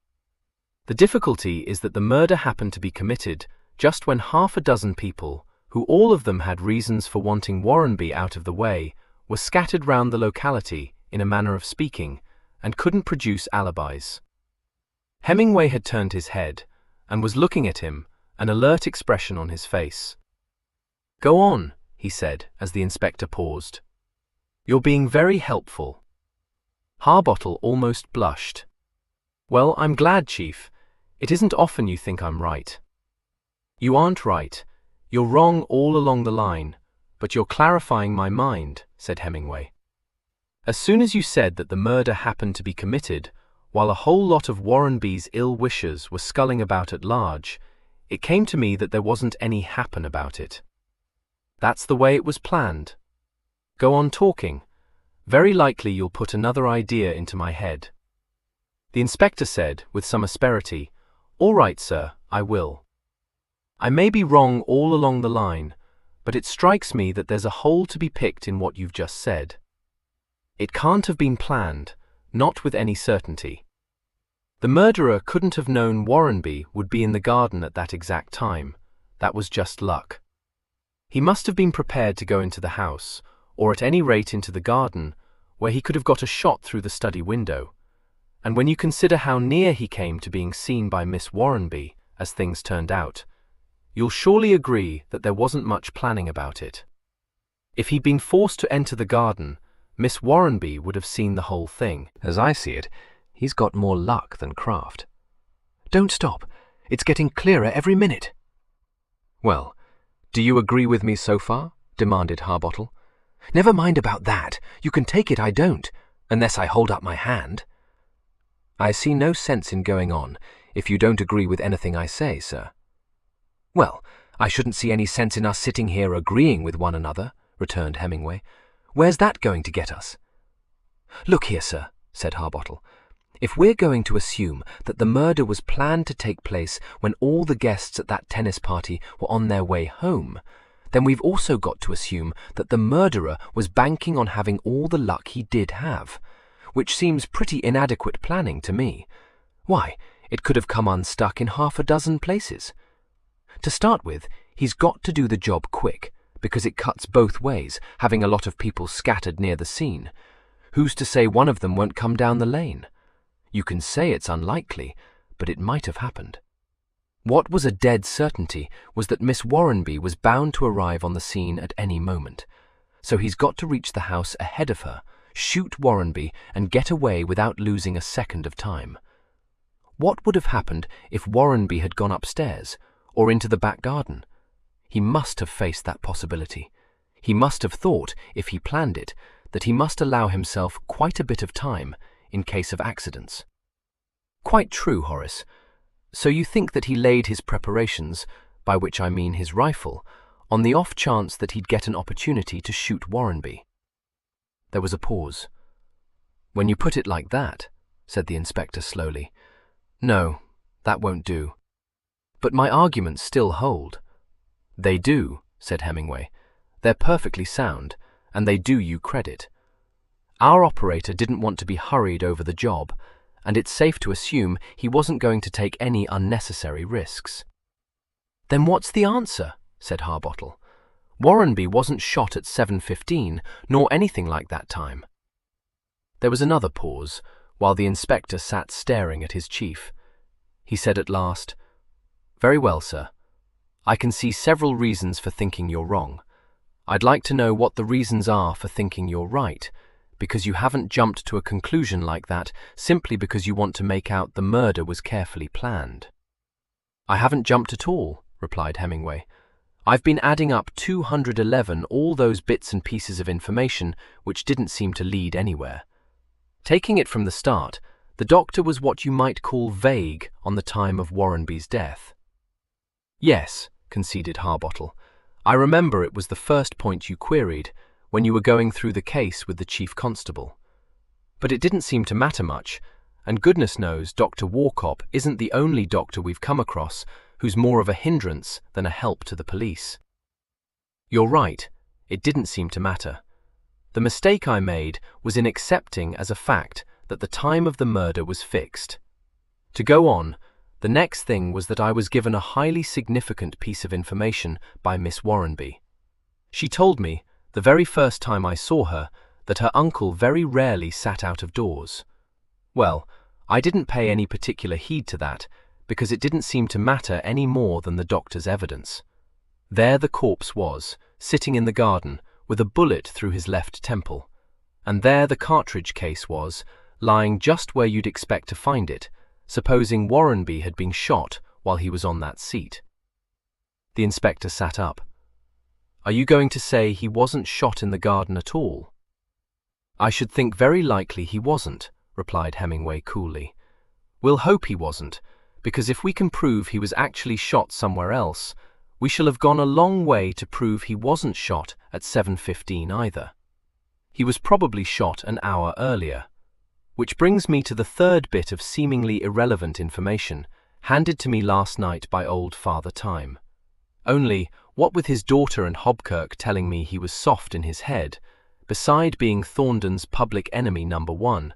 The difficulty is that the murder happened to be committed just when half a dozen people, who all of them had reasons for wanting Warrenby out of the way, were scattered round the locality, in a manner of speaking, and couldn't produce alibis." Hemingway had turned his head, and was looking at him, an alert expression on his face. "Go on," he said, as the inspector paused. "You're being very helpful." Harbottle almost blushed. "Well, I'm glad, Chief. It isn't often you think I'm right." "You aren't right. You're wrong all along the line, But you're clarifying my mind, said Hemingway. As soon as you said that the murder happened to be committed while a whole lot of Warrenby's ill-wishers were sculling about at large, it came to me that there wasn't any happen about it. That's the way it was planned. Go on talking. Very likely you'll put another idea into my head. The inspector said, with some asperity, "All right, sir, I will. I may be wrong all along the line, but it strikes me that there's a hole to be picked in what you've just said. It can't have been planned, not with any certainty. The murderer couldn't have known Warrenby would be in the garden at that exact time. That was just luck. He must have been prepared to go into the house, or at any rate into the garden, where he could have got a shot through the study window. And when you consider how near he came to being seen by Miss Warrenby, as things turned out, you'll surely agree that there wasn't much planning about it. If he'd been forced to enter the garden, Miss Warrenby would have seen the whole thing. As I see it, he's got more luck than craft. Don't stop. It's getting clearer every minute. Well, do you agree with me so far? Demanded Harbottle. Never mind about that. You can take it I don't, unless I hold up my hand. I see no sense in going on if you don't agree with anything I say, sir. Well, I shouldn't see any sense in us sitting here agreeing with one another, returned Hemingway. Where's that going to get us? Look here, sir, said Harbottle. If we're going to assume that the murder was planned to take place when all the guests at that tennis party were on their way home, then we've also got to assume that the murderer was banking on having all the luck he did have, which seems pretty inadequate planning to me. Why, it could have come unstuck in half a dozen places. To start with, he's got to do the job quick, because it cuts both ways, having a lot of people scattered near the scene. Who's to say one of them won't come down the lane? You can say it's unlikely, but it might have happened. What was a dead certainty was that Miss Warrenby was bound to arrive on the scene at any moment. So he's got to reach the house ahead of her, shoot Warrenby, and get away without losing a second of time. What would have happened if Warrenby had gone upstairs, or into the back garden? He must have faced that possibility. He must have thought, if he planned it, that he must allow himself quite a bit of time in case of accidents. Quite true, Horace. So you think that he laid his preparations, by which I mean his rifle, on the off chance that he'd get an opportunity to shoot Warrenby? There was a pause. When you put it like that, said the inspector slowly, no, that won't do. But my arguments still hold. They do, said Hemingway. They're perfectly sound, and they do you credit. Our operator didn't want to be hurried over the job, and it's safe to assume he wasn't going to take any unnecessary risks. Then what's the answer? Said Harbottle. Warrenby wasn't shot at 7:15, nor anything like that time. There was another pause, while the inspector sat staring at his chief. He said at last, "Very well, sir. I can see several reasons for thinking you're wrong. I'd like to know what the reasons are for thinking you're right, because you haven't jumped to a conclusion like that simply because you want to make out the murder was carefully planned." "I haven't jumped at all," replied Hemingway. "I've been adding up 211 all those bits and pieces of information which didn't seem to lead anywhere. Taking it from the start, the doctor was what you might call vague on the time of Warrenby's death." "Yes," conceded Harbottle. "I remember it was the first point you queried when you were going through the case with the chief constable. But it didn't seem to matter much, and goodness knows Dr. Warcop isn't the only doctor we've come across who's more of a hindrance than a help to the police." "You're right, it didn't seem to matter. The mistake I made was in accepting as a fact that the time of the murder was fixed. To go on, the next thing was that I was given a highly significant piece of information by Miss Warrenby. She told me, the very first time I saw her, that her uncle very rarely sat out of doors. Well, I didn't pay any particular heed to that, because it didn't seem to matter any more than the doctor's evidence. There the corpse was, sitting in the garden, with a bullet through his left temple, and there the cartridge case was, lying just where you'd expect to find it, supposing Warrenby had been shot while he was on that seat." The inspector sat up. Are you going to say he wasn't shot in the garden at all? I should think very likely he wasn't, replied Hemingway coolly. We'll hope he wasn't, because if we can prove he was actually shot somewhere else, we shall have gone a long way to prove he wasn't shot at 7:15 either. He was probably shot an hour earlier. Which brings me to the third bit of seemingly irrelevant information, handed to me last night by old Father Time. Only, what with his daughter and Hobkirk telling me he was soft in his head, beside being Thornton's public enemy #1,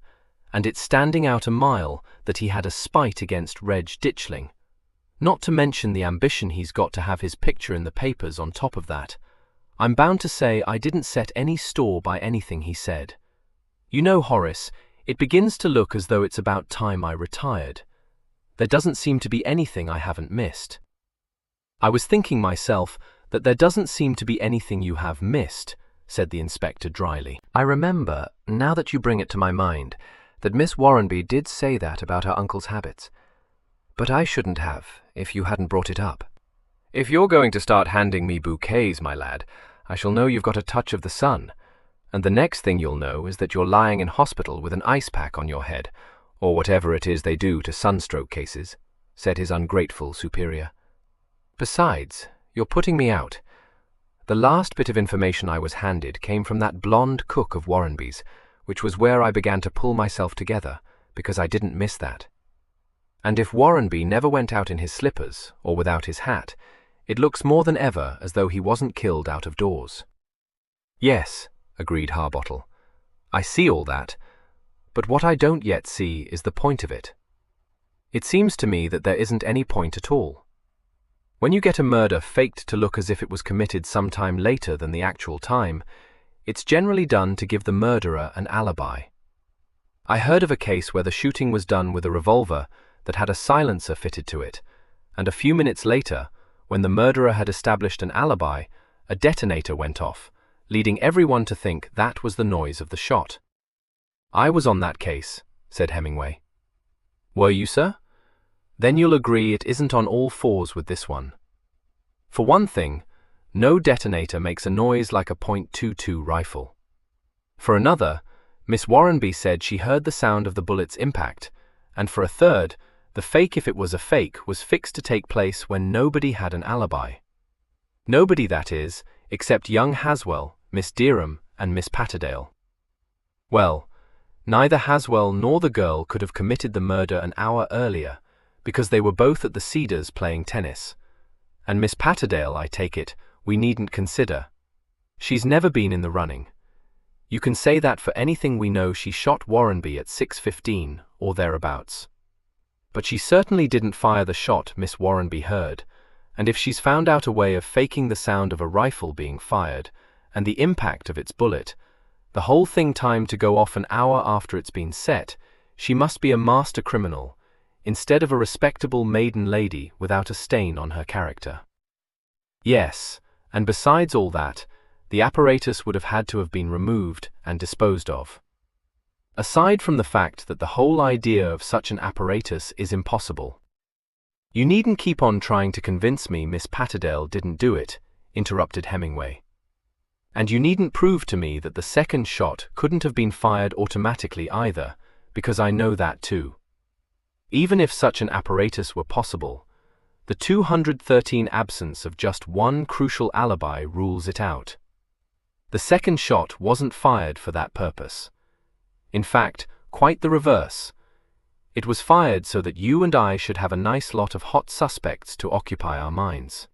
and it standing out a mile that he had a spite against Reg Ditchling, not to mention the ambition he's got to have his picture in the papers on top of that, I'm bound to say I didn't set any store by anything he said. You know, Horace, it begins to look as though it's about time I retired. There doesn't seem to be anything I haven't missed. I was thinking myself that there doesn't seem to be anything you have missed, said the inspector dryly. I remember, now that you bring it to my mind, that Miss Warrenby did say that about her uncle's habits. But I shouldn't have, if you hadn't brought it up. If you're going to start handing me bouquets, my lad, I shall know you've got a touch of the sun, and the next thing you'll know is that you're lying in hospital with an ice pack on your head, or whatever it is they do to sunstroke cases, said his ungrateful superior. Besides, you're putting me out. The last bit of information I was handed came from that blonde cook of Warrenby's, which was where I began to pull myself together, because I didn't miss that. And if Warrenby never went out in his slippers, or without his hat, it looks more than ever as though he wasn't killed out of doors. Yes, agreed Harbottle. I see all that, but what I don't yet see is the point of it. It seems to me that there isn't any point at all. When you get a murder faked to look as if it was committed some time later than the actual time, it's generally done to give the murderer an alibi. I heard of a case where the shooting was done with a revolver that had a silencer fitted to it, and a few minutes later, when the murderer had established an alibi, a detonator went off, leading everyone to think that was the noise of the shot. I was on that case, said Hemingway. Were you, sir? Then you'll agree it isn't on all fours with this one. For one thing, no detonator makes a noise like a .22 rifle. For another, Miss Warrenby said she heard the sound of the bullet's impact, and for a third, the fake, if it was a fake, was fixed to take place when nobody had an alibi. Nobody, that is, except young Haswell, Miss Derham, and Miss Patterdale. Well, neither Haswell nor the girl could have committed the murder an hour earlier, because they were both at the Cedars playing tennis. And Miss Patterdale, I take it, we needn't consider. She's never been in the running. You can say that for anything we know she shot Warrenby at 6:15 or thereabouts. But she certainly didn't fire the shot Miss Warrenby heard, and if she's found out a way of faking the sound of a rifle being fired and the impact of its bullet, the whole thing timed to go off an hour after it's been set, she must be a master criminal, instead of a respectable maiden lady without a stain on her character. Yes, and besides all that, the apparatus would have had to have been removed and disposed of. Aside from the fact that the whole idea of such an apparatus is impossible. You needn't keep on trying to convince me Miss Patterdale didn't do it, interrupted Hemingway. And you needn't prove to me that the second shot couldn't have been fired automatically either, because I know that too. Even if such an apparatus were possible, the 213 absence of just one crucial alibi rules it out. The second shot wasn't fired for that purpose. In fact, quite the reverse. It was fired so that you and I should have a nice lot of hot suspects to occupy our minds.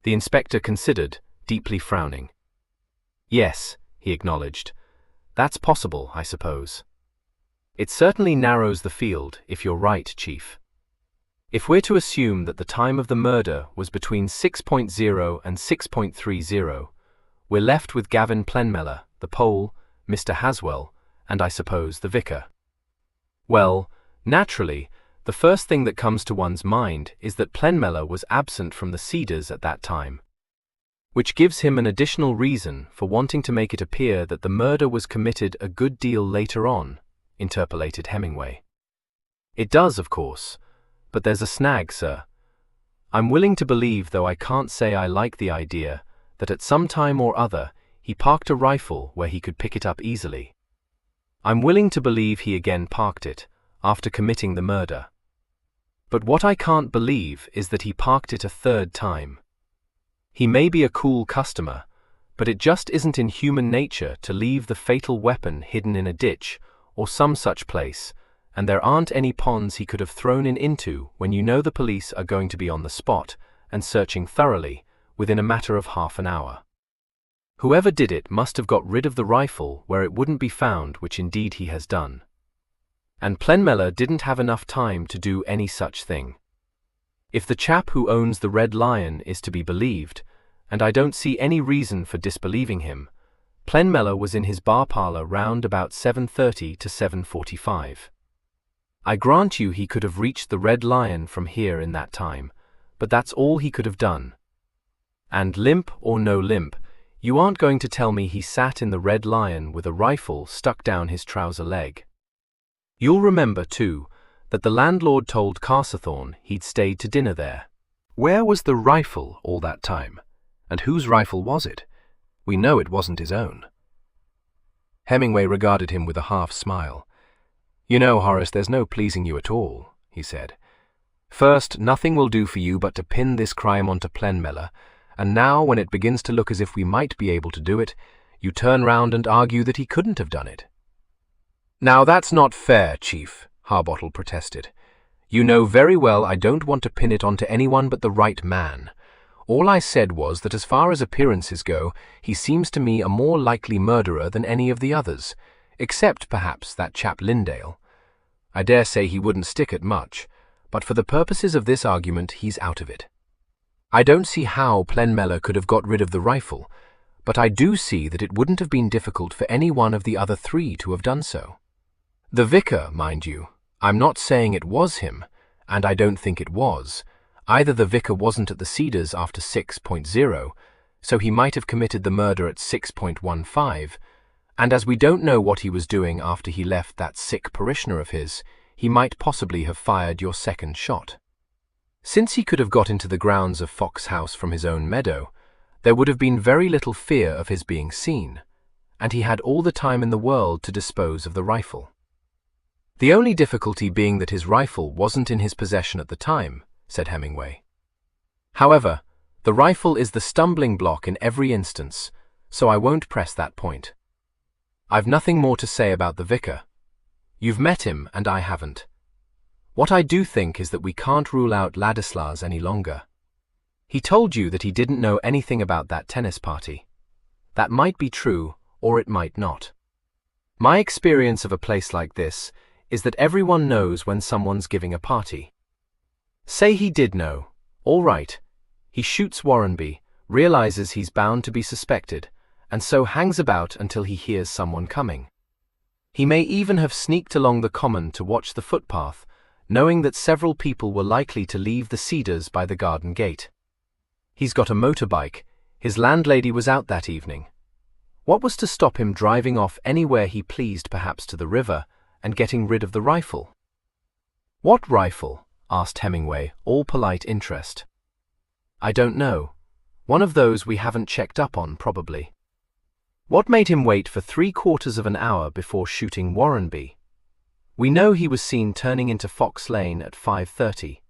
The inspector considered, deeply frowning. Yes, he acknowledged. That's possible, I suppose. It certainly narrows the field, if you're right, Chief. If we're to assume that the time of the murder was between 6.0 and 6.30, we're left with Gavin Plenmeller, the Pole, Mr. Haswell, and I suppose the vicar. Well, naturally, the first thing that comes to one's mind is that Plenmeller was absent from the Cedars at that time, which gives him an additional reason for wanting to make it appear that the murder was committed a good deal later on, interpolated Hemingway. It does, of course, but there's a snag, sir. I'm willing to believe, though I can't say I like the idea, that at some time or other he parked a rifle where he could pick it up easily. I'm willing to believe he again parked it after committing the murder. But what I can't believe is that he parked it a third time. He may be a cool customer, but it just isn't in human nature to leave the fatal weapon hidden in a ditch or some such place, and there aren't any ponds he could have thrown it into when you know the police are going to be on the spot and searching thoroughly within a matter of half an hour. Whoever did it must have got rid of the rifle where it wouldn't be found, which indeed he has done. And Plenmella didn't have enough time to do any such thing. If the chap who owns the Red Lion is to be believed, and I don't see any reason for disbelieving him, Plenmella was in his bar parlour round about 7:30 to 7:45. I grant you he could have reached the Red Lion from here in that time, but that's all he could have done. And limp or no limp, you aren't going to tell me he sat in the Red Lion with a rifle stuck down his trouser leg. You'll remember, too, that the landlord told Carsethorne he'd stayed to dinner there. Where was the rifle all that time? And whose rifle was it? We know it wasn't his own. Hemingway regarded him with a half-smile. "You know, Horace, there's no pleasing you at all," he said. "First, nothing will do for you but to pin this crime onto Plenmella, and now, when it begins to look as if we might be able to do it, you turn round and argue that he couldn't have done it." "Now that's not fair, Chief," Harbottle protested. "You know very well I don't want to pin it onto anyone but the right man. All I said was that as far as appearances go, he seems to me a more likely murderer than any of the others, except perhaps that chap Lindale. I dare say he wouldn't stick at much, but for the purposes of this argument he's out of it. I don't see how Plenmella could have got rid of the rifle, but I do see that it wouldn't have been difficult for any one of the other three to have done so. The vicar, mind you, I'm not saying it was him, and I don't think it was. Either the vicar wasn't at the Cedars after 6:00, so he might have committed the murder at 6:15, and as we don't know what he was doing after he left that sick parishioner of his, he might possibly have fired your second shot. Since he could have got into the grounds of Fox House from his own meadow, there would have been very little fear of his being seen, and he had all the time in the world to dispose of the rifle. The only difficulty being that his rifle wasn't in his possession at the time, said Hemingway. However, the rifle is the stumbling block in every instance, so I won't press that point. I've nothing more to say about the vicar. You've met him, and I haven't. What I do think is that we can't rule out Ladislas any longer. He told you that he didn't know anything about that tennis party. That might be true, or it might not. My experience of a place like this is that everyone knows when someone's giving a party. Say he did know. All right. He shoots Warrenby, realizes he's bound to be suspected, and so hangs about until he hears someone coming. He may even have sneaked along the common to watch the footpath, knowing that several people were likely to leave the Cedars by the garden gate. He's got a motorbike. His landlady was out that evening. What was to stop him driving off anywhere he pleased, perhaps to the river, and getting rid of the rifle? What rifle? Asked Hemingway, all polite interest. I don't know. One of those we haven't checked up on, probably. What made him wait for 3/4 of an hour before shooting Warrenby? We know he was seen turning into Fox Lane at 5:30.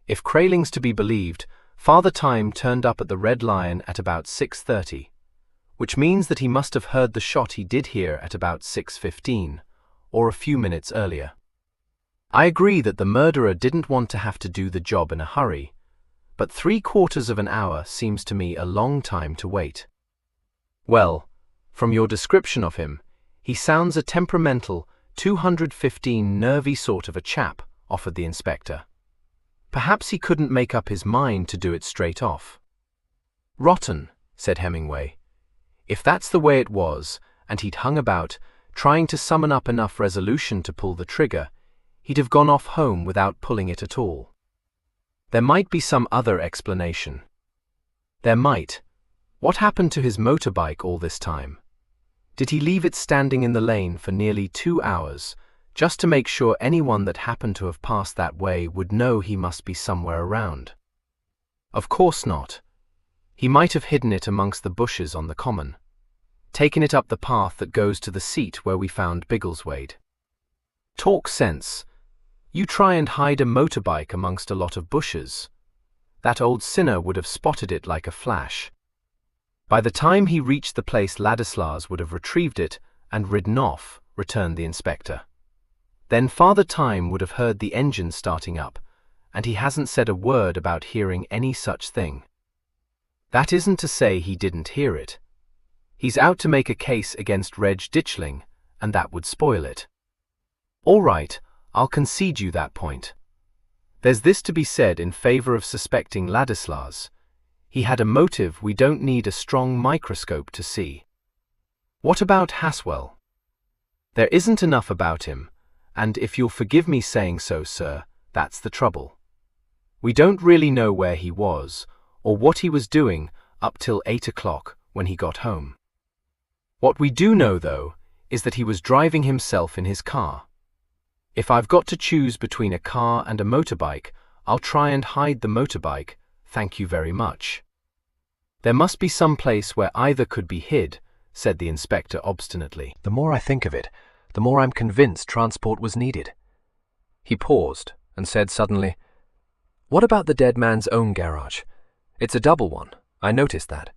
If Krayling's to be believed, Father Time turned up at the Red Lion at about 6:30, which means that he must have heard the shot he did hear at about 6:15, or a few minutes earlier. I agree that the murderer didn't want to have to do the job in a hurry, but 3/4 of an hour seems to me a long time to wait. Well, from your description of him, he sounds a temperamental, 215 nervy sort of a chap, offered the inspector. Perhaps he couldn't make up his mind to do it straight off. Rotten, said Hemingway. If that's the way it was, and he'd hung about, trying to summon up enough resolution to pull the trigger, he'd have gone off home without pulling it at all. There might be some other explanation. There might. What happened to his motorbike all this time? Did he leave it standing in the lane for nearly 2 hours, just to make sure anyone that happened to have passed that way would know he must be somewhere around? Of course not. He might have hidden it amongst the bushes on the common, taken it up the path that goes to the seat where we found Biggleswade. Talk sense. You try and hide a motorbike amongst a lot of bushes. That old sinner would have spotted it like a flash. By the time he reached the place, Ladislas would have retrieved it and ridden off, returned the inspector. Then Father Time would have heard the engine starting up, and he hasn't said a word about hearing any such thing. That isn't to say he didn't hear it. He's out to make a case against Reg Ditchling, and that would spoil it. All right, I'll concede you that point. There's this to be said in favor of suspecting Ladislas. He had a motive we don't need a strong microscope to see. What about Haswell? There isn't enough about him, and if you'll forgive me saying so, sir, that's the trouble. We don't really know where he was, or what he was doing up till 8 o'clock when he got home. What we do know, though, is that he was driving himself in his car. If I've got to choose between a car and a motorbike, I'll try and hide the motorbike, thank you very much. There must be some place where either could be hid, said the inspector obstinately. The more I think of it, the more I'm convinced transport was needed. He paused and said suddenly, "What about the dead man's own garage? It's a double one, I noticed that.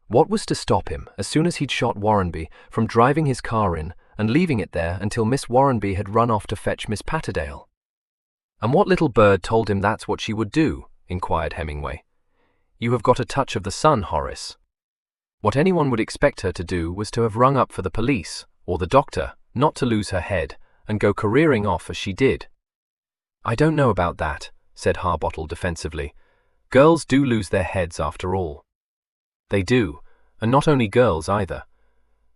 What was to stop him, as soon as he'd shot Warrenby, from driving his car in and leaving it there until Miss Warrenby had run off to fetch Miss Patterdale?" "And what little bird told him that's what she would do?" inquired Hemingway. "You have got a touch of the sun, Horace. What anyone would expect her to do was to have rung up for the police, or the doctor, not to lose her head, and go careering off as she did." "I don't know about that," said Harbottle defensively. "Girls do lose their heads after all." "They do, and not only girls either.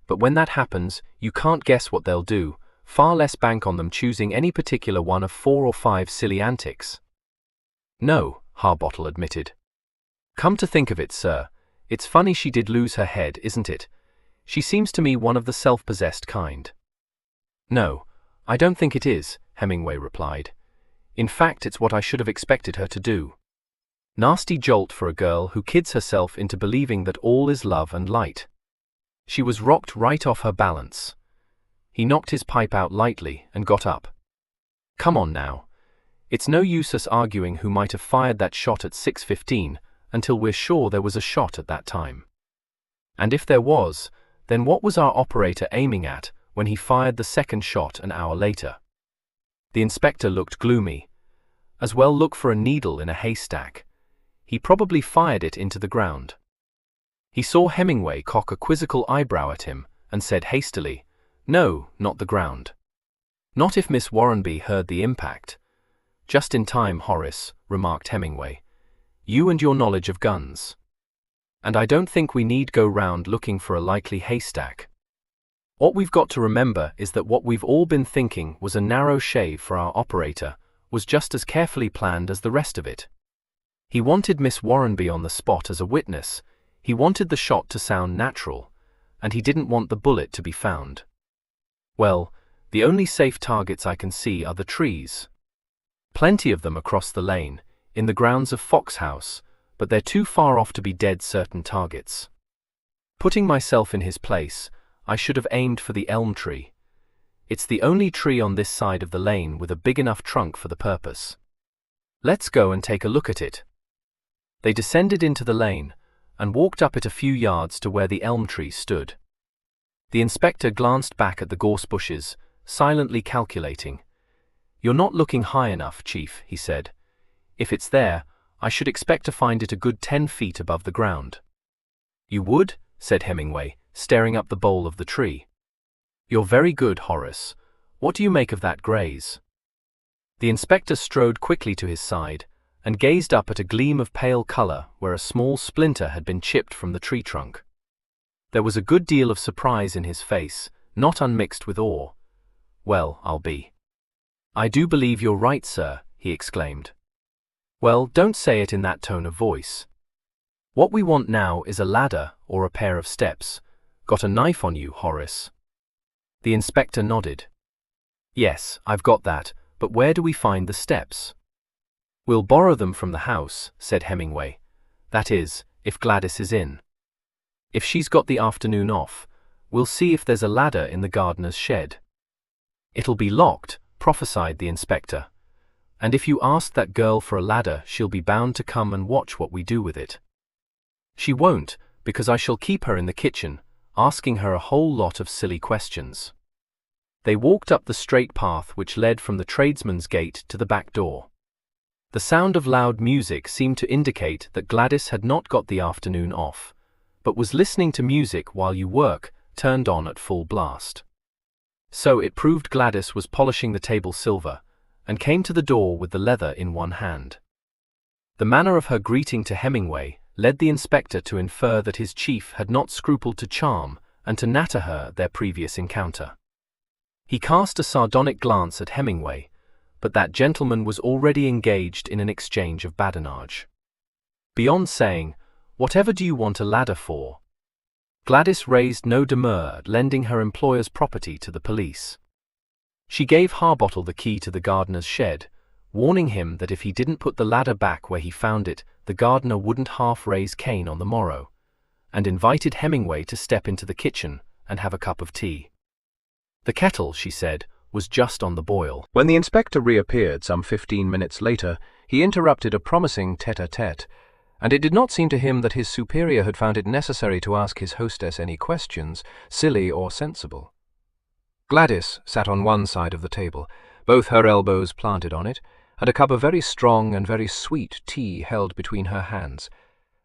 But when that happens, you can't guess what they'll do, far less bank on them choosing any particular one of 4 or 5 silly antics." "No," Harbottle admitted. "Come to think of it, sir, it's funny she did lose her head, isn't it? She seems to me one of the self-possessed kind." "No, I don't think it is," Hemingway replied. "In fact, it's what I should have expected her to do. Nasty jolt for a girl who kids herself into believing that all is love and light. She was rocked right off her balance." He knocked his pipe out lightly and got up. "Come on now. It's no use us arguing who might have fired that shot at 6:15 until we're sure there was a shot at that time. And if there was, then what was our operator aiming at when he fired the second shot an hour later?" The inspector looked gloomy. As well look for a needle in a haystack. He probably fired it into the ground. He saw Hemingway cock a quizzical eyebrow at him and said hastily, "No, not the ground. Not if Miss Warrenby heard the impact." "Just in time, Horace," remarked Hemingway. "You and your knowledge of guns. And I don't think we need go round looking for a likely haystack. What we've got to remember is that what we've all been thinking was a narrow shave for our operator was just as carefully planned as the rest of it. He wanted Miss Warrenby on the spot as a witness, he wanted the shot to sound natural, and he didn't want the bullet to be found. Well, the only safe targets I can see are the trees. Plenty of them across the lane, in the grounds of Fox House, but they're too far off to be dead certain targets. Putting myself in his place, I should have aimed for the elm tree. It's the only tree on this side of the lane with a big enough trunk for the purpose. Let's go and take a look at it." They descended into the lane and walked up it a few yards to where the elm tree stood. The inspector glanced back at the gorse bushes, silently calculating. "You're not looking high enough, Chief," he said. "If it's there, I should expect to find it a good 10 feet above the ground." "You would?" said Hemingway, staring up the bole of the tree. "You're very good, Horace. What do you make of that graze?" The inspector strode quickly to his side and gazed up at a gleam of pale color where a small splinter had been chipped from the tree trunk. There was a good deal of surprise in his face, not unmixed with awe. "Well, I'll be. I do believe you're right, sir," he exclaimed. "Well, don't say it in that tone of voice. What we want now is a ladder or a pair of steps. Got a knife on you, Horace?" The inspector nodded. "Yes, I've got that, but where do we find the steps?" "We'll borrow them from the house," said Hemingway. "That is, if Gladys is in. If she's got the afternoon off, we'll see if there's a ladder in the gardener's shed. It'll be locked, prophesied the inspector. And if you ask that girl for a ladder, she'll be bound to come and watch what we do with it. She won't, because I shall keep her in the kitchen, asking her a whole lot of silly questions. They walked up the straight path which led from the tradesman's gate to the back door. The sound of loud music seemed to indicate that Gladys had not got the afternoon off, but was listening to music while you work, turned on at full blast. So it proved Gladys was polishing the table silver, and came to the door with the leather in one hand. The manner of her greeting to Hemingway led the inspector to infer that his chief had not scrupled to charm and to natter her their previous encounter. He cast a sardonic glance at Hemingway, but that gentleman was already engaged in an exchange of badinage. Beyond saying, "Whatever do you want a ladder for?" Gladys raised no demur, lending her employer's property to the police. She gave Harbottle the key to the gardener's shed, warning him that if he didn't put the ladder back where he found it, the gardener wouldn't half raise Cain on the morrow, and invited Hemingway to step into the kitchen and have a cup of tea. The kettle, she said, was just on the boil. When the inspector reappeared some 15 minutes later, he interrupted a promising tete-a-tete, and it did not seem to him that his superior had found it necessary to ask his hostess any questions, silly or sensible. Gladys sat on one side of the table, both her elbows planted on it, and a cup of very strong and very sweet tea held between her hands,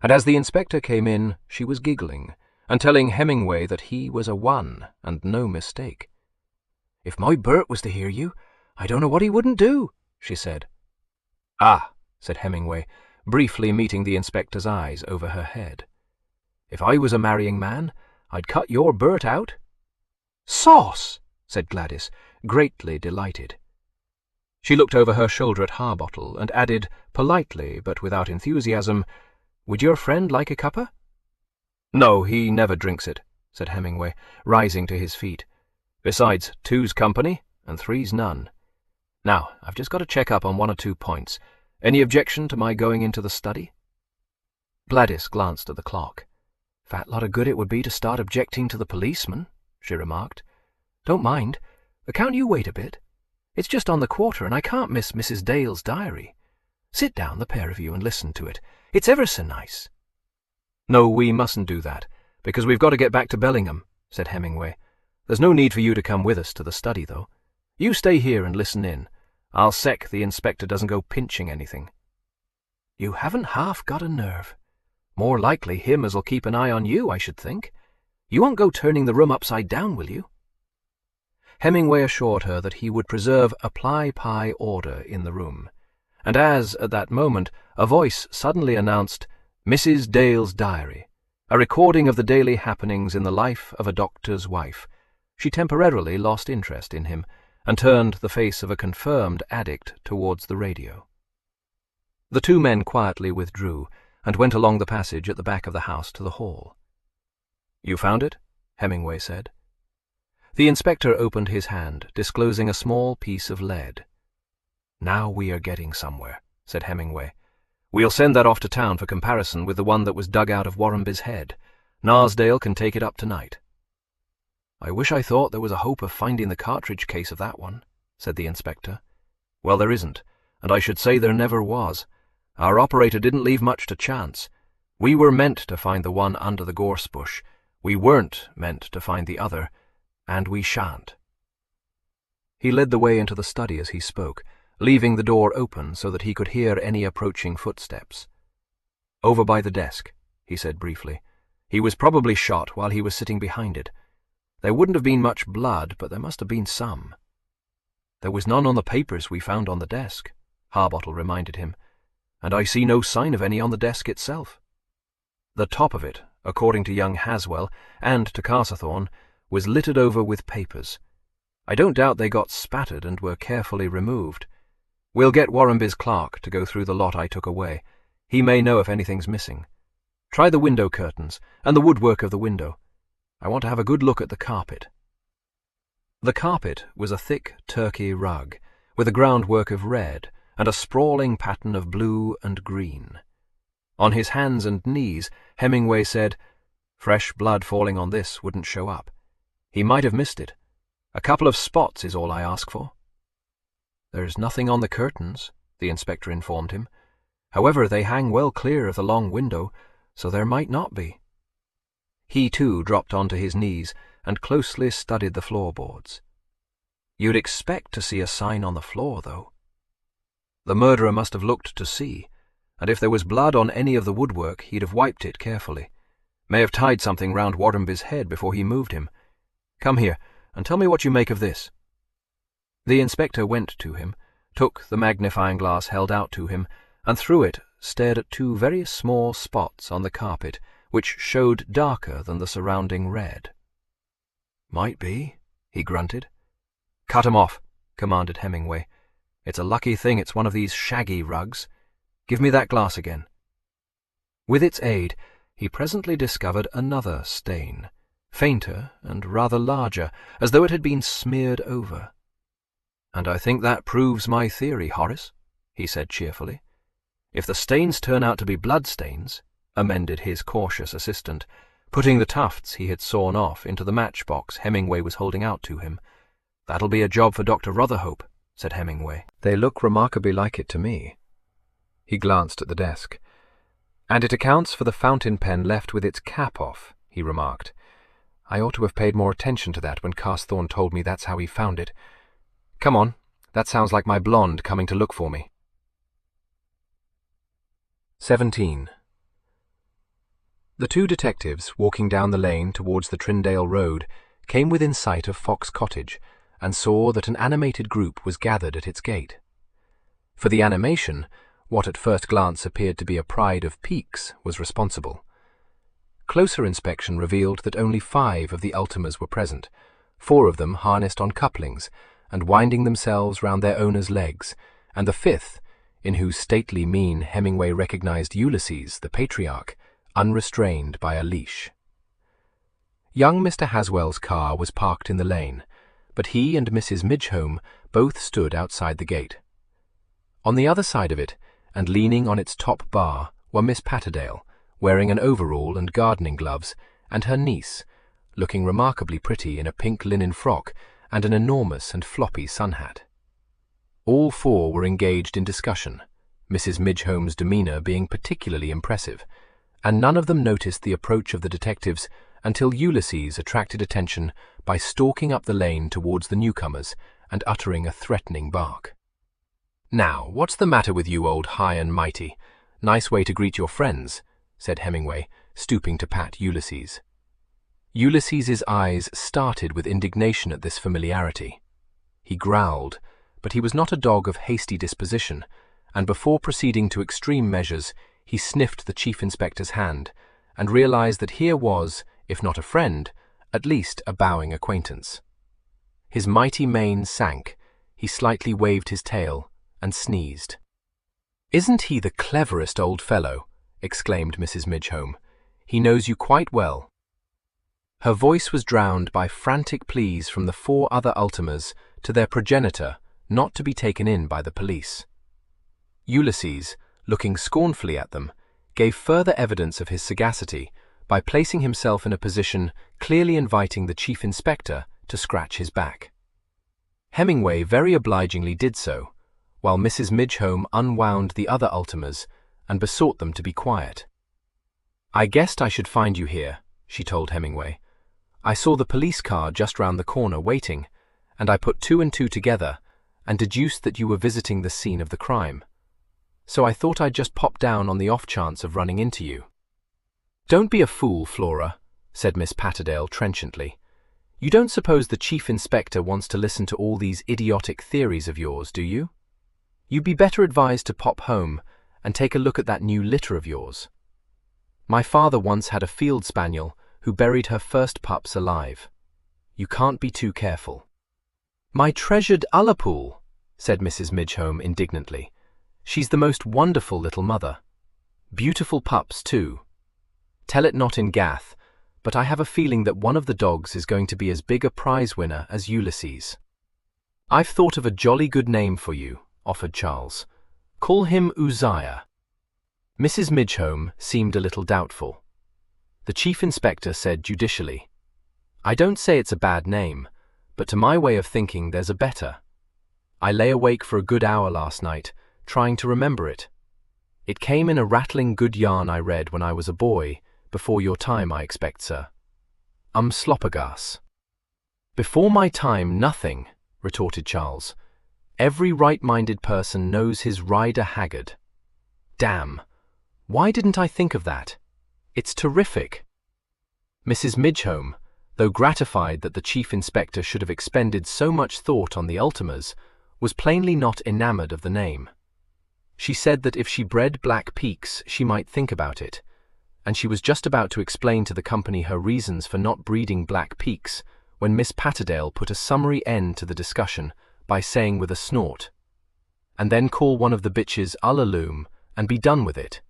and as the inspector came in, she was giggling, and telling Hemingway that he was a one, and no mistake. "If my Bert was to hear you, I don't know what he wouldn't do," she said. "Ah," said Hemingway, briefly meeting the inspector's eyes over her head. "If I was a marrying man, I'd cut your Bert out." "Sauce!" said Gladys, greatly delighted. She looked over her shoulder at Harbottle and added, politely but without enthusiasm, "Would your friend like a cuppa?" "No, he never drinks it," said Hemingway, rising to his feet. "Besides, two's company, and three's none. Now, I've just got to check up on one or two points. Any objection to my going into the study?" Gladys glanced at the clock. "Fat lot of good it would be to start objecting to the policeman," she remarked. "Don't mind, but can't you wait a bit? It's just on the quarter, and I can't miss Mrs. Dale's diary. Sit down, the pair of you, and listen to it. It's ever so nice." "No, we mustn't do that, because we've got to get back to Bellingham," said Hemingway. "There's no need for you to come with us to the study, though. You stay here and listen in. I'll sec the inspector doesn't go pinching anything." "You haven't half got a nerve. More likely him as'll keep an eye on you, I should think. You won't go turning the room upside down, will you?" Hemingway assured her that he would preserve apply-pie order in the room, and as, at that moment, a voice suddenly announced, "Mrs. Dale's diary, a recording of the daily happenings in the life of a doctor's wife," she temporarily lost interest in him, and turned the face of a confirmed addict towards the radio. The two men quietly withdrew, and went along the passage at the back of the house to the hall. "You found it?" Hemingway said. The inspector opened his hand, disclosing a small piece of lead. "Now we are getting somewhere," said Hemingway. "We'll send that off to town for comparison with the one that was dug out of Warrenby's head. Narsdale can take it up tonight." "I wish I thought there was a hope of finding the cartridge case of that one," said the inspector. "Well, there isn't, and I should say there never was. Our operator didn't leave much to chance. We were meant to find the one under the gorse bush. We weren't meant to find the other, and we shan't." He led the way into the study as he spoke, leaving the door open so that he could hear any approaching footsteps. "Over by the desk," he said briefly. "He was probably shot while he was sitting behind it. There wouldn't have been much blood, but there must have been some." "There was none on the papers we found on the desk," Harbottle reminded him, "and I see no sign of any on the desk itself. The top of it, according to young Haswell and to Carsethorne, was littered over with papers. I don't doubt they got spattered and were carefully removed. We'll get Warrenby's clerk to go through the lot I took away. He may know if anything's missing. Try the window curtains and the woodwork of the window. I want to have a good look at the carpet." The carpet was a thick Turkey rug, with a groundwork of red and a sprawling pattern of blue and green. On his hands and knees, Hemingway said, "Fresh blood falling on this wouldn't show up. He might have missed it. A couple of spots is all I ask for." "There's nothing on the curtains," the inspector informed him. "However, they hang well clear of the long window, so there might not be." He too dropped onto his knees and closely studied the floorboards. "You'd expect to see a sign on the floor, though. The murderer must have looked to see, and if there was blood on any of the woodwork, he'd have wiped it carefully. May have tied something round Watermby's head before he moved him. Come here, and tell me what you make of this." The inspector went to him, took the magnifying glass held out to him, and through it stared at two very small spots on the carpet, which showed darker than the surrounding red. "Might be," he grunted. "Cut 'em off," commanded Hemingway. "It's a lucky thing it's one of these shaggy rugs. Give me that glass again." With its aid, he presently discovered another stain, fainter and rather larger, as though it had been smeared over. "And I think that proves my theory, Horace," he said cheerfully. "If the stains turn out to be bloodstains," amended his cautious assistant, putting the tufts he had sawn off into the matchbox Hemingway was holding out to him. "That'll be a job for Dr. Rotherhope," said Hemingway. "They look remarkably like it to me." He glanced at the desk. "And it accounts for the fountain pen left with its cap off," he remarked. "I ought to have paid more attention to that when Carsthawn told me that's how he found it. Come on, that sounds like my blonde coming to look for me." 17. The two detectives, walking down the lane towards the Trindale Road, came within sight of Fox Cottage, and saw that an animated group was gathered at its gate. For the animation, what at first glance appeared to be a pride of peaks was responsible. Closer inspection revealed that only 5 of the Ultimas were present, 4 of them harnessed on couplings and winding themselves round their owners' legs, and the 5th, in whose stately mien Hemingway recognized Ulysses, the patriarch, unrestrained by a leash. Young Mr. Haswell's car was parked in the lane, but he and Mrs. Midgehome both stood outside the gate. On the other side of it, and leaning on its top bar, were Miss Patterdale, wearing an overall and gardening gloves, and her niece, looking remarkably pretty in a pink linen frock and an enormous and floppy sun hat. All 4 were engaged in discussion, Mrs. Midgehome's demeanor being particularly impressive, and none of them noticed the approach of the detectives until Ulysses attracted attention by stalking up the lane towards the newcomers and uttering a threatening bark. "Now, what's the matter with you, old high and mighty? Nice way to greet your friends," said Hemingway, stooping to pat Ulysses. Ulysses's eyes started with indignation at this familiarity. He growled, but he was not a dog of hasty disposition, and before proceeding to extreme measures, he sniffed the chief inspector's hand, and realized that here was, if not a friend, at least a bowing acquaintance. His mighty mane sank, he slightly waved his tail, and sneezed. "Isn't he the cleverest old fellow?" exclaimed Mrs. Midgehome. "He knows you quite well." Her voice was drowned by frantic pleas from the 4 other Ultimas to their progenitor not to be taken in by the police. Ulysses, looking scornfully at them, gave further evidence of his sagacity by placing himself in a position clearly inviting the chief inspector to scratch his back. Hemingway very obligingly did so, while Mrs. Midgehome unwound the other Ultimas and besought them to be quiet. "I guessed I should find you here," she told Hemingway. "I saw the police car just round the corner waiting, and I put 2 and 2 together and deduced that you were visiting the scene of the crime. So I thought I'd just pop down on the off chance of running into you." "Don't be a fool, Flora," said Miss Patterdale trenchantly. "You don't suppose the chief inspector wants to listen to all these idiotic theories of yours, do you? You'd be better advised to pop home and take a look at that new litter of yours. My father once had a field spaniel who buried her first pups alive. You can't be too careful." "My treasured Ullapool," said Mrs. Midgehome indignantly. "She's the most wonderful little mother. Beautiful pups, too. Tell it not in Gath, but I have a feeling that one of the dogs is going to be as big a prize winner as Ulysses." "I've thought of a jolly good name for you," offered Charles. "Call him Uzziah." Mrs. Midgehome seemed a little doubtful. The chief inspector said judicially, "I don't say it's a bad name, but to my way of thinking there's a better. I lay awake for a good hour last night, trying to remember it. It came in a rattling good yarn I read when I was a boy, before your time, I expect, sir. Sloppergas." "Before my time, nothing," retorted Charles. "Every right-minded person knows his rider haggard. Damn, why didn't I think of that? It's terrific." Mrs. Midgehome, though gratified that the chief inspector should have expended so much thought on the Ultimas, was plainly not enamored of the name. She said that if she bred black peaks, she might think about it, and she was just about to explain to the company her reasons for not breeding black peaks when Miss Patterdale put a summary end to the discussion by saying with a snort, "And then call one of the bitches Ullaloom and be done with it.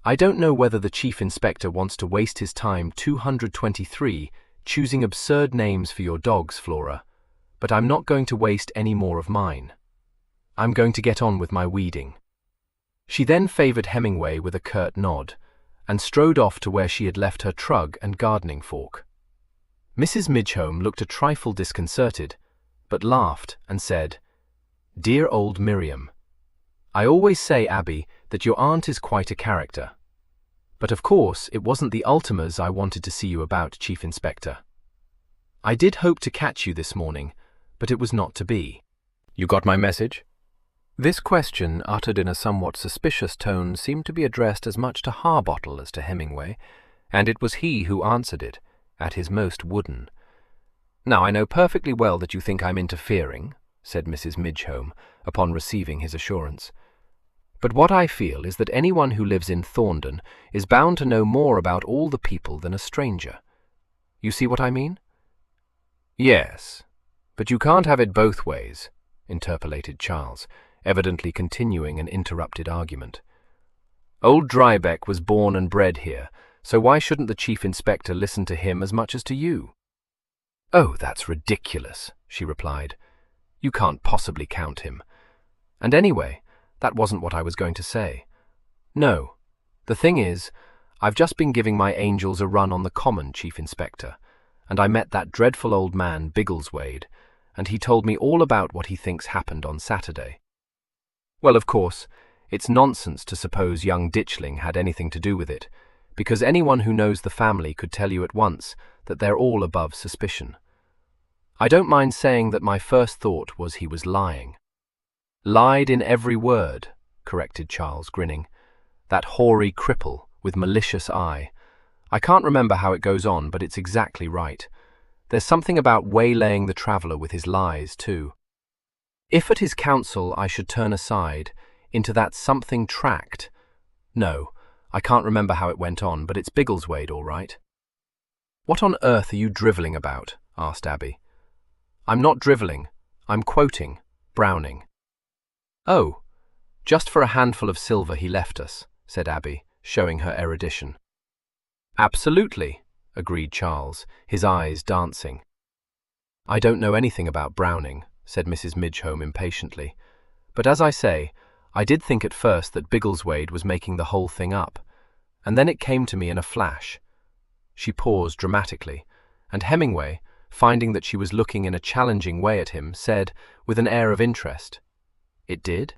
I don't know whether the chief inspector wants to waste his time 223 choosing absurd names for your dogs, Flora, but I'm not going to waste any more of mine. I'm going to get on with my weeding." She then favoured Hemingway with a curt nod, and strode off to where she had left her trug and gardening fork. Mrs. Midgehome looked a trifle disconcerted, but laughed and said, "Dear old Miriam, I always say, Abby, that your aunt is quite a character. But of course it wasn't the Ultimas I wanted to see you about, Chief Inspector. I did hope to catch you this morning, but it was not to be." "You got my message?" This question, uttered in a somewhat suspicious tone, seemed to be addressed as much to Harbottle as to Hemingway, and it was he who answered it, at his most wooden. "Now, I know perfectly well that you think I'm interfering," said Mrs. Midgehome, upon receiving his assurance. "But what I feel is that anyone who lives in Thorndon is bound to know more about all the people than a stranger. You see what I mean?" "Yes, but you can't have it both ways," interpolated Charles, evidently continuing an interrupted argument. "Old Drybeck was born and bred here, so why shouldn't the chief inspector listen to him as much as to you?" "Oh, that's ridiculous," she replied. "You can't possibly count him. And anyway, that wasn't what I was going to say. No, the thing is, I've just been giving my angels a run on the common, Chief Inspector, and I met that dreadful old man, Biggleswade, and he told me all about what he thinks happened on Saturday. Well, of course, it's nonsense to suppose young Ditchling had anything to do with it, because anyone who knows the family could tell you at once that they're all above suspicion. I don't mind saying that my first thought was he was lying." "Lied in every word," corrected Charles, grinning. "That hoary cripple with malicious eye. I can't remember how it goes on, but it's exactly right. There's something about waylaying the traveller with his lies, too. If at his counsel I should turn aside into that something tract. No, I can't remember how it went on, but it's Biggleswade, all right." "What on earth are you drivelling about?" asked Abby. "I'm not drivelling. I'm quoting Browning." "Oh, just for a handful of silver he left us," said Abby, showing her erudition. "Absolutely," agreed Charles, his eyes dancing. "I don't know anything about Browning," said Mrs. Midgehome impatiently. "But as I say, I did think at first that Biggleswade was making the whole thing up, and then it came to me in a flash." She paused dramatically, and Hemingway, finding that she was looking in a challenging way at him, said, with an air of interest, "It did?"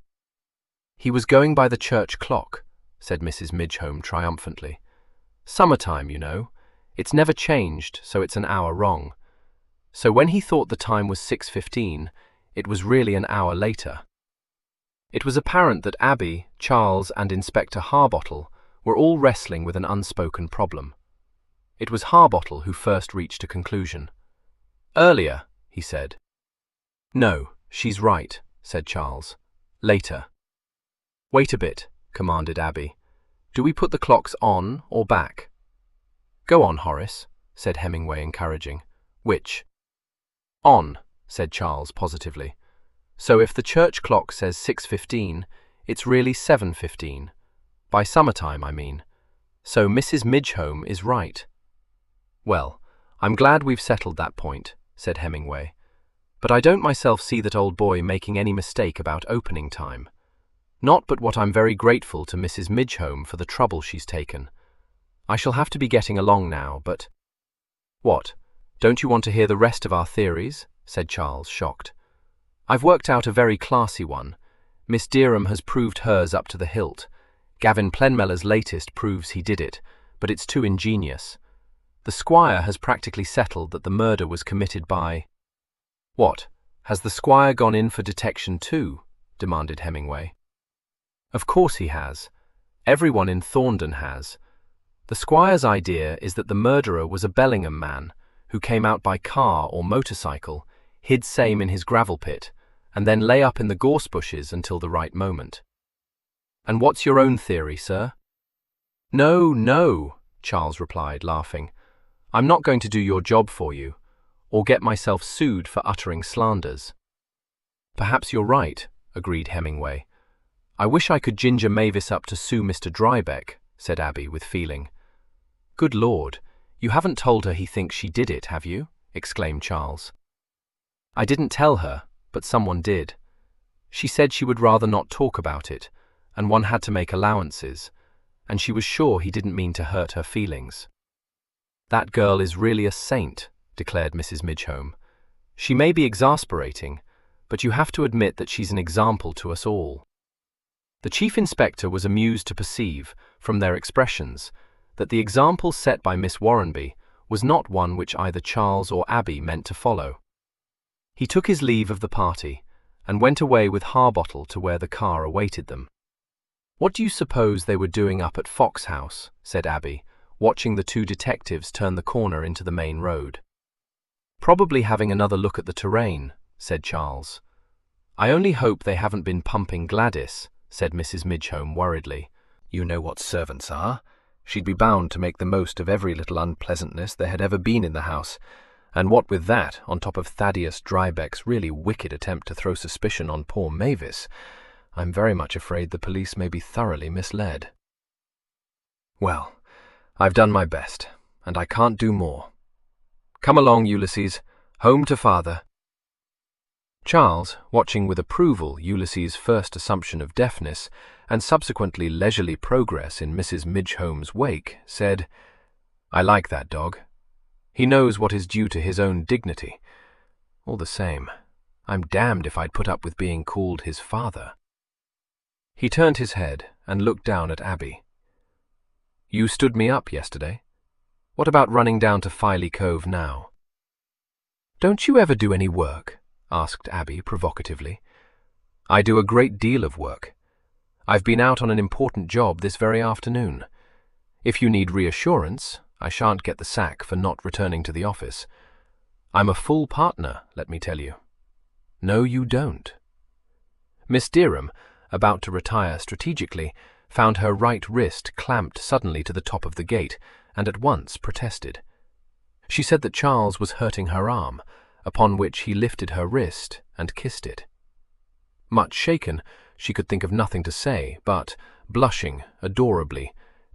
"He was going by the church clock," said Mrs. Midgehome triumphantly. "Summertime, you know. It's never changed, so it's an hour wrong. So when he thought the time was 6:15, it was really an hour later." It was apparent that Abby, Charles, and Inspector Harbottle were all wrestling with an unspoken problem. It was Harbottle who first reached a conclusion. "Earlier," he said. "No, she's right," said Charles. "Later." "Wait a bit," commanded Abby. "Do we put the clocks on or back?" "Go on, Horace," said Hemingway, encouraging. "Which?" "On," said Charles positively. "So if the church clock says 6:15, it's really 7:15. By summertime, I mean. So Mrs. Midgehome is right." "Well, I'm glad we've settled that point," said Hemingway. "But I don't myself see that old boy making any mistake about opening time. Not but what I'm very grateful to Mrs. Midgehome for the trouble she's taken. I shall have to be getting along now, but—" "What? Don't you want to hear the rest of our theories?" said Charles, shocked. "I've worked out a very classy one. Miss Derham has proved hers up to the hilt. Gavin Plenmeller's latest proves he did it, but it's too ingenious. The squire has practically settled that the murder was committed by—" "What, has the squire gone in for detection too?" demanded Hemingway. "Of course he has. Everyone in Thorndon has. The squire's idea is that the murderer was a Bellingham man who came out by car or motorcycle, hid same in his gravel pit, and then lay up in the gorse bushes until the right moment." "And what's your own theory, sir?" "No, no," Charles replied, laughing. "I'm not going to do your job for you, or get myself sued for uttering slanders." "Perhaps you're right," agreed Hemingway. "I wish I could ginger Mavis up to sue Mr. Drybeck," said Abby with feeling. "Good Lord, you haven't told her he thinks she did it, have you?" exclaimed Charles. "I didn't tell her, but someone did. She said she would rather not talk about it, and one had to make allowances, and she was sure he didn't mean to hurt her feelings." "That girl is really a saint," declared Mrs. Midgehome. "She may be exasperating, but you have to admit that she's an example to us all." The chief inspector was amused to perceive, from their expressions, that the example set by Miss Warrenby was not one which either Charles or Abby meant to follow. He took his leave of the party, and went away with Harbottle to where the car awaited them. "What do you suppose they were doing up at Fox House?" said Abby, watching the two detectives turn the corner into the main road. "Probably having another look at the terrain," said Charles. "I only hope they haven't been pumping Gladys," said Mrs. Midgehome worriedly. You know what servants are. She'd be bound to make the most of every little unpleasantness there had ever been in the house, and what with that, on top of Thaddeus Drybeck's really wicked attempt to throw suspicion on poor Mavis, I'm very much afraid the police may be thoroughly misled. Well, I've done my best, and I can't do more. Come along, Ulysses, home to father." Charles, watching with approval Ulysses' first assumption of deafness and subsequently leisurely progress in Mrs. Midgehome's wake, said, "I like that dog. He knows what is due to his own dignity. All the same, I'm damned if I'd put up with being called his father." He turned his head and looked down at Abby. "You stood me up yesterday. What about running down to Filey Cove now?" "Don't you ever do any work?" asked Abby provocatively. "I do a great deal of work. I've been out on an important job this very afternoon. If you need reassurance, I shan't get the sack for not returning to the office. I'm a full partner, let me tell you." "No, you don't." Miss Derham, about to retire strategically, found her right wrist clamped suddenly to the top of the gate, and at once protested. She said that Charles was hurting her arm, upon which he lifted her wrist and kissed it. Much shaken, she could think of nothing to say, but, blushing adorably,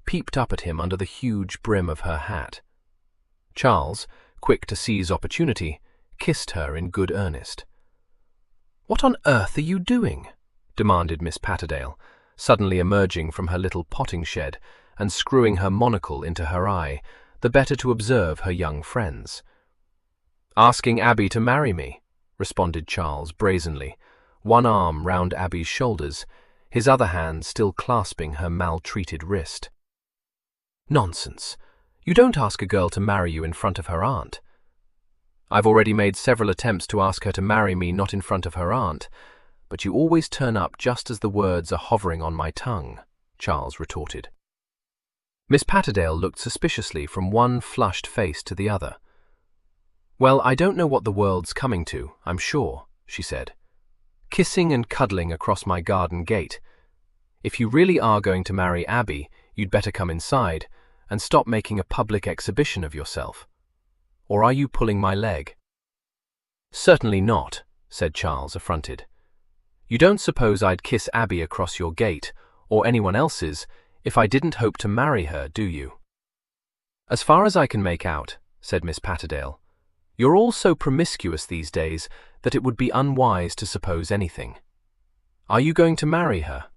peeped up at him under the huge brim of her hat. Charles, quick to seize opportunity, kissed her in good earnest. "What on earth are you doing?" demanded Miss Patterdale, suddenly emerging from her little potting shed and screwing her monocle into her eye, the better to observe her young friends. "Asking Abby to marry me," responded Charles brazenly, one arm round Abby's shoulders, his other hand still clasping her maltreated wrist. "Nonsense. You don't ask a girl to marry you in front of her aunt." "I've already made several attempts to ask her to marry me not in front of her aunt, but you always turn up just as the words are hovering on my tongue," Charles retorted. Miss Patterdale looked suspiciously from one flushed face to the other. "Well, I don't know what the world's coming to, I'm sure," she said. "Kissing and cuddling across my garden gate. If you really are going to marry Abby, you'd better come inside and stop making a public exhibition of yourself. Or are you pulling my leg?" "Certainly not," said Charles, affronted. "You don't suppose I'd kiss Abby across your gate, or anyone else's, if I didn't hope to marry her, do you?" "As far as I can make out," said Miss Patterdale, "you're all so promiscuous these days that it would be unwise to suppose anything. Are you going to marry her?"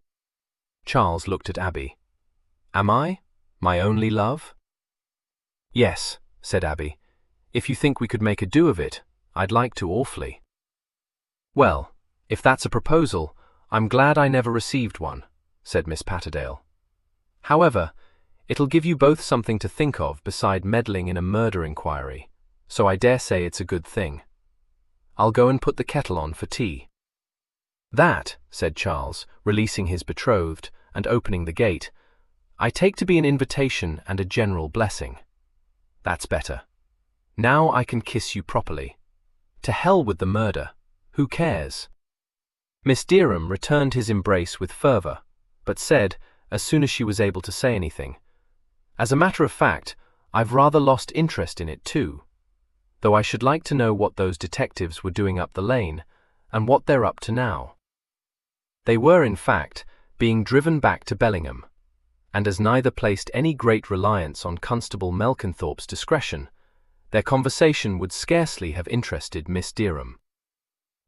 Charles looked at Abby. Am I? My only love? Yes, said Abby. If you think we could make a do of it, I'd like to awfully. Well, if that's a proposal, I'm glad I never received one, said Miss Patterdale. However, it'll give you both something to think of beside meddling in a murder inquiry, so I dare say it's a good thing. I'll go and put the kettle on for tea. That, said Charles, releasing his betrothed and opening the gate, I take to be an invitation and a general blessing. That's better. Now I can kiss you properly. To hell with the murder. Who cares? Miss Derham returned his embrace with fervour, but said, as soon as she was able to say anything, as a matter of fact, I've rather lost interest in it too, though I should like to know what those detectives were doing up the lane, and what they're up to now. They were, in fact, being driven back to Bellingham, and as neither placed any great reliance on Constable Melkenthorpe's discretion, their conversation would scarcely have interested Miss Derham.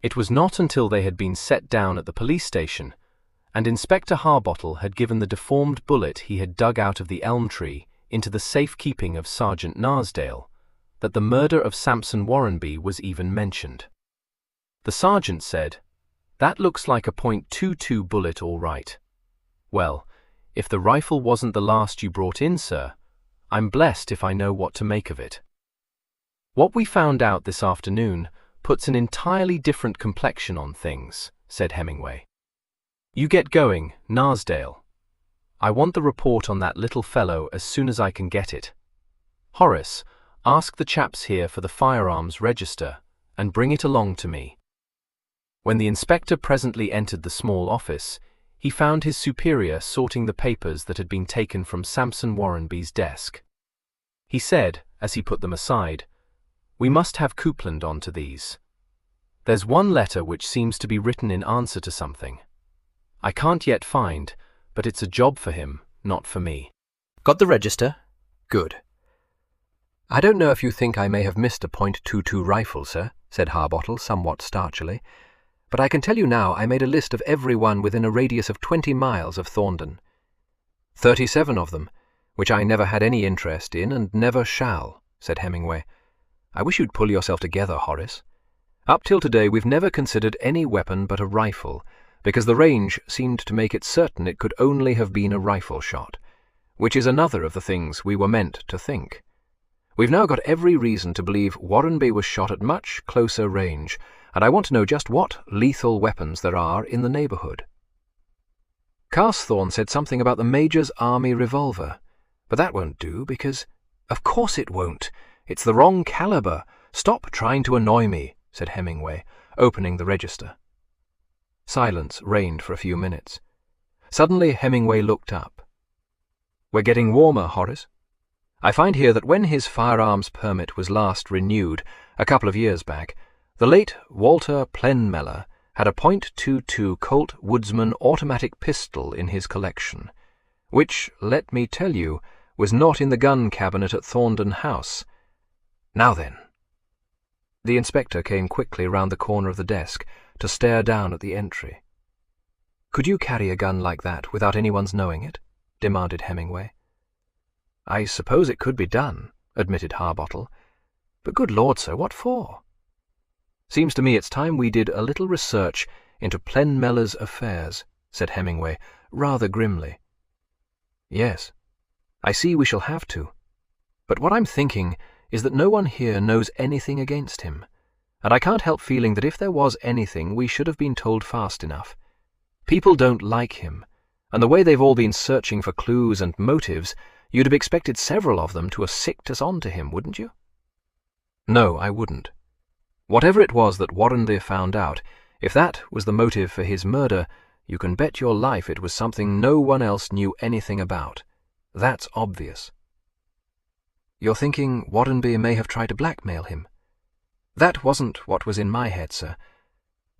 It was not until they had been set down at the police station, and Inspector Harbottle had given the deformed bullet he had dug out of the elm tree into the safe-keeping of Sergeant Narsdale, that the murder of Sampson Warrenby was even mentioned. The sergeant said, "That looks like a .22 bullet all right. Well, if the rifle wasn't the last you brought in, sir, I'm blessed if I know what to make of it." "What we found out this afternoon puts an entirely different complexion on things," said Hemingway. "You get going, Narsdale. I want the report on that little fellow as soon as I can get it. Horace, ask the chaps here for the firearms register and bring it along to me." When the inspector presently entered the small office, he found his superior sorting the papers that had been taken from Sampson Warrenby's desk. He said, as he put them aside, "We must have Coupland on to these. There's one letter which seems to be written in answer to something. I can't yet find, but it's a job for him, not for me." Got the register? Good. I don't know if you think I may have missed a .22 rifle, sir, said Harbottle somewhat starchily, but I can tell you now I made a list of every one within a radius of 20 miles of Thorndon. 37 of them, which I never had any interest in and never shall, said Hemingway. I wish you'd pull yourself together, Horace. Up till today we've never considered any weapon but a rifle, because the range seemed to make it certain it could only have been a rifle shot, which is another of the things we were meant to think. We've now got every reason to believe Warrenby was shot at much closer range, and I want to know just what lethal weapons there are in the neighbourhood. Carsthorne said something about the Major's army revolver, but that won't do because— Of course it won't. It's the wrong calibre. Stop trying to annoy me, said Hemingway, opening the register. Silence reigned for a few minutes. Suddenly Hemingway looked up. We're getting warmer, Horace. I find here that when his firearms permit was last renewed, a couple of years back, the late Walter Plenmeller had a .22 Colt Woodsman automatic pistol in his collection, which, let me tell you, was not in the gun cabinet at Thorndon House. Now then. The inspector came quickly round the corner of the desk to stare down at the entry. Could you carry a gun like that without anyone's knowing it? Demanded Hemingway. I suppose it could be done, admitted Harbottle. But good Lord, sir, what for? Seems to me it's time we did a little research into Plenmeller's affairs, said Hemingway, rather grimly. Yes, I see we shall have to. But what I'm thinking is that no one here knows anything against him, and I can't help feeling that if there was anything we should have been told fast enough. People don't like him, and the way they've all been searching for clues and motives, you'd have expected several of them to have sicked us on to him, wouldn't you? No, I wouldn't. Whatever it was that Warrenby found out, if that was the motive for his murder, you can bet your life it was something no one else knew anything about. That's obvious. You're thinking Warrenby may have tried to blackmail him? That wasn't what was in my head, sir.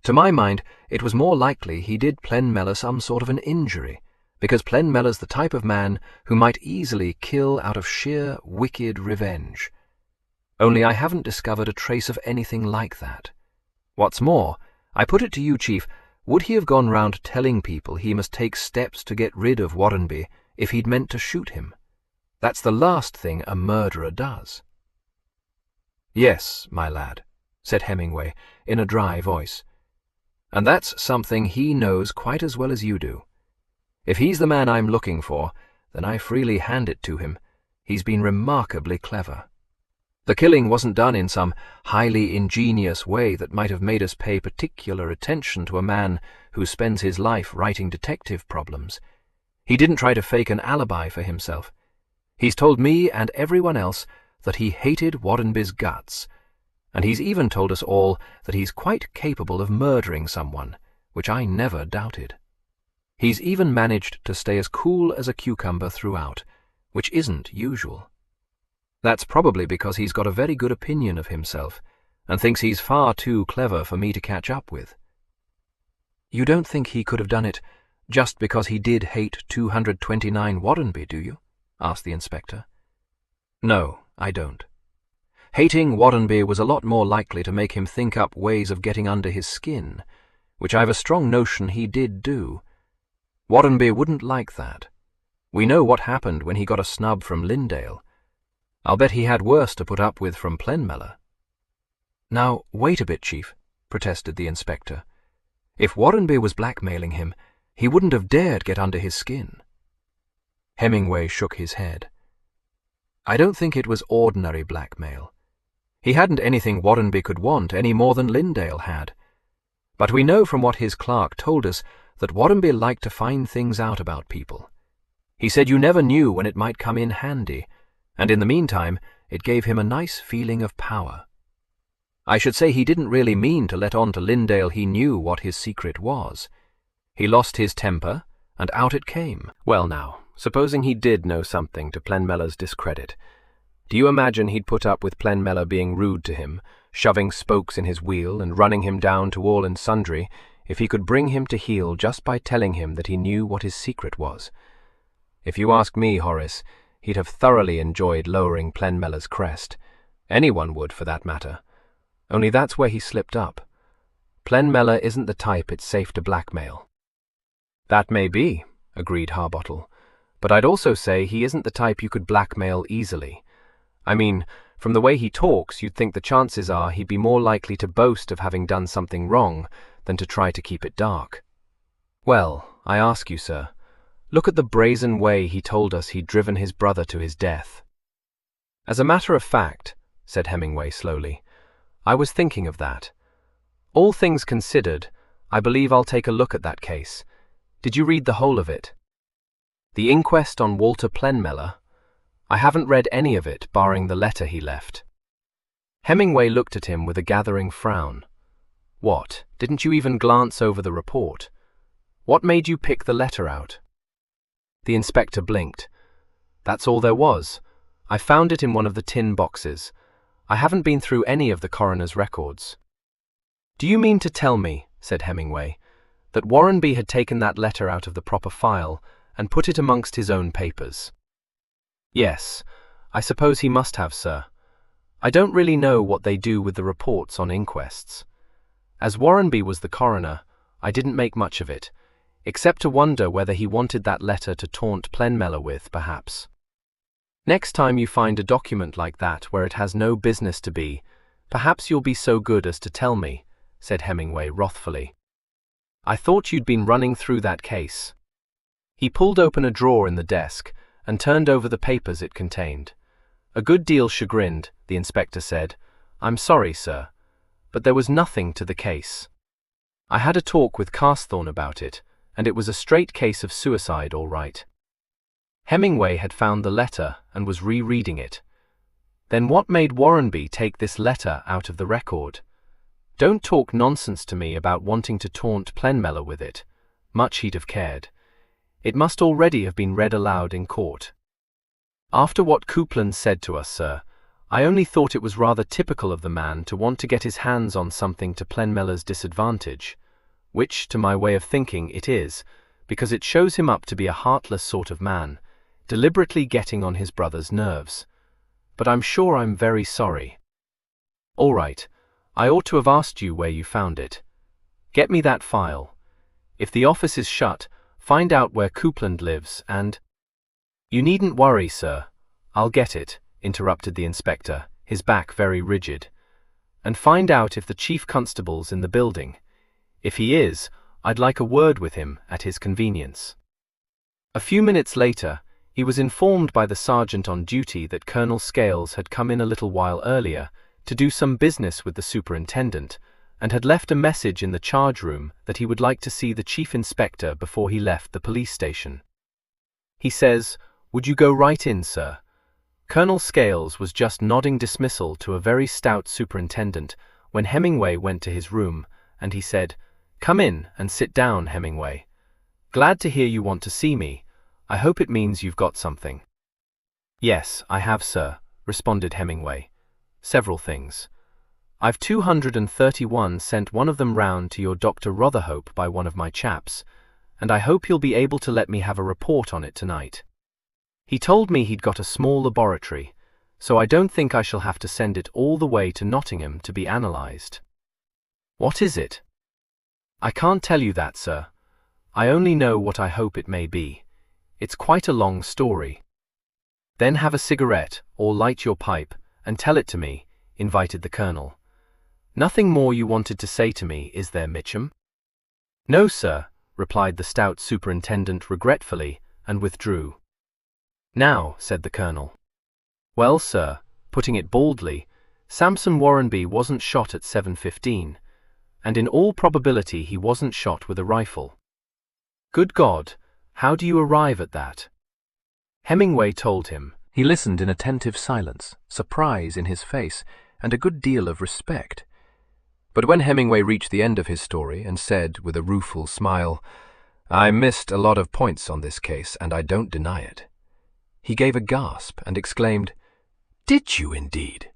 To my mind, it was more likely he did Plenmeller some sort of an injury, because Plenmeller's the type of man who might easily kill out of sheer wicked revenge. Only I haven't discovered a trace of anything like that. What's more, I put it to you, Chief, would he have gone round telling people he must take steps to get rid of Warrenby if he'd meant to shoot him? That's the last thing a murderer does. "Yes, my lad," said Hemingway in a dry voice. "And that's something he knows quite as well as you do. If he's the man I'm looking for, then I freely hand it to him. He's been remarkably clever. The killing wasn't done in some highly ingenious way that might have made us pay particular attention to a man who spends his life writing detective problems. He didn't try to fake an alibi for himself. He's told me and everyone else that he hated Warrenby's guts, and he's even told us all that he's quite capable of murdering someone, which I never doubted. He's even managed to stay as cool as a cucumber throughout, which isn't usual. That's probably because he's got a very good opinion of himself and thinks he's far too clever for me to catch up with." "You don't think he could have done it just because he did hate 229 Warrenby, do you?" asked the inspector. "No, I don't. Hating Warrenby was a lot more likely to make him think up ways of getting under his skin, which I've a strong notion he did do. Warrenby wouldn't like that. We know what happened when he got a snub from Lindale. I'll bet he had worse to put up with from Plenmellow." "Now, wait a bit, Chief," protested the inspector. "If Warrenby was blackmailing him, he wouldn't have dared get under his skin." Hemingway shook his head. "I don't think it was ordinary blackmail. He hadn't anything Warrenby could want any more than Lindale had. But we know from what his clerk told us that Warrenby liked to find things out about people. He said you never knew when it might come in handy, and in the meantime it gave him a nice feeling of power. I should say he didn't really mean to let on to Lindale he knew what his secret was. He lost his temper, and out it came." "Well now, supposing he did know something to Plenmellow's discredit, do you imagine he'd put up with Plenmellow being rude to him, shoving spokes in his wheel and running him down to all and sundry, if he could bring him to heel just by telling him that he knew what his secret was? If you ask me, Horace, he'd have thoroughly enjoyed lowering Plenmellow's crest. Anyone would, for that matter. Only that's where he slipped up. Plenmellow isn't the type it's safe to blackmail." "That may be," agreed Harbottle, "but I'd also say he isn't the type you could blackmail easily. I mean, from the way he talks, you'd think the chances are he'd be more likely to boast of having done something wrong than to try to keep it dark. Well, I ask you, sir, look at the brazen way he told us he'd driven his brother to his death." "As a matter of fact," said Hemingway slowly, "I was thinking of that. All things considered, I believe I'll take a look at that case. Did you read the whole of it?" "The inquest on Walter Plenmellow? I haven't read any of it, barring the letter he left." Hemingway looked at him with a gathering frown. "What, didn't you even glance over the report? What made you pick the letter out?" The inspector blinked. "That's all there was. I found it in one of the tin boxes. I haven't been through any of the coroner's records." "Do you mean to tell me," said Hemingway, "that Warrenby had taken that letter out of the proper file and put it amongst his own papers?" "Yes, I suppose he must have, sir. I don't really know what they do with the reports on inquests. As Warrenby was the coroner, I didn't make much of it, except to wonder whether he wanted that letter to taunt Plenmellow with, perhaps. Next time you find a document like that where it has no business to be, perhaps you'll be so good as to tell me," said Hemingway wrathfully. "I thought you'd been running through that case." He pulled open a drawer in the desk and turned over the papers it contained. A good deal chagrined, the inspector said, "I'm sorry, sir, but there was nothing to the case. I had a talk with Carsthorne about it, and it was a straight case of suicide, all right." Hemingway had found the letter and was rereading it. "Then what made Warrenby take this letter out of the record? Don't talk nonsense to me about wanting to taunt Plenmellow with it. Much he'd have cared. It must already have been read aloud in court." "After what Coupland said to us, sir, I only thought it was rather typical of the man to want to get his hands on something to Plenmellow's disadvantage, which, to my way of thinking, it is, because it shows him up to be a heartless sort of man, deliberately getting on his brother's nerves. But I'm sure I'm very sorry." "All right, I ought to have asked you where you found it. Get me that file. If the office is shut, find out where Coupland lives and—" "You needn't worry, sir. I'll get it," interrupted the inspector, his back very rigid. "And find out if the chief constable's in the building. If he is, I'd like a word with him at his convenience." A few minutes later, he was informed by the sergeant on duty that Colonel Scales had come in a little while earlier to do some business with the superintendent, and had left a message in the charge room that he would like to see the chief inspector before he left the police station. He says, "Would you go right in, sir?" Colonel Scales was just nodding dismissal to a very stout superintendent when Hemingway went to his room, and he said, "Come in and sit down, Hemingway. Glad to hear you want to see me. I hope it means you've got something." "Yes, I have, sir," responded Hemingway. "Several things. I've 231 sent one of them round to your Dr. Rotherhope by one of my chaps, and I hope you'll be able to let me have a report on it tonight. He told me he'd got a small laboratory, so I don't think I shall have to send it all the way to Nottingham to be analysed." "What is it?" "I can't tell you that, sir. I only know what I hope it may be. It's quite a long story." "Then have a cigarette, or light your pipe, and tell it to me," invited the colonel. "Nothing more you wanted to say to me, is there, Mitchum?" "No, sir," replied the stout superintendent regretfully, and withdrew. "Now," said the colonel. "Well, sir, putting it baldly, Samson Warrenby wasn't shot at 7:15, and in all probability he wasn't shot with a rifle." "Good God, how do you arrive at that?" Hemingway told him. He listened in attentive silence, surprise in his face, and a good deal of respect. But when Hemingway reached the end of his story and said, with a rueful smile, "I missed a lot of points on this case, and I don't deny it," he gave a gasp and exclaimed, "Did you indeed?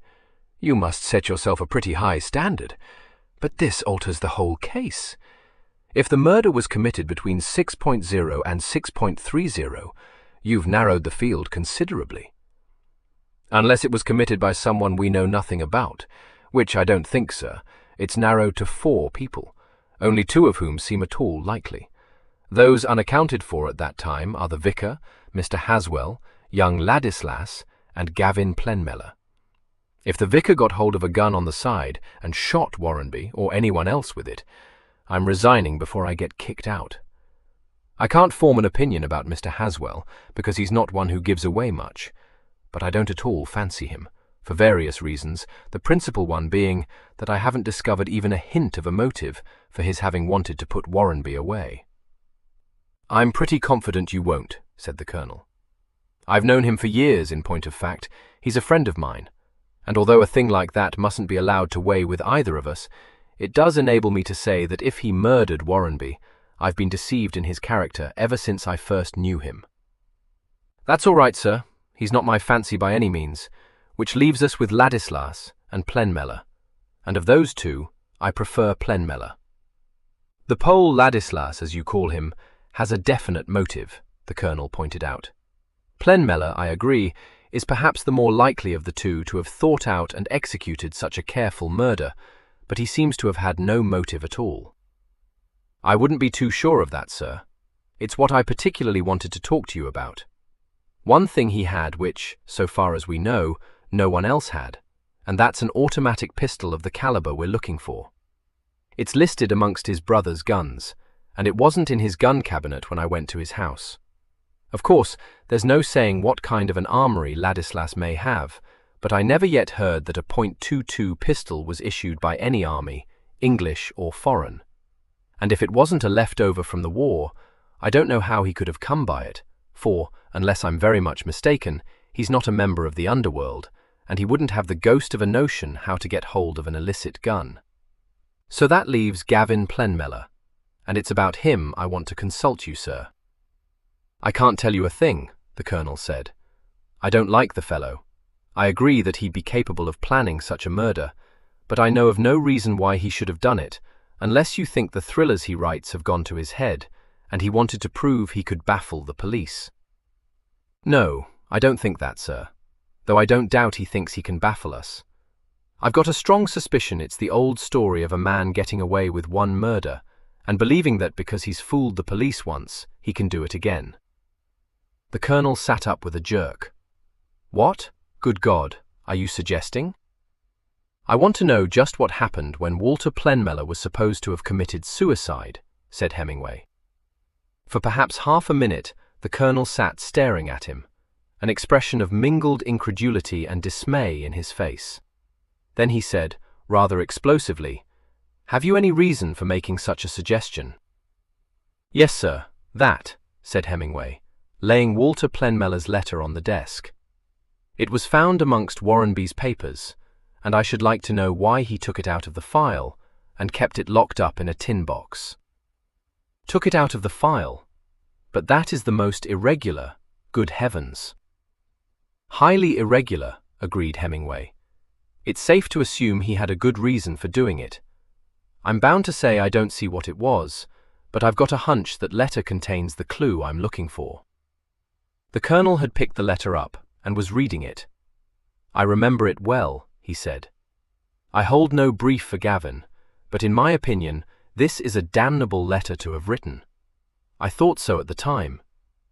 You must set yourself a pretty high standard. But this alters the whole case. If the murder was committed between 6.0 and 6.30, you've narrowed the field considerably. Unless it was committed by someone we know nothing about, which I don't think, sir, it's narrowed to 4 people, only 2 of whom seem at all likely. Those unaccounted for at that time are the vicar, Mr. Haswell, young Ladislas, and Gavin Plenmeller. If the vicar got hold of a gun on the side and shot Warrenby or anyone else with it, I'm resigning before I get kicked out. I can't form an opinion about Mr. Haswell, because he's not one who gives away much, but I don't at all fancy him, for various reasons, the principal one being that I haven't discovered even a hint of a motive for his having wanted to put Warrenby away." "I'm pretty confident you won't," said the colonel. "I've known him for years, in point of fact. He's a friend of mine, and although a thing like that mustn't be allowed to weigh with either of us, it does enable me to say that if he murdered Warrenby, I've been deceived in his character ever since I first knew him." "That's all right, sir. He's not my fancy by any means, which leaves us with Ladislas and Plenmeller, and of those 2, I prefer Plenmeller. The Pole Ladislas, as you call him, has a definite motive," the colonel pointed out. "Plenmeller, I agree, is perhaps the more likely of the 2 to have thought out and executed such a careful murder, but he seems to have had no motive at all." "I wouldn't be too sure of that, sir. It's what I particularly wanted to talk to you about. One thing he had which, so far as we know, no one else had, and that's an automatic pistol of the caliber we're looking for. It's listed amongst his brother's guns, and it wasn't in his gun cabinet when I went to his house. Of course, there's no saying what kind of an armory Ladislas may have, but I never yet heard that a .22 pistol was issued by any army, English or foreign. And if it wasn't a leftover from the war, I don't know how he could have come by it, for, unless I'm very much mistaken, he's not a member of the underworld, and he wouldn't have the ghost of a notion how to get hold of an illicit gun. So that leaves Gavin Plenmeller, and it's about him I want to consult you, sir." "I can't tell you a thing," the colonel said. "I don't like the fellow. I agree that he'd be capable of planning such a murder, but I know of no reason why he should have done it, unless you think the thrillers he writes have gone to his head, and he wanted to prove he could baffle the police." "No, I don't think that, sir, though I don't doubt he thinks he can baffle us. I've got a strong suspicion it's the old story of a man getting away with one murder, and believing that because he's fooled the police once, he can do it again. The Colonel sat up with a jerk. What, good God, are you suggesting? I want to know just what happened when Walter Plenmellow was supposed to have committed suicide, said Hemingway. For perhaps half a minute, the Colonel sat staring at him, an expression of mingled incredulity and dismay in his face. Then he said, rather explosively, "Have you any reason for making such a suggestion?" "Yes, sir, that," said Hemingway, laying Walter Plenmellow's letter on the desk. "It was found amongst Warrenby's papers, and I should like to know why he took it out of the file and kept it locked up in a tin box." "Took it out of the file? But that is the most irregular, good heavens." "Highly irregular," agreed Hemingway. "It's safe to assume he had a good reason for doing it. I'm bound to say I don't see what it was, but I've got a hunch that letter contains the clue I'm looking for." The Colonel had picked the letter up and was reading it. "I remember it well," he said. "I hold no brief for Gavin, but in my opinion, this is a damnable letter to have written. I thought so at the time.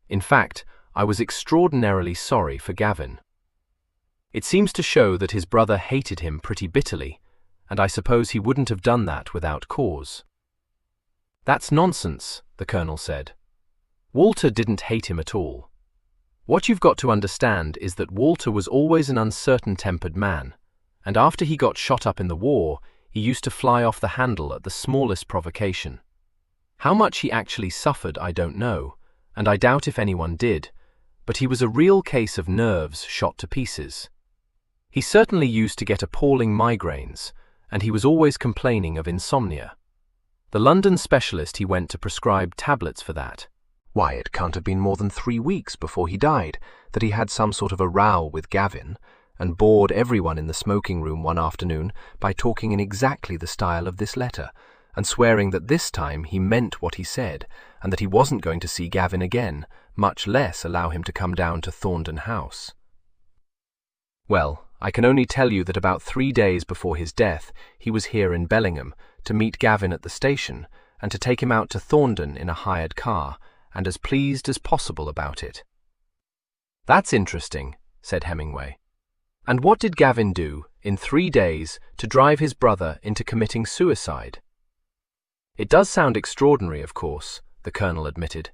In fact, I was extraordinarily sorry for Gavin. It seems to show that his brother hated him pretty bitterly, and I suppose he wouldn't have done that without cause." "That's nonsense," the Colonel said. "Walter didn't hate him at all. What you've got to understand is that Walter was always an uncertain-tempered man, and after he got shot up in the war, he used to fly off the handle at the smallest provocation. How much he actually suffered I don't know, and I doubt if anyone did, but he was a real case of nerves shot to pieces. He certainly used to get appalling migraines, and he was always complaining of insomnia. The London specialist he went to prescribed tablets for that. Why, it can't have been more than 3 weeks before he died that he had some sort of a row with Gavin, and bored everyone in the smoking room one afternoon by talking in exactly the style of this letter, and swearing that this time he meant what he said, and that he wasn't going to see Gavin again, much less allow him to come down to Thornton House. Well, I can only tell you that about 3 days before his death, he was here in Bellingham to meet Gavin at the station, and to take him out to Thornton in a hired car, and as pleased as possible about it." "That's interesting," said Hemingway. "And what did Gavin do, in 3 days, to drive his brother into committing suicide?" "It does sound extraordinary, of course," the Colonel admitted.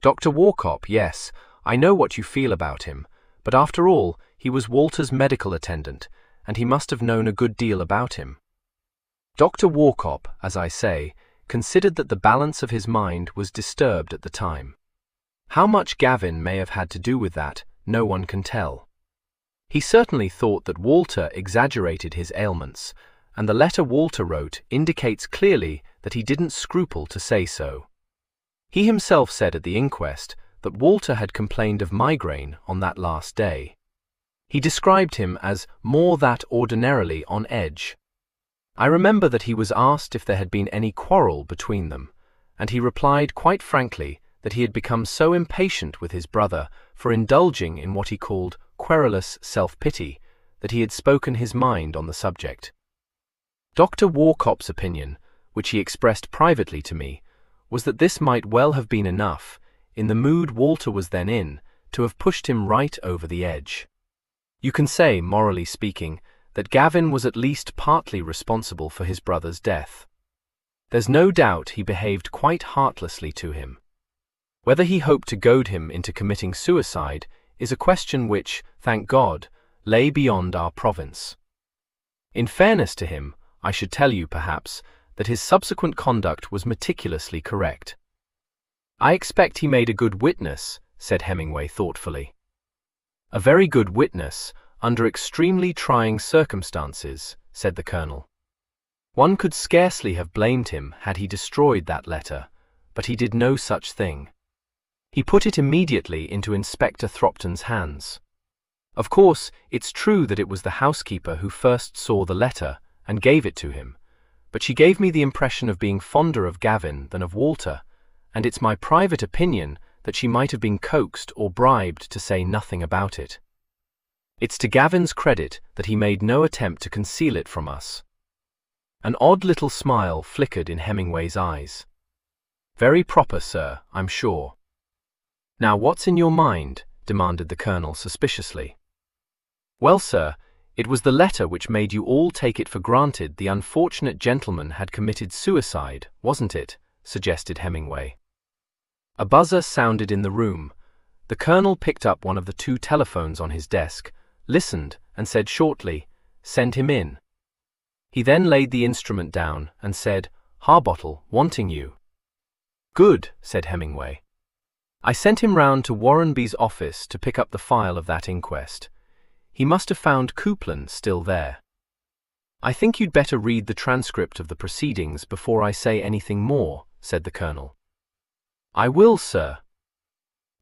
"Dr. Warcop, yes, I know what you feel about him, but after all, he was Walter's medical attendant, and he must have known a good deal about him. Dr. Warcop, as I say, considered that the balance of his mind was disturbed at the time. How much Gavin may have had to do with that, no one can tell. He certainly thought that Walter exaggerated his ailments, and the letter Walter wrote indicates clearly that he didn't scruple to say so. He himself said at the inquest that Walter had complained of migraine on that last day. He described him as more that ordinarily on edge. I remember that he was asked if there had been any quarrel between them, and he replied quite frankly that he had become so impatient with his brother for indulging in what he called querulous self-pity that he had spoken his mind on the subject. Dr. Warcop's opinion, which he expressed privately to me, was that this might well have been enough, in the mood Walter was then in, to have pushed him right over the edge. You can say, morally speaking, that Gavin was at least partly responsible for his brother's death. There's no doubt he behaved quite heartlessly to him. Whether he hoped to goad him into committing suicide is a question which, thank God, lay beyond our province. In fairness to him, I should tell you, perhaps, that his subsequent conduct was meticulously correct. I expect he made a good witness, said Hemingway thoughtfully. A very good witness, under extremely trying circumstances, said the Colonel. One could scarcely have blamed him had he destroyed that letter, but he did no such thing. He put it immediately into Inspector Thropton's hands. Of course, it's true that it was the housekeeper who first saw the letter and gave it to him, but she gave me the impression of being fonder of Gavin than of Walter, and it's my private opinion that she might have been coaxed or bribed to say nothing about it. It's to Gavin's credit that he made no attempt to conceal it from us. An odd little smile flickered in Hemingway's eyes. Very proper, sir, I'm sure. Now, what's in your mind? Demanded the Colonel suspiciously. Well, sir, it was the letter which made you all take it for granted the unfortunate gentleman had committed suicide, wasn't it? Suggested Hemingway. A buzzer sounded in the room. The Colonel picked up one of the 2 telephones on his desk, listened, and said shortly, "Send him in." He then laid the instrument down and said, "Harbottle, wanting you." "Good," said Hemingway. "I sent him round to Warrenby's office to pick up the file of that inquest. He must have found Coupland still there. I think you'd better read the transcript of the proceedings before I say anything more," said the Colonel. "I will, sir."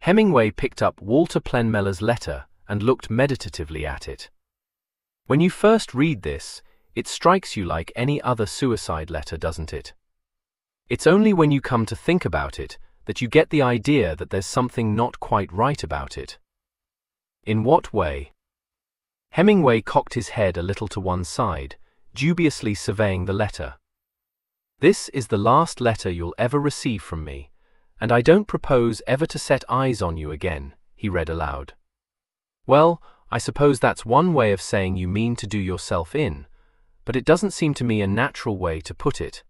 Hemingway picked up Walter Plenmeller's letter and looked meditatively at it. When you first read this, it strikes you like any other suicide letter, doesn't it? It's only when you come to think about it that you get the idea that there's something not quite right about it. In what way? Hemingway cocked his head a little to one side, dubiously surveying the letter. "This is the last letter you'll ever receive from me, and I don't propose ever to set eyes on you again," he read aloud. "Well, I suppose that's one way of saying you mean to do yourself in, but it doesn't seem to me a natural way to put it.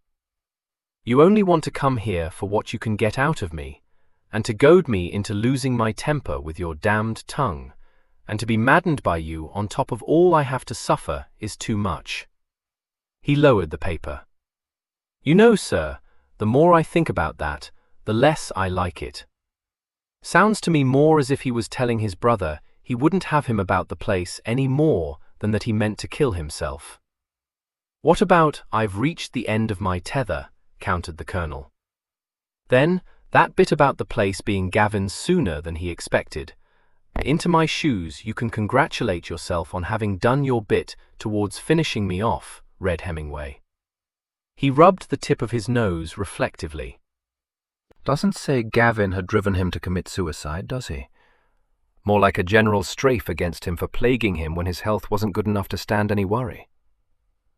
You only want to come here for what you can get out of me, and to goad me into losing my temper with your damned tongue, and to be maddened by you on top of all I have to suffer is too much." He lowered the paper. "You know, sir, the more I think about that, the less I like it. Sounds to me more as if he was telling his brother he wouldn't have him about the place any more than that he meant to kill himself." "What about 'I've reached the end of my tether'?" countered the Colonel. "Then, that bit about the place being Gavin's sooner than he expected. Into my shoes, you can congratulate yourself on having done your bit towards finishing me off," read Hemingway. He rubbed the tip of his nose reflectively. Doesn't say Gavin had driven him to commit suicide, does he? More like a general strafe against him for plaguing him when his health wasn't good enough to stand any worry.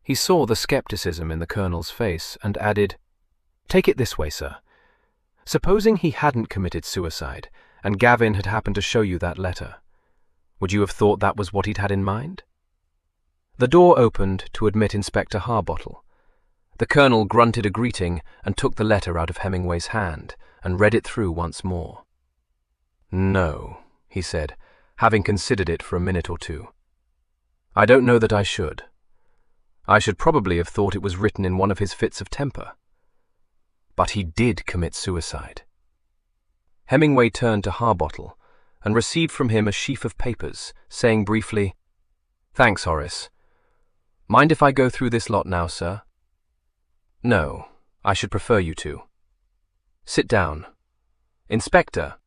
He saw the skepticism in the Colonel's face and added, "Take it this way, sir. Supposing he hadn't committed suicide, and Gavin had happened to show you that letter, would you have thought that was what he'd had in mind?" The door opened to admit Inspector Harbottle. The Colonel grunted a greeting and took the letter out of Hemingway's hand and read it through once more. "No," he said, having considered it for a minute or 2. "I don't know that I should. I should probably have thought it was written in one of his fits of temper. But he did commit suicide." Hemingway turned to Harbottle and received from him a sheaf of papers, saying briefly, "Thanks, Horace. Mind if I go through this lot now, sir?" "No, I should prefer you to. Sit down. Inspector."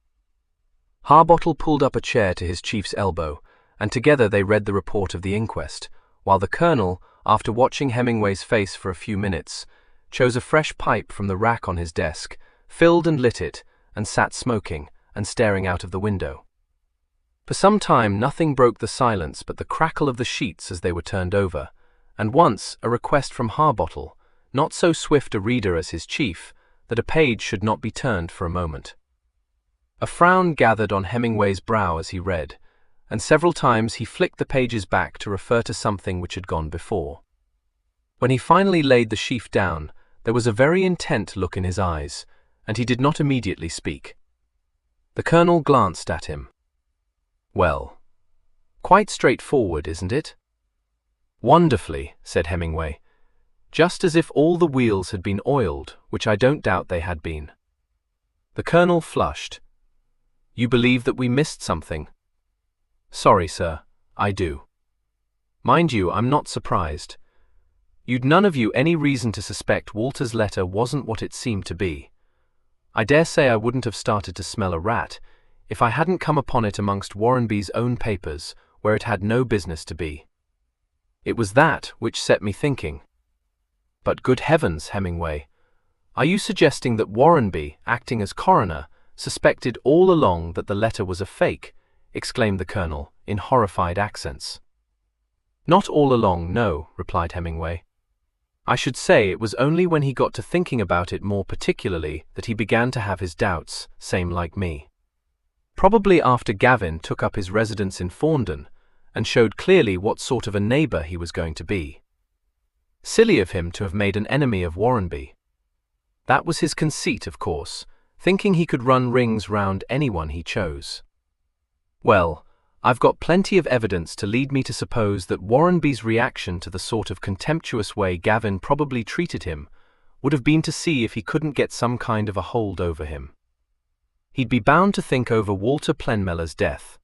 Harbottle pulled up a chair to his chief's elbow, and together they read the report of the inquest, while the Colonel, after watching Hemingway's face for a few minutes, chose a fresh pipe from the rack on his desk, filled and lit it, and sat smoking and staring out of the window. For some time nothing broke the silence but the crackle of the sheets as they were turned over, and once a request from Harbottle, not so swift a reader as his chief, that a page should not be turned for a moment. A frown gathered on Hemingway's brow as he read, and several times he flicked the pages back to refer to something which had gone before. When he finally laid the sheaf down, there was a very intent look in his eyes, and he did not immediately speak. The Colonel glanced at him. "Well, quite straightforward, isn't it?" "Wonderfully," said Hemingway. "Just as if all the wheels had been oiled, which I don't doubt they had been." The Colonel flushed. "You believe that we missed something?" "Sorry, sir, I do. Mind you, I'm not surprised. You'd none of you any reason to suspect Walter's letter wasn't what it seemed to be. I dare say I wouldn't have started to smell a rat if I hadn't come upon it amongst Warrenby's own papers where it had no business to be. It was that which set me thinking." "But good heavens, Hemingway, are you suggesting that Warrenby, acting as coroner, suspected all along that the letter was a fake?" exclaimed the Colonel, in horrified accents. "Not all along, no," replied Hemingway. I should say it was only when he got to thinking about it more particularly that he began to have his doubts, same like me. Probably after Gavin took up his residence in Faundon and showed clearly what sort of a neighbour he was going to be. Silly of him to have made an enemy of Warrenby. That was his conceit, of course, thinking he could run rings round anyone he chose. Well, I've got plenty of evidence to lead me to suppose that Warrenby's reaction to the sort of contemptuous way Gavin probably treated him would have been to see if he couldn't get some kind of a hold over him. He'd be bound to think over Walter Plenmeller's death.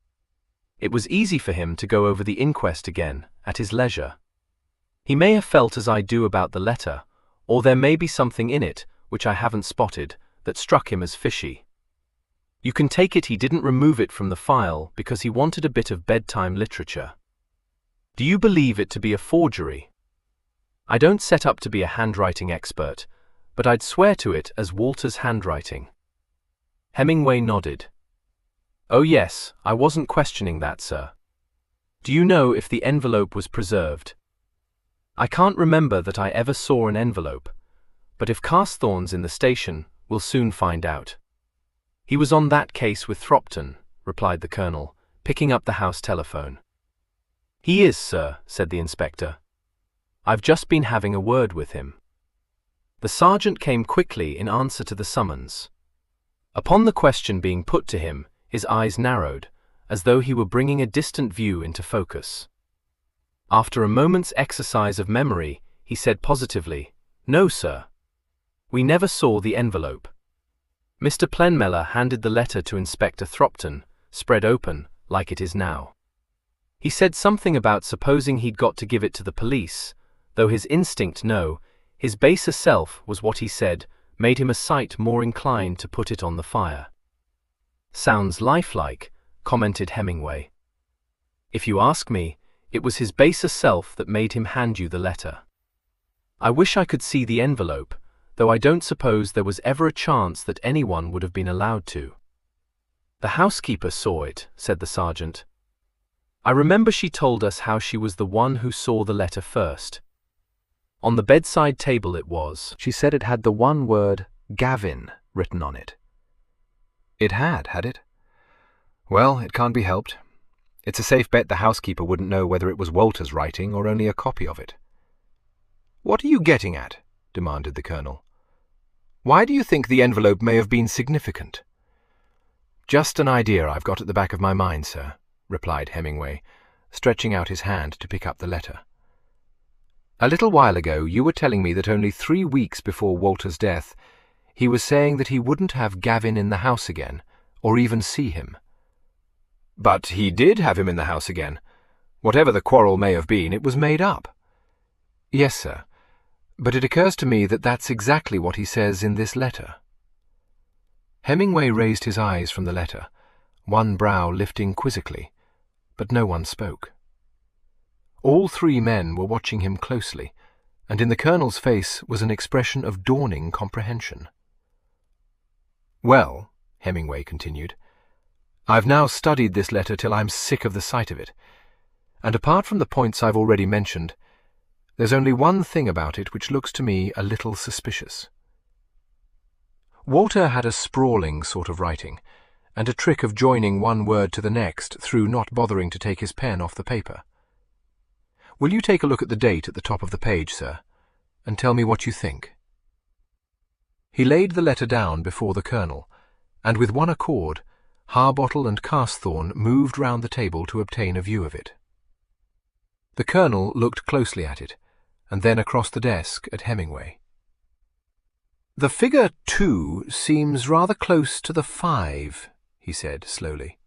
It was easy for him to go over the inquest again, at his leisure. He may have felt as I do about the letter, or there may be something in it, which I haven't spotted, that struck him as fishy. You can take it he didn't remove it from the file because he wanted a bit of bedtime literature. Do you believe it to be a forgery? I don't set up to be a handwriting expert, but I'd swear to it as Walter's handwriting. Hemingway nodded. Oh yes, I wasn't questioning that, sir. Do you know if the envelope was preserved? I can't remember that I ever saw an envelope, but if Carsthawn's in the station, we'll soon find out. He was on that case with Thropton, replied the Colonel, picking up the house telephone. He is, sir, said the inspector. I've just been having a word with him. The sergeant came quickly in answer to the summons. Upon the question being put to him, his eyes narrowed, as though he were bringing a distant view into focus. After a moment's exercise of memory, he said positively, No, sir. We never saw the envelope. Mr. Plenmeller handed the letter to Inspector Thropton, spread open, like it is now. He said something about supposing he'd got to give it to the police, though his instinct, no, his baser self was what he said, made him a sight more inclined to put it on the fire. Sounds lifelike, commented Hemingway. If you ask me, it was his baser self that made him hand you the letter. I wish I could see the envelope, though I don't suppose there was ever a chance that anyone would have been allowed to. The housekeeper saw it, said the sergeant. I remember she told us how she was the one who saw the letter first. On the bedside table it was. She said it had the one word, Gavin, written on it. It had it? Well, it can't be helped. It's a safe bet the housekeeper wouldn't know whether it was Walter's writing or only a copy of it. What are you getting at? Demanded the Colonel. Why do you think the envelope may have been significant? Just an idea I've got at the back of my mind, sir, replied Hemingway, stretching out his hand to pick up the letter. A little while ago you were telling me that only 3 weeks before Walter's death he was saying that he wouldn't have Gavin in the house again, or even see him. But he did have him in the house again. Whatever the quarrel may have been, it was made up. Yes, sir, but it occurs to me that that's exactly what he says in this letter. Hemingway raised his eyes from the letter, one brow lifting quizzically, but no one spoke. All 3 men were watching him closely, and in the Colonel's face was an expression of dawning comprehension. Well, Hemingway continued, I've now studied this letter till I'm sick of the sight of it, and apart from the points I've already mentioned, there's only one thing about it which looks to me a little suspicious. Walter had a sprawling sort of writing, and a trick of joining one word to the next through not bothering to take his pen off the paper. Will you take a look at the date at the top of the page, sir, and tell me what you think? He laid the letter down before the Colonel, and with one accord, Harbottle and Carsthawn moved round the table to obtain a view of it. The Colonel looked closely at it, and then across the desk at Hemingway. The figure 2 seems rather close to the 5, he said slowly.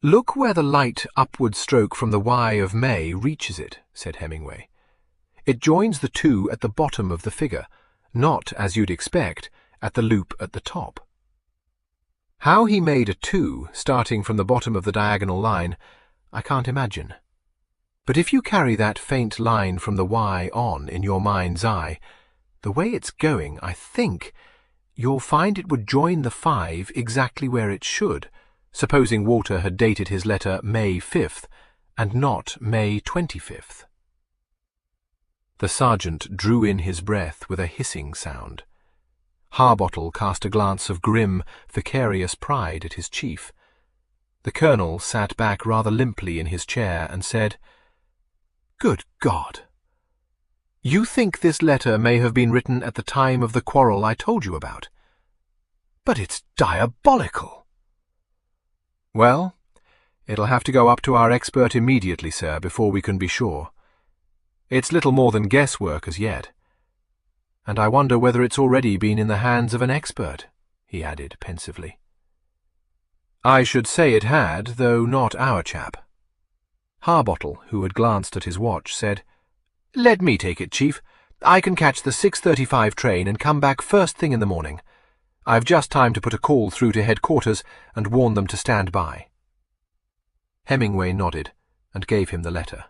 Look where the light upward stroke from the Y of May reaches it, said Hemingway. It joins the 2 at the bottom of the figure, not, as you'd expect, at the loop at the top. How he made a 2, starting from the bottom of the diagonal line, I can't imagine. But if you carry that faint line from the Y on in your mind's eye, the way it's going, I think, you'll find it would join the 5 exactly where it should, supposing Walter had dated his letter May 5th, and not May 25th. The sergeant drew in his breath with a hissing sound. Harbottle cast a glance of grim, vicarious pride at his chief. The colonel sat back rather limply in his chair and said, "Good God! You think this letter may have been written at the time of the quarrel I told you about? But it's diabolical!" "Well, it'll have to go up to our expert immediately, sir, before we can be sure. It's little more than guesswork as yet. And I wonder whether it's already been in the hands of an expert," he added pensively. "I should say it had, though not our chap." Harbottle, who had glanced at his watch, said, "Let me take it, Chief. I can catch the 6:35 train and come back first thing in the morning. I've just time to put a call through to headquarters and warn them to stand by." Hemingway nodded and gave him the letter.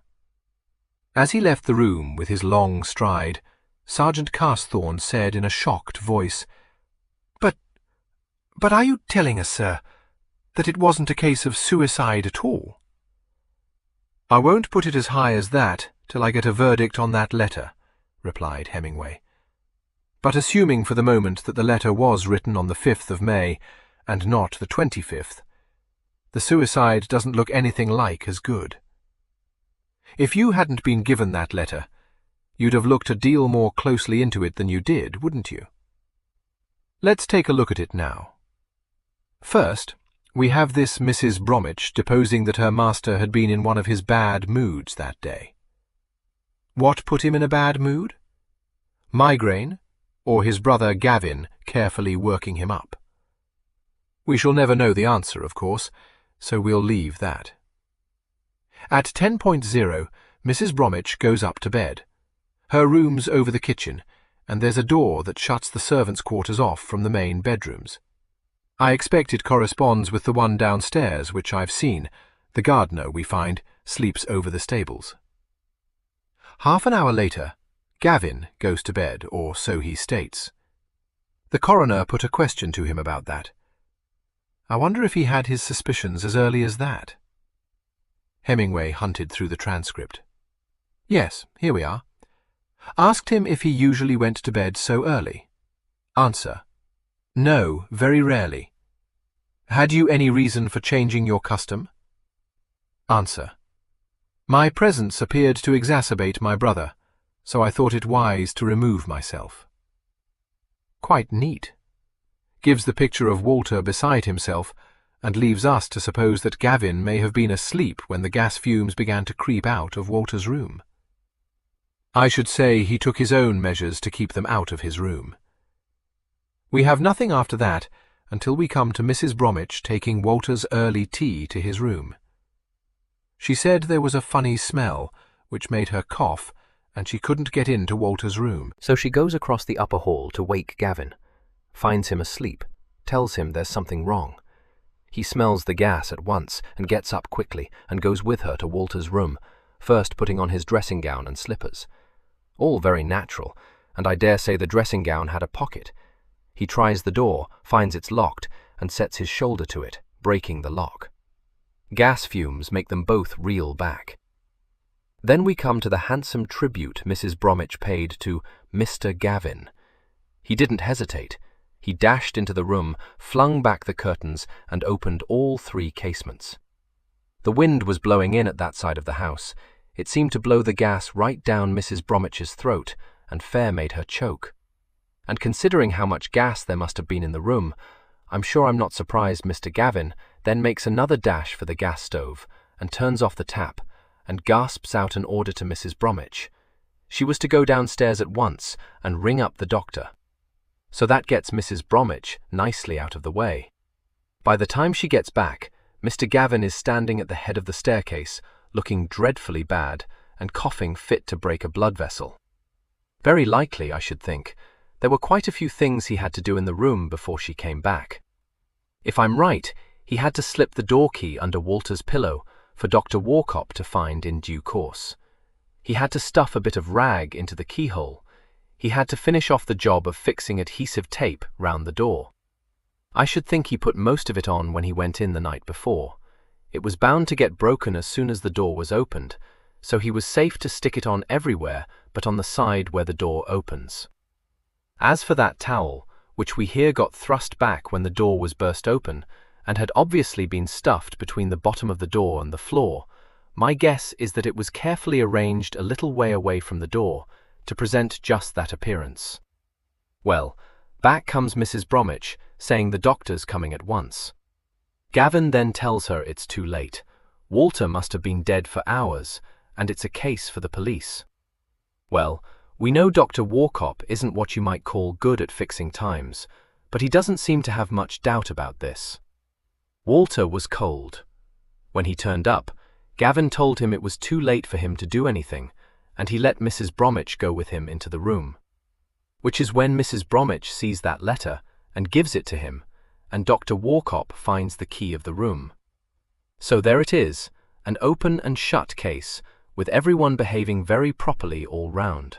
As he left the room with his long stride, Sergeant Carsthorne said in a shocked voice, But are you telling us, sir, that it wasn't a case of suicide at all?" "I won't put it as high as that till I get a verdict on that letter," replied Hemingway. "But assuming for the moment that the letter was written on the 5th of May, and not the 25th, the suicide doesn't look anything like as good. If you hadn't been given that letter, you'd have looked a deal more closely into it than you did, wouldn't you? Let's take a look at it now. First, we have this Mrs. Bromwich deposing that her master had been in one of his bad moods that day. What put him in a bad mood? Migraine, or his brother Gavin carefully working him up? We shall never know the answer, of course, so we'll leave that. At 10:00, Mrs. Bromwich goes up to bed. Her room's over the kitchen, and there's a door that shuts the servants' quarters off from the main bedrooms. I expect it corresponds with the one downstairs, which I've seen. The gardener, we find, sleeps over the stables. Half an hour later, Gavin goes to bed, or so he states. The coroner put a question to him about that. I wonder if he had his suspicions as early as that. Hemingway hunted through the transcript. Yes, here we are. Asked him if he usually went to bed so early. Answer: no, very rarely. Had you any reason for changing your custom? Answer: my presence appeared to exacerbate my brother, so I thought it wise to remove myself. Quite neat. Gives the picture of Walter beside himself, and leaves us to suppose that Gavin may have been asleep when the gas fumes began to creep out of Walter's room. I should say he took his own measures to keep them out of his room. We have nothing after that until we come to Mrs. Bromwich taking Walter's early tea to his room. She said there was a funny smell, which made her cough, and she couldn't get into Walter's room. So she goes across the upper hall to wake Gavin, finds him asleep, tells him there's something wrong. He smells the gas at once and gets up quickly and goes with her to Walter's room, first putting on his dressing gown and slippers. All very natural, and I dare say the dressing gown had a pocket. He tries the door, finds it's locked, and sets his shoulder to it, breaking the lock. Gas fumes make them both reel back. Then we come to the handsome tribute Mrs. Bromwich paid to Mr. Gavin. He didn't hesitate. He dashed into the room, flung back the curtains, and opened all 3 casements. The wind was blowing in at that side of the house. It seemed to blow the gas right down Mrs. Bromwich's throat, and fair made her choke. And considering how much gas there must have been in the room, I'm sure I'm not surprised Mr. Gavin then makes another dash for the gas stove, and turns off the tap, and gasps out an order to Mrs. Bromwich. She was to go downstairs at once and ring up the doctor. So that gets Mrs. Bromwich nicely out of the way. By the time she gets back, Mr. Gavin is standing at the head of the staircase, looking dreadfully bad, and coughing fit to break a blood vessel. Very likely, I should think. There were quite a few things he had to do in the room before she came back. If I'm right, he had to slip the door key under Walter's pillow for Dr. Walcott to find in due course. He had to stuff a bit of rag into the keyhole. He had to finish off the job of fixing adhesive tape round the door. I should think he put most of it on when he went in the night before. It was bound to get broken as soon as the door was opened, so he was safe to stick it on everywhere but on the side where the door opens. As for that towel, which we hear got thrust back when the door was burst open, and had obviously been stuffed between the bottom of the door and the floor, my guess is that it was carefully arranged a little way away from the door to present just that appearance. Well, back comes Mrs. Bromwich, saying the doctor's coming at once. Gavin then tells her it's too late. Walter must have been dead for hours, and it's a case for the police. Well, we know Dr. Warcop isn't what you might call good at fixing times, but he doesn't seem to have much doubt about this. Walter was cold. When he turned up, Gavin told him it was too late for him to do anything, and he let Mrs. Bromwich go with him into the room. Which is when Mrs. Bromwich sees that letter and gives it to him, and Dr. Warcop finds the key of the room. So there it is, an open and shut case, with everyone behaving very properly all round.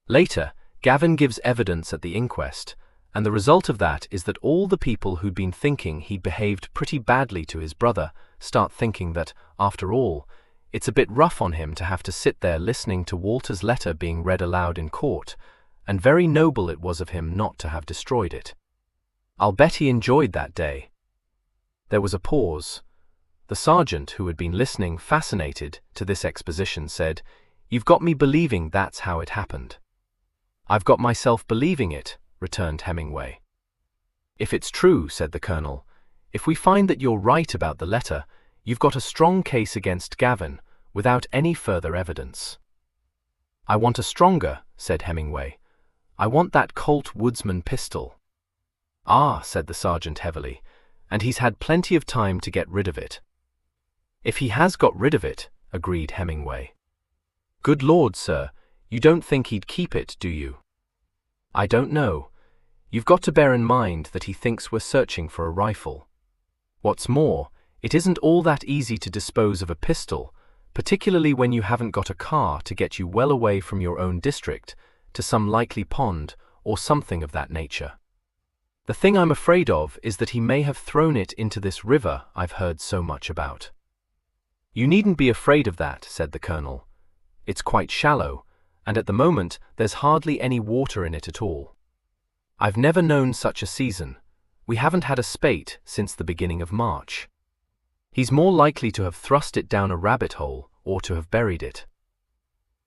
Later, Gavin gives evidence at the inquest, and the result of that is that all the people who'd been thinking he'd behaved pretty badly to his brother start thinking that, after all, it's a bit rough on him to have to sit there listening to Walter's letter being read aloud in court, and very noble it was of him not to have destroyed it. I'll bet he enjoyed that day. There was a pause. The sergeant, who had been listening fascinated to this exposition, said, "You've got me believing that's how it happened." "I've got myself believing it," returned Hemingway. "If it's true," said the colonel, "if we find that you're right about the letter, you've got a strong case against Gavin, without any further evidence." "I want a stronger," said Hemingway. "I want that Colt Woodsman pistol." "Ah," said the sergeant heavily, "and he's had plenty of time to get rid of it." "If he has got rid of it," agreed Hemingway. "Good Lord, sir, you don't think he'd keep it, do you?" "I don't know. You've got to bear in mind that he thinks we're searching for a rifle. What's more, it isn't all that easy to dispose of a pistol, particularly when you haven't got a car to get you well away from your own district, to some likely pond or something of that nature. The thing I'm afraid of is that he may have thrown it into this river I've heard so much about." "You needn't be afraid of that," said the colonel. "It's quite shallow, and at the moment there's hardly any water in it at all. I've never known such a season. We haven't had a spate since the beginning of March. He's more likely to have thrust it down a rabbit hole or to have buried it."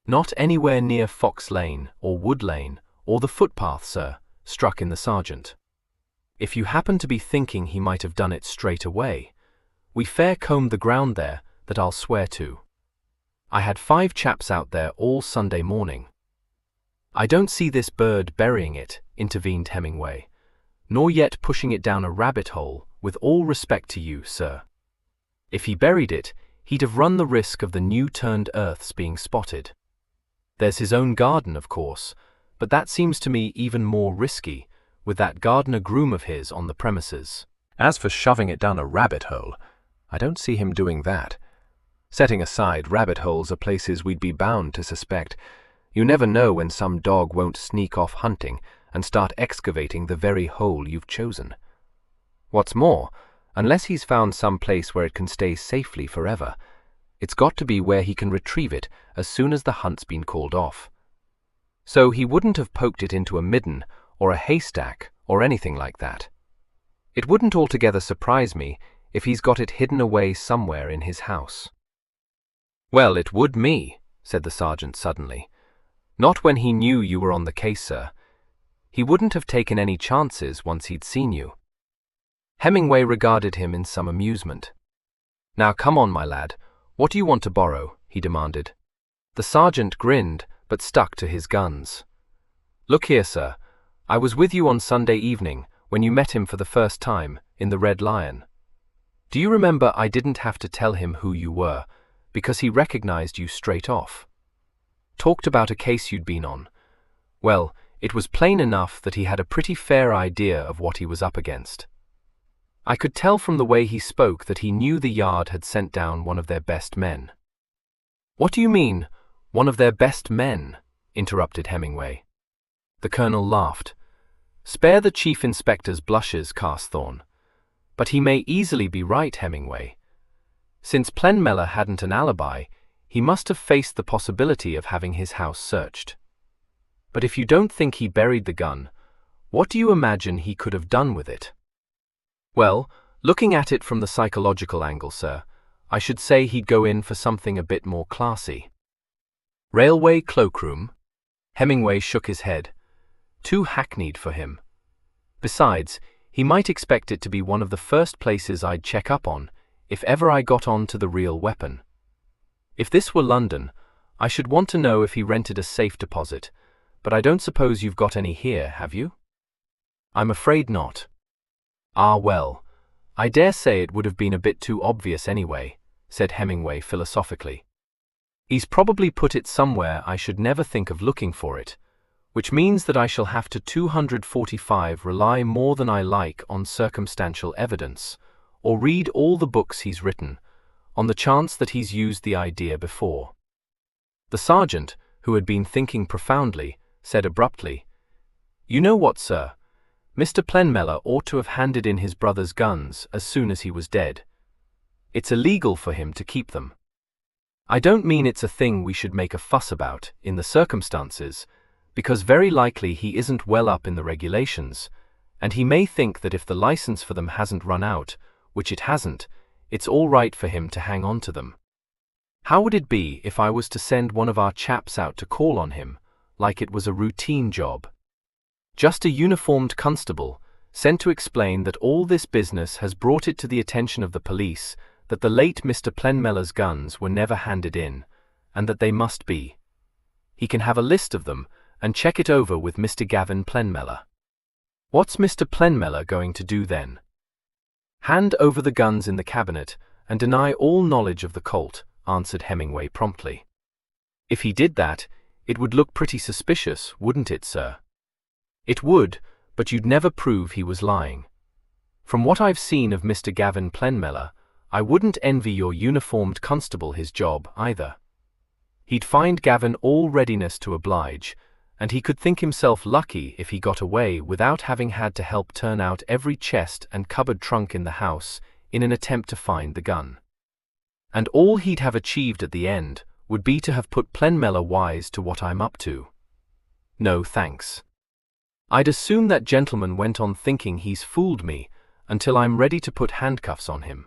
"Not anywhere near Fox Lane or Wood Lane or the footpath, sir," struck in the sergeant. "If you happen to be thinking he might have done it straight away, we fair combed the ground there, that I'll swear to. I had 5 chaps out there all Sunday morning." "I don't see this bird burying it," intervened Hemingway, "nor yet pushing it down a rabbit hole, with all respect to you, sir. If he buried it, he'd have run the risk of the new-turned earths being spotted. There's his own garden, of course, but that seems to me even more risky, with that gardener-groom of his on the premises. As for shoving it down a rabbit hole, I don't see him doing that. Setting aside rabbit holes are places we'd be bound to suspect. You never know when some dog won't sneak off hunting and start excavating the very hole you've chosen. What's more, unless he's found some place where it can stay safely forever, it's got to be where he can retrieve it as soon as the hunt's been called off. So he wouldn't have poked it into a midden or a haystack or anything like that. It wouldn't altogether surprise me if he's got it hidden away somewhere in his house." "Well, it would me," said the sergeant suddenly. "Not when he knew you were on the case, sir. He wouldn't have taken any chances once he'd seen you." Hemingway regarded him in some amusement. "Now come on, my lad, what do you want to borrow?" he demanded. The sergeant grinned, but stuck to his guns. "Look here, sir, I was with you on Sunday evening when you met him for the first time in the Red Lion. Do you remember I didn't have to tell him who you were, because he recognized you straight off? Talked about a case you'd been on. Well, it was plain enough that he had a pretty fair idea of what he was up against. I could tell from the way he spoke that he knew the Yard had sent down one of their best men." "What do you mean, one of their best men?" interrupted Hemingway. The colonel laughed. "Spare the chief inspector's blushes, Carsthawn. But he may easily be right, Hemingway. Since Plenmellow hadn't an alibi, he must have faced the possibility of having his house searched. But if you don't think he buried the gun, what do you imagine he could have done with it? Well, looking at it from the psychological angle, sir, I should say he'd go in for something a bit more classy. Railway cloakroom? Hemingway shook his head. Too hackneyed for him. Besides, he might expect it to be one of the first places I'd check up on, if ever I got on to the real weapon. If this were London, I should want to know if he rented a safe deposit, but I don't suppose you've got any here, have you? I'm afraid not. Ah well, I dare say it would have been a bit too obvious anyway, said Hemingway philosophically. He's probably put it somewhere I should never think of looking for it, which means that I shall have to 245 rely more than I like on circumstantial evidence, or read all the books he's written, on the chance that he's used the idea before. The sergeant, who had been thinking profoundly, said abruptly, "You know what, sir? Mr. Plenmeller ought to have handed in his brother's guns as soon as he was dead. It's illegal for him to keep them. I don't mean it's a thing we should make a fuss about, in the circumstances, because very likely he isn't well up in the regulations, and he may think that if the license for them hasn't run out, which it hasn't, it's all right for him to hang on to them. How would it be if I was to send one of our chaps out to call on him, like it was a routine job? Just a uniformed constable, sent to explain that all this business has brought it to the attention of the police that the late Mr. Plenmeller's guns were never handed in, and that they must be. He can have a list of them and check it over with Mr. Gavin Plenmeller. What's Mr. Plenmeller going to do then? Hand over the guns in the cabinet and deny all knowledge of the Colt, answered Hemingway promptly. If he did that, it would look pretty suspicious, wouldn't it, sir? It would, but you'd never prove he was lying. From what I've seen of Mr. Gavin Plenmeller, I wouldn't envy your uniformed constable his job, either. He'd find Gavin all readiness to oblige, and he could think himself lucky if he got away without having had to help turn out every chest and cupboard trunk in the house in an attempt to find the gun. And all he'd have achieved at the end would be to have put Plenmeller wise to what I'm up to. No, thanks. I'd assume that gentleman went on thinking he's fooled me until I'm ready to put handcuffs on him.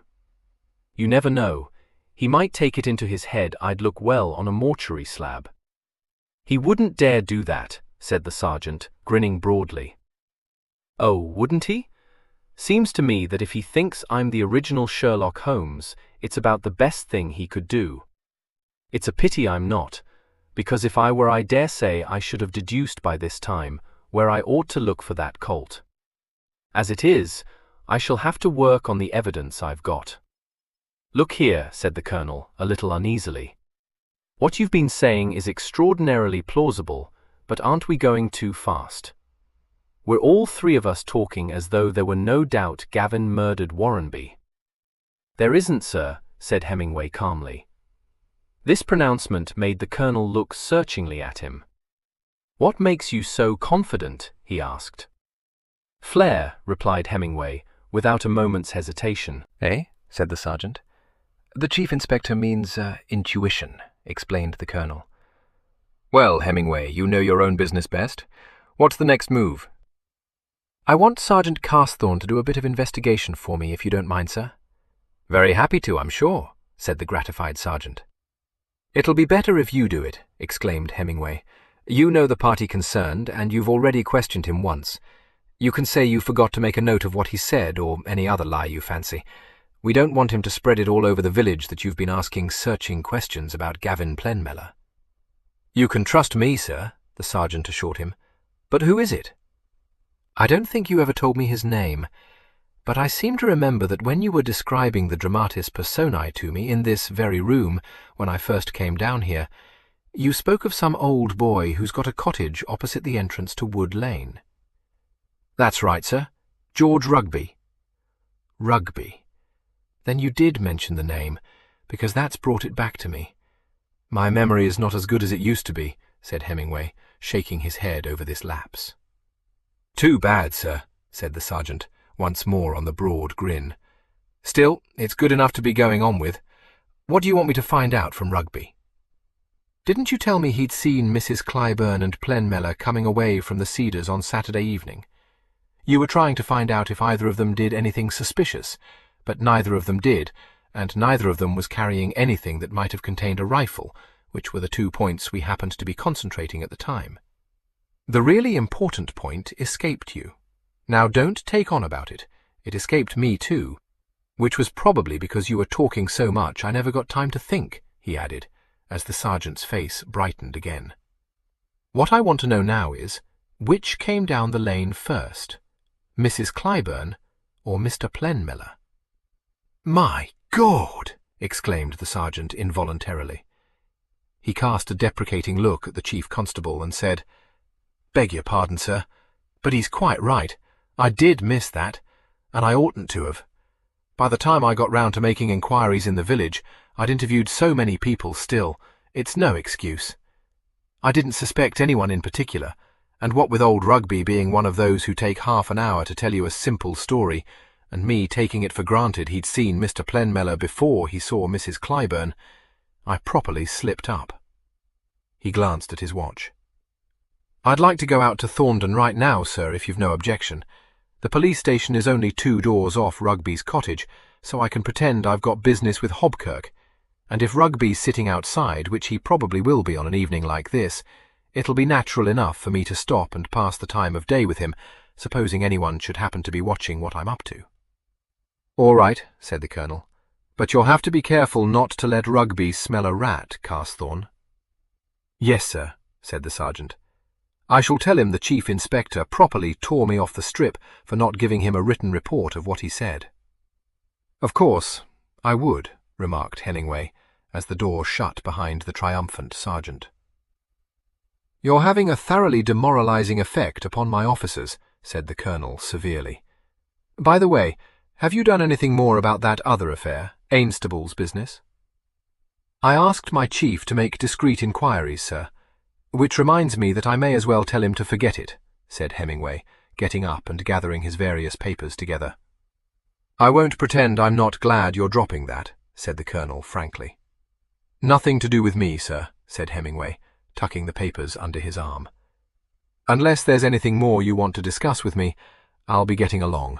You never know, he might take it into his head I'd look well on a mortuary slab. He wouldn't dare do that, said the sergeant, grinning broadly. Oh, wouldn't he? Seems to me that if he thinks I'm the original Sherlock Holmes, it's about the best thing he could do. It's a pity I'm not, because if I were, I dare say I should have deduced by this time where I ought to look for that Colt. As it is, I shall have to work on the evidence I've got. Look here, said the colonel, a little uneasily. What you've been saying is extraordinarily plausible, but aren't we going too fast? We're all three of us talking as though there were no doubt Gavin murdered Warrenby. There isn't, sir, said Hemingway calmly. This pronouncement made the colonel look searchingly at him. What makes you so confident? He asked. Flair, replied Hemingway, without a moment's hesitation. Eh? Said the sergeant. The chief inspector means intuition, explained the colonel. Well, Hemingway, you know your own business best. What's the next move? I want Sergeant Carthorne to do a bit of investigation for me, if you don't mind, sir. Very happy to, I'm sure, said the gratified sergeant. It'll be better if you do it, exclaimed Hemingway. You know the party concerned, and you've already questioned him once. You can say you forgot to make a note of what he said, or any other lie you fancy. We don't want him to spread it all over the village that you've been asking searching questions about Gavin Plenmeller. You can trust me, sir, the sergeant assured him. But who is it? I don't think you ever told me his name, but I seem to remember that when you were describing the dramatis personae to me in this very room when I first came down here, you spoke of some old boy who's got a cottage opposite the entrance to Wood Lane. That's right, sir. George Rugby. Rugby. Then you did mention the name, because that's brought it back to me. My memory is not as good as it used to be, said Hemingway, shaking his head over this lapse. Too bad, sir, said the sergeant, once more on the broad grin. Still, it's good enough to be going on with. What do you want me to find out from Rugby? Didn't you tell me he'd seen Mrs. Clyburn and Plenmellow coming away from the Cedars on Saturday evening? You were trying to find out if either of them did anything suspicious, but neither of them did, and neither of them was carrying anything that might have contained a rifle, which were the 2 points we happened to be concentrating at the time. The really important point escaped you. Now don't take on about it. It escaped me too, which was probably because you were talking so much I never got time to think," he added, as the sergeant's face brightened again. "What I want to know now is, which came down the lane first, Mrs. Clyburn or Mr. Plenmellow?" "My God!" exclaimed the sergeant involuntarily. He cast a deprecating look at the chief constable and said, "Beg your pardon, sir, but he's quite right. I did miss that, and I oughtn't to have. By the time I got round to making inquiries in the village, I'd interviewed so many people still, it's no excuse. I didn't suspect anyone in particular, and what with old Rugby being one of those who take half an hour to tell you a simple story, and me taking it for granted he'd seen Mr. Plenmellow before he saw Mrs. Clyburn, I properly slipped up." He glanced at his watch. "I'd like to go out to Thorndon right now, sir, if you've no objection. The police station is only 2 doors off Rugby's cottage, so I can pretend I've got business with Hobkirk, and if Rugby's sitting outside, which he probably will be on an evening like this, it'll be natural enough for me to stop and pass the time of day with him, supposing anyone should happen to be watching what I'm up to." "All right," said the colonel, "but you'll have to be careful not to let Rugby smell a rat, Carsthorne." "Yes, sir," said the sergeant. "I shall tell him the chief inspector properly tore me off the strip for not giving him a written report of what he said." "Of course, I would," remarked Hemingway, as the door shut behind the triumphant sergeant. "You're having a thoroughly demoralizing effect upon my officers," said the colonel severely. "By the way, have you done anything more about that other affair, Ainstable's business?" "I asked my chief to make discreet inquiries, sir. Which reminds me that I may as well tell him to forget it," said Hemingway, getting up and gathering his various papers together. "I won't pretend I'm not glad you're dropping that," said the colonel frankly. "Nothing to do with me, sir," said Hemingway, tucking the papers under his arm. "Unless there's anything more you want to discuss with me, I'll be getting along.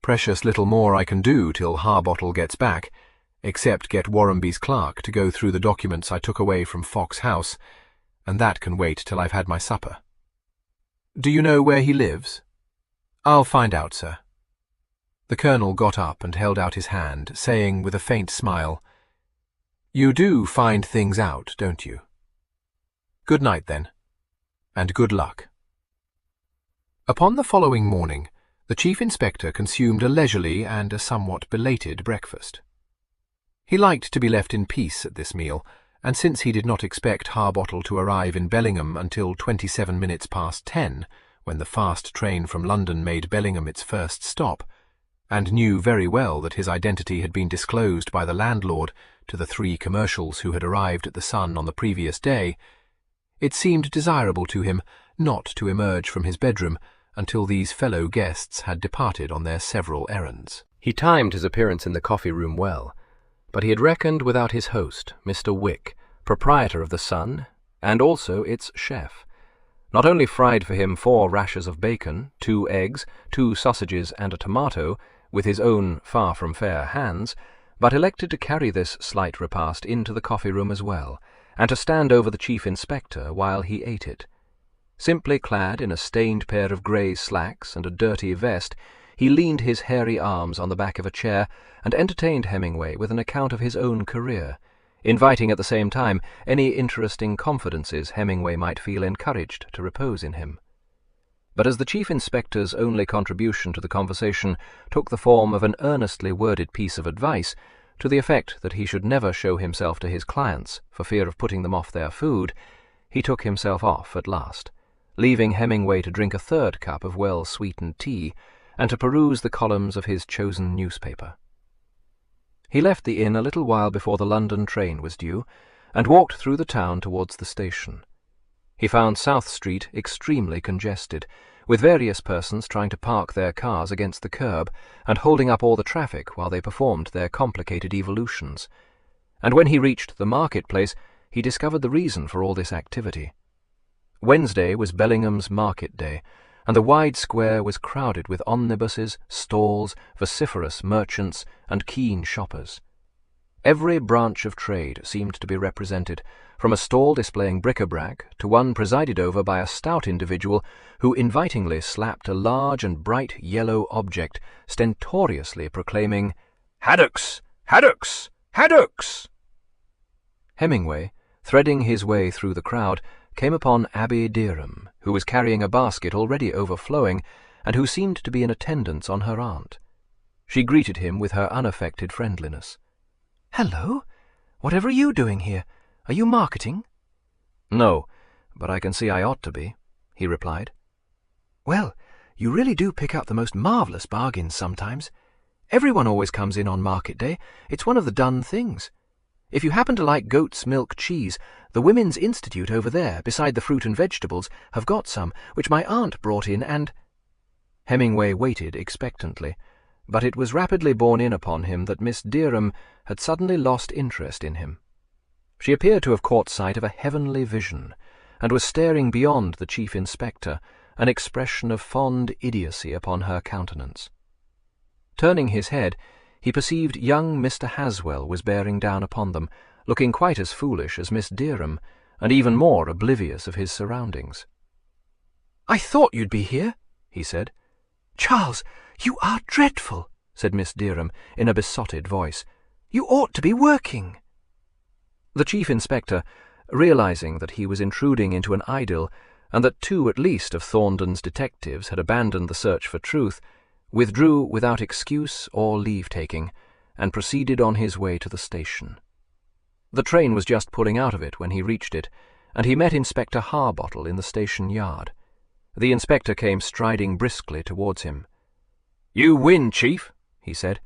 Precious little more I can do till Harbottle gets back, except get Warrenby's clerk to go through the documents I took away from Fox House, and that can wait till I've had my supper. Do you know where he lives?" "I'll find out, sir." The colonel got up and held out his hand, saying with a faint smile, "You do find things out, don't you? Good night, then, and good luck." Upon the following morning, the chief inspector consumed a leisurely and a somewhat belated breakfast. He liked to be left in peace at this meal, and since he did not expect Harbottle to arrive in Bellingham until 27 minutes past 10, when the fast train from London made Bellingham its first stop, and knew very well that his identity had been disclosed by the landlord to the 3 commercials who had arrived at the Sun on the previous day, it seemed desirable to him not to emerge from his bedroom until these fellow guests had departed on their several errands. He timed his appearance in the coffee-room well, but he had reckoned without his host, Mr. Wick, proprietor of the Sun, and also its chef. Not only fried for him 4 rashers of bacon, 2 eggs, 2 sausages, and a tomato, with his own far-from-fair hands, but elected to carry this slight repast into the coffee-room as well, and to stand over the chief inspector while he ate it. Simply clad in a stained pair of grey slacks and a dirty vest, he leaned his hairy arms on the back of a chair and entertained Hemingway with an account of his own career, inviting at the same time any interesting confidences Hemingway might feel encouraged to repose in him. But as the chief inspector's only contribution to the conversation took the form of an earnestly worded piece of advice, to the effect that he should never show himself to his clients for fear of putting them off their food, he took himself off at last, leaving Hemingway to drink a 3rd cup of well-sweetened tea and to peruse the columns of his chosen newspaper. He left the inn a little while before the London train was due, and walked through the town towards the station. He found South Street extremely congested, with various persons trying to park their cars against the curb and holding up all the traffic while they performed their complicated evolutions. And when he reached the market-place, he discovered the reason for all this activity. Wednesday was Bellingham's market day, and the wide square was crowded with omnibuses, stalls, vociferous merchants, and keen shoppers. Every branch of trade seemed to be represented, from a stall displaying bric-a-brac to one presided over by a stout individual who invitingly slapped a large and bright yellow object, stentoriously proclaiming, "Haddocks! Haddocks! Haddocks!" Hemingway, threading his way through the crowd, came upon Abby Derham, who was carrying a basket already overflowing, and who seemed to be in attendance on her aunt. She greeted him with her unaffected friendliness. "Hello! Whatever are you doing here? Are you marketing?" "No, but I can see I ought to be," he replied. "Well, you really do pick up the most marvellous bargains sometimes. Everyone always comes in on market day. It's one of the done things. If you happen to like goat's milk cheese, the Women's Institute over there, beside the fruit and vegetables, have got some, which my aunt brought in, and—" Hemingway waited expectantly, but it was rapidly borne in upon him that Miss Derham had suddenly lost interest in him. She appeared to have caught sight of a heavenly vision, and was staring beyond the chief inspector, an expression of fond idiocy upon her countenance. Turning his head, he perceived young Mr. Haswell was bearing down upon them, looking quite as foolish as Miss Derham, and even more oblivious of his surroundings. "I thought you'd be here," he said. "Charles, you are dreadful," said Miss Derham in a besotted voice. "You ought to be working." The chief inspector, realizing that he was intruding into an idyll, and that 2 at least of Thornton's detectives had abandoned the search for truth, withdrew without excuse or leave-taking, and proceeded on his way to the station. The train was just pulling out of it when he reached it, and he met Inspector Harbottle in the station yard. The inspector came striding briskly towards him. "You win, Chief," he said.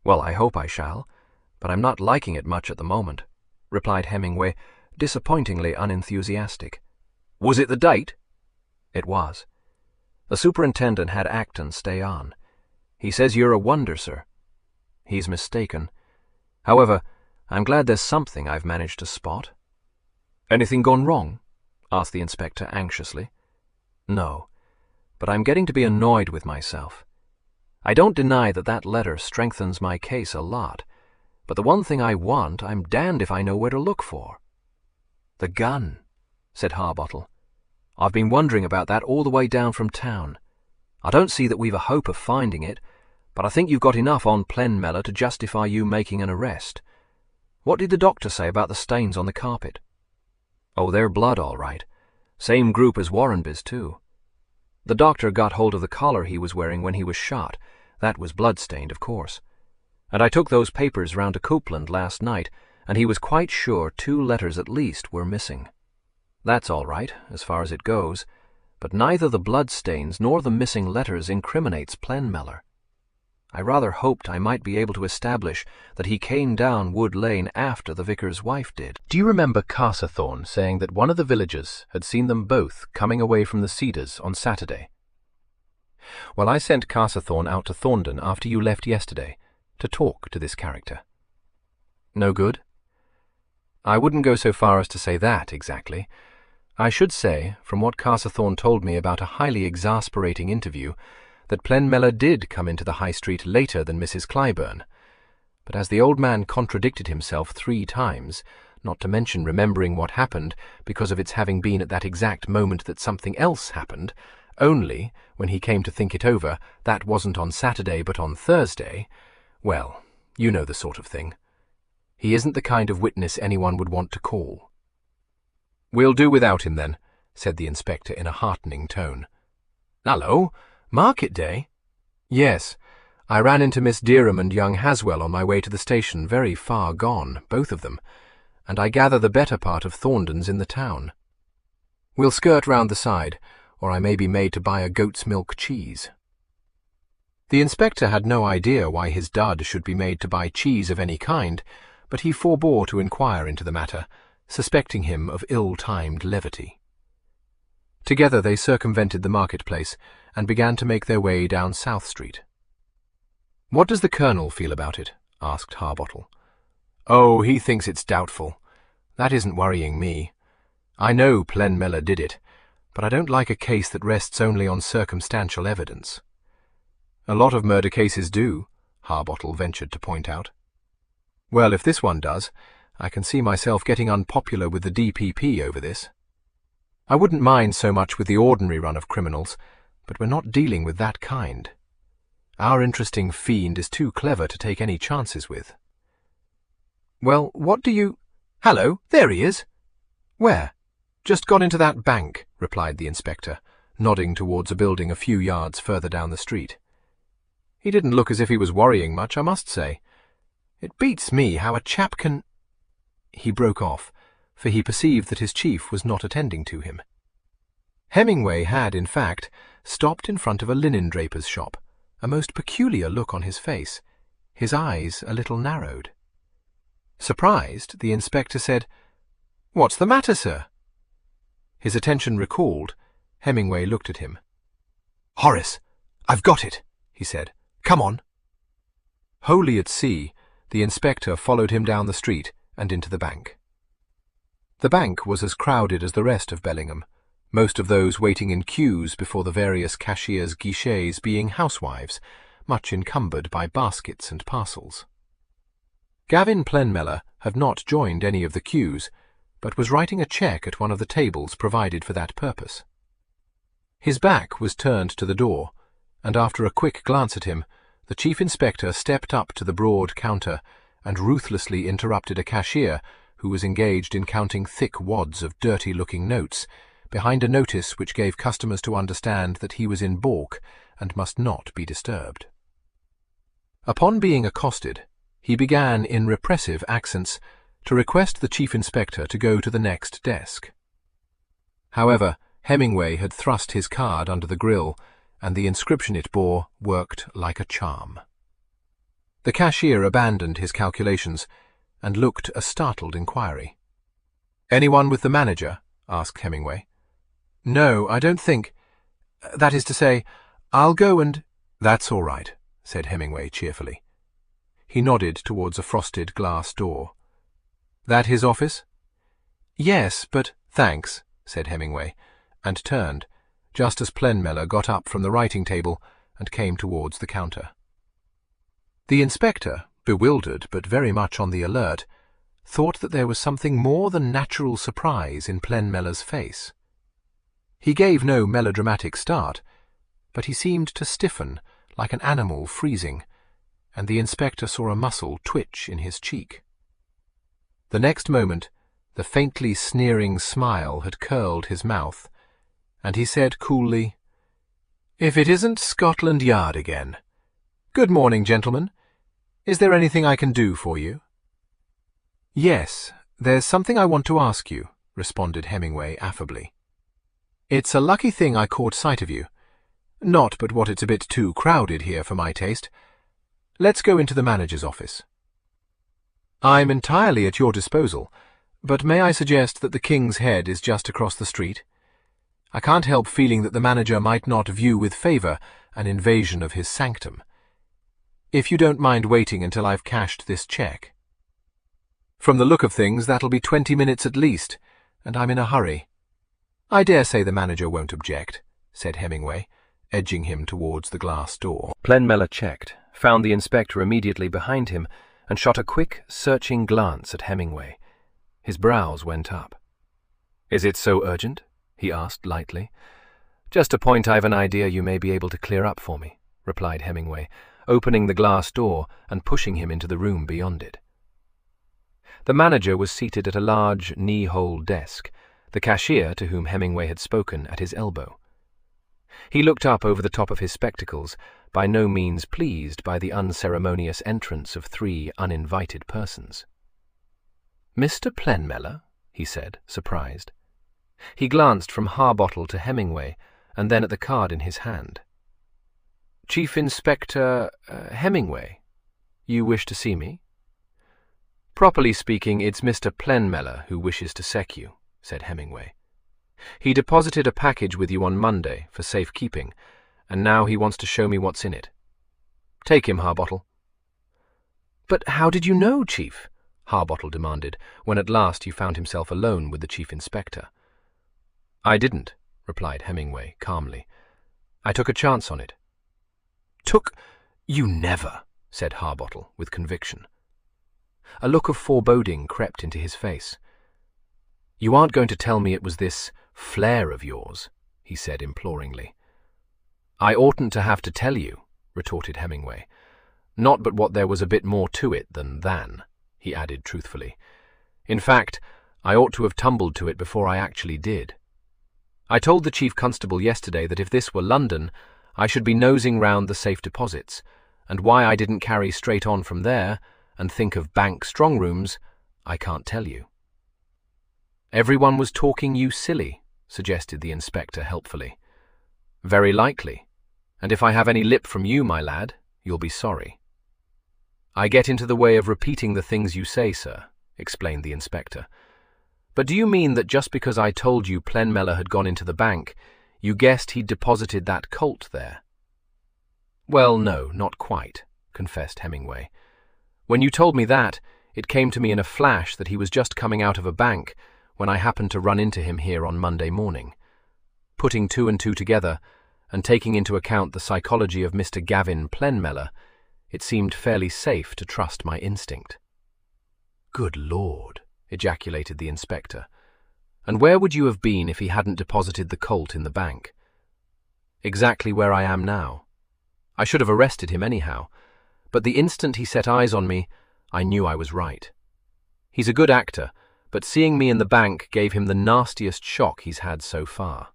"Well, I hope I shall, but I'm not liking it much at the moment," replied Hemingway, disappointingly unenthusiastic. "Was it the date?" "It was. The superintendent had Acton stay on. He says you're a wonder, sir." "He's mistaken. However, I'm glad there's something I've managed to spot." "Anything gone wrong?" asked the inspector anxiously. "No, but I'm getting to be annoyed with myself. I don't deny that that letter strengthens my case a lot, but the one thing I want, I'm damned if I know where to look for." "The gun," said Harbottle. "I've been wondering about that all the way down from town. I don't see that we've a hope of finding it, but I think you've got enough on Plenmellow to justify you making an arrest. What did the doctor say about the stains on the carpet?" "Oh, they're blood, all right. Same group as Warrenby's, too. The doctor got hold of the collar he was wearing when he was shot. That was blood-stained, of course. And I took those papers round to Copeland last night, and he was quite sure 2 letters at least were missing. That's all right, as far as it goes, but neither the blood-stains nor the missing letters incriminates Plenmellow. I rather hoped I might be able to establish that he came down Wood Lane after the vicar's wife did." Do you remember Carsethorne saying that one of the villagers had seen them both coming away from the Cedars on Saturday? Well, I sent Carsethorne out to Thorndon after you left yesterday to talk to this character. No good? I wouldn't go so far as to say that exactly. I should say, from what Carsethorne told me about a highly exasperating interview, that Plenmellow did come into the High Street later than Mrs. Clyburn. But as the old man contradicted himself 3 times, not to mention remembering what happened because of its having been at that exact moment that something else happened, only, when he came to think it over, that wasn't on Saturday but on Thursday, well, you know the sort of thing. He isn't the kind of witness anyone would want to call. "We'll do without him, then," said the inspector in a heartening tone. "Hallo, market day?" "Yes. I ran into Miss Derham and young Haswell on my way to the station, very far gone, both of them, and I gather the better part of Thorndon's in the town. We'll skirt round the side, or I may be made to buy a goat's milk cheese." The inspector had no idea why his dud should be made to buy cheese of any kind, but he forbore to inquire into the matter, suspecting him of ill-timed levity. Together they circumvented the marketplace and began to make their way down South Street. "What does the Colonel feel about it?" asked Harbottle. "Oh, he thinks it's doubtful. That isn't worrying me. I know Plenmella did it, but I don't like a case that rests only on circumstantial evidence. A lot of murder cases do, Harbottle ventured to point out. Well, if this one does, I can see myself getting unpopular with the DPP over this. I wouldn't mind so much with the ordinary run of criminals, but we're not dealing with that kind. Our interesting fiend is too clever to take any chances with. Well, what do you— Hello, there he is. Where? Just gone into that bank, replied the inspector, nodding towards a building a few yards further down the street. He didn't look as if he was worrying much, I must say. It beats me how a chap can— He broke off, for he perceived that his chief was not attending to him. Hemingway had, in fact, stopped in front of a linen draper's shop, a most peculiar look on his face, his eyes a little narrowed. Surprised, the inspector said, "What's the matter, sir?" His attention recalled, Hemingway looked at him. "Horace, I've got it," he said. "Come on." Wholly at sea, the inspector followed him down the street and into the bank. The bank was as crowded as the rest of Bellingham, most of those waiting in queues before the various cashiers' guichets being housewives, much encumbered by baskets and parcels. Gavin Plenmella had not joined any of the queues, but was writing a cheque at one of the tables provided for that purpose. His back was turned to the door, and after a quick glance at him, the chief inspector stepped up to the broad counter and ruthlessly interrupted a cashier who was engaged in counting thick wads of dirty-looking notes, behind a notice which gave customers to understand that he was in baulk and must not be disturbed. Upon being accosted, he began in repressive accents to request the chief inspector to go to the next desk. However, Hemingway had thrust his card under the grill, and the inscription it bore worked like a charm. The cashier abandoned his calculations and looked a startled inquiry. "Anyone with the manager?" asked Hemingway. "No, I don't think— That is to say, I'll go and—" "That's all right," said Hemingway cheerfully. He nodded towards a frosted glass door. "That his office?" "Yes, but—" "Thanks," said Hemingway, and turned, just as Plenmella got up from the writing table and came towards the counter. The inspector, bewildered but very much on the alert, thought that there was something more than natural surprise in Plenmella's face. He gave no melodramatic start, but he seemed to stiffen like an animal freezing, and the inspector saw a muscle twitch in his cheek. The next moment, the faintly sneering smile had curled his mouth, and he said coolly, "If it isn't Scotland Yard again. Good morning, gentlemen. Is there anything I can do for you?" "Yes, there's something I want to ask you," responded Hemingway affably. "It's a lucky thing I caught sight of you. Not but what it's a bit too crowded here for my taste. Let's go into the manager's office." "I'm entirely at your disposal, but may I suggest that the King's Head is just across the street? I can't help feeling that the manager might not view with favour an invasion of his sanctum. If you don't mind waiting until I've cashed this cheque." "From the look of things, that'll be 20 minutes at least, and I'm in a hurry." "I dare say the manager won't object," said Hemingway, edging him towards the glass door. Plenmella checked, found the inspector immediately behind him, and shot a quick, searching glance at Hemingway. His brows went up. "Is it so urgent?" he asked lightly. "Just a point I've an idea you may be able to clear up for me," replied Hemingway, opening the glass door and pushing him into the room beyond it. The manager was seated at a large, knee-hole desk, the cashier, to whom Hemingway had spoken, at his elbow. He looked up over the top of his spectacles, by no means pleased by the unceremonious entrance of 3 uninvited persons. "Mr. Plenmella?" he said, surprised. He glanced from Harbottle to Hemingway, and then at the card in his hand. "Chief Inspector Hemingway, you wish to see me?" "Properly speaking, it's Mr. Plenmella who wishes to sec you," said Hemingway. "He deposited a package with you on Monday for safekeeping, and now he wants to show me what's in it. Take him, Harbottle." "But how did you know, Chief?" Harbottle demanded, when at last he found himself alone with the Chief Inspector. "I didn't," replied Hemingway calmly. "I took a chance on it." "Took? You never," said Harbottle with conviction. A look of foreboding crept into his face. "You aren't going to tell me it was this flair of yours?" he said imploringly. "I oughtn't to have to tell you," retorted Hemingway. "Not but what there was a bit more to it than," he added truthfully. "In fact, I ought to have tumbled to it before I actually did. I told the Chief Constable yesterday that if this were London, I should be nosing round the safe deposits, and why I didn't carry straight on from there and think of bank strong rooms, I can't tell you." "Everyone was talking you silly," suggested the inspector helpfully. "Very likely, and if I have any lip from you, my lad, you'll be sorry." "I get into the way of repeating the things you say, sir," explained the inspector. "But do you mean that just because I told you Plenmellow had gone into the bank, you guessed he'd deposited that Colt there?" "Well, no, not quite," confessed Hemingway. "When you told me that, it came to me in a flash that he was just coming out of a bank when I happened to run into him here on Monday morning. Putting two and two together, and taking into account the psychology of Mr. Gavin Plenmellow, it seemed fairly safe to trust my instinct." "Good Lord," ejaculated the inspector. "And where would you have been if he hadn't deposited the Colt in the bank?" "Exactly where I am now. I should have arrested him anyhow, but the instant he set eyes on me, I knew I was right. He's a good actor, but seeing me in the bank gave him the nastiest shock he's had so far."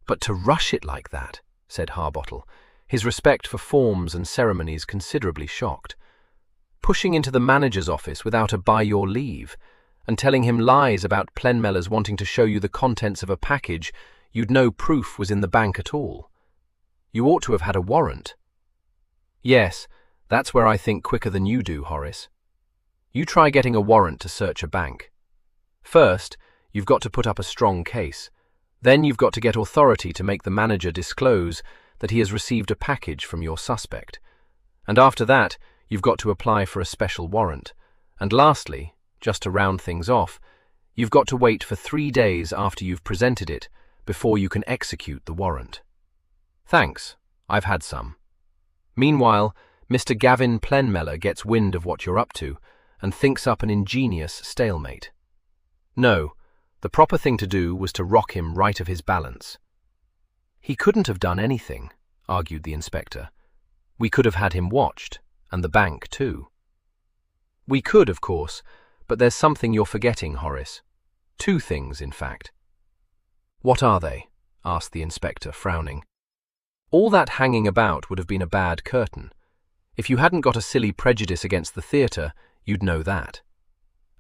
"But to rush it like that," said Harbottle, his respect for forms and ceremonies considerably shocked. "Pushing into the manager's office without a by your leave, and telling him lies about Plenmellow's wanting to show you the contents of a package you'd no proof was in the bank at all. You ought to have had a warrant." "Yes, that's where I think quicker than you do, Horace. You try getting a warrant to search a bank. First, you've got to put up a strong case. Then you've got to get authority to make the manager disclose that he has received a package from your suspect. And after that, you've got to apply for a special warrant. And lastly, just to round things off, you've got to wait for 3 days after you've presented it before you can execute the warrant. Thanks, I've had some. Meanwhile, Mr. Gavin Plenmellow gets wind of what you're up to and thinks up an ingenious stalemate. No, the proper thing to do was to rock him right of his balance." "He couldn't have done anything," argued the inspector. "We could have had him watched, and the bank too." "We could, of course, but there's something you're forgetting, Horace. 2 things, in fact." "What are they?" asked the inspector, frowning. "All that hanging about would have been a bad curtain. If you hadn't got a silly prejudice against the theatre, you'd know that.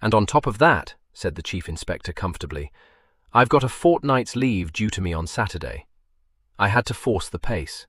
And on top of that," said the Chief Inspector comfortably, "I've got a fortnight's leave due to me on Saturday. I had to force the pace.